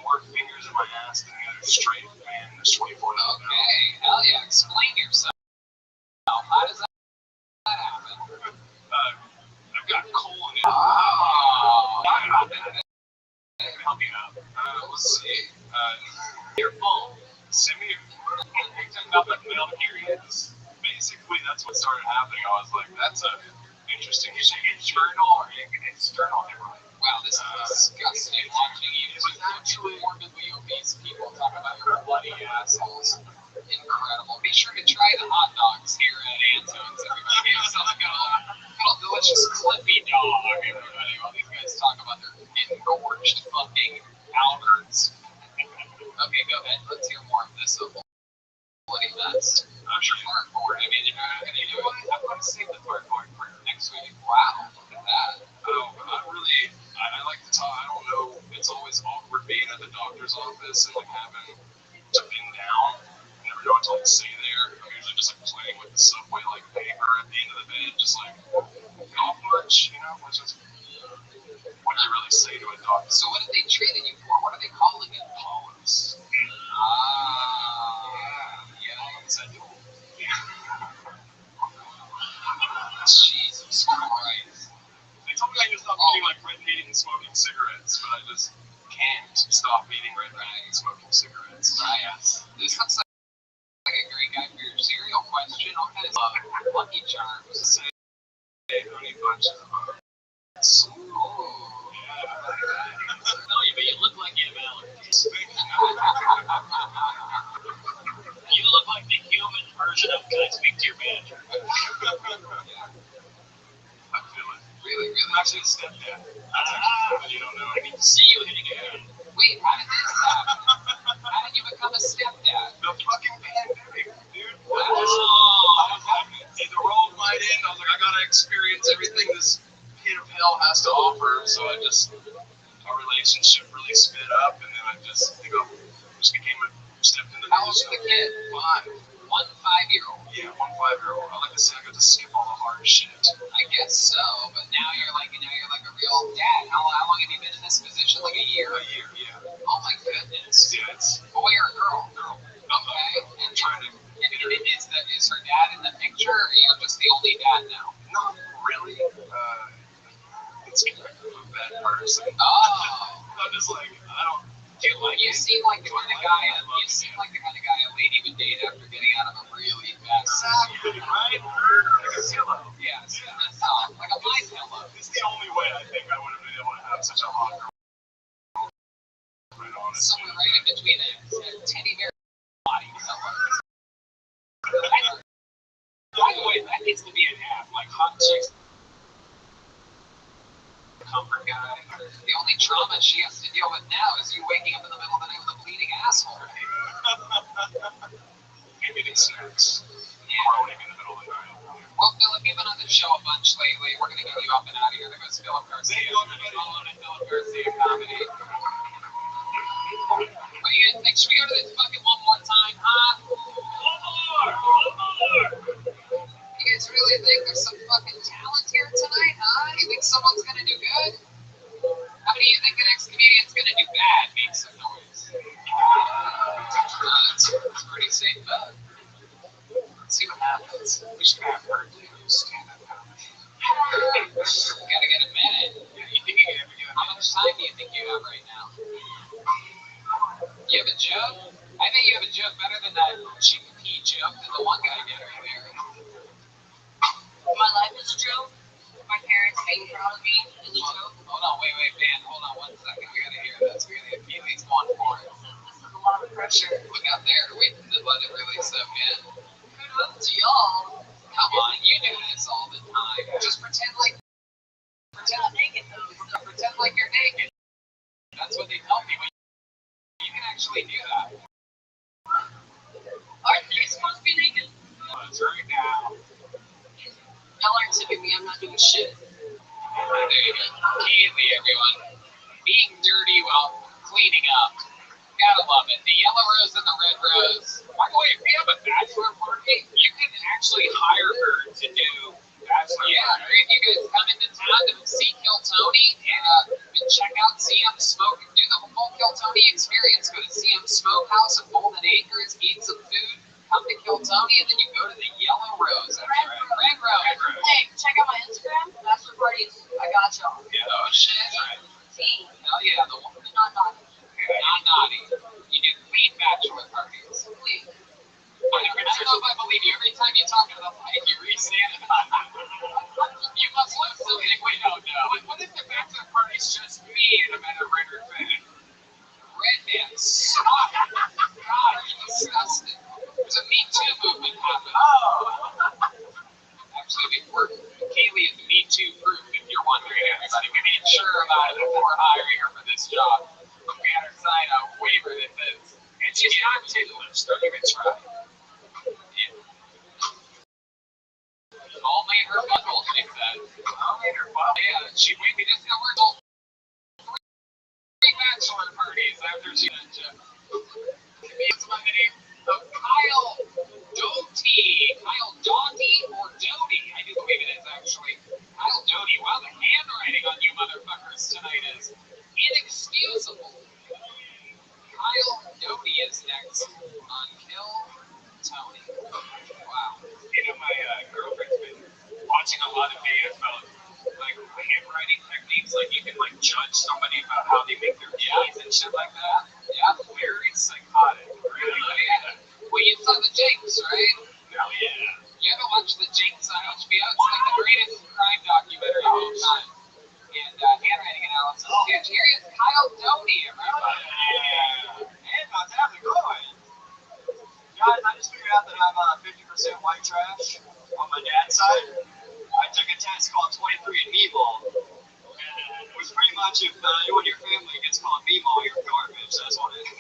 more fingers in my ass than the other straight man in this 24 hours. Okay, hell yeah, explain yourself. How does that happen? I've got colon in. Oh, Help me out. Let's see. your phone. Send me up at middle periods. Basically, that's what started happening. I was like, that's a interesting. You say internal or external hemorrhoid? Wow, this is disgusting watching you two morbidly obese people talk about your bloody assholes. Incredible. Be sure to try the hot dogs here at Antone's. Everybody get yourself a little delicious clippy dog, everybody, while these guys talk about their engorged fucking Alberts. Okay, go ahead. Let's hear more of this. nuts. I'm sure hardcore. I mean, you know what? I'm going to save the hardcore for next week. Wow, look at that. Oh, I like to talk. I don't know. It's always awkward being at the doctor's office and like having to bend down. I never know what to like say there. I'm usually just like playing with the subway like paper at the end of the bed, just like not much, you know. It's just what do you really say to a doctor? So what are they treating you for? What are they calling it? Polyps. Yeah, what's that doing? Jesus Christ. They told me I could stop eating like red meat and smoking cigarettes, but I just can't stop eating red meat and smoking cigarettes. Yes. This looks like a great guy for your cereal question. What kind of Lucky Charms? Say honey bunches of oats. Ooh. No, but you look like you have allergies. You look like the human version of can I speak to your manager? I feel it. Really? I'm actually a stepdad. That's actually, you don't know. I need to see you hitting it. Wait, how did this happen? How did you become a stepdad? The fucking pandemic, dude. Wow. I was like, the road might end. I was like, I gotta experience everything this pit of hell has to offer. So our relationship really sped up, and then I just stepped into the How old's the kid? 5. 1 5-year-old. Yeah, 1 5-year-old. I like to say I got to skip all the hard shit. I guess so, but now you're like a real dad. How long have you been in this position? Like a year? A year, yeah. Oh my goodness. Yeah, it's Boy or girl? girl. Okay. I'm trying to. Is her dad in the picture, or are you just the only dad now? Not really. It's kind of a bad person. Oh. I'm just like, I don't. You seem like the kind of guy. You seem like the kind of guy a lady would date after getting out of a really bad. Exactly, right? Like a pillow. Yes. Oh, like a my pillow. It's the only way I think I would have been able to have such a hot girl. Somewhere right in between a teddy bear body pillow. By the way, that needs to be an app, like hot chicks. Comfort guy. The only trauma she has to deal with now is you waking up in the middle of the night with a bleeding asshole. And getting snacks. Yeah. Groaning in the middle of the night. Well, Philip, you've been on the show a bunch lately. We're going to get you up and out of here. There goes Philip Garcia. Thank you, everybody. Following at Philip Garcia Comedy. What do you guys think? Should we go to this fucking one more time, huh? One more! You guys really think there's some fucking talent here tonight, huh? You think someone's going to do good? How many of you think the next comedian's going to do bad? Make some noise. That's a pretty safe bet. Let's see what happens. We should have her do stand-up comedy. Gotta get a minute. How much time do you think you have right now? You have a joke? I think you have a joke better than that chickpea joke that the one guy did earlier. My life is a joke. My parents being proud of me is a joke. Hold on, wait, man. Hold on 1 second. We gotta hear this. We gotta get Keely's going for it. This is a lot of pressure. Look out there. Wait to let it really soak in. Kudos to y'all. Come on, you do this all the time. Just pretend like you're naked. That's what they tell people. You can actually do that. Aren't they supposed to be naked? It's right now. Y'all aren't tipping me. I'm not doing shit. There you go. Keely, everyone. Being dirty while cleaning up. Gotta love it. The yellow rose and the red rose. By the way, if we have a bachelor party, you can actually hire her to do bachelor. Yeah, or if you guys come into town to see Kill Tony and check out CM Smoke and do the whole Kill Tony experience. Go to CM Smokehouse at Golden Acres, eat some food, come to Kill Tony, and then you go to the Yellow Rose. Red Rose. Hey, check out my Instagram. Bachelor parties. I got y'all. Yeah, oh shit. Team. Hell yeah, the one. Not naughty. Not naughty. You do clean bachelor parties. Please. I don't know if I believe you. Every time you talk to the mic, you re-stand it. You must love something we don't know. What if the bachelor party's just me and I'm at a Ritter fan? Red dance. Stop. God, you're disgusting. There's a Me Too movement happening. Actually, Kaylee is Me Too proof, if you're wondering, everybody. We made sure about it before hiring her for this job. We had her sign a waiver that says, and she's not ticklish, don't even try. Well, yeah, we just got worked three bachelor parties after she met Jeff. It's by the name of Kyle Doty. Kyle Doughty or Doty? I do believe it is, actually. Kyle Doty. Wow, the handwriting on you motherfuckers tonight is inexcusable. Kyle Doty is next on Kill Tony. Wow. You know, my girlfriend's been watching a lot of videos about like handwriting techniques. Like you can like judge somebody about how they make their keys and shit like that. Yeah, very psychotic. Really. Yeah. Well, you saw the Jinx, right? Hell yeah. You ever watch the Jinx on HBO? It's like the greatest crime documentary of all time. And handwriting analysis. Here is Kyle Doty, everybody. Yeah. Hey, how's it going? Guys, I just figured out that I'm 50% white trash on my dad's side. I took a test called 23andMe Ball. It was pretty much if anyone in your family gets called Meemaw, you're garbage. That's what it is.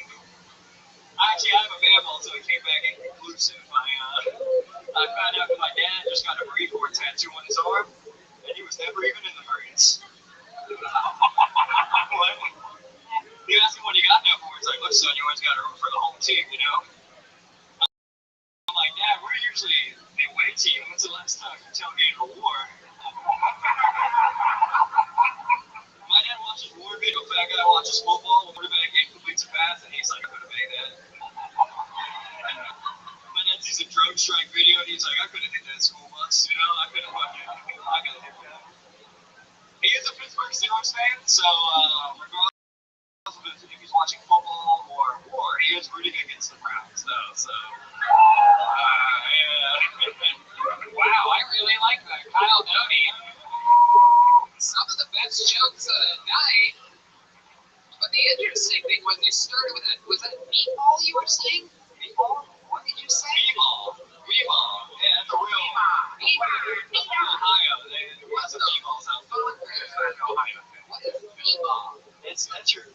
Actually, I have a mammal, so it came back inconclusive. I found out that my dad just got a Marine Corps tattoo on his arm, and he was never even in the Marines. He asked me what he got that for. He's like, look, son, you always got to root for the home team, you know? I'm like, Dad, we're usually the away team. When's the last time you tailgated a war? My dad watches war video. Fat guy watches football. When quarterback game completes a pass, and he's like, I could have made that. My dad sees a drone strike video, and he's like, I could have hit that school bus, you know? I could have hit that. He is a Pittsburgh Steelers fan, so regardless if he's watching football or war, he is rooting against the Browns, though. So, yeah. Wow, I really like that. Kyle Doty. Some of the best jokes of the night. But the interesting thing was you started with was that meatball you were saying? Meatball? What did you say? Meatball. Meatball. Yeah, that's a real. Meatball. Ohio. There was a meatballs out there. Ohio. What is meatball? That's your.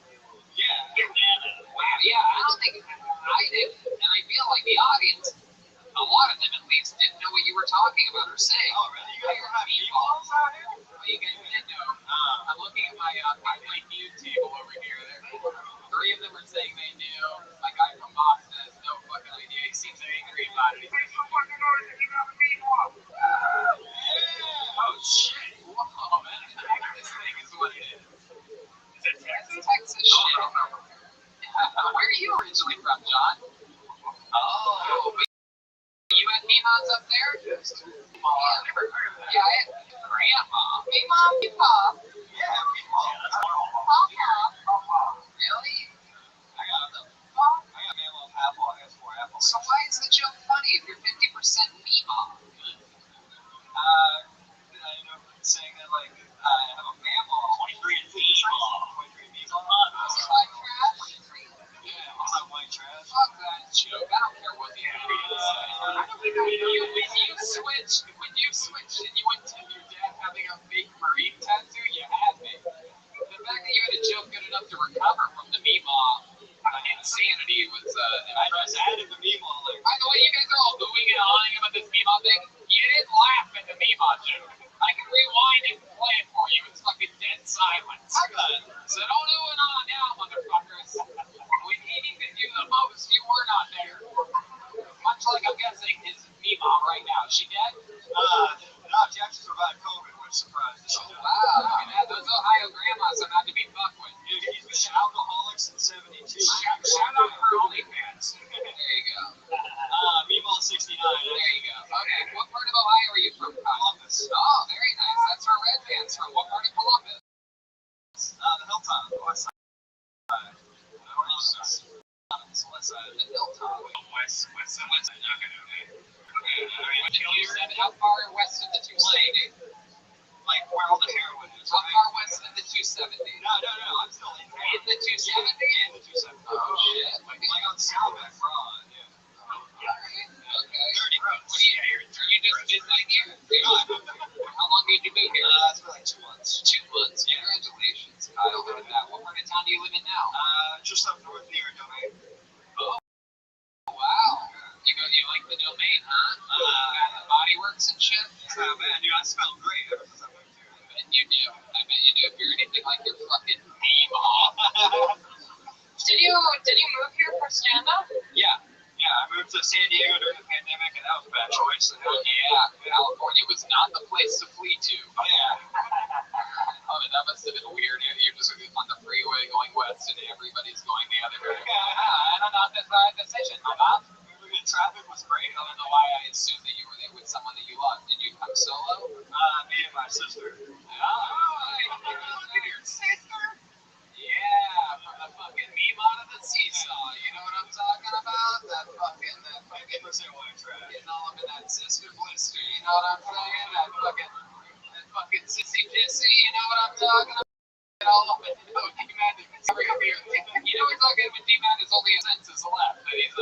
Yeah. Wow, yeah, I don't think I did, and I feel like the audience, a lot of them at least, didn't know what you were talking about or saying. Oh, really? You guys don't have meatballs out here? Well, you guys did know. I'm looking at my my feud table over here. Three of them are saying they knew. My guy from Boston has no fucking idea. He seems angry about it. Make some fucking noise if you got a meatball. Oh shit! Whoa, man! This thing is what it is. Is it Texas? Texas shit. Where are you originally from, John? Oh, you had Meemaws up there? Yes. Yeah, I had Grandma. Meemaw, Meemaw. Yeah, meatball. Really? I got mammal apple. I got 4 apples. So why is the joke funny if you're 50% Meemaw? Saying that like I have a mammal. 23andMe Ball. 23andMe Ball. Is it white trash? Yeah, it's not white trash. Fuck that joke. I don't care what the audience says. When you switched and you went to your dad having a big Marine tattoo, you had me. The fact that you had a joke good enough to recover from the Meemaw insanity was I just added the meatball. Like, by the way, you guys are all oohing and awing about this Meemaw thing. You didn't laugh at the Meemaw joke. I can rewind and play it for you. It's fucking dead silence. I got it. So don't ooh and ah now, motherfuckers. When he needed you the most, you were not there. Much like I'm guessing his Meemaw right now. Is she dead? No, she actually survived COVID, which surprised us. Oh, wow. Look at that. Those Ohio grandmas are not to be fucked with. He's been alcoholics since 72. Shout out for OnlyFans. There you go. Meatball 69. There you go. Okay, what part of Ohio are you from? Columbus. Oh, very nice. That's where Red Band's from. What part of Columbus? The hilltop, the west side. West side. The Hilltop. West side, not gonna How far west of the 270? Like where all the heroin is. How far west of the 270? No, I'm still in there. In the 270? Yeah, in the 270. Oh, shit. Like on Saddleback Broad, yeah. Alright, okay. Dirty roads. What are you just midnight here? How long did you move here? It's for like 2 months. 2 months. Congratulations, Kyle. Look at that. What part of town do you live in now? Just up north near Domain. Oh, wow. You like the Domain, huh? The Body Works and shit? It's not bad, dude. I smell great ever since I moved here. You do. I bet you do. If you're anything like your fucking mom. Did you move here for stand-up? Yeah, I moved to San Diego during the pandemic, and that was a bad choice. Yeah, California was not the place to flee to. Oh, yeah. Oh, that must have been weird. You're just on the freeway going west, and everybody's going the other direction. I don't know if that's the right decision, Mom. The traffic was great. I don't know why I assumed that you were there with someone that you loved. Did you come solo? Me and my sister. Oh, look at your sister. Yeah, from the fucking meme out of the seesaw. You know what I'm talking about? That fucking getting all up in that sister blister. You know what I'm saying? That fucking sissy pissy. You know what I'm talking about? Get all up in D-Man. You know he's talking when D-Man is only a senses left. That he's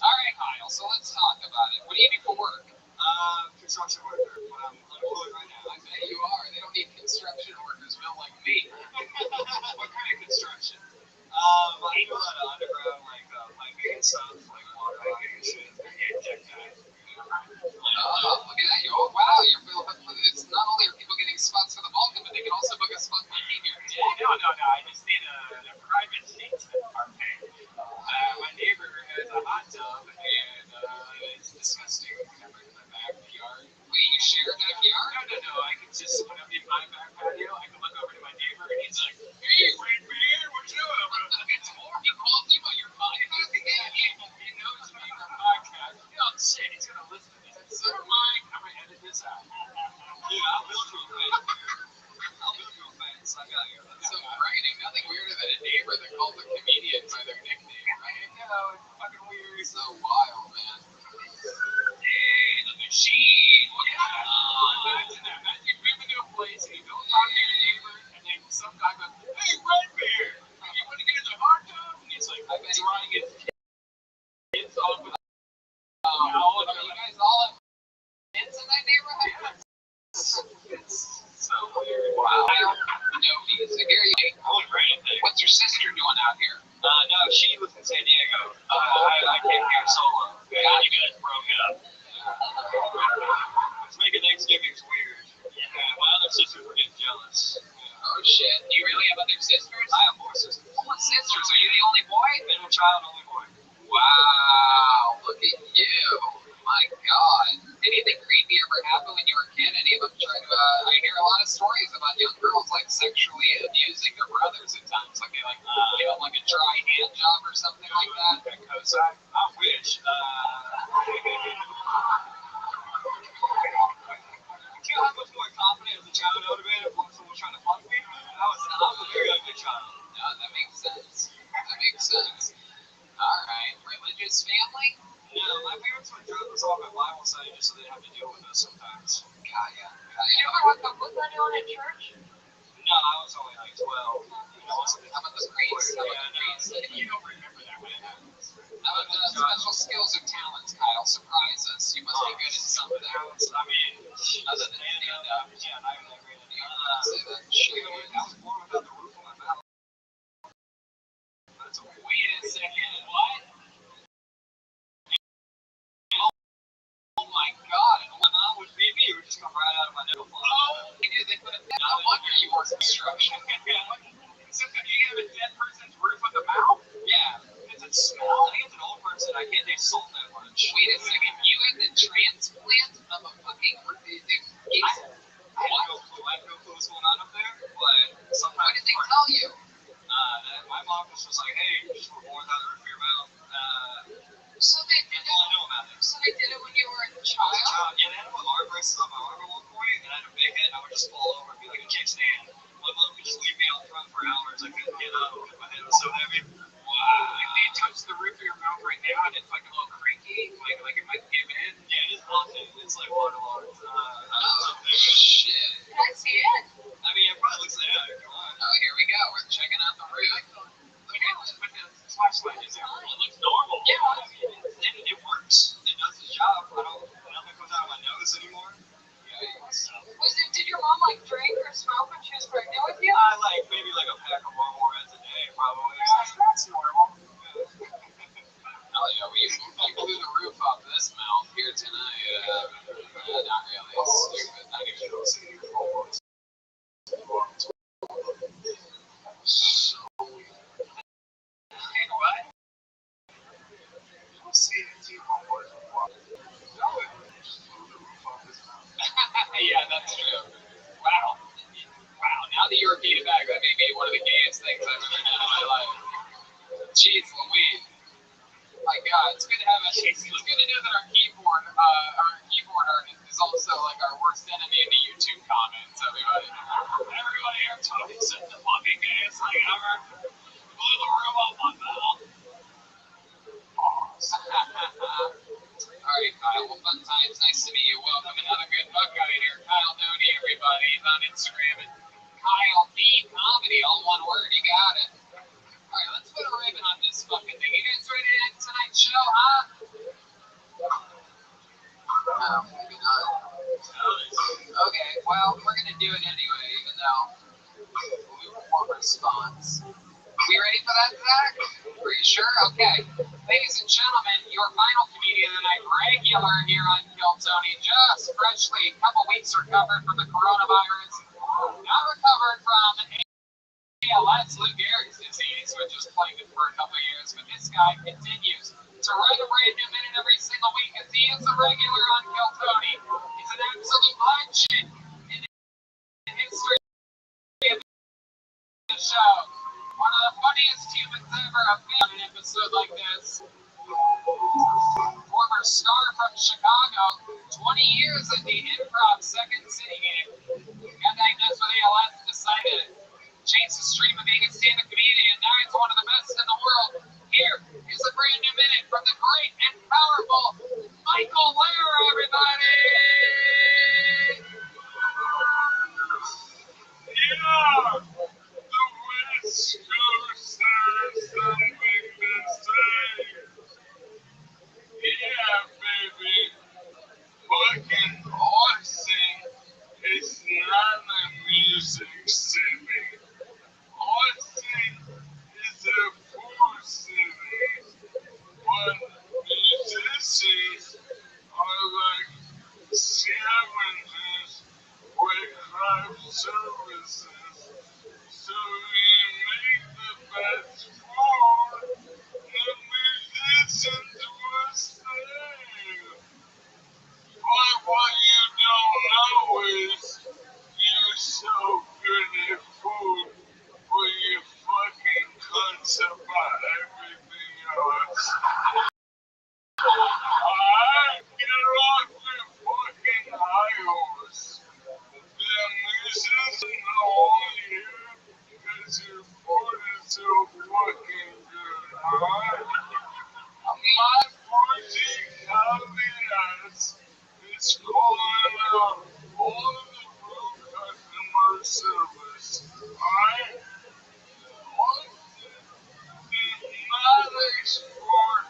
All right, Kyle. So let's talk about it. What do you do for work? Construction worker. But I'm unemployed right now. I bet you are. They don't need construction workers built like me. What kind of construction? I do a lot of underground, like piping and stuff, like water line and shit. Check that. Oh, look at that. Oh, wow. It's not only are people getting spots for the Vulcan, but they can also book a spot for you in your dick. No. I just need a private seat are paid. My neighbor has a hot tub, and it's disgusting whenever in my backyard. Wait, you share a backyard? No. I can just, when I'm in my back patio, I can look over to my neighbor, and he's like, hey, Red Bear, what's up? It's more. He calls you on your podcast. He knows me from podcast. Oh, shit, he's going to listen to this. So am I. I'm going to edit this out. Dude, I'll build you a fence. I got you. That's so frightening. Nothing weirder than a neighbor that calls a comedian by their nickname, right? No, it's fucking weird. It's so wild, man. Hey, the machine. What's going on? Imagine that. Imagine you move into a place and you don't talk to your neighbor, and then some guy goes, hey, Red Bear, you want to get in the hot tub? And he's like, drying his kids off with You guys all have kids in that neighborhood? It's so weird. Wow. No, he's a Gary. I wouldn't write anything. What's your sister doing out here? No, she lives in San Diego. I came here solo. Yeah, you guys broke up. It's making Thanksgiving's weird. Yeah, my other sisters were getting jealous. Oh, shit. Do you really have other sisters? I have 4 sisters. 4 sisters. Are you the only boy? Middle child, only boy. Wow. Look at you. My God. Anything creepy ever happen when you were a kid? Any of them try to, I hear a lot of stories about young girls, like, sexually abusing their brothers at times. Like, they, give them, like, a dry hand job or something like that. I wish. You know how much more confident as a child I would have been if someone was trying to punk me? I was a very ugly child. No, that makes sense. All right. Religious family? No, my parents would drop us off at Bible study just so they didn't have to deal with us sometimes. Got ya. Did you ever hook up with anyone at church? No, I was only like 12. How about the priest? You don't remember that when it happens. How about the special skills or talents, Kyle? Surprise us. You must be good at something. I mean, Other than stand-up. Yeah, not even that great. Say that shit. I was born without the roof on my mouth. Wait a second. What? Oh my God. My mom would beat me. It would just come right out of my nose. Oh, they put a no wonder you were construction. So you have a dead person's roof on the mouth? Yeah. It's a small. I think it's an old person. I can't taste salt that much. Wait a second. You had the transplant of a fucking I have no clue. I have no clue what's going on up there. But sometimes. What did they tell you? My mom was just like, hey, you just were born without the roof of your mouth. So they did That's all I know about it. So they did it when you were a child? Yeah, they had my arm braces on my arm at one point, and I had a big head, and I would just fall over and be like a kickstand. My mom would just leave me out front for hours. I couldn't get up because my head was so heavy. Wow. If they touch the roof of your mouth right now and it's like a little creaky, like it might give in. Yeah, it's haunted. It's like waterlogged. Oh, shit. Can I see it? I mean, it probably looks like that if you want. Oh, here we go. We're checking out the roof. Look at this. Put the flashlight in there. It looks normal. Yeah. It works. It does its job. Nothing comes out of my nose anymore. Did your mom like drink or smoke when she was pregnant with you? I like maybe like a pack of Marlboros a day, probably. That's normal. Oh, yeah, we blew the roof off this mouth here tonight. Not really. it's good to have a. It's good to know that our keyboard artist is also like our worst enemy in the YouTube comments. Everybody here talking such the fucking games like ever. Blew the room up on that. Alright, Kyle, well, fun times. Nice to meet you. Welcome. Another good Buckeye here. Kyle Doty, everybody. He's on Instagram at Kyle D Comedy, all one word. You got it. Alright, let's put a ribbon on this fucking thing. You guys ready to end tonight's show, huh? No, maybe not. Okay, well, we're gonna do it anyway, even though we won't response. We ready for that, Zach? Are you sure? Okay. Ladies and gentlemen, your final comedian tonight, regular here on Kill Tony, just freshly a couple weeks recovered from the coronavirus, not recovered from ALS, Lou Gehrig's disease, which has plagued him for a couple of years, but this guy continues to write a brand new minute every single week as he is a regular on Kill Tony. He's an absolute legend in the history of the show. One of the funniest humans ever. I've been on an episode like this. Former star from Chicago, 20 years at the Improv Second City game. Got diagnosed with ALS, decided to change the stream of being a stand-up comedian. Now he's one of the best in the world. Here is a brand new minute from the great and powerful Michael Lair, everybody! Yeah! The West Coast has something to say. Yeah, baby. Fucking Austin is not a music city. Austin is a food city. But musicians are like scavengers with craft services. So you make the best food, the musicians will stay. But what you don't know is you're so good at food, but you fucking cunts about everything else. Alright, get off your fucking high horse. The musicians are all here because your food is so fucking good, alright? My boutique caveats is calling out all the rude customer service, alright? Austin did not export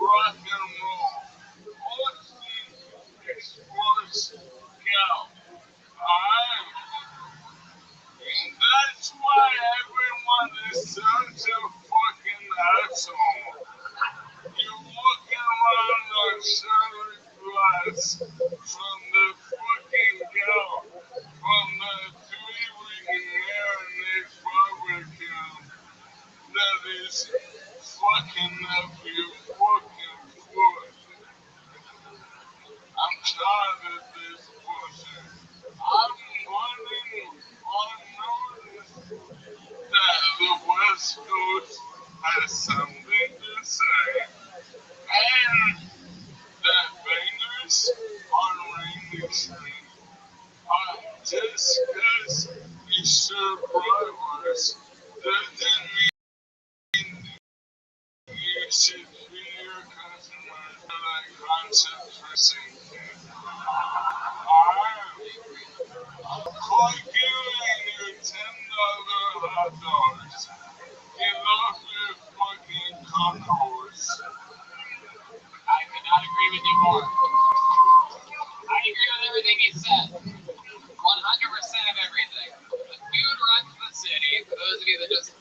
rock and roll. Austin exports gout, alright? And that's why everyone is such a fucking asshole. You're walking around on shattered glass from the fucking gout, from the 3-week marinade barbecue that is fucking up your fucking foot. I'm tired of this bullshit. I'm running unnoticed that the West Coast has something to say. And that bangers on Rainy Street are just because you serve bratwurst doesn't mean you should treat your customers like concentration camp. Fuck you and your $10 hot dogs. Get off your fucking concourse. I could not agree with you more. I agree with everything he said. 100% of everything. The food runs the city. For those of you that just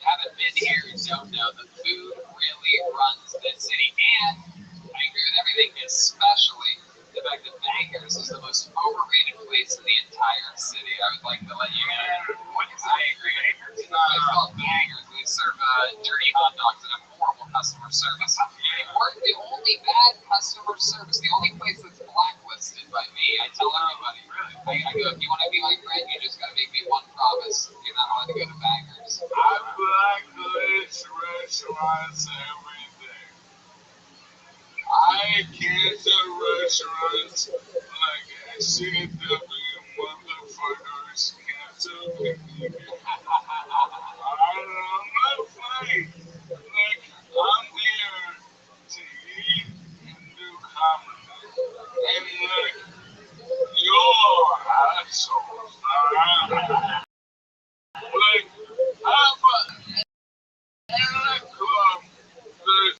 haven't been here and don't know, the food really runs the city. And I agree with everything, especially the fact that Bangers is the most overrated place in the entire city. I would like to let you know. I agree. It's called Bangers. They serve dirty hot dogs and have horrible customer service. They weren't the only bad customer service. The only place that's blacklisted by me. I tell everybody. I go, if you want to be my friend, you just got to make me one promise. You're not allowed to go to Bangers. I blacklist restaurants every day. cancer restaurants like CW motherfuckers, cancer community. I'm not funny. Like, I'm here to eat and do comedy. And like, you're assholes. Like, I'm in a club, there's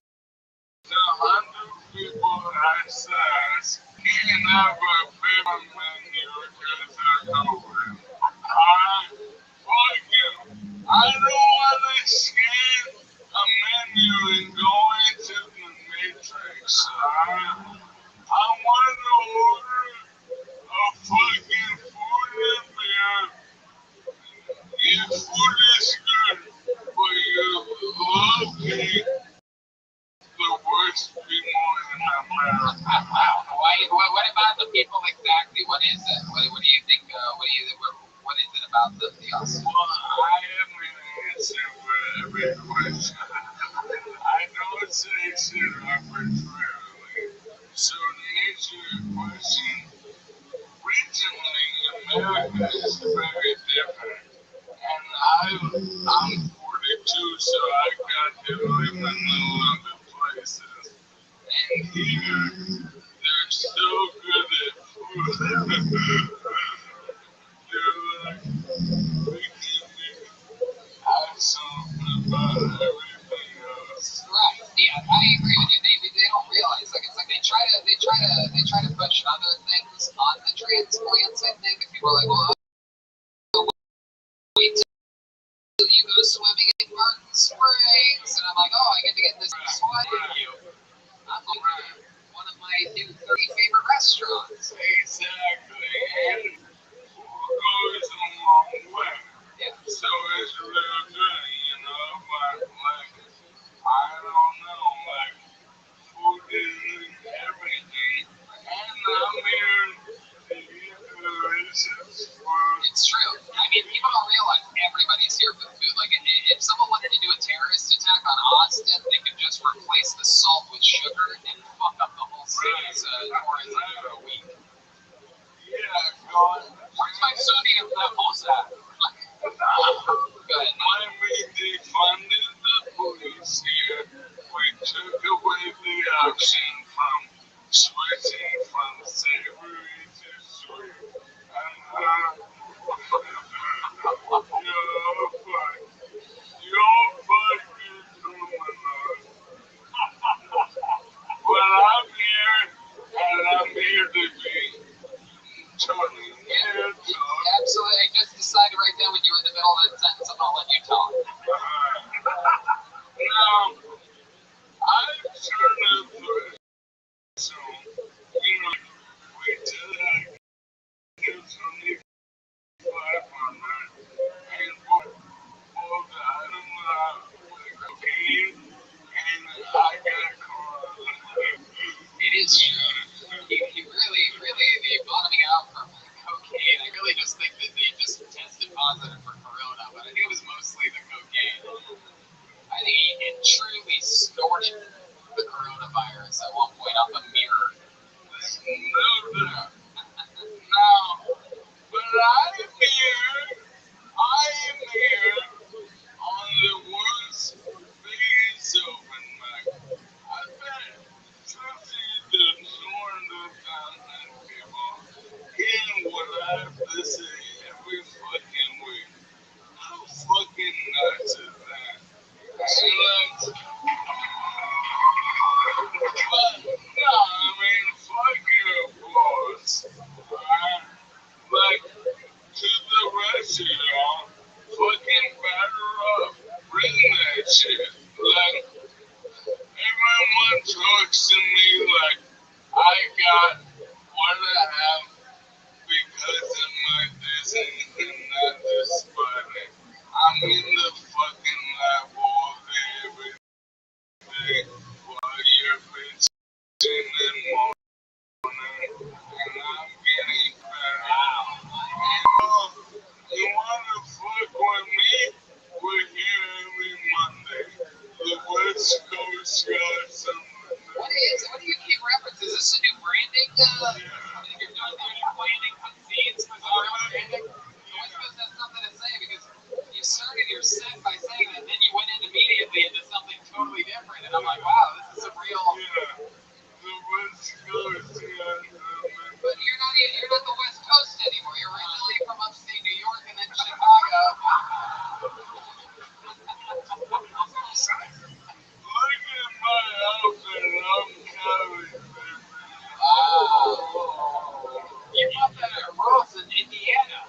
100 people access. Can't have a bigger menu because of COVID. Fuck you. I don't understand a menu and going to the Matrix. I want to order a fucking food and beer. Your food is good, but your love cake, the worst people in America. What about the people exactly? What is it? What do you think? What is it about them? Well, I am an answer for every question. I don't say shit arbitrarily. So to answer your question, regionally, America is very different. And I'm 42, so I got to live in a lot of places. And here, they're so good at food. They're like, we can have something about everything else. Right. Yeah, I agree with you. They don't realize it's like they try to push other things on the transplants. I think people are like, well, wait till you go swimming in Martin Springs, and I'm like, oh, I get to get this sweat in you. I'm like, one of my new 30 favorite restaurants. Exactly. And food goes a long way. Yeah. So it's real good, you know? But, like, I don't know, like, food isn't everything. And I'm here to eat delicious food. It's true. I mean, people don't realize everybody's here for the food. Like, if someone wanted to do a terrorist attack on Austin, they could just replace the salt with sugar and fuck up the whole city's tourism for a week. Yeah, God. Where's my sodium levels at? Good. When we defunded the police here, we took away the option from switching from savory to sweet. You're fucking criminal. But I'm here, and I'm here to be Tony. Yeah, absolutely. I just decided right now when you were in the middle of that sentence, I'm gonna let you talk. Now, I've turned into a so, you know, we did that, it's only 500, and for the item with cocaine, and I got caught. It is true. He really, the bottoming out from cocaine. I really just think that they just tested positive for corona, but I think it was mostly the cocaine. I think he truly snorted the coronavirus at one point off a mirror. No doubt. Now, but I am here on the worst biggest open mic. I bet 50 to 200,000 people hearing what I have to say every fucking week. How fucking nuts is that? And like, but no, I mean, fuck your applause. Alright? Like, to the totally different. And I'm like, wow, this is a real. Yeah. The West Coast, yeah. But you're not the West Coast anymore. You're originally from upstate New York and then Chicago. Look at my outfit, I'm Cali, baby. Wow. You're from Ross in Indiana.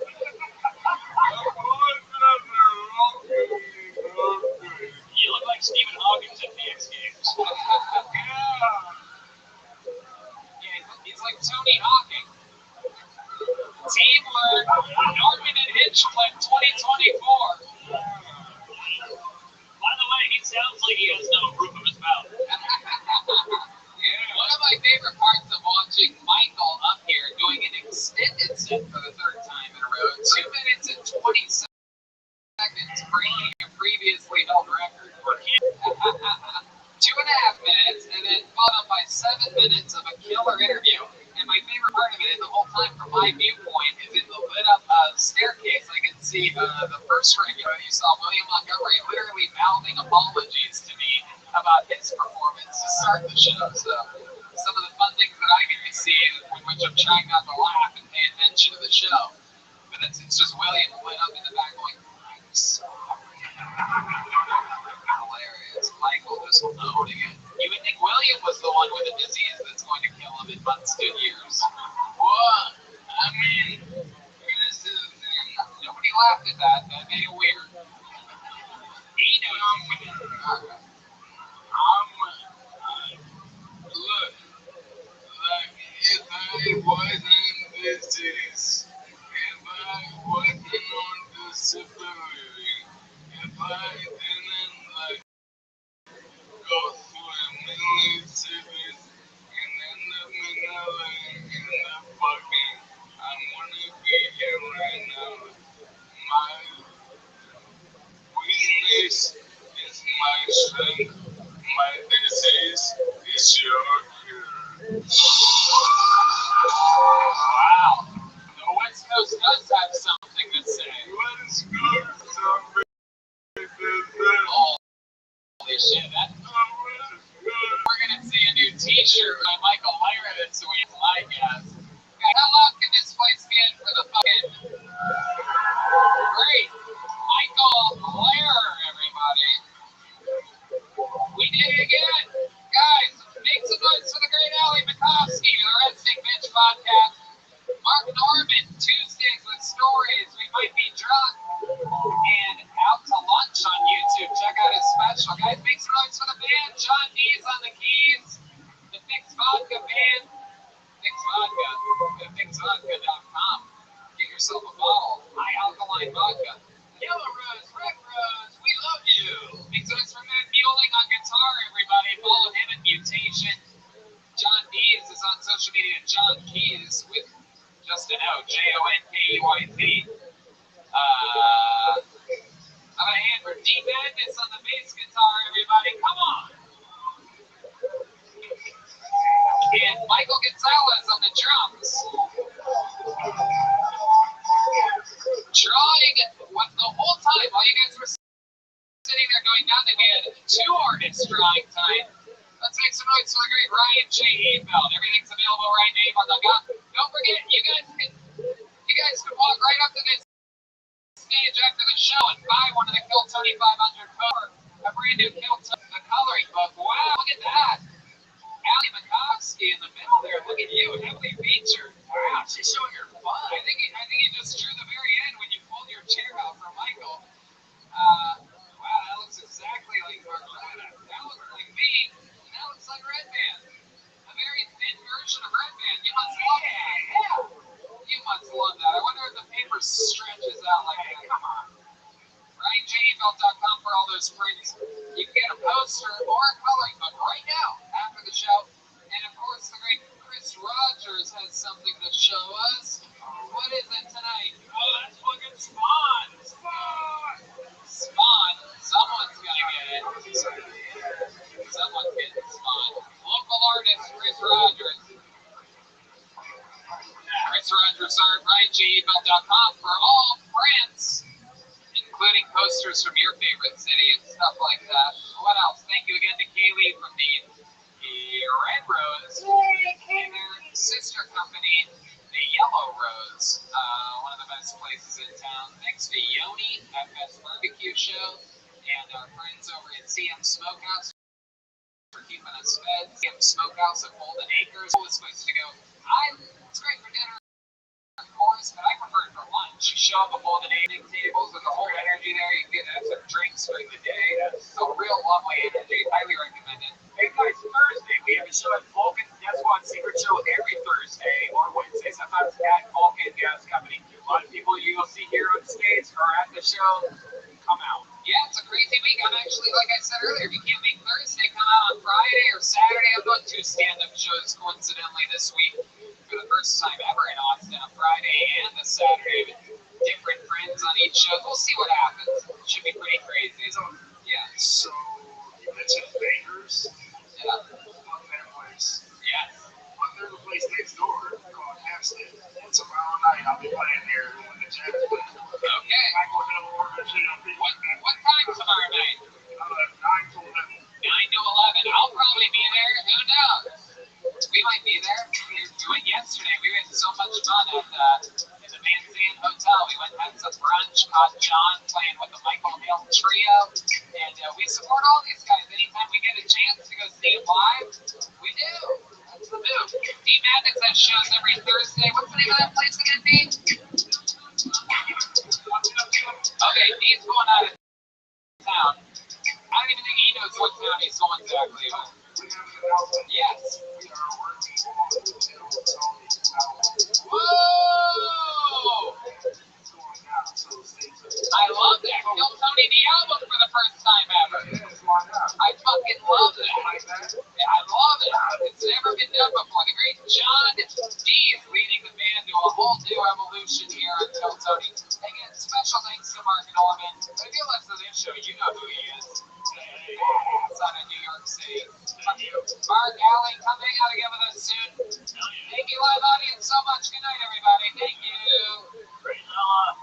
You look like Stephen Hawkins at the X Games. Yeah, he's like Tony Hawking. Teamwork, Norman and Hinchcliffe 2024. By the way, he sounds like he has no roof of his mouth. One of my favorite parts of watching Michael up here doing an extended set for the third time in a row, 2 minutes and 20 seconds, breaking a previously held record. 2.5 minutes, and then followed up by 7 minutes of a killer interview. And my favorite part of it, the whole time from my viewpoint, is in the lit up staircase. I can see the first regular. You saw William Montgomery literally mouthing apologies to me about his performance to start the show. So some of the fun things that I get to see, in which I'm trying not to laugh and pay attention to the show. But it's just William lit up in the back going, I'm sorry. Hilarious. Michael just owning it. You would think William was the one with a disease that's going to kill him in months to years. What? I mean, nobody laughed at that. That made it weird. He knows. Look, like if I wasn't disease, if I wasn't on disability, if I didn't like go through a million cities and end up in LA in the fucking, I wanna be here right now. My weakness is my strength. My disease is your cure. Wow. The West Coast does have something to say. Let's go something to say. Holy shit. We're going to see a new t-shirt by Michael Lyra this week, I guess. How long can this place get for the fucking... Great. Michael Lyra, everybody. We did it again. Guys, make some noise for the great Ali Makovsky, the Resting Bitch podcast. Mark Norman, Tuesdays with Stories. We might be drunk. And Out to Lunch on YouTube. Check out his special. Guys, make some noise for the band. John D's on the keys. The Fix Vodka band. Fix Vodka. Go to fixvodka.com. Get yourself a bottle. High alkaline vodka. Yellow Rose, Red Rose, we love you. Make some noise for Matt Mueling on guitar, everybody. Follow him at Mutation. John Dees is on social media. John Keys with just an O. Jonkeyt. How about a hand for D Madness on the bass guitar, everybody? Come on. And Michael Gonzalez on the drums. Drawing what the whole time while you guys were sitting there going nothing, we had 2 artists drawing tonight. Let's make some noise for the great Ryan J. Abel. Everything's available right now on the gun. Don't forget, you guys can walk right up to this stage after the show and buy one of the Kill Tony 500 cover, a brand new Kill Tony coloring book. Wow, look at that. Ali Makovsky in the middle there. Look at you, heavily featured. Wow, she's showing her fun. I think you just drew the very end when you pulled your chair out for Michael. Wow, that looks exactly like Marlena. That looks like me. That looks like Redman. A very thin version of Redman. You must love that. Yeah. You must love that. I wonder if the paper stretches out like that. Come on. RyanJabel.com for all those prints. You can get a poster or a coloring book right now after the show. And of course, the great Chris Rogers has something to show us. What is it tonight? Oh, that's fucking Spawn. Spawn. Someone's gonna get it. Someone's getting Spawn. Local artist Chris Rogers. Chris Rogers at RyanJabel.com for all prints, including posters from your favorite city and stuff like that. What else? Thank you again. and Kaylee from the Red Rose and their sister company, the Yellow Rose, one of the best places in town. Thanks to Yoni at Best Barbecue Show and our friends over at CM Smokehouse for keeping us fed. CM Smokehouse at Golden Acres was supposed to go. It's great for dinner, of course, but I prefer it for lunch. You show up at Golden Acres tables with the whole energy there. You can get some drinks during the day. A real lovely energy. Highly recommend it. Hey guys, Thursday we have a show at Vulcan Gas One Secret Show every Thursday or Wednesday, sometimes at Vulcan Gas Company. A lot of people you'll see here on stage or at the show come out. Yeah, it's a crazy week. I'm actually, like I said earlier, if you can't make Thursday, come out on Friday or Saturday. I've done 2 stand-up shows coincidentally this week for the first time ever in Austin, a Friday and a Saturday with different friends on each show. We'll see what happens. It should be pretty crazy. Yeah. So you mentioned Bakers. Yeah. Love that place. Yes. There's a place next door called Hampstead. And tomorrow night I'll be playing there when the Jazz play. Okay. What time tomorrow night? 9 to 11. 9 to 11. I'll probably be there. Who knows? We might be there. We were doing yesterday. We had so much fun at in the Van Zandt Hotel. We went and had some brunch. Caught John playing with the Michael Hill Trio. And we support all these guys. Anytime we get a chance to go see them live, we do. That's the move. D-Madness has shows every Thursday. What's the name of that place again, D? Okay, Dean's going out of town. I don't even think he knows what town he's going to actually. Yes. Whoa! I love that. Kill Tony the album for the first time ever. I fucking love that. I love it. It's never been done before. The great John D is leading the band to a whole new evolution here on Kill Tony. Again, special thanks to Mark Norman. But if you listen to this show, you know who he is. It's out of New York City. Mark, Allie, come hang out again with us soon. Thank you, live audience, so much. Good night, everybody. Thank you. Great, Noah.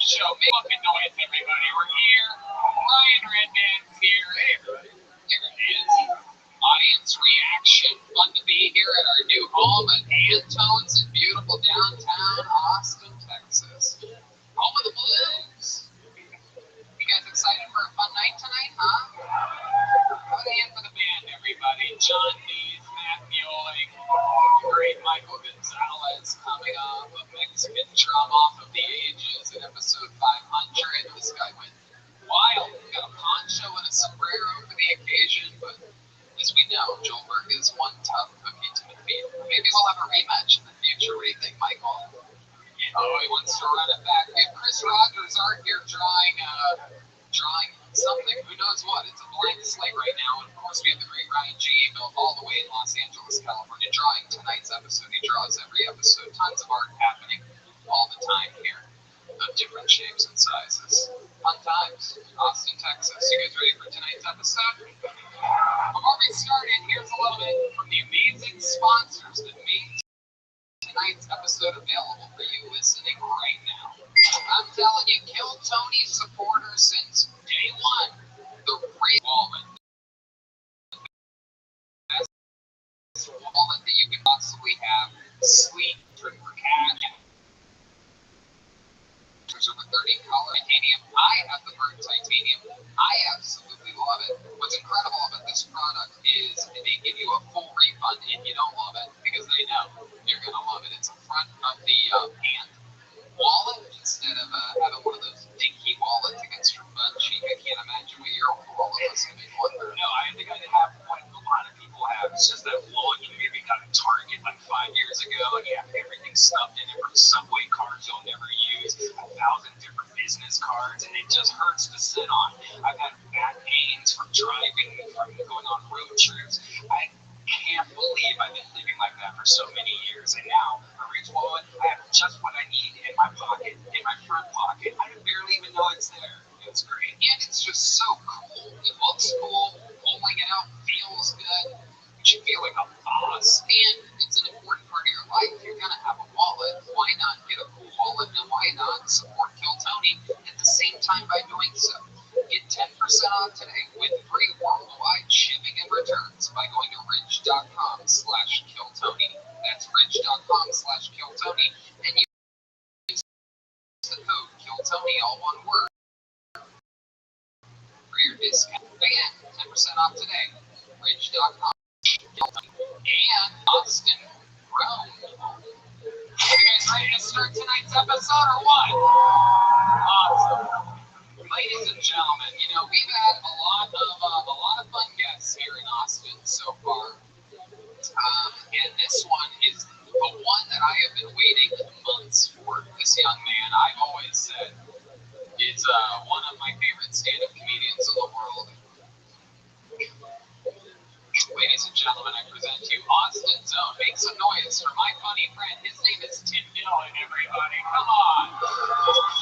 show. Make fucking noise, everybody. We're here. Ryan Redman's here. Hey, everybody. Here it is. Audience reaction. Fun to be here at our new home at Antone's in beautiful downtown Austin, Texas. Home of the Blues. You guys excited for a fun night tonight, huh? Put a hand for the band, everybody. John Dees, Matt Mueller, great Michael Gonzalez coming off a Mexican drum off of the ages in episode 500. This guy went wild. Got a poncho and a sombrero for the occasion, but as we know, Joelberg is one tough cookie to defeat. Maybe we'll have a rematch in the future. What do you think, Michael? Oh, he wants to run it back. We have Chris Rogers art here drawing something. Who knows what? It's a blank slate right now. And of course, we have the great Ryan G. built all the way in Los Angeles, California, drawing tonight's episode. He draws every episode. Tons of art happening all the time here of different shapes and sizes. Fun times. Austin, Texas. You guys ready for tonight's episode? Before we start it, here's a little bit from the amazing sponsors that made tonight's episode available for you listening right now. I'm telling you, Kill Tony supporters since day one. The great wallet. The best wallet that you can possibly have. Sleek, for cash. There's over 30 color titanium. I have the burnt titanium. I absolutely love it. What's incredible about this product is they give you a full refund if you don't love it, because they know you're going to love it. It's a front of the hand wallet instead of having one of those dinky wallets that gets from cheap. I can't imagine what your wallet was going to be one. No, I think I have what a lot of people have. It's just that wallet you maybe got at Target like 5 years ago, and you have everything stuffed in it from Subway cards you'll never use, 1,000 different business cards, and it just hurts to sit on. I've had back pains from driving, from going on road trips. I can't believe I've been living like that for so many years, and now a Ridge wallet, I have just what I need in my pocket, in my front pocket. I barely even know it's there. It's great. And it's just so cool. It looks cool. Pulling it out feels good. You feel like a boss. And it's an important part of your life. You're going to have a wallet. Why not get a cool wallet? And why not support Kill Tony at the same time by doing so? Get 10% off today with free worldwide shipping and returns by going to ridge.com/killtony. That's ridge.com/killtony. And use the code KillTony, all one word, for your discount. Again, 10% off today. Ridge.com. And Austin Rome. You guys ready to start tonight's episode or what? Awesome. Ladies and gentlemen, you know, we've had a lot of fun guests here in Austin so far. And this one is the one that I have been waiting months for. This young man, I've always said, is one of my favorite stand-up comedians in the world. Ladies and gentlemen, I present to you Austin's own. Make some noise for my funny friend. His name is Tim Dillon, everybody. Come on.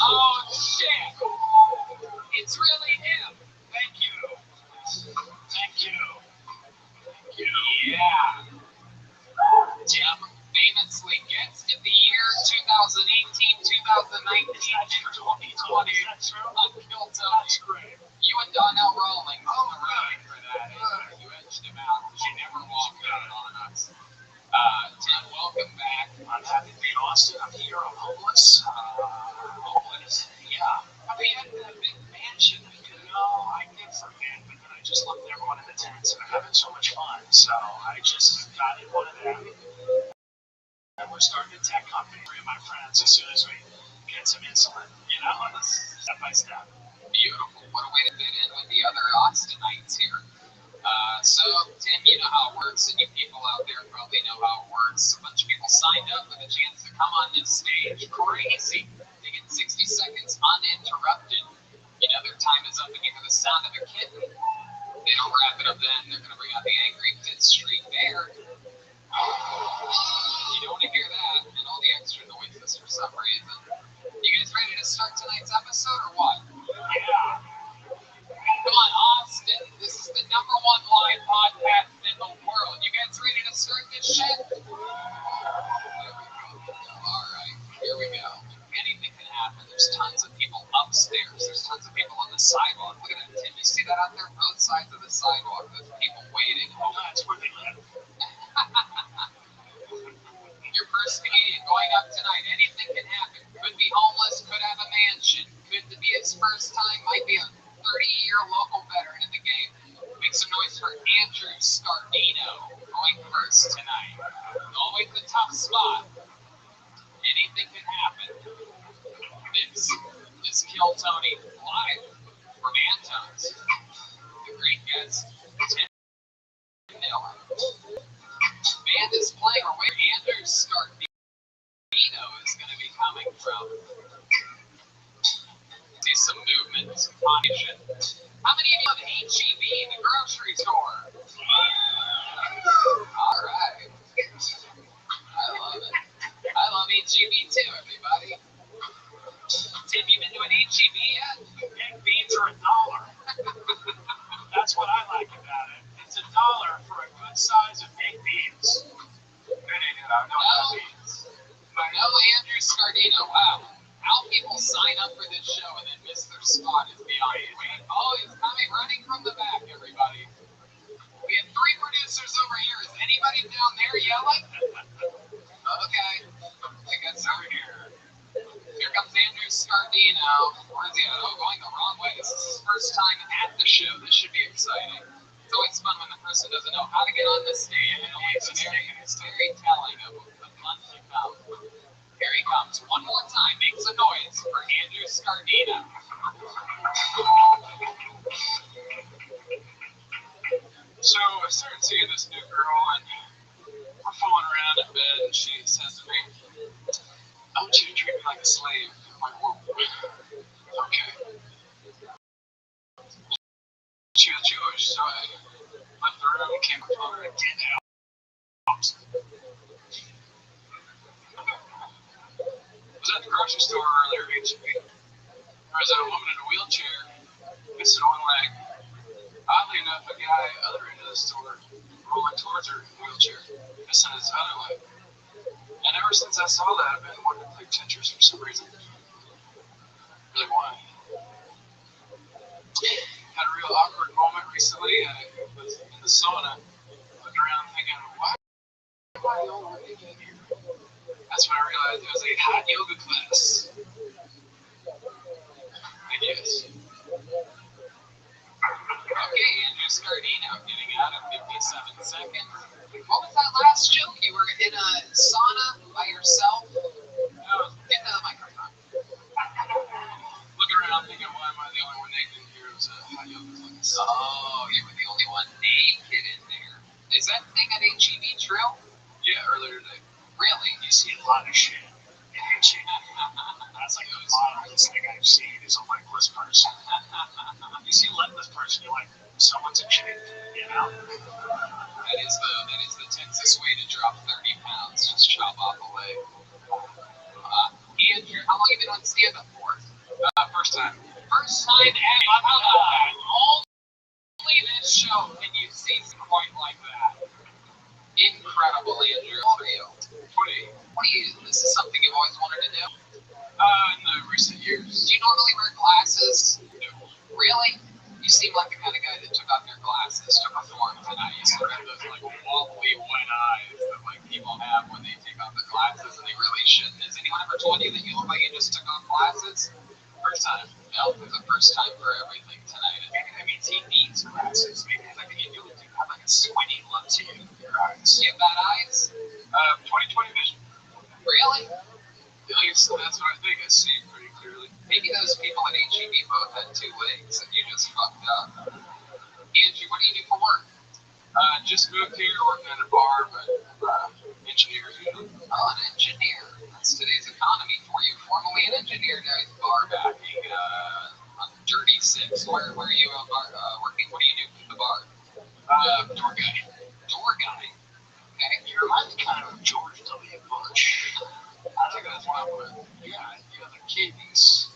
Oh, shit. It's really him. Thank you. Thank you. Thank you. Yeah. Tim famously gets to the year 2018, 2019, and 2020 on Kill Tony. That's great. You and Donnell Rawlings on the road for that. You edged him out. She never walked out on us. Tim, welcome back. I'm happy to be in Austin. I'm here. I'm homeless. Homeless? Yeah. I mean, in a big mansion, you know, I did forget, but then I just looked at everyone in the tents and they're having so much fun. So I just got in one of them. And we're starting a tech company with my friends as soon as we get some insulin, you know, step by step. Beautiful. What a way to fit in with the other Austinites here. So, Tim, you know how it works, and you people out there probably know how it works. A bunch of people signed up with a chance to come on this stage. Crazy. They get 60 seconds uninterrupted. You know, their time is up, and you hear the sound of a kitten. They don't wrap it up then. They're going to bring out the angry Fifth Street Bear. You don't want to hear that, and all the extra noises for some reason. You guys ready to start tonight's episode, or what? Yeah. Come on, Austin. This is the #1 live podcast in the world. You guys ready to start this shit? All right, here we go. Anything can happen. There's tons of people sidewalk with people waiting. Oh, that's where they live. Your first comedian going up tonight. Anything can happen. Could be homeless, could have a mansion, could be his first time, might be a 30-year local veteran in the game. Make some noise for Andrew Scardino going first tonight. Always the tough spot. Anything can happen. This is Kill Tony live from Anton's. The great guest, Tim Miller. Band is playing where Andrew Scardino is going to be coming from. See some movement, some competition. How many of you have HEB in the grocery store? All right. I love it. I love HEB too, everybody. Tim, you been to an HEB yet? Baked beans are $1. That's what I like about it. It's $1 for a good size of baked beans. No Andrew Scardino. Wow. How people sign up for this show and then miss their spot is beyond me. Oh, he's coming running from the back, everybody. We have 3 producers over here. Is anybody down there yelling? Okay. I guess over here. Here comes Andrew Scardino. Where's he at? Oh, going the wrong way. This is his first time at the show. This should be exciting. It's always fun when the person doesn't know how to get on the stage. It's very telling of the fun to come. Here he comes. One more time. Make some noise for Andrew Scardino. So I started seeing this new girl, and we're fooling around in bed, and she says to me, I want you to treat me like a slave. I'm like, whoa. Okay. She was Jewish, so I left the room and came up to her and get out. I was at the grocery store earlier, HEB. There was a woman in a wheelchair, missing one leg. Oddly enough, a guy other end of the store, rolling towards her in a wheelchair, missing his other leg. And ever since I saw that, I've been wanting to play Tetris for some reason. Really why? Had a real awkward moment recently. I was in the sauna, looking around thinking, why am I the only one naked in here? That's when I realized it was a hot yoga class. I guess. Okay, Andrew Scardino getting out of 57 seconds. What was that last joke? You were in a sauna by yourself? No, Get to the microphone. looking around thinking, why am I the only one naked in here? It was a hot yoga class. Oh, you were the only one naked in there. Is that thing at HEB true? Yeah, earlier today. Really? You see a lot of shit in HEB. That's like the models thing I've seen is a legless person. You see a legless person, you're like, someone's in shape, you know? That is the tensest way to drop 30 pounds. Just chop off a leg. Andrew, how long have you been on stand-up for? First time. First time ever. Only this show can you see quite like that. Incredible, Andrew. How old are you? 20. This is something you've always wanted to do? In the recent years. Do you normally wear glasses? No. Really? You seem like the kind of guy that took off your glasses to perform tonight. You sort of have those like wobbly one eyes that like people have when they take off their glasses, and they really shouldn't. Has anyone ever told you that you look like you just took off glasses? First time. No, there's a first time for everything tonight. I mean, he needs glasses. Maybe I think you do have like a squinty look to you. Your eyes. You have bad eyes? 20/20 vision. Really? At least that's what I think. I see pretty clearly. Maybe those people at HEB both had 2 legs and you just fucked up. Andrew, what do you do for work? Just moved here, working at a bar, but engineer usually. Oh, an engineer. That's today's economy for you. Formerly an engineer, now he's bar backing on Dirty Six. Where are you working? What do you do for the bar? Door guy. Door guy. Okay. You remind me kind of George W. Bush. I think that's why I'm with. Yeah, you know, the kidneys.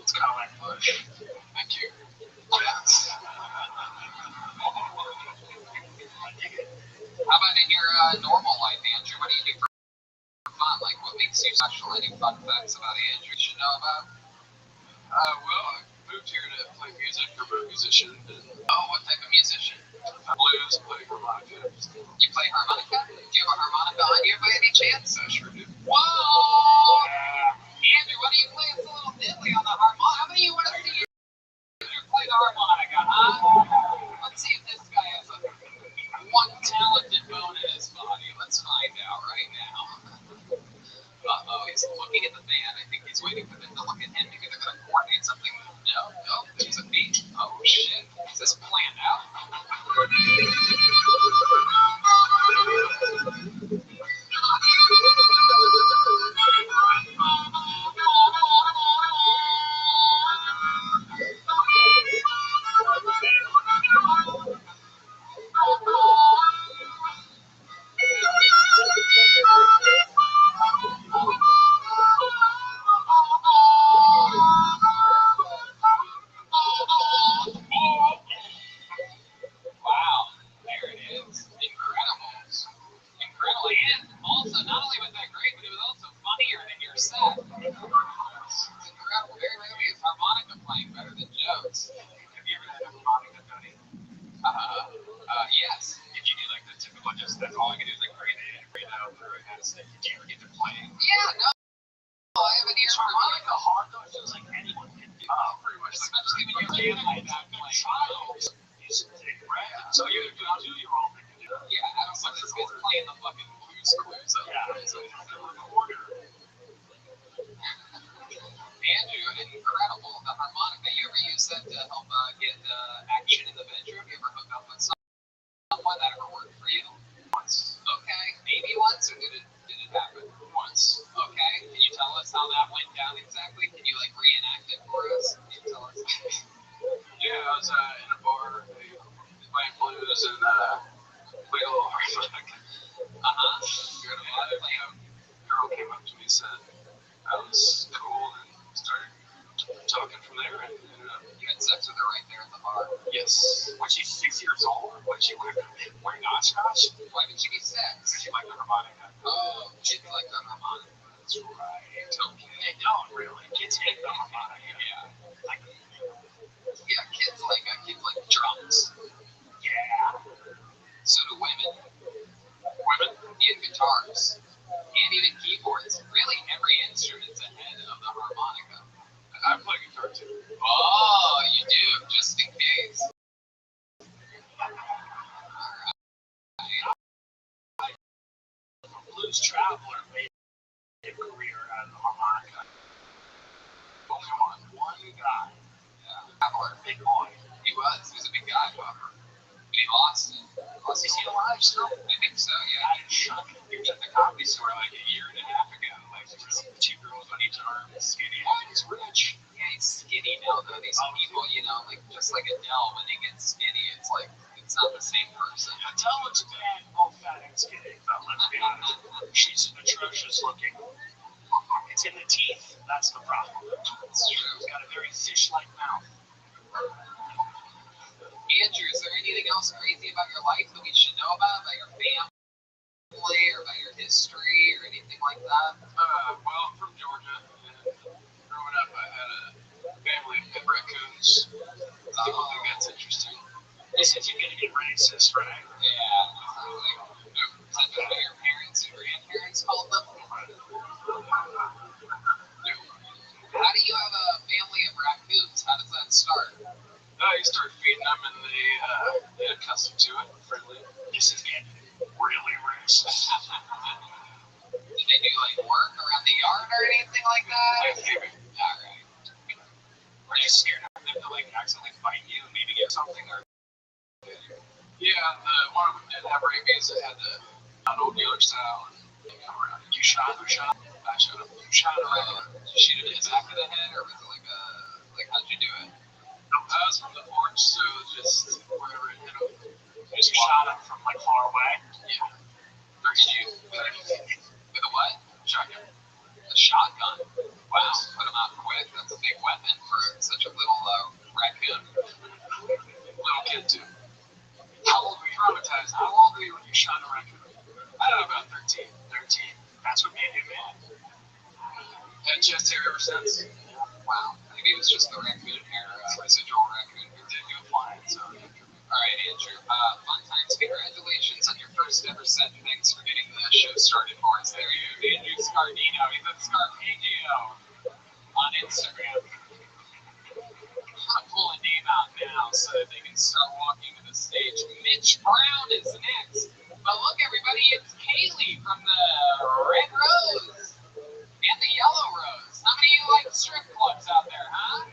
It's kind of like Bush. Thank you. Yes. I dig it. How about in your normal life, Andrew? What do you do for fun? Like, what makes you special? Any fun facts about Andrew you should know about? Well, I moved here to play music. I'm a musician. And Oh, what type of musician? blues, play harmonica. You play harmonica? Do you have a harmonica on you by any chance? I sure do. Whoa! Andrew, why don't you play us a little diddly on the harmonica? How many of you want to see you play the harmonica, huh? Let's see if this guy has one talented bone in his body. Let's find out right now. Uh-oh, he's looking at the band. I think he's waiting for them to look at him. Maybe they're going to coordinate something. No, there's a beat. Oh, shit. Is this planned out? Wow, there it is. Incredible. Incredible. And also, not only was that great, but it was also funnier than your set. It's incredible. Very rarely is harmonica playing better than Joe's. Have you ever had a harmonica, Tony? Yes. Did you do like the typical, just that's all I can do is like breathe in, breathe out, or kind of stuff? Did you ever get to play? Yeah, no. I have an ear harmonica. Hard though, it feels like anyone can do. Pretty much like Especially when you're like that playing. Child. So you do a 2-year-old that can do it. Yeah, I don't know. This guy's playing the fucking Blues Clues. Yeah, so you can record her. Andrew, incredible. The harmonica. You ever use that to help get action in the bedroom? You ever hook up with someone that ever worked for you? Once. Okay, maybe once, or did it happen? Once. Okay, can you tell us how that went down exactly? Can you like reenact it for us? Can you tell us? Yeah, I was in a bar playing blues and played a little harmonica. You're in a bar playing. A girl came up to me and said I was cool and started talking from there and ended up. You had sex with her right there at the bar. Yes. When she's 6 years old, when she wearing Oshkosh, Why did she be sex? because she liked the harmonica. Oh, kids like the harmonica. That's right. Okay. They don't really. Kids hate the harmonica. Yeah. Like, Yeah, kids like drums. yeah. So do women. Women? And guitars. And even keyboards. Really, every instrument's ahead of the harmonica. I play guitar too. Oh, you do, just in case. Blues Traveler made a career out of the harmonica. Only one. One guy. Yeah. Big boy. He was a big guy, however. But he lost it. Is he alive still? I think so, yeah. I shot him. He was at the Comedy Store like a year and a half ago. Like, just 2 girls on each arm, skinny, and he's rich. Yeah, he's skinny now, though. These people, you know, like just like Adele, when they get skinny, it's like it's not the same person. Adele looks bad, both fat and skinny, but let's be honest. She's atrocious looking. It's in the teeth. That's the problem. It's true. She's got a very fish-like mouth. Andrew, is there anything else crazy about your life that we should know about your family, or about your history, or anything like that? Well, I'm from Georgia. And growing up, I had a family of pet raccoons. People think that's interesting. They said you're going to get racist, right? Yeah. Like, is that what your parents and grandparents called them? How do you have a family of raccoons? How does that start? You start feeding them and they get accustomed to it, friendly. This is getting really racist. Did they do like work around the yard or anything like that? Thanksgiving. Alright. Are you scared of them to like accidentally fight you and maybe get something? Or Yeah, one of them did have rabies. It had an old dealer style. you shot? Who shot? I showed him. You shot a Did you shoot it in the back of the head, or was it like how'd you do it? I was from the porch, so just wherever it hit him. You shot him from like far away? Yeah. Or did you with a what? Shotgun. A shotgun? Wow, put him out quick. That's a big weapon for such a little raccoon. Little kid, too. How old were you? Traumatized. How old were you when you shot a raccoon? I don't know, about 13. 13. That's what made you mad. Had chest hair ever since. Wow. Maybe it was just the raccoon hair, residual raccoon hair did go flying. So, all right, Andrew. Fun times. Congratulations on your first ever set. Thanks for getting the show started for us. There you go, Andrew Scardino. He's at Scarpagio on Instagram. I'm gonna pull a name out now so that they can start walking to the stage. Mitch Brown is next. But look, everybody, it's Kaylee from the Red Rose and the Yellow Rose. How many of you like strip clubs out there, huh?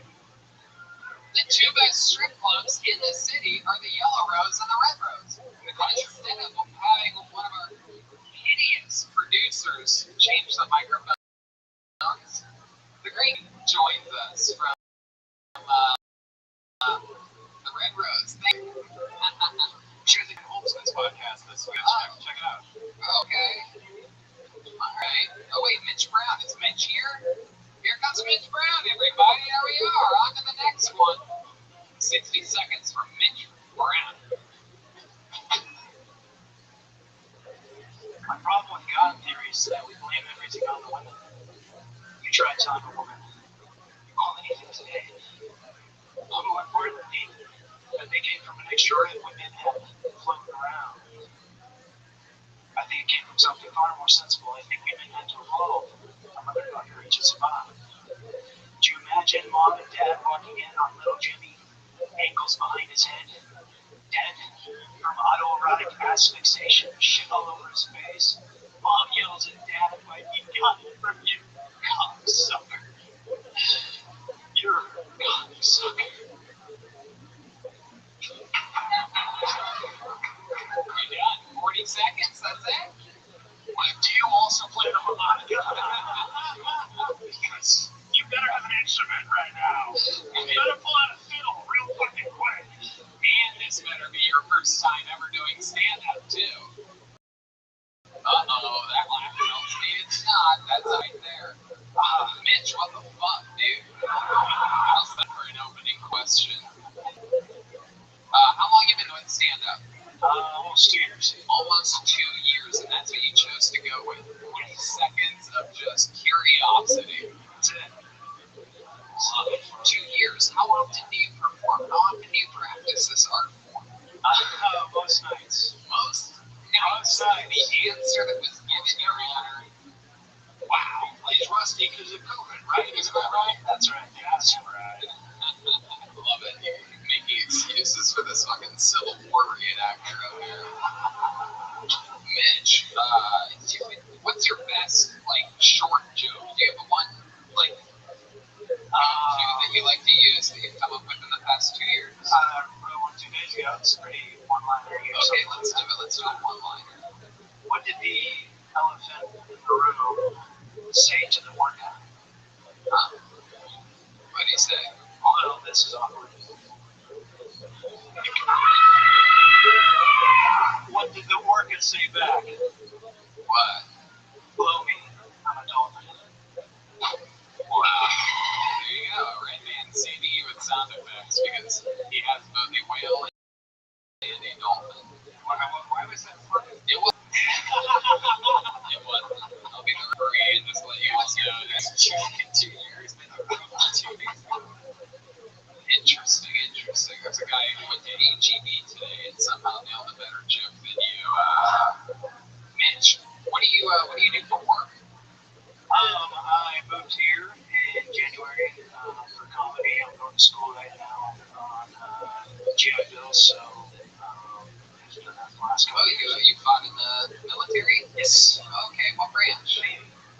The two best strip clubs in the city are the Yellow Rose and the Red Rose. But instead of having one of our hideous producers change the microphones, the great joins us from the Red Rose. Thank you. Choosing Holtzman's podcast this week. Check it out. Okay. All right. Oh, wait, Mitch Brown. Is Mitch here? Here comes Mitch Brown, everybody. There we are. On to the next one. 60 seconds from Mitch Brown. My problem with God theory is that we blame everything on the women. You try telling a woman, you call anything today. More importantly, that they came from an extra earth when men had floating around. I think it came from something far more sensible. I think women had to evolve. A mother got her to survive. Do you imagine mom and dad walking in on little Jimmy, ankles behind his head, dead from autoerotic asphyxiation, shit all over his face? Mom yells at dad, "Why he got it from you, cocksucker? You're a cocksucker." You're done. 40 seconds, that's it? Do you also play the harmonica? Because you better have an instrument right now. You better pull out a fiddle real fucking quick. And this better be your first time ever doing stand-up, too. Uh-oh, that laugh tells me it's not. That's right there. Mitch, what the fuck, dude? How's that for an opening question? How long have you been doing stand-up? Almost 2 years. Almost 2 years, and that's what you chose to go with. 40 seconds of just curiosity. That's it. 2 years. How often do you perform? How often do you practice this art form? Most nights. Most nights. The answer that was given your honor. Wow. He's rusty because of COVID, right? Isn't that right? That's right. That's right. I love it. You're making excuses for this fucking Civil War reenactor out here. Mitch, what's your best, short joke? Do you have one, that you like to use that you've come up with in the past 2 years? I wrote one 2 days ago. It's a pretty one-liner. Okay, let's do it. Let's do a one-liner. What did the elephant in the room say to the workout? Huh? What did he say? Oh, this is awkward. What did the orca say back? What? Blow me. I'm a dolphin. Wow. There you go. Redman CD with sound effects because he has both a whale and a dolphin. Why was that funny? It was. It wasn't. I'll be the referee and just let you guys know. This joke in 2 years, then I wrote it 2 weeks ago. Interesting. There's a guy who went to HEB today and somehow nailed a better joke than you. Mitch, what do you do for work? I moved here in January for comedy. I'm going to school right now on GI Bill, so I've done that the last couple of years. You fought in the military? Yes. Okay, what branch?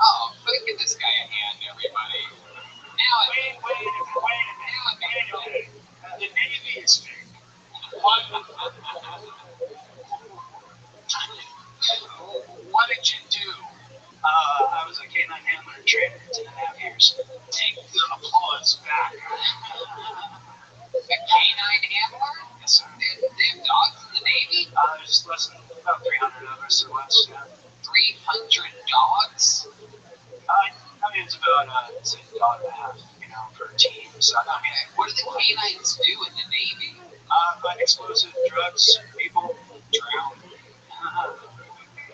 Oh, give this guy a hand, everybody. Now Wait a minute. The Navy is fake. What did you do? I was a K9 handler trainer for 10.5 years. Take the applause back. A K9 handler? Yes, sir. They have dogs in the Navy? There's less than about 300 of us or less. Yeah. 300 dogs? I mean, it's about say a dog and a half, per team. So Okay. What do the canines do in the Navy? Find explosive drugs, people drown.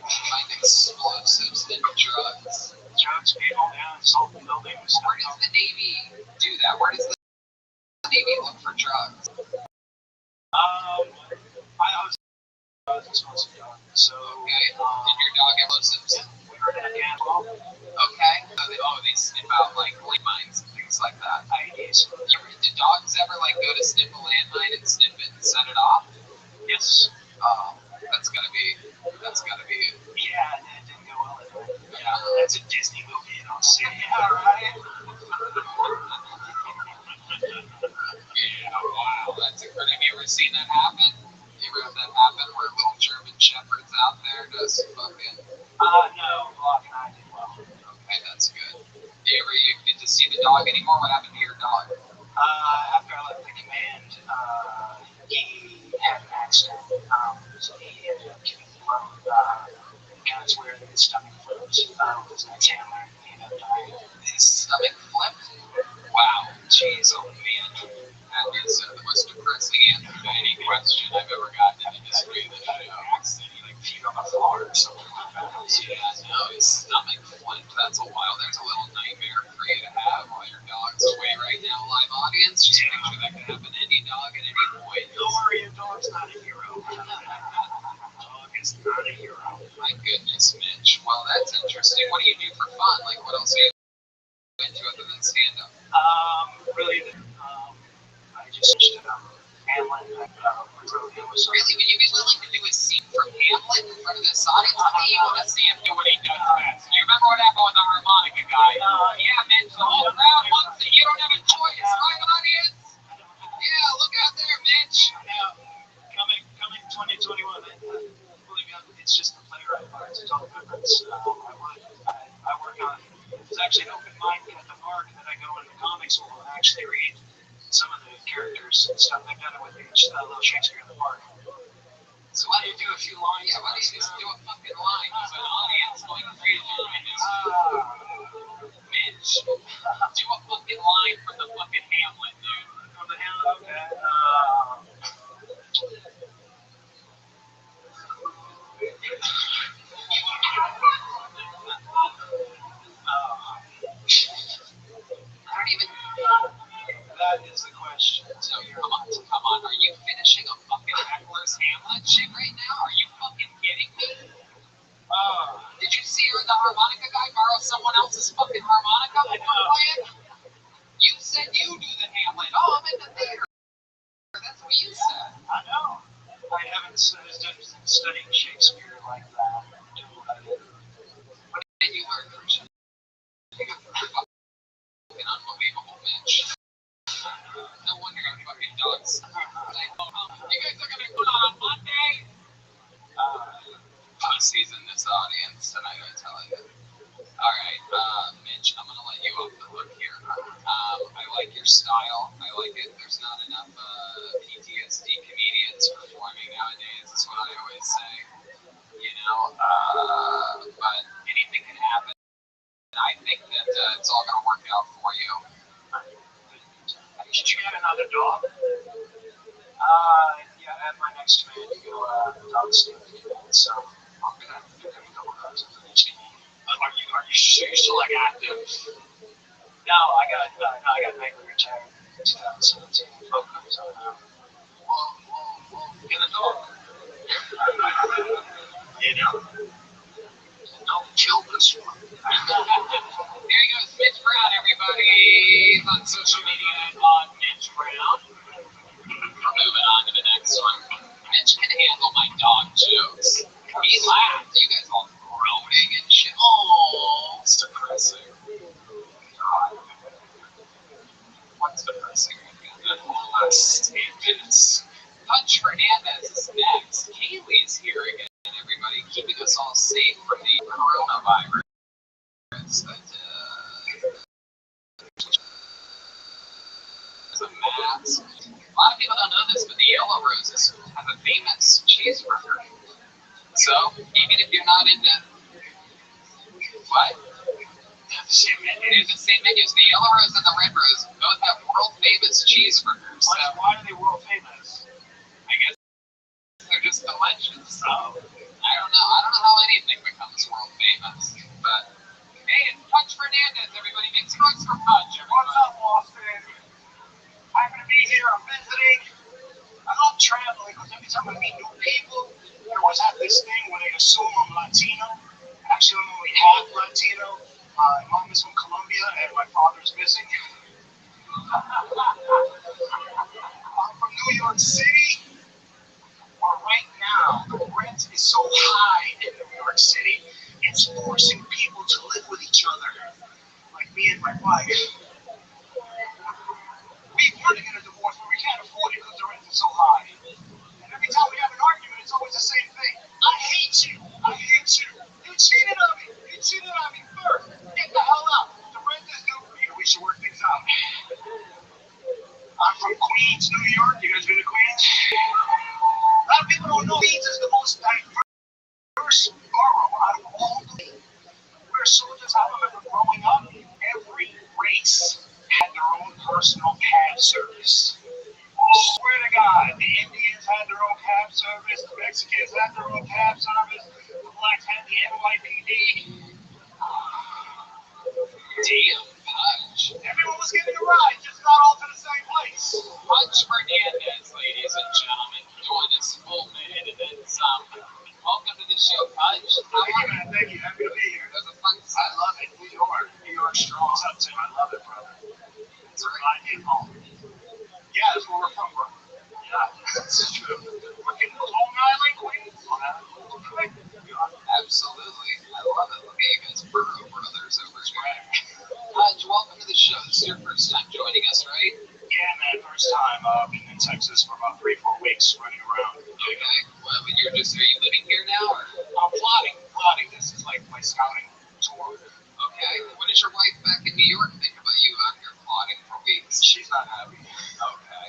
Find explosives and drugs. Drugs bunch of people down and sold the building. Where does the Navy do that? Where does the Navy look for drugs? I was supposed to go. So, Okay. Did your dog have explosives? we were at Gamble. Okay. So they sniff out like landmines and things like that. IEDs. Do dogs ever like go to sniff a landmine and sniff it and set it off? Yes. Oh, that's gotta be it. Yeah, that didn't go well at all. Yeah. That's a Disney movie, you don't see. Yeah, right. Yeah, wow, that's incredible. Have you ever seen that happen? You ever have that happen where little German shepherds out there just fucking... No, Block and I did well. Okay, that's good. You get to see the dog anymore? What happened to your dog? After I left the command, he had an accident. So he ended up getting blown. Guys where his stomach flipped. His next handler, he ended up dying. His stomach flipped? Wow, jeez, oh man. That is the most depressing answer to any question I've ever gotten in the history of the show. Accident, he like peed on the floor or something like that. Yeah, no, his stomach flipped. That's a while. There's a little nightmare for you to have while your dog's away right now, live audience. Just picture that could happen to any dog at any point. Don't worry, your dog's not a hero. Dog is not a hero. My goodness, Mitch. Well, that's interesting. What do you do for fun? Like, what else are you into other than stand-up? Really, I just finished Hamlet. I wrote him a song. Really? Would you be willing to do a scene from Hamlet in front of this audience? I mean, you want to see him do what he does best. You remember what happened with the harmonica guy? Yeah, Mitch, the whole crowd wants it. You don't have a choice, right, audience? Yeah, look out there, Mitch. Now, coming 2021, it's just the playwright part. It's all difference. I work on. There's actually an open mic at the park that I go into comics where I'll actually read some of the characters and stuff. I've done it with each little Shakespeare in the park. So why don't you do a few lines? Yeah, why don't you just do a fucking line? There's an audience going crazy right now. Mitch, do a fucking line from the fucking Hamlet, dude. From the Hamlet, okay. I don't even... That is the question. So, come on. Are you finishing a fucking Heckler's Hamlet shit right now? Are you fucking kidding me? Did you see her, the harmonica guy, borrow someone else's fucking harmonica when you were playing? You said you do the Hamlet. Oh, I'm in the theater. That's what you said. I know. I haven't studied Shakespeare like that. What did you learn from Shakespeare? Fucking unbelievable, Mitch. No wonder your fucking dogs. You guys are gonna put on Monday? Pussies in this audience tonight, I tell you. Alright, Mitch, I'm gonna let you off the hook here. I like your style. I like it. There's not enough PTSD comedians performing nowadays, is what I always say. You know, but anything can happen. I think that it's all gonna work out for you. Did you get another dog? Yeah, at my next command, you go dog standing command, so I'm gonna pick up a couple dogs for each command. Are you sure you're still like active? No, I got Nightly retired in 2017. Whoa, get a dog. You know? Don't kill this one. There he goes, Mitch Brown, everybody. He's on social media on Mitch Brown. Moving on to the next one. Mitch can handle my dog jokes. He laughed. You guys all groaning and shit. Oh, it's depressing. God. What's depressing? That whole last 8 minutes. Punch Fernandez is next. Kaylee's here again, everybody, keeping us all safe from the coronavirus. There's a mask. A lot of people don't know this, but the Yellow Roses have a famous cheeseburger. So, even if you're not into... What? They have the same menu. They have the same menus. The Yellow Rose and the Red Rose both have world-famous cheeseburgers. Why are they world-famous? I guess they're just the legends. So, I don't know. I don't know how anything becomes world-famous. But, hey, it's Punch time I meet new people, they always have this thing where they assume I'm Latino. Actually, I'm only half Latino. My mom is from Colombia and my father's missing. I'm from New York City, where right now the rent is so high in New York City, it's forcing people to live with each other. Like me and my wife. We want to get a divorce, but we can't afford it because the rent is so high. And every time we have an argument, it's always the same thing. I hate you. I hate you. You cheated on me. You cheated on me first. Get the hell out. The rent is due. Maybe we should work things out. I'm from Queens, New York. You guys been to Queens? A lot of people don't know Queens is the most diverse borough out of all the We're soldiers. I remember growing up, every race had their own personal cab service. Swear to God, the Indians had their own cab service, the Mexicans had their own cab service, the blacks had the NYPD. Damn, Pudge. Everyone was getting a ride, just not all to the same place. Pudge Fernandez, ladies and gentlemen, doing his full minute and then some. Welcome to the show, Pudge. Thank you, man. Thank you. Happy to be here. It was a fun I set. love it. New York. New York strong. What's up, Tim? I love it, brother. It's a ride in home. Yeah, that's where we're from, bro. Yeah, that's true. We're getting Long Island, Queens. Absolutely. I love it. Look at you guys, Burrow Brothers over here. Pudge, welcome to the show. This is your first time joining us, right? Yeah, man, first time. Been in Texas for about 3-4 weeks running around. Okay. Well, are you living here now, or? I'm plotting. This is like my scouting tour. Okay. What does your wife back in New York think about you out here plotting for weeks? She's not happy. Okay.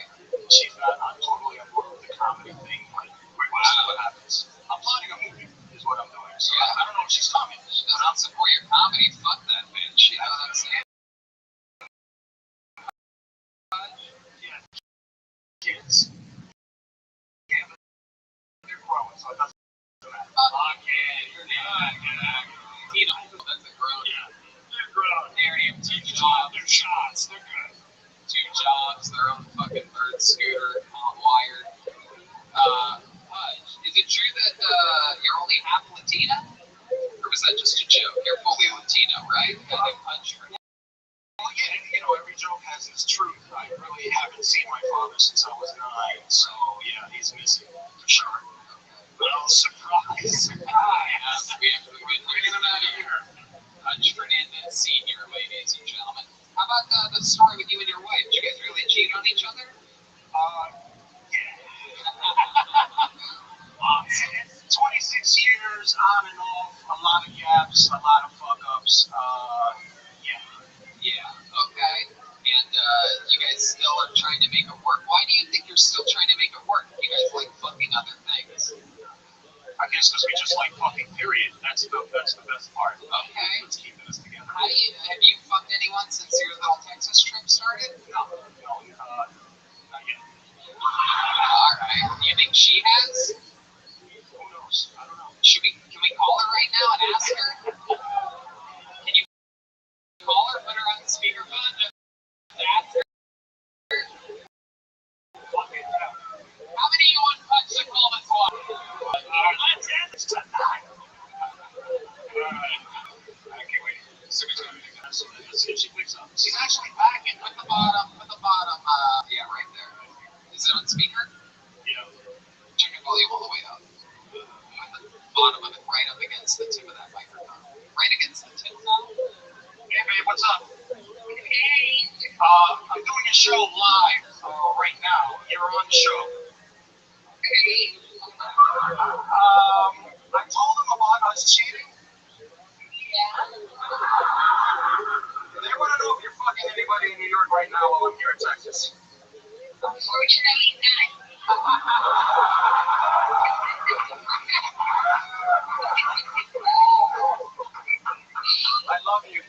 She's not. I'm totally on board with the comedy thing. Like, we're going to see what happens. I'm plotting a movie, is what I'm doing. So Yeah. I don't know if she's coming. She doesn't support your comedy. Fuck that bitch. You know what I'm saying? Yeah, kids. Yeah, but they're growing, so it doesn't matter. Fuck yeah. You're not. You know, that's a grown. Yeah, they're grown. They already have 2 They're jobs. shots. They're good. 2 jobs, their own fucking bird scooter, wired. Pudge, is it true that you're only half Latina? Or was that just a joke? You're fully Latino, right? Pudge for Well, yeah, you know, every joke has its truth. I really haven't seen my father since I was 9, so yeah, he's missing for sure. Well, surprise. we have been bringing him out of here. Pudge Fernandez Sr., ladies and gentlemen. How about the story with you and your wife? Did you guys really cheat on each other? Yeah. It's 26 years on and off, a lot of gaps, a lot of fuck-ups. Yeah. Yeah, okay. And you guys still are trying to make it work. Why do you think you're still trying to make it work? You guys like fucking other things. I guess because we just like fucking, period. That's the best part. Okay. What's keeping us together. Have you fucked anyone since your little Texas trip started? No, not yet. Alright. Do you think she has? Who knows? I don't know. Can we call her right now and ask her? Can you call her, put her on the speakerphone, and ask her? How many of you want Pudge to call this one? Let's end this tonight. Alright. I can't wait. Let's see if she picks up. She's actually back in. Put the bottom, yeah, right there. Is it on speaker? Yeah. Turn your volume all the way up. Put the bottom of it right up against the tip of that microphone. Right against the tip. Hey, babe, what's up? Hey. I'm doing a show live right now. You're on the show. Hey. I told them about us cheating. Yeah. They want to know if you're fucking anybody in New York right now while I'm here in Texas. Unfortunately, not. I love you.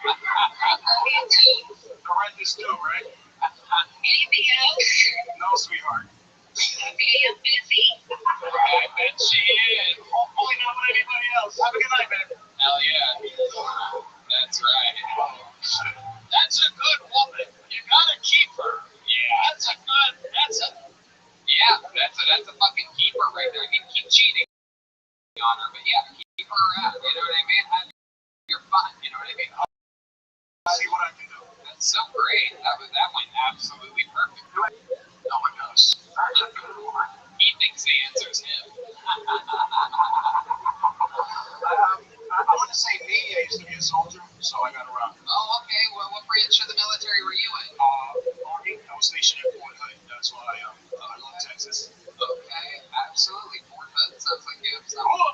I love you too. The rent is due, right? Anything else? No, sweetheart. Okay, I'm busy. I bet she is. Hopefully not with anybody else. Have a good night, babe. Hell yeah. That's right. That's a good woman. You gotta keep her. Yeah. That's a Yeah, that's a fucking great. That went absolutely perfect. No one knows. He thinks the answer's him. I want to say me. I used to be a soldier, so I got around. Oh, okay. Well, what branch of the military were you in? Army. I was stationed at Fort Hood. That's why I love Texas. Okay, absolutely. Fort Hood sounds like you have some. All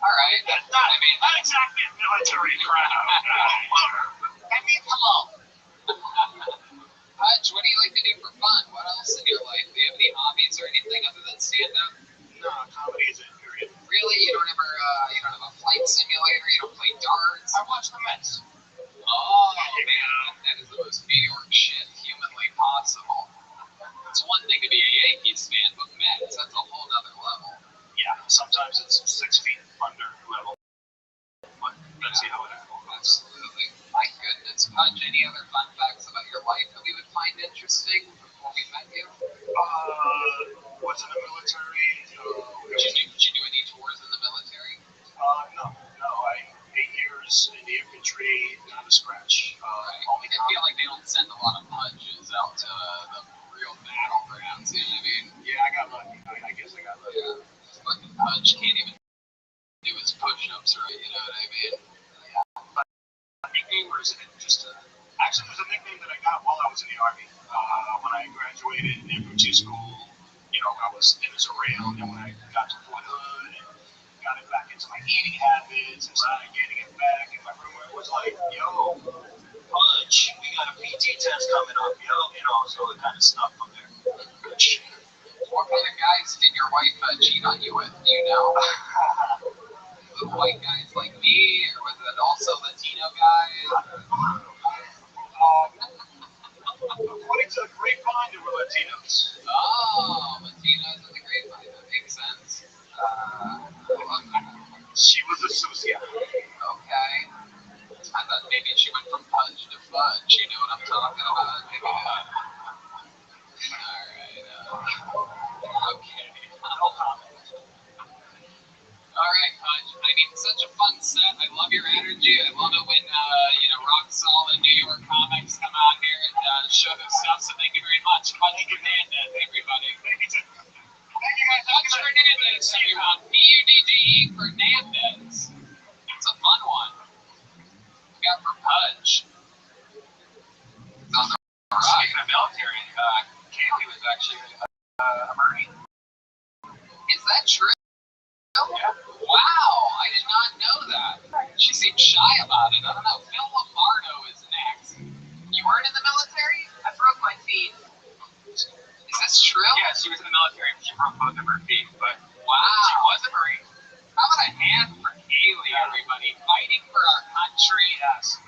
right. Not exactly a military crowd. I mean, hello. Hutch, what do you like to do for fun? What else in your life? Do you have any hobbies or anything other than stand-up? No, comedy is it, period. Really? You don't have a flight simulator? You don't play darts? I watch the Mets. Oh, man, that is the most New York shit humanly possible. It's one thing to be a Yankees fan, but Mets, that's a whole other level. Yeah, sometimes it's 6 feet under level. But let's see how it happens. Absolutely. My goodness. Hutch, any other fun facts about your life that we would find interesting before we met you? Was in the military. Did you do any tours in the military? No. I 8 years in the infantry, not a scratch. Right. I feel like they don't send a lot of punches out to the real battlegrounds, you know what I mean? Yeah, I got lucky. I guess I got lucky. Yeah. Fucking punch can't even do his push-ups right, you know what I mean? A nickname, or is it just actually, it was a nickname that I got while I was in the Army. When I graduated infantry school, I was in as a rail, and when I got to Fort Hood and got it back into my eating habits and started getting it back, and my roommate was like, yo, Punch, we got a PT test coming up, so it kind of stuck from there. Good shit. What kind of guys did your wife cheat on you with? Do you know? The white guys like me, or was it also Latino guys? According to the grapevine, there were Latinos. Oh, Latinos in the grapevine. That makes sense. She was a Susia. Okay. I thought maybe she went from punch to fudge. You know what I'm talking about? Maybe not. Alright. Okay. No comment. Alright, Punch. I mean, such a fun set. I love your energy. I love it when, Rothschild and New York comics come out here and show their stuff. So thank you very much. Punch Fernandez, everybody. Thank you guys. Punch Fernandez, everyone. P-U-D-G-E Fernandez. It's a fun one. We got for Punch. It's on the Speaking of military, Kaylee was actually a Marine. Is that true? Yeah. Wow, I did not know that. She seems shy about it. I don't know. Phil Lombardo is next. You weren't in the military? I broke my feet. Is this true? Yeah, she was in the military. She broke both of her feet, but Wow. she was a Marine. How about a hand for Kaylee, everybody? Fighting for our country. Yes.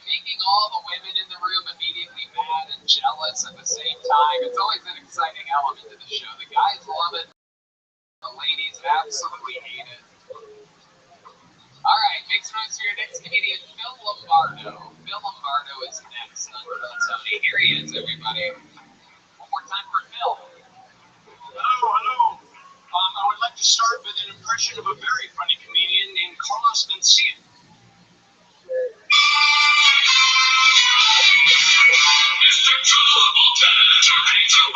Making all the women in the room immediately mad and jealous at the same time. It's always an exciting element to the show. The guys love it. The ladies absolutely hate it. All right, make some noise for your next comedian, Phil Lombardo. Phil Lombardo is next on Tony. Here he is, everybody. One more time for Phil. Hello. I would like to start with an impression of a very funny comedian named Carlos Mencia. Mr. Trouble Generator,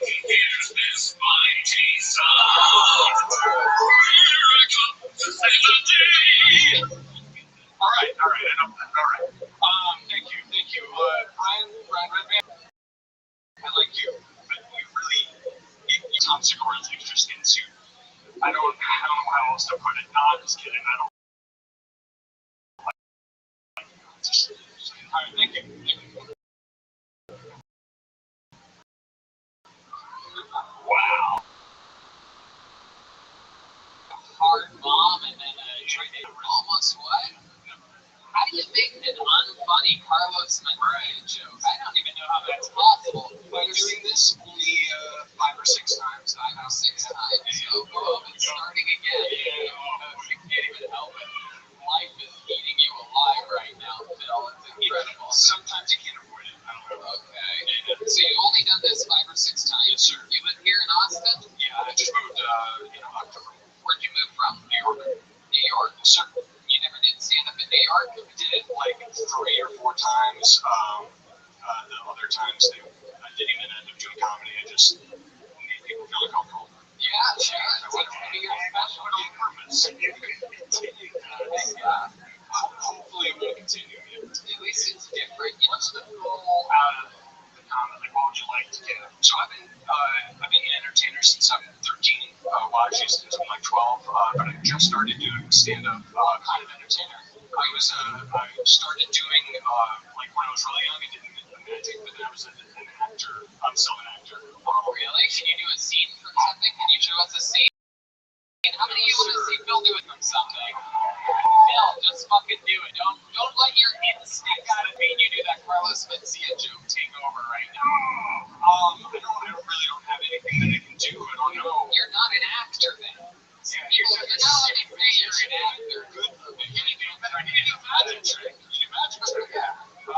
here's this mighty sound. Here it comes to save the day. All right. Thank you. Brian Redman, I like you, but you really, Tom Segura's extra skin suit. I don't know how else to put it. No, I'm just kidding. I don't. All right, thank you. Wow. Hard bomb and then almost what? How do you make an unfunny Carlos Mencia joke? I don't even know how that's possible. By doing this only 5 or 6 times. 5 or 6 times. Oh, it's starting again. You can't even help it. Life is eating you alive right now, Phil. It's incredible. Sometimes you can't avoid it. I don't know. Okay. So you've only done this 5 or 6 times? Yes, sir. You live here in Austin? Yeah, I just moved in October. Where'd you move from? New York. New York. Yes, sir. You never did stand up in New York? I did it like 3 or 4 times. The other times I didn't even end up doing comedy. I just made people feel uncomfortable. Yeah, sure. It's like to be your special on purpose. And you can continue that. Hopefully it will continue. At least it's different. What's the goal out of the comedy? Like, what would you like to get? So I've been an entertainer since I'm 13. Well, actually since I'm like 12. But I just started doing stand-up kind of entertainer. I started doing like when I was really young. I did magic, but then I was an actor. I'm still an actor. Oh, really? Can you do a scene from something? Can you show us a scene? How many of you want to see Phil do it from something? Phil, just fucking do it. Don't let your instinct gotta be you do that Carlos Mencia joke take over right now. I really don't have anything that I can do. I don't know. You're not an actor then. Yeah, People are not letting me say you're an actor. Good. Can you do magic trick? Can you do magic trick? Yeah. No,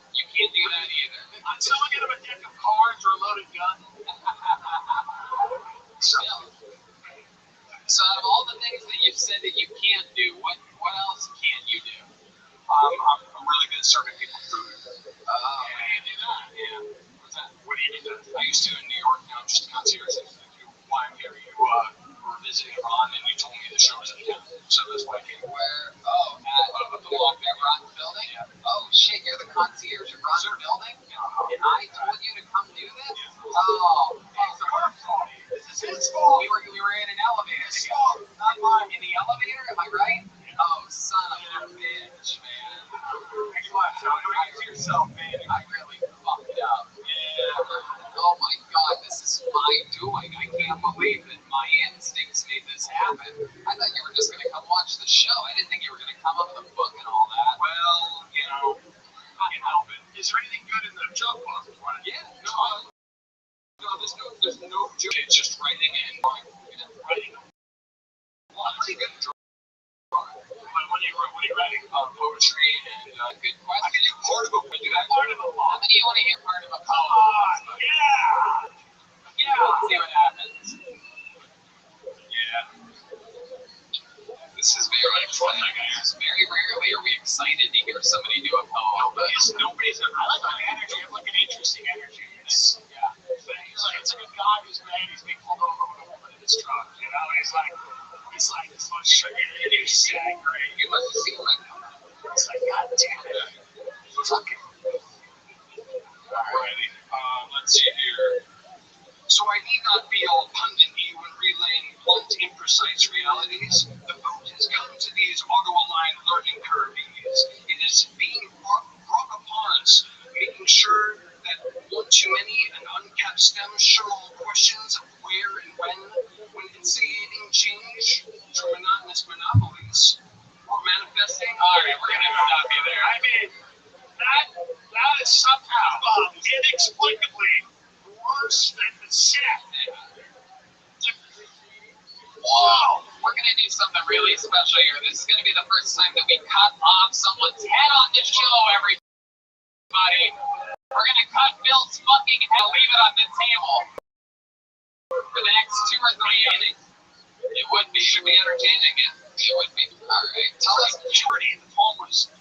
You can't do that either. until I get him a deck of cards or a loaded gun. So out of all the things that you've said that you can't do, what else can you do? I'm really good at serving people food. How do you do that? Yeah. What's that? What do you do? I used to in New York. Now I'm just a concierge. Why I'm here? You were visiting Ron and you told me the show was in town. So that's why I came. Where? Oh, at the block at Ron's building? Yeah. Oh shit, you're the concierge at Ron's building? And I told you to come do this? Yeah. Oh, It's our fault. This is his fault. we were in an elevator. His fault, not mine. In the elevator, am I right? Oh, son of a bitch, man. Come on, John. Don't use yourself, man. I really fucked up. Yeah. Oh my god, this is my doing. I can't believe that my instincts made this happen. I thought you were just gonna come watch the show. I didn't think you were gonna come up with a book and all that. Well, you know, I can help it. Is there anything good in the joke book? Yeah, no, there's no joke. It's just writing and writing. Well, I'm pretty good at drawing. What are you writing? Poetry and Good I question. can do part of a book. Part of a law. How many of you want to hear part of a poem? Yeah. Let's see what happens. Yeah. This is very exciting. Very rarely are we excited to hear somebody do a poem. Nobody's. I like my energy. I have like an interesting energy. It's like a guy who's mad. He's being pulled over with a woman in his truck. You know, he's like this much sugar and he's angry. You must have seen my poem. It's like, God damn it. Fucking. Alrighty. Let's see here. So I need not be all pundit-y when relaying blunt, imprecise realities. The boat has come to these auto-aligned learning curves. It is being brought upon us, making sure that one too many and uncapped stems show all questions of where and when initiating change from monotonous monopolies or manifesting. Alright, we're gonna stop you there. I mean, that is somehow inexplicably worse than the set. Whoa! We're gonna do something really special here. This is gonna be the first time that we cut off someone's head on the show, everybody. We're gonna cut Bill's fucking head, leave it on the table for the next 2 or 3 innings. It would be. Should be entertaining. It would be. Alright, tell us. Majority of the poem was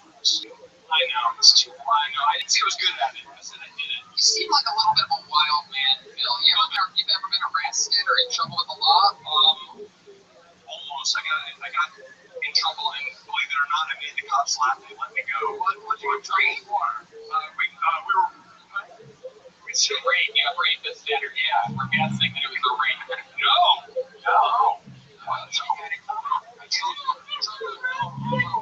I know, it's too. I know. I didn't say I was good at it. I said I did it. You seem like a little bit of a wild man, Phil. You've ever been arrested or in trouble with the law? Almost. I got in trouble, and believe it or not, I made the cops laugh. They let me go. What do you drink for? We were. It's a rape. You have rape this dinner. Yeah, we're guessing that it was a rape. No.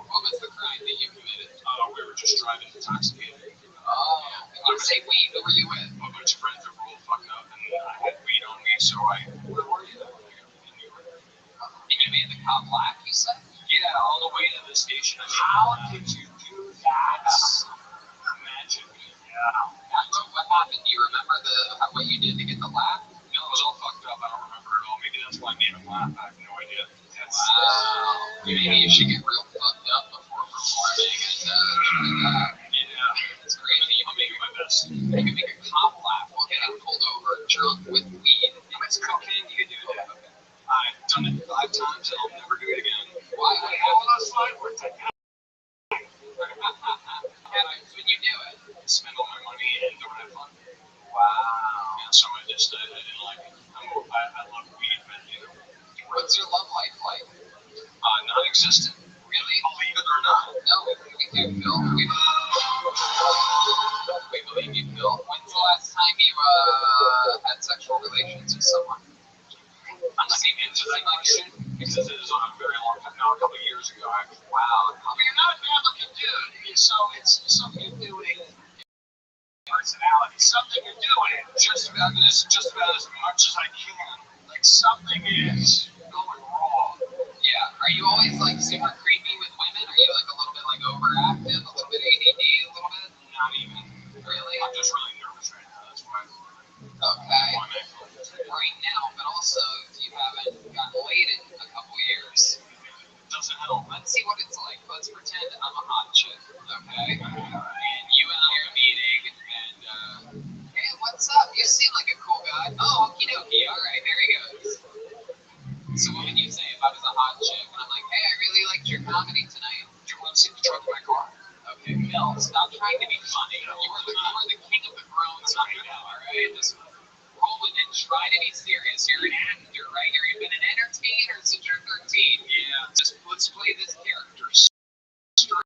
What was the crime that you committed? We were just driving intoxicated. Oh, you say weed. Who were you with? A bunch of friends that were all fucked up, and I had weed on me, so where were you? In New York. And you made the cop laugh, you said? Yeah, on the way to the station. How did you do that? Magic. Yeah. What happened? Do you remember what you did to get the laugh? No, it was all fucked up. I don't remember it all. Maybe that's why I made him laugh. I have no idea. Wow. Maybe you should get real fucked up before performing. Yeah. That's crazy. I'll make my best. You can make a cop laugh while getting pulled over drunk with weed. If it's cocaine, you can do that. I've done it 5 times, and I'll never do it again. Why? All those 5 words. I do it? Spend all my money and don't have fun. Wow. And so I didn't like it. I love weed, but What's your love life like? non-existent. Really? Believe it or not. No, we do, Phil. We believe you, Phil. When's the last time you had sexual relations with someone? I'm not getting into that shit because it is on a very long time now, a couple of years ago. Wow. But you're not a bad looking dude, so it's something you're doing. Personality, something you're doing just about as much as I can. Like something is going wrong. Yeah. Are you always like super creepy with women? Are you like a little bit like overactive, a little bit ADD, a little bit? Not even. Really? I'm just really nervous right now. That's why. Okay. Right now, but also you haven't gotten laid in a couple years. Doesn't help. Let's see what it's like. Let's pretend I'm a hot chick, okay? And you and I are meeting, and hey, what's up? You seem like a cool guy. Oh, okie dokie. All right, there he goes. So what would you say if I was a hot chick and I'm like, hey, I really liked your comedy tonight. Do you want to see the trunk of my car? Okay, Phil, stop trying to be funny. You are the king of the groans right now, all right? Just roll with it. Try to be serious. You're an actor, right? You've been an entertainer since you're 13. Yeah. Just let's play this character straight.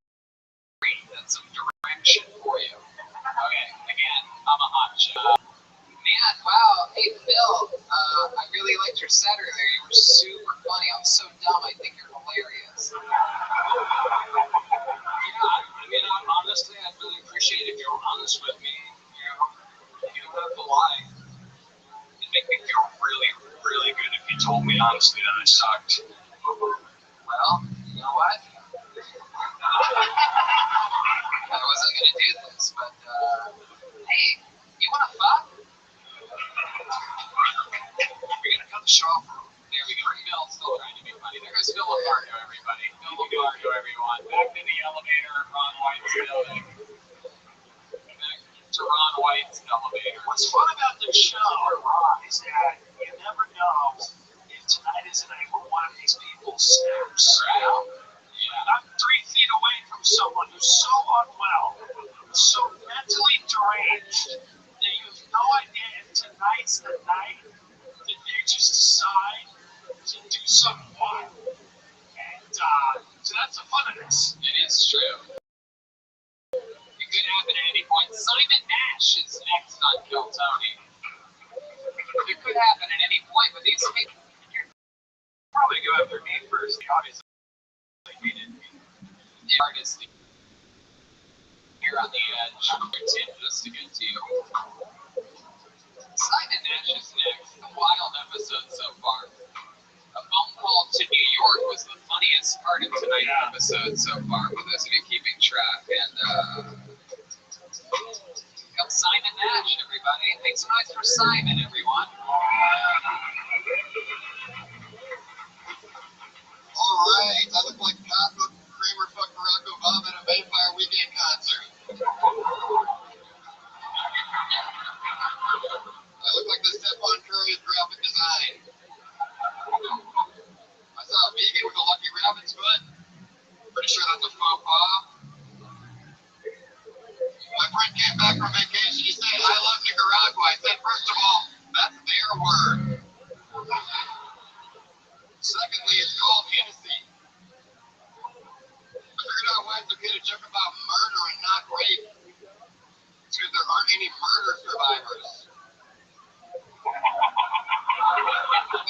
That's some direction for you. Okay, again, I'm a hot chick. Man, wow. Hey, Phil, I really liked your set earlier. You were super funny. I'm so dumb. I think you're hilarious. Yeah, I mean, honestly, I'd really appreciate if you were honest with me. You don't have to lie. It'd make me feel really, really good if you told me honestly that I sucked. Well, you know what? I wasn't going to do this, but, hey, you want to fuck? We're going to cut the show off. There we go. Phil's still trying to be funny. There goes Phil Lombardo, everybody. Phil Lombardo, everyone. Back to the elevator, Ron White's building. Back to Ron White's elevator. What's fun about this show, Ron, is that you never know if tonight is the night where one of these people snaps. Yeah. I'm 3 feet away from someone who's so unwell, so mentally deranged, that you have no idea if tonight's the night that they just decide to do something wild. And so that's the fun of this. It is true. It could happen at any point. Simon Nash is next on Kill Tony. It could happen at any point with these people. Probably go after me first. Obviously, we didn't. The artist here on the edge. Tim, just to get to you. Simon Nash is next. A wild episode so far. A phone call to New York was the funniest part of tonight's episode so far, for those of you keeping track. And, come Simon Nash, everybody. Make some noise for Simon, everyone. All right, I look like Cosmo Kramer fucked Barack Obama at a Vampire Weekend concert. I look like the Stephon Curry of graphic design. I saw a vegan with a Lucky Rabbit's foot. Pretty sure that's a faux pas. My friend came back from vacation. He said, I love Nicaragua. I said, first of all, that's their word. Secondly, it's called Hennessy. I figured out why it's okay to joke about murder and not rape. It's because there aren't any murder survivors.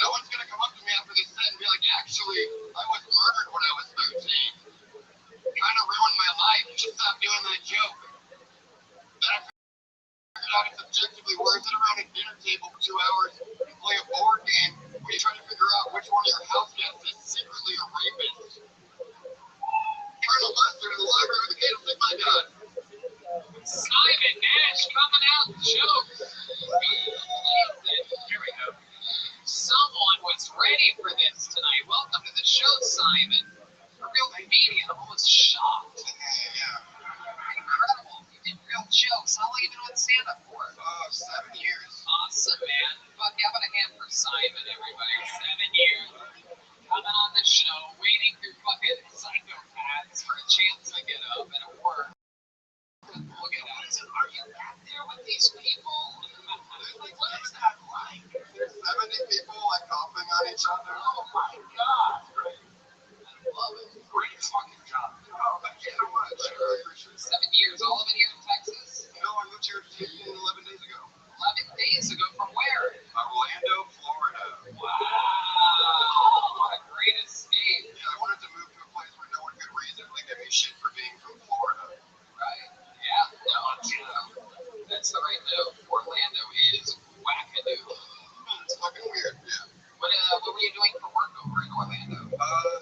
No one's going to come up to me after this set and be like, actually, I was murdered when I was 13. Trying to ruin my life. You should stop doing that joke. Then I figured out it's objectively worse than around a dinner table for 2 hours and play a board game where you try to figure out which one of your house guests is secretly a rapist. Colonel Lester to the library with a candle, stick my gun. Simon Nash coming out and joke. Here we go. Someone was ready for this tonight. Welcome to the show, Simon. A real comedian. I'm almost shocked. Yeah. Incredible. You did real jokes. How long have you been doing stand-up for? 7 years. Awesome, man. Fuck, how about a hand for Simon, everybody? 7 years. Coming on the show.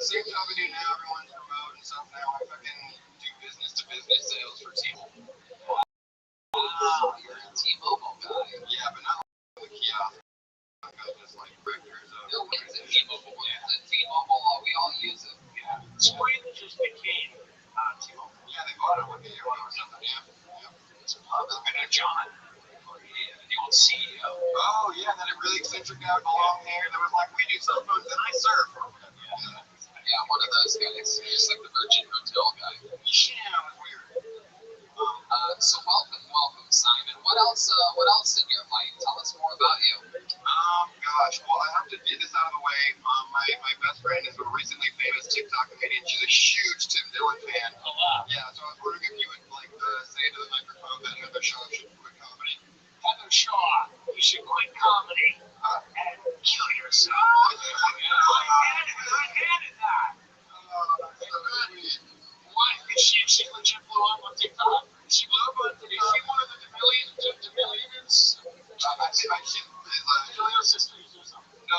same job I do now. Everyone's remote and stuff now. I fucking do business to business sales for T-Mobile. Wow, you're a T-Mobile guy. Yeah, but not like the kiosk. Just like directors of. No, it's a T-Mobile. It's a T-Mobile. We all use it. Yeah. Sprint just became T-Mobile. Yeah, they bought it with the year or something. Yeah. It's and John, the old CEO. Oh yeah, that really eccentric guy with the long hair that was like, we do cell phones and I surf. Yeah, one of those guys. Just like the Virgin Hotel guy. Yeah, it was weird. So welcome, Simon. What else in your life? Tell us more about you. Gosh, well, I have to get this out of the way. My best friend is a recently famous TikTok comedian. She's a huge Tim Dillon fan. Oh, wow. Yeah, so I was wondering if you would like say to the microphone that Heather Shaw should quit comedy. Heather Shaw, you should quit comedy and kill yourself. I added that. Why? She legit blew up on TikTok. She blew up on TikTok. Is she one of the millionaires? Julia's sister or something. No.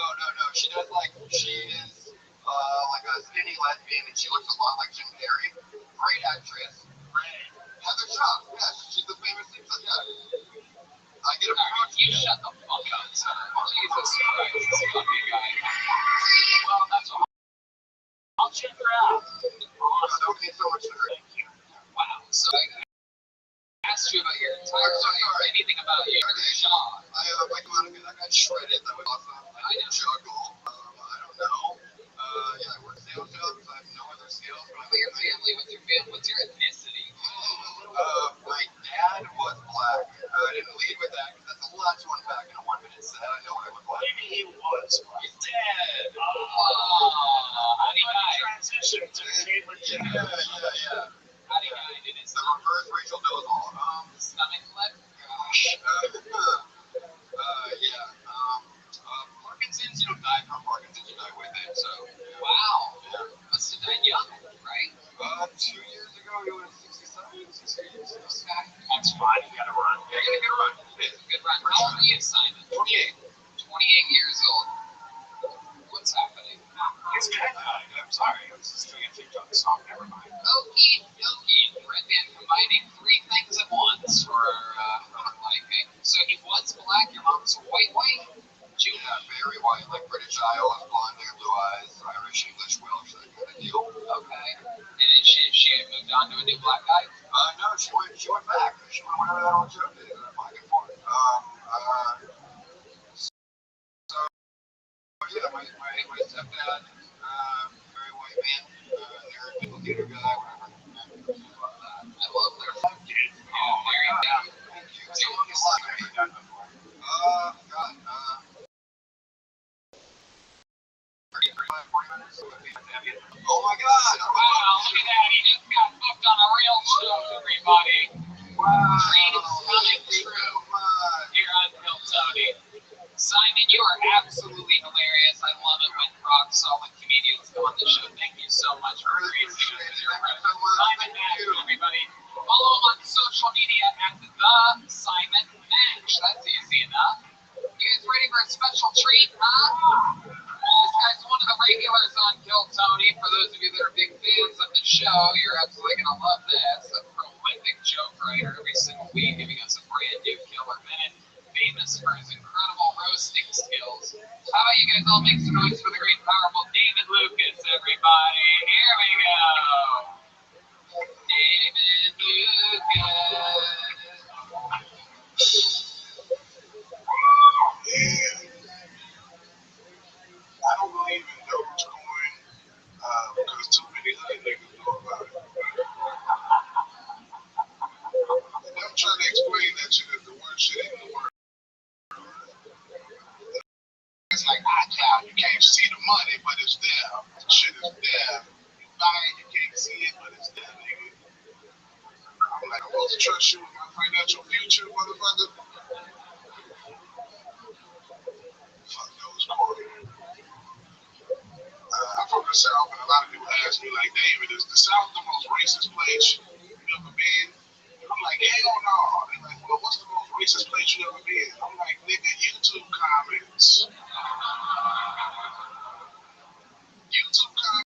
She does she is like a skinny lesbian and she looks a lot like Jim Carrey. Great actress. Heather Shaw. Yeah, she's the famous TikTok. Yeah. I get a You shut the fuck up, son. Jesus Christ, this fucking guy. Well, that's all. I'll check her out. Don't need so much to her. Wow. So I asked you about your entire life. Anything about you, Heather Shaw? I got shredded. That was awesome. I did juggle. I don't know. I work sales jobs. I have no other skills. But your family, what's your ethnicity? My dad was black. I didn't lead with that because that's a lot to unpack in a 1-minute set. I know what I look like. Maybe he was. He's dead. How did he die? Transition to Yeah. How did he die? Did it The reverse Rachel Dolezal. stomach flip? Gosh. Parkinson's, you don't die from Parkinson's, you die with it, so. Wow. Yeah. Must have died young, right? 2 years ago, he was 67, 68. Okay. That's fine, you gotta run. Yeah, you gotta run. It's a good run. How old are you, Simon? 28. 28 years old. What's happening? It's kind of I'm sorry, I was just doing a TikTok song, never mind. Okie dokie. Redman combining three things at once for liking. So he was black, your mom's white? Yeah, very white, like British Irish, blonde hair, blue eyes, Irish, English, Welsh, that kind of deal. Okay. And she moved on to a new black guy? No, she went back. She went whatever that old joke is, back and forth. Yeah, my stepdad, very white man, nerd, people theater guy, whatever. I love their fucking kids. Oh, there you go. Thank you. What's the longest line I've ever done before? God, 40 minutes. Oh my God! Wow, look at that. He just got booked on a real show, everybody. Wow! Dreams coming true here on Kill Tony. Simon, you are absolutely hilarious. I love it when rock solid comedians come on the show. Thank you so much for gracing us with your presence. Simon Nash, everybody. Follow him on social media at the Simon Nash. That's easy enough. You guys ready for a special treat, huh? This guy's one of the regulars on Kill Tony. For those of you that are big fans of the show, you're absolutely going to love this. A prolific joke writer every single week, giving us a brand new killer minute. Famous for his incredible roasting skills. How about you guys all make some noise for the great, powerful David Lucas, everybody? Here we go. David Lucas. I don't believe in Dogecoin because too many other niggas know about it. And I'm trying to explain that shit as the worst shit in the world. It's like iCloud, you can't see the money, but it's there. The shit is there. You buy it, you can't see it, but it's there, nigga. I'm like, I'm supposed to trust you with my financial future, motherfucker. Fuck Dogecoin. I'm from the South, and a lot of people ask me, like, David, is the South the most racist place you've ever been? And I'm like, hell no. They're like, well, what's the most racist place you ever been? I'm like, nigga, YouTube comments. YouTube comments.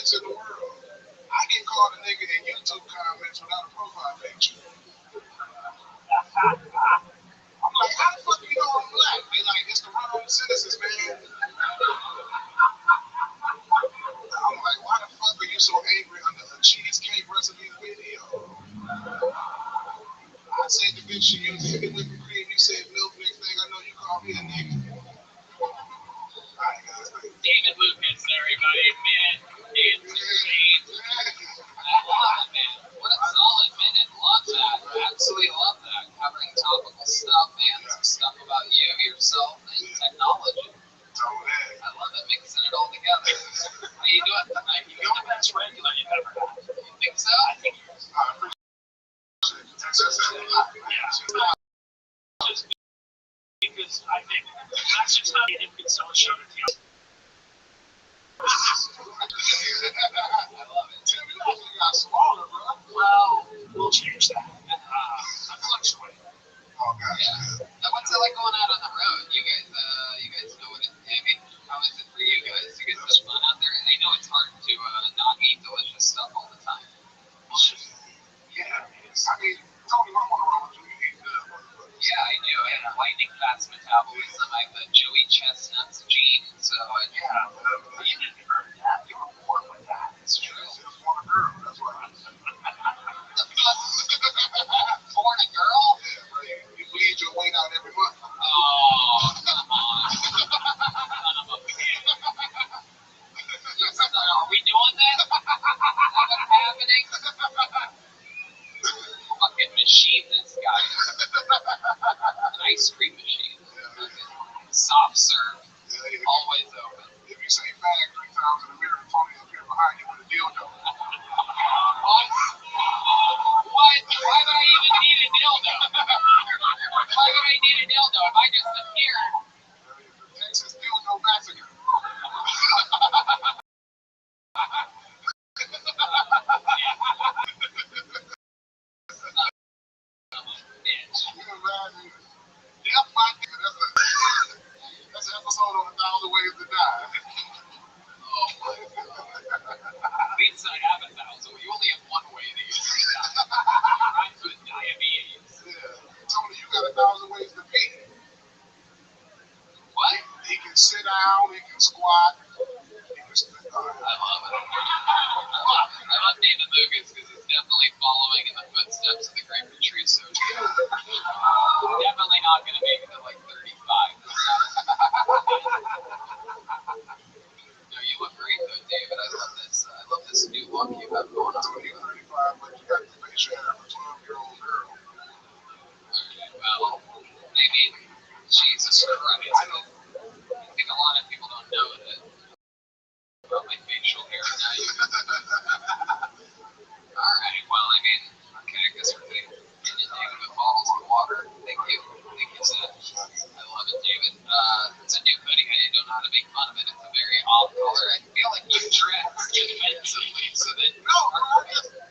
comments in the world. I get called a nigga in YouTube comments without a profile picture. I'm like, how the fuck you know I'm black? They like, it's the run on the citizens, man. I'm like, why the fuck are you so angry under a cheesecake recipe video? I said the bitch she used heavy whipping cream. You said milk. Next thing I know, you call me a nigga. Alright, guys, David Lucas, everybody. Man, insane. I love it, man. What a solid minute. Love that. Absolutely love that. Covering topical stuff and some stuff about you, yourself, and technology. I love it, mixing it all together. How you doing tonight? You got the best regular you've ever had. You think so? I think I appreciate it. Just because I think that's just not an infant so show to deal. I love it. Tim, you actually got smaller, bro. Well, we'll change that. I fluctuate. Oh, gotcha. Now, what's it like going out on the road? You guys know what it is. I mean, how is it for you guys? You guys have fun out there? And I know it's hard to not eat delicious stuff all the time. Yeah, I mean, Tony, I'm on the road with you. You eat good, motherfucker. Yeah, I do. I have lightning fast metabolism. I have the Joey Chestnut's gene. So, Yeah, but you didn't earn that. You were born with that. It's true. You just want a girl. That's why. Born a girl? Yeah, bro. You bleed your weight out every month. Oh, come on. Son of a bitch. Are we doing this? Is that what's happening? Fucking machine, this guy. An ice cream machine. Soft serve. Always open. If you say fag 3 times in the mirror, Tony up here behind you with a dildo. What? What? Why would I even need a dildo? Why would I need a dildo if I just appeared? The Texas dildo massacre. Bitch. You know, man, death by nigga, that's an episode on 1,000 Ways to Die. Oh my god. At least I have 1,000. You only have one way to get through that. Rhymes with diabetes. Yeah. Tony, you got 1,000 ways to pee. What? He can sit down, he can squat, he can spit. I love it. I love David Lucas because he's definitely following in the footsteps of the great Patrice O'Neill. Definitely not going to make it to like 35. No, you look great though, David. I love this. I love this new look you have going on. Tony, you're 35, but you got the facial hair of a 12-year-old girl. Well, I mean, Jesus Christ. I think a lot of people don't know that about my facial hair now. Alright, well, I mean, okay, I guess we're getting inundated with bottles of water. Thank you. Thank you, Seth. I love it, David. It's a new hoodie. I don't know how to make fun of it. It's a very off color. I feel like you dressed defensively so that. No, bro,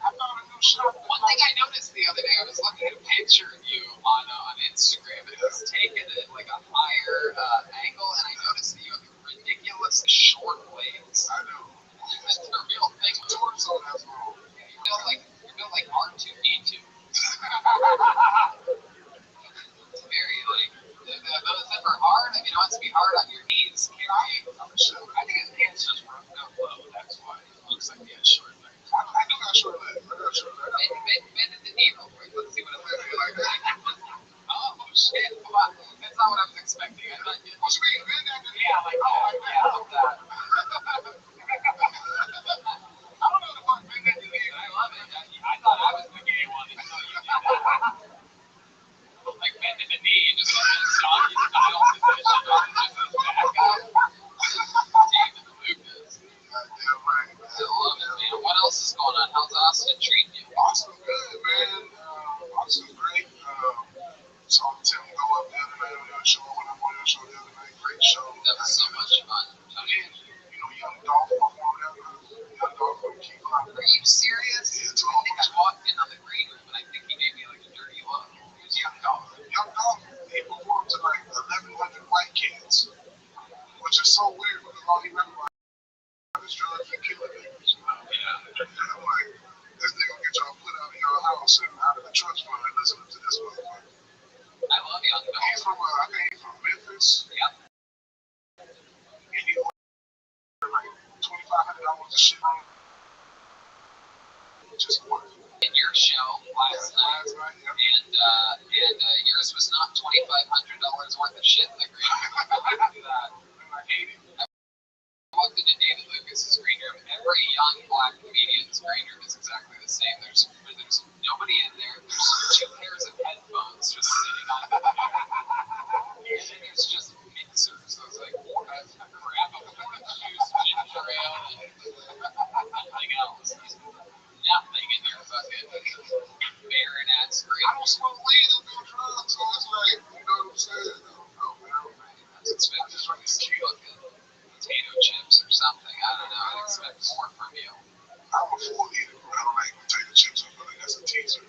I found a new shop. One thing I noticed the other day, I was looking at a picture of you on Instagram, and it was taken at like a higher angle, and I noticed that you have ridiculously short legs. I know. It's a real thing. Torso, that's wrong. You're built like R2D2. It's very like, those that are hard, I mean, it wants to be hard on your knees. I think his hands just roughed up low. That's why it looks like he has short legs. I do got short legs. Bend at the knee real quick. Let's see what it looks like. Oh, shit. Come on. That's not what I was expecting. I thought you. What you mean? Bend at the knee? Yeah, like that. Yeah, like that. I don't know the fuck bend at the knee. I love it. I thought I was the gay one until you did that. Like bend at the knee, just like a soggy style position. Just a back up. David Lucas. Goddamn right. I love it, man. What else is going on? How's Austin treating you? Austin good, man. Austin's great. Saw Tim go up the other night on your show. When I'm on your show the other night, great show. That was so much fun. You know, Young Dolph performed that. Young Dolph from Key Club. Are you serious? Yeah, I think I walked in on the green room and I think he gave me like a dirty look. Who's Young Dolph? Young Dolph, he performed to like 1,100 white kids, which is so weird because all he recognized is drugs and killing niggas. trust fund listening to this motherfucker. I love Young Dolph. He's from, I think he's from Memphis. Yep. And he ordered like $2,500 a shit on just one. In your show last night, Yep. and yours was not $2,500 worth of shit in the green room. I do that. I hate it. I walked into David Lucas's green room. Every young black comedian's green room is exactly the same. There's nobody in there. There's 2 pairs of headphones just sitting on the table. And there's just mixers. So it's like, what the crap? Juice, ginger ale, and nothing else. There's nothing in your fucking barren ass green I don't smoke weed or do drugs, so it's like, you know what I'm saying? No, man. It's been just like some fucking potato chips or something. I don't know. I'd expect more from you. I'm a full eater, but I don't like potato chips. I feel like that's a teaser.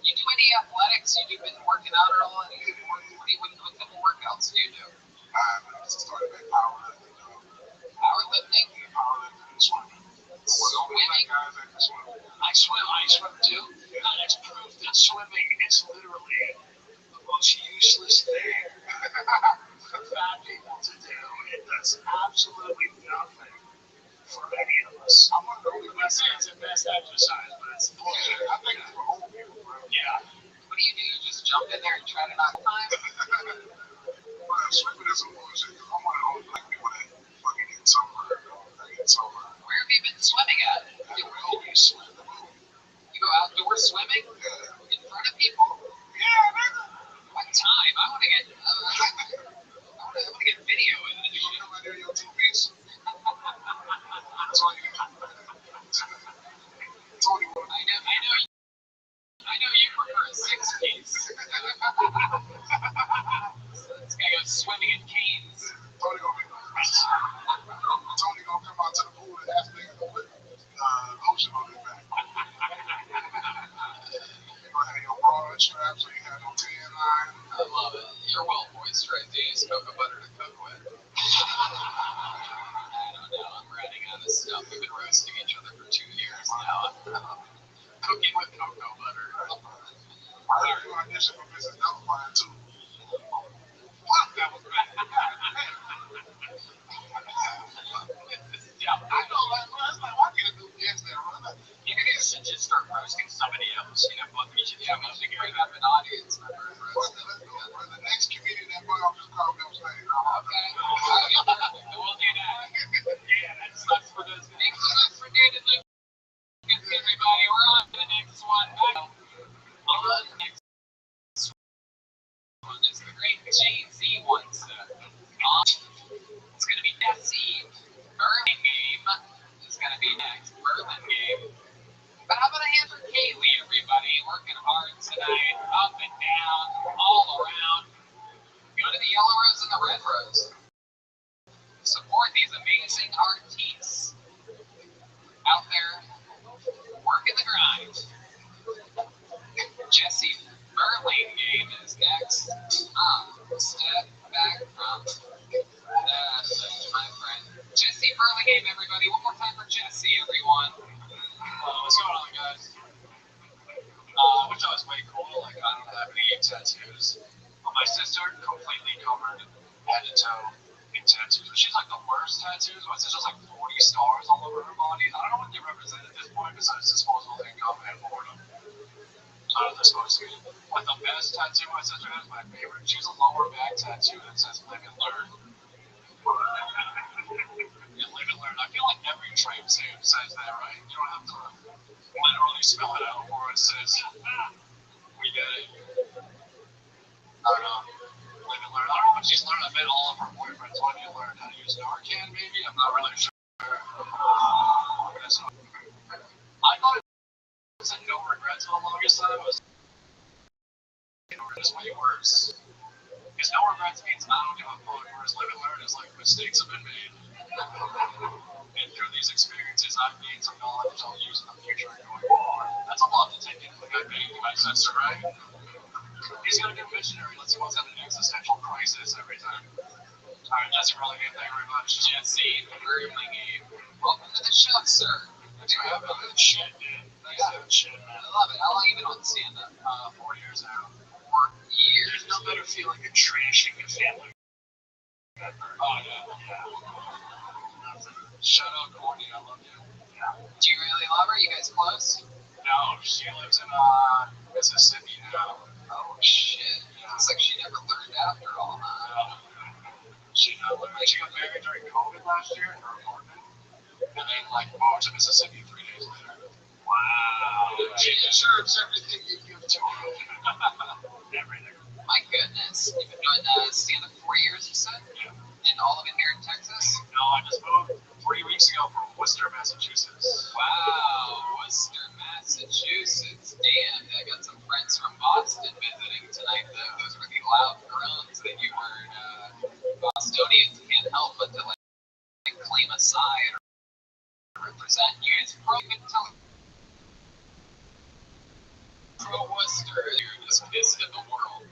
You do any athletics? You been working out at all? What type of workouts do you do? I started back powerlifting, though. Powerlifting? Powerlifting and swimming. Swimming? Guys that can swim. I swim too. And it's proof that swimming is literally the most useless thing for fat people to do. It does absolutely nothing for any of us. I'm one of the only I'm not saying it's the best exercise, but it's bullshit. I think it's for old people, bro. Yeah. What do? You just jump in there and try to knock time? But swimming is some bullshit. I'm one of the only black people that fucking get sunburned. I get sunburned. Where have you been swimming at? Yeah, we always swim the moon. You go outdoor swimming? Yeah. In front of people? Yeah, nigga. What time? I want to get video of this You shit. gonna come out there in your 2-piece? That's all you do. Tony wanna I know you prefer a 6-piece. This guy goes swimming in canes. Tony gonna come out to the pool and ask niggas to put lotion on his back. You gonna have your bra strapped so you have no tan line. I love it. You're well moisturized. Do you use cocoa butter to cook with? I don't know. I'm running out of stuff. We've been roasting each other for 2 years now. Cooking with cocoa butter. I heard you audition for Mrs. Doubtfire too. Fuck, that was bad. Yeah, I know. That's like, why can't I do this there, brother? You can just start roasting somebody else. You know, both of each of you have to bring up an audience member and roast them together. The next comedian that might just call me on stage. Okay. We'll do that. Yeah, that sucks for those. Thanks so much for David Lucas, everybody. We're on to the next one. On the next one is the great Jay-Z once said. It's going to be Jesse. Berlin game is going to be next. Berlin game. But how about a hand for Kaylee, everybody? Working hard tonight, up and down, all around. Go to the Yellow Rose and the Red Rose. Support these amazing artists out there working the grind. Jesse Berlin game is next. Step back from that, my friend. Jesse Berlin game, everybody. One more time for Jesse, everyone. What's going on, guys? Which I was way cool. Like, I don't have any tattoos. But my sister, completely covered head to toe in tattoos. But she's like the worst tattoos. My sister's like 40 stars all over her body. I don't know what they represent at this point besides disposable income and boredom. I don't know if they're supposed to be. But the best tattoo my sister has, my favorite, she's a lower back tattoo that says live and learn. Yeah, live and learn. I feel like every trade says that, right? You don't have to literally spell it out before it says, we get it. I don't know. Live and learn. I don't know what she's learned. I bet all of her boyfriends want you to learn how to use Narcan, maybe? I'm not really sure. I thought it was no regrets for the longest time. It was just way worse. Because no regrets means I don't give a fuck, whereas live and learn is like mistakes have been made. And through these experiences, I've gained some knowledge I'll use in the future and going forward. That's a lot to take in. Like, I banged my sister, right? He's gonna get missionary. Let's suppose have an existential crisis every time. Alright, Jesse Burlingame, thank you very much. Jesse Burlingame. Welcome to the show, sir. What do you have? Good shit, dude. Nice shit, man. I love it. How long have you been on stand-up? 4 years now. 4 years. There's no better feeling than trashing your family. Oh, yeah. Shout out Courtney, I love you. Yeah. Do you really love her? You guys close? No, she lives in Mississippi now. Oh, shit. It's like she never learned after all, huh? She got married during COVID last year in her apartment, and then moved to Mississippi 3 days later. Wow. She deserves everything you give to her. Everything. My goodness. You've been doing stand-up 4 years, you said? Yeah. And all of it here in Texas? No, I just moved 3 weeks ago from Worcester, Massachusetts. Wow, Worcester, Massachusetts. Damn, I got some friends from Boston visiting tonight, though. Those were the loud groans that you heard. Bostonians can't help but to claim a side or represent. You guys probably can tell pro Worcester. You're just pissed at the world.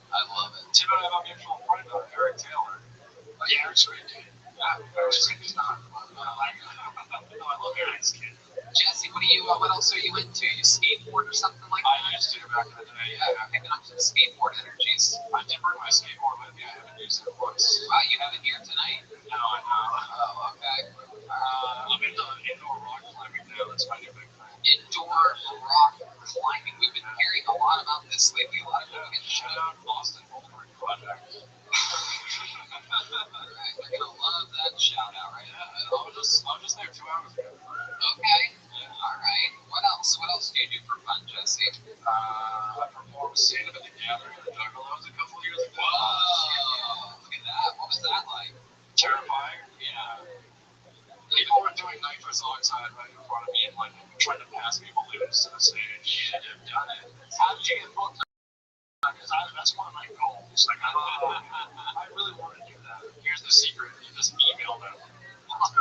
I love it. Tim and I have a mutual friend, Eric Taylor. Oh, yeah, Eric's great, dude. Yeah, Eric's great. He's not. I love Eric's kid. Jesse, what else are you into? You skateboard or something like that? I used to back in the day. Yeah, picking up some skateboard energies. I did bring my skateboard with me. I haven't used it once. Wow, you have it here tonight? No, I know. Oh, okay. I'm into indoor rock climbing now. That's my new big thing. Indoor rock climbing. We've been hearing a lot about this lately. A lot of people getting Shout out Boston Bouldering Project. Alright, they're gonna love that shout out, right? Yeah, I was just there 2 hours ago. Okay. Alright. What else? What else do you do for fun, Jesse? I performed stand-up at the Gathering at the Juggalos a couple years ago. Whoa! Look at that. What was that like? Terrifying. Yeah. People were doing nitrous oxide right in front of me and trying to pass people loose on the stage. Yeah, I've done it. How did you get booked? Because that's one of my goals. I really want to do that. Here's the secret: you just email them. Is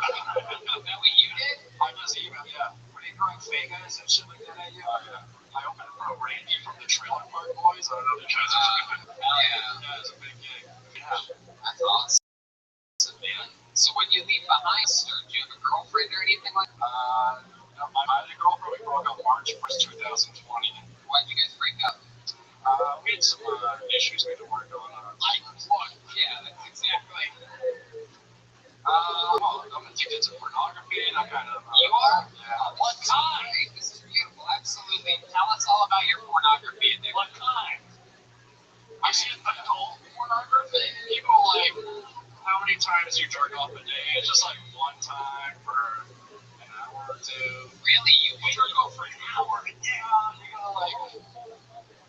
that what you did? I just emailed, yeah. Were they throwing Vegas and shit like that at you? I opened it for Randy from the Trailer Park Boys. I don't know if you guys are. Hell yeah. Yeah, it's a big gig. Yeah. That's awesome, man. So when you leave behind, do you have a girlfriend or anything like that? No, I had a girlfriend. We broke up March 1st, 2020. Why'd you guys break up? We had some issues we had to work on. Like what? Yeah, that's exactly. Well, I'm addicted to pornography, and I kind of. You are? Yeah. What kind? This is beautiful. Absolutely. Tell us all about your pornography. What kind? I see adult pornography. People how many times you jerk off a day? It's just one time for an hour or two. Really? You jerk off for an hour? Yeah.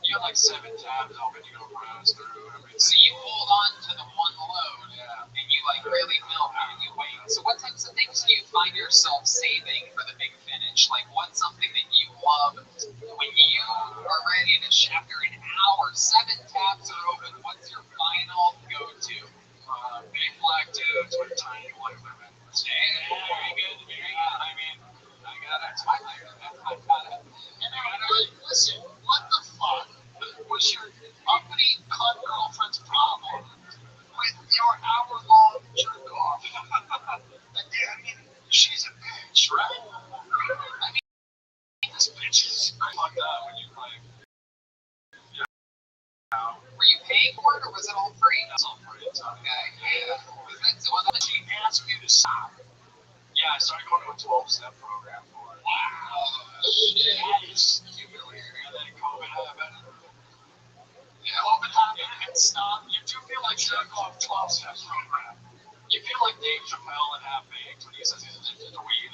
You got 7 tabs open. You gotta browse through everything. So you hold on to the one load, Yeah. and you really milk it and you wait. So what types of things do you find yourself saving for the big finish? Like what's something that you love when you are ready to after an hour, 7 tabs are open, what's your final go-to? Big black dudes with tiny white women. Very good, very good. I mean, I got a Twilight. I got it. And listen, what the fuck was your uppity cunt girlfriend's problem with your hour-long jerk off? I mean, she's a bitch, right? I mean, this bitch is fucked up when you Were you paying for it or was it all free? That's all free. It's Okay, yeah. Well, she asked you to stop. Yeah, I started going to a 12-step program for it. wow, shit. That is humiliating. And then COVID happened. Yeah, COVID happened and stopped. You do feel like jerk off 12-step program. You feel like Dave Chappelle and Half-Baked when he says he's addicted to weed.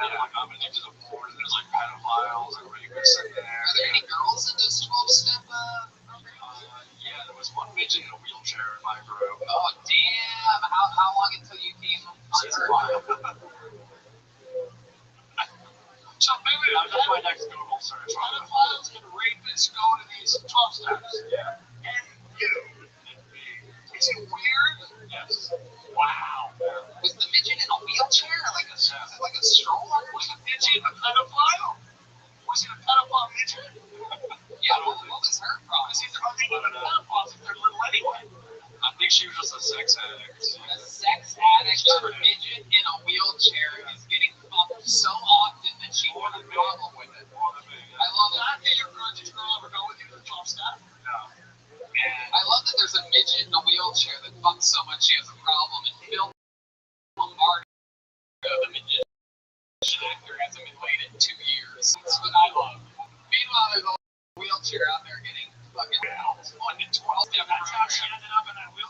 And I'm addicted to porn. And there's pedophiles and rapists in there. Are there any girls in this 12-step Yeah, there was one midget in a wheelchair in my group. Oh, damn. How long until you came unhurt? So maybe that's my next Google search. Pedophiles and rapists go to these 12 steps. Yeah. And you. And me. Is it weird? Yes. Wow. Was the midget in a wheelchair? Like a stroller? Was the midget a pedophile? Was it a pedophile midget? Yeah, what was her problem? Are they even pedophiles if they're little anyway? I think she was just a sex addict. A sex addict or midget in a wheelchair is getting fucked so often that she had a problem with it. More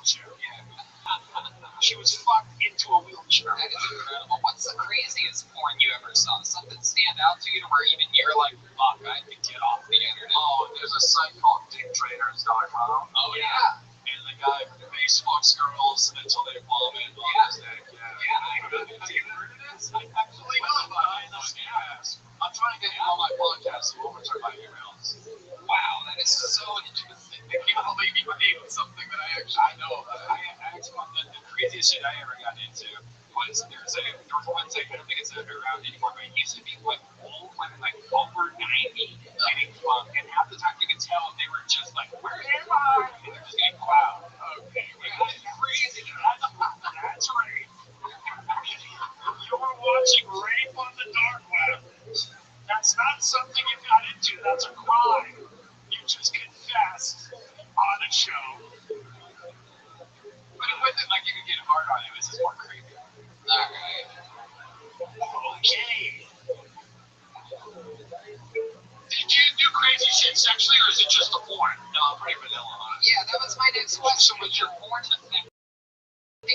wheelchair. She was fucked into a wheelchair. That is incredible. What's the craziest porn you ever saw? Something stand out to you to where even you're like, fuck, I could get off the internet. Oh, there's a site called dicktrainers.com. Oh, yeah. And the guy Facebooks girls until they vomit on his dick. Yeah, I heard it. Have you heard of this? I actually know about it. I'm trying to get him on my podcast, so we'll return my emails. Wow, that is so interesting. I can't believe you named something that I actually know about. The craziest shit I ever got into was there was one site, I don't think it's around anymore, but it used to be like old women, like over 90, getting fucked, and half the time you could tell they were just like, where am I? And they're just getting wow. Okay, that's crazy. That's right. You're watching rape on the dark web. That's not something you got into. That's a crime. You just confessed on a show. But it wasn't like you could get hard on it. It was just more creepy. Alright. Okay. Did you do crazy shit sexually, or is it just a porn? No, I'm pretty vanilla on it. Yeah, that was my next question. Was your porn affecting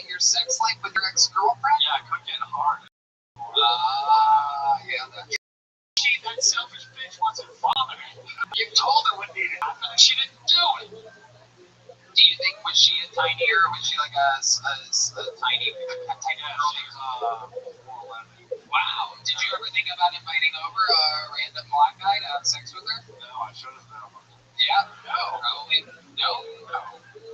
your sex life with your ex-girlfriend? Yeah, I could get hard. Yeah. Gee, that selfish bitch wasn't vomiting. You told her what needed to happen, and she didn't do it. Do you think, was she a tinier, or was she like a tiny girl? Wow. Did you ever think about inviting over a random black guy to have sex with her? No, I should have been. Yeah. No. Probably. No.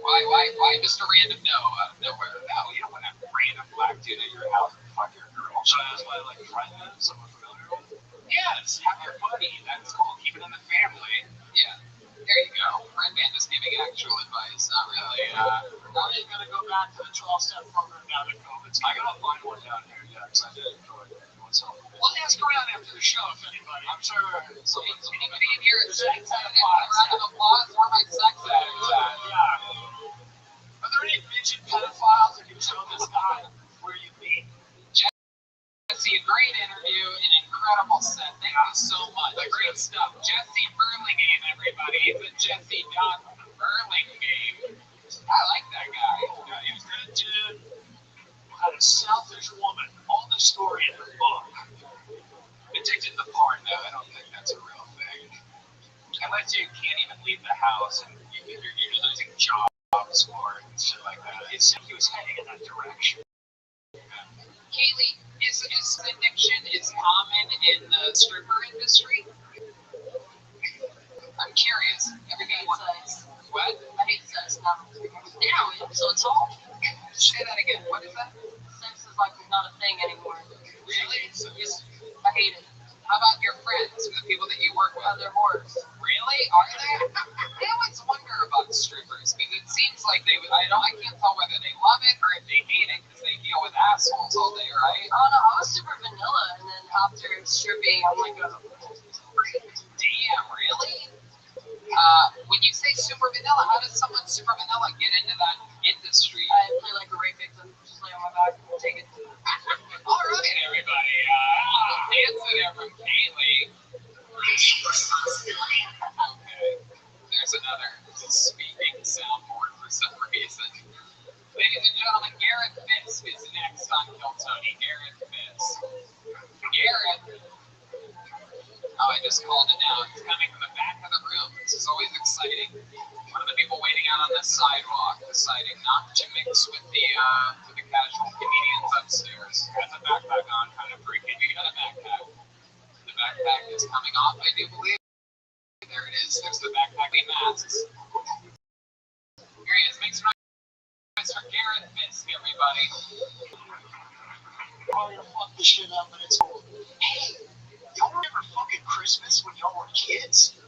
Why just a random no out of nowhere? No, you don't want to have a random black dude at your house and fuck your girl. Should I ask my friend then? Someone familiar with? Yes. Have your buddy. That's cool. Keep it in the family. Yeah. There you go. Friend man just giving actual advice. Not really. Now you're going to go back to the 12-step program now that COVID's I gotta find one down here, yeah, because I did enjoy it. We'll ask around after the show if anybody. I'm sure someone's Anybody in here is sex addict? Round of applause for my sex addicts. Yeah. Are there any midget pedophiles that can show this guy where you meet? Jesse, a great interview, an incredible set. Thank you so much. Great stuff. Jesse Burlingame, everybody. It's a Jesse Burlingame. I like that guy. Yeah, he was good dude. Had a selfish woman. All the story in the book. addicted to porn, though. I don't think that's a real thing. Unless you can't even leave the house and you're losing jobs or shit like that. It seemed he was heading in that direction. Kaylee, is addiction is common in the stripper industry? I'm curious. Everybody wants what? I hate sex now. Yeah, so it's all. Say that again. What is that? Sex is like not a thing anymore. Really? I hate it. How about your friends, the people that you work with? They're whores. Really? Are they? I always wonder about strippers because it seems like they. I can't tell whether they love it or if they hate it because they deal with assholes all day, right? Oh no, I was super vanilla, and then after stripping, I'm like a freak. Damn, really? When you say super vanilla, how does someone super vanilla get into that industry? I play like a rape victim, just lay on my back and take it. All right, everybody. Answer there from Kaylee. Okay. There's another speaking soundboard for some reason. Ladies and gentlemen, Garrett Fitz is next on Kill Tony. Garrett Fitz. Garrett. Oh, I just called it out. He's coming from the back of the room. This is always exciting. One of the people waiting out on the sidewalk, deciding not to mix with the casual comedians upstairs. Has a backpack on, kind of freaky. You got a backpack. The backpack is coming off, I do believe. There it is. There's the backpacking masks. Here he is. Make some noise for Garrett Fisk, everybody. You're probably gonna fuck this shit up, but it's cool. Hey, y'all remember fucking Christmas when y'all were kids?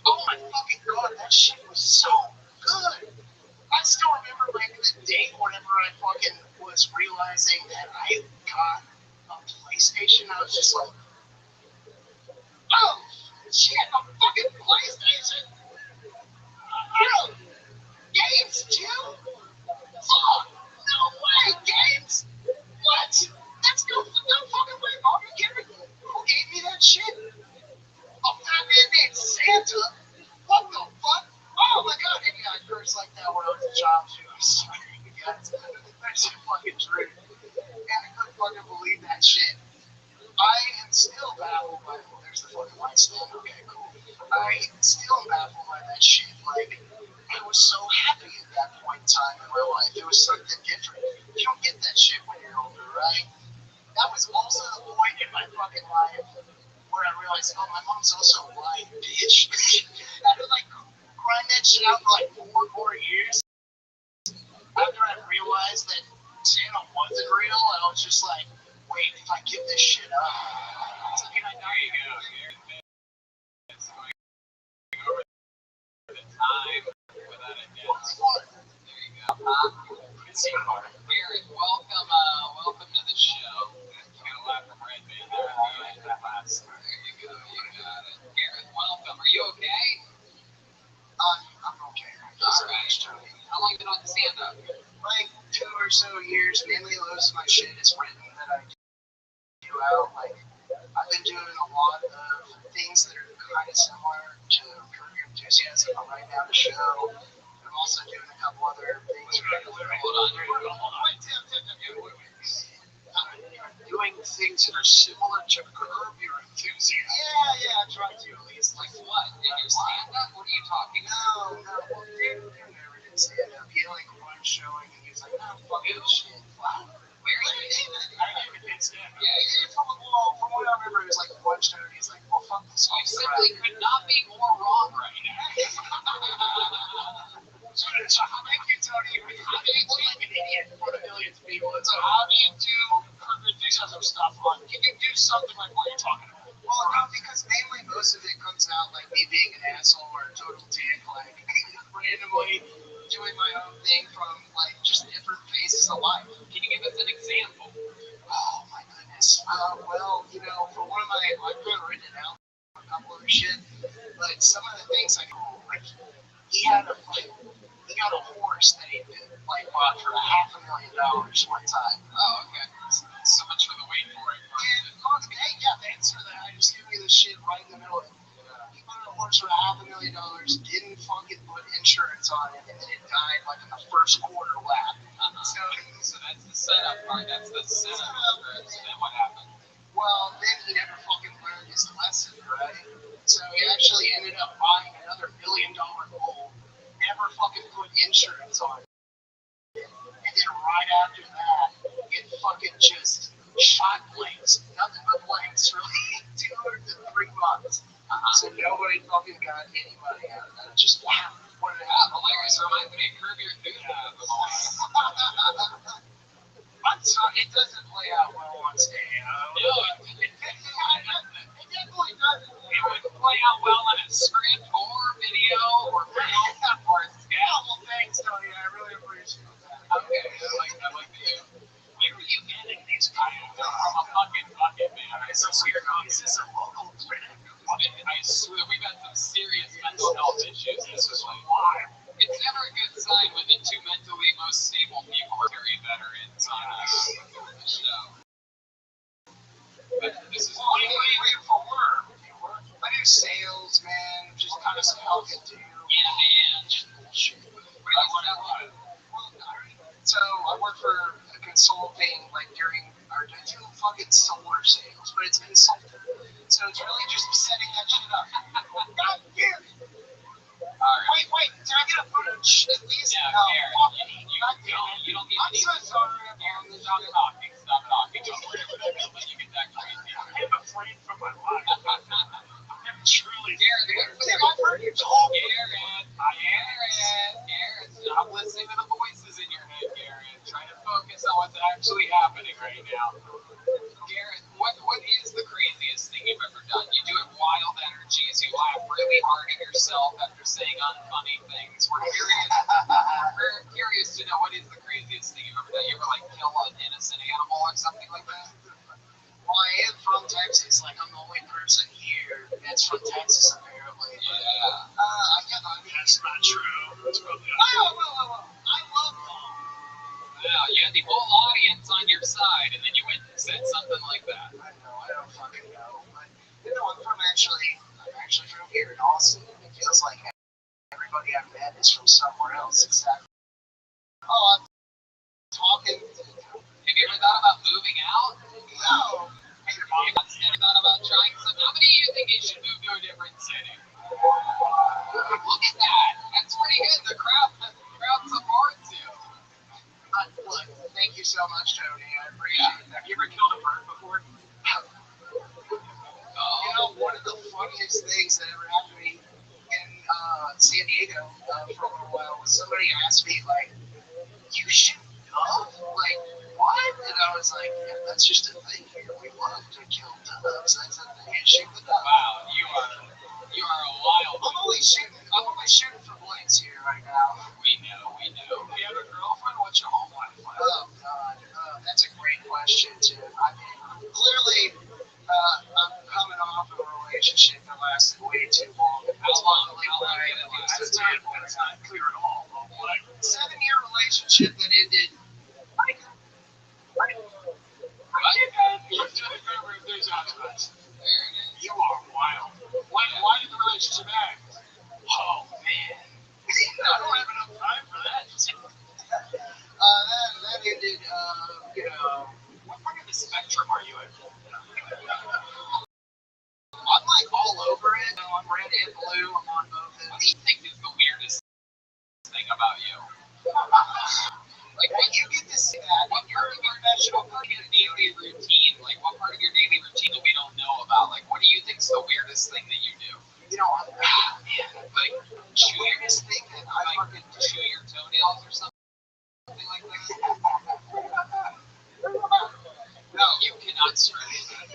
Oh my fucking god, that shit was so good. I still remember back in the day whenever I fucking was realizing that I got a PlayStation, I was just like, oh shit, a fucking PlayStation? Oh, games too? Oh, no way, games? What? That's no fucking way, Mom. You kidding me? Who gave me that shit? A fat man named Santa? What the fuck? Oh my god, maybe I cursed like that when I was a child too. I swear. that shit. Like, I was so happy at that point in time in my life. It was something different. You don't get that shit when you're older, right? That was also the point in my fucking life where I realized, oh, my mom's also a lying bitch. I had to like grind that shit out for like 4 more years. After I realized that Santa wasn't real, I was just like, wait, if I give this shit up, it's like, there you go. It's going over the time without a doubt. There you go. Garrett, welcome to the show. You got a lot from Red Band there at the end. There you go, you got it. Garrett, welcome. Are you okay? I'm okay. Alright. How long have you been on stand-up? Like 2 or so years, mainly most of my shit is written that I do out. Like, I've been doing a lot of things that are kind of similar to Curb Your Enthusiasm. I'm writing out a show. I'm also doing a couple other things. Hold on. Doing things that are similar to Curb Your Enthusiasm. Yeah, I try to at least. Like what? In your stand-up? What are you talking about? No. Well, Dave never did stand-up. He had like one showing and he was like, oh, fuck this shit. Wow. Where is it? I even did stand-up. Yeah, from what I remember, it was like one show and he's like, well, fuck this. You simply could not be more wrong right now. Thank you, Tony. You look like an idiot in front of millions of people. And so How do you do Curb Your Enthusiasm stuff on? Can you do something like what you're talking about? well, no, because mainly most of it comes out like me being an asshole or a total dick, like randomly doing my own thing from like just different phases of life. Can you give us an example? Oh my goodness. Well, you know, for one of my, I've kind of written it out for a couple of shit, but some of the things like he had a horse that he like bought for $500,000 one time. Oh, okay. So much for the wait for it. Hey, yeah, thanks for that. I just gave you the shit right in the middle of it. He bought a horse for $500,000, didn't fucking put insurance on it, and then it died like in the first quarter lap. So that's the setup part. That's the setup. So then what happened? Well, then he never fucking learned his lesson, right? So he actually ended up buying another $1 million bull, never fucking put insurance on it. And then right after that, it fucking just shot blanks. Nothing but blanks for like 2 to 3 months. So nobody fucking got any money out of that. It just what it happened. Hilarious. Reminds me of Curb Your Enthusiasm. I'm sorry, it doesn't play out well on stage. No, it definitely doesn't. It would play out well in a script or video or film or sketch. Well, thanks, Tony. I really appreciate that. Okay, I like that you getting these items from a fucking bucket, man. It's a weird Is this a local critic? I swear we've had some serious mental health issues. This is like why. It's never a good sign when the 2 mentally most stable people are very veterans on the show. But this is what do you do for work? I do sales, man. Just kind of helping do. Yeah, man. Just bullshit. So I work for a consulting, like I do fucking solar sales, but it's consulting. So it's really just setting that shit up. God damn it. Right. Wait, did I get a footage at least? Yeah, No, you don't get I'm so sorry. Stop talking. Don't worry about it. Don't let you get that crazy. I'm afraid for my life. I'm truly Garrett, I've heard you talk. Garrett, stop listening to the voices in your head, Garrett. Try to focus on what's actually happening right now. Garrett, what is the craziest thing you've ever done? You do it wild energies, you laugh really hard at yourself after saying unfunny things. We're curious to know what is the craziest thing you've ever done. You ever like kill an innocent animal or something like that? Well, I am from Texas. Like, I'm the only person here that's from Texas, apparently. Yeah. That's not true. It's probably Whoa. I love them. Wow, you had the whole audience on your side, and then you went and said something like that. I don't fucking know. But, I'm actually from here in Austin. It feels like everybody I've met is from somewhere else, except, I'm talking to. Have you ever thought about moving out? No. Have you ever thought about trying something? How many of you think you should move to a different city? Look at funniest things that ever happened to me in San Diego for a little while was somebody asked me, like, you shoot doves? Like, what? And I was like, yeah, that's just a thing here. We love to kill doves. That's a thing. Shoot the dove. Wow, you are a wild. I'm only shooting for blanks here right now. We know. Do you have a girlfriend? What's your home life like? Oh, God. That's a great question, Tim. I mean, clearly, I'm coming off of a relationship that lasted way too long. How long did it That's last? not clear at all. What? 7-year relationship that ended. You are wild. Why did the relationship end? Oh, man. I don't have enough time for that. That ended, What part of the spectrum are you in? I'm like all over it. I'm red and blue. I'm on both What do ends. you think is the weirdest thing about you? Like, when you get to see that, What part of your daily routine? Like, what part of your daily routine that we don't know about? Like, what do you think is the weirdest thing that you do? Like, the weirdest thing that I fucking chew your toenails or something like that? No, You cannot stretch that.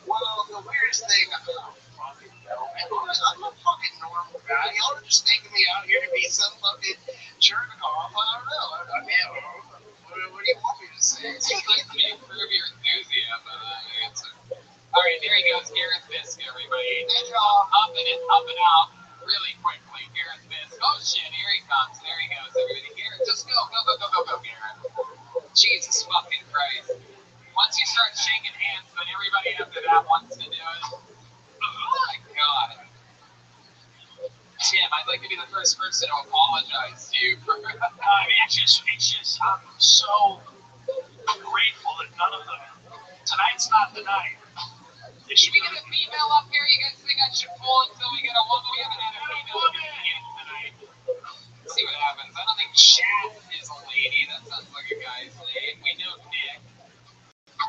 well, the weirdest thing, I don't fucking know, man. I'm a fucking normal guy. Y'all are just taking me out here to be some fucking jerk off. I don't know. I mean, what do you want me to say? You'd like me to prove your enthusiasm for that answer. Alright, there he goes, Gareth Fisk, everybody. Hey, y'all. Up and out, really quickly. Gareth Fisk. Oh shit, here he comes. There he goes, everybody. Gareth, just go, Gareth. Jesus fucking Christ. Once you start shaking hands, then everybody after that wants to do it. Oh my God. Tim, I'd like to be the first person to apologize to you for It's just, I'm so grateful that none of them. Tonight's not the night. Should we get a female up here? You guys think I should pull until we get a woman? We haven't had a female comedian tonight. Let's see what happens. I don't think Chad is a lady. That sounds like a guy's name. We know Nick.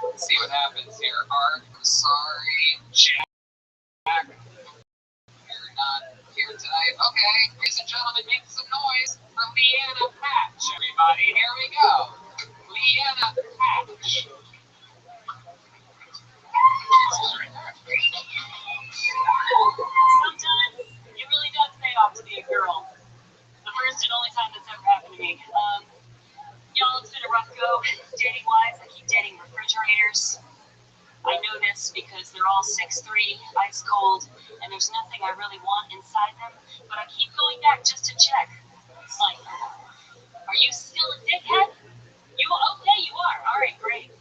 Let's see what happens here. Art, I'm sorry. Jack, you're not here tonight. Okay, ladies and gentlemen, make some noise for Leanna Patch, everybody. Here we go. Leanna Patch. Sometimes it really does pay off to be a girl. The first and only time that's ever happened to me. Y'all, it's been a rough go. Dating-wise, I keep dating refrigerators. I know this because they're all 6'3", ice cold, and there's nothing I really want inside them, but I keep going back just to check. It's like, are you still a dickhead? You okay? You are. All right, great.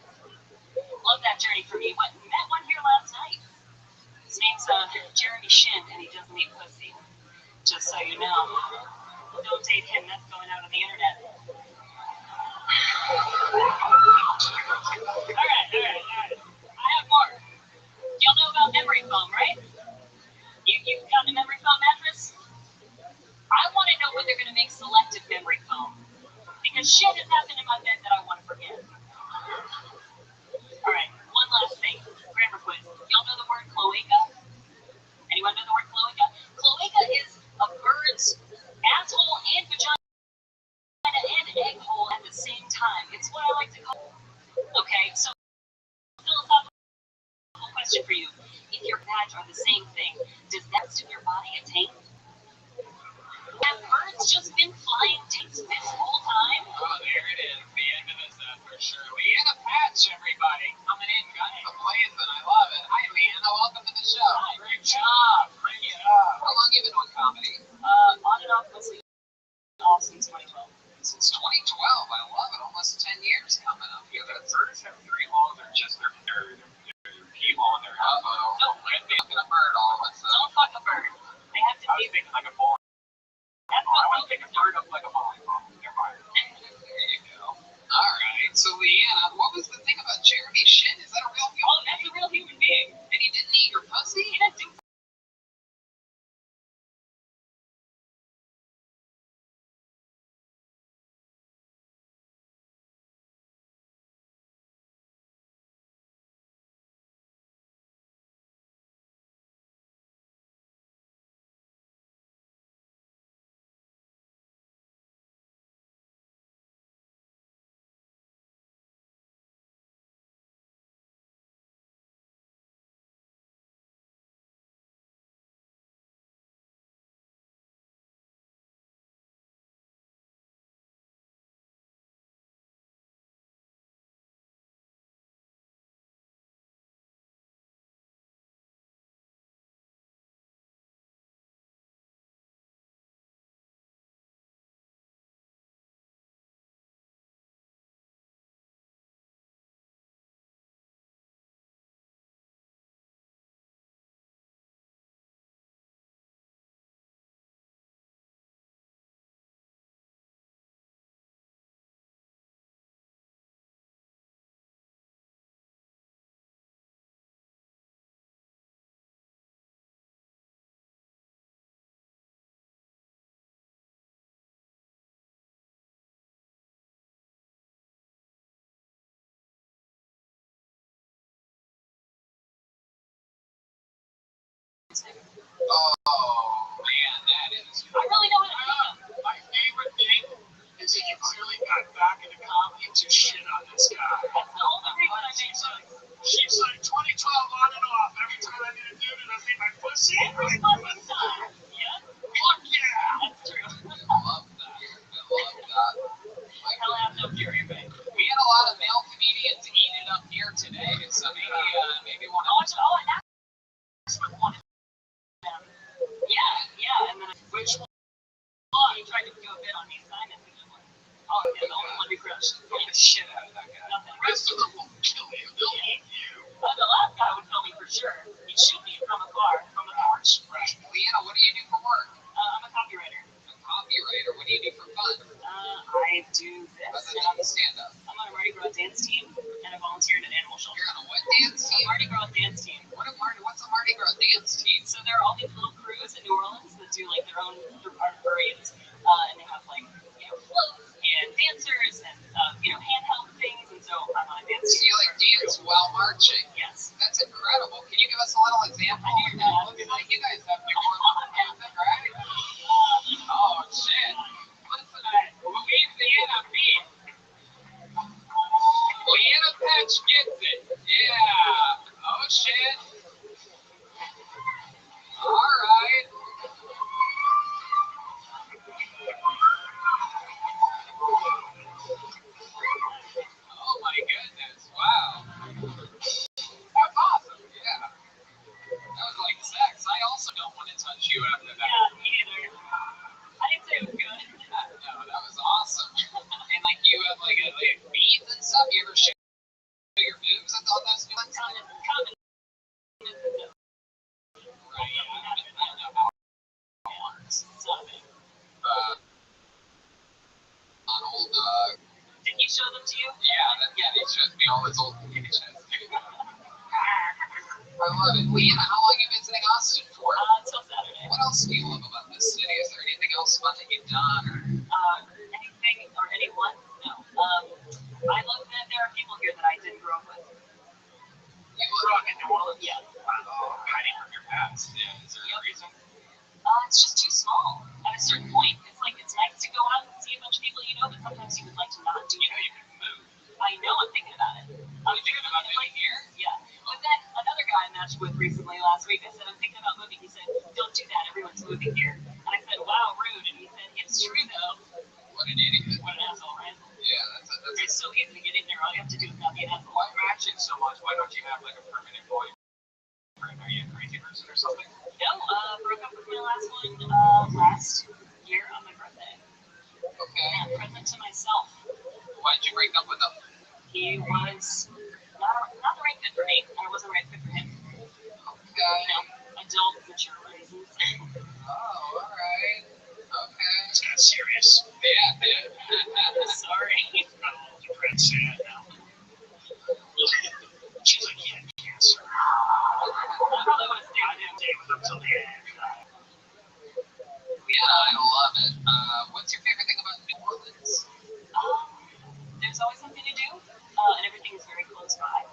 Love that journey for me. Met one here last night. His name's Jeremy Shin, and he doesn't eat pussy. Just so you know. Don't date him. That's going out on the internet. All right. I have more. Y'all know about memory foam, right? You've got a memory foam mattress? I want to know when they're going to make selective memory foam. Because shit has happened in my bed that I want to forget. All right, one last thing. Grammar quiz. Y'all know the word cloaca? Anyone know the word cloaca? Cloaca is a bird's asshole and vagina and egg hole at the same time. It's what I like to call. Okay, so philosophical question for you. If your vag are the same thing, does that give your body a taint? Have birds just been flying taints this whole time? Oh, there it is. The end of this for sure. Leanna Patch, everybody. Coming in, guns blazing. I love it. Hi, Leanna. Welcome to the show. Hi. Great job. How long have you been doing comedy? On and off mostly off since 2012. Since 2012. I love it. Almost 10 years coming up here. The birds have 3 balls or just their pee ball and their elbow. No, I'm fucking a bird all of a sudden. don't fuck a bird. They have to I was be. thinking like a ball. That's I what want to take a bird up like a volleyball. Never mind. There you go. All right. So, Leanna, what was the thing about Jeremy Oh, man, that is. I really don't want to. My favorite thing is that you clearly got back into comedy to shit on this guy. That's the only reason I made She's like 2012 on and off. Every time I get a dude and I see my pussy, every fucking time. Yeah, fuck yeah. that's true. I love that. I love that. Hell, I have no fury, but. We had a lot of male comedians eat it up here today, so maybe one of them. Oh, and that's what one of them. Yeah, and then which one? Oh, he tried to do a bit on me, Simon. Oh, yeah, the only one who crushed. Get the shit out of that guy. Nothing. The rest of them will kill you. They'll eat you. The last guy would kill me for sure. He'd shoot me from afar, from the porch. Right. Leanna, what do you do for work? I'm a copywriter. A copywriter. What do you do for fun? I do this. Other than stand up. I'm on a Mardi Gras dance team, and I volunteered at Animal Shelter. You're on a what dance A team? Mardi Gras dance team. What's a Mardi Gras dance team? So there are all these little crews in New Orleans that do like their own parades, and they have like floats and dancers and handheld things, and so I'm on a dance So team. you like dance while marching? Yes. That's incredible. Can you give us a little example? I do that. Looks like you guys have New Orleans music, right? Oh shit. Listen, Louisiana beat. Leanna Patch gets it. Yeah. Oh shit. Alright. Oh my goodness. Wow. That's awesome. Yeah. That was like sex. I also don't want to touch you after that. Yeah, me either. I didn't say it was good. No, that was awesome. And like you have like beads and stuff. You ever show your boobs and all those new ones? Common. Right. Yeah. I don't know how it works. It's not big. On old. Did he show them to you? Yeah. He shows me all his old pictures. I love it. Leanna, how long have you been visiting Austin for? Until Saturday. What else do you love about this city? Is there anything else fun that you've done? Anything or anyone? No. I love that there are people here that I didn't grow up with. You grew up in New Orleans? Yeah. Wow. Hiding from your past. Yeah. Is there a reason? It's just too small. At a certain point, it's nice to go out and see a bunch of people you know, but sometimes you would like to not do it. You can move. I know, I'm thinking about it. I'm thinking about moving here? Yeah. But then another guy I matched with recently last week, I said, I'm thinking about moving. He said, don't do that. Everyone's moving here. And I said, wow, rude. And he said, it's true, though. What an idiot. What an asshole, right? Yeah, It's so easy to get in there. All you have to do is not be an asshole. Why matching so much? Why don't you have like a permanent boyfriend? Are you a crazy person or something? No, broke up with my last one last year on my birthday. Okay. And present to myself. Why'd you break up with him? He was not the right fit for me, and I wasn't the right fit for him. Okay. Adult, mature reasons. Oh, alright. Okay. It's kind of serious. Yeah. Sorry. I'm all depressed sad now. She's like, yeah, cancer. I probably would have stayed I with him. didn't stay with him till the end. Yeah, I love it. What's your favorite thing about New Orleans? There's always something to do, and everything is very close by,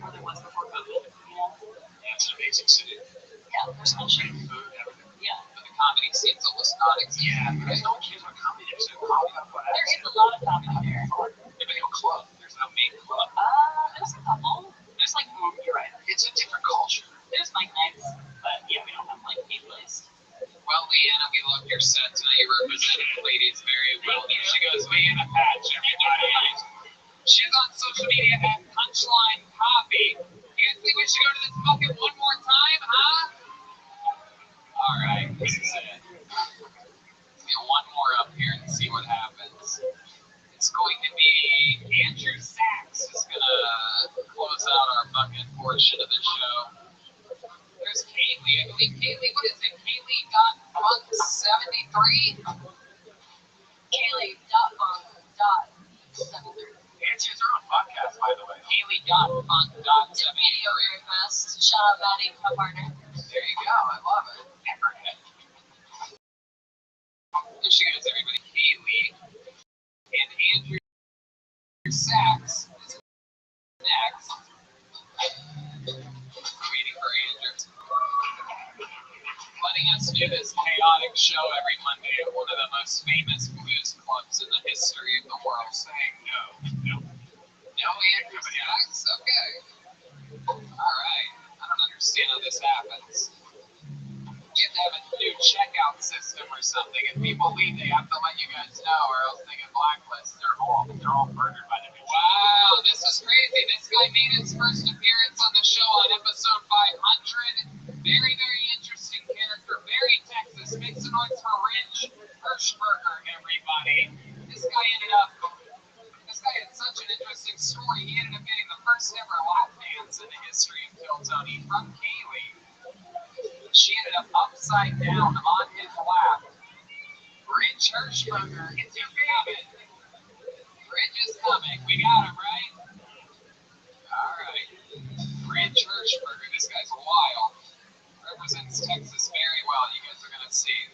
or there was before COVID, Yeah, it's an amazing city. Yeah, there's culture. Food, everything. Yeah. But the comedy scene's almost non-existent. Yeah, but no one cares about comedy. There's no comedy on what There is a lot of comedy there. There's no club. There's no main club. There's a couple. There's you're right. It's a different culture. There's Mike nights, but yeah, we don't have a place. Well, Leanna, we loved your set tonight. You represented the ladies very well. There she goes, Leanna Patch, everybody. She's on social media at Punchline Coffee. You guys think we should go to this bucket one more time, huh? All right, this is it. Let's get one more up here and see what happens. It's going to be Andrew Sachs is going to close out our bucket portion of the show. There's Kaylee. I believe Kaylee, what is it? Kaylee.funk73? Kaylee.funk.73. Answers are on podcast, by the way. Kaylee.funk.73. Video very best. Shout out Maddie, my partner. There you go. I love it. Pepperhead. There she goes, everybody. Kaylee and Andrew Sachs is next. Waiting for Andrew. Letting to this chaotic show every Monday at one of the most famous blues clubs in the history of the world. Saying no. No Andrew Sachs? Okay. Alright. I don't understand how this happens. You have to have a new checkout system or something, and people leave, they have to let you guys know, or else they get blacklisted. They're all murdered by the new. Wow, this is crazy. This guy made his first appearance on the show on episode 500. Very, very interesting character. Very Texas. Make some noise for Rich Hirschberger, everybody. This guy had such an interesting story. He ended up getting the first ever lap dance in the history of Kill Tony from Kaylee. She ended up upside down on his lap. Rich Hirschberger, it's your coming. Rich is coming. We got him, right? Alright. Rich Hirschberger, this guy's wild. Represents Texas very well, you guys are gonna see.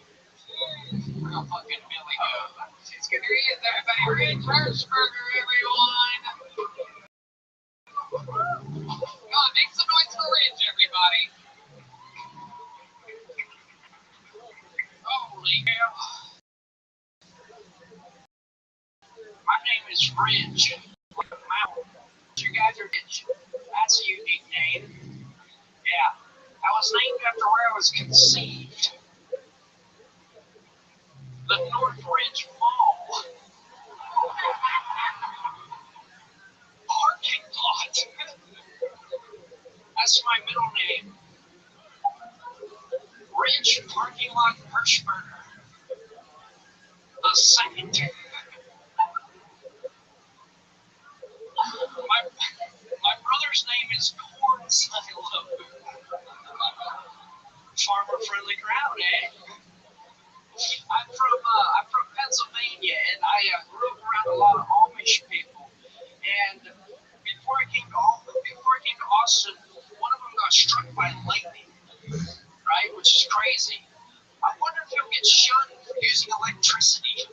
Real fucking Billy Goat. Here he is, everybody. Rich Hirschberger, everyone. Come on, make some noise for Rich, everybody. Holy cow. My name is Rich. You guys are Rich. That's a unique name. Yeah. I was named after where I was conceived. The Northridge Mall. Parking lot. That's my middle name. Rich Parking Lot Hirschberger. The second. My brother's name is Corns. I love it. Farmer-friendly crowd, eh? I'm from Pennsylvania, and I grew up around a lot of Amish people. And before I came to Austin, one of them got struck by lightning, right? Which is crazy. I wonder if he'll get shunned for using electricity.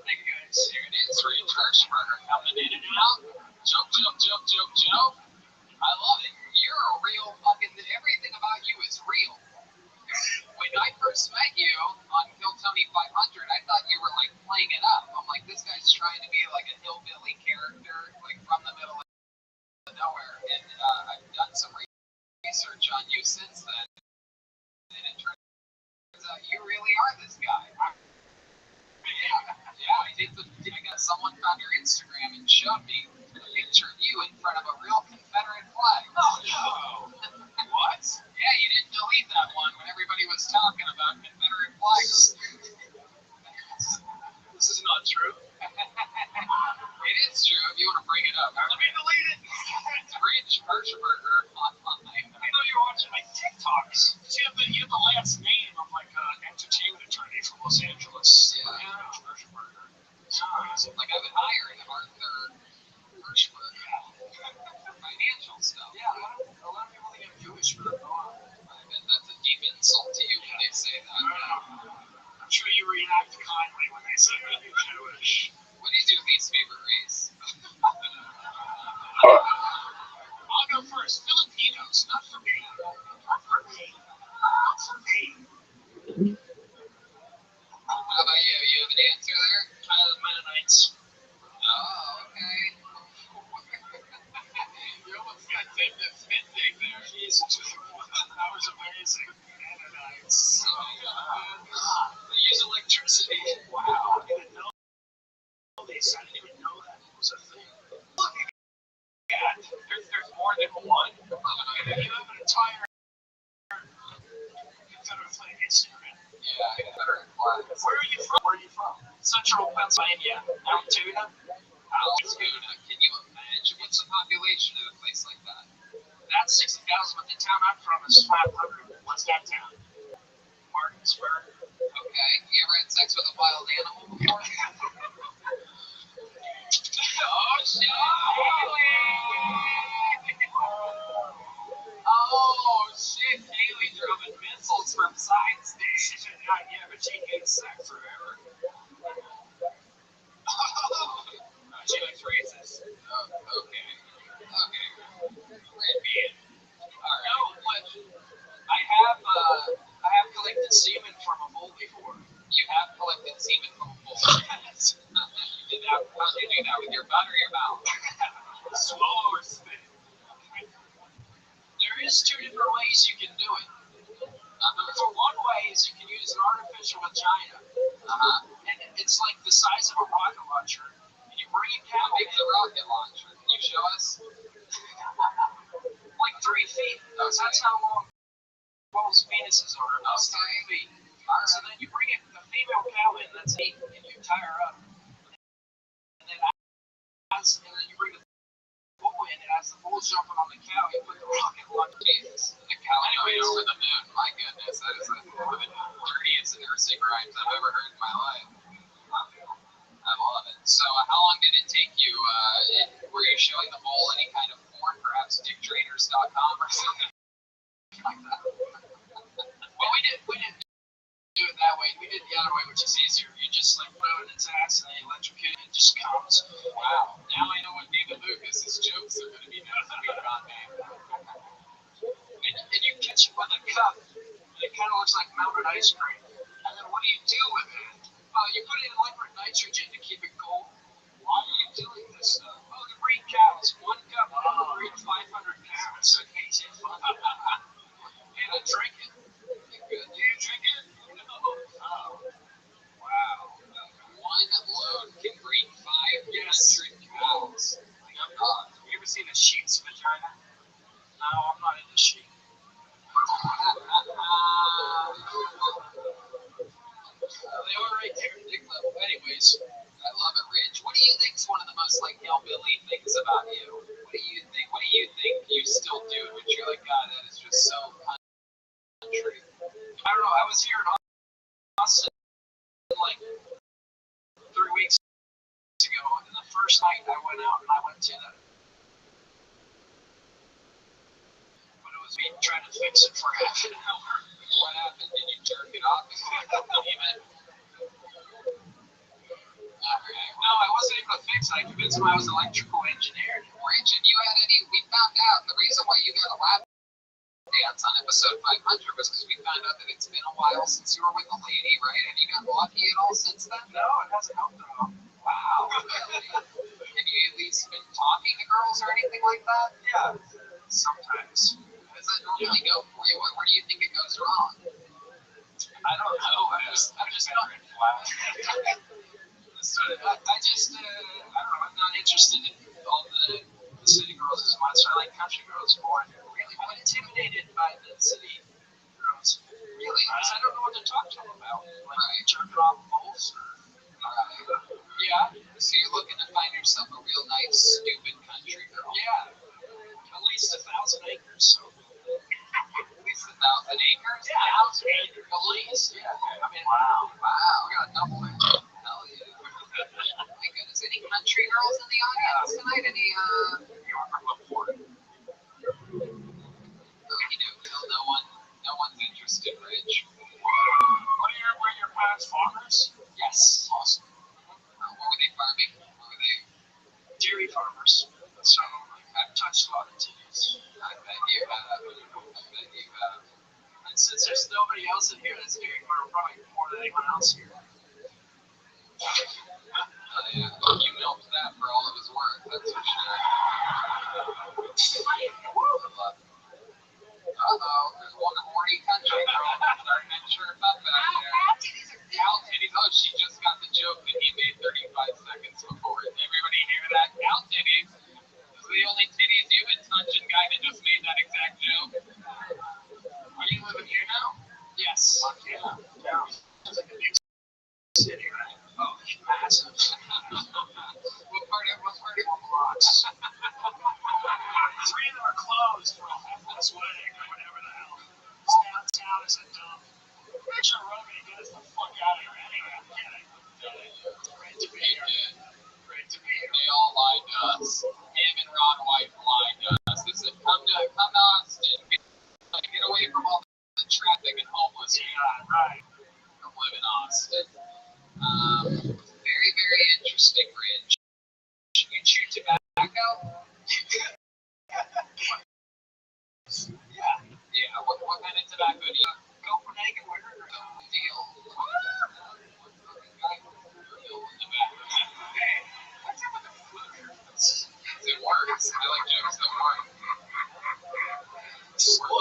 Thank you guys. Here it is, Rich Hirschberger coming in and out. Joke. I love it. You're a real fucking, everything about you is real. When I first met you on Kill Tony 500, I thought you were like playing it up. I'm like, this guy's trying to be like a hillbilly character, like from the middle of nowhere. And I've done some research on you since then, and it turns out you really are this guy. Yeah. I got someone found your Instagram and showed me a picture of you in front of a real Confederate flag. Oh no! What? Yeah, you didn't delete that one when everybody was talking about Confederate flags. This is not true. It is true if you want to bring it up. Let me delete it. It's Rich Hirschberger online. I know you're watching my TikToks. You have the last name of like an entertainment attorney from Los Angeles. Yeah. Rich Hirschberger. Like I've been hiring Arthur Hirschberger. Financial stuff. Yeah, a lot of people think I'm Jewish, but I'm not. I bet that's a deep insult to you when they say that. I'm sure you react kindly when they say that you're Jewish. What is your least favorite race? I'll go first. Filipinos, not for me. Not for me. Not for me. How about you? You have an answer there? Mennonites. Oh, okay. You almost got Tim to spit take there. Jesus. That was amazing. Mennonites. They use electricity. Wow. I didn't know this. I didn't even know that was a thing. Look at that. There's more than one. You have an entire Confederate flag Instagram. Yeah, Confederate flags. Where are you from? Central Pennsylvania. Altoona. Altoona. Can you imagine what's the population of a place like that? That's 60,000, but the town I'm from is 500. What's that town? Martinsburg. Okay. You ever had sex with a wild animal before? Oh, shit. Oh, shit. Kaylee dropping missiles from side stage. Yeah, but she hates sex forever. She likes races. Oh, okay. Red man. Alright. I have There's two different ways you can do it. For one way is you can use an artificial vagina. And it's like the size of a rocket launcher. And you bring a cow. How big's a rocket launcher? Can you show us? Like 3 feet. That's how long most penises are. About 3 feet. So then you bring a female cow in that's 8, and you tie her up. And then you bring the bull in, and as the bull's jumping on the cow, you put the rocket launcher. Jesus. The cow going over the moon. My goodness, that is one of the dirtiest nursing rhymes I've ever heard in my life. I love it. So, how long did it take you? Were you showing the bull any kind of porn, perhaps dicktrainers.com or something like that? Well, we didn't do it that way. We did the other way, which is easier. You just like put it in its ass and then electrocute it, and it just comes. Wow. Now I know what David Lucas's jokes are going to be next week on me. And you catch it with a cup, and it kind of looks like melted ice cream. And then what do you do with it? You put it in liquid nitrogen to keep it cold. Why are you doing this stuff? Oh, to breed cows. 1 cup will breed 500 cows. So it makes it fun. And I drink it. Do you drink it? No. Oh. Wow. One load can breed 500 cows. Have you ever seen a sheep's vagina? No, I'm not into sheep. They are right there, dick level. Anyways, I love it, Rich. What do you think is one of the most like hillbilly things about you? What do you think? What do you think you still do? But you're like, God, that is just so country. I don't know. I was here in Austin like 3 weeks ago, and the first night I went out and I went to the. But it was me trying to fix it for half an hour. What happened? Did you jerk it off? Even? No, I wasn't able to fix it. I convinced him I was an electrical engineer. Rich, and you had any? We found out the reason why you got a lap dance on episode 500 was because we found out that it's been a while since you were with a lady, right? Have you gotten lucky at all since then? No, it hasn't helped at all. Wow. Have you at least been talking to girls or anything like that? Yeah, sometimes. How does that normally go for you? Where do you think it goes wrong? I don't know. I'm just not. I don't know. I'm not interested in all the city girls as much. I like country girls more. Really, I'm intimidated by the city girls. Really? Because I don't know what to talk to them about. Like Right. jerking off bulls. Yeah. So you're looking to find yourself a real nice, stupid country girl. Yeah. At least 1,000 acres. So. At least 1,000 acres? Yeah, 1,000 acres. At least. Yeah. I mean, wow. We got double it. Hell yeah. My goodness. Any country girls in the audience tonight? Any, You are from LaPorte. No one's interested, Rich. Were your parents farmers? Yes. Awesome. What were they farming? What were they? Dairy farmers. So I've touched a lot of titties. I bet you have. And since there's nobody else in here that's dairy farmer, probably more than anyone else here. Yeah. You milked that for all it was worth, that's for sure. Uh-oh, there's one horny country girl starting to chirp up back there. Cow titties. Oh, she just got the joke that he made 35 seconds before. Did everybody hear that? Cow titties. This is the only titties you and Tuncheon guy that just made that exact joke. Are you living here now? Yes. Yeah. It's like a big city, right? Oh, it's massive. What part of Blocks.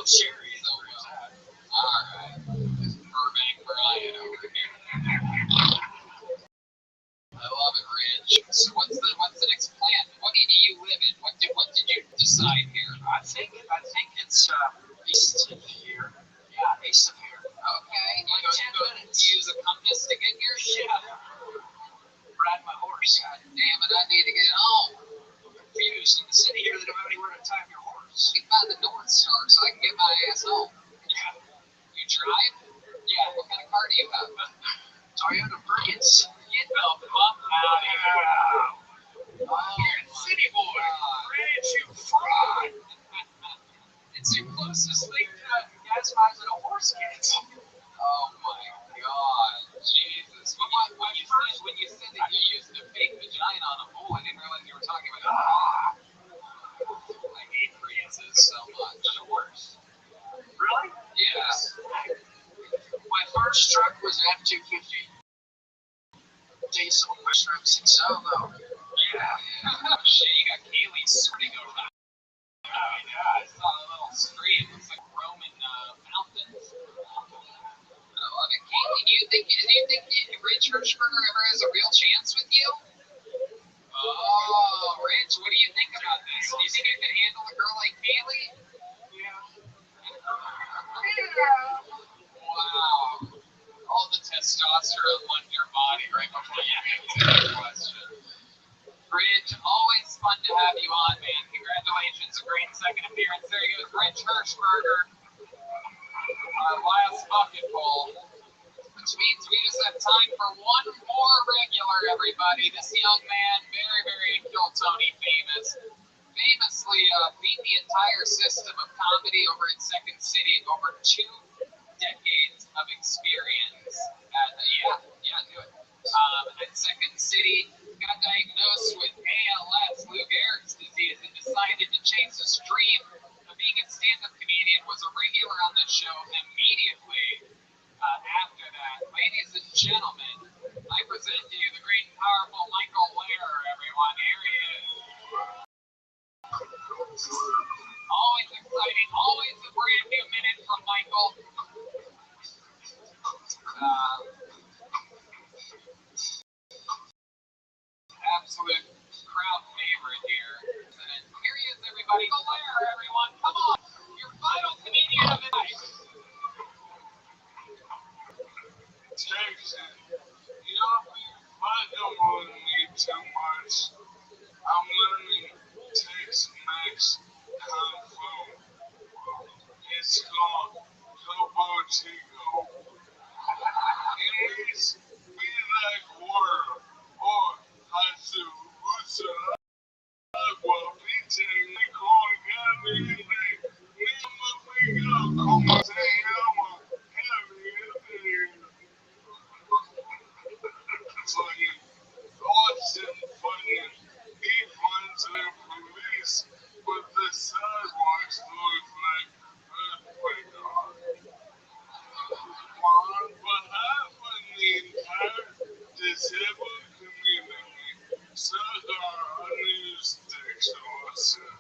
cherry. So, alright. Burbank, Brian over here. I love it, Ridge. So what's the next plan? What do you live in? What did you decide here? I think it's east of here. Yeah, east of here. Okay. Like 10 minutes. Use a compass to get here? Yeah. Ride my horse. God damn it, I need to get home. Confused. In the city here, they don't have anywhere to time your horse. Get by the North Star so I can get my ass home. Yeah. You drive? Yeah. What kind of car do you have? Toyota Prius. Get the fuck out of here. You're a city boy. Ridge, you fraud. It's your closest thing to gas miles and a horse gets. Oh my god, Jesus. When you said that you used a fake vagina on a bull, I didn't realize you were talking about I hate Priuses so much. They're the worst. Really? Yes. My first truck was an F-250. Diesel. My first 6.0 though. Yeah. Shit, you got Kaylee sorting over that. Yeah, I saw a little stream. Looks like Roman fountains. I love it. Kaylee, do you think Rich Hirschberger ever has a real chance with you? Oh, Rich, what do you think about this? Do you think you can handle a girl like Kaylee? Wow. All the testosterone left your body right before you answered the question. Rich, always fun to have you on, man. Congratulations, a great second appearance. There he goes, Rich Hirschberger. Our last bucket full. Which means we just have time for one more regular, everybody. This young man, very, very Kill Tony famous. Famously beat the entire system of comedy over in Second City, over 2 decades of experience. Do it. At Second City, got diagnosed with ALS, Lou Gehrig's disease, and decided to chase his dream of being a stand-up comedian. Was a regular on the show immediately after that. Ladies and gentlemen, I present to you the great and powerful Michael Lehrer, everyone. Here he is. Always exciting, always a brand new minute from Michael. Absolute crowd favorite here. And here he is, everybody. Michael Lehrer, everyone. Come on. Your final comedian of the night. Jason, you'll be fucking with me too much. I'm learning Tex-Mex Kung Fu. It's called Topo Chico. It means be like water or Hatsubusa Agua Pite Nicole Gabby. Como se llama? Funny, awesome, funny. He runs the police, but the sidewalks look like earthquake. On behalf of the entire disabled community, suck our unused dicks awesome.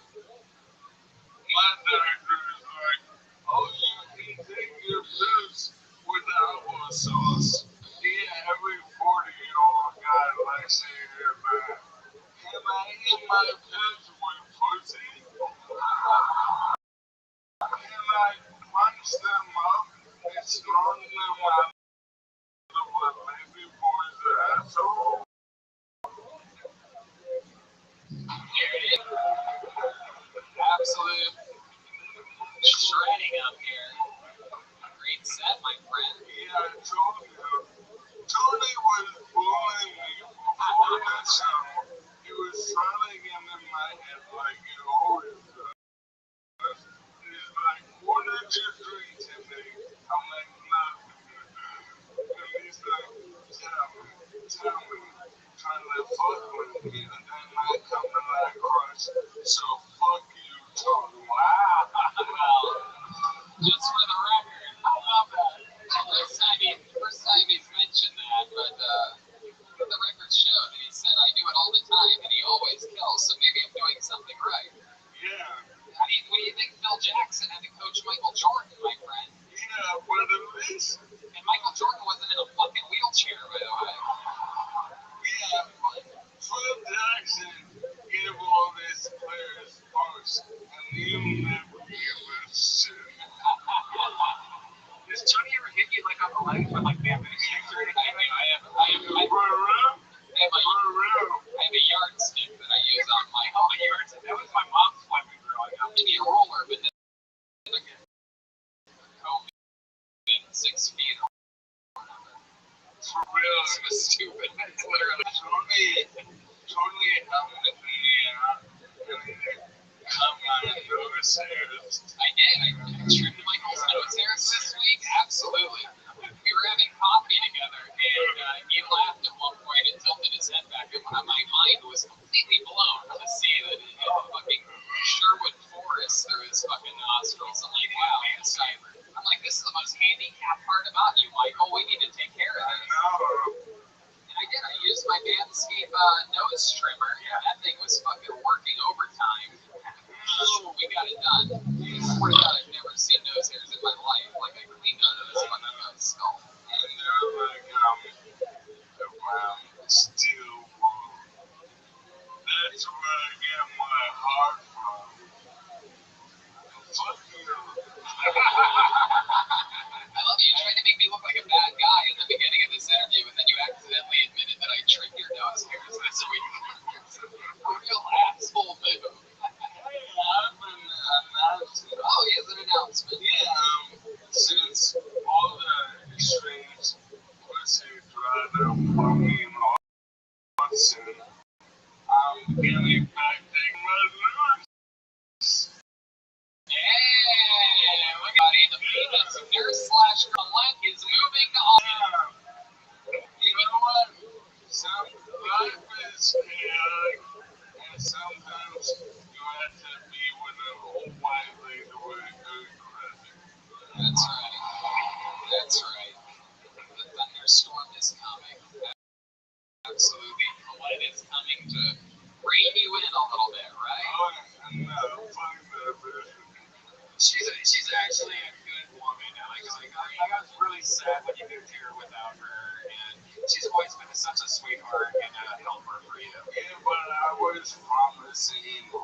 My doctor is like, oh, you can take your pills with applesauce. Yeah, every 40-year-old guy likes to hear that. Can I eat my pills with pussy? Can I punch them up and snort them out of my baby boy's asshole? Here it is. Absolute shredding up here. Great set, my friend. Yeah, I told you. Tony was bullying me before that show. He was trying to get in my head like he always does. He's like, what did you drink today? I'm like, nothing. And he's like, tell me, trying to fuck with me, and then I come to that crush. So fuck you, Tony. Wow. Well, just for the record, I love that. First time he's mentioned that, but the record showed that he said, I do it all the time, and he always kills, so maybe I'm doing something right. Yeah. What do you think Phil Jackson had to coach Michael Jordan, my friend. Yeah, but at least, And Michael Jordan wasn't in a fucking wheelchair, by the way. yeah, but Phil Jackson gave all these players first, and you never give a shit. Does Tony ever hit you like on the legs with like bamboo sticks or anything? I have a yardstick that I use on my yardstick. That was my mom's weapon growing up. Maybe a roller, but then I get COVID in 6 feet or whatever. For real, It was stupid. It's literally Tony helped me out, and come on those hairs. I did. I trimmed Michael's nose hairs this week. Absolutely. We were having coffee together, and he laughed at one point and tilted his head back, and my mind was completely blown to see that in fucking Sherwood Forest there is fucking nostrils. I'm like, wow, I'm like, this is the most handicapped part about you, Michael. We need to take care of I this. know. And I did. I used my Manscaped nose trimmer. Yeah, that thing was fucking working overtime. We got it done. I swear to God, I've never seen nose hairs in my life. Like, I cleaned out of this fucking guy's skull. And they're like, around steel wool. That's where I get my heart from. Fuck you. I love you. You tried to make me look like a bad guy in the beginning of this interview, and then you accidentally admitted that I trimmed your nose hairs this week. A real asshole move. Hey, I've been announcing. Oh, he has an announcement. Yeah, since all the extremes pussy dried up from me in Austin, I'm getting back taking my lyrics. Yeah, look at it. The famous nurse/Colette is moving to Austin. You know what? Some life is chaotic, and sometimes you have to be with an old white lady with good credit. That's right. That's right. The thunderstorm is coming. Absolutely. Colette is coming to rein you in a little bit, right? Oh, no, fuck that bitch. She's actually a good woman. I was really sad when you moved here without her, and she's always been such a sweetheart and a helper for you. Yeah, but I was promising. No.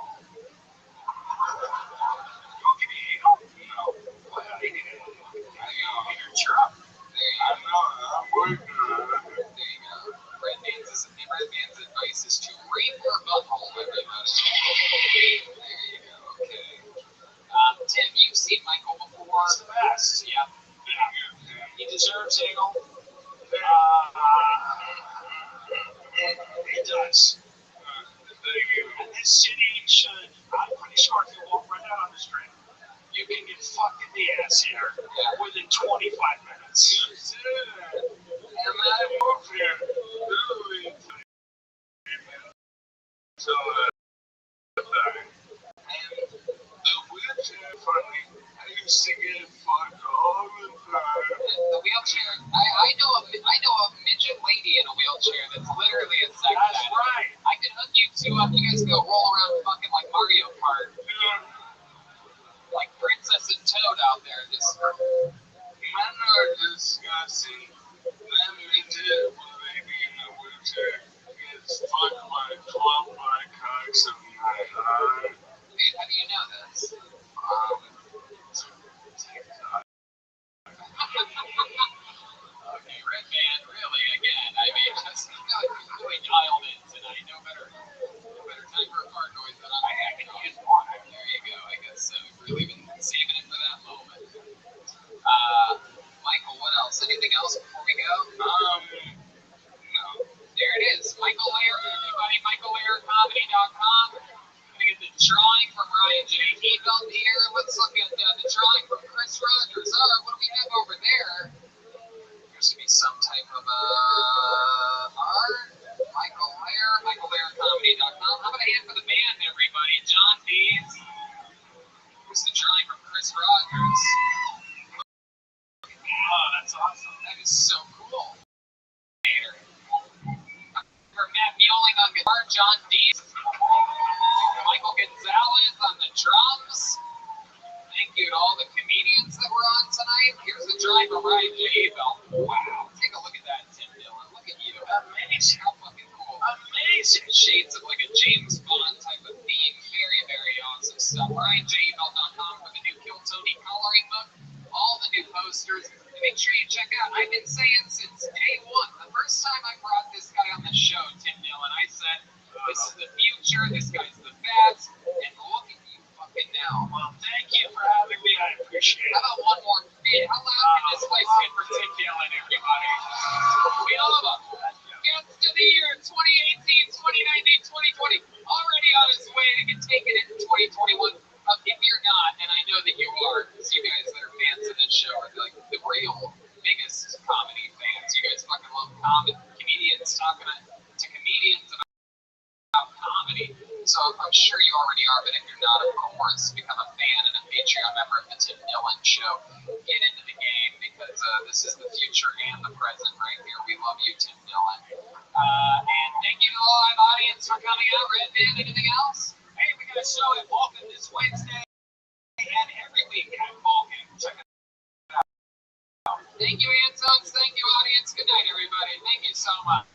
Well, I did it. I know. In your truck. There you I go. know, I'm working on it. There you go. Redman's advice is to rape her butthole, everybody. There you go. Okay. Tim, you've seen Michael before. He's the best. Yeah. He deserves anal. He does. And this city should, I'm pretty sure if you walk right out on the street, you can get fucked in the ass here within 25 minutes. You said it. And I moved here literally so and the wheelchair funny, I used to get fucked all the time. The wheelchair, I know a midget lady in a wheelchair that's literally a sex addict. That's right. I can hook you two up. You guys go roll around fucking like Mario Kart. Like Princess and Toad out there. Just Men are disgusting. That midget lady in the wheelchair gets fucked by 12 black cocks of my eye. Wait, how do you know this? TikTok. Okay, Redman, really, again, I mean, just really dialed in tonight. No better time for a fart noise than I can use one. There you go, I guess so. Really been saving it for that moment. Michael, what else? Anything else before we go? No. There it is. Michael Lair, everybody, MichaelLairComedy.com. Gonna get the drawing from Ryan J. Heathelt here. Let's look at the drawing from Chris Rogers. What do we have over there? There should be some type of art. Michael Lair, MichaelLairComedy.com. How about a hand for the band, everybody? John Dees. Here's the drawing from Chris Rogers. Oh, that's awesome. That is so cool. For Matt Mueling on guitar, John Dees. Michael Gonzalez on the drums. Thank you to all the comedians. Belt. Wow, take a look at that, Tim Dillon. Look at you. Amazing. How fucking cool. Amazing. Shades of like a James Bond type of theme. Very, very awesome stuff. RyanJBelt.com for the new Kill Tony coloring book. All the new posters. And make sure you check out. I've been saying since day one, the first time I brought this guy on the show, Tim Dillon, I said, this is the future, this guy's the best, and look at you fucking now. Well, thank you for having me. I appreciate it. How about one more fit? How loud can this place get for Tim Dillon, everybody? We love him. Guest of the year 2018, 2019, 2020. Already on his way to get taken in 2021. If you're not, and I know that you are, because you guys that are fans of this show are like the real biggest comedy fans. You guys fucking love comedians talking to comedians about comedy. So I'm sure you already are, but if you're not, of course, become a fan and a Patreon member of the Tim Dillon Show. Get into the game because this is the future and the present right here. We love you, Tim Dillon. And thank you to the live audience for coming out. Red Man, anything else? Hey, we got a show at Vulcan this Wednesday and every week at Vulcan. Check it out. Thank you, Antones. Thank you, audience. Good night, everybody. Thank you so much.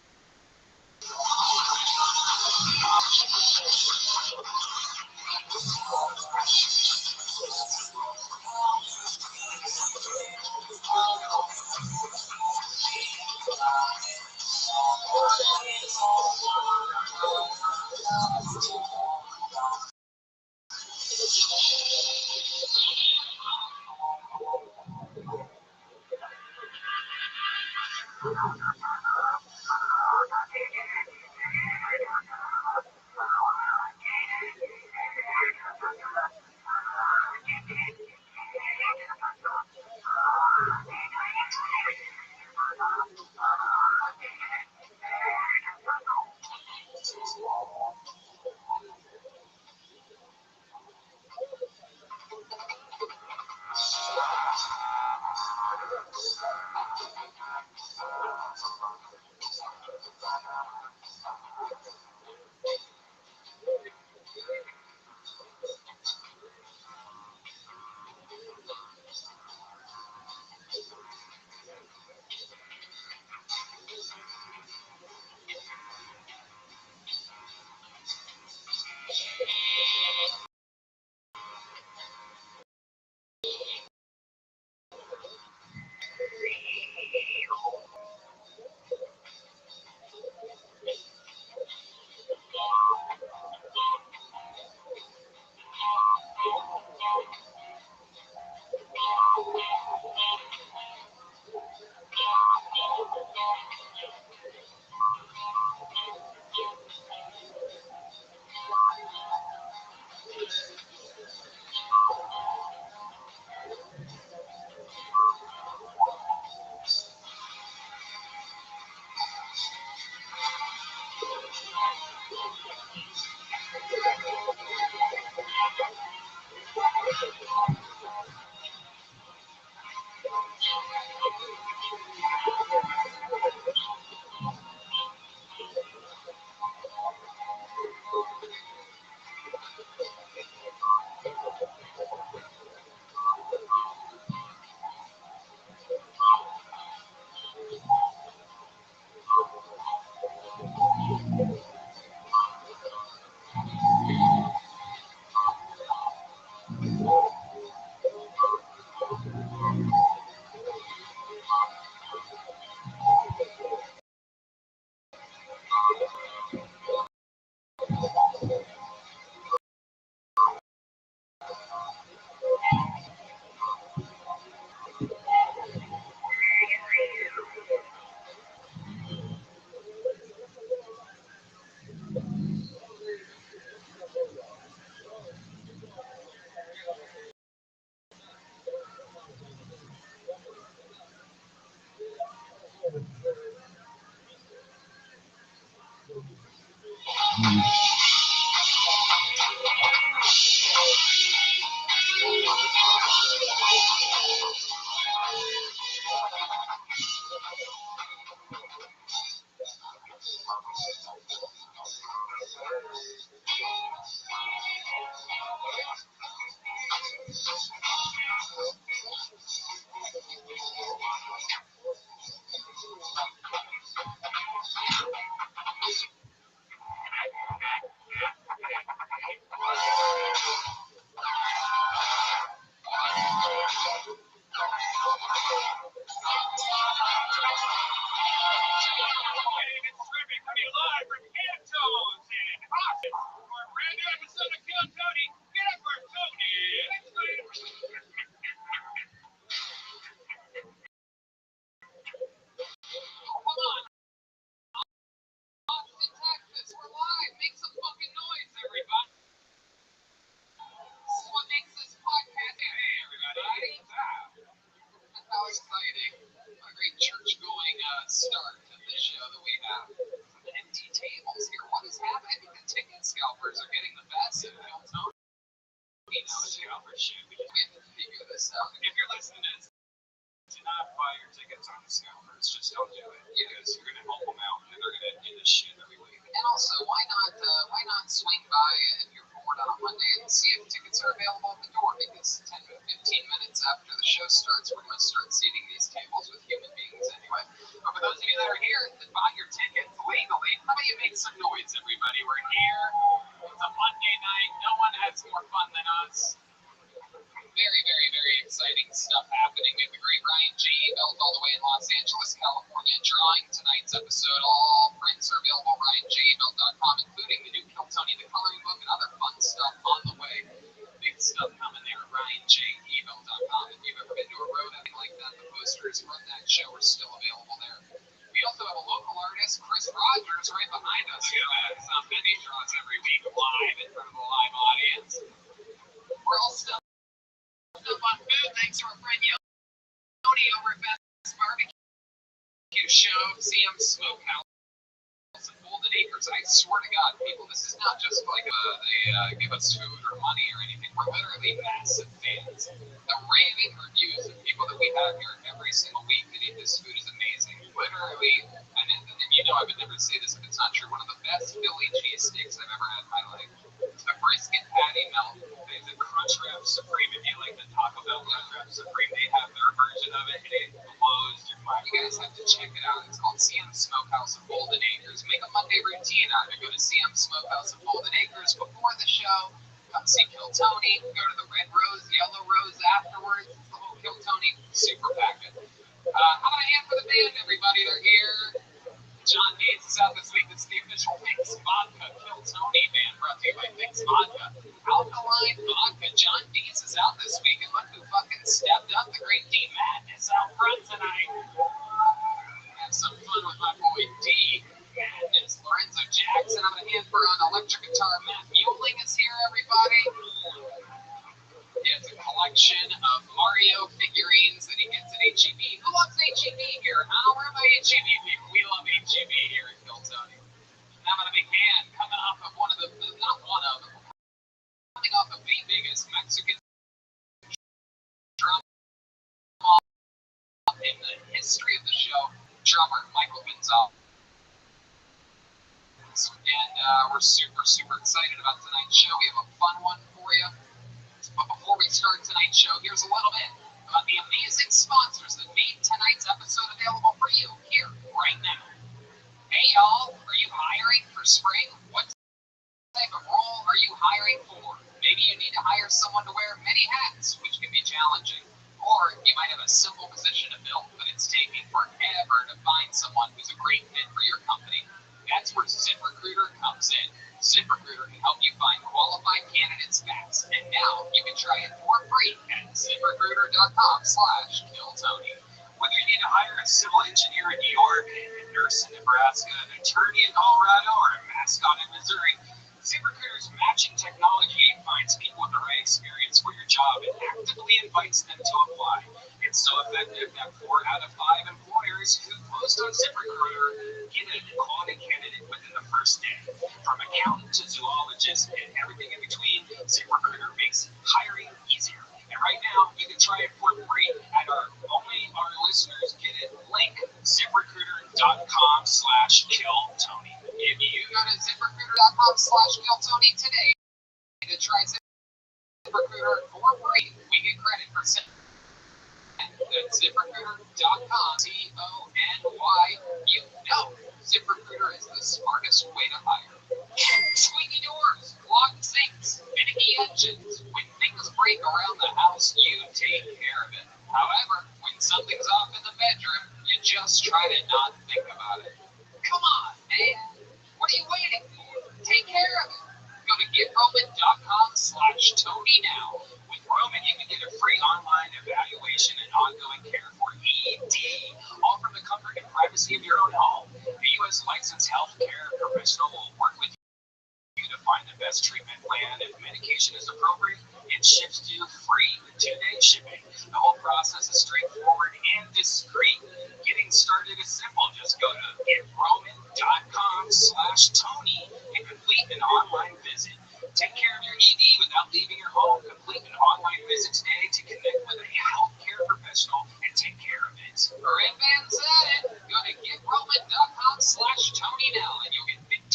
out for shit. We just We have to figure this out. if you're listening to this, do not buy your tickets on the scalpers. Just don't do it because you're gonna help them out and they're gonna do this shit every week. And also, why not swing by if you're bored on a Monday and see if tickets are available at the door? Because 10 to 15 minutes after the show starts, we're going to start seating these tables with human beings anyway. But for those of you that are here that bought your tickets legally, how about you make some noise, everybody? We're here. It's a Monday night. No one has more fun than us. Very, very, very exciting stuff happening. We have the great Ryan G. built all the way in Los Angeles, California, drawing tonight's episode. All prints are available at RyanJBuilt.com, including the new Kill Tony, the coloring book, and other fun stuff on the way. Big stuff coming there at RyanJBuilt.com. If you've ever been to a road outing like that, the posters from that show are still available there. We also have a local artist, Chris Rogers, right behind us. Look at that. Some mini draws every week live in front of a live audience. We're all still up on food thanks to our friend Yoni over at Fast Barbecue Show, CM Smokehouse and Golden Acres. I swear to God, people, this is not just like they give us food or money or anything. We're literally massive fans. The raving reviews of people that we have here every single week that eat this food is amazing. Literally, and you know I would never say this if it's not true, one of the best Philly cheesesteaks I've ever had in my life. The brisket patty melt. The Crunch Wrap Supreme, if you like the Taco Bell Crunch Wrap Supreme, they have their version of it, and it blows your mind. You guys have to check it out. It's called CM Smokehouse of Golden Acres. Make a Monday routine out of it. Go to CM Smokehouse of Golden Acres before the show. Come see Kill Tony. Go to the Red Rose, Yellow Rose afterwards. It's the whole Kill Tony super packet. How about a hand for the band, everybody? They're here. John Gates is out this week. This is the official Vicks Vodka Kill Tony band, brought to you by Vicks Vodka. Alkaline Vodka. John Dees is out this week, and look who fucking stepped up. The great D Madness out front tonight. Have some fun with my boy D Madness. Lorenzo Jackson. I'm a hand for an electric guitar. Matt Mueling is here, everybody. Yeah, it's a collection of Mario figurines that he gets at HEB. Who loves HEB here? Where are my HEB people? We love HEB here at Kill Tony. Now I'm on a big hand coming off of coming off of the biggest Mexican drum in the history of the show, drummer Michael Gonzalez. And we're super, super excited about tonight's show. We have a fun one for you. But before we start tonight's show, here's a little bit about the amazing sponsors that made tonight's episode available for you here right now. Hey y'all, are you hiring for spring? What type of role are you hiring for? Maybe you need to hire someone to wear many hats, which can be challenging. Or you might have a simple position to fill, but it's taking forever to find someone who's a great fit for your company. That's where ZipRecruiter comes in. ZipRecruiter can help you find qualified candidates fast. And now you can try it for free at ZipRecruiter.com/KillTony. Whether you need to hire a civil engineer in New York, a nurse in Nebraska, an attorney in Colorado, or a mascot in Missouri, ZipRecruiter's matching technology finds people with the right experience for your job and actively invites them to apply. It's so effective that 4 out of 5 employers who post on ZipRecruiter get a quality candidate within the first day. From accountant to zoologist and everything in between, ZipRecruiter makes hiring easier. And right now, you can try it for free at only our listeners get it link, ZipRecruiter.com/KillTony. If you go to ZipRecruiter.com/KillTony today to try ZipRecruiter for free, we get credit for sending. That's ZipRecruiter.com, TONY. You know ZipRecruiter is the smartest way to hire. Squeaky doors, clogged sinks, finicky engines. When things break around the house, you take care of it. However, when something's off in the bedroom, you just try to not think about it. Come on, man. What are you waiting for? Take care of it. Go to GetRoman.com/Tony now. With Roman, you can get a free online evaluation and ongoing care for ED, all from the comfort and privacy of your own home. A U.S. licensed healthcare professional will work with you to find the best treatment plan. If medication is appropriate, it ships to you free with 2-day shipping. The whole process is straightforward and discreet. Getting started is simple. Just go to GetRoman.com/Tony and complete an online visit. Take care of your ED without leaving your home. Complete an online visit today to connect with a healthcare professional and take care of it. Red Van said it. Go to GetRoman.com/Tony now and you'll get $15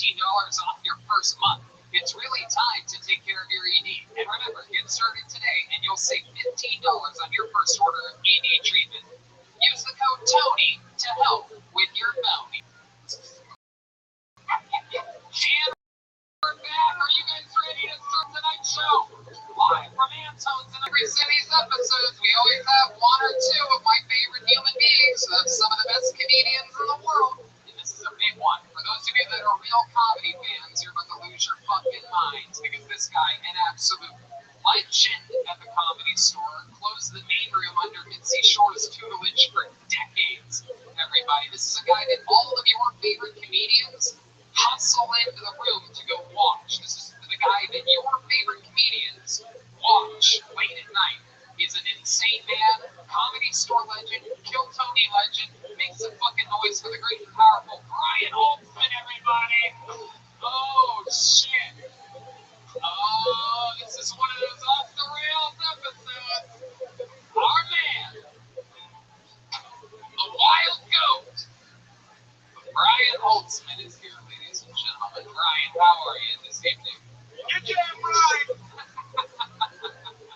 off your first month. It's really time to take care of your ED. And remember, get started today and you'll save $15 on your first order of ED treatment. Use the code TONY to help with your bounty. And we're back. Are you guys ready to start tonight's show? Live from Antone's in every city's episodes, we always have one or two of my favorite human beings, of some of the best comedians in the world. And this is a big one. For those of you that are real comedy fans, you're about to lose your fucking minds because this guy, an absolute legend at the Comedy Store, closed the main room under Mitzi Shore's tutelage for decades. Everybody, this is a guy that all of your favorite comedians hustle into the room to go watch. This is the guy that your favorite comedians watch late at night. He's an insane man, Comedy Store legend, Kill Tony legend, makes some fucking noise for the great and powerful Brian Holtzman, everybody. Oh, shit. Oh, this is one of those off the rails episodes. Our man, the wild goat, Brian Holtzman is here, ladies and gentlemen. Brian, how are you this evening? You're damn right.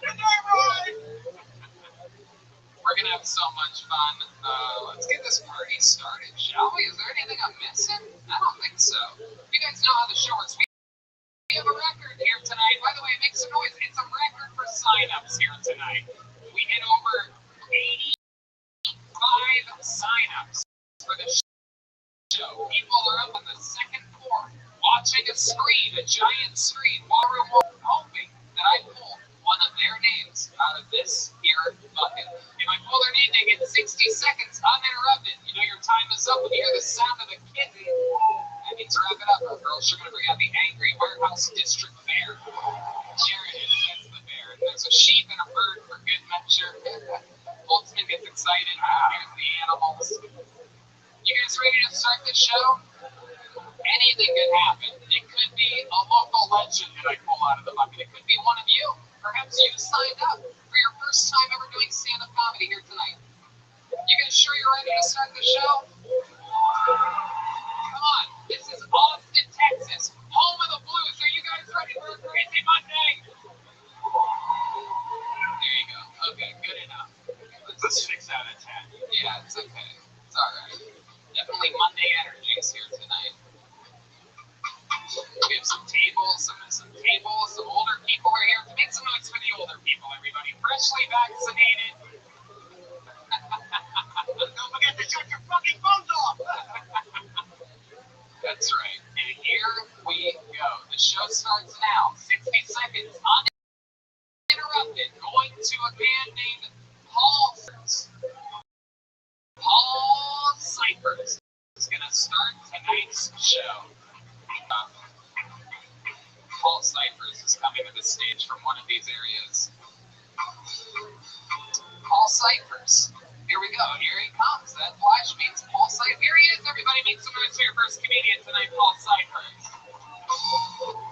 You're damn right. We're going to have so much fun. Let's get this party started, shall we? Is there anything I'm missing? I don't think so. You guys know how the show works. We have a record here tonight. By the way, make some noise. It's a record for signups here tonight. We hit over 85 signups for the show. People are up on the second floor watching a screen, a giant screen, while we're hoping that I pull one of their names out of this here bucket. If I pull their name, they get 60 seconds uninterrupted. You know your time is up when you hear the sound of a kitten. That means wrap it up, or else you're going to bring out the angry warehouse district bear. Here it is, that's the bear. There's a sheep and a bird for good measure. Holtzman gets excited. Here's the animals. You guys ready to start the show? Anything could happen. It could be a local legend that I pull out of the bucket. It could be one of you. Perhaps you signed up for your first time ever doing stand-up comedy here tonight. You guys sure you're ready to start the show? Come on. This is Austin, Texas, home of the Blues. Are you guys ready for a crazy Monday? There you go. Okay, good enough. Let's 6 out of 10. Yeah, it's okay. It's all right. Definitely Monday energies here tonight. We have some tables, some older people are here. Make some noise for the older people, everybody. Freshly vaccinated. Don't forget to shut your fucking phones off. That's right. And here we go. The show starts now. 60 seconds uninterrupted. Going to a man named Paul Cyphers is going to start tonight's show. Paul Cyphers is coming to the stage from one of these areas. Paul Cyphers. Here we go. Here he comes. That flash means Paul Cyphers. Here he is. Everybody make some noise for your first comedian tonight, Paul Cyphers. Oh,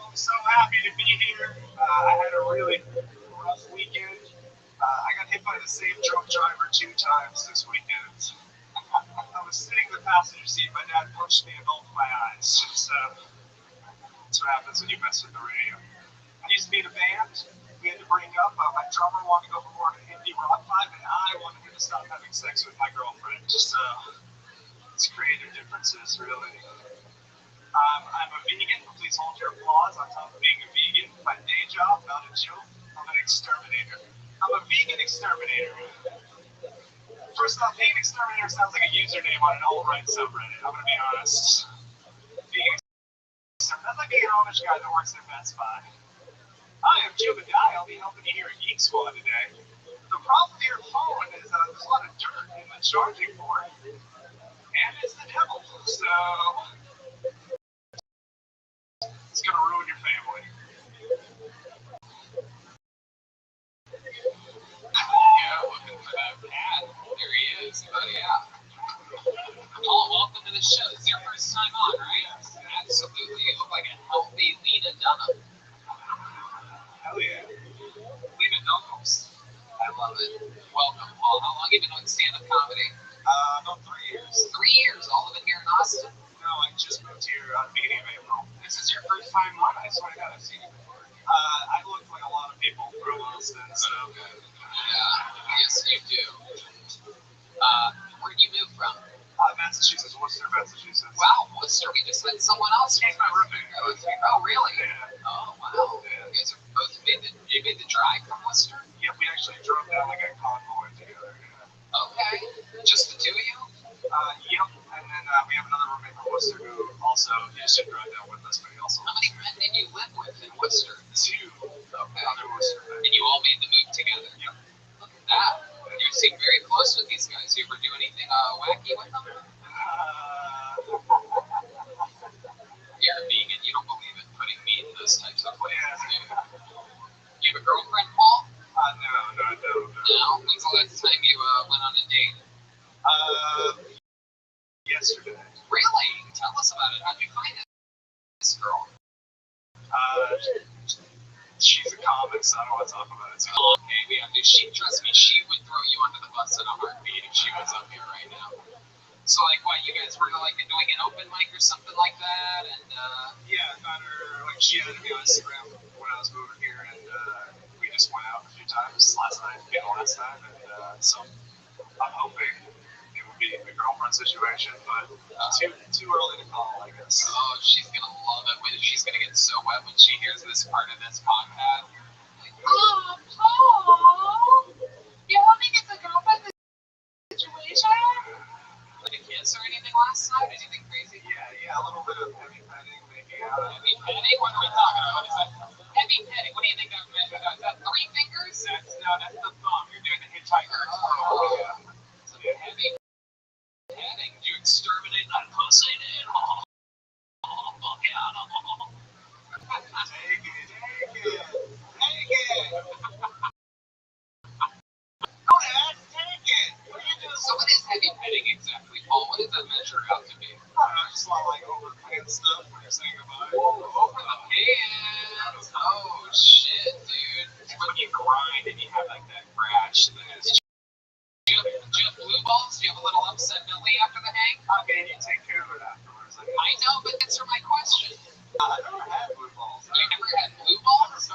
I'm so happy to be here. I had a really rough weekend. I got hit by the same drunk driver 2 times this weekend. I was sitting in the passenger seat. My dad punched me in both my eyes. So that's what happens when you mess with the radio. I used to be in a band. We had to break up. My drummer wanted to go more to indie rock vibe, and I wanted him to stop having sex with my girlfriend. Just it's creative differences, really. I'm a vegan. Please hold your applause on top of being a vegan. My day job, not a joke. I'm an exterminator. I'm a vegan exterminator. First off, vegan exterminator sounds like a username on an alt-right subreddit. I'm gonna be honest. Vegan exterminator. That's like being an Amish guy that works at Best Buy. Hi, I'm Jim and I'll be helping you here at Geek Squad today. The problem with your phone is there's a lot of dirt in the charging port, and it's the devil, so it's gonna ruin your family. Yeah, looking for that cat. There he is. But yeah. Paul, welcome to the show. This is your first time on, right? Absolutely. You look like a healthy Leave it knuckles. I love it. Welcome, Paul. How long have you been doing stand-up comedy? About 3 years. 3 years. All of it here in Austin? No, I just moved here on beginning of April. This is your first time on? I swear to God, I've seen you before. I look like a lot of people from Austin, so. Yeah. Yes, you do. Where'd you move from? Massachusetts, Worcester, Massachusetts. Wow, Worcester. We just had someone else. He's my roommate. Oh, really? Yeah. Oh, wow. Yeah. You guys have both made the drive from Worcester? Yep, we actually drove down like a convoy together. Yeah. Okay. Just the two of you? Yep. And then we have another roommate from Worcester who also used to drive down with us, but he also. How many men did you live with in Worcester? 2 Okay. other Worcester men. And you all made the move together? Yep. Look at that. You seem very close with these guys. You ever do anything wacky with them? You're a vegan. You don't believe in putting meat in those types of places. Yeah. You have a girlfriend, Paul? No, I don't. No? When's the last time you went on a date? Yesterday. Really? Tell us about it. How'd you find this girl? She's a comic, so I don't want to talk about it too Oh, okay, we have to. Trust me, she would throw you under the bus in a heartbeat if she was up here right now. So, like, what, you guys were, like, doing an open mic or something like that, and, Yeah, I found her, like, she added me on Instagram when I was moving here, and, we just went out a few times last time, and, so I'm hoping it would be a girlfriend situation, but too early to call, I guess. oh, she's gonna love it when she's gonna get so wet when she hears this part of this podcast. Like, oh, Paul, you having a girlfriend situation? Did you kiss or anything last night? Anything crazy? Yeah, a little bit of heavy petting, maybe. Heavy petting? What are we talking about? What is that? Heavy petting? What do you think that meant? Is that 3 fingers? That's the thumb. You're doing the hitchhiker. Oh, yeah. So heavy petting. Do you exterminate that pussy, dude? Oh, fuck yeah. Take it. Go ahead, take it. What are you doing? So what is heavy petting exactly, Paul? What does that measure out to be? I just want like over the pants stuff when you're saying goodbye. Over the pants. Oh shit, dude. When you grind and you have like that rash, do you have blue balls? Do you have a little upset belly after the hang? Okay, you take care of it afterwards. I know, but answer my question. I never had blue balls. You never had blue balls?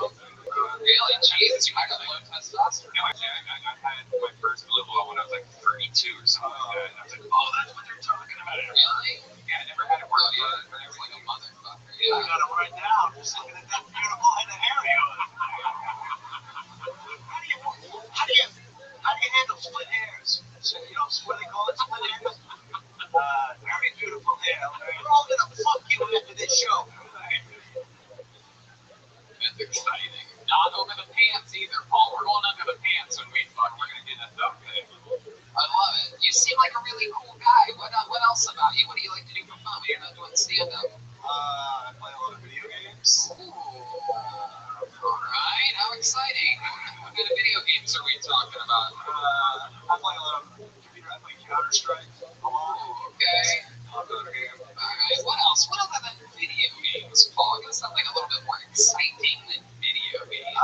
Really? Jesus, you might have low testosterone. No, actually, I had my first blue ball when I was like 32 or something like that. And I was like, oh, that's what they're talking about. Really? Yeah, I never had it where Oh, yeah. It was like a motherfucker. I Yeah. got it right now. Just looking at that beautiful head of hair of yours. How do you handle split hairs? So, what do they call it? Split hairs? Very beautiful hair. We're all gonna fuck you after this show. That's exciting. Not over the pants either, Paul. We're going under the pants when we fuck. We're gonna do that thumb thing. I love it. You seem like a really cool guy. What else about you? What do you like to do for fun when you're not doing stand-up? I play a lot of video games. Ooh. Alright, how exciting. What kind of video games are we talking about? I play a lot of computer. I play Counter-Strike a lot. Ooh, okay. Popular game. Alright, what else? What other than video games, Paul? Give us something a little bit more exciting than video games.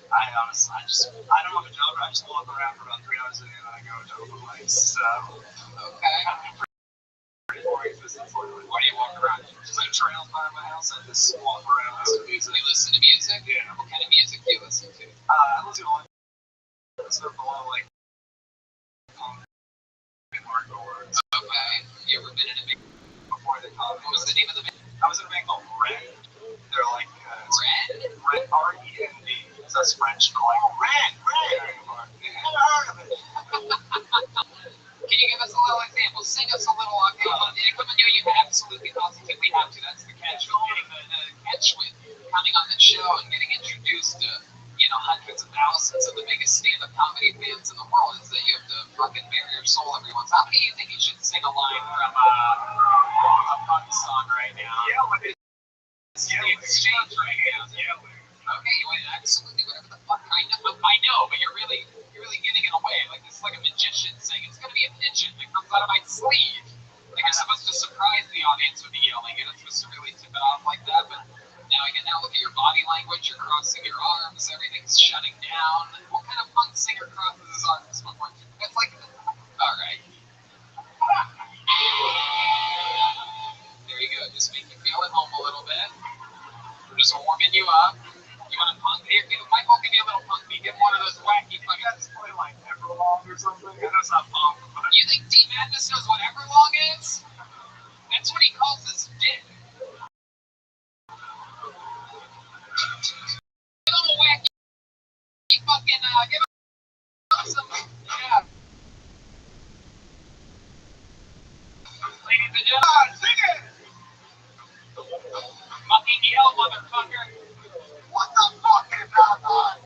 I honestly, I don't have a job. I just walk around for about 3 hours a day and then I go to open mics. So, Okay. pretty boring business lately. What do you walk around? Just like trails by my house. I just walk around, listen to music. You listen to music? Yeah. What kind of music do you listen to? I listen to a lot of stuff, a lot of like punk and hardcore. Okay. You ever been in a band Before they called What was the name of the band? I was in a band called Red. They're like Red? Red R-E-N-D. So that's French for like Red. Never heard of it. Can you give us a little example? Sing us a little. Okay, you absolutely positively have to. That's the catch with getting the catch with coming on the show and getting introduced to hundreds of thousands of the biggest stand-up comedy bands in the world is that you have to fucking bare your soul every once. How many of you think you should sing a line from a punk song right now? Yeah, with it. The exchange right now. Okay, you went absolutely whatever the fuck. I know, but you're really giving it away. Like it's like a magician saying it's gonna be a pigeon that comes out of my sleeve. Like you're supposed to surprise the audience with the yelling. You're not supposed to really tip it off like that. But now look at your body language. point you're crossing your arms, everything's shutting down. What kind of punk singer crosses his arms before? It's like, alright. There you go, just make you feel at home a little bit. We're just warming you up. You want a punk? Here, Michael, give me a little punk beat. Give one of those wacky fucking. That's probably like Everlong or something. And that's not punk. You think D Madness knows what Everlong is? That's what he calls his dick. Give him a wacky fucking, give him some, yeah. Ladies and gentlemen, sing it! Fucking yell, motherfucker. What the fuck is that on?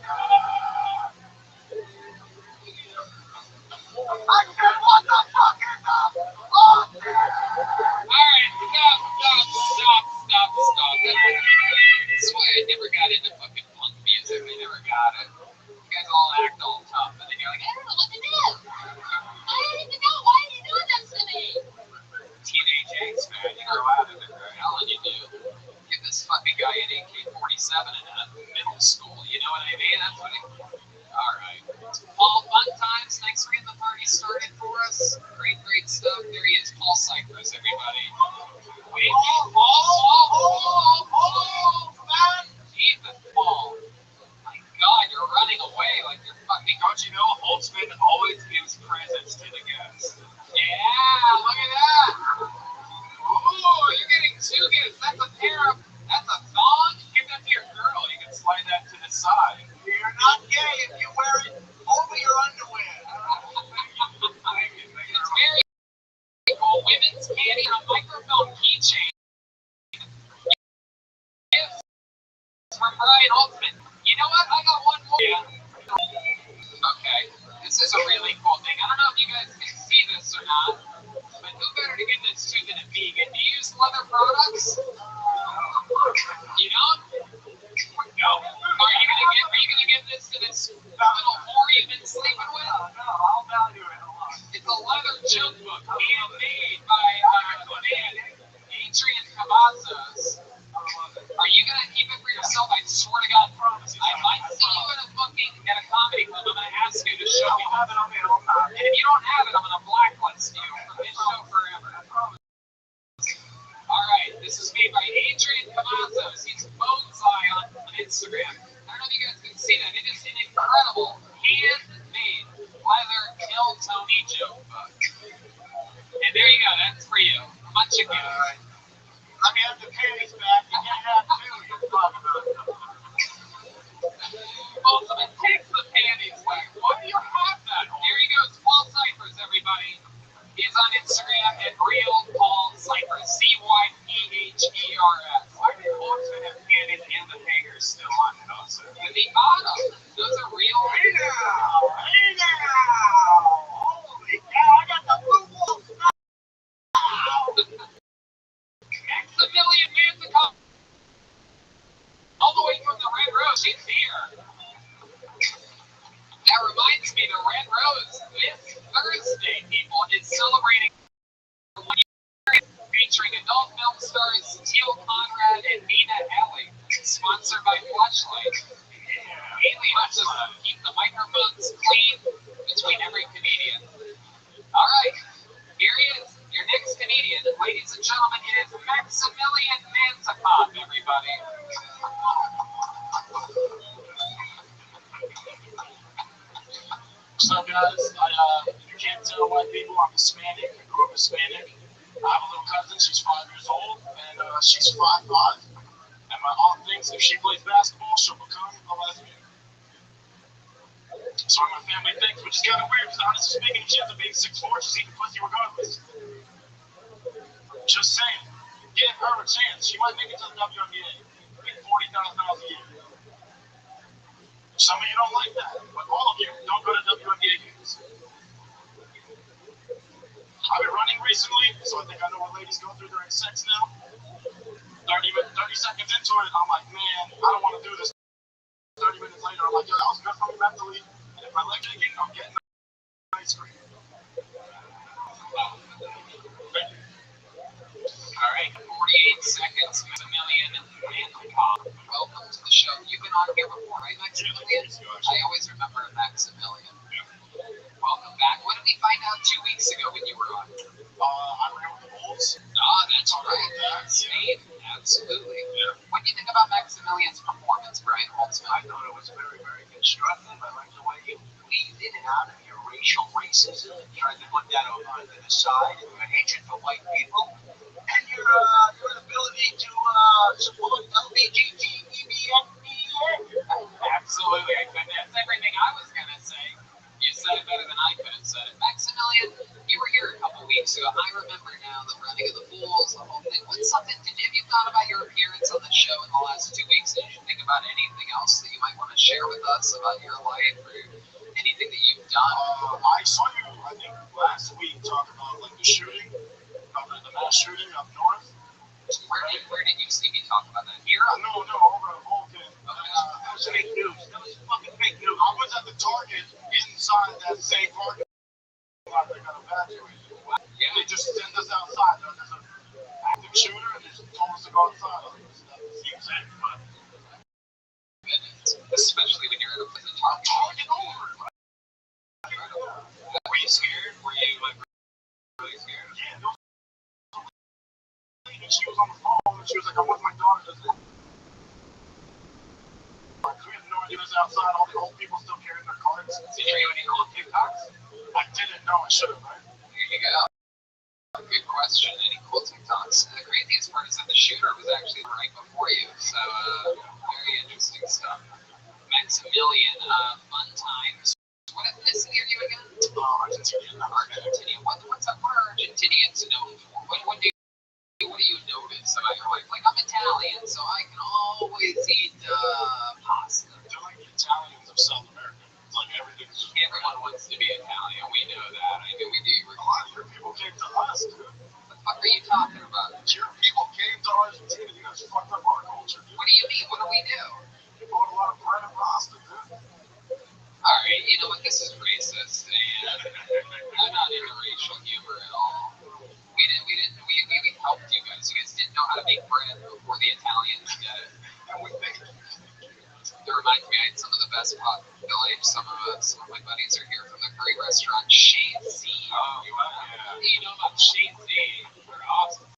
I said, what the fuck is that? Oh, Alright, stop. That's why I never got into fucking punk music. I never got it. You guys all act all tough, and then you're like, I don't know what to do. I don't even know. Why are you doing this to me? Teenage angst, man. You grow out of it, right? Hell, you do. Give this fucking guy an AK-47 in middle school. You know what I mean? That's what it. Alright. Paul, fun times. Thanks for getting the party started for us. Great stuff. There he is. Paul Cypress, everybody. Wait, Paul, man. Jesus, Paul. My God, you're running away like you're fucking. don't you know, Holtzman always gives presents to the guests. Yeah, look at that. Ooh, you're getting two gifts. That's a pair of. That's a thong. Give that to your girl. You can slide that to the side. You're not gay if you wear it over your underwear. It's very cool. Women's panty and a microphone keychain. Gifts from Brian Holtzman. You know what? I got one more. Yeah. Okay. This is a really cool thing. I don't know if you guys can see this or not, but who better to give this to than a vegan? Do you use leather products? You don't? No. Are you gonna give this to this little whore you've been sleeping with? No, I'll value it a lot. It's a leather junk book handmade by man Adrian Cavazos. Are you gonna keep it for yourself? I swear to God, promise. I might see you at a comedy club. I'm gonna ask you to show me. I'll have it on me all time. And if you don't have it, I'm gonna blacklist you from this show forever. Alright, this is made by Adrian Cavazos. He's Bonsai on Instagram. I don't know if you guys can see that. It is an incredible handmade leather Kill Tony joke book. And there you go, that's for you. Much again. Let me have the panties back. You can't have two. You're talking about it. Ultimate takes the panties back. Why do you have that? Here he goes, Paul Cyphers, everybody. He's on Instagram at Real Paul Cyphers. CYPHERS. Why do Holtzman have panties and the hangers still on it also? At the bottom, those are real. Hey now! Holy cow, I got the blue wolf! Maximilian Manzicoff. All the way from the Red Rose. She's here. That reminds me, the Red Rose this Thursday, people, is celebrating 1 year featuring adult film stars Teal Conrad and Nina Alley, sponsored by Flashlight. Mainly helps us keep the microphones clean between every comedian. All right, here he is, your next comedian. Ladies and gentlemen, it is Maximilian Manzicoff, everybody. What's up, guys? You can't tell white people I'm Hispanic. I grew up Hispanic. I have a little cousin. She's 5 years old, and she's 5'5". And my aunt thinks if she plays basketball, she'll become a lesbian. That's what my family thinks, which is kind of weird, because honestly speaking, if she ends up being 6'4", she's eating pussy regardless. Just saying. Give her a chance. She might make it to the WNBA. Make $40,000 a year. Some of you don't like that, but all of you don't go to WNBA games. I've been running recently, so I think I know what ladies go through during sex now. 30 seconds into it, I'm like, man, I don't want to do this. 30 minutes later, I'm like, yo, that was good for me mentally. And if my legs are getting, I'm getting ice cream. All right. right, 48 seconds, Maximilian Hancock. Welcome to the show. You've been on here before, right, Maximilian? I always remember Maximilian. Welcome back. What did we find out 2 weeks ago when you were on? I ran with the Bulls. Ah, that's right. That's me. Absolutely. Yeah. What do you think about Maximilian's performance, Brian Holtzman? I thought it was very, very constructive. I liked the way he weaved in and out of your racial racism and tried to put that on to the side and your hatred for white people. And your ability to support LGBTQIA. Absolutely. That's everything I was going to say. You said it better than I could have said it. Maximilian, you were here a couple weeks ago. I remember now the running of the Bulls, the whole thing. What's something, have you thought about your appearance on the show in the last 2 weeks? Did you think about anything else that you might want to share with us about your life or anything that you've done? I saw you, I think, last week talk about like the shooting, the mass shooting up north. Where did you see me talk about that? Here? No, over at Vulcan. That was fake news. That was fucking fake news. I was at the Target inside that same parking lot that got evacuated. Yeah. They just sent us outside. There's an active shooter, and they just told us to go outside. It seems safe, but especially when you're at a place of Target. Were you scared? Were you like really scared? yeah, there was a lady, she was on the phone, and she was like, I'm with my daughter. We had no idea this outside. All the old people still carrying their cards. Did you do any cool TikToks? I didn't know. I should have, right? Here you go. Good question. Any cool TikToks? And the craziest part is that the shooter was actually right before you. So, very interesting stuff. Maximilian, fun times. What ethnicity are you again? Argentinian. Argentinian. What are Argentinians known for? What do you notice about your life? Like, I'm Italian, so I can always eat pasta. They're like the Italians of South America. It's like everything's. Everyone wants to be Italian. We know that. I know we do. A lot of your people came to us, dude. What the fuck are you talking about? Your people came to Argentina. You guys fucked up our culture, dude. What do you mean? What do we do? You bought a lot of bread and pasta, dude. Alright, you know what? This is racist, and I'm not into racial humor at all. We helped you guys. You guys didn't know how to make bread before the Italians did it. And we think It reminds me, I had some of the best pot in the village. Some of my buddies are here from the curry restaurant, Shade Z. Oh, yeah. You know about Shade Z? They're awesome.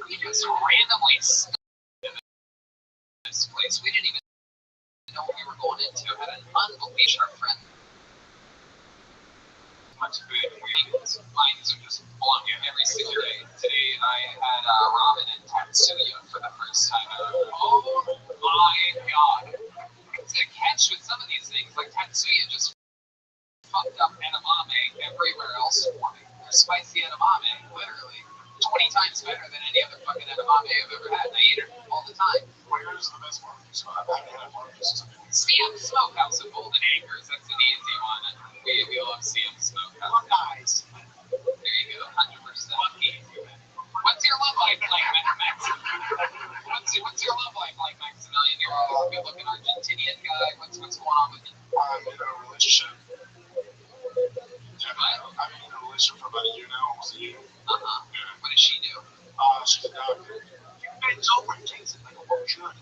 We just randomly stuck in this place. We didn't even know what we were going into. Had an unbelievable friend. Much food. Minds are just blown every single day. Today I had ramen and tatsuya for the first time ever. Oh my god. It's a catch with some of these things. Like tatsuya just fucked up edamame everywhere else for me. There's spicy edamame, literally 20 times better than any other fucking edamame I've ever had. And I eat it all the time. Where's the best barbecue spot? I haven't had barbecues. CM Smokehouse in Golden Acres. That's an easy one. We love CM Smokehouse. Look, guys. There you go, 100%. What's your love life like, Maximilian? What's your love life like, Maximilian? You're a good-looking Argentinian guy. What's going on with you? I'm in a relationship. Yeah, What? I've been in a relationship for about a year now, almost a year. What does she do? She's a doctor. You bends over and takes it like a bonjour. What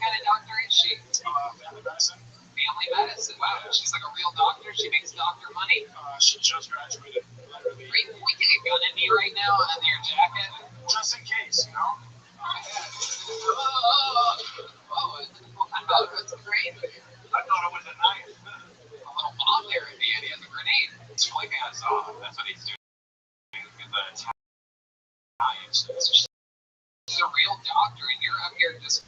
kind of doctor is she? Family medicine. Family medicine. Wow, she's like a real doctor. She makes doctor money. She just graduated. Literally. We can get a gun in me right now under your jacket. Just in case, you know? Oh, that's great. I thought it was a knife. A little bomb there at the end. He has a grenade. He's flicking us off. That's what he's doing. With the Italians. She's a real doctor, and you're up here just.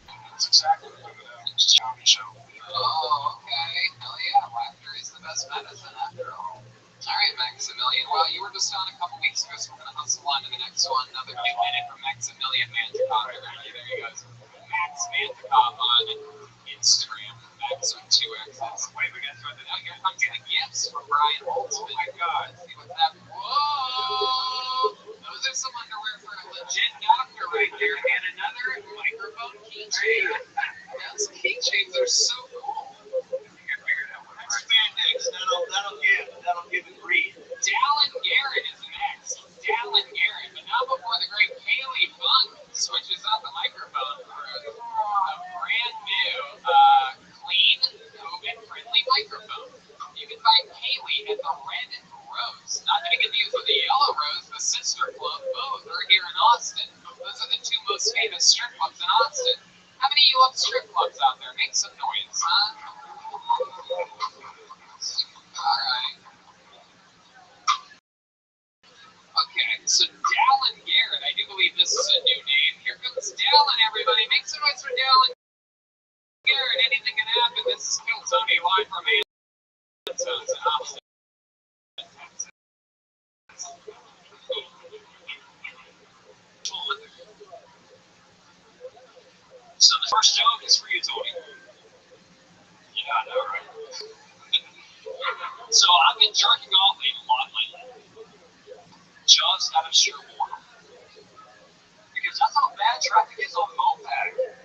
That's exactly what I'm doing. It's just a comedy show. Oh, okay. Hell yeah. Laughter is the best medicine, after all. All right, Maximilian. Well, you were just on a couple weeks ago, so we're going to hustle on to the next one. Another big minute from Maximilian Mantikov. There he goes. Max Mantikov on Instagram. Max with 2 X's. Wait, we got to throw that out. Here comes the gifts from Brian Holtzman. Oh my god. See what's happening. Whoa! Those are some underwear for a legit doctor right there. And another microphone keychain. Those keychains are so cool. Spandex, that'll give it breathe. Dallin famous strip clubs in Austin. How many of you love strip clubs out there? Make some noise, huh? Alright. Okay, so Dallin Garrett, I do believe this is a new name. Here comes Dallin, everybody. Make some noise for Dallin Garrett. Anything can happen. This is Phil Tony live from Austin. So the first joke is for you, Tony. Yeah, I know, right? So I've been jerking off a lot lately, just out of sheer boredom. Because that's how bad traffic is on Mopac.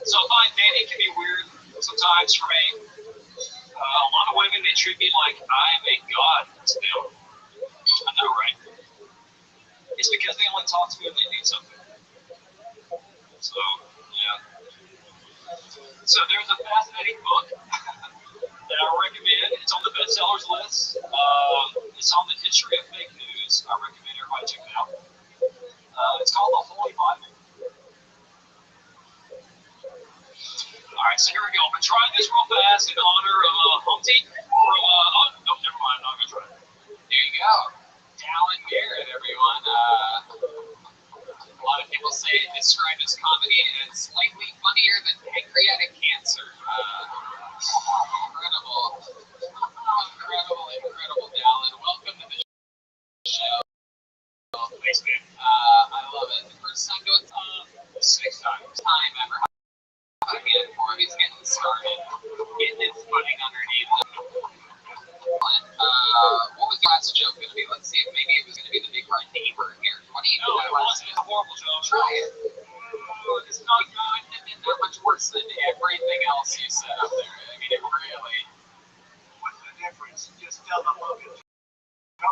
So I find dating can be weird sometimes for me. A lot of women, they treat me like I am a god to them. I know, right? It's because they only talk to me when they need something. So, yeah. So there's a fascinating book that I recommend. It's on the bestsellers list. It's on the history of fake news. I recommend everybody check it out. It's called The Holy Bible. All right, so here we go. I'm going to try this real fast in honor of Humpty. Oh, no, never mind. I'm not going to try it. There you go. Dallin Garrett, everyone. A lot of people say describe his comedy as slightly funnier than pancreatic cancer. Incredible, Dallin. Welcome to the show. Thanks, man. I love it. The first time goes 6 times. Time ever. How about again for him? He's getting started. Getting his footing underneath him. What was the last joke going to be?